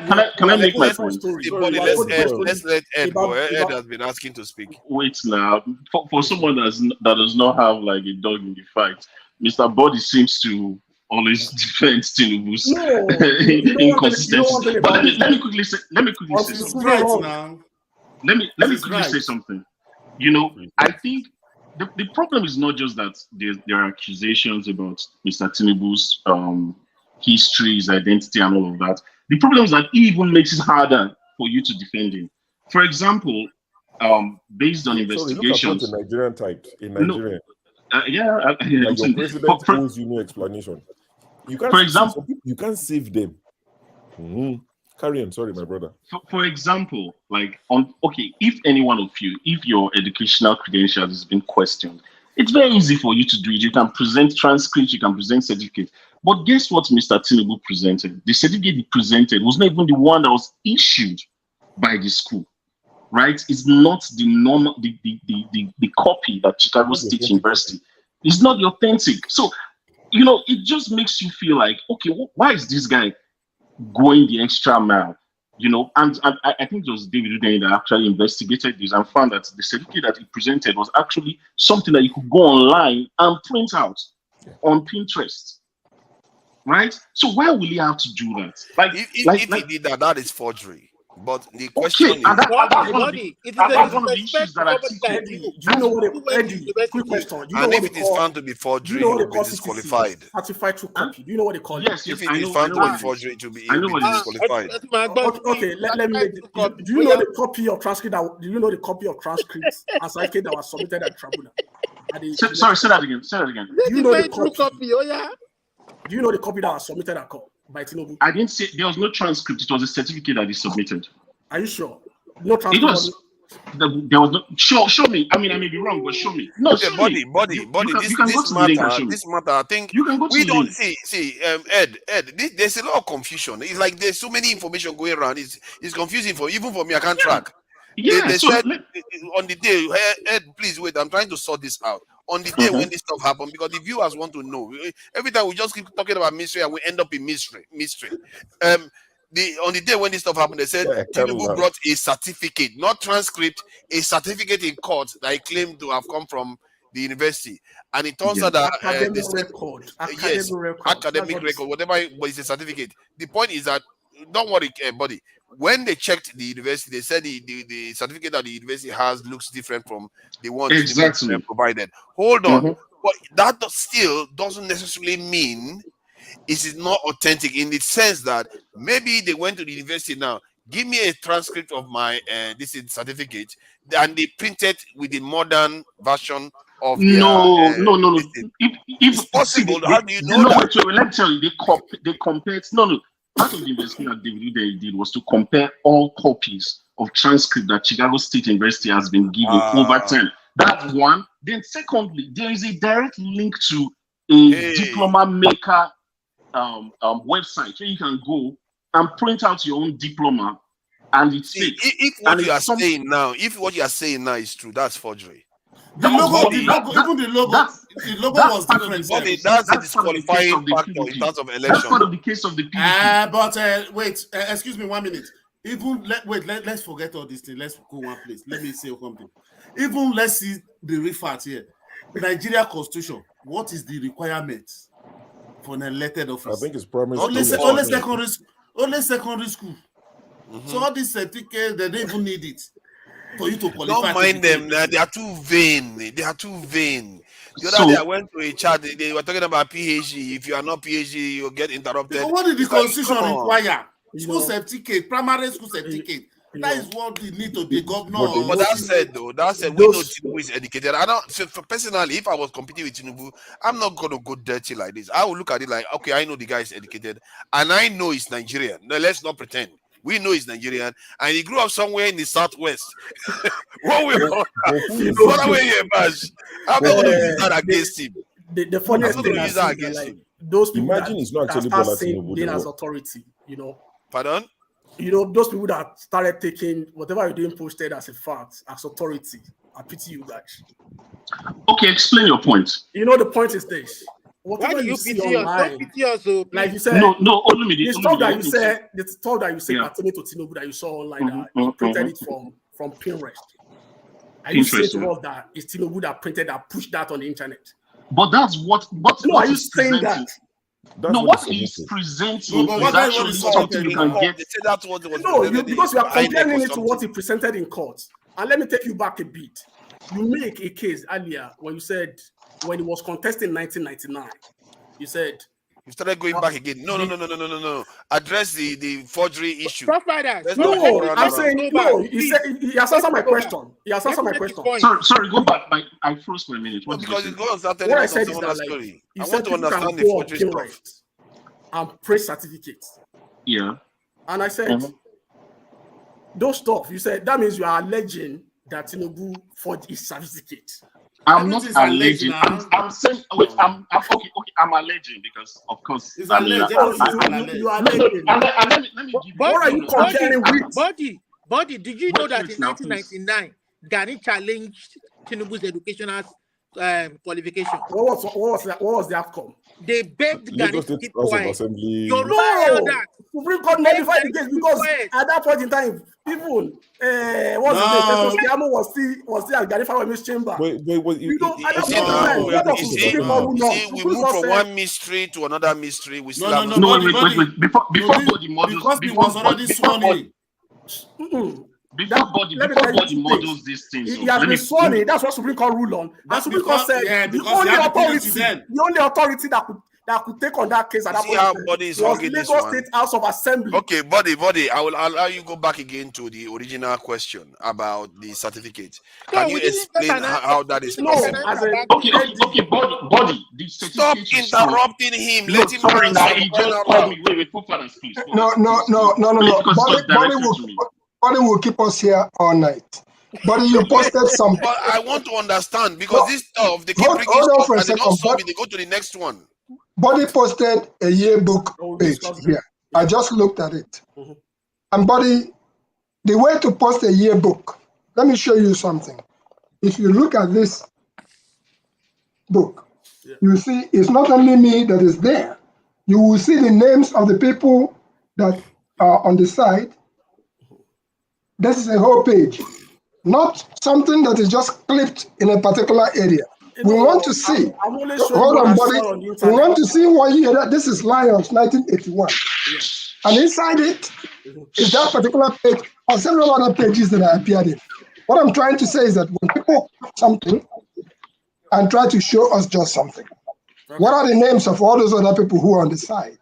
make my point? Let's let Ed go. Ed has been asking to speak. Wait now. For someone that does not have like a dog in the fight, Mr. Body seems to always defend Tinubu's inconsistency. But let me quickly say something. Let me quickly say something. I think the problem is not just that there are accusations about Mr. Tinubu's history, his identity, and all of that. The problem is that it even makes it harder for you to defend him. For example, based on investigations, look at the Nigerian type in Nigeria. Your president owes you no explanation. You can't. For example, you can't save them. Carry on. Sorry, my brother. For example, if any one of you, if your educational credentials has been questioned, it's very easy for you to do it. You can present transcripts, you can present certificates. But guess what Mr. Tinubu presented? The certificate he presented was not even the one that was issued by the school, right? It's not the normal, the copy that Chicago State University. It's not the authentic. So, it just makes you feel like, okay, why is this guy going the extra mile? And I think it was David Udeni that actually investigated this and found that the certificate that he presented was actually something that you could go online and print out on Pinterest, right? So why will he have to do that? If he did that, that is forgery. But the question is, that's one of the issues that I think. Do you know what Eddie? Quick question. And if it is found to be forgery, it will be disqualified. Certified true copy. Do you know what they call it? Yes, if it is found to be forgery, it will be disqualified. Okay, let me. Do you know the copy of transcript? Do you know the copy of transcripts as I that was submitted at Tribunal? Sorry, say that again. Do you know the copy? Do you know the copy that was submitted at court by Tinubu? I didn't say there was no transcript. It was a certificate that he submitted. Are you sure? No transcript. It was. There was no. Show me. I may be wrong, but show me. No, okay, body. This matter. I think you can go to we don't see. Ed. There's a lot of confusion. It's like there's so many information going around. It's confusing even for me. I can't track. Yeah. They said on the day, Ed, please wait. I'm trying to sort this out. On the day when this stuff happened, because the viewers want to know. Every time we just keep talking about mystery and we end up in mystery. On the day when this stuff happened, they said Tinubu brought a certificate, not transcript, a certificate in court that he claimed to have come from the university. And it turns out that academic record, whatever, but it's a certificate. The point is that, don't worry, buddy. When they checked the university, they said the certificate that the university has looks different from the one exactly provided. Hold on. But that still doesn't necessarily mean it is not authentic in the sense that maybe they went to the university now. Give me a transcript of my this is certificate, and they printed with the modern version of their. No. If it's possible, how do you know that? Let me tell you, they compared. No. Part of the investigation that they did was to compare all copies of transcript that Chicago State University has been given over time. That's one. Then secondly, there is a direct link to a diploma maker website where you can go and print out your own diploma, and it's fake. If what you are saying now, is true, that's forgery. The logo, even the logo was different. That's a disqualifying factor in terms of election. That's part of the case of the PDP. But wait, excuse me 1 minute. Let's forget all these things. Let's go one place. Let me say something. Even let's see the refact here. Nigeria Constitution. What is the requirement for an elected office? I think it's primary only school. Only secondary school. So all these certificates, they don't even need it for you to qualify. Don't mind them. They are too vain. The other day I went to a chat. They were talking about PhD. If you are not PhD, you'll get interrupted. What did the Constitution require? School certificate, primary school certificate. That is what we need to be governor. But that said, we know Tinubu is educated. Personally, if I was competing with Tinubu, I'm not going to go dirty like this. I will look at it like, okay, I know the guy is educated, and I know he's Nigerian. No, let's not pretend. We know he's Nigerian, and he grew up somewhere in the southwest. I'm not going to use that against him. The funniest thing is that those people imagine it's not actually Bola Tinubu as authority, Pardon? Those people that started taking whatever you're doing posted as a fact, as authority. I pity you guys. Okay, explain your point. The point is this. Whatever Why do you see pity us? online, Don't pity us, so like you said, the stuff that you say pertaining to Tinubu that you saw online, that you printed it from Pinterest. Are you saying to us that it's Tinubu that printed that pushed that on the internet? But that's what are you saying that? What he's presenting is actually something you can get. Because you are comparing it to what he presented in court. And let me take you back a bit. You make a case earlier when you said when he was contesting in 1999, you said you started going back again. No. Address the forgery issue. I'm saying no. He has answered my question. Sorry, go back. I froze for a minute. Because it goes after what I said is that story. I want to understand the forgery stuff. And praise certificates. Yeah. And I said those stuff. You said that means you are alleging that Tinubu forged his certificate. I'm not alleging. I'm saying. Wait. I'm okay. I'm alleging because, of course, you are alleging. Let me give. What are you comparing with? Body. Did you know that in 1999, Gani challenged Tinubu's educational qualification? What was the outcome? They begged Gani to keep quiet. You're no. Supreme Court nullified the case because at that point in time, even was still at Gani Fawemi's chamber. We move from one mystery to another mystery. We still have wait. Before body models, because he was already sworn in. Before body models these things. He has been sworn in. That's what Supreme Court ruled on. And Supreme Court said the only authority that could take on that case at that point was Lagos State House of Assembly. Okay, body. I will allow you go back again to the original question about the certificate. Can you explain how that is possible? Okay, body. Stop interrupting him. Let him Body will keep us here all night. But you posted something. But I want to understand because this stuff they keep bringing stuff and they don't solve it. They go to the next one. Body posted a yearbook page here. I just looked at it. And Body, the way to post a yearbook, let me show you something. If you look at this book, you see it's not only me that is there. You will see the names of the people that are on the side. This is a whole page, not something that is just clipped in a particular area. We want to see. Hold on, Body. We want to see what year this is. Lions, 1981. And inside it is that particular page or several other pages that I appeared in. What I'm trying to say is that when people do something and try to show us just something, what are the names of all those other people who are on the side?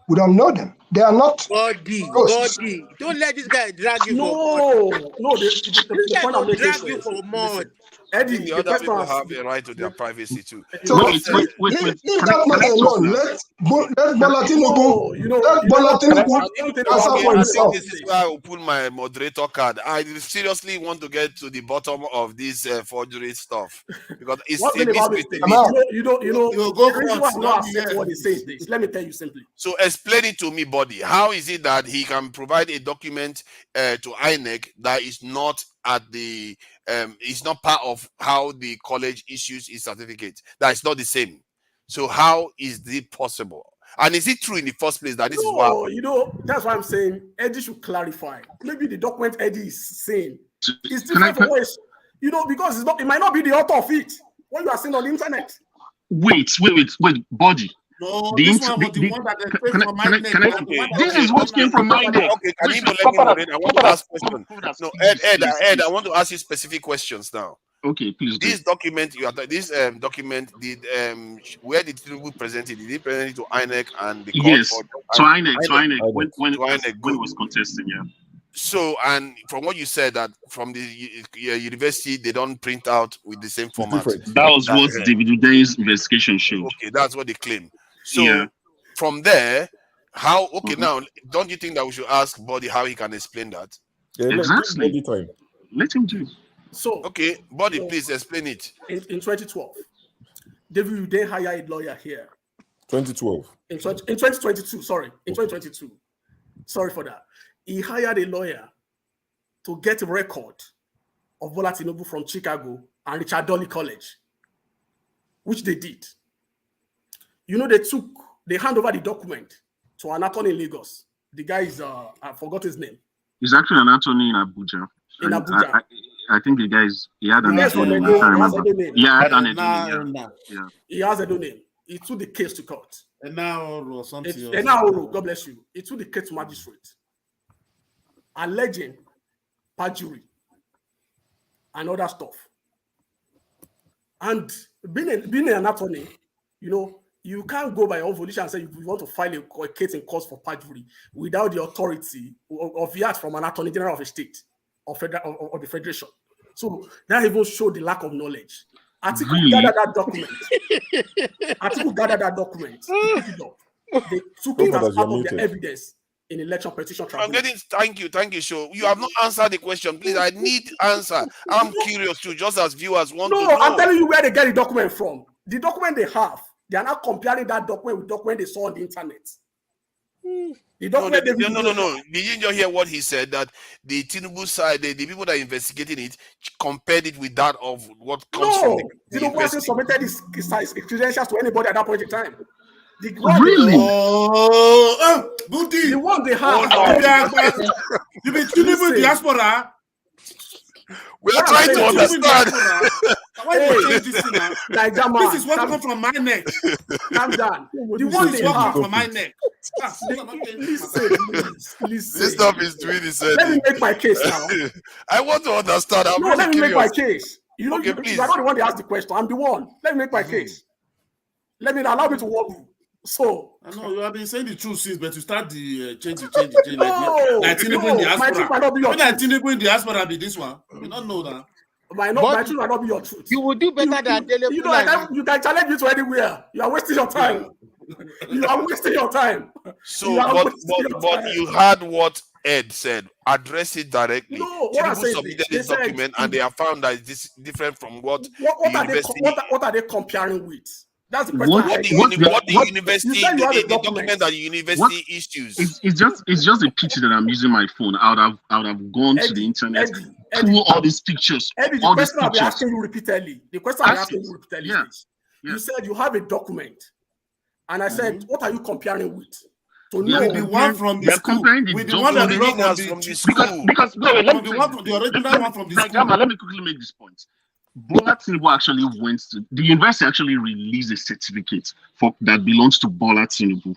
We don't know them. They are not ghosts. Body. Don't let this guy drag you No, for mud. no, This guy the will point drag you for mud. Eddie, the other people have a right to their privacy too. So leave that matter alone. Let Bola Tinubu, let Bola Tinubu answer for himself. This is where I will pull my moderator card. I seriously want to get to the bottom of this forgery stuff because it's a mystery. You go for what he says. This. Let me tell you simply. So explain it to me, Body. How is it that he can provide a document to INEC that is not at the it's not part of how the college issues its certificate? That is not the same. So how is it possible? And is it true in the first place that this is what? That's why I'm saying Eddie should clarify. Maybe the document Eddie is saying is different from what because it might not be the author of it. What you are seeing on the internet. Wait, Body. No, this one was the one that came from my neck. This is what came from my neck. Okay, can you let me moderate? I want to ask questions. No, Ed, I want to ask you specific questions now. Okay, please. This document document did where did Tinubu present it? Did he present it to INEC and the court? Yes, to INEC when it was contesting, yeah. So, and from what you said, that from the university, they don't print out with the same format. That was what David Uday's investigation showed. Okay, that's what they claim. So, from there, how? Okay, now, don't you think that we should ask Body how he can explain that? Yeah, exactly. Let him do. So, okay, Body, please explain it. In 2012, David Uday hired a lawyer here. 2012. In 2022, sorry, in 2022. Sorry for that. He hired a lawyer to get a record of Bola Tinubu from Chicago and Richard Dolly College, which they did. They hand over the document to an attorney in Lagos. The guy is, I forgot his name. He's actually an attorney in Abuja. In Abuja. I think the guy he had an attorney. Yeah, had an attorney. Yeah. He has a new name. He took the case to court. And now, God bless you. He took the case to magistrate, alleging perjury and other stuff. And being an attorney, you can't go by your own volition and say you want to file a case in court for perjury without the authority of the act from an attorney general of a state or the federation. So that even showed the lack of knowledge. Atiku gathered that document. They took it as part of their evidence in election petition tribunal. Thank you, Show. You have not answered the question. Please, I need answer. I'm curious too, just as viewers want to know. No, I'm telling you where they get the document from. The document they have, they are not comparing that document with document they saw on the internet. The document no. Did you just hear what he said? That the Tinubu side, the people that are investigating it, compared it with that of what comes from the Tinubu hasn't submitted his credentials to anybody at that point in time. Really? Booty. The one they have. You mean Tinubu diaspora? We are trying to understand. Why you change this thing now? This is what comes from my neck. Calm down. The one they have from my neck. Listen. This stuff is doing this. Let me make my case now. I want to understand. Let me make my case. Please. You are not the one that asked the question. I'm the one. Let me make my case. Allow me to walk you. So I know you have been saying the truth since, but you start the change. Like Tinubu in diaspora. Tinubu in diaspora be this one. You don't know that. My truth might not be your truth. You will do better than you can challenge me to anywhere. You are wasting your time. You are wasting your time. So, but you heard what Ed said. Address it directly. No, Tinubu submitted this document, and they have found that it's different from what are they comparing with? That's the question. What the university, the document that the university issues. It's just a picture that I'm using my phone. I would have gone to the internet, pull all these pictures. The question I'll be asking you repeatedly. You said you have a document, and I said, what are you comparing with? To know the one from the school, with the one that from the school. Because the original one from the school. Let me quickly make this point. Bola Tinubu actually went to the university, actually released a certificate that belongs to Bola Tinubu,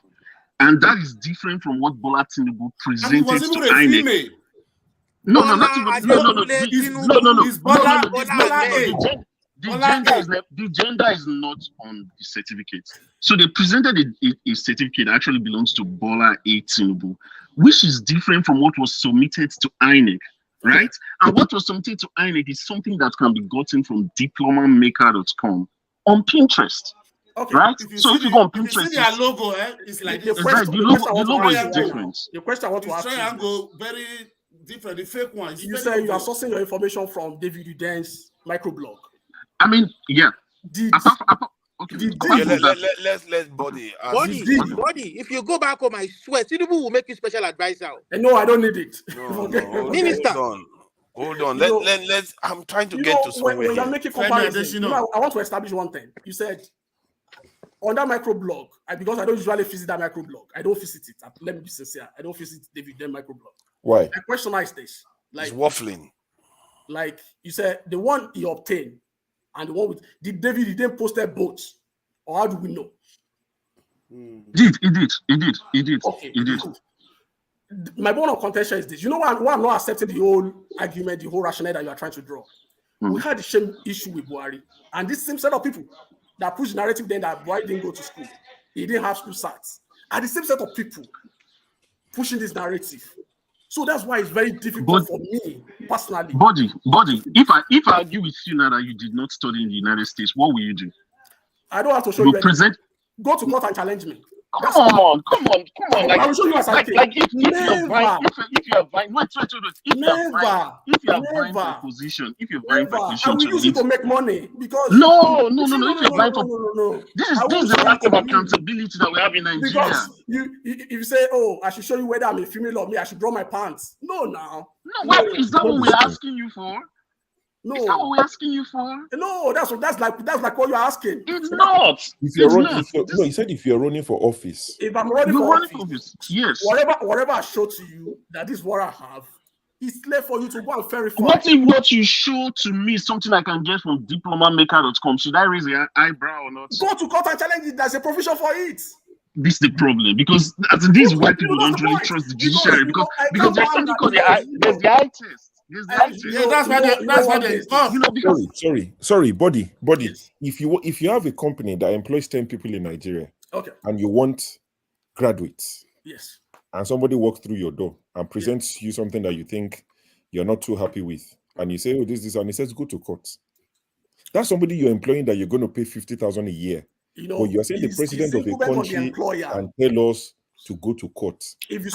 and that is different from what Bola Tinubu presented to INEC. No. The gender is not on the certificate. So they presented a certificate that actually belongs to Bola Tinubu, which is different from what was submitted to INEC, right? And what was submitted to INEC is something that can be gotten from diplomamaker.com on Pinterest. Okay. Right? So if you go on Pinterest, if you see their logo, it's like this. The logo is different. The question I want to ask you, triangle very different. The fake one. You say you are sourcing your information from David Uden's microblog. I mean, yeah. Let's body. Body. If you go back home, I swear, Tinubu will make you special advisor. No, I don't need it. Minister. Hold on. Let's. I'm trying to get to somewhere. When you're making comparisons, I want to establish one thing. You said on that microblog, because I don't usually visit that microblog, I don't visit it. Let me be sincere. I don't visit David Uden's microblog. Why? My question is this: like it's waffling. Like you said, the one he obtained. And the one with did David Uden posted both, or how do we know? He did. Okay, he did. My bone of contention is this. You know why I'm not accepting the whole argument, the whole rationale that you are trying to draw. We had the same issue with Buhari, and this same set of people that push the narrative then that Buhari didn't go to school, he didn't have school certs, are the same set of people pushing this narrative. So that's why it's very difficult for me personally. Body. If I argue with you now that you did not study in the United States, what will you do? I don't have to show you anything. Go to court and challenge me. Come on. I will show you as I like if you are vying, if you are vying for position, if you're vying for position, I will use it to make money because no. If you're vying for this is the lack of accountability that we have in Nigeria. Because if you say, oh, I should show you whether I'm a female or me, I should draw my pants. No, is that what we're asking you for? No, is that what we're asking you for? No, that's like what you're asking. It's not. If you're running, no, he said if you're running for office. If I'm running for office, yes. Whatever I show to you that is what I have, it's left for you to go and verify. What if what you show to me is something I can get from diplomamaker.com? Should I raise an eyebrow or not? Go to court and challenge it. There's a provision for it. This is the problem because this is why people don't really trust the judiciary because there's something called the eye test. That's why they sorry, body. If you have a company that employs 10 people in Nigeria, okay, and you want graduates, yes, and somebody walks through your door and presents you something that you think you're not too happy with, and you say, oh, this, and he says, go to court. That's somebody you're employing that you're going to pay 50,000 a year. But you're saying the president of a country and tell us to go to court. If you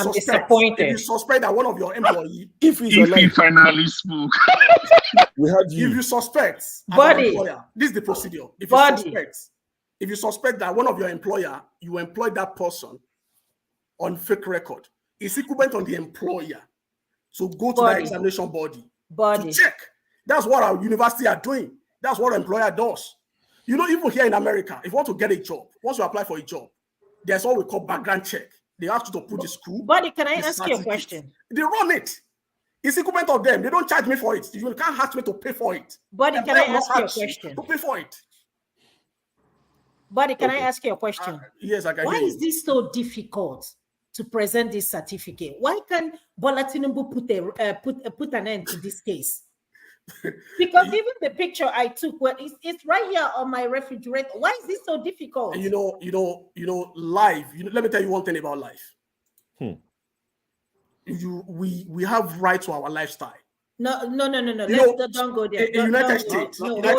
suspect that one of your employees, if he finally spoke, we had you. If you suspect, this is the procedure. If you suspect that one of your employer, you employ that person on fake record, it's equivalent on the employer to go to that examination body to check. That's what our university are doing. That's what our employer does. You know, even here in America, if you want to get a job, once you apply for a job, there's what we call background check. They ask you to put the school. Buddy, can I ask you a question? They run it. It's equivalent of them. They don't charge me for it. You can't ask me to pay for it. Buddy, can I ask you a question? To pay for it. Buddy, can I ask you a question? Yes, I can. Why is this so difficult to present this certificate? Why can't Bola Tinubu put an end to this case? Because even the picture I took, it's right here on my refrigerator. Why is this so difficult? You know, life. Let me tell you one thing about life. We have right to our lifestyle. No. Don't go there. United States. Hold on.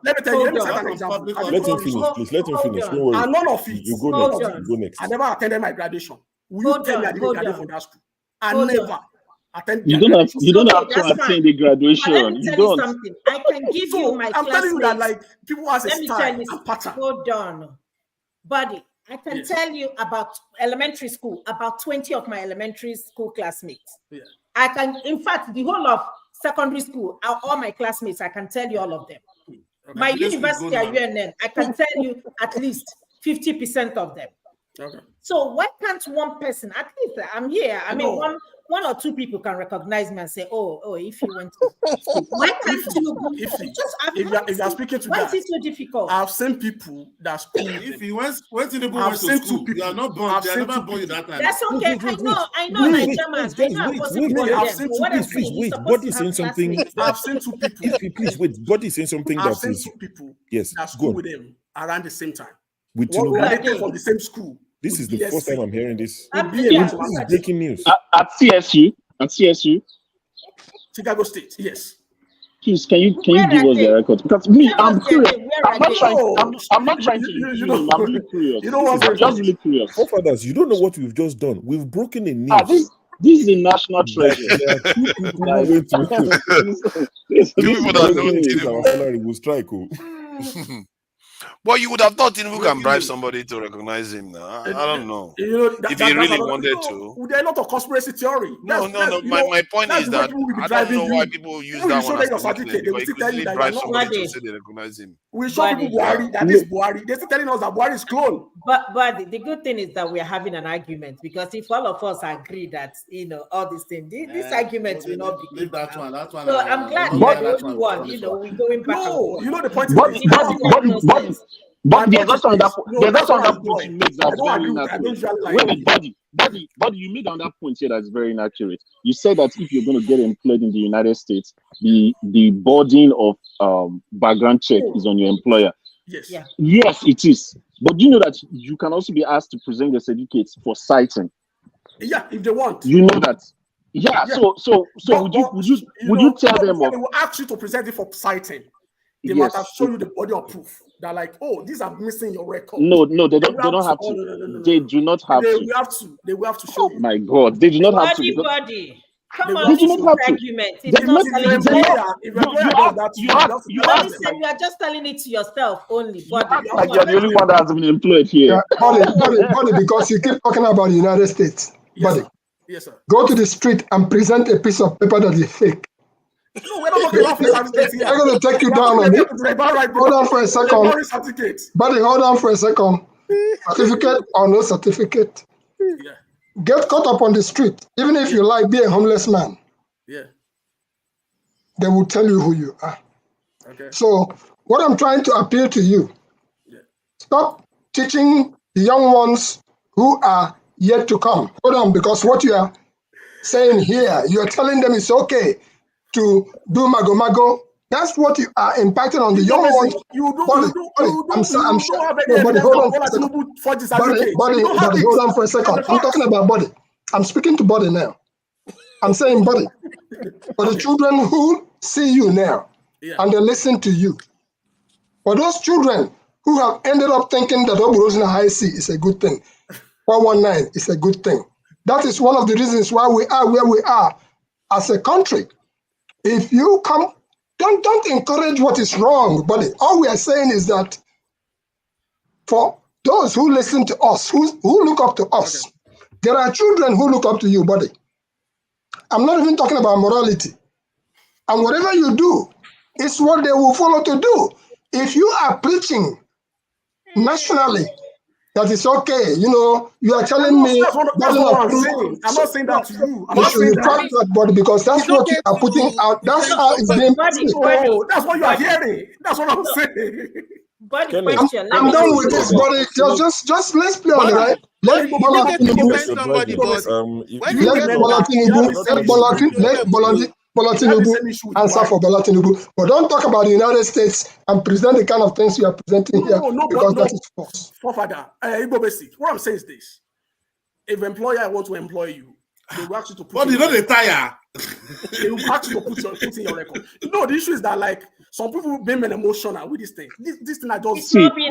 Let me tell you. Let him finish, please. Let him finish. Don't worry. And none of it. You go next. I never attended my graduation. Will you tell me I didn't graduate from that school? I never. You don't have to attend the graduation. Let me tell you something. I can give you my classmates. I'm telling you that like people has a style and pattern. Hold on, buddy. I can tell you about elementary school, about 20 of my elementary school classmates. Yeah. I can, in fact, the whole of secondary school, all my classmates, I can tell you all of them. Okay. My university at UNN, I can tell you at least 50% of them. Okay. So why can't one person, at least I'm here, one or two people can recognize me and say, oh, if you went to school. Why can't if you're speaking to why that, is it so difficult? I've seen people that school. If he went to school, you are not born. They are never born you that time. That's okay. I know Nigerians. I've seen two people. Wait, Body saying something. I've seen two people. Please wait. Body saying something I've that seen is. two people. Yes, that school with them around the same time. With they came from the same school. This is the first time I'm hearing this. This is breaking news. At CSU. At CSU. Chicago State. Yes. Please, can you give us the record? Because me, I'm curious. I'm not trying to. I'm really curious. You know what? I'm just really curious. Forefathers, you don't know what we've just done. We've broken a news. This is a national treasure. Will strike. Well, you would have thought Tinubu can bribe somebody to recognize him now. I don't know. If he really wanted to. There are a lot of conspiracy theory. No. My point is that I don't know why people use that one as a nickname. But you could really bribe somebody to say they recognize him. We show people Buhari that is Buhari. They're still telling us that Buhari is clone. But the good thing is that we're having an argument, because if all of us agree that all these things, this argument will not be. Leave that one. That one. So I'm glad you're the only one. We're going back. No, you know the point. But there's also another point you made that's very inaccurate. Buddy, you made another point here that's very inaccurate. You said that if you're going to get employed in the United States, the burden of background check is on your employer. Yes. Yeah. Yes, it is. But do you know that you can also be asked to present your certificates for citing? Yeah, if they want. You know that. Yeah. So would you tell them? They will ask you to present it for citing. They must have shown you the body of proof. They're like, oh, these are missing your record. No, they don't have to. No. They do not have to. They will have to show you. My God, they do not have to. Body. Come on, this is argument. It's not you are just telling it to yourself only. Body. Like you're the only one that has been employed here. Body, because you keep talking about the United States. Body. Yes, sir. Go to the street and present a piece of paper that is fake. No, we're not talking about certificates here. I'm going to take you down on it. Hold on for a second. Buddy, hold on for a second. Certificate or no certificate. Yeah. Get caught up on the street. Even if you like, be a homeless man. Yeah. They will tell you who you are. Okay. So what I'm trying to appeal to you, stop teaching the young ones who are yet to come. Hold on, because what you are saying here, you are telling them it's okay to do mago. That's what you are impacting on the young ones. Buddy, hold on for a second. I'm talking about Body. I'm speaking to Body now. I'm saying Body. For the children who see you now and they listen to you. For those children who have ended up thinking that Oburosina High C is a good thing, 119 is a good thing. That is one of the reasons why we are where we are as a country. If you come, don't encourage what is wrong, buddy. All we are saying is that for those who listen to us, who look up to us, there are children who look up to you, buddy. I'm not even talking about morality. And whatever you do is what they will follow to do. If you are preaching nationally, that is okay. You are telling me. That's what I'm saying. I'm not saying that to you. I'm you not should saying retract that, body, because that's what you are putting out. That's how it's being perceived. Oh, that's what you are hearing. That's what I'm saying. Body question. I'm done with this, buddy. Just let's play on it, right? Let Bola Tinubu answer for Bola Tinubu. But don't talk about the United States and present the kind of things you are presenting here, because that is false. Forefather, Igbo basic. What I'm saying is this: if an employer wants to employ you, they will ask you to put. But you know the tire. They will ask you to put in your record. The issue is that some people being emotional with this thing. This thing I just see. Okay,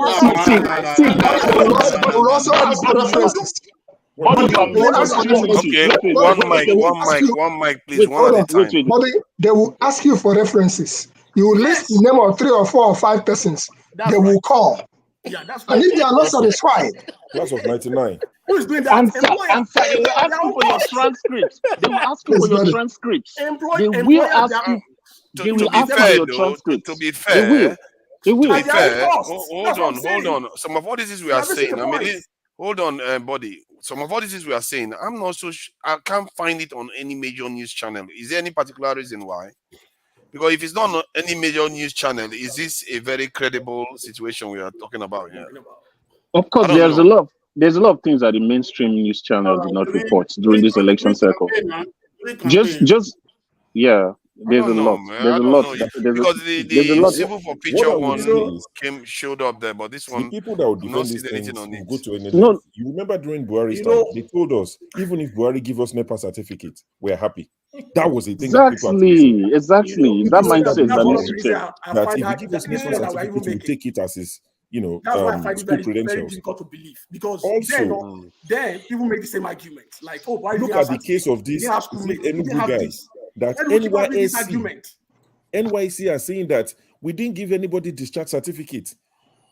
one mic, please. One at a time. Buddy, they will ask you for references. You will list the name of 3 or 4 or 5 persons. They will call. Yeah, that's and if they are not satisfied, class of 99. Who is doing that? They will ask you for your transcripts. They will ask you for your transcripts. They will ask you. They will ask for your transcripts. To be fair, they will. Hold on. Some of all this we are saying, Hold on, Body. Some of all these things we are saying, I'm not so I can't find it on any major news channel. Is there any particular reason why? Because if it's not on any major news channel, is this a very credible situation we are talking about here? Of course, there's a lot of things that the mainstream news channel did not report during this election cycle. Yeah. There's a lot. There's a lot. Because the civil for picture one showed up there, but this one, the people that would defend these things will go to energy. No. You remember during Buhari's time, they told us even if Buhari give us NEPA certificate, we're happy. That was the thing. Exactly. That mindset that needs to change. That if you give us NEPA certificate, we take it as his, that's why I find it very credentials. difficult to believe, because Also, then people make the same argument. Like, oh, why look at the case of this Enugu guys. That NYC are saying that we didn't give anybody discharge certificate.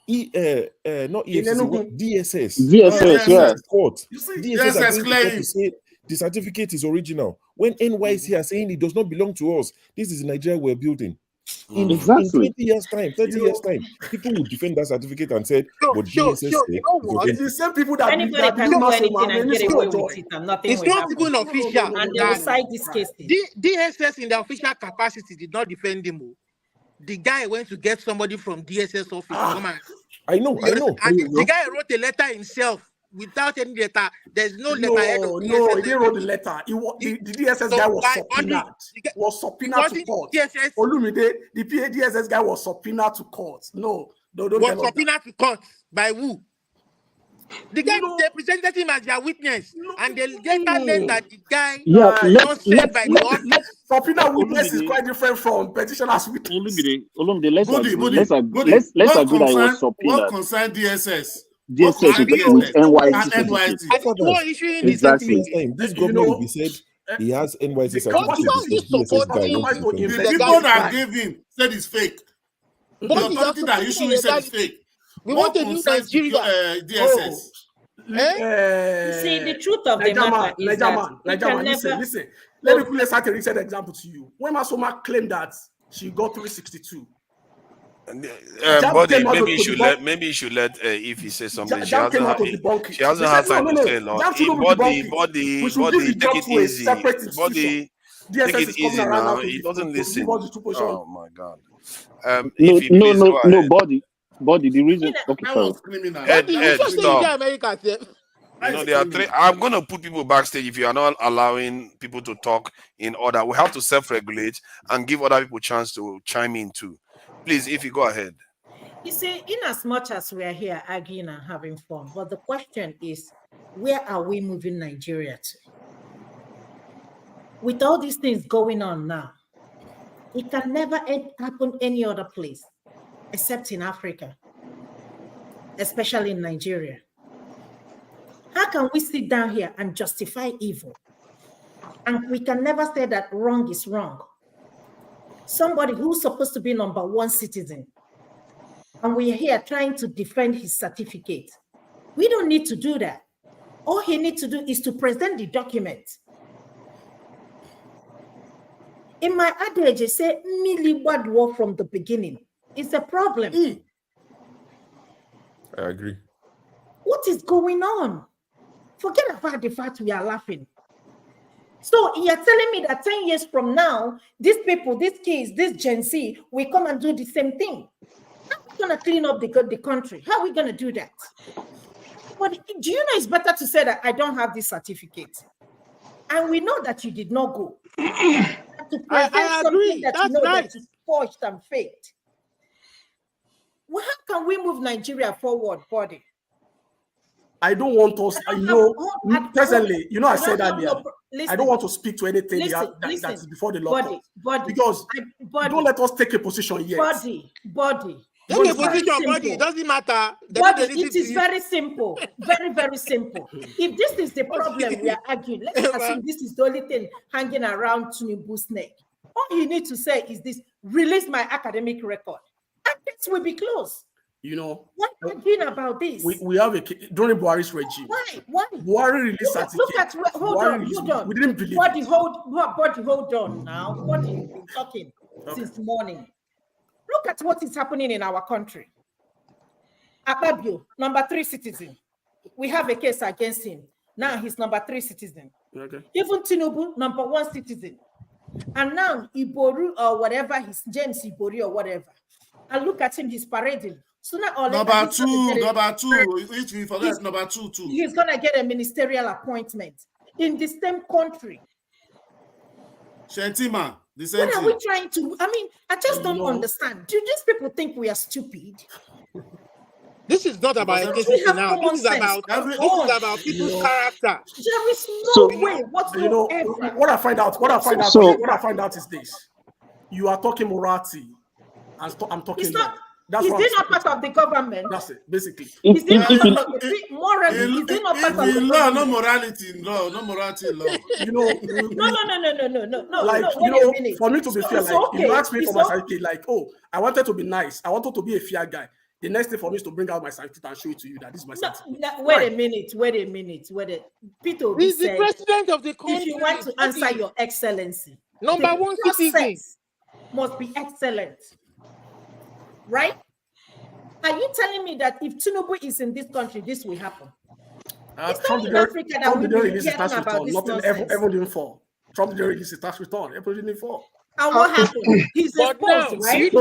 Not EFCC, DSS. Court. DSS are going to say the certificate is original. When NYC are saying it does not belong to us, this is Nigeria we're building. In 20 years' time, 30 years' time, people will defend that certificate and said, but DSS said, it's the same people that anybody can do anything and get away with it, and nothing it's will not happen. even official. And they will cite this case. DSS in the official capacity did not defend him. The guy went to get somebody from DSS office. I know. And the guy wrote a letter himself without any letter. There's no letter. No, he didn't write the letter. The DSS guy was subpoenaed to court. Olumide, the DSS guy was subpoenaed to court. No, was subpoenaed to court by who? The guy, they presented him as their witness, and they later learned that the guy not sent by the office. Subpoena witness is quite different from petitioner's witness. Olumide, let's agree that it was subpoenaed. What concerned DSS? DSS with NYC. Exactly. This government will be said he has NYC certificate. The people that gave him said it's fake. The authority that issued said it's fake. We want a new Nigeria. DSS. See, the truth of the matter is that listen. Let me quickly start a recent example to you. When Masoma claimed that she got 362. Body, maybe you should let if he says something. She hasn't had time to say a lot. Body, take it easy. Body, take it easy now. He doesn't listen. Oh my God. No, body. The reason. Okay, sorry. Ed, stop. There are three. I'm going to put people backstage if you are not allowing people to talk in order. We have to self-regulate and give other people a chance to chime in too. Please, if you go ahead. You see, in as much as we are here arguing and having fun, but the question is, where are we moving Nigeria to? With all these things going on now, it can never happen any other place except in Africa, especially in Nigeria. How can we sit down here and justify evil? And we can never say that wrong is wrong. Somebody who's supposed to be number one citizen, and we're here trying to defend his certificate. We don't need to do that. All he needs to do is to present the document. In my adage, I say, "Milli word war from the beginning." It's a problem. I agree. What is going on? Forget about the fact we are laughing. So you're telling me that 10 years from now, these people, these kids, this Gen Z, will come and do the same thing? How are we going to clean up the country? How are we going to do that? But do you know it's better to say that I don't have this certificate? And we know that you did not go. I agree. That's right. That is forged and faked. Well, how can we move Nigeria forward, Body? I don't want us, presently, I said earlier, I don't want to speak to anything that is before the law. Because don't let us take a position yet. Body. Take a position, Body. It doesn't matter. It is very simple. Very, very simple. If this is the problem we are arguing, let's assume this is the only thing hanging around Tinubu's neck. All you need to say is this: release my academic record. And this will be closed. What are you doing about this? We have during Buhari's regime. Why? Buhari released certificate. Look at hold on. We didn't believe Body, hold on now. Body, you've been talking since morning. Look at what is happening in our country. Akpabio, number 3 citizen. we have a case against him. Now he's number 3 citizen. Okay. Even Tinubu, number 1 citizen. And now Ibori or whatever, he's James Ibori or whatever. And look at him, he's parading. Sooner or later, number two. If we forget number two too. He's gonna get a ministerial appointment in the same country. Shentima, the same What thing. are we trying to? I mean, I just don't understand. Do these people think we are stupid? This is not about education now. This is about people's character. There is no way whatsoever. What I find out is this: you are talking morality, and I'm talking. Is he not part of the government? That's it, basically. Is he not part of the morality? Is he not part of the law? No morality in law. No morality in law. You know. No. Like for me to be fair, like you asked me for my certificate, like, oh, I wanted to be nice. I wanted to be a fair guy. The next thing for me is to bring out my certificate and show it to you that this is my certificate. Wait a minute. Peter, he's the president of the country. If you want to answer your excellency, number 1 citizen must be excellent. Right? Are you telling me that if Tinubu is in this country, this will happen? It's not in Africa that we will be hearing about this nonsense. Everyone didn't fall. Trump didn't release his tax return. Everyone didn't fall. And what happened? He's exposed, right?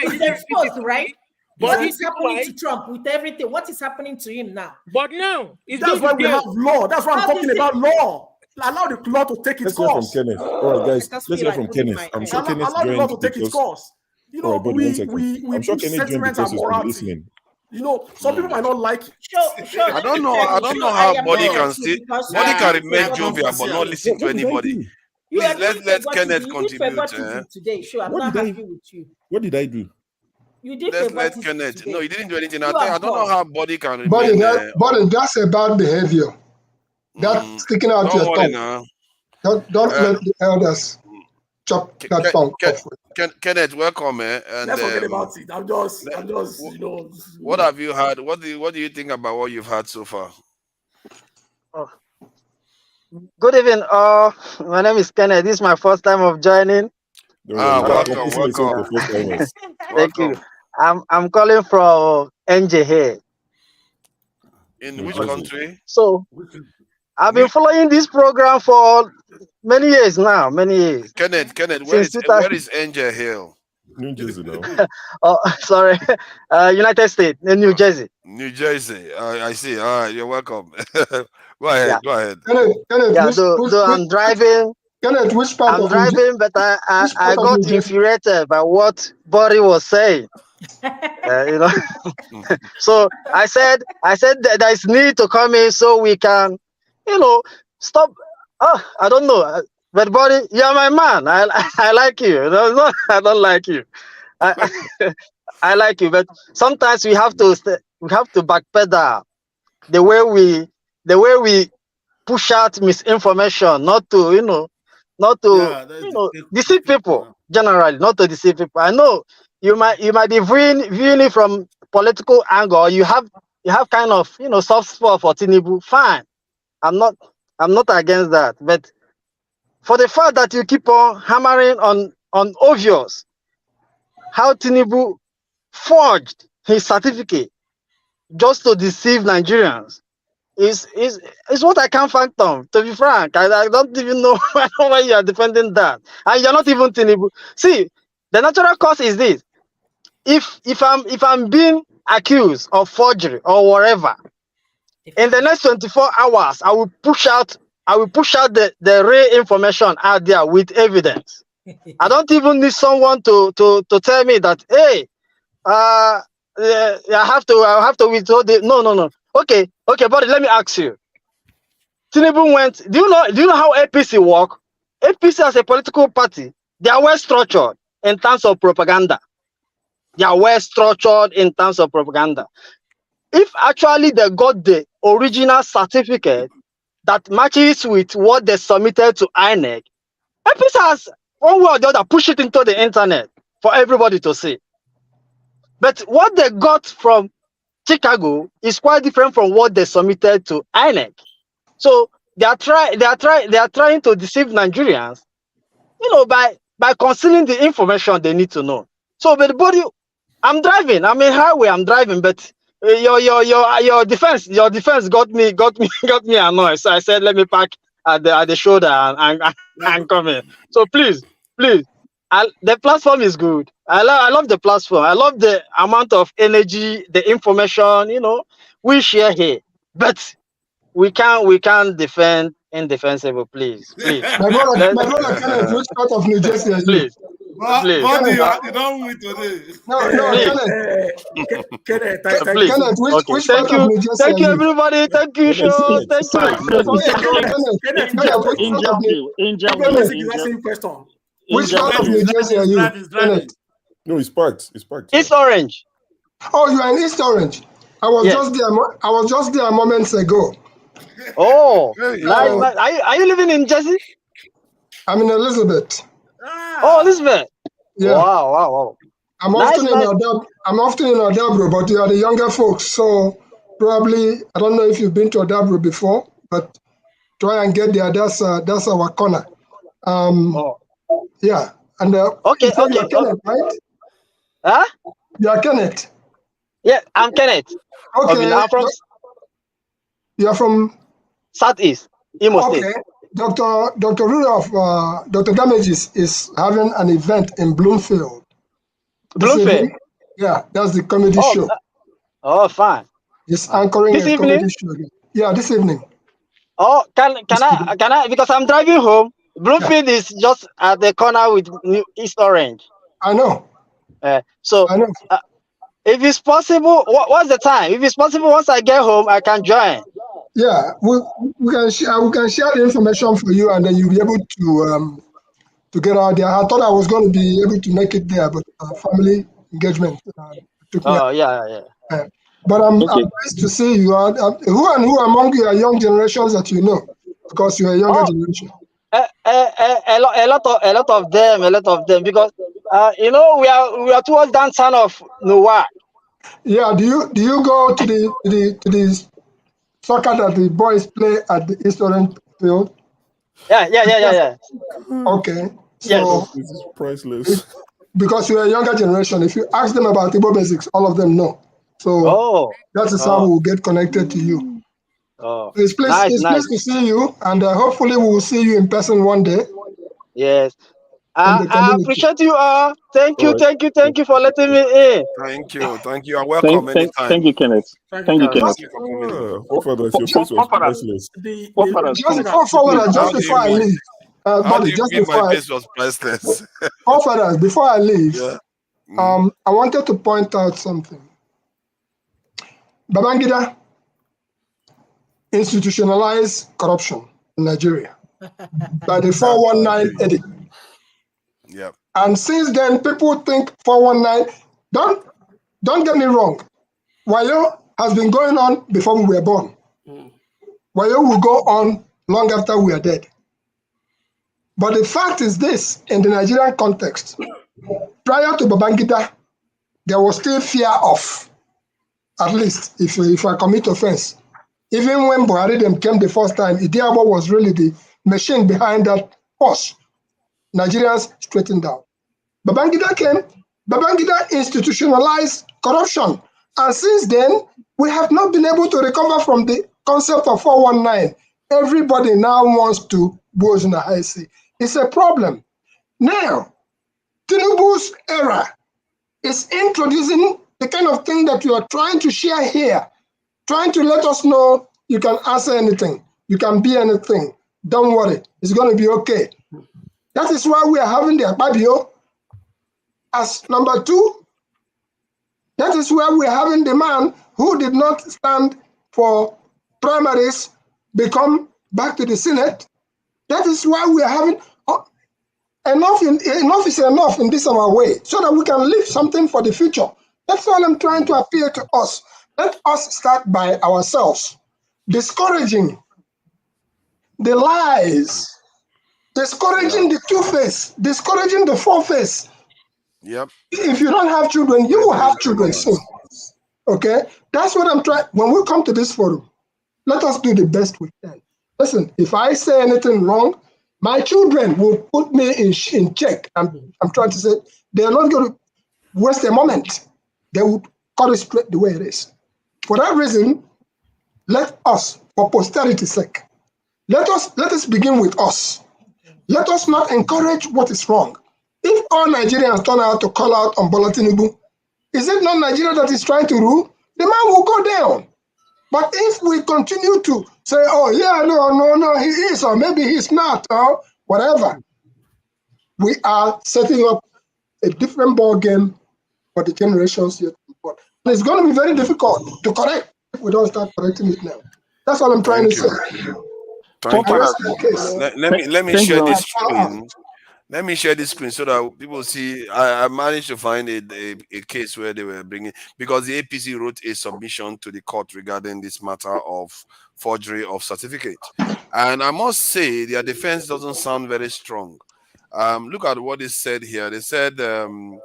He's exposed, right? What is happening to Trump with everything? What is happening to him now? But now, that's why we have law. That's why I'm talking about law. Allow the law to take its course. Let's hear from Kenneth. All right, guys. Let's hear from Kenneth. I'm sure Kenneth joined. Allow the law to take its course. You know, I'm sure Kenneth joined because he's been listening. You know, some people might not like it. Sure. I don't know how body can remain jovial but not listen to anybody. Please let Kenneth contribute. Today, sure, I'm not happy with you. What did I do? You did. Let Kenneth. Today. No, he didn't do anything. I don't know how body can remain. But that's a bad behavior. That's sticking out your tongue. Don't let the elders chop that tongue. Kenneth, welcome, man. And let's forget about it. I'm just, you know. What have you had? What do you think about what you've had so far? Oh. Good evening. My name is Kenneth. This is my first time of joining. Welcome. Thank you. I'm calling from NJ here. In which country? So I've been following this program for many years now. Kenneth, where is NJ Hill? New Jersey, no. Oh, sorry. United States, in New Jersey. New Jersey. I see. All right, you're welcome. Go ahead. Kenneth, though I'm driving. Kenneth, which part I'm driving, but I got infuriated by what Bori was saying. You know. So I said that there is need to come in so we can, stop. I don't know. But Bori, you're my man. I like you. No, I don't like you. I like you, but sometimes we have to backpedal the way we push out misinformation, not to deceive people generally, not to deceive people. I know you might be viewing it from political angle. You have kind of soft spot for Tinubu. Fine, I'm not against that, but for the fact that you keep on hammering on obvious how Tinubu forged his certificate just to deceive Nigerians is what I can't fathom. To be frank, I don't even know why you are defending that, and you're not even Tinubu. See, the natural cause is this: if I'm being accused of forgery or whatever, in the next 24 hours, I will push out the real information out there with evidence. I don't even need someone to tell me that, hey, I have to withdraw the no. Okay, but let me ask you. Tinubu went. Do you know how APC work? APC as a political party, they are well structured in terms of propaganda. If actually they got the original certificate that matches with what they submitted to INEC, APC has one way or the other push it into the internet for everybody to see. But what they got from Chicago is quite different from what they submitted to INEC. So they are trying to deceive Nigerians, by concealing the information they need to know. So, but the body, I'm driving. I'm in highway. I'm driving, but your defense got me annoyed. So I said, let me park at the shoulder and come in. So please, the platform is good. I love the platform. I love the amount of energy, the information, we share here. But we can't defend indefensible, please. My brother Kenneth, which part of New Jersey are you? Please. You don't win today. Kenneth, which part of New Jersey are you? Thank you, everybody. Thank you, Sean. Thank you. Which part of New Jersey are you? Kenneth? No, it's parked. East Orange. Oh, you are in East Orange. I was just there moments ago. Oh, nice. Are you living in Jersey? I'm in Elizabeth. Oh, Elizabeth. Yeah. Wow. I'm often in Odabro, but you are the younger folks, so probably I don't know if you've been to Odabro before, but try and get there. That's our corner. Yeah. And okay. You're Kenneth, right? Huh? You are Kenneth. Yeah, I'm Kenneth. Okay. You're from Southeast, Imo State. Okay. Dr. Rudolph, Dr. Damages is having an event in Bloomfield. Bloomfield? Yeah, that's the comedy show. Oh, fine. He's anchoring this a evening? comedy show. Yeah, this evening. Oh, can I? Because I'm driving home. Bloomfield is just at the corner with East Orange. I know. So I know. If it's possible, what's the time? If it's possible, once I get home, I can join. Yeah, we can share the information for you, and then you'll be able to get out there. I thought I was going to be able to make it there, but family engagement took me out. Yeah. But I'm pleased to see you. Who among your young generations that you know? Because you're a younger generation. A lot of them, because we are towards downtown of Noah. Yeah. Do you go to the soccer that the boys play at the East Orange field? Yeah. Okay. So this is priceless. Because you're a younger generation, if you ask them about Igbo basics, all of them know. So that is how we'll get connected to you. It's pleased to see you, and hopefully we will see you in person one day. Yes. I appreciate you all. Thank you for letting me in. Thank you. You're welcome anytime. Thank you, Kenneth. Thank you, Kenneth. Forefathers, your face was priceless. Just before I leave. How do you mean my face was priceless? Before I leave, I wanted to point out something. Babangida institutionalized corruption in Nigeria by the 419 edict. Yep. And since then, people think 419. Don't get me wrong. Wayo has been going on before we were born. Wayo will go on long after we are dead. But the fact is this, in the Nigerian context, prior to Babangida, there was still fear of, at least if I commit offense. Even when Buhari them came the first time, Idiabo was really the machine behind that horse. Nigerians straightened down. Babangida came, Babangida institutionalized corruption. And since then, we have not been able to recover from the concept of 419. Everybody now wants to go in the high sea. It's a problem. Now, Tinubu's era is introducing the kind of thing that you are trying to share here, trying to let us know you can answer anything, you can be anything. Don't worry, it's going to be okay. That is why we are having the Akpabio as number 2. That is why we are having the man who did not stand for primaries become back to the Senate. That is why we are having enough is enough in this our way, so that we can leave something for the future. That's all I'm trying to appeal to us. Let us start by ourselves, discouraging the lies, discouraging the two-face, discouraging the four-face. Yep. If you don't have children, you will have children soon. Okay? That's what I'm trying. When we come to this forum, let us do the best we can. Listen, if I say anything wrong, my children will put me in check. I'm trying to say they're not going to waste a moment. They would cut it straight the way it is. For that reason, let us, for posterity's sake, let us begin with us. Let us not encourage what is wrong. If all Nigerians turn out to call out on Bola Tinubu, is it not Nigeria that is trying to rule? The man will go down. But if we continue to say, oh, yeah, no, he is, or maybe he's not, or whatever, we are setting up a different ball game for the generations yet to come. And it's going to be very difficult to correct if we don't start correcting it now. That's all I'm trying to say. Thank you. Let me share this screen. Let me share this screen so that people see. I managed to find a case where they were bringing, because the APC wrote a submission to the court regarding this matter of forgery of certificate. And I must say their defense doesn't sound very strong. Look at what is said here. They said the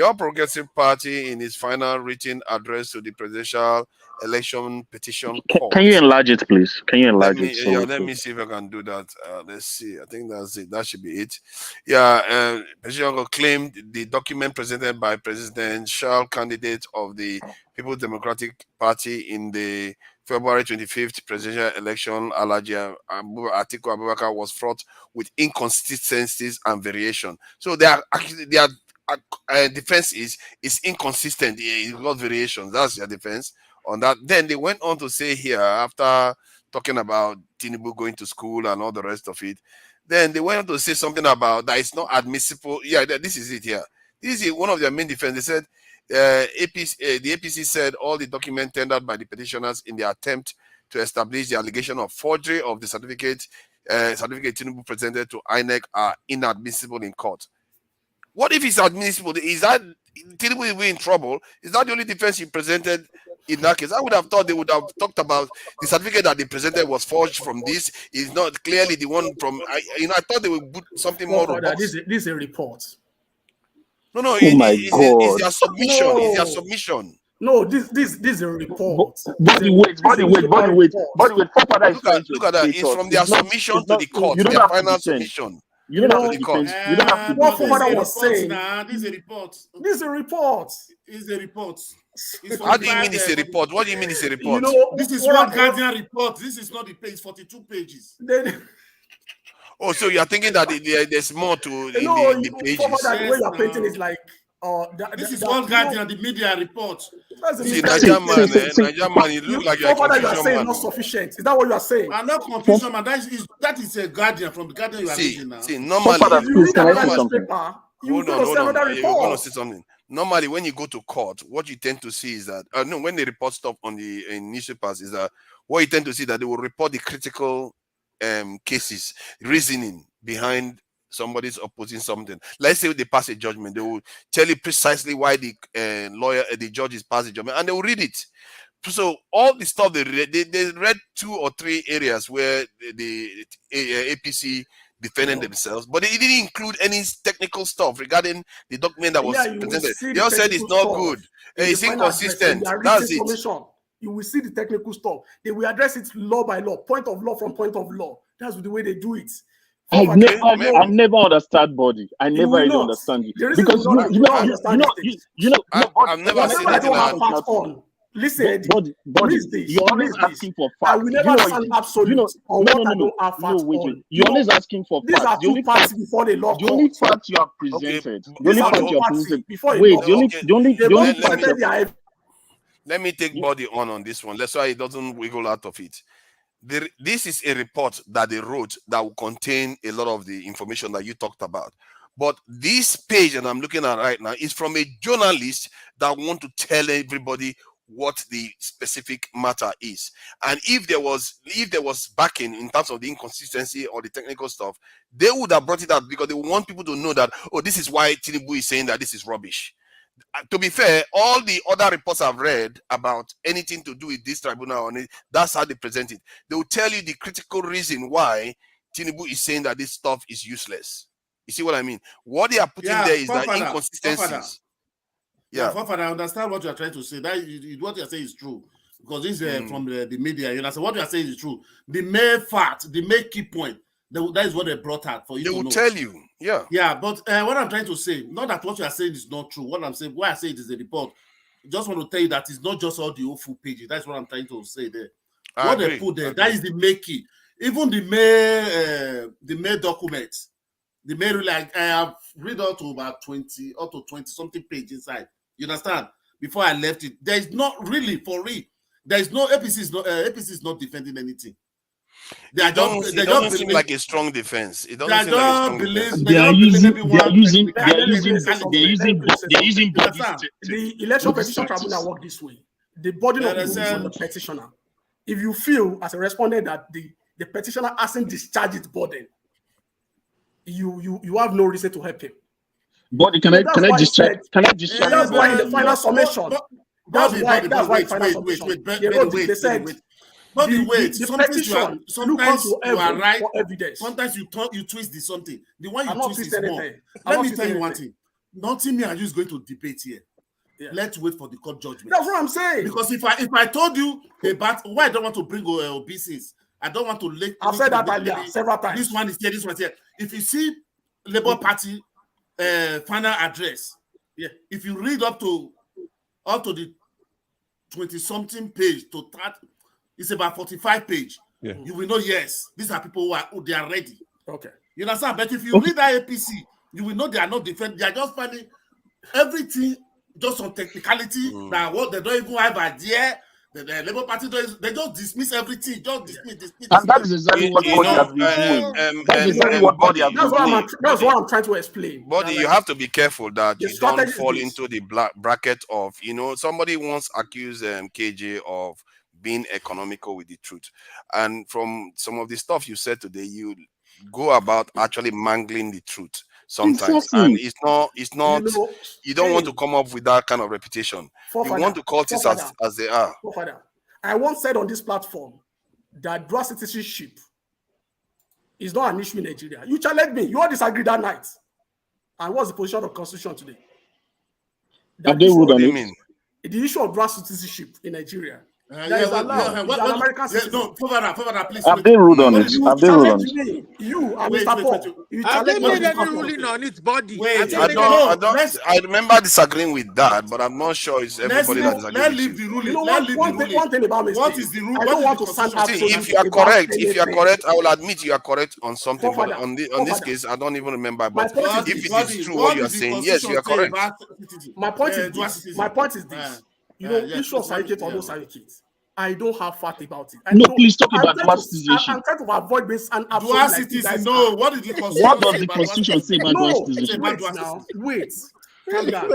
All Progressive Party, in its final written address to the presidential election petition court. Can you enlarge it, please? Can you enlarge it? Yeah, let me see if I can do that. Let's see. I think that's it. That should be it. Yeah, petition claimed the document presented by presidential candidate of the People's Democratic Party in the February 25th presidential election, Atiku Abubakar, was fraught with inconsistencies and variation. So their defense is inconsistent. It's got variations. That's their defense on that. Then they went on to say here, after talking about Tinubu going to school and all the rest of it, then they went on to say something about that it's not admissible. Yeah, this is it here. This is one of their main defense. They said the APC said all the documents tendered by the petitioners in the attempt to establish the allegation of forgery of the certificate Tinubu presented to INEC are inadmissible in court. What if it's admissible? Is that Tinubu will be in trouble? Is that the only defense he presented in that case? I would have thought they would have talked about the certificate that they presented was forged from this. Is not clearly the one from. I thought they would put something more robust. This is a report. No, oh my God! It's their submission. No. It's their submission. No, this is a report. Body weight. Look at that. It's from their submission to the court. Their final submission. You don't have to defend. You don't have to. What father was saying? This is a report. This is a report. It's a report. How do you mean it's a report? What do you mean it's a report? This is one Guardian report. This is not the page. 42 pages. Oh, so you are thinking that there's more to the pages? The way you are painting is like. This is one Guardian, the media report. See, Nigerian man, you look like you're a confusion man. Not sufficient. Is that what you are saying? I'm not confusion man. That is a Guardian from the Guardian you are reading now. See, normally, you're going to say something. Normally, when you go to court, what you tend to see is that when they report stuff on the newspapers, is that what you tend to see that they will report the critical cases, reasoning behind somebody's opposing something. Let's say they pass a judgment, they will tell you precisely why the judge is passing judgment, and they will read it. So all the stuff they read 2 or 3 areas where the APC defended themselves, but they didn't include any technical stuff regarding the document that was presented. They all said it's not good, it's inconsistent. That's it. You will see the technical stuff. They will address it law by law, point of law from point of law. That's the way they do it. I never understand body. I never really understand it because I've never seen it on. Listen, you're always asking for facts. We never sound absolute. You're always asking for facts. These are 2 parts before the law. The only facts you have presented. Let me take body on this one. That's why it doesn't wiggle out of it. This is a report that they wrote that will contain a lot of the information that you talked about. But this page that I'm looking at right now is from a journalist that want to tell everybody what the specific matter is. And if there was backing in terms of the inconsistency or the technical stuff, they would have brought it out because they want people to know that, oh, this is why Tinubu is saying that this is rubbish. To be fair, all the other reports I've read about anything to do with this tribunal, that's how they present it. They will tell you the critical reason why Tinubu is saying that this stuff is useless. You see what I mean? What they are putting there is that inconsistencies. I understand what you are trying to say. That what you are saying is true. Because this is from the media. You understand what you are saying is true. The main fact, the main key point, that is what they brought out for you. They will tell you. Yeah. Yeah, but what I'm trying to say, not that what you are saying is not true. What I'm saying, why I say it is a report, just want to tell you that it's not just all the full pages. That's what I'm trying to say there. I What agree. they put there, that is the main key. Even the main documents, the main, like I have read out to about 20 something pages inside. You understand? Before I left it, there is not really for real. There is no APC is not defending anything. It doesn't seem like a strong defense. It doesn't seem like a strong defense. They are using bodies the election petition tribunal work this way. The burden of is on the petitioner. If you feel as a respondent that the petitioner hasn't discharged its burden, you have no reason to help him. Body, can I discharge? That's why in the final summation. That's why in the final summation. They said. But wait, sometimes you are right. For evidence. Sometimes you twist the something. The one you twist is anything. more. Let me tell you one thing. Nothing me and you is going to debate here. Yeah. Let's wait for the court judgment. That's what I'm saying. Because if I told you about why I don't want to bring OBCs, I don't want to link. I've said that earlier several times. This one is here, this one is here. If you see Labour Party final address, yeah, if you read up to the 20-something page to 30, it's about 45 page. Yeah. You will know, yes, these are people they are ready. Okay. You understand? But if you read that APC, you will know they are not defending. They are just finding everything just on technicality. That what they don't even have idea. The Labour Party they just dismiss everything. Just dismiss. And that is exactly what Body has been doing. That's what I'm trying to explain. But you have to be careful that you don't fall into the bracket of, somebody once accused KJ of being economical with the truth. And from some of the stuff you said today, you go about actually mangling the truth sometimes. And it's not you don't want to come up with that kind of reputation. You want to call things as they are. I once said on this platform that dual citizenship is not an issue in Nigeria. You challenged me. You all disagreed that night. And what's the position of the constitution today? Have they ruled on it? The issue of dual citizenship in Nigeria. American citizen. No, please. Have they ruled on it? Have they ruled on it? You and Mr. Paul. Have they made any ruling on its body? I remember disagreeing with that, but I'm not sure it's everybody that disagrees. Let's leave the ruling. One thing about me. What is the rule? I don't want to stand up. If you are correct, I will admit you are correct on something. But on this case, I don't even remember. But if it is true what you are saying, yes, you are correct. My point is this. Issue of certificate or no certificate. I don't have fact about it. Please talk about dual citizenship. I'm trying to avoid this and dual citizenship. No, what does the Constitution say about dual citizenship? Wait, calm down.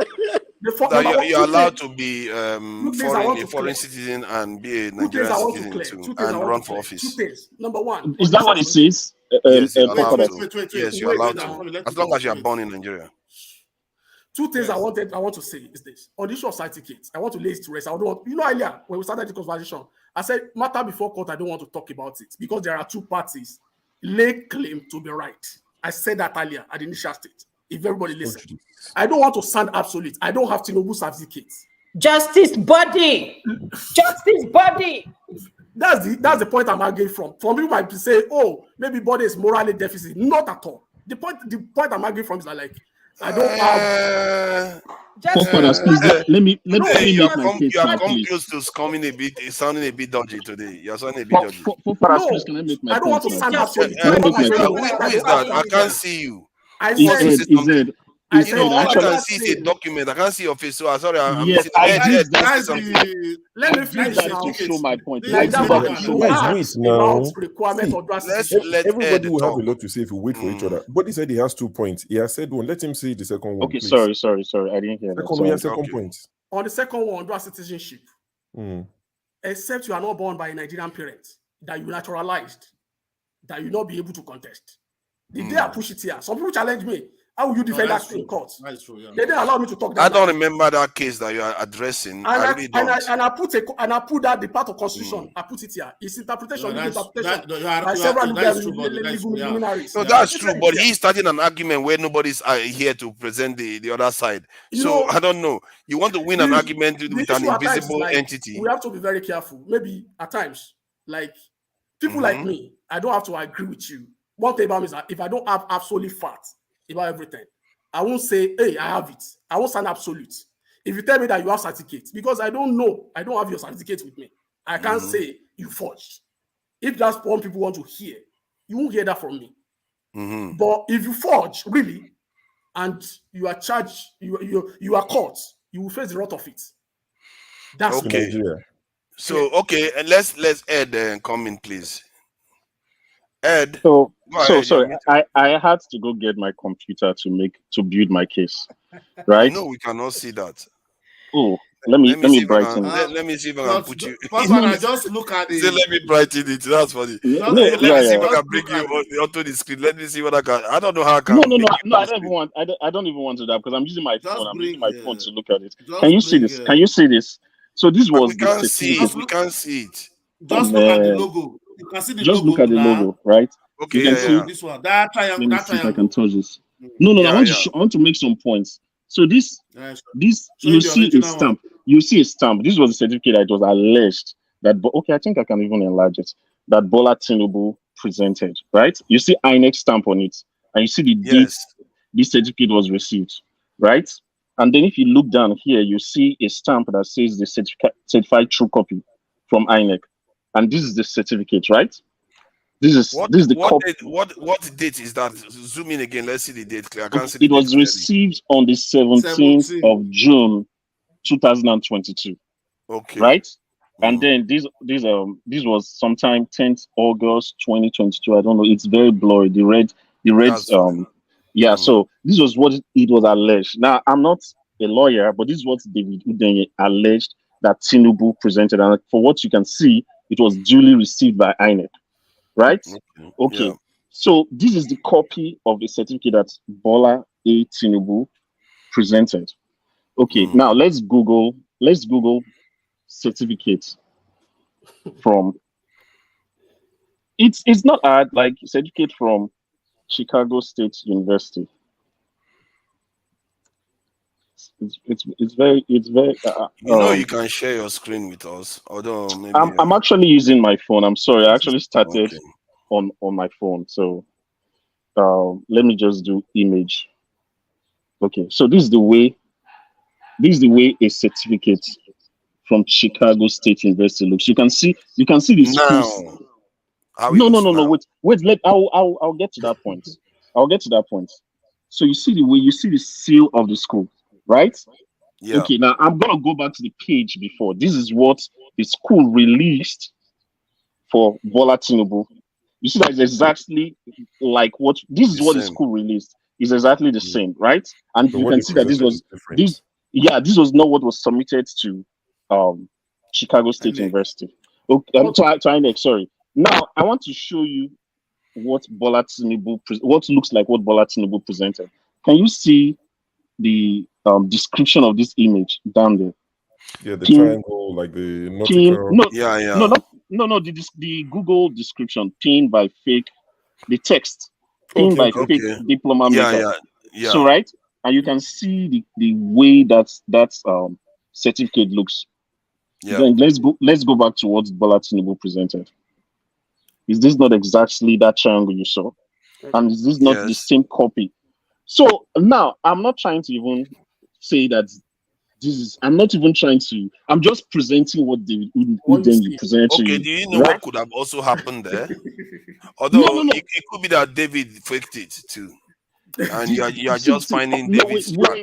You're allowed to be a foreign citizen and be a Nigerian citizen too, and run for office. 2 things. Number one. Is that what it says? Yes, you're allowed to. As long as you are born in Nigeria. 2 things I want to say is this. On the issue of certificates, I want to lay it to rest. I don't want, earlier when we started the conversation, I said matter before court, I don't want to talk about it because there are 2 parties lay claim to be right. I said that earlier at the initial state. If everybody listen, I don't want to sound absolute. I don't have Tinubu certificates. Justice body. That's the point I'm arguing from. Some people might say, oh, maybe body is morally deficit. Not at all. The point I'm arguing from is that, like, I don't have. Let me make my case. You are confused to sounding a bit dodgy today. You're sounding a bit dodgy. I don't want to sound absolute. Who is that? I can't see you. I said. I can see it's a document. I can't see your face. So I'm sorry. I'm missing. Let me finish now. Show my point. Everybody will have a lot to say if you wait for each other. But he said he has 2 points. He has said one. Let him say the second one. Okay, please. sorry. I didn't hear that. Second point. On the second one, dual citizenship. Except you are not born by a Nigerian parent, that you naturalized, that you not be able to contest. The day I push it here, some people challenge me. How will you defend that in court? That's true, yeah. They didn't allow me to talk. I don't remember that case that you are addressing. And I put that the part of constitution. I put it here. It's interpretation. By several luminaries. No, that's true. But he's starting an argument where nobody's here to present the other side. So I don't know. You want to win an argument with an invisible entity. We have to be very careful. Maybe at times, like people like me, I don't have to agree with you. One thing about me is that if I don't have absolute facts about everything, I won't say, hey, I have it. I won't sound absolute. If you tell me that you have certificates, because I don't know, I don't have your certificate with me. I can't say you forged. If that's what people want to hear, you won't hear that from me. But if you forge, really, and you are charged, you are caught, you will face the wrath of it. That's okay. So and let's Ed come in, please. Ed. So sorry, I had to go get my computer to build my case. Right? No, we cannot see that. Oh, let me brighten it. Let me see if I can put you. Just look at it. Let me brighten it. That's funny. Let me see if I can bring you onto the screen. Let me see what I can. I don't know how I can. No. I don't even want. I don't even want to do that because I'm using my phone. I'm using my phone to look at it. Can you see this? Can you see this? So this was. We can't see it. We can't see it. Just look at the logo. You can see the logo. Just look at the logo, right? Okay. You can see this one. That triangle. Let me see if I can touch this. No. I want to make some points. So this you see a stamp. You see a stamp. This was a certificate that it was alleged that. Okay, I think I can even enlarge it. That Bola Tinubu presented, right? You see INEC stamp on it, and you see the date this certificate was received, right? And then if you look down here, you see a stamp that says the certified true copy from INEC, and this is the certificate, right? This is the copy. What date is that? Zoom in again. Let's see the date clear. I can't see it was received on the 17th of June, 2022. Okay. Right? And then this was sometime 10th August 2022. I don't know. It's very blurry. The red. So this was what it was alleged. Now I'm not a lawyer, but this is what David Udenye alleged that Tinubu presented, and for what you can see, it was duly received by INEC. Right? Okay. Yeah. So this is the copy of the certificate that Bola A. Tinubu presented. Okay. Now let's Google certificate from. It's not hard. Like certificate from Chicago State University. It's very. You can share your screen with us. Although maybe I'm actually using my phone. I'm sorry. I actually started on my phone. So let me just do image. Okay. So this is the way a certificate from Chicago State University looks. You can see the schools. No. Wait. I'll get to that point. So you see the seal of the school. Right? Yeah. Okay, now I'm going to go back to the page before. This is what the school released for Bola Tinubu. You see that it's exactly like what the school released. It's exactly the same, right? And you can see that this was not what was submitted to Chicago State University. Okay, sorry. Now I want to show you what looks like what Bola Tinubu presented. Can you see the description of this image down there? Yeah, the triangle, like the nautical. No. The Google description, pinned by fake, the text, pinned by fake diploma maker. Yeah. So right, and you can see the way that certificate looks. Yeah. Then let's go back to what Bola Tinubu presented. Is this not exactly that triangle you saw? And is this not the same copy? So now I'm not trying to even say that I'm not even trying to. I'm just presenting what David Udenye presented to you. Okay, do you know what could have also happened there? Although it could be that David faked it too, and you are just finding David's track.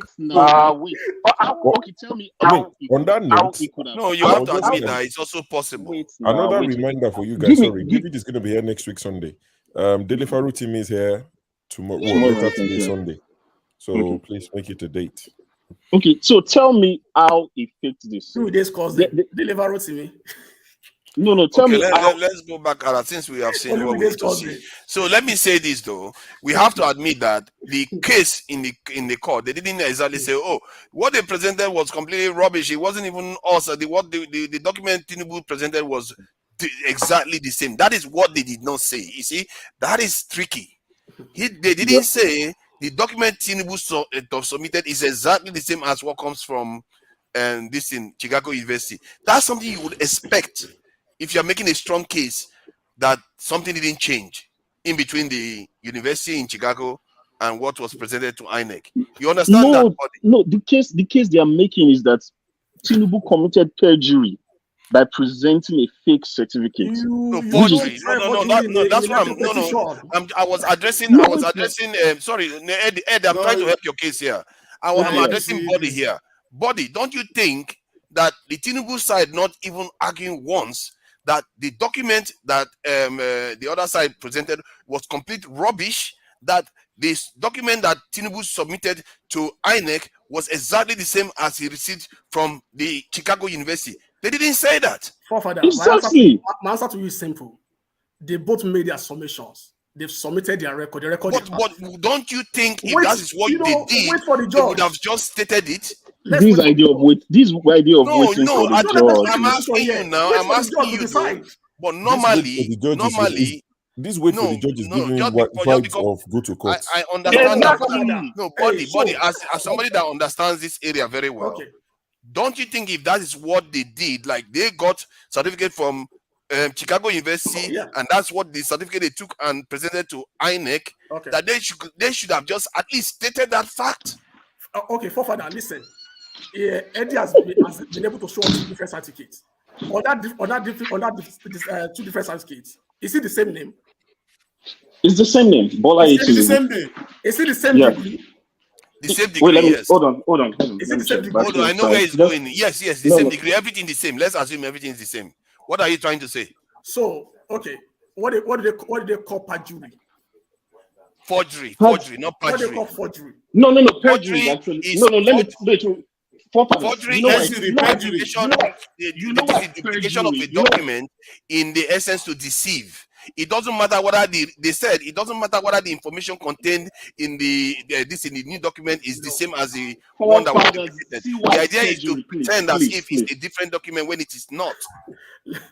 Okay, tell me how. On that note, no, you have to admit that it's also possible. Another reminder for you guys. David is going to be here next week Sunday. Deliveroo team is here tomorrow. Later today Sunday. So please make it a date. Okay, so tell me how he faked this. Who this caused Deliveroo to me? No. Tell me. Let's go back since we have seen what we need to see. So let me say this though: we have to admit that the case in the court, they didn't exactly say, "Oh, what they presented was completely rubbish." It wasn't even us. The document Tinubu presented was exactly the same. That is what they did not say. You see, that is tricky. They didn't say the document Tinubu submitted is exactly the same as what comes from this in Chicago University. That's something you would expect if you're making a strong case that something didn't change in between the university in Chicago and what was presented to INEC. You understand that? Body? No, the case they are making is that Tinubu committed perjury by presenting a fake certificate. No, forgery. No, that's what I'm. I was addressing. Sorry, Ed, I'm trying to help your case here. I'm addressing Body here. Body, don't you think that the Tinubu side not even arguing once that the document that the other side presented was complete rubbish? That this document that Tinubu submitted to INEC was exactly the same as he received from the Chicago University. They didn't say that. Exactly. My answer to you is simple. They both made their submissions. They've submitted their record. But don't you think if that is what they did, they would have just stated it? This idea of waiting for the judge. I'm asking you now. I'm asking you though. But normally, this way for the judge is giving vibes of go to court. I understand that. No, Body, as somebody that understands this area very well. Okay. Don't you think if that is what they did, like they got certificate from Chicago University, and that's what the certificate they took and presented to INEC, that they should have just at least stated that fact? Okay, Father, listen. Yeah, Eddie has been able to show us 2 different certificates. On that two different certificates, is it the same name? It's the same name. Bola Tinubu. Is it the same degree? The same degree, yes. Hold on. Is it the same degree? Hold on, I know where it's going. Yes, the same degree. Everything the same. Let's assume everything is the same. What are you trying to say? So, okay, what do they call perjury? Forgery, not perjury. What do they call forgery? No, perjury actually. Forgery is the duplication of a document in the essence to deceive. It doesn't matter whether they said it doesn't matter whether the information contained in the new document is the same as the one that was duplicated. The idea is to pretend as if it's a different document when it is not. Mixing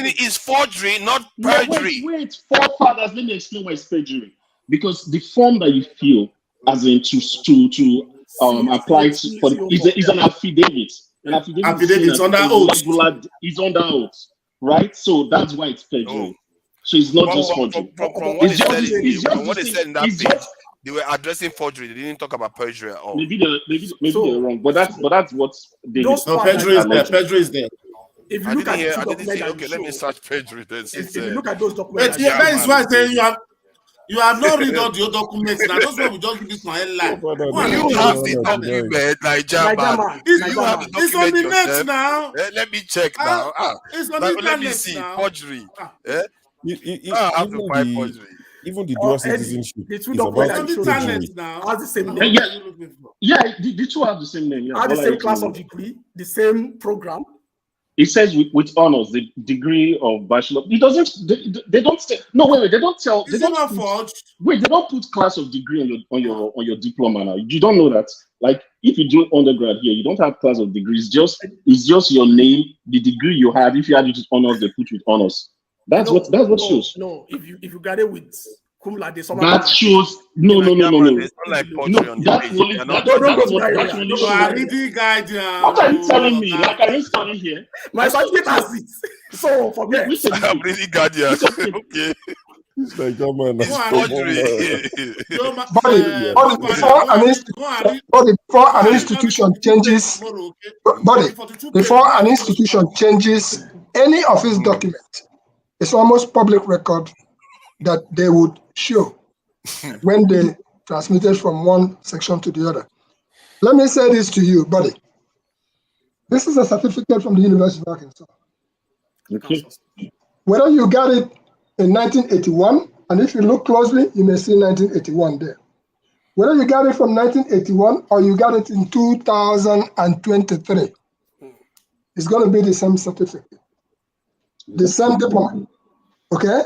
it is forgery, not perjury. Wait, forefathers, let me explain why it's perjury. Because the form that you fill, as in to apply for is an affidavit. An affidavit is under oath. It's under oath, right? So that's why it's perjury. So it's not just forgery. From what they said in that page, they were addressing forgery. They didn't talk about perjury at all. Maybe they're wrong, but that's what they. Perjury is there. Perjury is there. If you look at I didn't say, okay, let me search perjury then. If you look at those documents, that is why I say you have not read all your documents. Now that's why we just give this my headline. You have the document, Nigerian. You have the document. It's on the net now. Let me check now. It's on the internet. Let me see forgery. I have to find forgery. Even the dual citizenship is about perjury now. Has the same name. Yeah, the two have the same name. Have the same class of degree, the same program. It says with honors, the degree of bachelor. It doesn't. They don't say. No, wait. They don't tell. They don't wait. They don't put class of degree on your diploma now. You don't know that. Like if you do undergrad here, you don't have class of degree. It's just your name, the degree you had. If you had it with honors, they put with honors. That's what shows. No, if you graduate with cum laude, that shows no. It's not like that's only. You are reading guidance. What are you telling me? Like are you studying here? My certificate has it. So forget. I'm reading guidance. Okay. It's like before an institution changes any of its documents, it's almost public record that they would show when they transmitted from one section to the other. Let me say this to you, buddy. This is a certificate from the University of Arkansas. Okay. Whether you got it in 1981, and if you look closely, you may see 1981 there. Whether you got it from 1981 or you got it in 2023, it's going to be the same certificate, the same diploma. Okay?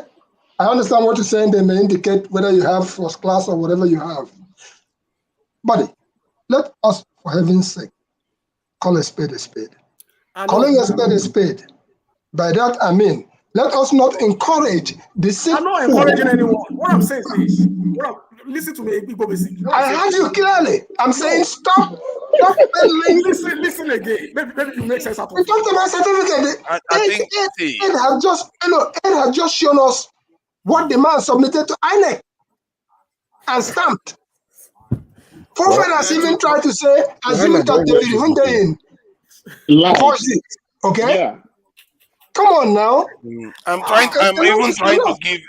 I understand what you're saying. They may indicate whether you have first class or whatever you have. Buddy, let us, for heaven's sake, call a spade a spade. Calling a spade a spade. By that, I mean, let us not encourage the same. I'm not encouraging anyone. What I'm saying is, listen to me, I heard you clearly. I'm saying stop. Listen again. Maybe it makes sense. We talked about certificate. Ed has just shown us what the man submitted to INEC and stamped. Forefathers even tried to say, assuming that David Hundeyin okay? Yeah. Come on now. I'm even trying to give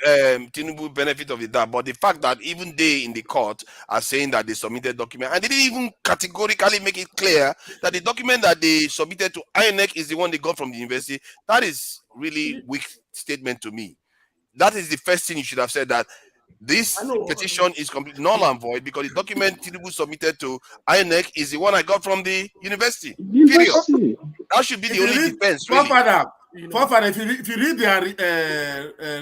Tinubu benefit of the doubt, but the fact that even they in the court are saying that they submitted document and they didn't even categorically make it clear that the document that they submitted to INEC is the one they got from the university, that is really weak statement to me. That is the first thing you should have said, that this petition is completely null and void because the document Tinubu submitted to INEC is the one I got from the university. Period. That should be the only defense. Really. Forefather, if you read their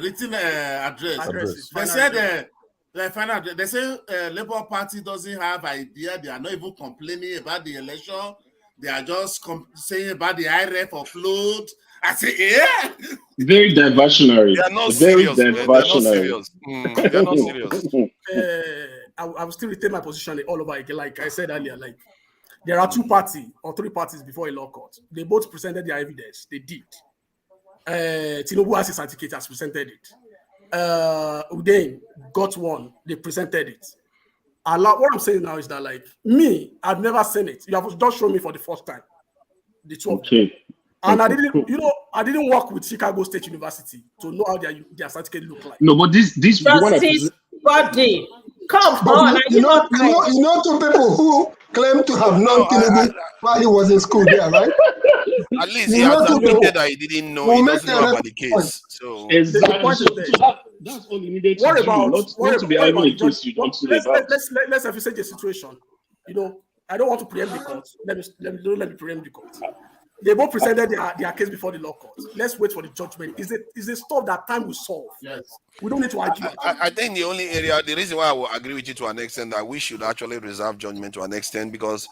written address, they said they say Labour Party doesn't have idea. They are not even complaining about the election. They are just saying about the IRF upload. I say, yeah. Very diversionary. They are not very serious. diversionary. They are not serious. I will still retain my position all over again. Like I said earlier, like there are 2 parties or 3 parties before a law court. They both presented their evidence. They did. Tinubu has his certificate, has presented it. Udain got one. They presented it. What I'm saying now is that, like me, I've never seen it. You have just shown me for the first time. The 2 of them. And I didn't work with Chicago State University to know how their certificate look like. No, but this Justice body. Come on, you know 2 people who claim to have known Tinubu while he was in school there, right? At least he has admitted that he didn't know. He doesn't know about the case. So exactly. That's all you needed to do. Not to be able to case you don't know about. Let's envisage the situation. You know, I don't want to preempt the court. Let me preempt the court. They both presented their case before the law court. Let's wait for the judgment. Is it stuff that time will solve? Yes. We don't need to argue. I think the only area, the reason why I will agree with you to an extent, that we should actually reserve judgment to an extent, because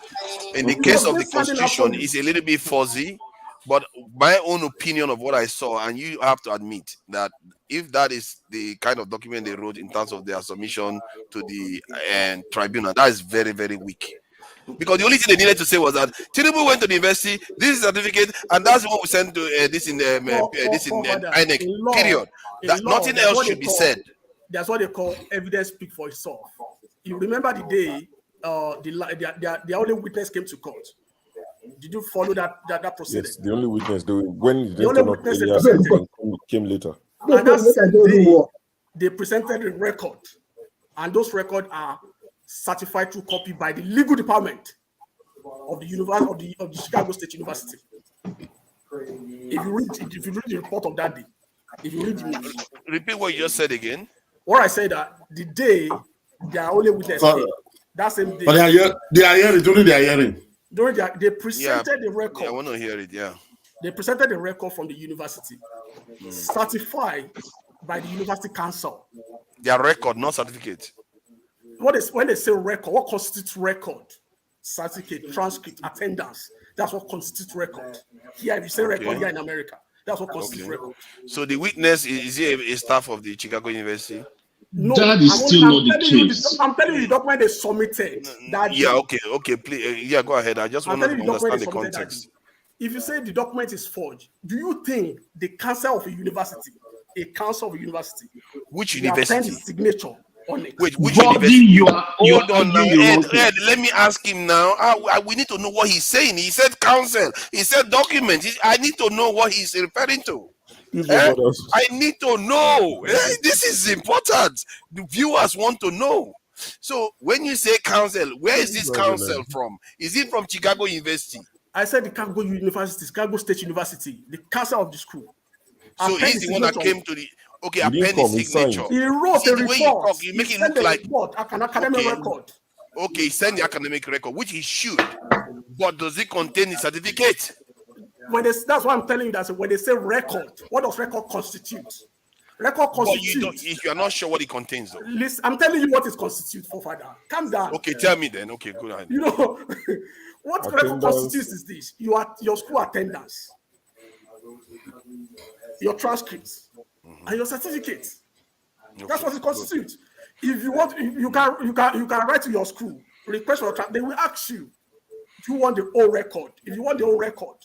in the case of the Constitution, it's a little bit fuzzy. But my own opinion of what I saw, and you have to admit that if that is the kind of document they wrote in terms of their submission to the tribunal, that is very, very weak. Because the only thing they needed to say was that Tinubu went to the university, this is certificate, and that's what we sent to this in INEC. Period. Nothing else should be said. That's what they call evidence speak for itself. You remember the day the only witness came to court. Did you follow that procedure? Yes, the only witness when the only witness came later. And that's the they presented a record, and those records are certified to copy by the legal department of the university of the Chicago State University. If you read the report of that day, if you read the news, repeat what you just said again. What I said, that the day they are only witness that same day. But they are hearing during their hearing. They presented the record. Yeah, I want to hear it. Yeah. They presented the record from the university, certified by the university council. Their record, not certificate. When they say record, what constitutes record? Certificate, transcript, attendance. That's what constitutes record. Here, if you say record here in America, that's what constitutes record. So the witness is he a staff of the Chicago University? No, that is still not the case. I'm telling you the document they submitted. Okay, please. Go ahead. I just want to understand the context. If you say the document is forged, do you think the council of a university, which university, signature on it? Wait, which university? Hold on now, Ed. Let me ask him now. We need to know what he's saying. He said council. He said document. I need to know what he's referring to. I need to know. This is important. The viewers want to know. So when you say council, where is this council from? Is it from Chicago University? I said the Chicago University, Chicago State University, the council of the school. So he's the one that came to the append signature. He wrote a report. You make it look like an academic record. Okay, send the academic record, which he should. But does it contain the certificate? That's why I'm telling you that when they say record, what does record constitute? Record constitutes. If you are not sure what it contains, though. Listen, I'm telling you what it constitutes, Father. Calm down. Okay, tell me then. Okay, go ahead. You know what record constitutes is this: your school attendance, your transcripts, and your certificates. Okay. That's what it constitutes. If you want, you can write to your school, request for they will ask you, do you want the whole record? If you want the whole record,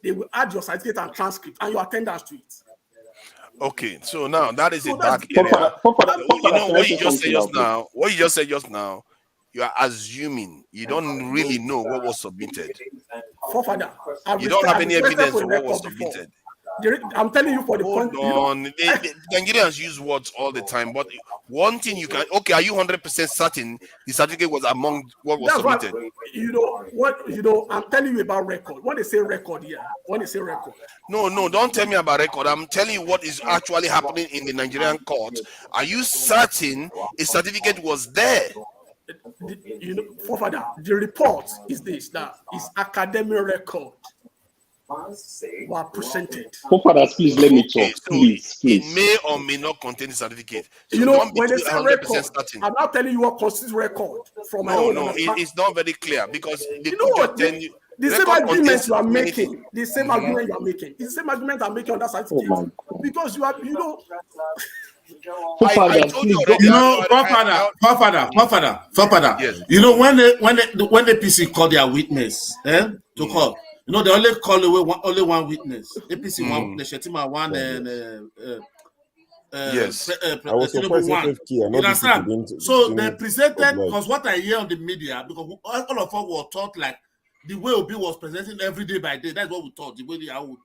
they will add your certificate and transcript and your attendance to it. Okay, so now that is a dark area. You know what you just said just now. What you just said just now, you are assuming you don't really know what was submitted. You don't have any evidence for what was submitted. I'm telling you for the point. Nigerians use words all the time, but one thing you can are you 100% certain the certificate was among what was submitted? I'm telling you about record. When they say record here, No, don't tell me about record. I'm telling you what is actually happening in the Nigerian court. Are you certain a certificate was there? The report is this, that is academic record were presented. Please let me talk. So please. It may or may not contain the certificate. So when they say 100% record, certain. I'm not telling you what constitutes record. From it's not very clear because the same argument you are making, is the same argument I'm making on that certificate. Because I told you Forefather. Yes. You know when the APC call their witness, to call. You know, they only call only one witness. APC one witness, Shetima one, and yes. I was surprised FFK. You understand? So they presented, because what I hear on the media, because all of us were taught like the way Obi was presenting every day by day. That's what we thought, the way they all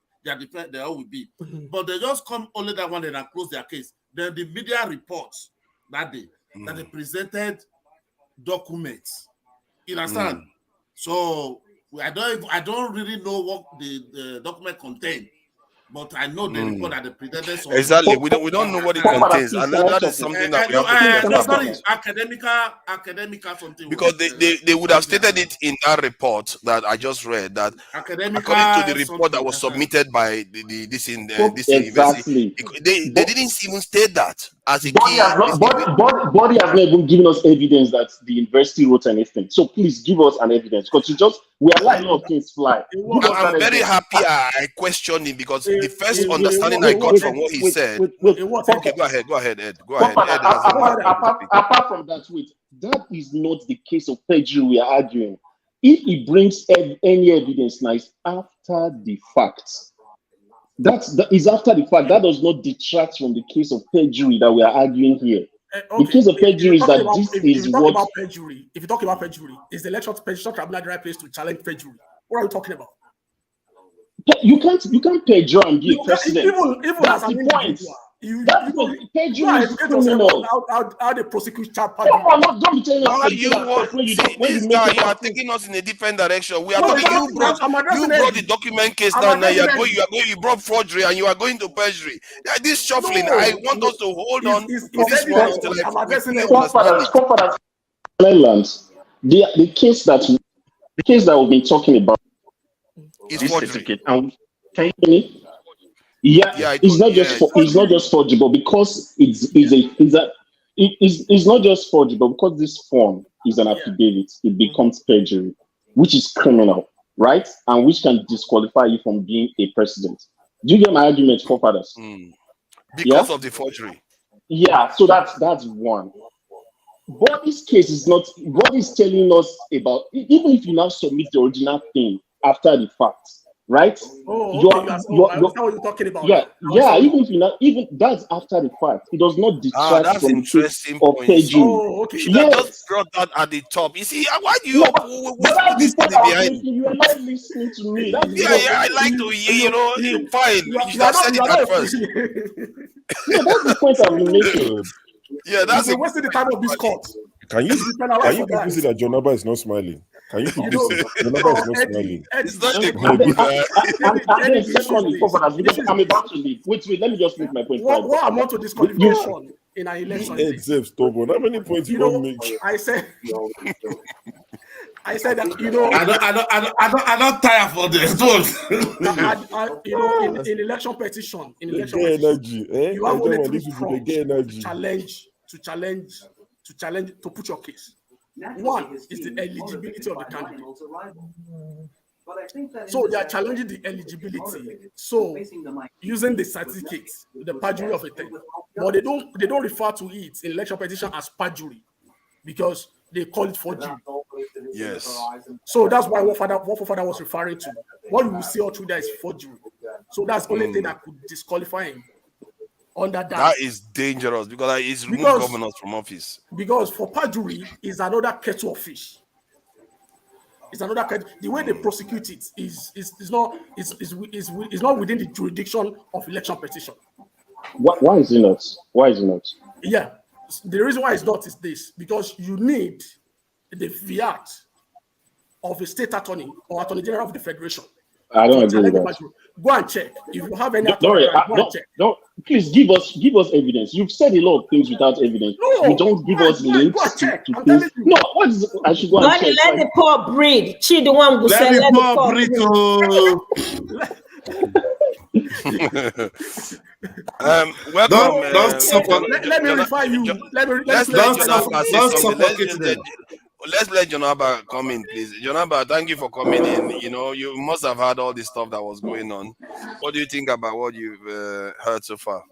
would be. But they just come only that one day and close their case. Then the media reports that day that they presented documents. You understand? So I don't really know what the document contained, but I know the report that the presented. Exactly, we don't know what it contains, and that is something that we have to sorry, academica something. Because they would have stated it in that report that I just read, that according to the report that was submitted by this university, they didn't even state that as a Body has not even given us evidence that the university wrote anything. So please give us an evidence, because we are letting a lot of things fly. I'm very happy I questioned him, because the first understanding I got from what he said. Okay, go ahead, Ed. Go ahead. Apart from that, that is not the case of perjury we are arguing. If he brings any evidence, now it's after the fact. That is after the fact. That does not detract from the case of perjury that we are arguing here. The case of perjury is that if you talk about perjury, is the election petition tribunal the right place to challenge perjury? What are you talking about? You can't perjure and be a president. Even that's the point. Perjury is criminal. How they prosecute child don't be telling us you are taking us in a different direction. We are talking. You brought the document case down. Now you brought forgery and you are going to perjury. This shuffling. I want us to hold on to this one until the case that we've been talking about is forgery. Can you hear me? Yeah, it's not just forgery, because it's not just forgery, but because this form is an affidavit, it becomes perjury, which is criminal, right? And which can disqualify you from being a president. Do you get my argument, forefathers? Because of the forgery. Yeah, so that's one. But this case is not what is telling us about, even if you now submit the original thing after the fact. Right? That's what you're talking about. Yeah. Even that's after the fact. It does not detract from interesting of perjury. You just brought that at the top. You see, why do you whisper this thing behind? You are not listening to me. I like to hear. Fine. You should have said it at first. That's the point I've been making. Yeah, that's wasting the time of this court. Can you people see that John Abba is not smiling? Can you people see John Abba is not smiling? It's not a good. Secondly, I'm about to leave. Wait, let me just make my point. What amount of disqualification in an election? Stubborn. How many points you don't make? I said that I don't tire for this. In election petition, energy. You have only 3 fronts to challenge to put your case. One is the eligibility of the candidate. So they are challenging the eligibility. So using the certificate, the perjury of a thing, but they don't refer to it in election petition as perjury because they call it forgery. Yes. So that's why what father was referring to. What you will see all through there is forgery. So that's the only thing that could disqualify him. under that. That is dangerous because it's removed governors from office. Because for perjury is another kettle of fish. It's another kettle. The way they prosecute it is not within the jurisdiction of election petition. Why is it not? Why is it not? Yeah, the reason why it's not is this: because you need the fiat of a state attorney or attorney general of the federation. I don't agree with that. Go and check. If you have any check. No, please give us evidence. You've said a lot of things without evidence. No, you don't give us links to things. No, what is I should go and check. Let the poor breed. She the one who said let the poor breed. Welcome. Let me refer you. Let's let Jonaba come in, please. Jonaba, thank you for coming in. You know, you must have heard all the stuff that was going on. What do you think about what you've heard so far?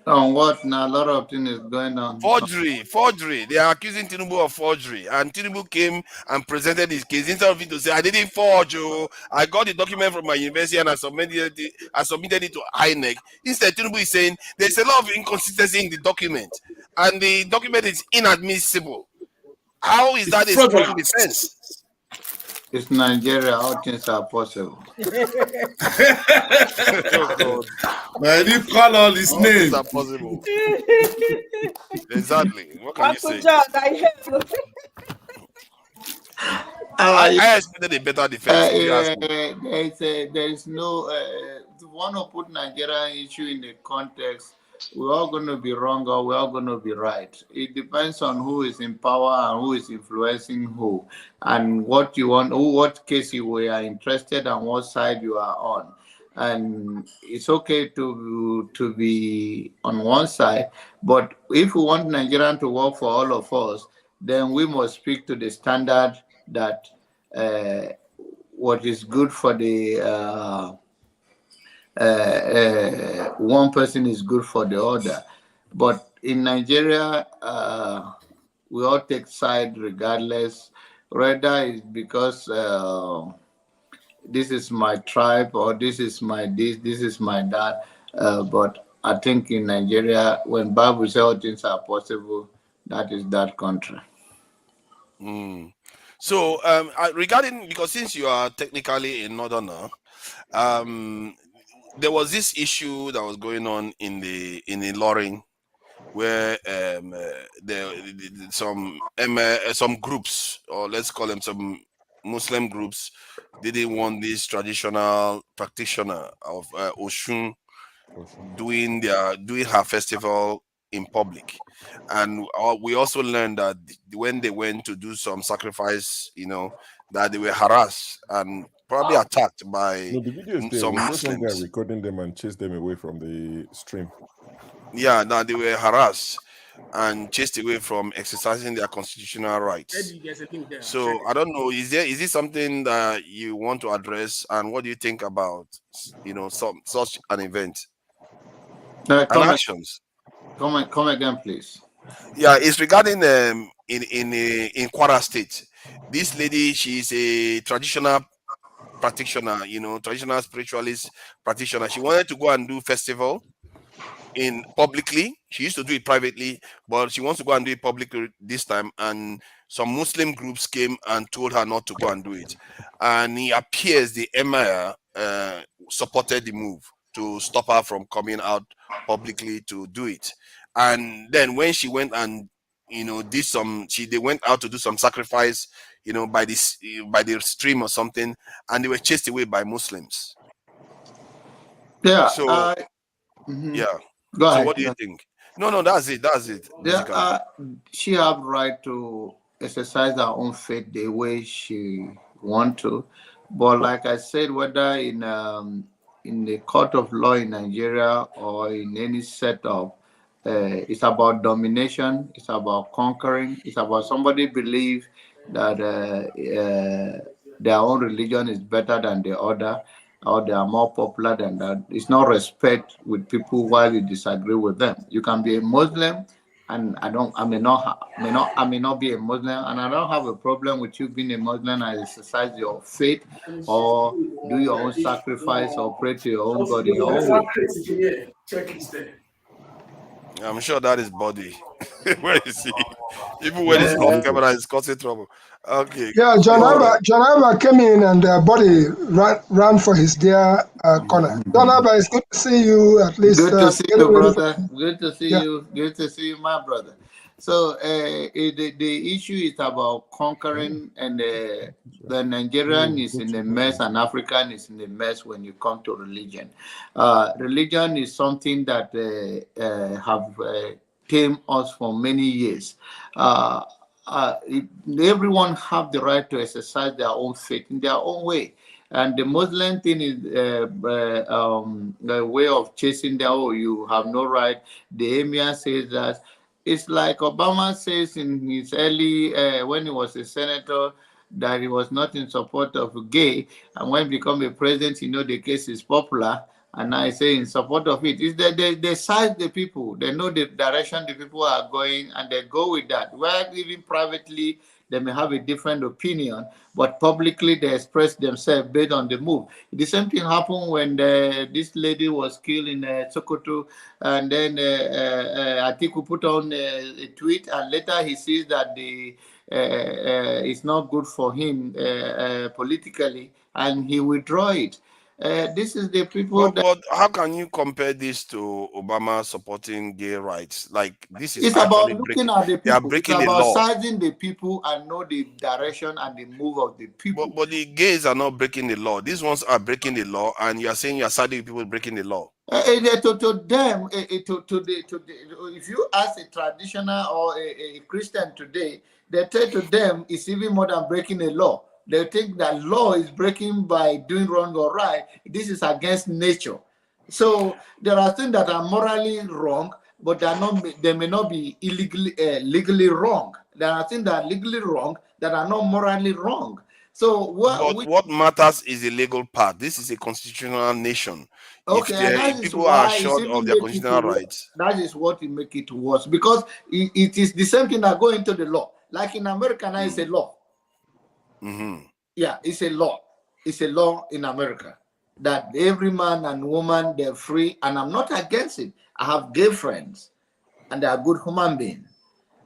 What now? A lot of things is going on. Forgery. They are accusing Tinubu of forgery, and Tinubu came and presented his case instead of it to say, "I didn't forge. I got the document from my university and I submitted it to INEC." Instead, Tinubu is saying there's a lot of inconsistency in the document, and the document is inadmissible. How is that a strong defense? It's Nigeria. All things are possible. Man, you call all his names. All things are possible. Exactly. What can you say? I expected a better defense. There is no. To want to put Nigerian issue in the context. We're all going to be wrong or we're all going to be right. It depends on who is in power and who is influencing who, and what you want, what case you are interested and what side you are on. And it's okay to be on one side, but if we want Nigerian to work for all of us, then we must speak to the standard that what is good for the one person is good for the other. But in Nigeria, we all take side regardless, whether it's because this is my tribe or this is my this is my that. But I think in Nigeria, when Bible says all things are possible, that is that country. So regarding, because since you are technically a northerner, there was this issue that was going on in the Ilorin, where some groups, or let's call them some Muslim groups, didn't want this traditional practitioner of Oshun doing her festival in public. And we also learned that when they went to do some sacrifice, that they were harassed and probably attacked by some Muslims. Some guy recording them and chased them away from the stream. Yeah, now they were harassed and chased away from exercising their constitutional rights. So I don't know, is this something that you want to address, and what do you think about such an event and actions? Come again, please. Yeah, it's regarding in Kwara State. This lady, she's a traditional practitioner, traditional spiritualist practitioner. She wanted to go and do festival publicly. She used to do it privately, but she wants to go and do it publicly this time. And some Muslim groups came and told her not to go and do it. And it appears the emir supported the move to stop her from coming out publicly to do it. And then when she went and they went out to do some sacrifice, by the stream or something, and they were chased away by Muslims. Yeah. So yeah. Go ahead. So what do you think? No, that's it. Yeah, she have right to exercise her own faith the way she want to, but like I said, whether in the court of law in Nigeria or in any setup, it's about domination. It's about conquering. It's about somebody believe that their own religion is better than the other, or they are more popular than that. It's not respect with people while you disagree with them. You can be a Muslim, and I may not be a Muslim, and I don't have a problem with you being a Muslim and exercise your faith or do your own sacrifice or pray to your own God in your own way. I'm sure that is body. Where is he? Even when he's off camera, he's causing trouble. Okay. Yeah, John Alba came in and body ran for his dear corner. John Alba, it's good to see you at least. Good to see you, brother. Good to see you. Good to see you, my brother. So the issue is about conquering, and the Nigerian is in a mess and African is in a mess when you come to religion. Religion is something that have tamed us for many years. Everyone have the right to exercise their own faith in their own way. And the Muslim thing is the way of chasing them. Oh, you have no right. The Emir says that. It's like Obama says in his early, when he was a senator, that he was not in support of gay. And when he become a president, you know, the case is popular. And I say in support of it. Is that they size the people. They know the direction the people are going, and they go with that. Where even privately, they may have a different opinion, but publicly they express themselves based on the move. The same thing happened when this lady was killed in Sokoto, and then Atiku put on a tweet, and later he sees that it's not good for him politically, and he withdraw it. This is the people. But how can you compare this to Obama supporting gay rights? Like, this is it's about looking at the people. They are breaking it's the about law. sizing the people and know the direction and the move of the people. But the gays are not breaking the law. These ones are breaking the law, and you are saying you are siding people breaking the law. To them, if you ask a traditional or a Christian today, they say to them it's even more than breaking a law. They think that law is breaking by doing wrong or right. This is against nature. So there are things that are morally wrong, but they may not be legally wrong. There are things that are legally wrong that are not morally wrong. So what matters is the legal part. This is a constitutional nation. Okay, if people are assured of their constitutional rights, that is what will make it worse, because it is the same thing that go into the law. Like in America now, it's a law. Mm-hmm. Yeah, it's a law. It's a law in America that every man and woman, they're free, and I'm not against it. I have gay friends, and they are good human beings.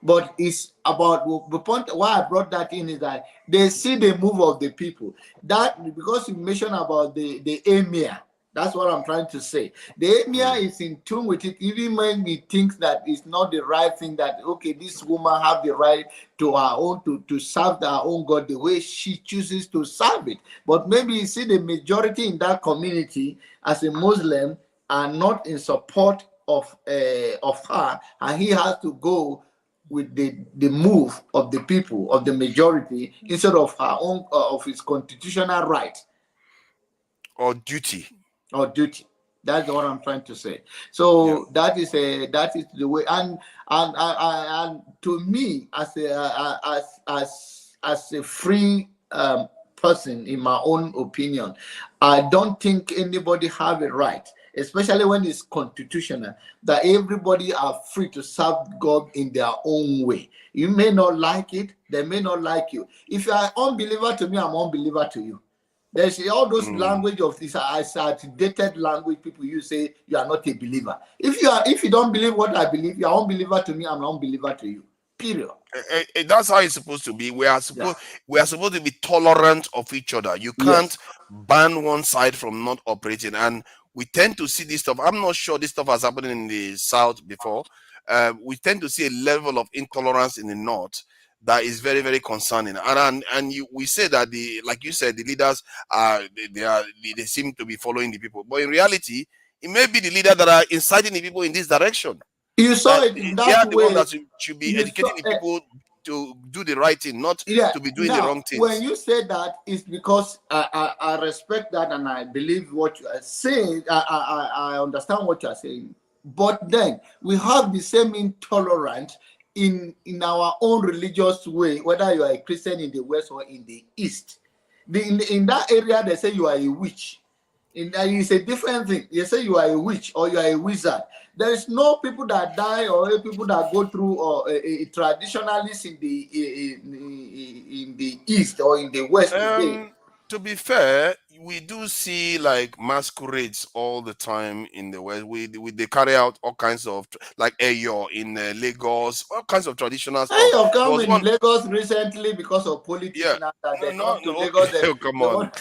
But it's about the point why I brought that in is that they see the move of the people. That because you mentioned about the emir. That's what I'm trying to say. The emir is in tune with it, even when he thinks that it's not the right thing, that, okay, this woman have the right to her own, to serve her own God the way she chooses to serve it. But maybe you see the majority in that community as a Muslim are not in support of her, and he has to go with the move of the people, of the majority, instead of her own, of his constitutional right. Or duty. Or duty. That's what I'm trying to say. So that is the way, and to me, as a free person, in my own opinion, I don't think anybody have a right, especially when it's constitutional, that everybody are free to serve God in their own way. You may not like it, they may not like you. If you are an unbeliever to me, I'm an unbeliever to you. There's all those language of this outdated language people use, say you are not a believer. If you don't believe what I believe, you are unbeliever to me, I'm an unbeliever to you. Period. That's how it's supposed to be. We are supposed to be tolerant of each other. You can't ban one side from not operating. And we tend to see this stuff. I'm not sure this stuff has happened in the South before. We tend to see a level of intolerance in the North that is very, very concerning. We say that like you said, the leaders they seem to be following the people, but in reality, it may be the leaders that are inciting the people in this direction. You saw it in that way. They are the ones that should be educating the people to do the right thing, not to be doing the wrong things. When you say that, it's because I respect that and I believe what you are saying. I understand what you are saying. But then we have the same intolerance in our own religious way, whether you are a Christian in the West or in the East. In that area, they say you are a witch. It's a different thing. They say you are a witch or you are a wizard. There is no people that die or people that go through or a traditionalist in the East or in the West today. to be fair, we do see like masquerades all the time in the West. They carry out all kinds of like Eyo in Lagos, all kinds of traditional stuff. Eyo come in Lagos recently because of politics. Yeah, now that they no, come to Lagos. come on,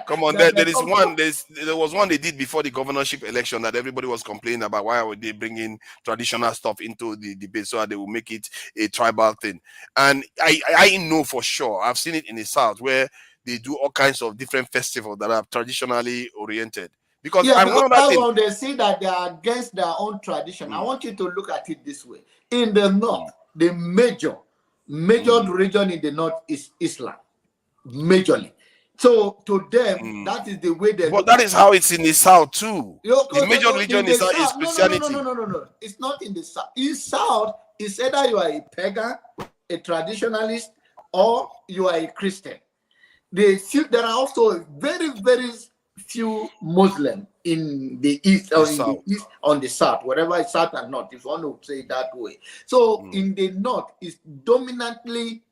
come on. There was one they did before the governorship election that everybody was complaining about. Why would they bring in traditional stuff into the debate so that they will make it a tribal thing? And I know for sure. I've seen it in the South where they do all kinds of different festivals that are traditionally oriented. Because when they see that they are against their own tradition, I want you to look at it this way. In the North, the major religion in the North is Islam, majorly. So to them, that is the way they. But that is how it's in the South too. The major religion is Christianity. No. It's not in the South. In South, it's either you are a pagan, a traditionalist, or you are a Christian. There are also very, very few Muslims in the East or on the South, whatever it's South and North, if you want to say it that way. So in the North, it's dominantly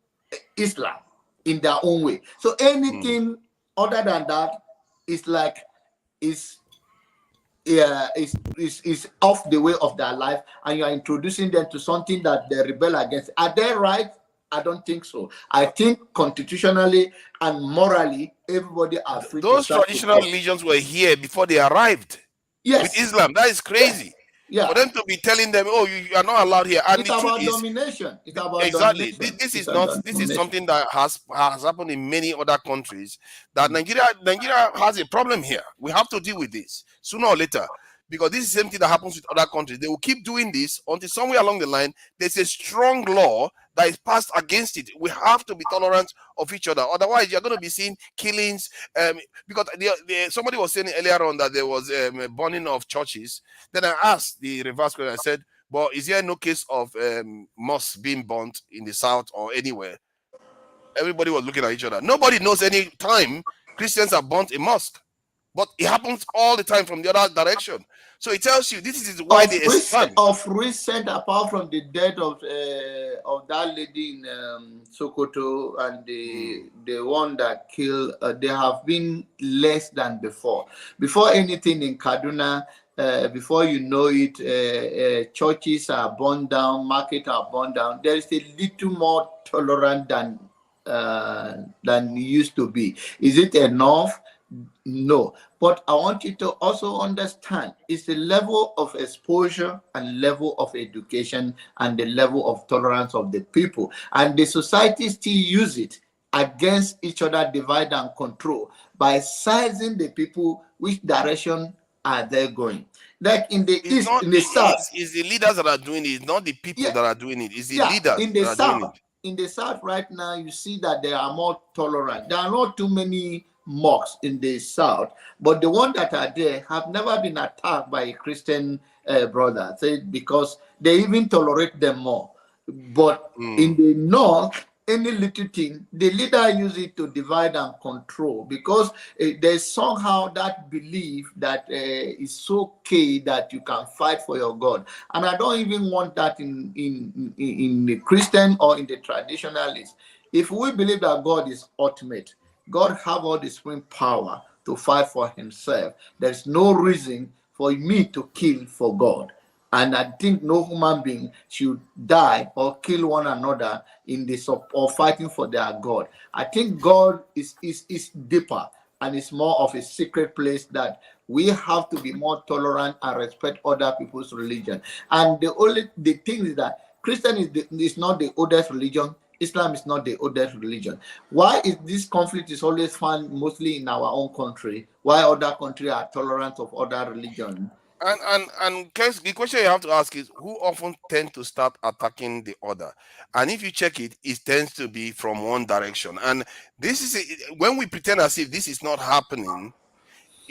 Islam in their own way. So anything other than that is like is off the way of their life, and you are introducing them to something that they rebel against. Are they right? I don't think so. I think constitutionally and morally, everybody are free. Those traditional religions were here before they arrived. Yes. With Islam, that is crazy. Yeah. For them to be telling them, "Oh, you are not allowed here," and it's the about truth domination. It's about exactly. domination. This is something that has happened in many other countries. That Nigeria has a problem here. We have to deal with this sooner or later. Because this is the same thing that happens with other countries. They will keep doing this until somewhere along the line, there's a strong law that is passed against it. We have to be tolerant of each other. Otherwise, you're going to be seeing killings. Because somebody was saying earlier on that there was a burning of churches. Then I asked the reverse question. I said, well, is there no case of mosques being burnt in the South or anywhere? Everybody was looking at each other. Nobody knows any time Christians have burnt a mosque. But it happens all the time from the other direction. So it tells you this is why they expand. Of recent, apart from the death of that lady in Sokoto and the one that killed, there have been less than before. Before anything in Kaduna, before you know it, churches are burned down, markets are burned down. There is a little more tolerant than it used to be. Is it enough? No, but I want you to also understand it's the level of exposure and level of education and the level of tolerance of the people, and the society still use it against each other, divide and control by sizing the people which direction are they going. Like in the East, in the South, it's the leaders that are doing it, not the people that are doing it. It's the leaders in the that South. are doing it. In the South right now, you see that they are more tolerant. There are not too many mosques in the South, but the ones that are there have never been attacked by a Christian brother, because they even tolerate them more. But in the North, any little thing, the leader use it to divide and control, because there's somehow that belief that it's okay that you can fight for your God. And I don't even want that in the Christian or in the traditionalists. If we believe that God is ultimate, God have all the supreme power to fight for himself, there's no reason for me to kill for God. And I think no human being should die or kill one another in this or fighting for their God. I think God is deeper, and it's more of a secret place that we have to be more tolerant and respect other people's religion. And the thing is that Christian is not the oldest religion. Islam is not the oldest religion. Why is this conflict is always found mostly in our own country? Why other countries are tolerant of other religions? And the question you have to ask is, who often tend to start attacking the other? And if you check it, it tends to be from one direction. And this is when we pretend as if this is not happening,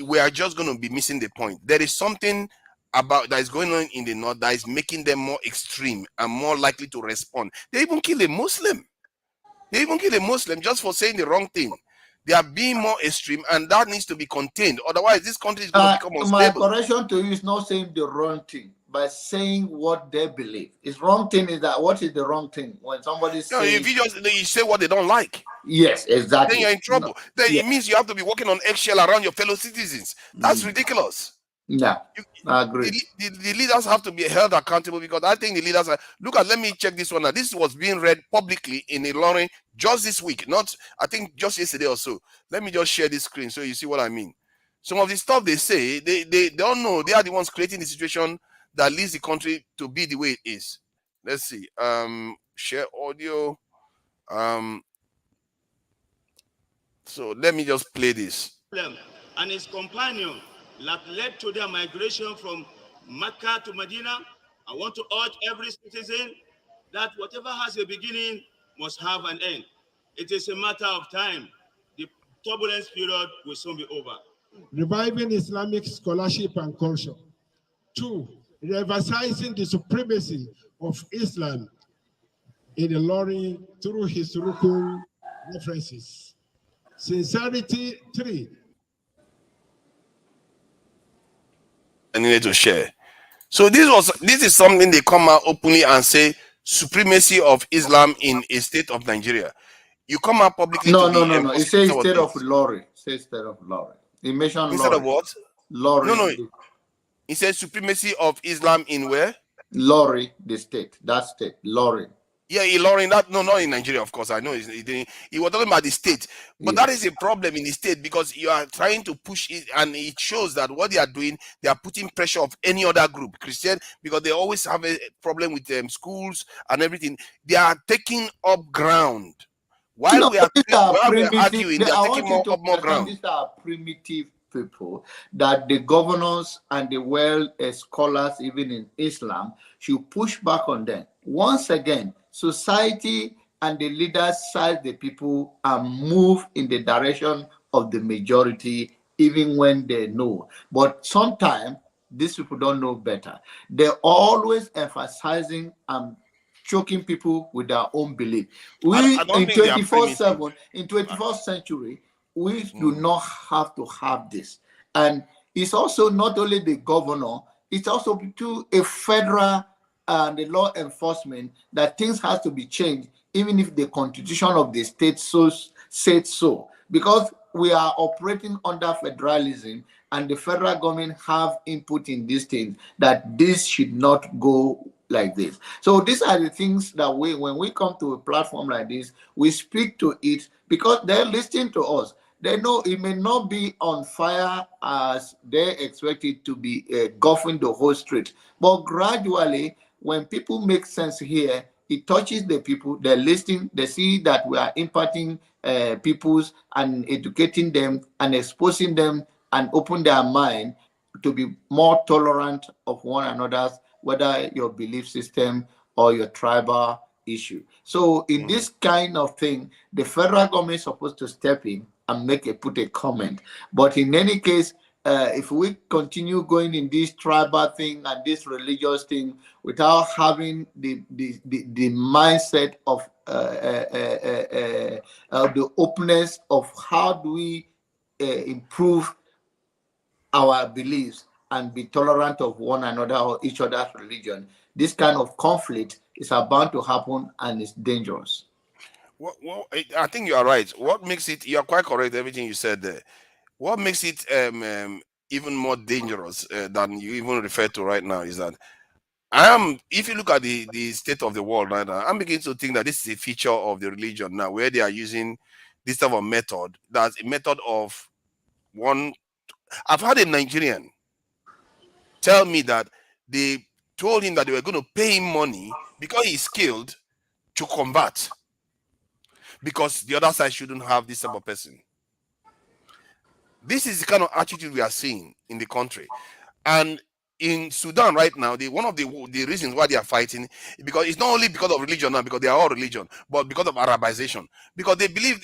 we are just going to be missing the point. There is something about that is going on in the North that is making them more extreme and more likely to respond. They even kill a Muslim. Just for saying the wrong thing. They are being more extreme, and that needs to be contained. Otherwise, this country is going to become unstable. My correction to you is not saying the wrong thing, by saying what they believe. It's wrong thing is that what is the wrong thing when somebody says? No, if you say what they don't like. Yes, exactly. Then you're in trouble. No. Then it means you have to be walking on eggshell around your fellow citizens. That's ridiculous. Yeah, I agree. The leaders have to be held accountable, because I think the leaders are. Let me check this one now. This was being read publicly in Ilorin just this week, not I think just yesterday or so. Let me just share this screen so you see what I mean. Some of the stuff they say, they don't know. They are the ones creating the situation that leads the country to be the way it is. Let's see. Share audio. So let me just play this. And his companion that led to their migration from Mecca to Medina. I want to urge every citizen that whatever has a beginning must have an end. It is a matter of time. The turbulence period will soon be over. Reviving Islamic scholarship and culture. 2, emphasizing the supremacy of Islam in the Ilorin through historical references. Sincerity. 3. I needed to share. So this is something they come out openly and say, supremacy of Islam in a state of Nigeria. You come out publicly. No. It says state of Ilorin. It state of Ilorin. It mentioned instead Ilorin. of what? Ilorin. No. It says supremacy of Islam in where? Ilorin, the state. That state. Ilorin. Yeah, Ilorin. Not in Nigeria, of course. I know he was talking about the state, but that is a problem in the state, because you are trying to push it, and it shows that what they are doing, they are putting pressure of any other group, Christian, because they always have a problem with schools and everything. They are taking up ground. While we are arguing, they are taking more ground. These are primitive people that the governors and the world scholars, even in Islam, should push back on them. Once again, society and the leaders side the people and move in the direction of the majority, even when they know. But sometimes these people don't know better. They're always emphasizing and choking people with their own belief. We in 24/7, in 21st century, we do not have to have this. And it's also not only the governor, it's also to a federal and the law enforcement that things has to be changed, even if the constitution of the state said so. Because we are operating under federalism, and the federal government have input in these things, that this should not go like this. So these are the things that when we come to a platform like this, we speak to it, because they're listening to us. They know it may not be on fire as they expect it to be engulfing the whole street, but gradually, when people make sense here, it touches the people. They're listening. They see that we are imparting peoples and educating them and exposing them and open their mind to be more tolerant of one another, whether your belief system or your tribal issue. So in this kind of thing, the federal government is supposed to step in and put a comment. But in any case, if we continue going in this tribal thing and this religious thing without having the mindset of the openness of how do we improve our beliefs and be tolerant of one another or each other's religion, this kind of conflict is about to happen, and it's dangerous. Well, I think you are right. What makes it, you are quite correct, everything you said there. What makes it even more dangerous than you even refer to right now is that if you look at the state of the world right now, I'm beginning to think that this is a feature of the religion now, where they are using this type of method. That's a method of one. I've had a Nigerian tell me that they told him that they were going to pay him money because he's skilled to convert, because the other side shouldn't have this type of person. This is the kind of attitude we are seeing in the country. And in Sudan right now, one of the reasons why they are fighting, because it's not only because of religion now, because they are all religion, but because of Arabization. Because they believe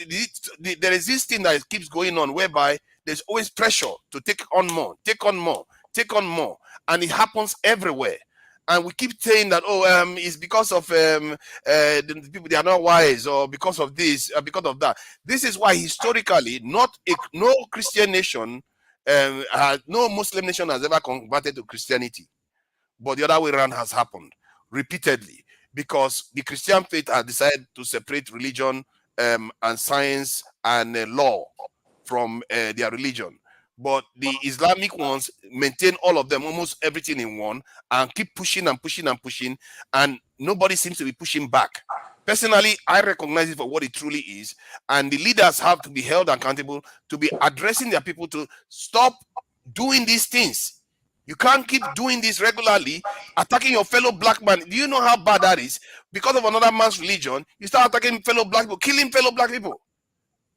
there is this thing that keeps going on, whereby there's always pressure to take on more, take on more, take on more. And it happens everywhere. And we keep saying that, it's because of the people, they are not wise, or because of this, or because of that. This is why historically, no Christian nation, no Muslim nation has ever converted to Christianity. but the other way around has happened repeatedly because the Christian faith has decided to separate religion and science and law from their religion. But the Islamic ones maintain all of them, almost everything in one, and keep pushing and pushing and pushing, and nobody seems to be pushing back. Personally, I recognize it for what it truly is, and the leaders have to be held accountable to be addressing their people to stop doing these things. You can't keep doing this regularly, attacking your fellow black man. Do you know how bad that is? Because of another man's religion, you start attacking fellow black people, killing fellow black people.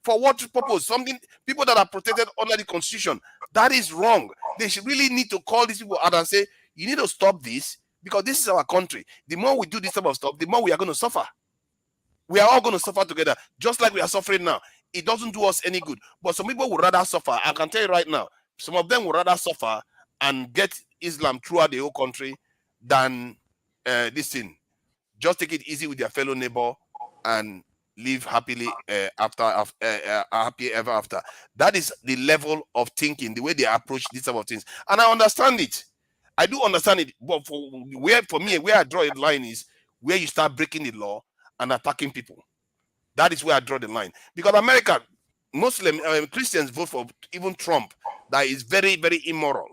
For what purpose? Something people that are protected under the Constitution. That is wrong. They should really need to call these people out and say, you need to stop this because this is our country. The more we do this type of stuff, the more we are going to suffer. We are all going to suffer together, just like we are suffering now. It doesn't do us any good. But some people would rather suffer. I can tell you right now, some of them would rather suffer and get Islam throughout the whole country than this thing. Just take it easy with their fellow neighbor and live happily happy ever after. That is the level of thinking, the way they approach these type of things. And I understand it. I do understand it. But for me, where I draw a line is where you start breaking the law and attacking people. That is where I draw the line. Because America, Christians vote for even Trump. That is very, very immoral.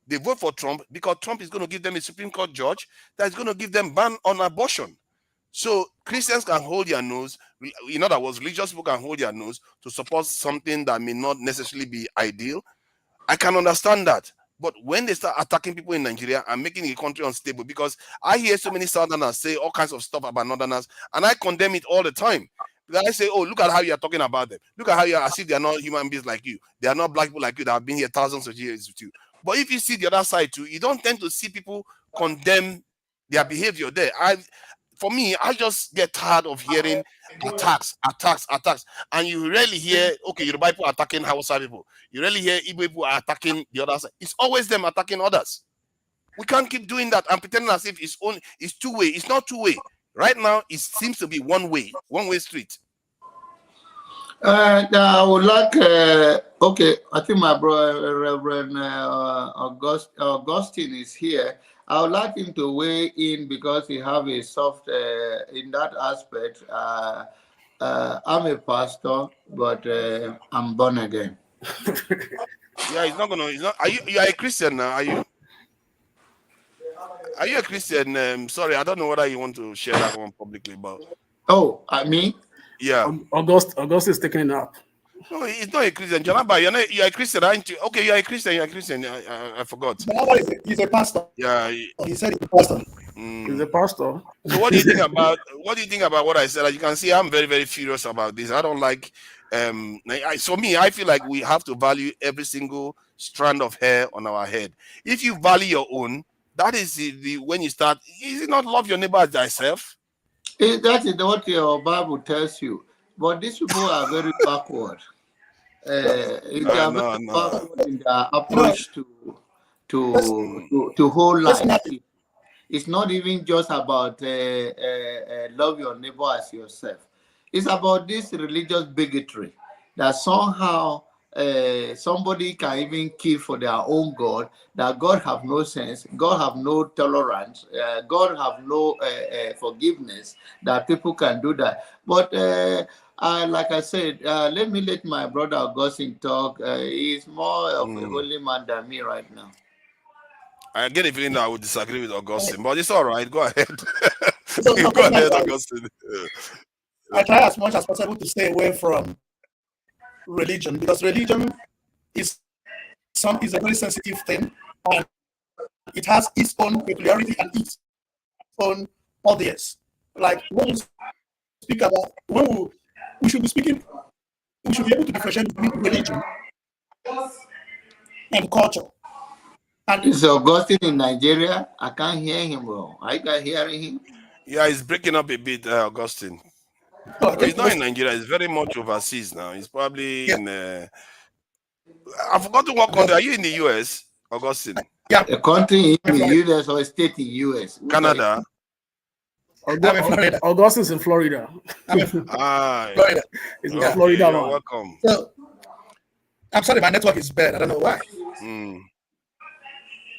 They vote for Trump because Trump is going to give them a Supreme Court judge that is going to give them ban on abortion. So Christians can hold their nose. In other words, religious people can hold their nose to support something that may not necessarily be ideal. I can understand that. But when they start attacking people in Nigeria and making the country unstable, because I hear so many Southerners say all kinds of stuff about Northerners, and I condemn it all the time. Because I say, oh, look at how you are talking about them. Look at how you are as if they are not human beings like you. They are not black people like you that have been here thousands of years with you. But if you see the other side too, you don't tend to see people condemn their behavior there. For me, I just get tired of hearing attacks. And you rarely hear, okay, Yoruba people attacking Hausa people. You rarely hear Igbo people attacking the other side. It's always them attacking others. We can't keep doing that and pretending as if it's two-way. It's not two-way. Right now, it seems to be one-way street. I would like, okay, I think my brother, Reverend Augustine is here. I would like him to weigh in because he have a soft, in that aspect. I'm a pastor, but I'm born again. Yeah, he's not gonna. He's not. You are a Christian now? Are you? Are you a Christian? Sorry, I don't know whether you want to share that one publicly, but. Oh, me? Yeah. August is taking it up. No, he's not a Christian. Janaba, you're a Christian, aren't you? Okay, you're a Christian. I forgot. He's a pastor. Yeah. He said he's a pastor. He's a pastor. So what do you think about what I said? As you can see, I'm very, very furious about this. I don't like I feel like we have to value every single strand of hair on our head. If you value your own, that is the when you start, is it not love your neighbor as thyself? That is what your Bible tells you. But these people are very backward. They are very backward in their approach to whole life. It's not even just about love your neighbor as yourself. It's about this religious bigotry that somehow somebody can even kill for their own God, that God have no sense, God have no tolerance, God have no forgiveness, that people can do that. But like I said, let my brother Augustine talk. He's more of a holy man than me right now. I get a feeling that I would disagree with Augustine, but it's all right. Go ahead. Go ahead, Augustine. I try as much as possible to stay away from religion because religion is a very sensitive thing and it has its own peculiarity and its own audience. Like when we speak about, we should be able to differentiate between religion and culture. And is Augustine in Nigeria? I can't hear him, bro. I can hear him. Yeah, he's breaking up a bit, Augustine. He's not in Nigeria. He's very much overseas now. He's probably in. I forgot to what country. Are you in the US, Augustine? Yeah, a country in the US or a state in the US. Canada. Augustine's in Florida. Florida. He's in Florida. You're welcome. So, I'm sorry, my network is bad. I don't know why.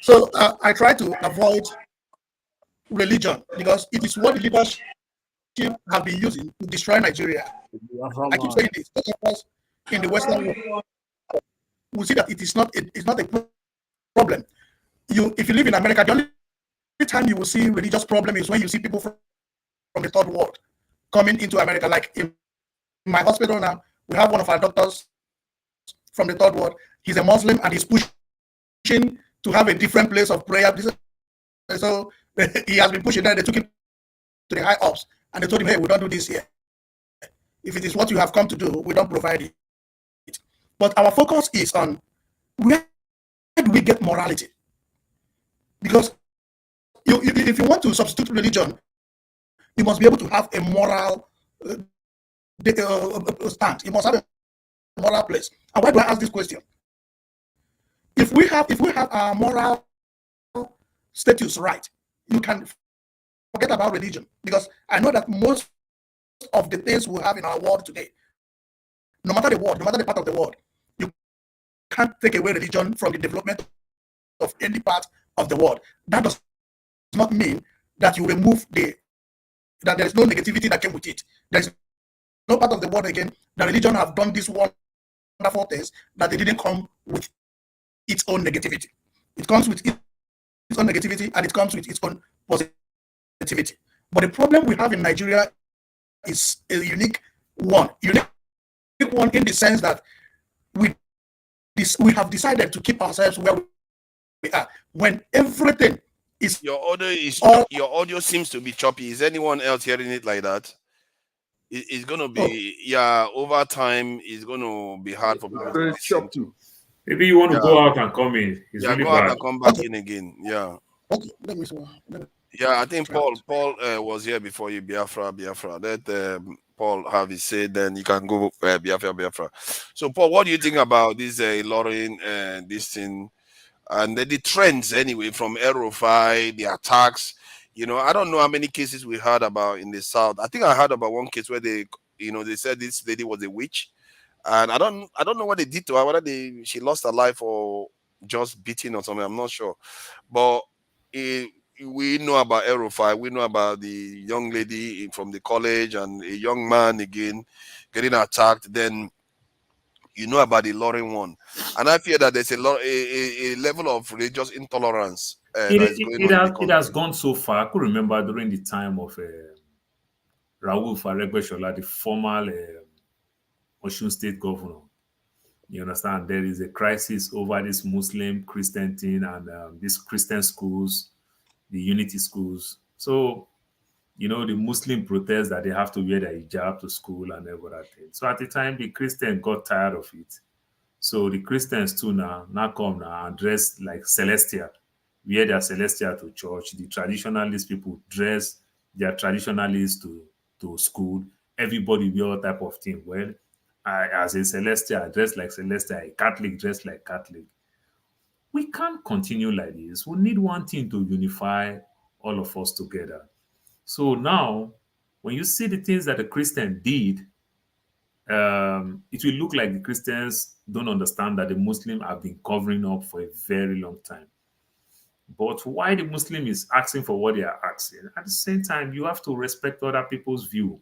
So I try to avoid religion because it is what the leadership have been using to destroy Nigeria. I keep saying this because in the Western world, we see that it's not a problem. If you live in America, the only time you will see religious problem is when you see people from the third world coming into America. Like in my hospital now, we have one of our doctors from the third world. He's a Muslim and he's pushing to have a different place of prayer. So he has been pushing that. They took him to the high ups and they told him, hey, we don't do this here. If it is what you have come to do, we don't provide it. But our focus is on where do we get morality? Because if you want to substitute religion, you must be able to have a moral stand. You must have a moral place. And why do I ask this question? If we have our moral status right, you can forget about religion. Because I know that most of the things we have in our world today, no matter the world, no matter the part of the world, you can't take away religion from the development of any part of the world. That does not mean that you remove that there is no negativity that came with it. There is no part of the world again that religion have done this wonderful things that they didn't come with its own negativity. It comes with its own negativity and it comes with its own positivity. But the problem we have in Nigeria is a unique one. Unique one in the sense that we have decided to keep ourselves where we are when everything is your audio seems to be choppy. Is anyone else hearing it like that? It's gonna be over time it's gonna be hard for people to listen to. Maybe you want to go out and come in. It's really go bad. out and come back in again. Yeah. Okay, let me I think Paul was here before you. Biafra. Let Paul have his say, then you can go Biafra. So Paul, what do you think about this Lauren this thing and the trends anyway from El-Rufai, the attacks? You know, I don't know how many cases we heard about in the South. I think I heard about one case where they said this lady was a witch, and I don't know what they did to her, whether she lost her life or just beating or something. I'm not sure, but we know about El-Rufai. We know about the young lady from the college and a young man again getting attacked. Then you know about the Lauren one, and I fear that there's a level of religious intolerance. It has gone so far. I could remember during the time of Raoul Faregbeshola, the former Osun State governor. You understand? There is a crisis over this Muslim Christian thing and these Christian schools, the unity schools. So, the Muslim protest that they have to wear their hijab to school and every other thing. So at the time, the Christians got tired of it. So the Christians too now come now and dress like Celestial. Wear their Celestial to church. The traditionalist people dress their traditionalists to school. Everybody wear all type of thing. Well, as a Celestial, I dress like Celestial. A Catholic dress like Catholic. We can't continue like this. We need one thing to unify all of us together. So now, when you see the things that the Christian did, it will look like the Christians don't understand that the Muslims have been covering up for a very long time. But why the Muslim is asking for what they are asking, at the same time, you have to respect other people's view.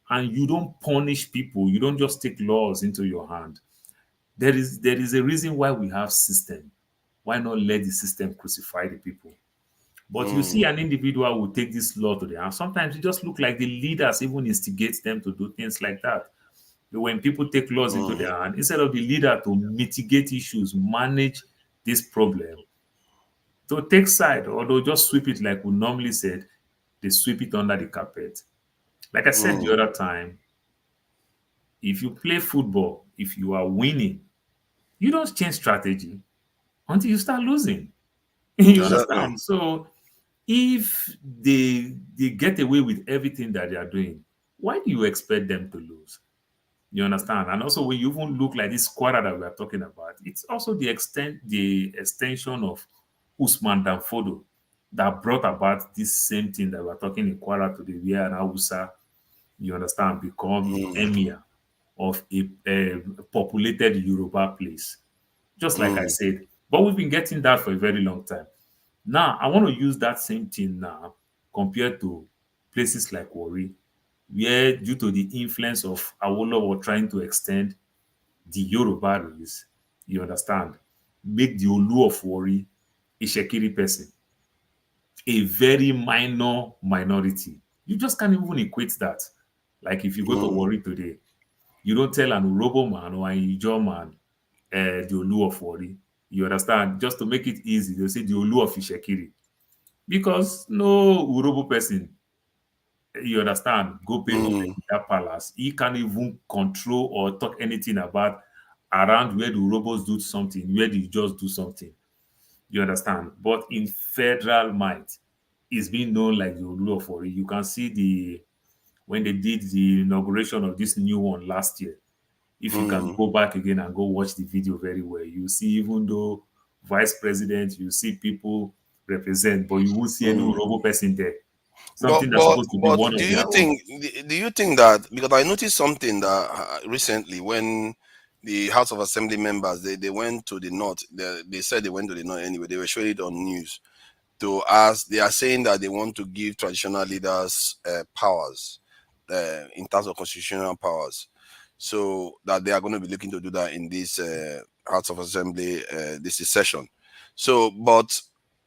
And you don't punish people. You don't just take laws into your hand. There is a reason why we have system. Why not let the system crucify the people? But you see an individual will take this law to their hand. Sometimes it just look like the leaders even instigate them to do things like that. When people take laws into their hand, instead of the leader to mitigate issues, manage this problem, to take side or they'll just sweep it like we normally said, they sweep it under the carpet. Like I said the other time, if you play football, if you are winning, you don't change strategy until you start losing. You understand? So if they get away with everything that they are doing, why do you expect them to lose? You understand? And also when you even look like this quarter that we are talking about, it's also the extension of Usman Danfodo that brought about this same thing that we're talking in Kwara today, where an Hausa, you understand, become the emir of a populated Yoruba place. Just like I said. But we've been getting that for a very long time. Now, I want to use that same thing now compared to places like Warri, where due to the influence of Awolowo trying to extend the Yoruba race, you understand, make the Olu of Warri a Shekiri person, a very minor minority. You just can't even equate that. Like if you go to Warri today, you don't tell an Urobo man or an Ijaw man the Olu of Warri. You understand? Just to make it easy, they'll say the Olu of Ishekiri. Because no Urobo person, you understand, go pay in that palace. He can't even control or talk anything about around where the Urobos do something, where they just do something. You understand? But in federal might, it's being known like the Olu of Warri. You can see when they did the inauguration of this new one last year. If you can go back again and go watch the video very well, you see, even though vice president, you see people represent, but you won't see any Urobo person there. Something that's supposed to be one of their own. Do you think that, because I noticed something that recently when the House of Assembly members, they went to the north, they said they went to the north anyway, they were showing it on news to ask, they are saying that they want to give traditional leaders powers in terms of constitutional powers. So that they are going to be looking to do that in this House of Assembly this session. So, but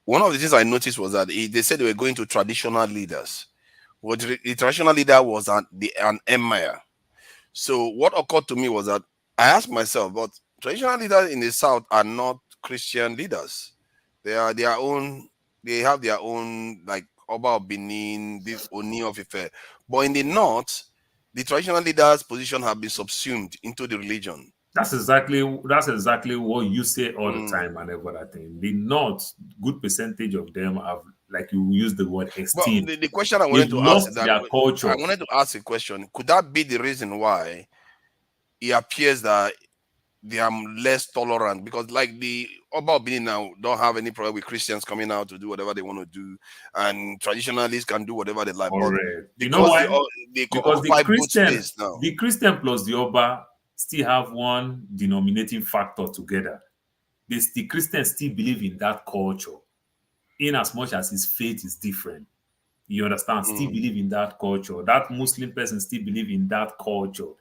one of the things I noticed was that they said they were going to traditional leaders. What the traditional leader was an emir. So what occurred to me was that I asked myself, but traditional leaders in the South are not Christian leaders. They are their own. They have their own, like Oba of Benin, this Oni of Ife. But in the North, the traditional leaders' position have been subsumed into the religion. That's exactly what you say all the time and everything. The North, good percentage of them have, like you use the word esteem. But the question I wanted to ask is that I wanted to ask a question. Could that be the reason why it appears that they are less tolerant? Because like the Oba of Benin now don't have any problem with Christians coming out to do whatever they want to do, and traditionalists can do whatever they like. Correct. You know why? Because the Christian plus the Oba still have one denominating factor together. The Christians still believe in that culture, in as much as his faith is different. You understand? Still believe in that culture. That Muslim person still believe in that culture.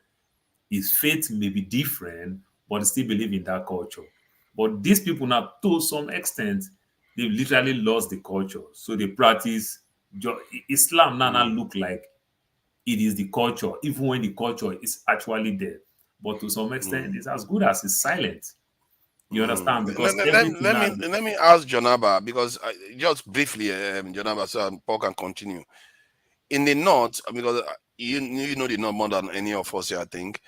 His faith may be different, but still believe in that culture. But these people now, to some extent, they've literally lost the culture. So they practice Islam now look like it is the culture, even when the culture is actually there. But to some extent, it's as good as it's silent. You understand? Because let me ask Jonaba, because just briefly, Jonaba, so Paul can continue. In the North, because you know the North more than any of us here, I think.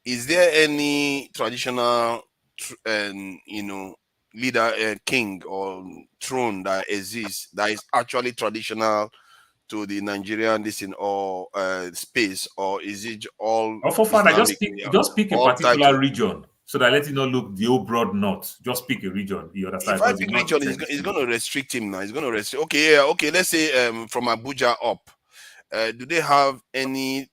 Is there any traditional, leader, king or throne that exists that is actually traditional to the Nigerian or space, or is it all? For fun, just pick a particular region, so that let it not look the whole broad North. Just pick a region. You understand? If I pick region, it's going to restrict him now. It's going to restrict. Okay, yeah, okay. Let's say from Abuja up, do they have any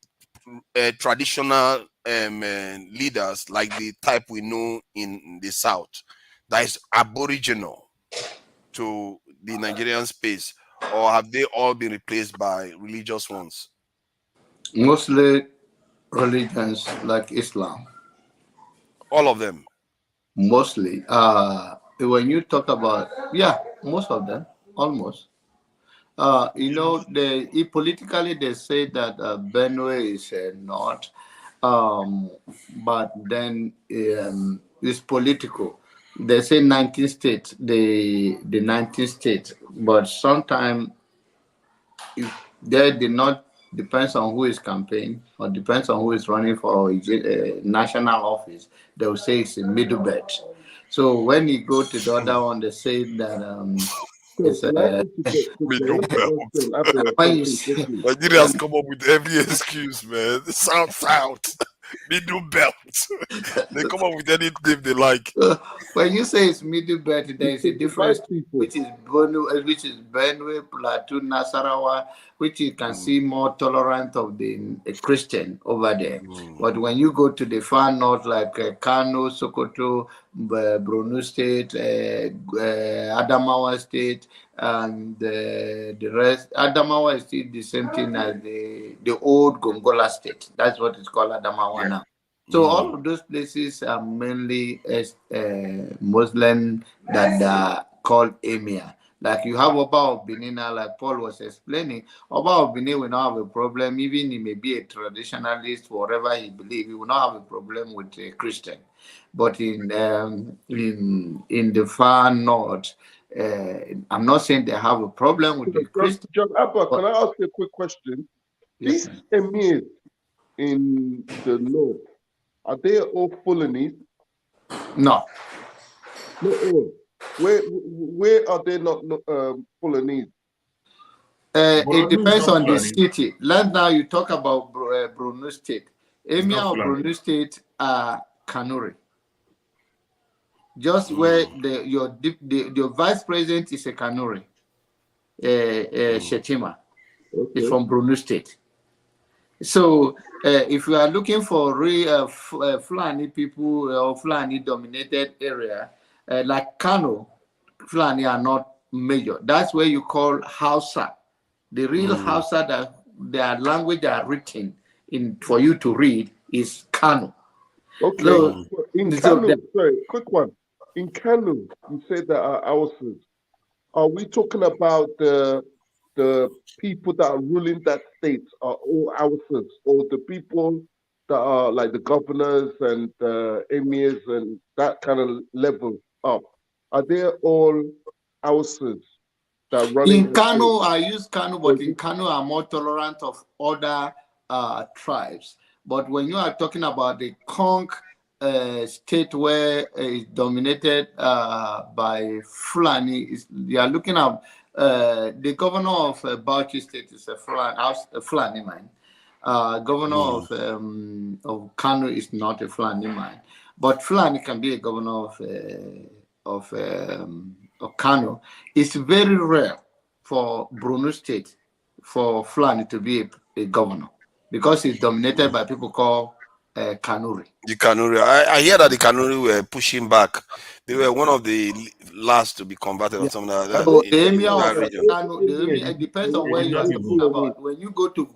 traditional leaders like the type we know in the South that is aboriginal to the Nigerian space, or have they all been replaced by religious ones? Mostly religions like Islam. All of them? Mostly. When you talk about, most of them, almost. Politically they say that Benue is not, but then it's political. They say 19 states, the 19 states, but sometimes they did not, depends on who is campaigning or depends on who is running for national office. They will say it's a middle belt. So when you go to the other one, they say that it's middle belt. Nigerians come up with every excuse, man. South. Middle belt. They come up with any name they like. When you say it's middle belt, there is a difference, which is Benue, Plateau, Nasarawa, which you can see more tolerant of the Christian over there. But when you go to the far north, like Kano, Sokoto, Borno State, Adamawa State, and the rest. Adamawa is still the same thing as the old Gongola state. That's what it's called, Adamawa now. So all of those places are mainly Muslim that are called Emir. Like you have Oba of Benin, like Paul was explaining. Oba of Benin will not have a problem, even he may be a traditionalist, whatever he believes, he will not have a problem with a Christian. But in the far north, I'm not saying they have a problem with the Christian. John Abba, can I ask you a quick question? Yes, These emirs in the north, are they all Fulanese? No. Not all. Where are they not Fulanese? It depends on the city. Last now you talk about Borno State. Emir of Borno State are Kanuri. Just where your vice president is a Kanuri, Shetima, is from Borno State. So if we are looking for real Fulani people or Fulani dominated area, like Kano, Fulani are not major. That's where you call Hausa. The real Hausa that their language are written in for you to read is Kano. Okay. So, in Kano, sorry, quick one. In Kano, you said that are Hausas. Are we talking about the people that are ruling that state are all Hausas, or the people that are like the governors and emirs and that kind of level up? Are they all Hausas that are running? In Kano, I use Kano, but in Kano, I'm more tolerant of other tribes. But when you are talking about the Konk state where it's dominated by Fulani, you are looking at the governor of Bauchi State is a Fulani man. Governor of Kano is not a Fulani man, but Fulani can be a governor of Kano. It's very rare for Borno State for Fulani to be a governor because it's dominated by people called Kanuri. The Kanuri. I hear that the Kanuri were pushing back. They were one of the last to be converted or something like that. So the emir of Kano, it depends on where you are talking about. When you go to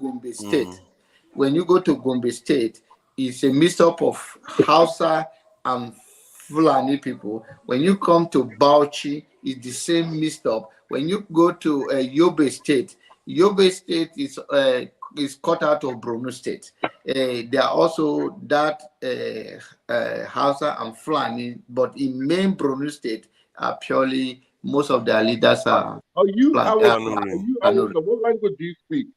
Gombe State, it's a mix-up of Hausa and Fulani people. When you come to Bauchi, it's the same mix-up. When you go to Yobe State is cut out of Borno State. There are also that Hausa and Fulani, but in main Borno State are purely, most of their leaders are. Are you Hausa? What language do you speak?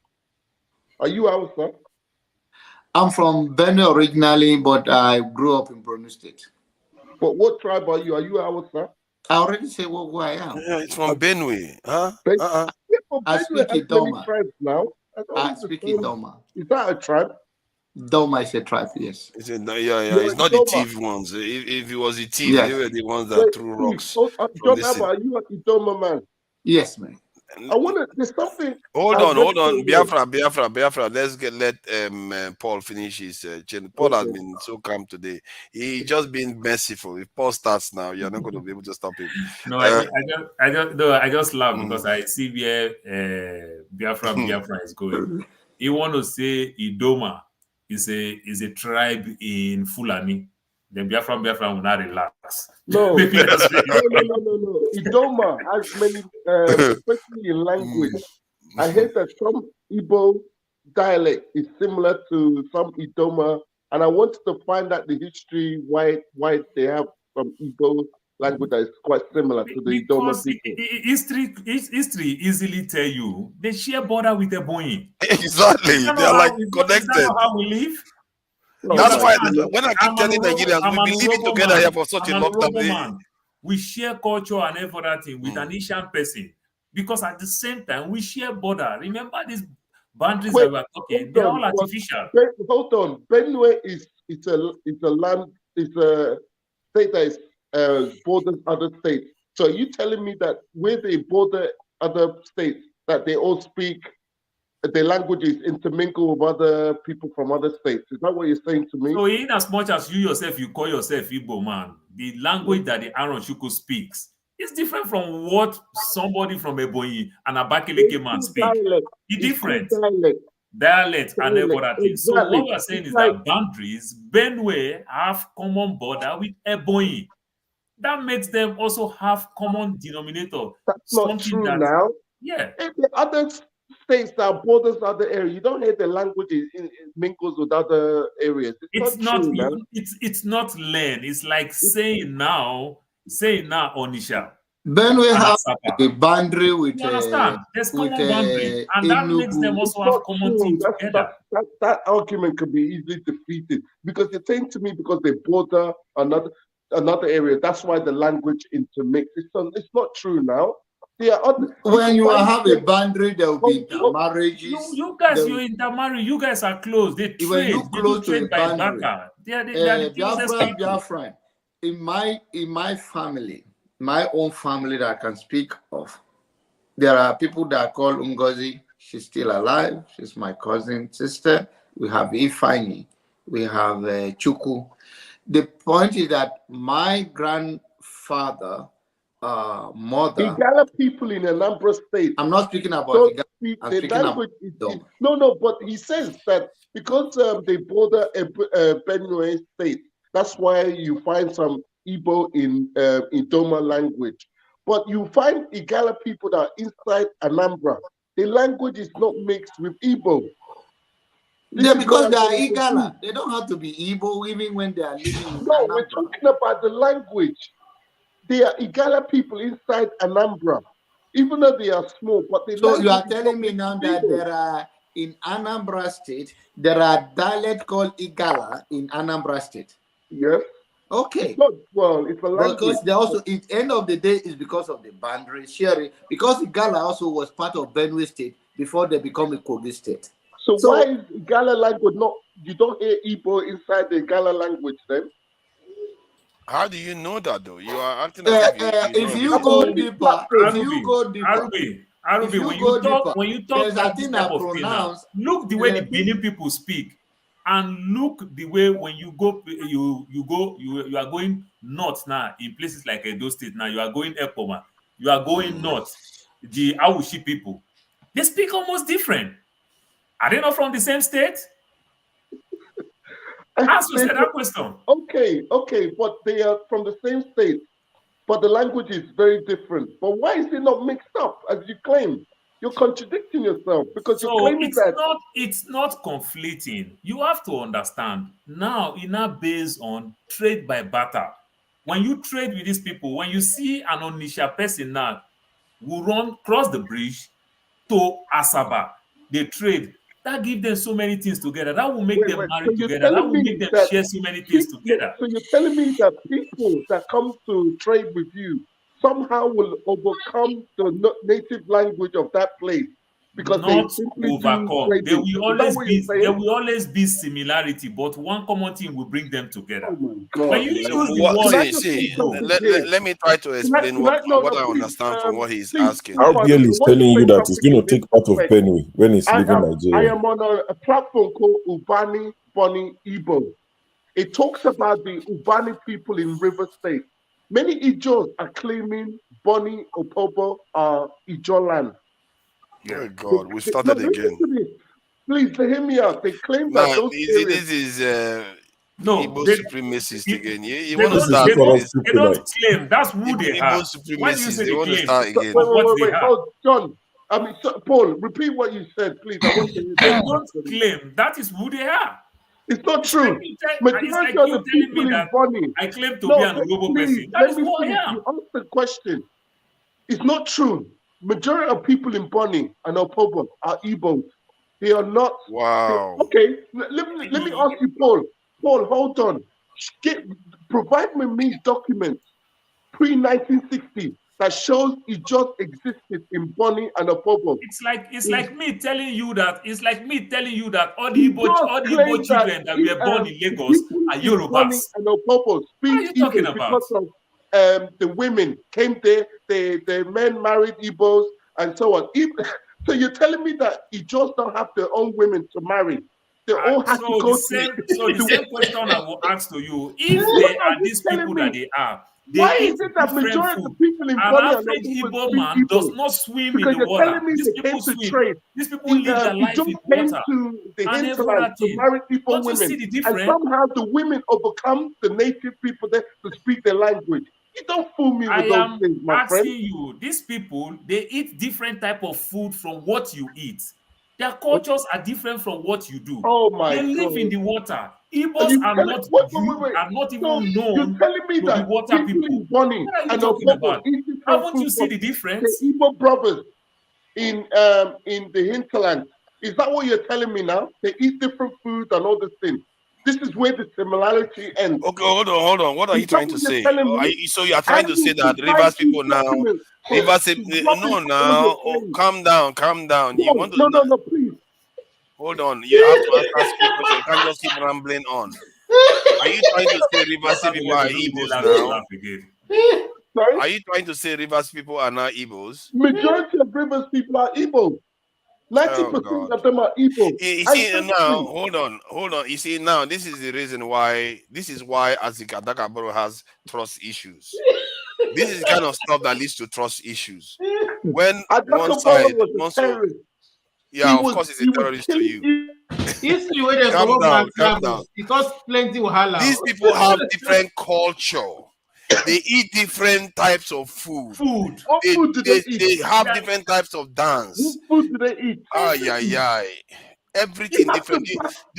Are you Hausa? I'm from Benue originally, but I grew up in Borno State. But what tribe are you? Are you Hausa? I already said who I am. Yeah, it's from Benue. Huh? I speak Idoma. Tribes now. I speak Idoma. Is that a tribe? Doma is a tribe, yes. It's it's not the thief ones. If it was the thief, they were the ones that threw rocks. John Abba, are you an Idoma man? Yes, man. I want to. There's something. Hold on. Biafra. Let Paul finish his. Paul has been so calm today. He just been merciful. If Paul starts now, you're not going to be able to stop him. No, I just laugh because I see where Biafra is going. He want to say Idoma is a tribe in Fulani. Then Biafra will not relax. No. Idoma has many, especially in language. I heard that some Igbo dialect is similar to some Idoma, and I wanted to find out the history why they have some Igbo language that is quite similar to the Idoma people. History easily tell you they share border with Ebonyi. Exactly, they are like connected. Is that how we live? That's why when I keep telling Nigerians, we've been living together here for such a long time. We share culture and every other thing with an Asian person because at the same time we share border. Remember these boundaries that we are talking; they're all artificial. Hold on, Benue is a state that is borders other states. So are you telling me that where they border other states, that they all speak? The languages intermingle with other people from other states. Is that what you're saying to me? So in as much as you yourself, you call yourself Igbo man, the language that the Aaron Shuku speaks It's different from what somebody from Ebonyi and Abakaliki man speak. It's different. Dialect and every other thing. So what we are saying is that boundaries, Benue have common border with Ebonyi. That makes them also have common denominator. That's not true now. Yeah. If the other states that borders other areas, you don't hear the languages in mingles with other areas. It's not true, it's not learn. It's like saying now Onisha. Then we have a boundary with you understand? There's common boundary, and that makes them also have common things together. That argument could be easily defeated because you're saying to me because they border another area, that's why the language intermix. It's not true now. When you have a boundary, there will be marriages. You guys, you intermarry. You guys are close. They trade. When you close to a boundary, they are the Biafran, in my family, my own family that I can speak of, there are people that call Ngozi. She's still alive. She's my cousin sister. We have Ifeanyi. We have Chuku. The point is that my grandfather, mother. Igala people in Anambra State. I'm not speaking about Igala. I'm speaking about no, but he says that because they border Benue State, that's why you find some Igbo in Doma language. But you find Igala people that are inside Anambra. The language is not mixed with Igbo. Yeah, because they are Igala. They don't have to be Igbo even when they are living in Anambra. We're talking about the language. They are Igala people inside Anambra, even though they are small. But so you are telling me now that there are in Anambra State, there are dialects called Igala in Anambra State? Yes. Okay. Well, it's a language. Because they also, at the end of the day, is because of the boundary sharing. Because Igala also was part of Benue State before they become a Kogi State. So why is Igala language not? You don't hear Igbo inside the Igala language then? How do you know that though? You are acting if you go deeper, when you talk that type of thing now, look the way the Benin people speak, and look the way when you go, you are going north now in places like Edo State. Now you are going Epoma, you are going north. The Awushi people, they speak almost different. Are they not from the same state? Answer that question. Okay, but they are from the same state, but the language is very different. But why is it not mixed up as you claim? You're contradicting yourself because you're claiming it's not conflicting. You have to understand now. It's not based on trade by barter. When you trade with these people, when you see an Onisha person now who cross the bridge to Asaba, they trade. That gives them so many things together. That will make them marry together. That will make them share so many things together. So you're telling me that people that come to trade with you somehow will overcome the native language of that place because not overcome. There will always be similarity, but one common thing will bring them together. Oh my God! When you use the let me try to explain what I understand from what he's asking. RBL is telling you that he's going to take part of Benue when he's leaving Nigeria. I am on a platform called Ubani Boni Igbo. It talks about the Ubani people in River State. Many Ijos are claiming Boni Opobo are Ijo land. Oh God, we started again. Please hear me out. They claim that those areas... This is Igbo supremacists again. You want to start this? They don't claim. That's who they are. Igbo supremacists. They want to start again. Wait. Oh, John. Paul, repeat what you said, please. I want to they don't claim. That is who they are. It's not true. Majority of the people in Bonny. I claim to be an Urobo person. That is who I am. You answer the question. It's not true. Majority of people in Bonny and Opobo are Igbos. They are not. Wow. Okay, let me ask you, Paul. Paul, hold on. Provide me documents pre-1960 that shows it just existed in Bonny and Opobo. It's like me telling you that all the Igbo children that were born in Lagos are Yorubas. And Opobo speak what are you talking about? Because of the women came there, the men married Igbos and so on. So you're telling me that Ijos don't have their own women to marry? They all have to go the same question I will ask to you. If they are these people that they are, Why is it that majority of the people in Bonny are not Igbo man does not swim in the water. These people swim. These people live their life in water. To the hinterland to marry Igbo women, and somehow the women overcome the native people there to speak their language. You don't fool me with those things, my friend. You, these people, they eat different type of food from what you eat. Their cultures are different from what you do. Oh my God. They live in the water. Igbos are not even known to be water people. What are you talking about? Haven't you seen the difference? The Igbo brothers in the hinterland. Is that what you're telling me now? They eat different food and all this thing. This is where the similarity ends. Okay, hold on. What are you trying to say? So you are trying to say that Rivers people now, calm down. You want to no, please. Hold on. You have to ask me a question. You can't just keep rambling on. Are you trying to say Rivers people are Igbos now? Sorry? Are you trying to say Rivers people are now Igbos? Majority of Rivers people are Igbo. 90% of them are Igbo. You see now, hold on. You see now, this is the reason why. This is why Azika Dakaboro has trust issues. This is the kind of stuff that leads to trust issues. When one side wants to, of course, it's a terrorist to you. Calm down. Because plenty wahala. These people have different culture. They eat different types of food. They have different types of dance. What food do they eat? Everything different.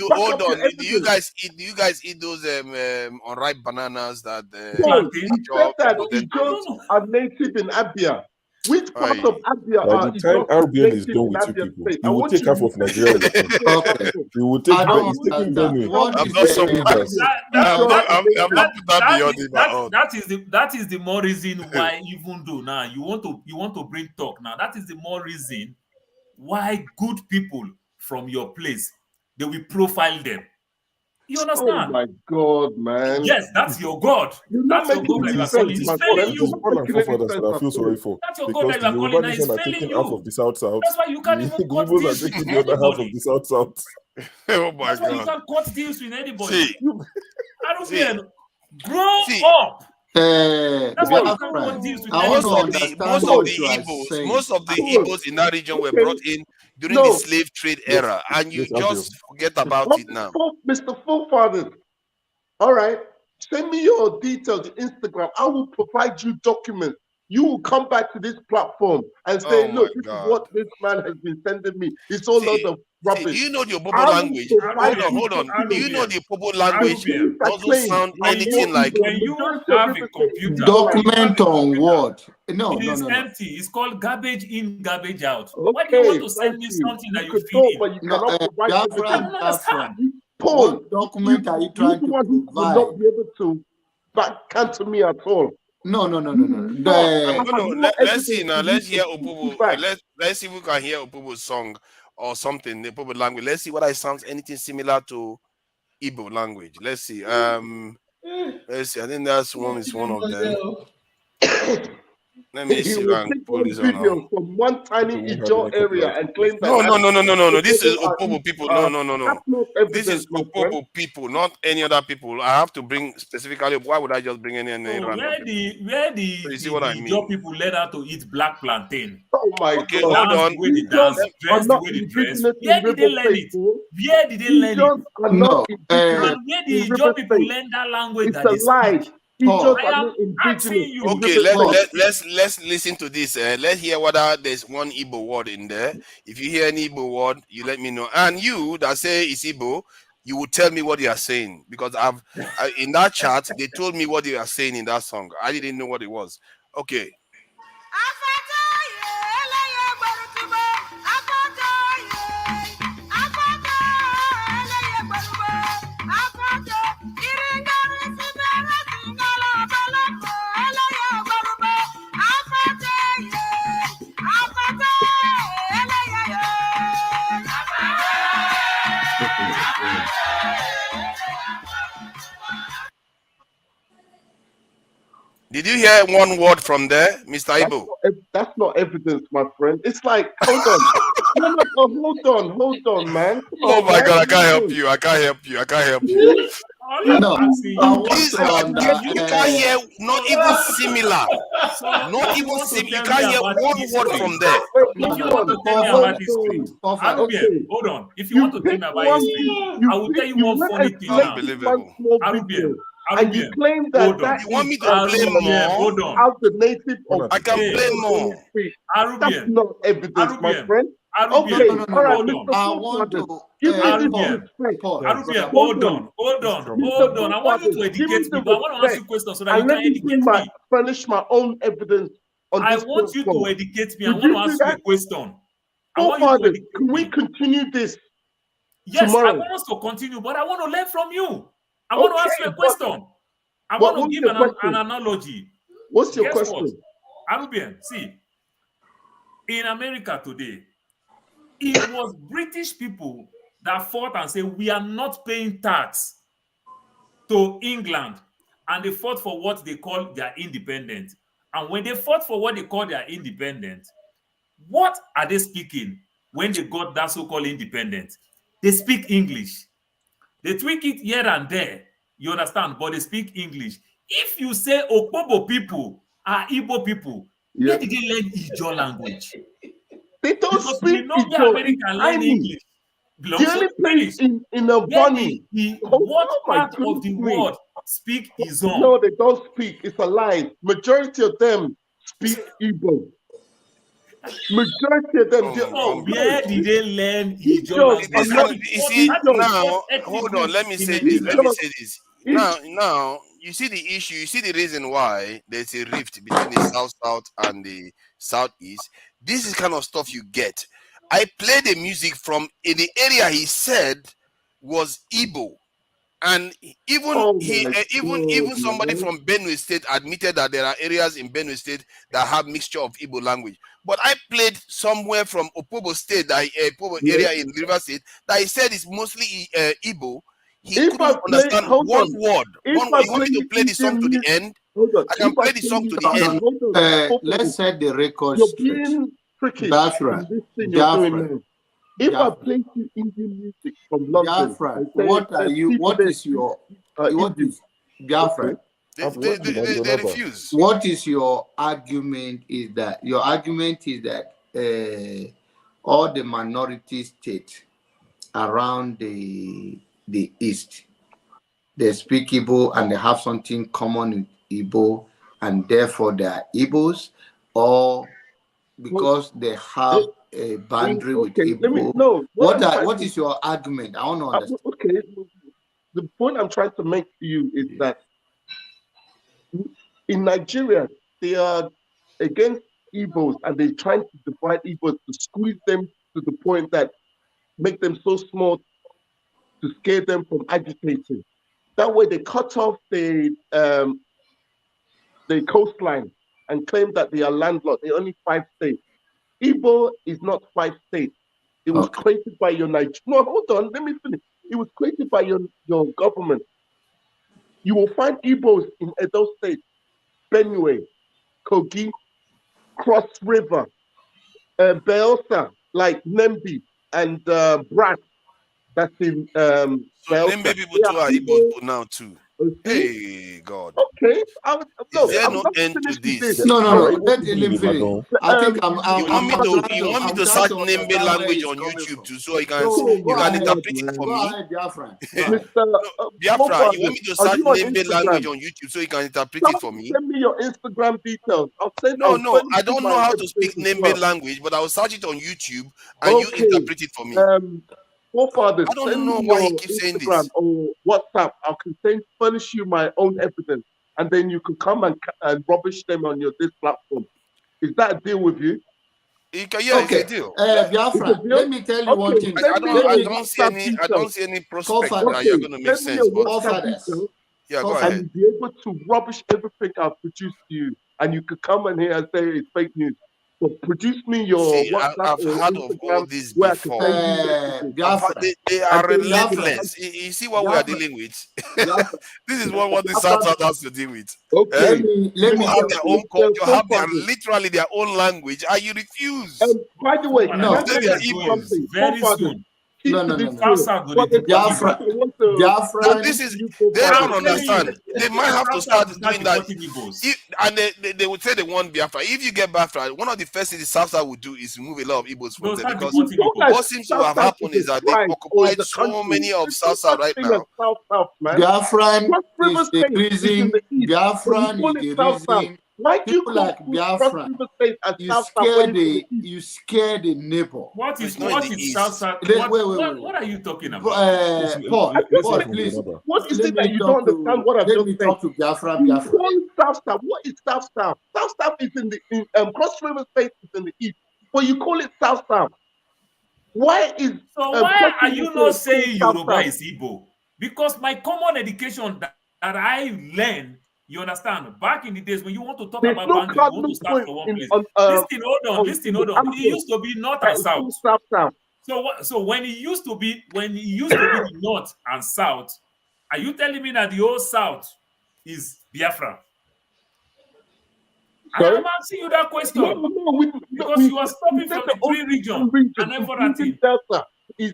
Hold on. Do you guys eat those unripe bananas that are native in Abia? Which part of Abia by the time RBL is done with you people, he will take half of Nigeria. He will take that is the more reason why, even though now you want to bring talk now, that is the more reason why good people from your place, they will profile them. You understand? Oh my God, man. Yes, that's your God. That's your God that you are calling. He's failing you. I feel sorry for. That's your God that you are calling. Now he's failing you. Half of the South. That's why you can't even cut deals with the other half of the South. Oh my God. That's why you can't cut deals with anybody. I don't care. Grow up. That's why you can't cut deals with anybody. Most of the Igbos in that region were brought in during the slave trade era, and you just forget about it now. Mr. Forefathers, all right, send me your details, Instagram. I will provide you documents. You will come back to this platform and say, look, this is what this man has been sending me. It's all lots of rubbish. Do you know the Opobo language? Hold on. Do you know the Opobo language doesn't sound anything like... When you have a computer... Document on what? No. It's empty. It's called garbage in, garbage out. Why do you want to send me something that you feed in? I don't understand. Paul, what document are you trying to provide? Will not be able to back me at all. No. Let's see now. Let's hear Opobo. Let's see if we can hear Opobo's song or something, the Opobo language. Let's see what I sounds anything similar to Igbo language. Let's see. Let's see. I think that's one of them. Let me see. Video from one tiny Ijo area and claim that. No. This is Opobo people. No. This is Opobo people, not any other people. I have to bring specifically. Why would I just bring any random? Where the so you see what I mean? Ijo people learn how to eat black plantain. Oh my God! Hold on. The way they dance, dress the way they dress. Where did they learn it? Where did they learn it? No. Where the Ijo people learn that language? It's a lie. Okay, let's listen to this. Let's hear whether there's one Igbo word in there. If you hear any Igbo word, you let me know. And you that say it's Igbo, you will tell me what you are saying, because I've in that chat they told me what they are saying in that song. I didn't know what it was. Okay. Did you hear one word from there, Mr. Ibo? That's not evidence, my friend. It's like, hold on, hold on, man. Oh my God, I can't help you. You can't hear not even similar. Not even similar. You can't hear one word from there. If you want to tell me about history, hold on. If you want to tell me about history, I will tell you one funny thing now. Unbelievable. And you claim that that you want me to play more? Hold on. How the native of I can play more. That's not evidence, my friend. Okay, all right, Mr. I want to give me hold on. I want you to educate me, but I want to ask you questions so that you can educate me. Furnish my own evidence on this. I want you to educate me. I want to ask you a question. Can we continue this? Yes, tomorrow? I want us to continue, but I want to learn from you. I want to ask you a question. I want to give an analogy. What's your question? Arubian, see, in America today, it was British people that fought and said, we are not paying tax to England. And they fought for what they call their independence. And when they fought for what they call their independence, what are they speaking when they got that so-called independence? They speak English. They tweak it here and there, you understand, but they speak English. If you say Opobo people are Igbo people, where did they learn Ijo language? They don't because speak Ijo. American learn English. The only place in a bunny. What part of the world speak his own? No, they don't speak. It's a lie. Majority of them speak Igbo. Majority of them. Where did they learn Ijo? You see, now, hold on. Let me say this. Now, you see the issue. You see the reason why there's a rift between the South and the Southeast. This is kind of stuff you get. I played the music from in the area he said was Igbo, and even somebody from Benue State admitted that there are areas in Benue State that have mixture of Igbo language. But I played somewhere from Opobo State, Opobo area in River State, that he said is mostly Igbo. He couldn't understand one word. You want me to play the song to the end? I can play the song to the end. Let's set the record straight. That's right. If I play you Indian music from London, what is your Biafra? They refuse. What is your argument? Is that your argument is that all the minority states around the east, they speak Igbo and they have something common with Igbo, and therefore they are Igbos, or because they have a boundary with Igbo? What is your argument? I want to understand. Okay, the point I'm trying to make to you is that in Nigeria, they are against Igbos and they're trying to divide Igbos to squeeze them to the point that make them so small to scare them from agitating. That way they cut off the coastline and claim that they are landlocked. They're only 5 states. Igbo is not 5 states. It was created by your Nigeria. No, hold on, let me finish. It was created by your government. You will find Igbos in Edo State, Benue, Kogi, Cross River, Belsa, like Nembi, and Brat. That's in Nembe people too are Igbo now too. Hey God. Okay. Is there no end to this? No. Let him finish. I think you want me to search Nembe language on YouTube too, so you can interpret it for me. Biafra, you want me to search Nembe language on YouTube so you can interpret it for me? Send me your Instagram details. I'll send. No. I don't know how to speak Nembe language, but I will search it on YouTube and you interpret it for me. Forefathers, I don't know why he keeps saying this. Or WhatsApp, I can furnish you my own evidence, and then you can come and rubbish them on this platform. Is that a deal with you? It's a deal. Biafra, let me tell you one thing. I don't see any prospect that you're going to make sense. But go ahead. And be able to rubbish everything I've produced to you, and you could come in here and say it's fake news. So produce me your WhatsApp. I've heard of all this before. They are relentless. You see what we are dealing with? This is what the South has to deal with. Okay. Let me have their own culture, have literally their own language, and you refuse. By the way, very soon. Biafra. No, this is they don't understand. They might have to start doing that. And they would say they want Biafra. If you get Biafra, one of the first things the South would do is remove a lot of Igbos from there, because what seems to have happened is that they've occupied so many of South right now. Biafran is the reason. Biafran is the reason. Why do you like Biafran? You scare the neighbor. What is South? What are you talking about? Paul, please. What is it that you don't understand? What I'm just saying? Talk to Biafran. What is South? South is in the Cross River State is in the east, but you call it South. Why is why are you not saying Yoruba is Igbo? Because my common education that I learned, you understand, back in the days when you want to talk about boundaries, you want to start from one place. Listen, hold on. It used to be north and south. So when it used to be the north and south, are you telling me that the whole south is Biafra? I'm asking you that question because you are stopping from the three regions and then for that thing. Delta is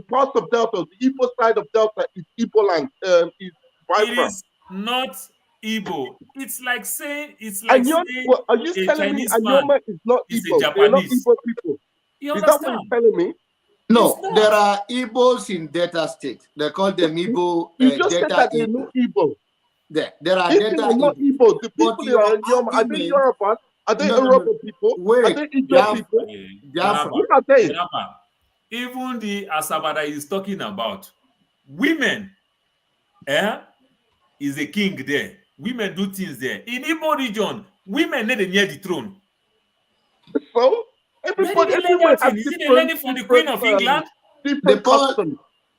part of Delta. The Igbo side of Delta is Igbo land. Is Biafra. It is not Igbo. It's like saying are you telling me Anyoma is not Igbo? They're not Igbo people. You is that what you're telling me? No, there are Igbos in Delta State. They call them Igbo. You just said that they're not Igbo. There are Delta not Igbo. The people that are Anyoma, are they Yoruba? Are they Yoruba people? Wait, are they Igbo people? What are they? Even the Asaba that he's talking about, women, is a king there. Women do things there. In Igbo region, women need near the throne. So everybody is it a lady from the Queen of England?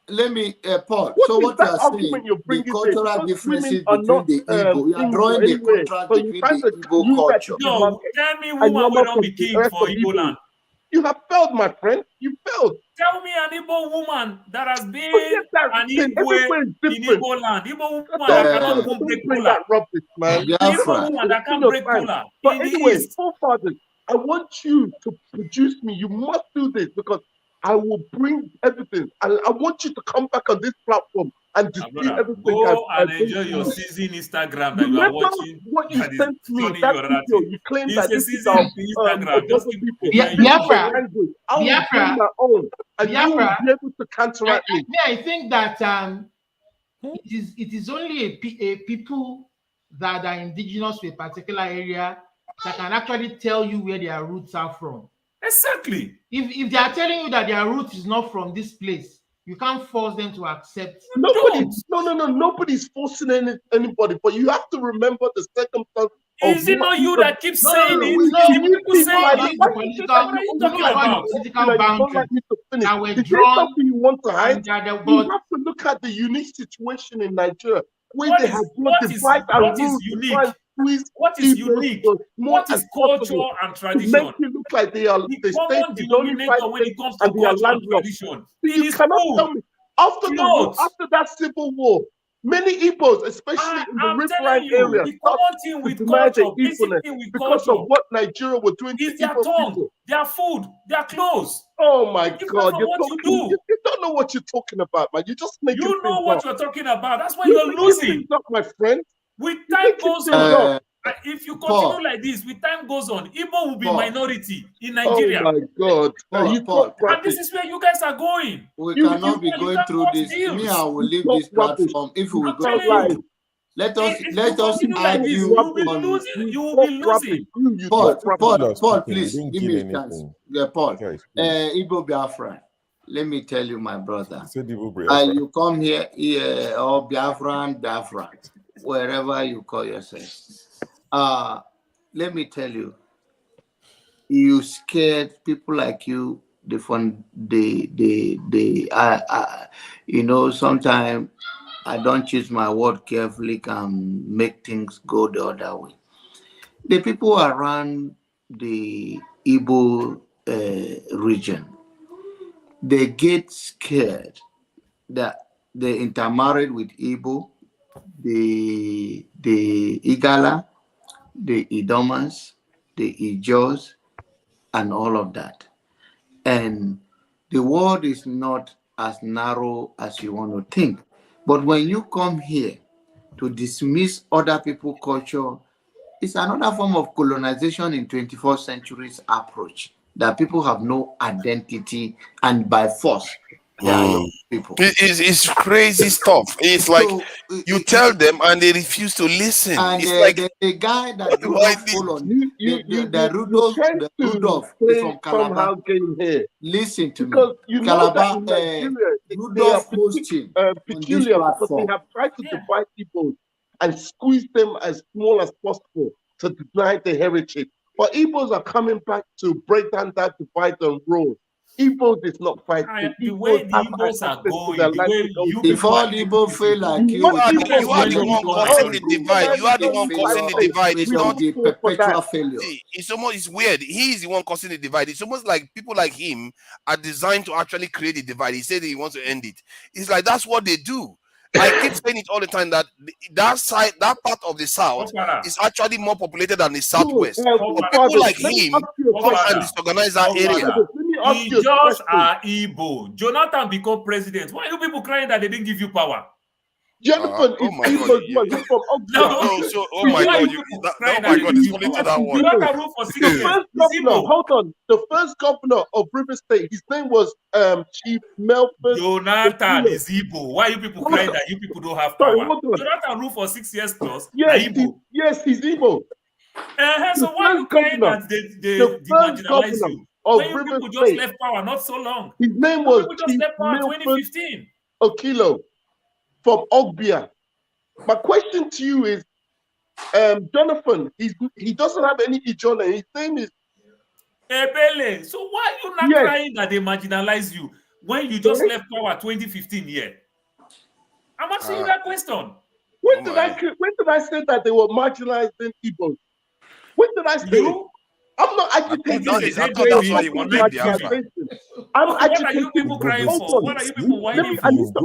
Let me, Paul. So what you are saying, the cultural differences between the Igbo, you are drawing the contrast between the Igbo culture. No, tell me woman will not be king for Igbo land. You have failed, my friend. You failed. Tell me an Igbo woman that has been an Igbo in Igbo land. Igbo woman that cannot go break cola. Igbo woman that can't break cola. But anyway, forefathers, I want you to produce me. You must do this because I will bring evidence. I want you to come back on this platform and dispute everything. Go and enjoy your season Instagram that you are watching. What you sent me, that video, you claim that this is our Instagram. Just keep Biafra. I will bring my own, and you will be able to counteract me. I think that it is only a people that are indigenous to a particular area that can actually tell you where their roots are from. Exactly. If they are telling you that their root is not from this place, you can't force them to accept. Nobody's forcing anybody, but you have to remember the circumstance. Is it not you that keeps saying it? People say political boundaries that were drawn. You want to hide? You have to look at the unique situation in Nigeria, where they have what is unique? What is unique? What is culture and tradition? Make it look like they are the common denominator when it comes to culture and tradition. You cannot tell me after that civil war, many Igbos, especially in the riverine area, the common thing with culture, because of what Nigeria was doing is their tongue, their food, their clothes. Oh my God! You don't know what you're talking about, man. You just make you know what you're talking about. That's why you're losing, my friend. With time goes on, if you continue like this, with time goes on, Igbo will be minority in Nigeria. Oh my God! And this is where you guys are going. We cannot be going through this. Me, I will leave this platform if we go through. Let us argue. You will be losing. Paul, please give me a chance. Paul, Igbo Biafra. Let me tell you, my brother. You come here, or Biafran, wherever you call yourself. Let me tell you, you scared people like you. Sometimes I don't choose my word carefully, can make things go the other way. The people around the Igbo region, they get scared that they intermarried with Igbo, the Igala, the Idomas, the Ijos, and all of that. And the world is not as narrow as you want to think. But when you come here to dismiss other people's culture, it's another form of colonization in 21st century's approach, that people have no identity and by force they are young people. It's crazy stuff. It's like you tell them and they refuse to listen. And It's like the guy that Rudolph followed, the Rudolph is from Calabar. Here. Listen to because me. You Calabar, know that in Nigeria, Rudolph peculiar because they have tried to divide people and squeeze them as small as possible to deny the heritage. But Igbos are coming back to break down that divide and rule. Igbos is not fighting. The way the Igbos are going, the way you before Igbo feel like you are the one causing the divide. You are the one causing the divide. It's not the perpetual failure. See, it's weird. He is the one causing the divide. It's almost like people like him are designed to actually create the divide. He said that he wants to end it. It's like that's what they do. I keep saying it all the time that that part of the south is actually more populated than the southwest. But people like him come and disorganize that area. He just are Igbo. Jonathan become president. Why are you people crying that they didn't give you power? Jonathan is Igbo. He's from oh my God, it's only to that one. Jonathan ruled for 6 years. Hold on. The first governor of River State, his name was Chief Melvin. Jonathan is Igbo. Why are you people crying that you people don't have power? Jonathan ruled for 6 years plus. Yes, he's Igbo. So why are you crying that they marginalize you? When you people just left power not so long. His name was Chief left power 2015. Okilo from Ogbia. My question to you is, Jonathan, he doesn't have any Ijola. His name is Ebele. So why are you not crying that they marginalize you when you just left power 2015 year? I'm asking you that question. When did I say that they were marginalizing Igbos? When did I say it? I'm not agitating. I thought that's why you wanted Biafra. I'm agitating. What are you people crying for? What are you people whining for? I need to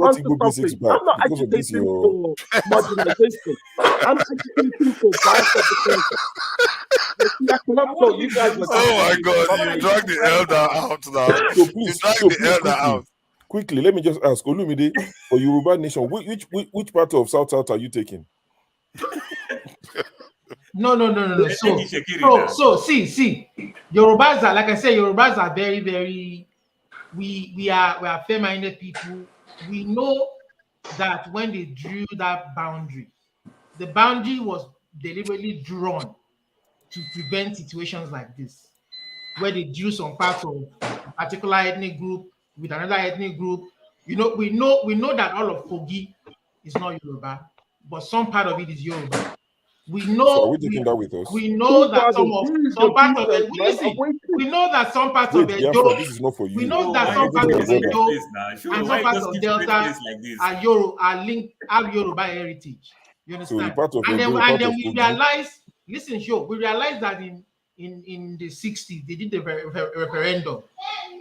answer something. I'm not agitating for marginalization. I'm agitating for bias. Oh my God! You drag the elder out now. So please, you drag the elder out. Quickly, let me just ask Olumide, for Yoruba Nation, which part of South are you taking? No. So see, Yorubas are, like I said, Yorubas are very, very. We are fair-minded people. We know that when they drew that boundary, the boundary was deliberately drawn to prevent situations like this, where they drew some parts of a particular ethnic group with another ethnic group. We know that all of Kogi is not Yoruba, but some part of it is Yoruba. We know. So are we taking that with us? We know that some parts of it. Listen, we know that some parts of Edo. This is not for you. We know that some parts of Edo and some parts of Delta are linked, have Yoruba heritage. You understand? So and then we realize. Listen, we realize that in the 60s they did a referendum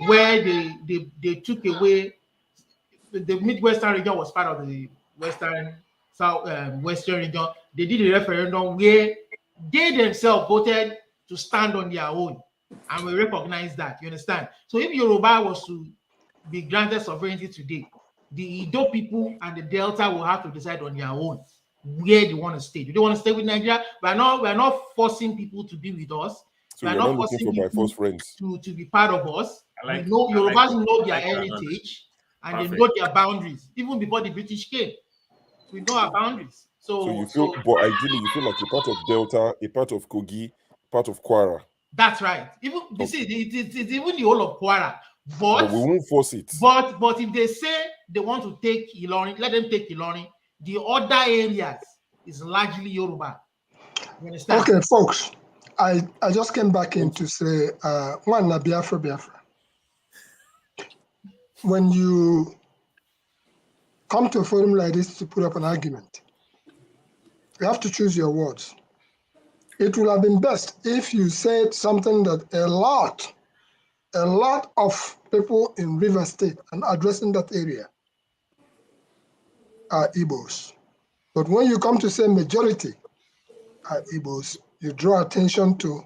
where they took away the Midwestern region was part of the Western region. They did a referendum where they themselves voted to stand on their own, and we recognize that. You understand? So if Yoruba was to be granted sovereignty today, the Edo people and the Delta will have to decide on their own where they want to stay. Do they want to stay with Nigeria? We're not forcing people to be with us. So we're not forcing people to be part of us. Yorubas know their heritage and they know their boundaries. Even before the British came, we know our boundaries. So you feel, but ideally, you feel like a part of Delta, a part of Kogi, part of Kwara. That's right. Even it's even the whole of Kwara. But we won't force it. But if they say they want to take Ilorin, let them take Ilorin. The other areas is largely Yoruba. You understand? Okay, folks. I just came back in to say one Biafra. When you come to a forum like this to put up an argument, you have to choose your words. It would have been best if you said something that a lot of people in River State and addressing that area are Igbos. But when you come to say majority are Igbos, you draw attention to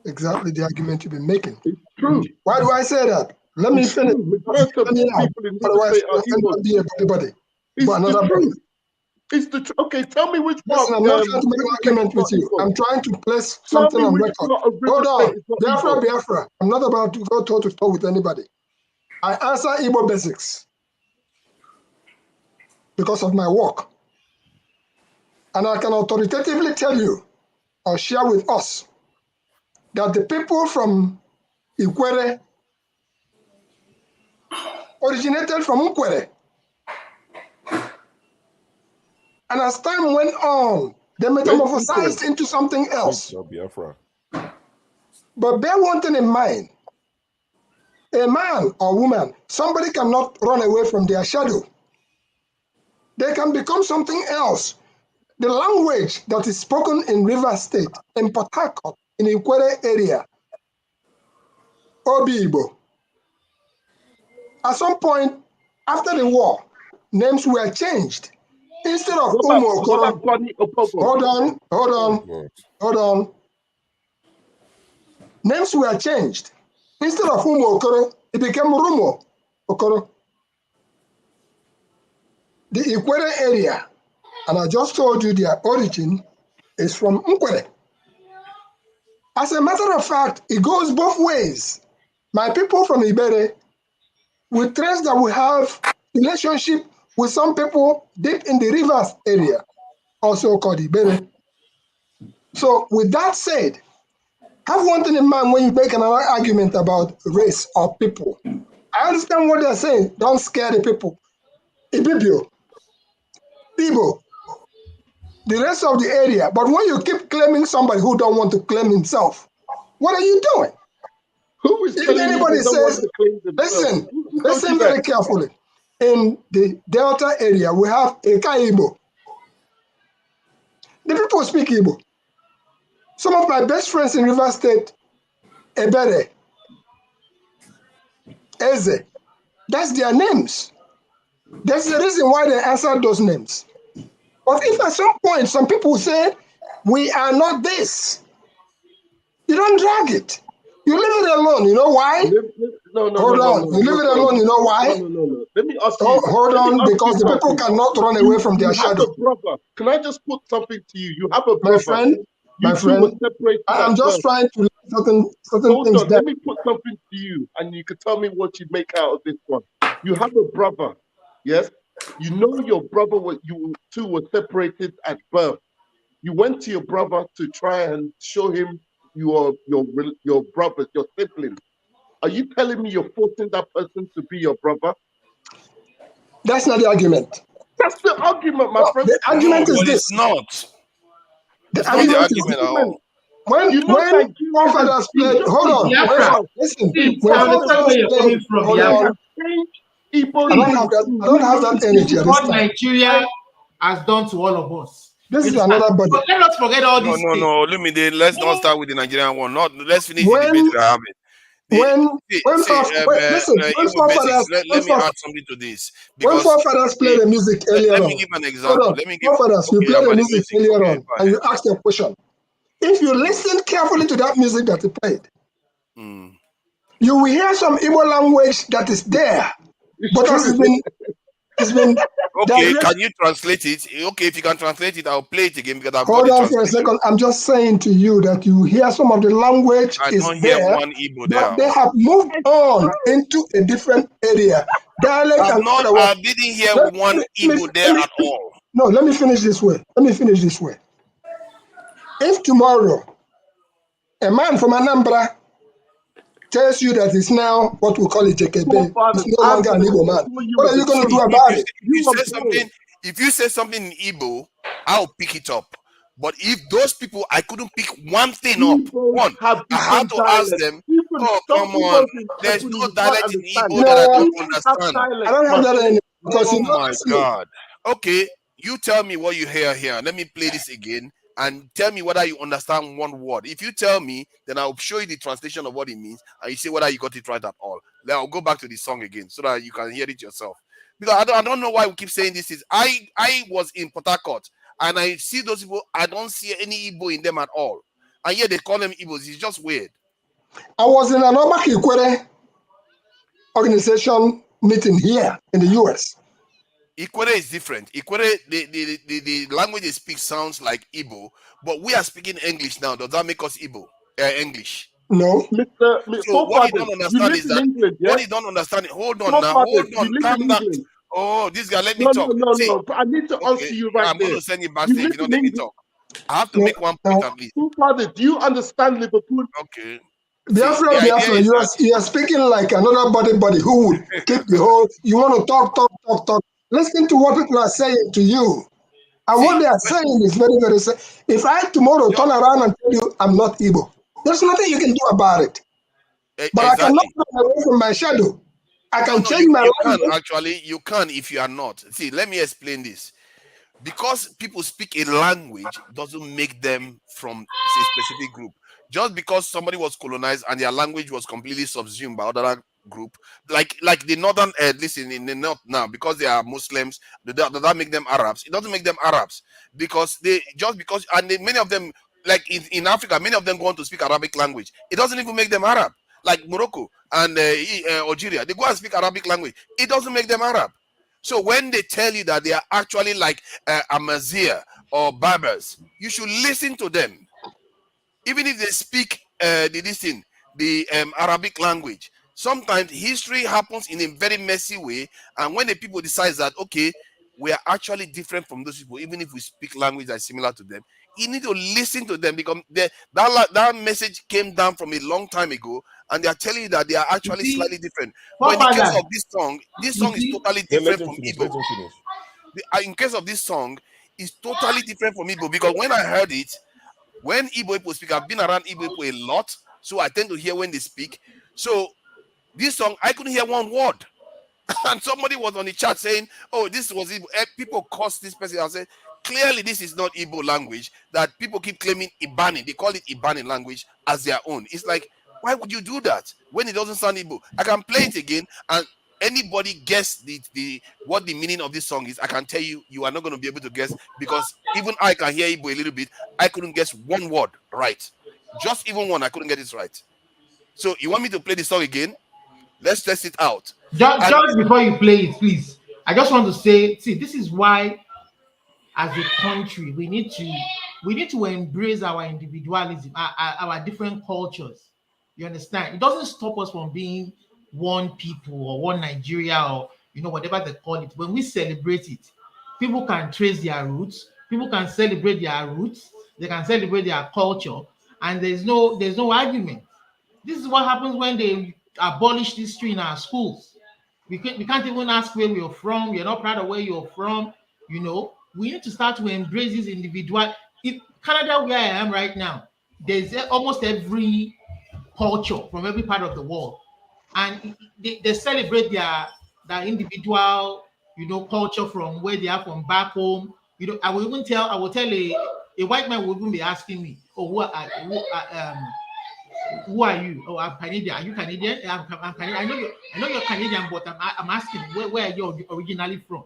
exactly the argument you've been making. It's true. Why do I say that? Let me finish. Majority of the people in this state are Igbo. It's the truth. Okay, tell me which part. Listen, I'm not trying to make an argument with you. I'm trying to place something on record. Hold on. Biafra. I'm not about to go toe to toe with anybody. I answer Igbo basics because of my work. And I can authoritatively tell you or share with us that the people from Ikwere originated from Ukwere. And as time went on, they metamorphosized into something else. But bear one thing in mind. A man or woman, somebody cannot run away from their shadow. They can become something else. The language that is spoken in River State, in Port Harcourt, in the Ikwere area, Obi Igbo. At some point after the war, names were changed. Instead of Umo Okoro, hold on. Names were changed. Instead of Umo Okoro, it became Rumo Okoro. The Ikwere area, and I just told you their origin is from Nkwere. As a matter of fact, it goes both ways. My people from Ibere, we trace that we have relationship with some people deep in the rivers area, also called Ibere. So with that said, have one thing in mind when you make another argument about race or people. I understand what they're saying. Don't scare the people. Ibibio, Igbo, the rest of the area. But when you keep claiming somebody who don't want to claim himself, what are you doing? Who is if anybody says, listen very carefully. In the Delta area, we have Eka Igbo. The people speak Igbo. Some of my best friends in River State, Ebere, Eze, that's their names. That's the reason why they answered those names. But if at some point some people say, we are not this, you don't drag it. You leave it alone. You know why? Hold on. You leave it alone. You know why? No. Let me ask you. Hold on, because the people cannot run away from their shadow. Brother, can I just put something to you? You have a brother. My friend, I'm just trying to certain things. Hold on, let me put something to you, and you can tell me what you make out of this one. You have a brother, yes? You know your brother, you two were separated at birth. You went to your brother to try and show him your brother, your sibling. Are you telling me you're forcing that person to be your brother? That's not the argument. That's the argument, my friend. The argument is this. It's not. The argument is this. When forefathers played, hold on, listen. When forefathers played, hold on. I don't have that energy at this what time. Nigeria has done to all of us. This is another body. But let us forget all this. No. Let's not start with the Nigerian one. Let's finish the debate we are having. Let me add something to this. When forefathers played the music earlier on, let me give an example. Forefathers, you played the music earlier on, and you asked a question. If you listen carefully to that music that he played, you will hear some Igbo language that is there, but it's been. Okay, can you translate it? Okay, if you can translate it, I'll play it again because I've hold on for a second. I'm just saying to you that you hear some of the language is there, but they have moved on into a different area. Dialect I didn't hear one Igbo there at all. No, let me finish this way. If tomorrow a man from Anambra tells you that it's now what we call it JKB, it's no longer an Igbo man, what are you going to do about it? If you say something in Igbo, I'll pick it up. But if those people, I couldn't pick one thing up. I had to ask them, oh, come on, there's no dialect in Igbo that I don't understand. I don't have that anymore. Oh my God. Okay, you tell me what you hear here. Let me play this again and tell me whether you understand one word. If you tell me, then I'll show you the translation of what it means and you say whether you got it right at all. Then I'll go back to the song again so that you can hear it yourself. Because I don't know why we keep saying this. I was in Port Harcourt and I see those people, I don't see any Igbo in them at all. And yet they call them Igbos. It's just weird. I was in Anobak Ikwere. organization meeting here in the US. Ikwere is different. Ikwere, the language they speak sounds like Igbo, but we are speaking English now. Does that make us Igbo? English? No. So what you don't understand is that England, yeah? what you don't understand. Hold on now. Hold on. Calm down. Oh, this guy, let me talk. No. I need to answer you right I'm there. going to send you backstage. You don't let me talk. I have to make one point at least. Father, do you understand Liverpool? Okay. Biafra, you are speaking like another body who would keep the whole. You want to talk. Listen to what people are saying to you. And what they are saying is very, very sad. If I tomorrow turn around and tell you I'm not Igbo, there's nothing you can do about it. But I cannot run away from my shadow. I can change my life. You can if you are not. See, let me explain this. Because people speak a language doesn't make them from a specific group. Just because somebody was colonized and their language was completely subsumed by other group, like the northern, listen, in the north now, because they are Muslims, does that make them Arabs? It doesn't make them Arabs because many of them, like in Africa, many of them go on to speak Arabic language. It doesn't even make them Arab. Like Morocco and Algeria, they go and speak Arabic language. It doesn't make them Arab. So when they tell you that they are actually like Amazigh or Berbers, you should listen to them. Even if they speak the Arabic language. Sometimes history happens in a very messy way, and when the people decide that, okay, we are actually different from those people, even if we speak language that is similar to them, you need to listen to them because that message came down from a long time ago, and they are telling you that they are actually slightly different. But in the case of this song is totally different from Igbo. In case of this song, it's totally different from Igbo because when I heard it, when Igbo people speak, I've been around Igbo people a lot, so I tend to hear when they speak. So this song, I couldn't hear one word. And somebody was on the chat saying, oh, this was Igbo. People cursed this person. I said, clearly this is not Igbo language that people keep claiming Ibani. They call it Ibani language as their own. It's like, why would you do that when it doesn't sound Igbo? I can play it again and anybody guess what the meaning of this song is. I can tell you, you are not going to be able to guess because even I can hear Igbo a little bit. I couldn't guess one word right. Just even one, I couldn't get it right. So you want me to play the song again? Let's test it out. Just before you play it, please, I just want to say, see, this is why, as a country, we need to embrace our individualism, our different cultures. You understand? It doesn't stop us from being one people or one Nigeria or whatever they call it. When we celebrate it, people can trace their roots. People can celebrate their roots. They can celebrate their culture, and there's no argument. This is what happens when they abolish history in our schools. We can't even ask where we are from. We are not proud of where you're from. We need to start to embrace this individual. In Canada, where I am right now, there's almost every culture from every part of the world, and they celebrate their individual, culture from where they are from back home. I will tell a white man will even be asking me, oh, who are you? Oh, I'm Canadian. Are you Canadian? I'm Canadian. I know you're Canadian, but I'm asking where are you originally from?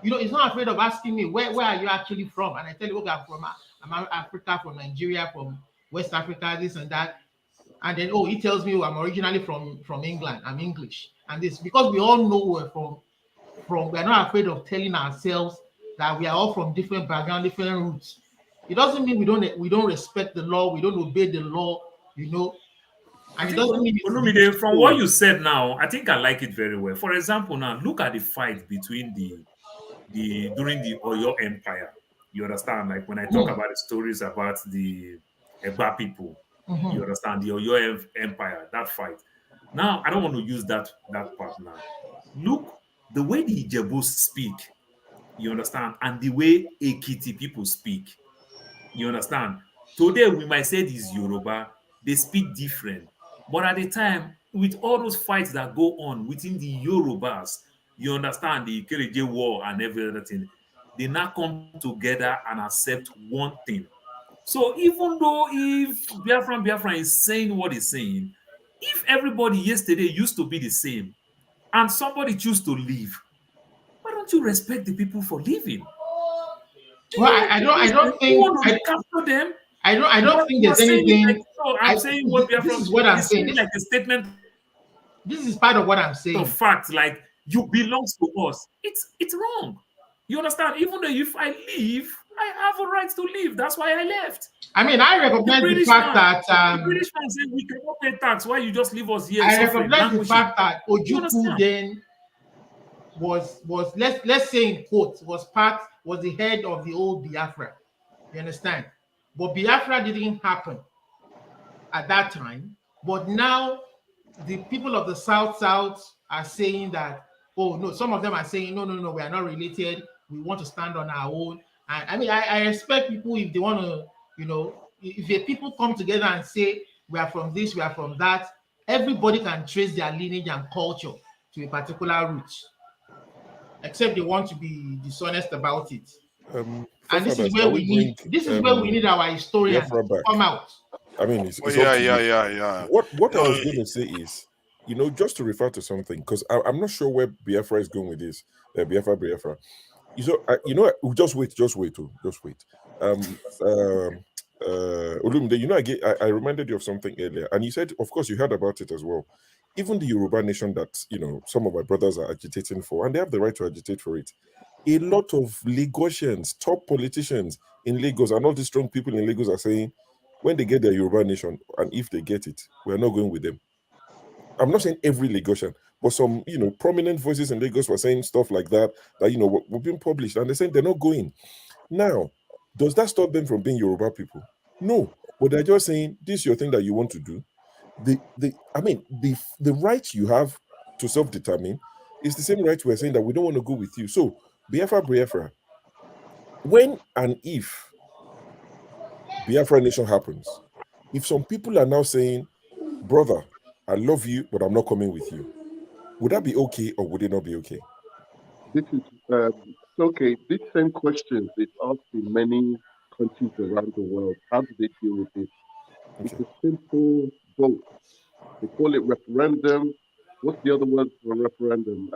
He's not afraid of asking me where are you actually from, and I tell you, okay, I'm Africa, from Nigeria, from West Africa, this and that, and then he tells me I'm originally from England. I'm English, and this because we all know we're from. We're not afraid of telling ourselves that we are all from different background, different roots. It doesn't mean we don't respect the law, we don't obey the law, And it doesn't mean from what you said now, I think I like it very well. For example, now look at the fight between during the Oyo Empire. You understand? Like when I talk about the stories about the Egba people, you understand the Oyo Empire, that fight. Now I don't want to use that part now. Look, the way the Ijebus speak, you understand, and the way Ekiti people speak, you understand. Today we might say this Yoruba, they speak different. But at the time, with all those fights that go on within the Yorubas, you understand, the Ikereje war and every other thing, they now come together and accept one thing. So even though if Biafran is saying what he's saying, if everybody yesterday used to be the same and somebody choose to leave, why don't you respect the people for leaving? Well, I don't think I capture them. I don't think there's anything. I'm saying what Biafran this is what I'm saying. Like a statement This is part of what I'm saying. The fact, like, you belong to us. It's wrong. You understand? Even though if I leave, I have a right to leave. That's why I left. I mean, I recognize the fact that the British man said we cannot pay tax. Why you just leave us here? I recognize the fact that Ojukwu then was let's say in quotes was the head of the old Biafra. You understand? But Biafra didn't happen at that time. But now the people of the South are saying that, oh no, some of them are saying no, we are not related. We want to stand on our own. And I mean, I respect people if they want to, if the people come together and say we are from this, we are from that, everybody can trace their lineage and culture to a particular root, except they want to be dishonest about it. And this is where we need our historians to come out. I mean, it's yeah. What I was going to say is, just to refer to something, because I'm not sure where Biafra is going with this. Biafra. Just wait. Olumide, I reminded you of something earlier, and you said, of course, you heard about it as well. Even the Yoruba nation that some of my brothers are agitating for, and they have the right to agitate for it. A lot of Lagosians, top politicians in Lagos, and all the strong people in Lagos are saying, when they get their Yoruba nation, and if they get it, we're not going with them. I'm not saying every Lagosian, but some, prominent voices in Lagos were saying stuff like that were being published, and they're saying they're not going. Now, does that stop them from being Yoruba people? No, but they're just saying, this is your thing that you want to do. The right you have to self-determine is the same right we're saying that we don't want to go with you. So, Biafra, when and if Biafra nation happens, if some people are now saying, brother, I love you, but I'm not coming with you, would that be okay or would it not be okay? This is okay. This same question is asked in many countries around the world. How do they deal with it? It's a simple vote. They call it referendum. What's the other word for referendum?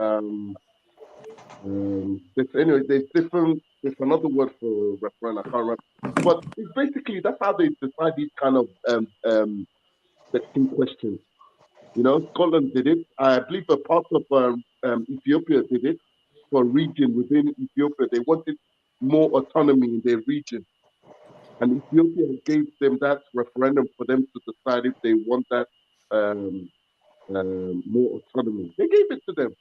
There's another word for referendum. I can't remember. But it's basically that's how they decide these kind of questions. Scotland did it. I believe a part of Ethiopia did it for a region within Ethiopia. They wanted more autonomy in their region. And Ethiopia gave them that referendum for them to decide if they want that more autonomy. They gave it to them.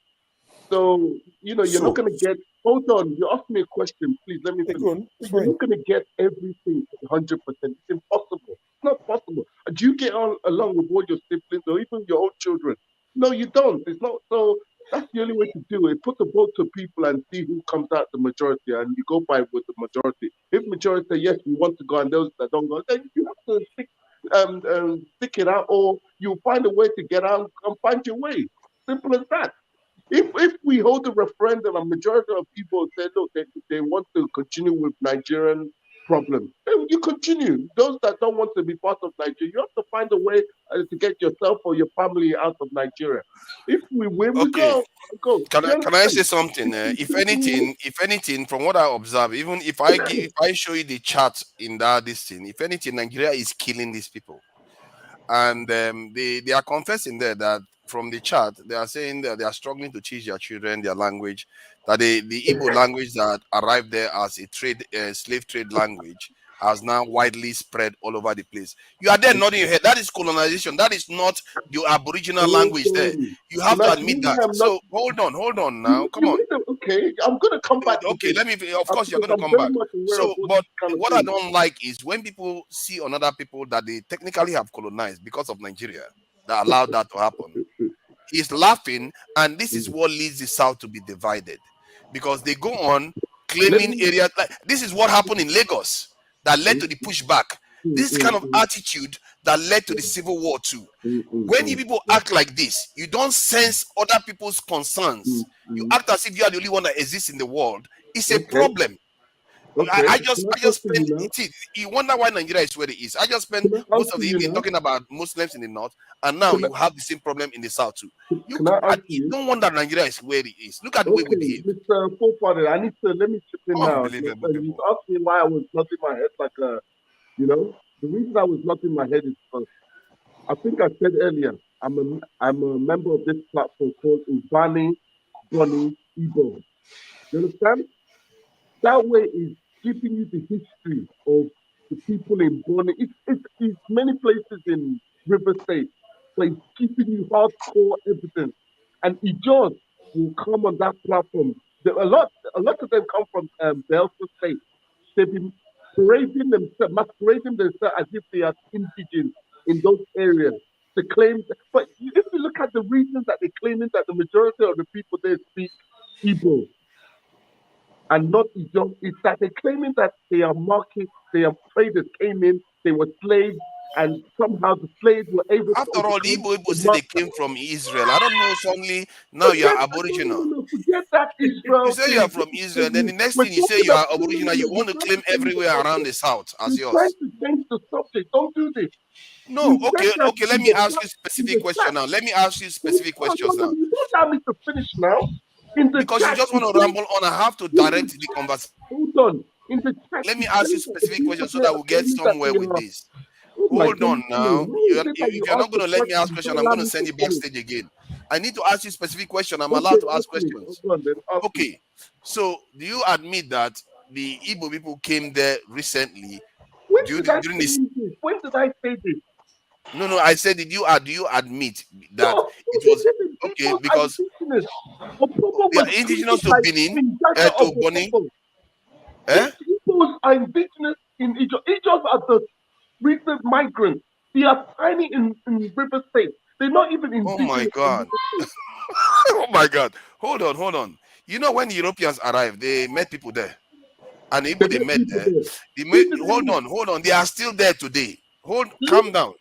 So, you're not going to get, hold on, you asked me a question, please, let me finish. You're not going to get everything 100%. It's impossible. It's not possible. Do you get on along with all your siblings or even your own children? No, you don't. It's not. So that's the only way to do it. Put the vote to people and see who comes out the majority, and you go by with the majority. If majority say, yes, we want to go, and those that don't go, then you have to stick it out, or you find a way to get out and find your way. Simple as that. If we hold a referendum, a majority of people say, look, they want to continue with Nigerian problems, then you continue. Those that don't want to be part of Nigeria, you have to find a way to get yourself or your family out of Nigeria. If we win, we go. Can I say something? If anything, from what I observe, even if I show you the chart in this thing, if anything, Nigeria is killing these people, and they are confessing there that. From the chart, they are saying that they are struggling to teach their children their language, that the Igbo language that arrived there as a slave trade language has now widely spread all over the place. You are there nodding your head. That is colonization. That is not your Aboriginal language there. You have to admit that. So hold on now. Come on. Okay, I'm going to come back. Okay, of course you're going to come back. So, but what I don't like is when people see on other people that they technically have colonized because of Nigeria, that allowed that to happen. He's laughing, and this is what leads the South to be divided, because they go on claiming areas like this is what happened in Lagos that led to the pushback. This kind of attitude that led to the civil war too. When you people act like this, you don't sense other people's concerns. You act as if you are the only one that exists in the world. It's a problem. Okay. I just spend you wonder why Nigeria is where it is. I just spend most of the evening talking about Muslims in the north, and now you have the same problem in the south too. You don't wonder Nigeria is where it is. Look at the way we behave. Mr. Fofade, let me chip in now. You asked me why I was nodding my head like the reason I was nodding my head is because I think I said earlier, I'm a member of this platform called Ubani Bonnie Igbo. You understand? That way is giving you the history of the people in Bonnie. It's many places in River State, but it's giving you hardcore evidence. And Ijos will come on that platform. A lot of them come from Delta State. They've been masquerading themselves as if they are indigenous in those areas. To claim, but if you look at the reasons that they're claiming that the majority of the people there speak Igbo and not Ijo, it's that they're claiming that they are traders came in, they were slaves, and somehow the slaves were able to. After all, Igbo say they came from Israel. I don't know, suddenly now you're Aboriginal. No, forget that Israel. You say you're from Israel, then the next thing you say you are Aboriginal, you want to claim everywhere around the South as yours. Trying to change the subject. Don't do this. No, okay. Let me ask you specific question now. Let me ask you specific questions now. You don't allow me to finish now. Because you just want to ramble on. I have to direct the conversation. Hold on. In the chat, let me ask you specific questions so that we'll get somewhere with this. Hold on now. If you're not going to let me ask questions, I'm going to send you backstage again. I need to ask you specific questions. I'm allowed to ask questions. Okay. So, do you admit that the Igbo people came there recently? During this? When did I say this? No. I said, do you admit that it was okay because they are indigenous to Benin, to Bonny? People are indigenous in Egypt. Egypt are the recent migrants. They are tiny in River State. They're not even indigenous. Oh my God. Oh my God. Hold on. You know, when the Europeans arrived, they met people there. And the people they met there, hold on. They are still there today. Calm down.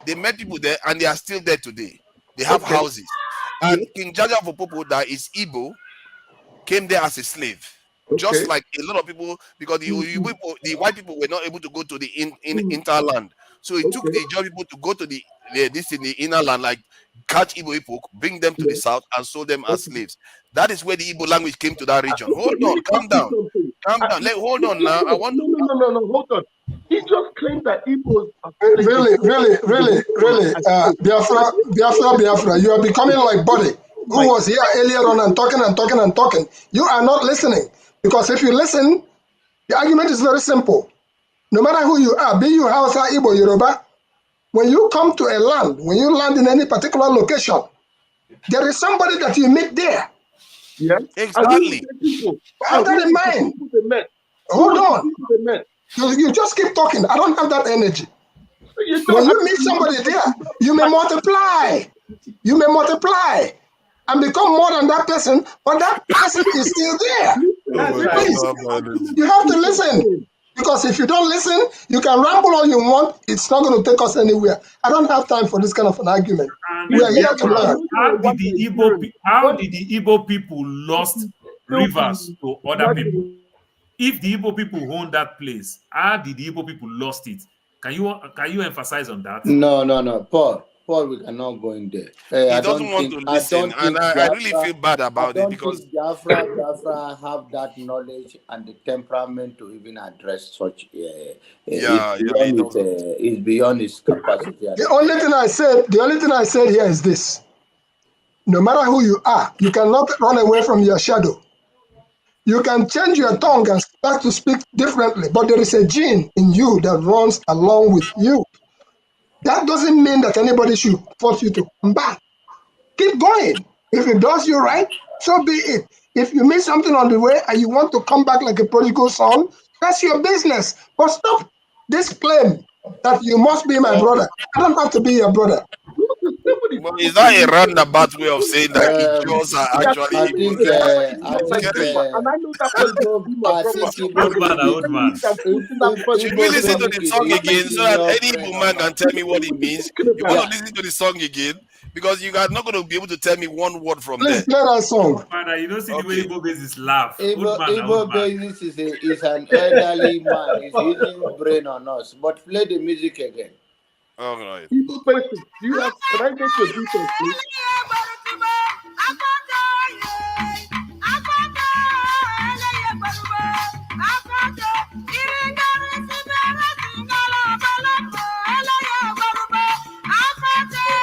They met people there and they are still there today. They have houses. And King Jaja Vopopo, that is Igbo, came there as a slave. Just like a lot of people, because the white people were not able to go to the interland. So it took the Igbo people to go to the inner land, like catch Igbo people, bring them to the south and sold them as slaves. That is where the Igbo language came to that region. Hold on, calm down. Hold on now. I want No, hold on. He just claimed that Igbos are really, Biafra, you are becoming like Buddy, who was here earlier on and talking. You are not listening. Because if you listen, the argument is very simple. No matter who you are, be you Hausa, Igbo, Yoruba, when you come to a land, when you land in any particular location, there is somebody that you meet there. Yeah, exactly. Have that in mind. Hold on. You just keep talking. I don't have that energy. When you meet somebody there, you may multiply. And become more than that person, but that person is still there. Please, you have to listen. Because if you don't listen, you can ramble all you want. It's not going to take us anywhere. I don't have time for this kind of an argument. We are here to learn. How did the Igbo people lost rivers to other people? If the Igbo people own that place, how did the Igbo people lost it? Can you emphasize on that? No, Paul, we cannot go in there. He doesn't want to listen, and I really feel bad about it because Biafra have that knowledge and the temperament to even address such. It's beyond his capacity. The only thing I said here is this: no matter who you are, you cannot run away from your shadow. You can change your tongue and start to speak differently, but there is a gene in you that runs along with you. That doesn't mean that anybody should force you to come back. Keep going. If it does you right, so be it. If you miss something on the way and you want to come back like a prodigal son, that's your business. But stop this claim that you must be my brother. I don't have to be your brother. Is that a roundabout way of saying that Ijaws are actually Should we listen to the song again so that any woman can tell me what it means? You want to listen to the song again? Because you are not going to be able to tell me one word from there. Please play that song. You don't see the way Igbo Basis laugh. Igbo Basis is an elderly man. He's using brain on us. But play the music again. All right. Igbo Basis, can I get your details, please?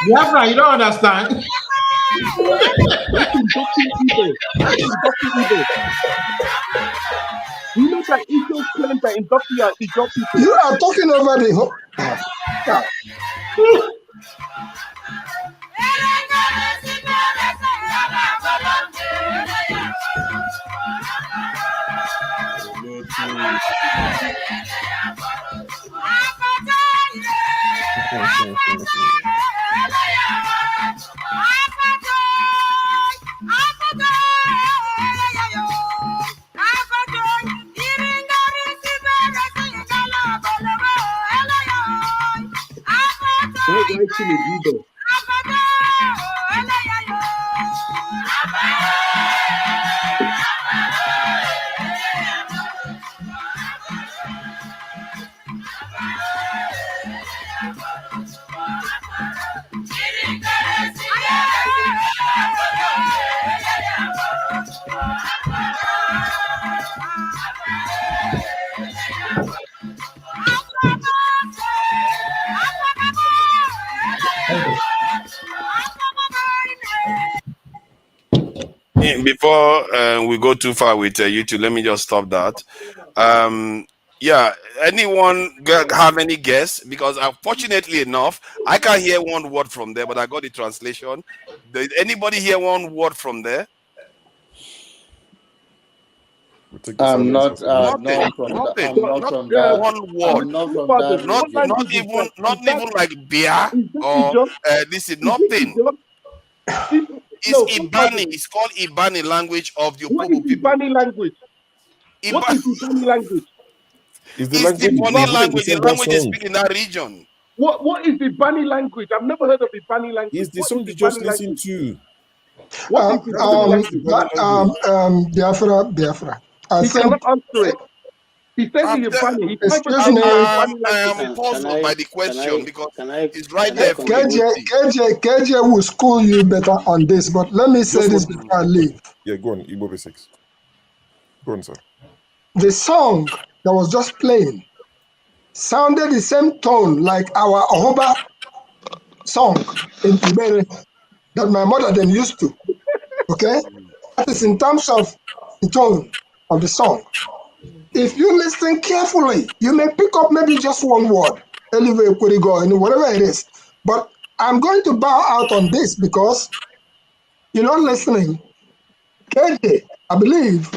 Biafra, you don't understand. That's inducting Igbo. That's inducting Igbo. You know that Igbo claim that inducting are Igbo people. You are talking over the whole. Before we go too far with you two, let me just stop that. Yeah, anyone have any guess? Because unfortunately enough, I can't hear one word from there, but I got the translation. Did anybody hear one word from there? I'm not Nothing. not from Nothing. that. I'm not Not from that. one word. I'm not from that region. Not even like beer or this is nothing. It's Ibani. It's called Ibani language of the What is Ibani language? What is Ibani language? It's the language they speak in that region. What is the Ibani language? I've never heard of the Ibani language. It's the song you just listened to. What is the Biafra. He cannot answer it. He says the Ibani. He can't I am puzzled by the question because it's right there for KJ will school you better on this, but let me say this before I leave. Yeah, go on, Igbo Basics. Go on, sir. The song that was just playing sounded the same tone like our Ohoba song in Iberi that my mother then used to. Okay? That is in terms of the tone of the song. If you listen carefully, you may pick up maybe just one word, whatever it is. But I'm going to bow out on this because you're not listening. KJ, I believe,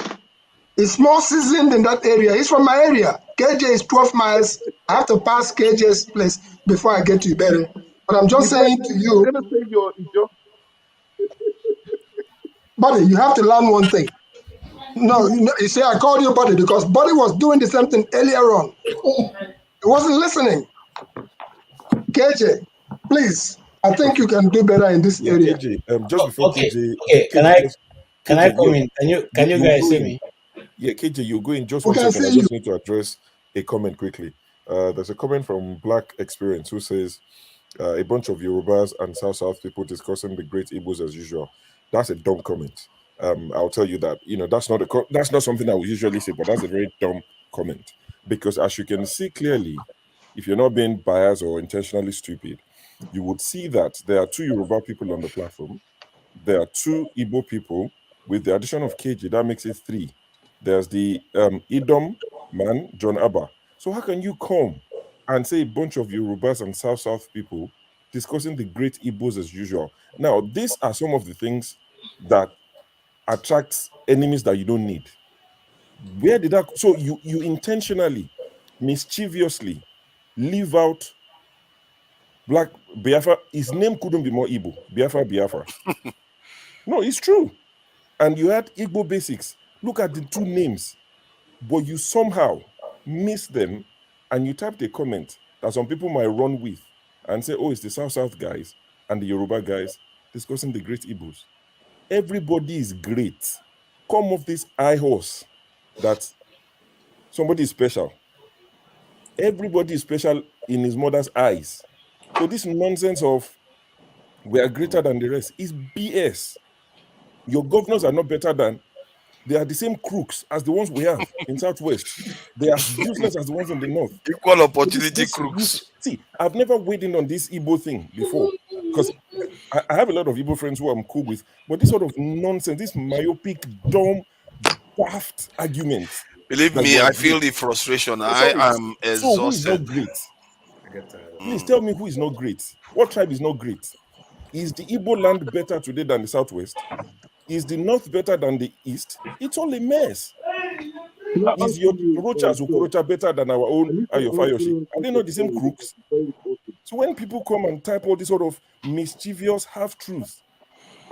is more seasoned in that area. He's from my area. KJ is 12 miles. I have to pass KJ's place before I get to Iberi. But I'm just saying to you, buddy, you have to learn one thing. No, you see, I called you buddy because buddy was doing the same thing earlier on. He wasn't listening. KJ, please, I think you can do better in this area. KJ, just before KJ, can I come in? Can you guys see me? Yeah, KJ, you go in just 1 second. I just need to address a comment quickly. There's a comment from Black Experience who says a bunch of Yorubas and South people discussing the great Igbos as usual. That's a dumb comment. I'll tell you that, that's not something I would usually say, but that's a very dumb comment. Because as you can see clearly, if you're not being biased or intentionally stupid, you would see that there are 2 Yoruba people on the platform. There are 2 Igbo people. With the addition of KJ, that makes it 3. There's the Idom man, John Abba. So how can you come and say a bunch of Yorubas and South people discussing the great Igbos as usual? Now, these are some of the things that attracts enemies that you don't need. Where did that? So you intentionally, mischievously leave out Black Biafra. His name couldn't be more Igbo. Biafra. No, it's true. And you had Igbo Basics. Look at the 2 names, but you somehow miss them, and you typed a comment that some people might run with and say, "Oh, it's the South guys and the Yoruba guys discussing the great Igbos." Everybody is great. Come off this high horse that somebody is special. Everybody is special in his mother's eyes. So this nonsense of we are greater than the rest is BS. Your governors are not better than, they are the same crooks as the ones we have in Southwest. They are useless as the ones in the North. Equal opportunity crooks. See, I've never weighed in on this Igbo thing before. because I have a lot of Igbo friends who I'm cool with, but this sort of nonsense, this myopic, dumb, daft arguments. Believe me, I feel the frustration. I am exhausted. So who is not great? Please tell me who is not great. What tribe is not great? Is the Igbo land better today than the Southwest? Is the North better than the East? It's all a mess. Is your Okorocha better than our own Ayofayoshi? Are they not the same crooks? So when people come and type all this sort of mischievous half-truths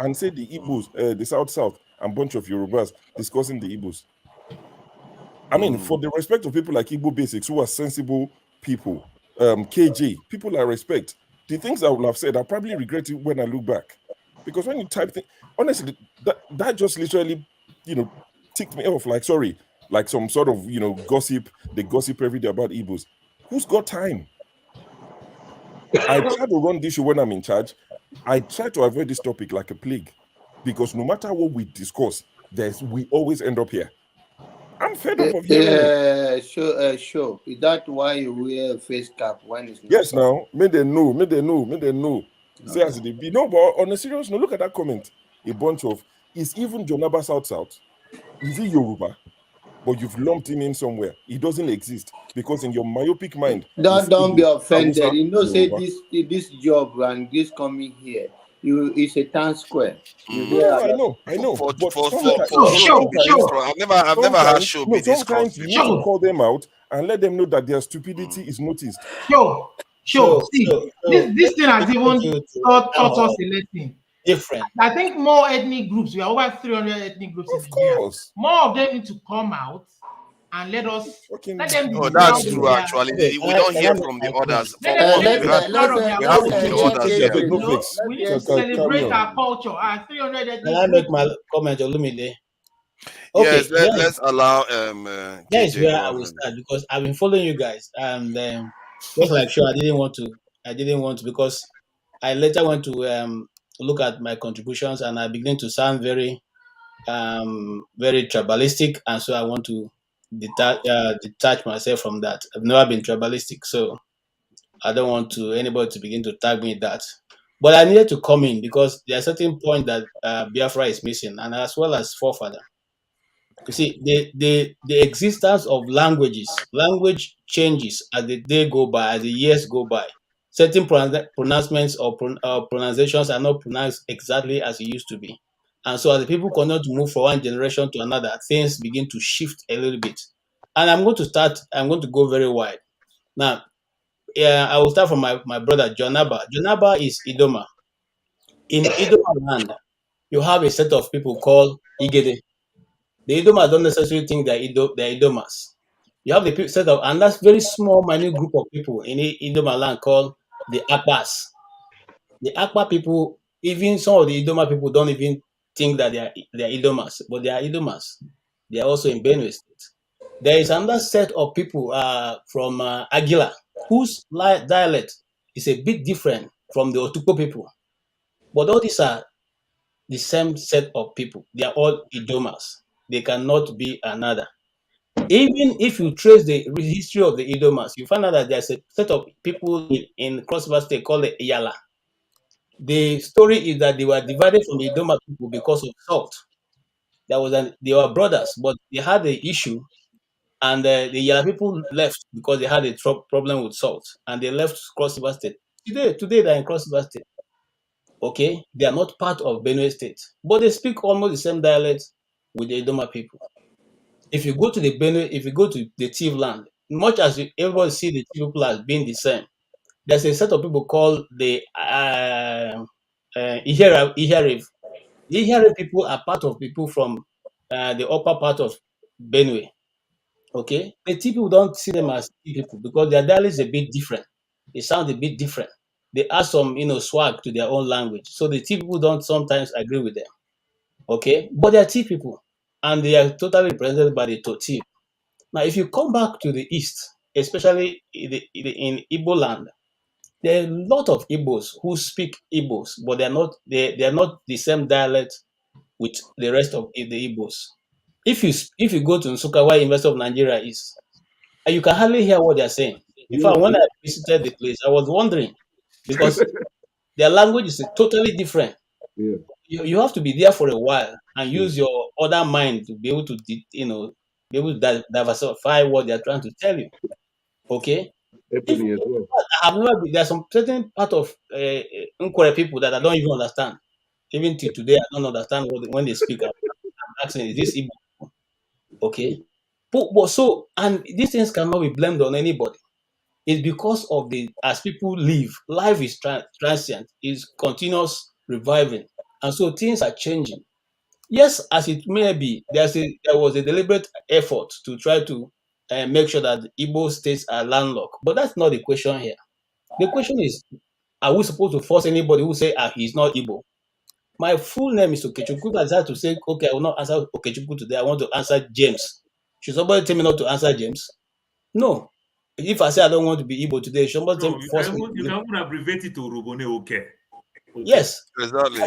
and say the Igbos, the South, and bunch of Yorubas discussing the Igbos, I mean, for the respect of people like Igbo Basics, who are sensible people, KJ, people I respect, the things I would have said, I probably regret it when I look back. Because when you type things, honestly, that just literally, ticked me off. Like some sort of, gossip. They gossip every day about Igbos. Who's got time? I try to run this show when I'm in charge. I try to avoid this topic like a plague. Because no matter what we discuss, we always end up here. I'm fed up of hearing Sure. Is that why you wear a face cap when it's not? Yes, now. May they know. Say as they be. No, but on a serious note, look at that comment. A bunch of, is even Jonaba South? Is he Yoruba? But you've lumped him in somewhere. He doesn't exist. Because in your myopic mind... Don't be offended. Say this job and this coming here, it's a town square. I know. I've never had show be this sometimes you need to call them out and let them know that their stupidity is noticed. This thing has even taught us a lesson. Different. I think more ethnic groups, we are over 300 ethnic groups in Nigeria. More of them need to come out and let them. Oh, that's true. Actually, we don't hear from the others. We need to celebrate our culture. Our 300 ethnic. Can I make my comment, Olumide? Okay, yes, let's allow. Yes, where I will start because I've been following you guys, and just like sure, I didn't want to because I later went to look at my contributions, and I began to sound very tribalistic, and so I want to detach myself from that. I've never been tribalistic, so I don't want anybody to begin to tag me that. But I needed to come in because there are certain points that Biafra is missing, and as well as forefather. You see, the existence of language changes as the day go by, as the years go by. Certain pronouncements or pronunciations are not pronounced exactly as it used to be. And so as the people cannot move from one generation to another, things begin to shift a little bit. And I'm going to go very wide. Now, I will start from my brother, Jonaba. Jonaba is Idoma. In Idoma land, you have a set of people called Igede. The Idomas don't necessarily think they're Idomas. You have the set of, and that's very small, minute group of people in Idoma land called the Akpas. The Akpa people, even some of the Idoma people don't even think that they're Idomas, but they are Idomas. They are also in Benue State. There is another set of people from Aguila, whose dialect is a bit different from the Otukpo people. But all these are the same set of people. They are all Idomas. They cannot be another. Even if you trace the history of the Idomas, you find out that there's a set of people in Cross River State called the Iyala. The story is that they were divided from the Idoma people because of salt. They were brothers, but they had an issue, and the Iyala people left because they had a problem with salt, and they left Cross River State. Today they're in Cross River State. Okay, they are not part of Benue State, but they speak almost the same dialect with the Idoma people. If you go to the Benue, if you go to the Tiv land, much as everybody see the Tiv people as being the same, there's a set of people called the Iheriv. The Iheriv people are part of people from the upper part of Benue. Okay, the Tiv people don't see them as Tiv people because their dialect is a bit different. They sound a bit different. They add some, swag to their own language. So the Tiv people don't sometimes agree with them. Okay, but they are Tiv people, and they are totally represented by the Totiv. Now, if you come back to the east, especially in Igbo land, there are a lot of Igbos who speak Igbos, but they are not the same dialect with the rest of the Igbos. If you go to Nsukka, where University of Nigeria is, you can hardly hear what they are saying. In fact, when I visited the place, I was wondering because Their language is totally different. Yeah. You have to be there for a while and use your other mind to be able to, be able to diversify what they're trying to tell you. Okay? Ebony as well. I have never been, there's some certain part of Nkore people that I don't even understand. Even till today, I don't understand when they speak. I'm asking, is this Igbo? Okay? But so, and these things cannot be blamed on anybody. It's because of as people live, life is transient, is continuous reviving. And so things are changing. Yes, as it may be, there was a deliberate effort to try to make sure that Igbo states are landlocked. But that's not the question here. The question is, are we supposed to force anybody who say he's not Igbo? My full name is Okechukwu. I decided to say, okay, I will not answer Okechukwu today. I want to answer James. Should somebody tell me not to answer James? No. If I say I don't want to be Igbo today, somebody tell me force me. You can even abbreviate it to Rubone okay. Yes. Exactly.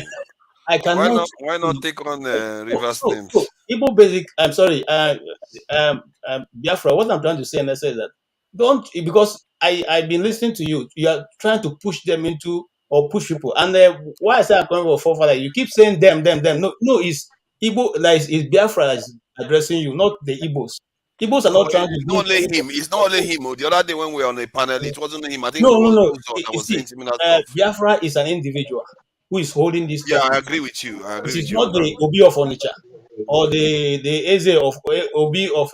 I cannot. Why not take on reverse names? So Igbo basic. I'm sorry. Biafra. What I'm trying to say, and I say that because I've been listening to you. You are trying to push them into or push people. And why I say I'm coming for forefather, you keep saying them. No, it's Igbo. Like it's Biafra that is addressing you, not the Igbos. Igbos are not trying to. It's not only him. It's not only him. The other day when we were on a panel, it wasn't him. I think No. That Biafra is an individual who is holding this. Yeah, I agree with you. It is not the Obi of Onitsha or the Eze of Obi of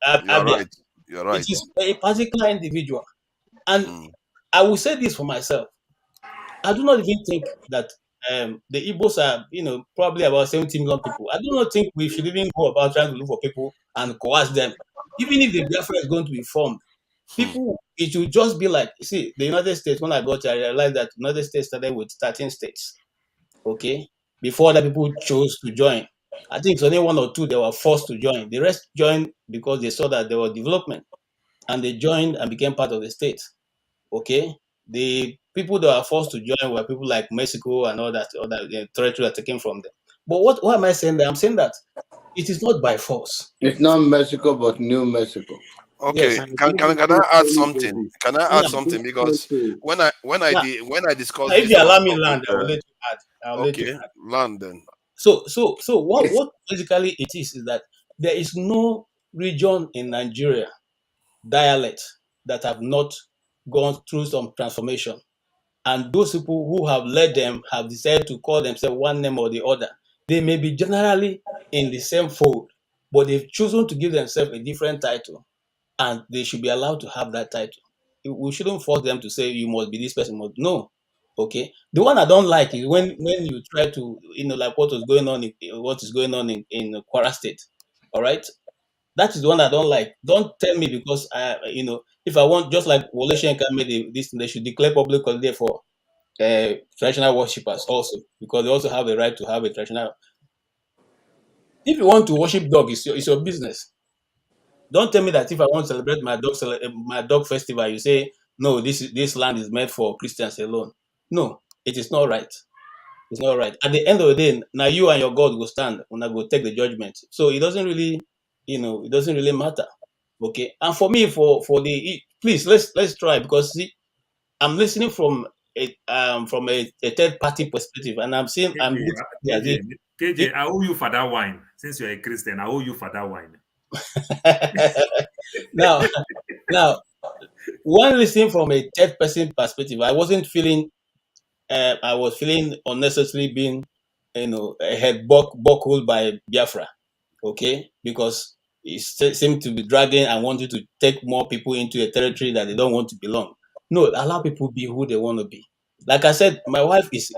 Abia. You're right. It is a particular individual, and I will say this for myself. I do not even think that the Igbos are, probably about 70 million people. I do not think we should even go about trying to look for people and coerce them. Even if the Biafra is going to be formed, people, it will just be like, see, the United States, when I got here, I realized that the United States started with 13 states, okay? Before that, people chose to join. I think it's only 1 or 2 they were forced to join. The rest joined because they saw that there was development, and they joined and became part of the state, okay? The people that were forced to join were people like Mexico and all that territory that came from them. But what am I saying there? I'm saying that it is not by force. It's not Mexico, but New Mexico. Okay, yes. can I add something? Can I add something? Because when I discussed if you allow me land, I will let you add. Okay, land then. So what basically it is that there is no region in Nigeria, dialect, that have not gone through some transformation. And those people who have led them have decided to call themselves one name or the other. They may be generally in the same fold, but they've chosen to give themselves a different title, and they should be allowed to have that title. We shouldn't force them to say you must be this person. No, okay. The one I don't like is when you try to, like what is going on in Kwara State. All right, that is the one I don't like. Don't tell me because if I want, just like Wole Soyinka made this, they should declare public holiday for traditional worshippers also, because they also have a right to have a traditional. If you want to worship dog, it's your business. Don't tell me that if I want to celebrate my dog festival, you say no. This land is meant for Christians alone. No, it is not right. It's not right. At the end of the day, now you and your God will stand when I go take the judgment. So it doesn't really, it doesn't really matter. Okay. And for me, please let's try, because see, I'm listening from a third party perspective, and I'm seeing KJ, I owe you for that wine. Since you're a Christian, I owe you for that wine. now, when listening from a third person perspective, I wasn't feeling. I was feeling unnecessarily being, a head buckled by Biafra, okay, because it seemed to be dragging and wanting to take more people into a territory that they don't want to belong. No, allow people be who they want to be. Like I said, my wife is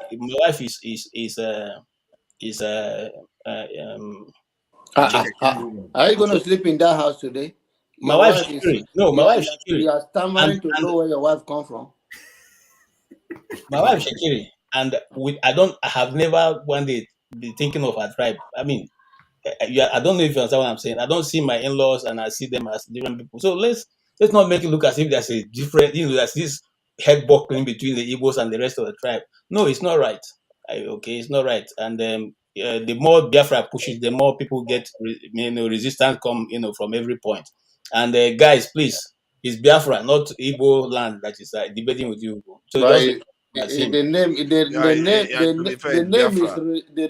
Are you going to sleep in that house today? My wife Shikiri. No, my wife Shikiri. You are stammering to know where your wife come from. My wife Shikiri, and I have never one day been thinking of her tribe. I mean, I don't know if you understand what I'm saying. I don't see my in-laws and I see them as different people. So let's not make it look as if there's a different, there's this head buckling between the Igbos and the rest of the tribe. No, it's not right. It's not right. And the more Biafra pushes, the more people get resistance come from every point. And guys, please, it's Biafra, not Igbo land that is debating with you. So The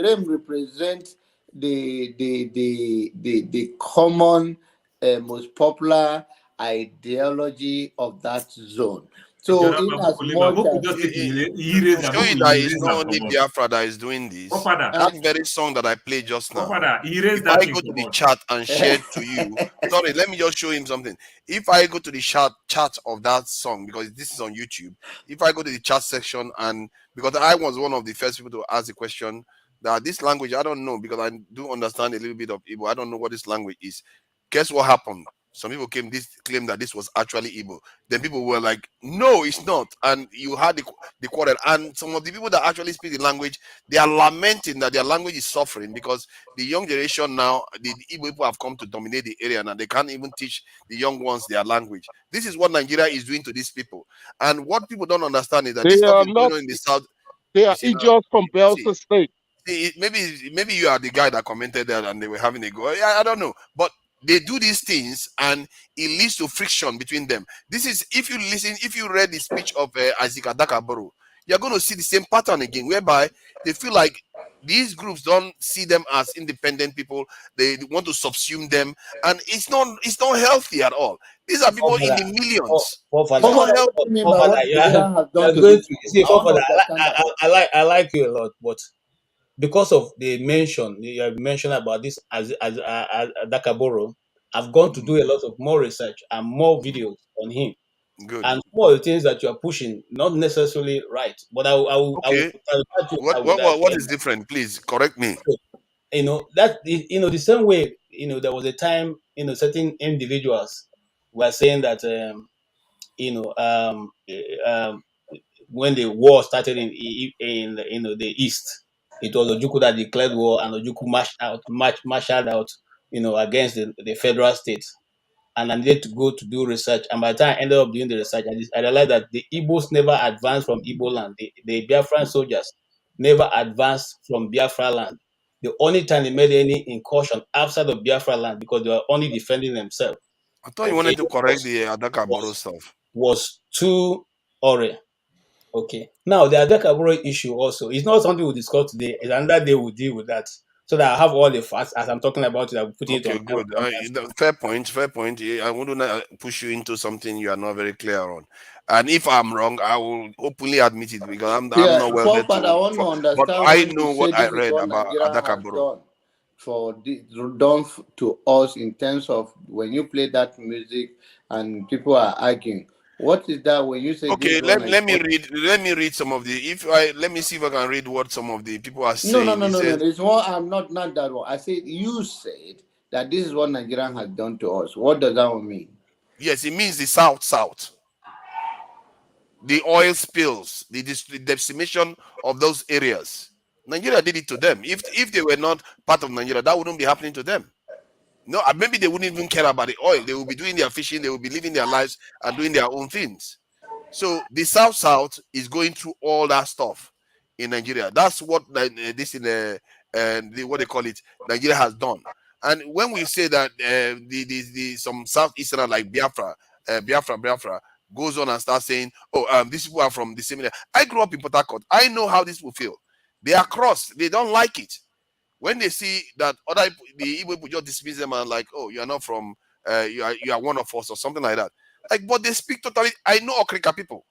name represents the common, most popular ideology of that zone. So, in as much as showing that it's not only Biafra that is doing this, that very song that I played just now, if I go to the chat and share it to you, sorry, let me just show him something. If I go to the chat of that song, because this is on YouTube, if I go to the chat section, and because I was one of the first people to ask the question that this language, I don't know, because I do understand a little bit of Igbo, I don't know what this language is. Guess what happened? Some people claimed that this was actually Igbo. Then people were like, no, it's not. And you had the quarrel. And some of the people that actually speak the language, they are lamenting that their language is suffering because the young generation now, the Igbo people have come to dominate the area and they can't even teach the young ones their language. This is what Nigeria is doing to these people. And what people don't understand is that this stuff is going on in the south. They are idiots from Belsa State. Maybe you are the guy that commented that and they were having a go. I don't know. But they do these things and it leads to friction between them. This is, if you read the speech of Isaac Adakaboro, you're going to see the same pattern again, whereby they feel like these groups don't see them as independent people. They want to subsume them, and it's not healthy at all. These are people in the millions. I like you a lot, but because of the mention you have mentioned about this as Dakaboro, I've gone to do a lot of more research and more videos on him. Good. And some of the things that you are pushing, not necessarily right, but what is different? Please correct me. The same way, there was a time, certain individuals were saying that, when the war started in the East, it was Ojukwu that declared war, and Ojukwu marched out, against the federal state. And I needed to go to do research. And by the time I ended up doing the research, I realized that the Igbos never advanced from Igbo land. The Biafran soldiers never advanced from Biafra land. The only time they made any incursion outside of Biafra land, because they were only defending themselves. I thought you wanted to correct the Adakaboro stuff. Was too Ore. Okay. Now, the Adakaboro issue also is not something we'll discuss today. It's another day we'll deal with that. So that I have all the facts as I'm talking about it. I'll put it on. Good. Fair point. I wouldn't push you into something you are not very clear on. And if I'm wrong, I will openly admit it because I'm not well read. But I know what I read about Adakaboro. Done to us in terms of when you play that music and people are arguing. What is that when you say? Okay, let me read some of the. Let me see if I can read what some of the people are saying. No. It's what I'm not that one. I said you said that this is what Nigerian has done to us. What does that mean? Yes, it means the South. The oil spills, the decimation of those areas. Nigeria did it to them. If they were not part of Nigeria, that wouldn't be happening to them. No, maybe they wouldn't even care about the oil. They will be doing their fishing. They will be living their lives and doing their own things. So the South is going through all that stuff in Nigeria. That's what what they call it, Nigeria has done. And when we say that some Southeastern like Biafra goes on and starts saying, these people are from the same area. I grew up in Port Harcourt. I know how these people feel. They are cross. They don't like it. When they see that the Igbo people just dismiss them and like, oh, you are not from, you are one of us or something like that. Like, but they speak totally. I know Okrika people.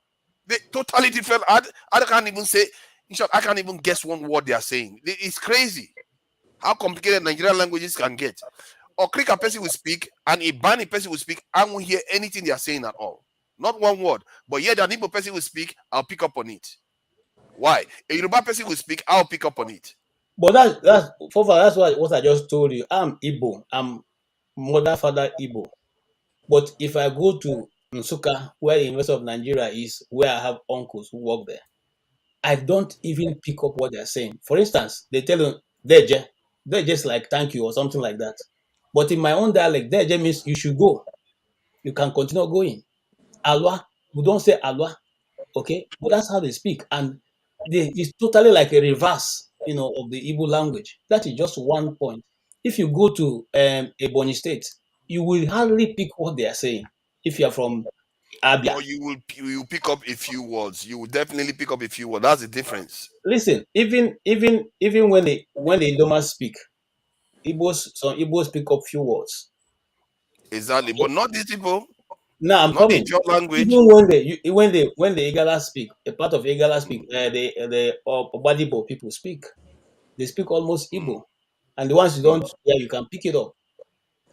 They totally different. I can't even say. In short, I can't even guess one word they are saying. It's crazy how complicated Nigerian languages can get. Okrika person will speak and a Bani person will speak. I won't hear anything they are saying at all. Not one word. But yet an Igbo person will speak. I'll pick up on it. Why? A Yoruba person will speak. I'll pick up on it. But that's what I just told you. I'm Igbo. I'm mother, father Igbo. But if I go to Nsukka, where the University of Nigeria is, where I have uncles who work there, I don't even pick up what they're saying. For instance, they tell you, Deje. They're just like thank you or something like that. But in my own dialect, Deje means you should go. You can continue going. Alwa, we don't say Alwa. Okay? But that's how they speak. And it's totally like a reverse, of the Igbo language. That is just one point. If you go to Ebonyi State, you will hardly pick what they are saying. If you are from Abia. Or you will pick up a few words. You will definitely pick up a few words. That's the difference. Listen, even when the Idoma speak, some Igbos pick up few words. Exactly, but not these people. Now I'm not coming. your language. Even when the Igala speak, a part of Igala speak, the Obadibo people speak. They speak almost Igbo, and the ones you don't hear, you can pick it up.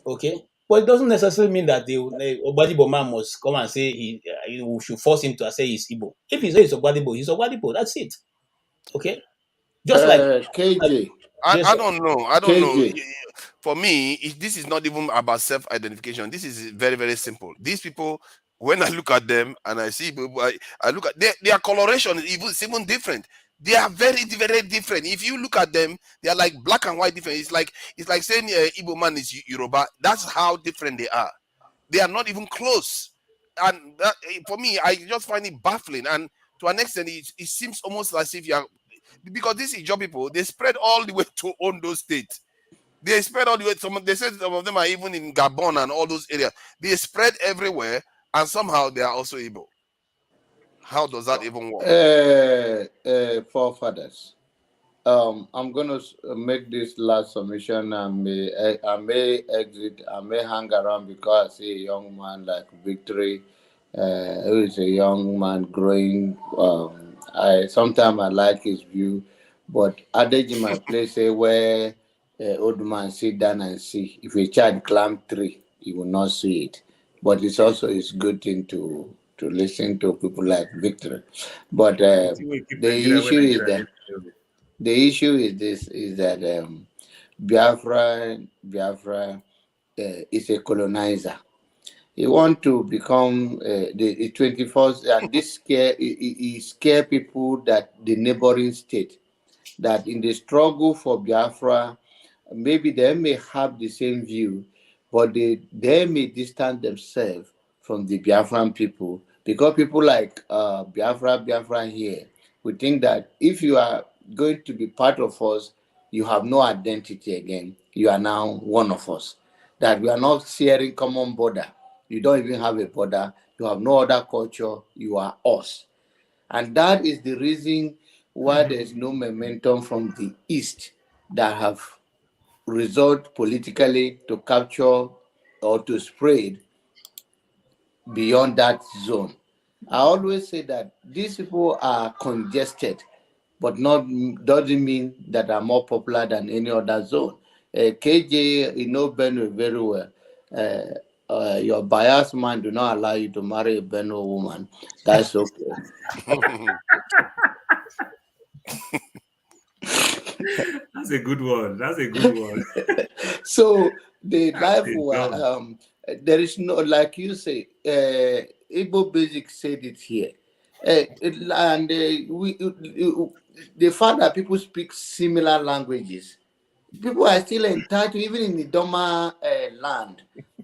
Okay, but it doesn't necessarily mean that the Obadibo man must come and say we should force him to say he's Igbo. If he says he's Obadibo. That's it. Okay, just like KJ. I don't know. I don't KJ. know. For me, this is not even about self-identification. This is very, very simple. These people, when I look at them and I see people, I look at their coloration is even different. They are very, very different. If you look at them, they are like black and white different. It's like saying Igbo man is Yoruba. That's how different they are. They are not even close. And that, for me, I just find it baffling. And to an extent, it seems almost as if you are, because these Ijaw people, they spread all the way to Ondo State. They spread all the way. They said some of them are even in Gabon and all those areas. They spread everywhere, and somehow they are also Igbo. How does that even work? Forefathers. I'm gonna make this last submission. I may exit. I may hang around because I see a young man like Victory, who is a young man growing. Sometimes I like his view, but adage in my place say where old man sit down and see. If a child climb tree, he will not see it. But it's also a good thing to listen to people like Victory. But the issue is that Biafra is a colonizer. He want to become the 21st, and this scare people that the neighboring state, that in the struggle for Biafra, maybe they may have the same view, but they may distance themselves from the Biafran people, because people like Biafra here, we think that if you are going to be part of us, you have no identity again. You are now one of us. That we are not sharing common border. You don't even have a border. You have no other culture. You are us. And that is the reason why there's no momentum from the East that have resolved politically to capture or to spread beyond that zone. I always say that these people are congested, but doesn't mean that are more popular than any other zone. KJ, you know Benue very well. Your biased man do not allow you to marry a Benue woman. That's okay. That's a good one. So the life there is no, like you say, Igbo Basic said it here. And the fact that people speak similar languages, people are still entitled, even in the Doma land,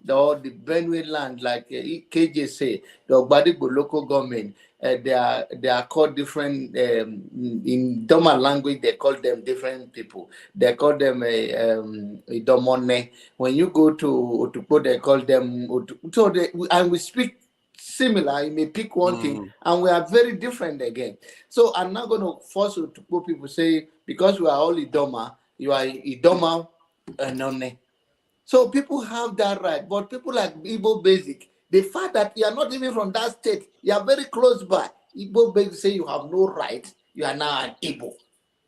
or the Benue land, like KJ say, the Ogbadibo local government, they are called different, in Doma language, they call them different people. They call them Idomone. When you go to Otukpo, they call them, so and we speak similar. You may pick one thing, and we are very different again. So I'm not going to force Otukpo people say, because we are all Idoma, you are Idoma and None. So people have that right. But people like Igbo Basic, the fact that you are not even from that state, you are very close by. Igbo Basic say you have no right, you are now an Igbo.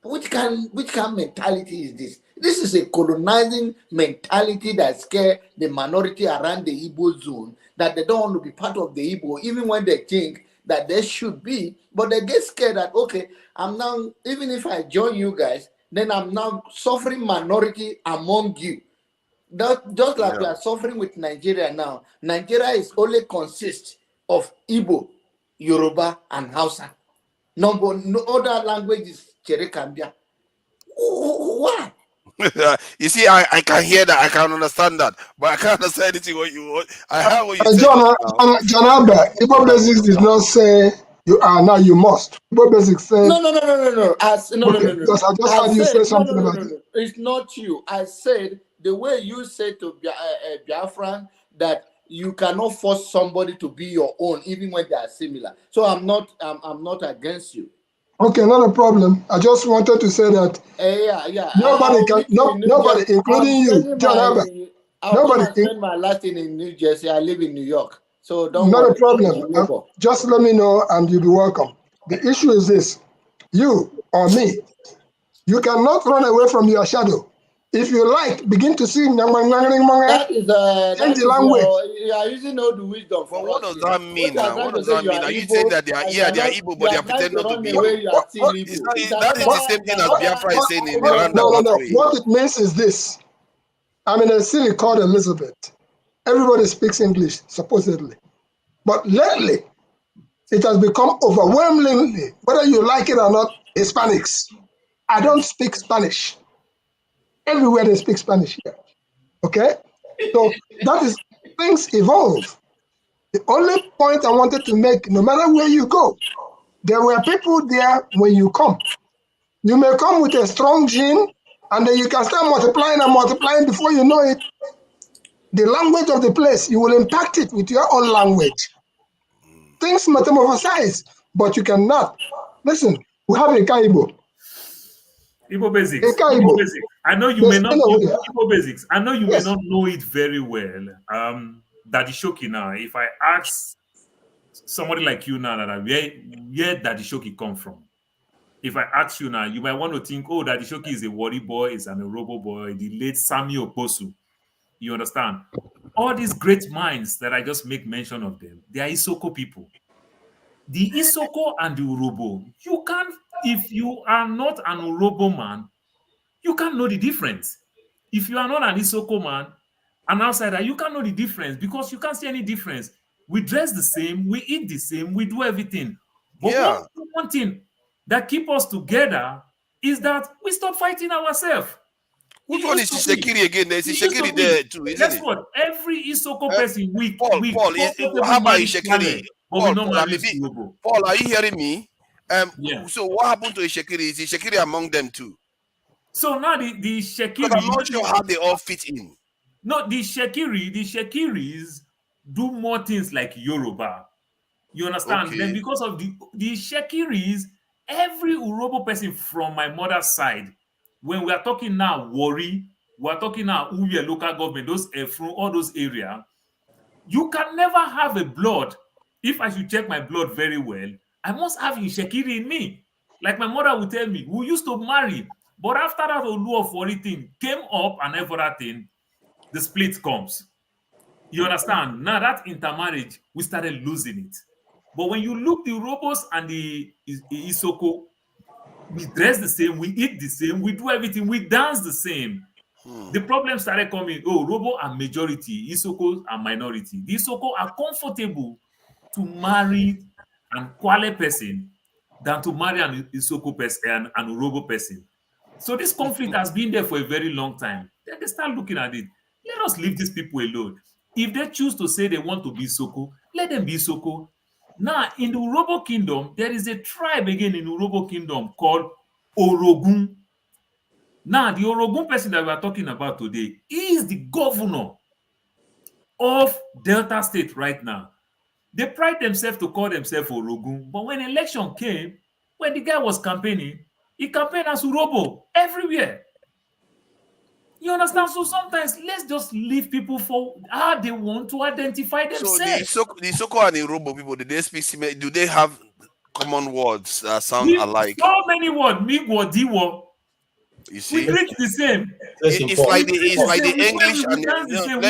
Which kind of mentality is this? This is a colonizing mentality that scares the minority around the Igbo zone, that they don't want to be part of the Igbo, even when they think that they should be. But they get scared that, okay, I'm now, even if I join you guys, then I'm now suffering minority among you. That, just like we are suffering with Nigeria now. Nigeria is only consists of Igbo, Yoruba, and Hausa. No other languages, Cherekambia. Why? You see, I can hear that, I can understand that, but I can't understand anything what you want. I have what you said. John Albert, Igbo Basics did not say you are now, you must. Igbo Basics said No. Because I just heard you say something about it. It's not you. I said the way you said to Biafran that you cannot force somebody to be your own, even when they are similar. So I'm not against you. Okay, not a problem. I just wanted to say that nobody can, nobody, including you, John Albert. I'll come and spend my last in New Jersey. I live in New York, so don't not worry. a problem. Just let me know, and you'll be welcome. The issue is this: you or me, you cannot run away from your shadow. If you like, begin to sing. That is the language. You are using all the wisdom. Well, what does that mean now? What does that mean? Are you saying that they are Igbo, but they are pretending not to be Igbo? That is the same thing as Biafra is saying in the roundabout way. What it means is this. I'm in a city called Elizabeth. Everybody speaks English, supposedly. But lately, it has become overwhelmingly, whether you like it or not, Hispanics. I don't speak Spanish. Everywhere they speak Spanish here. Okay? So that is, things evolve. The only point I wanted to make, no matter where you go, there were people there when you come. You may come with a strong gene, and then you can start multiplying and multiplying. Before you know it, the language of the place, you will impact it with your own language. Things metamorphosize, but you cannot. Listen, we have a Kaibo. Igbo basics. Igbo basics. I know you may not know Igbo basics. I know you may not know it very well. Daddy Shoki now. If I ask somebody like you now, where Daddy Shoki come from? If I ask you now, you might want to think, oh, Daddy Shoki is a Wari boy, is an Orobo boy, the late Sami Oposu. You understand? All these great minds that I just make mention of them, they are Isoko people. The Isoko and the Urobo, you can't, if you are not an Urobo man, you can't know the difference. If you are not an Isoko man, an outsider, you can't know the difference because you can't see any difference. We dress the same, we eat the same, we do everything. But one thing that keeps us together is that we stop fighting ourselves. Which one is Ishekiri again? There's Ishekiri there too, isn't Guess it? what? Every Isoko person Paul, how about Ishekiri? Paul, are you hearing me? So what happened to Ishekiri? Is Ishekiri among them too? So now the Shekiri, I'm not sure how they all fit in. No, the Shekiris do more things like Yoruba. You understand? Okay. Then because of the Shekiris, every Urobo person from my mother's side, when we are talking now Wari, we are talking now Uwe local government, those from all those areas, you can never have a blood. If I should check my blood very well, I must have Shekiri in me. Like my mother would tell me, we used to marry. But after that Olu of Wari thing came up and everything, the split comes. You understand? Now that intermarriage, we started losing it. But when you look the Urobos and the Isoko, we dress the same, we eat the same, we do everything, we dance the same. The problem started coming, Urobo are majority, Isoko are minority. The Isoko are comfortable to marry an Kwale person than to marry an Isoko person, an Urobo person. So this conflict has been there for a very long time. Then they start looking at it. Let us leave these people alone. If they choose to say they want to be Isoko, let them be Isoko. Now, in the Urobo kingdom, there is a tribe again in Urobo kingdom called Orogun. Now, the Orogun person that we are talking about today is the governor of Delta State right now. They pride themselves to call themselves Orogun, but when election came, when the guy was campaigning, he campaigned as Urobo everywhere. You understand? So sometimes let's just leave people for how they want to identify themselves. So the Isoko and the Urobo people, do they have common words that sound alike? So many words, Migwo, Diwo. You see, we preach the same. It's like the English and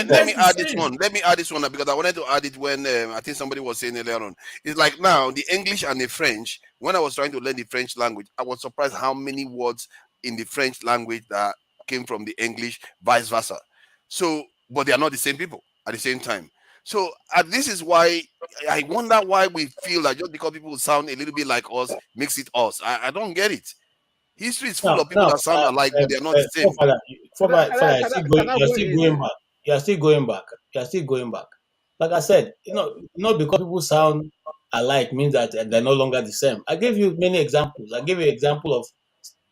let me add this one. Let me add this one because I wanted to add it when I think somebody was saying earlier on. It's like now the English and the French. When I was trying to learn the French language, I was surprised how many words in the French language that came from the English, vice versa. So, but they are not the same people at the same time. So this is why I wonder why we feel that just because people sound a little bit like us makes it us. I don't get it. History is full of people that sound alike, but they are not the same. You're still going back. Like I said, not because people sound alike means that they're no longer the same. I gave you many examples. I gave you an example of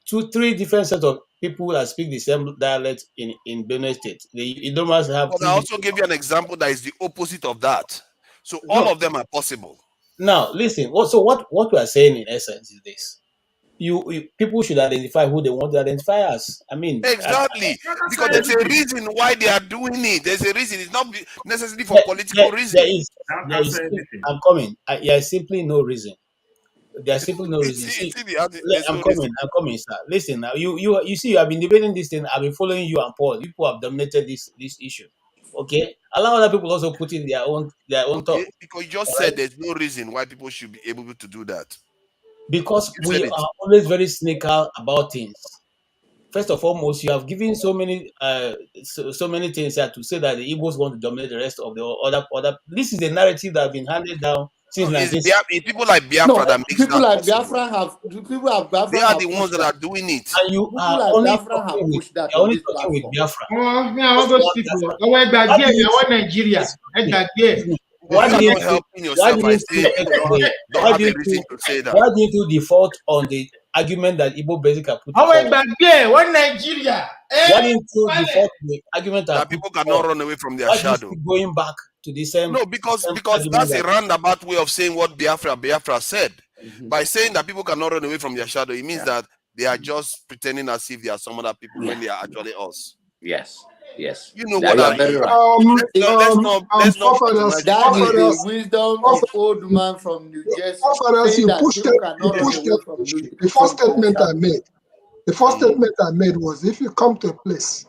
three different sets of people that speak the same dialect in Benue State. You don't must have. But I also gave you an example that is the opposite of that. So all of them are possible. Now, listen. What we are saying in essence is this: you people should identify who they want to identify as. I mean, exactly, because there's a reason why they are doing it. There's a reason. It's not necessarily for political reasons. I'm coming. There's simply no reason. There's simply no reason. I'm coming, sir. Listen, now you see, you have been debating this thing. I've been following you and Paul. People have dominated this issue. Okay, allow other people also put in their own thought. Because you just said there's no reason why people should be able to do that. Because we are always very cynical about things. First of all, you have given so many things here to say that the Igbos want to dominate the rest of the other. This is the narrative that has been handed down since. People like Biafra that makes people that like Biafra have. People like Biafra. They are the ones that are doing it. And you are like only Biafra talking with, that you're only talking with Biafra. Nigeria. Why didn't you default on the argument that Igbo Basic put? Nigeria? Why didn't you default the argument that people cannot run away from their shadow? Going back to the same. No, because that's a roundabout way of saying what Biafra said. By saying that people cannot run away from their shadow, it means that they are just pretending as if they are some other people when they are actually us. Yes. You know what I mean. Let's not that is the wisdom of old man from New Jersey. The first statement I made. The first statement I made was, if you come to a place,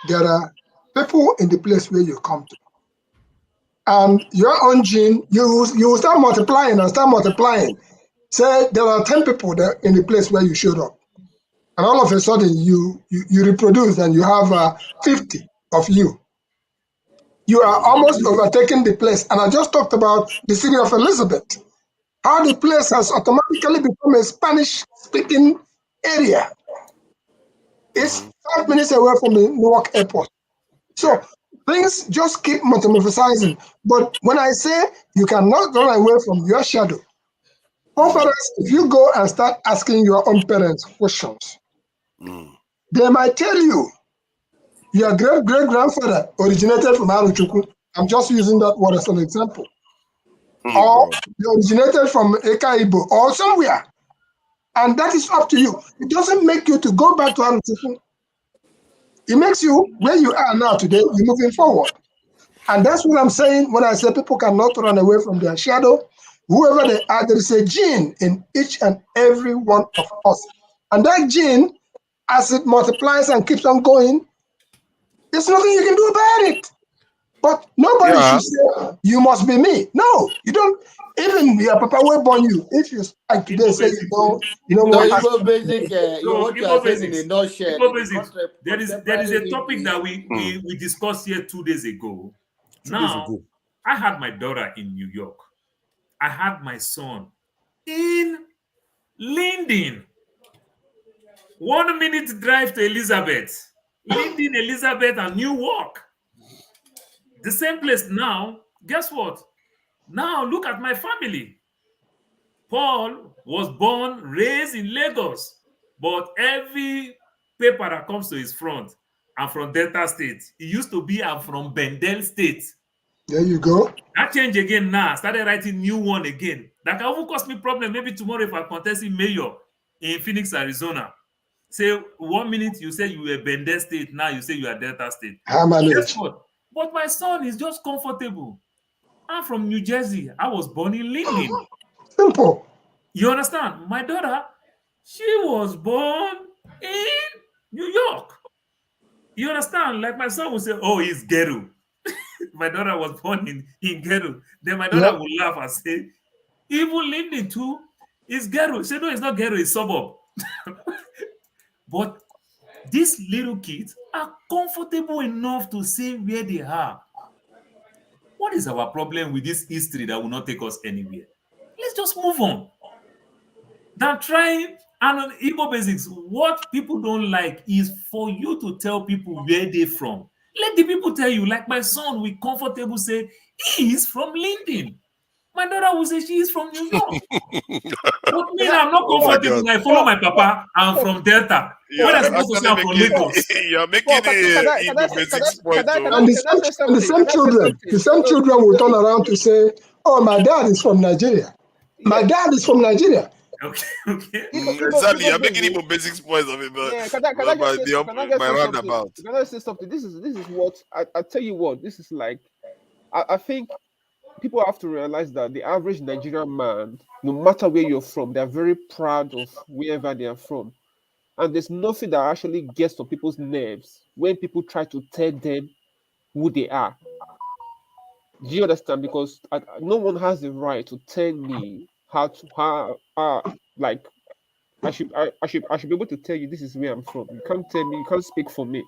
there are people in the place where you come to, and your own gene, you start multiplying and start multiplying. Say there are 10 people there in the place where you showed up. And all of a sudden, you reproduce and you have 50 of you. You are almost overtaking the place. And I just talked about the city of Elizabeth, how the place has automatically become a Spanish-speaking area. It's 5 minutes away from the Newark airport. So things just keep metamorphosizing. But when I say you cannot run away from your shadow, if you go and start asking your own parents questions, they might tell you your great-great-grandfather originated from Aruchukwu. I'm just using that word as an example. Or they originated from Ekaibo or somewhere. And that is up to you. It doesn't make you to go back to Aruchukwu. It makes you where you are now today, you're moving forward. And that's what I'm saying when I say people cannot run away from their shadow. Whoever they are, there is a gene in each and every one of us. And that gene, as it multiplies and keeps on going, there's nothing you can do about it. But nobody should say, you must be me. No, you don't. Even your papa will born you. If you like today, say you know what? Igbo Basic, what you are saying in a nutshell. There is a topic that we discussed here 2 days ago. I had my daughter in New York. I had my son in Linden. 1 minute drive to Elizabeth. Linden, Elizabeth, and Newark. The same place now. Guess what? Now look at my family. Paul was born, raised in Lagos, but every paper that comes to his front, I'm from Delta State. It used to be I'm from Bendel State. There you go. That changed again now. I started writing new one again. That can even cause me problem. Maybe tomorrow if I contest in mayor in Phoenix, Arizona. Say 1 minute you say you were Bendel State, now you say you are Delta State. Guess what? But my son is just comfortable. I'm from New Jersey. I was born in Linden. Simple. You understand? My daughter, she was born in New York. You understand? Like my son would say, oh, he's ghetto. My daughter was born in ghetto. Then my daughter would laugh and say, even Linden too is ghetto. She said, no, it's not ghetto, it's suburb. But these little kids are comfortable enough to say where they are. What is our problem with this history that will not take us anywhere? Let's just move on. Than trying, and on Igbo Basics, what people don't like is for you to tell people where they're from. Let the people tell you, like my son, we comfortable say, he is from Linden. My daughter will say she is from New York. But me, I'm not comfortable when I follow my papa. I'm from Delta. When I'm supposed to say I'm from Lagos. You're making Igbo basics point. And the same children will turn around to say, "Oh, my dad is from Nigeria. My dad is from Nigeria." Okay. Exactly. You're making Igbo basics points of it, but by roundabout. Can I say something? This is what I tell you what. This is like. I think people have to realize that the average Nigerian man, no matter where you're from, they're very proud of wherever they are from. And there's nothing that actually gets on people's nerves when people try to tell them who they are. Do you understand? Because no one has the right to tell me I should be able to tell you this is where I'm from. You can't tell me, you can't speak for me.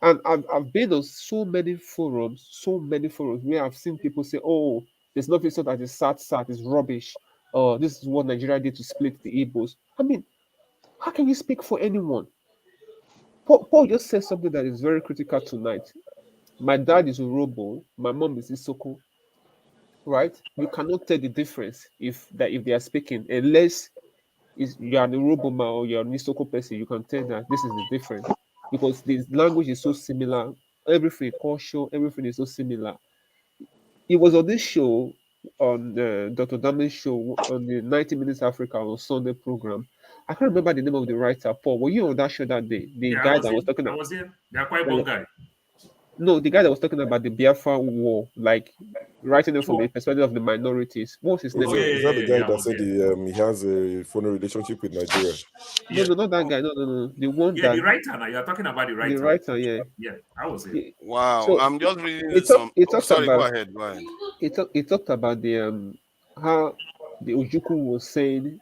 And I've been on so many forums where I've seen people say, "Oh, there's nothing so that is sad, it's rubbish. Oh, this is what Nigeria did to split the Igbos." I mean, how can you speak for anyone? Paul just said something that is very critical tonight. My dad is Urobo, my mom is Isoko, right? You cannot tell the difference if they are speaking, unless you are an Urobo man or you're an Isoko person. You can tell that this is the difference. Because the language is so similar, everything, culture, everything is so similar. It was on this show, on Dr. Dame's show, on the 90 Minutes Africa on Sunday program. I can't remember the name of the writer, Paul. Were you on that show that day? The guy that was talking about. I was in. They're quite one guy. No, the guy that was talking about the Biafra war, like writing it from the perspective of the minorities. What's his name? Is that the guy that said he has a phone relationship with Nigeria? No, not that guy. No. The one that the writer. Now you're talking about the writer. The writer, yeah. Yeah, I was it. Wow, so I'm just reading some. Sorry, go ahead. He talked about the how the Ojukwu was saying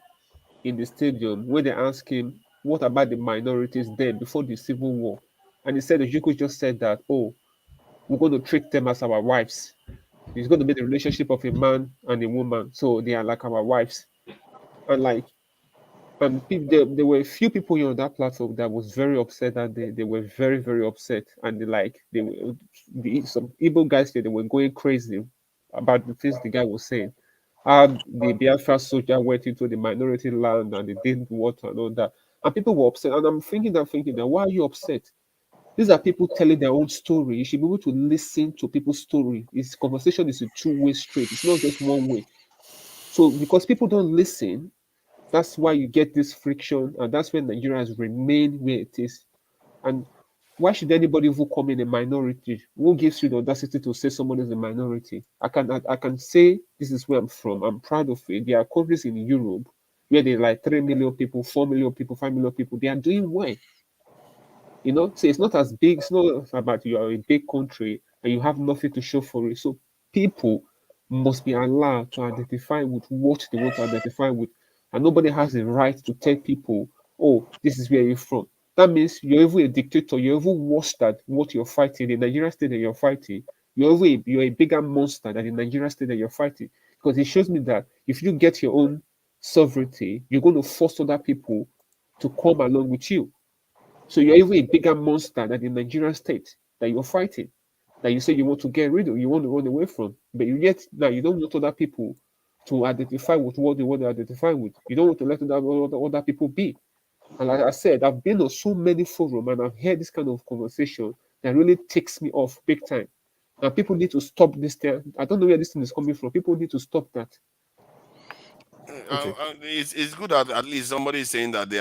in the stadium when they asked him what about the minorities then before the civil war, and he said Ojukwu just said that, "Oh, we're going to treat them as our wives. It's going to be the relationship of a man and a woman, so they are like our wives." And there were a few people here on that platform that was very upset that they were very, very upset, and some Igbo guys there, they were going crazy about the things the guy was saying. The Biafra soldier went into the minority land and they didn't what and all that, and people were upset. And I'm thinking that why are you upset? These are people telling their own story. You should be able to listen to people's story. This conversation is a two-way street. It's not just one way. So because people don't listen, that's why you get this friction, and that's when Nigeria has remained where it is. And why should anybody who come in a minority? Who gives you the audacity to say someone is a minority? I can say this is where I'm from. I'm proud of it. There are countries in Europe where there are like 3 million people, 4 million people, 5 million people. They are doing well. You know, so it's not as big. It's not about you are a big country and you have nothing to show for it. So people must be allowed to identify with what they want to identify with, and nobody has the right to tell people, "Oh, this is where you're from." That means you're even a dictator. You're even worse than what you're fighting. The Nigerian state that you're fighting, you're a bigger monster than the Nigerian state that you're fighting. Because it shows me that if you get your own sovereignty, you're going to force other people to come along with you. So you're even a bigger monster than the Nigerian state that you're fighting, that you say you want to get rid of, you want to run away from. But yet now you don't want other people to identify with what they want to identify with. You don't want to let other people be. And like I said, I've been on so many forums and I've heard this kind of conversation that really takes me off big time. And people need to stop this thing. I don't know where this thing is coming from. People need to stop that. It's good that at least somebody is saying that they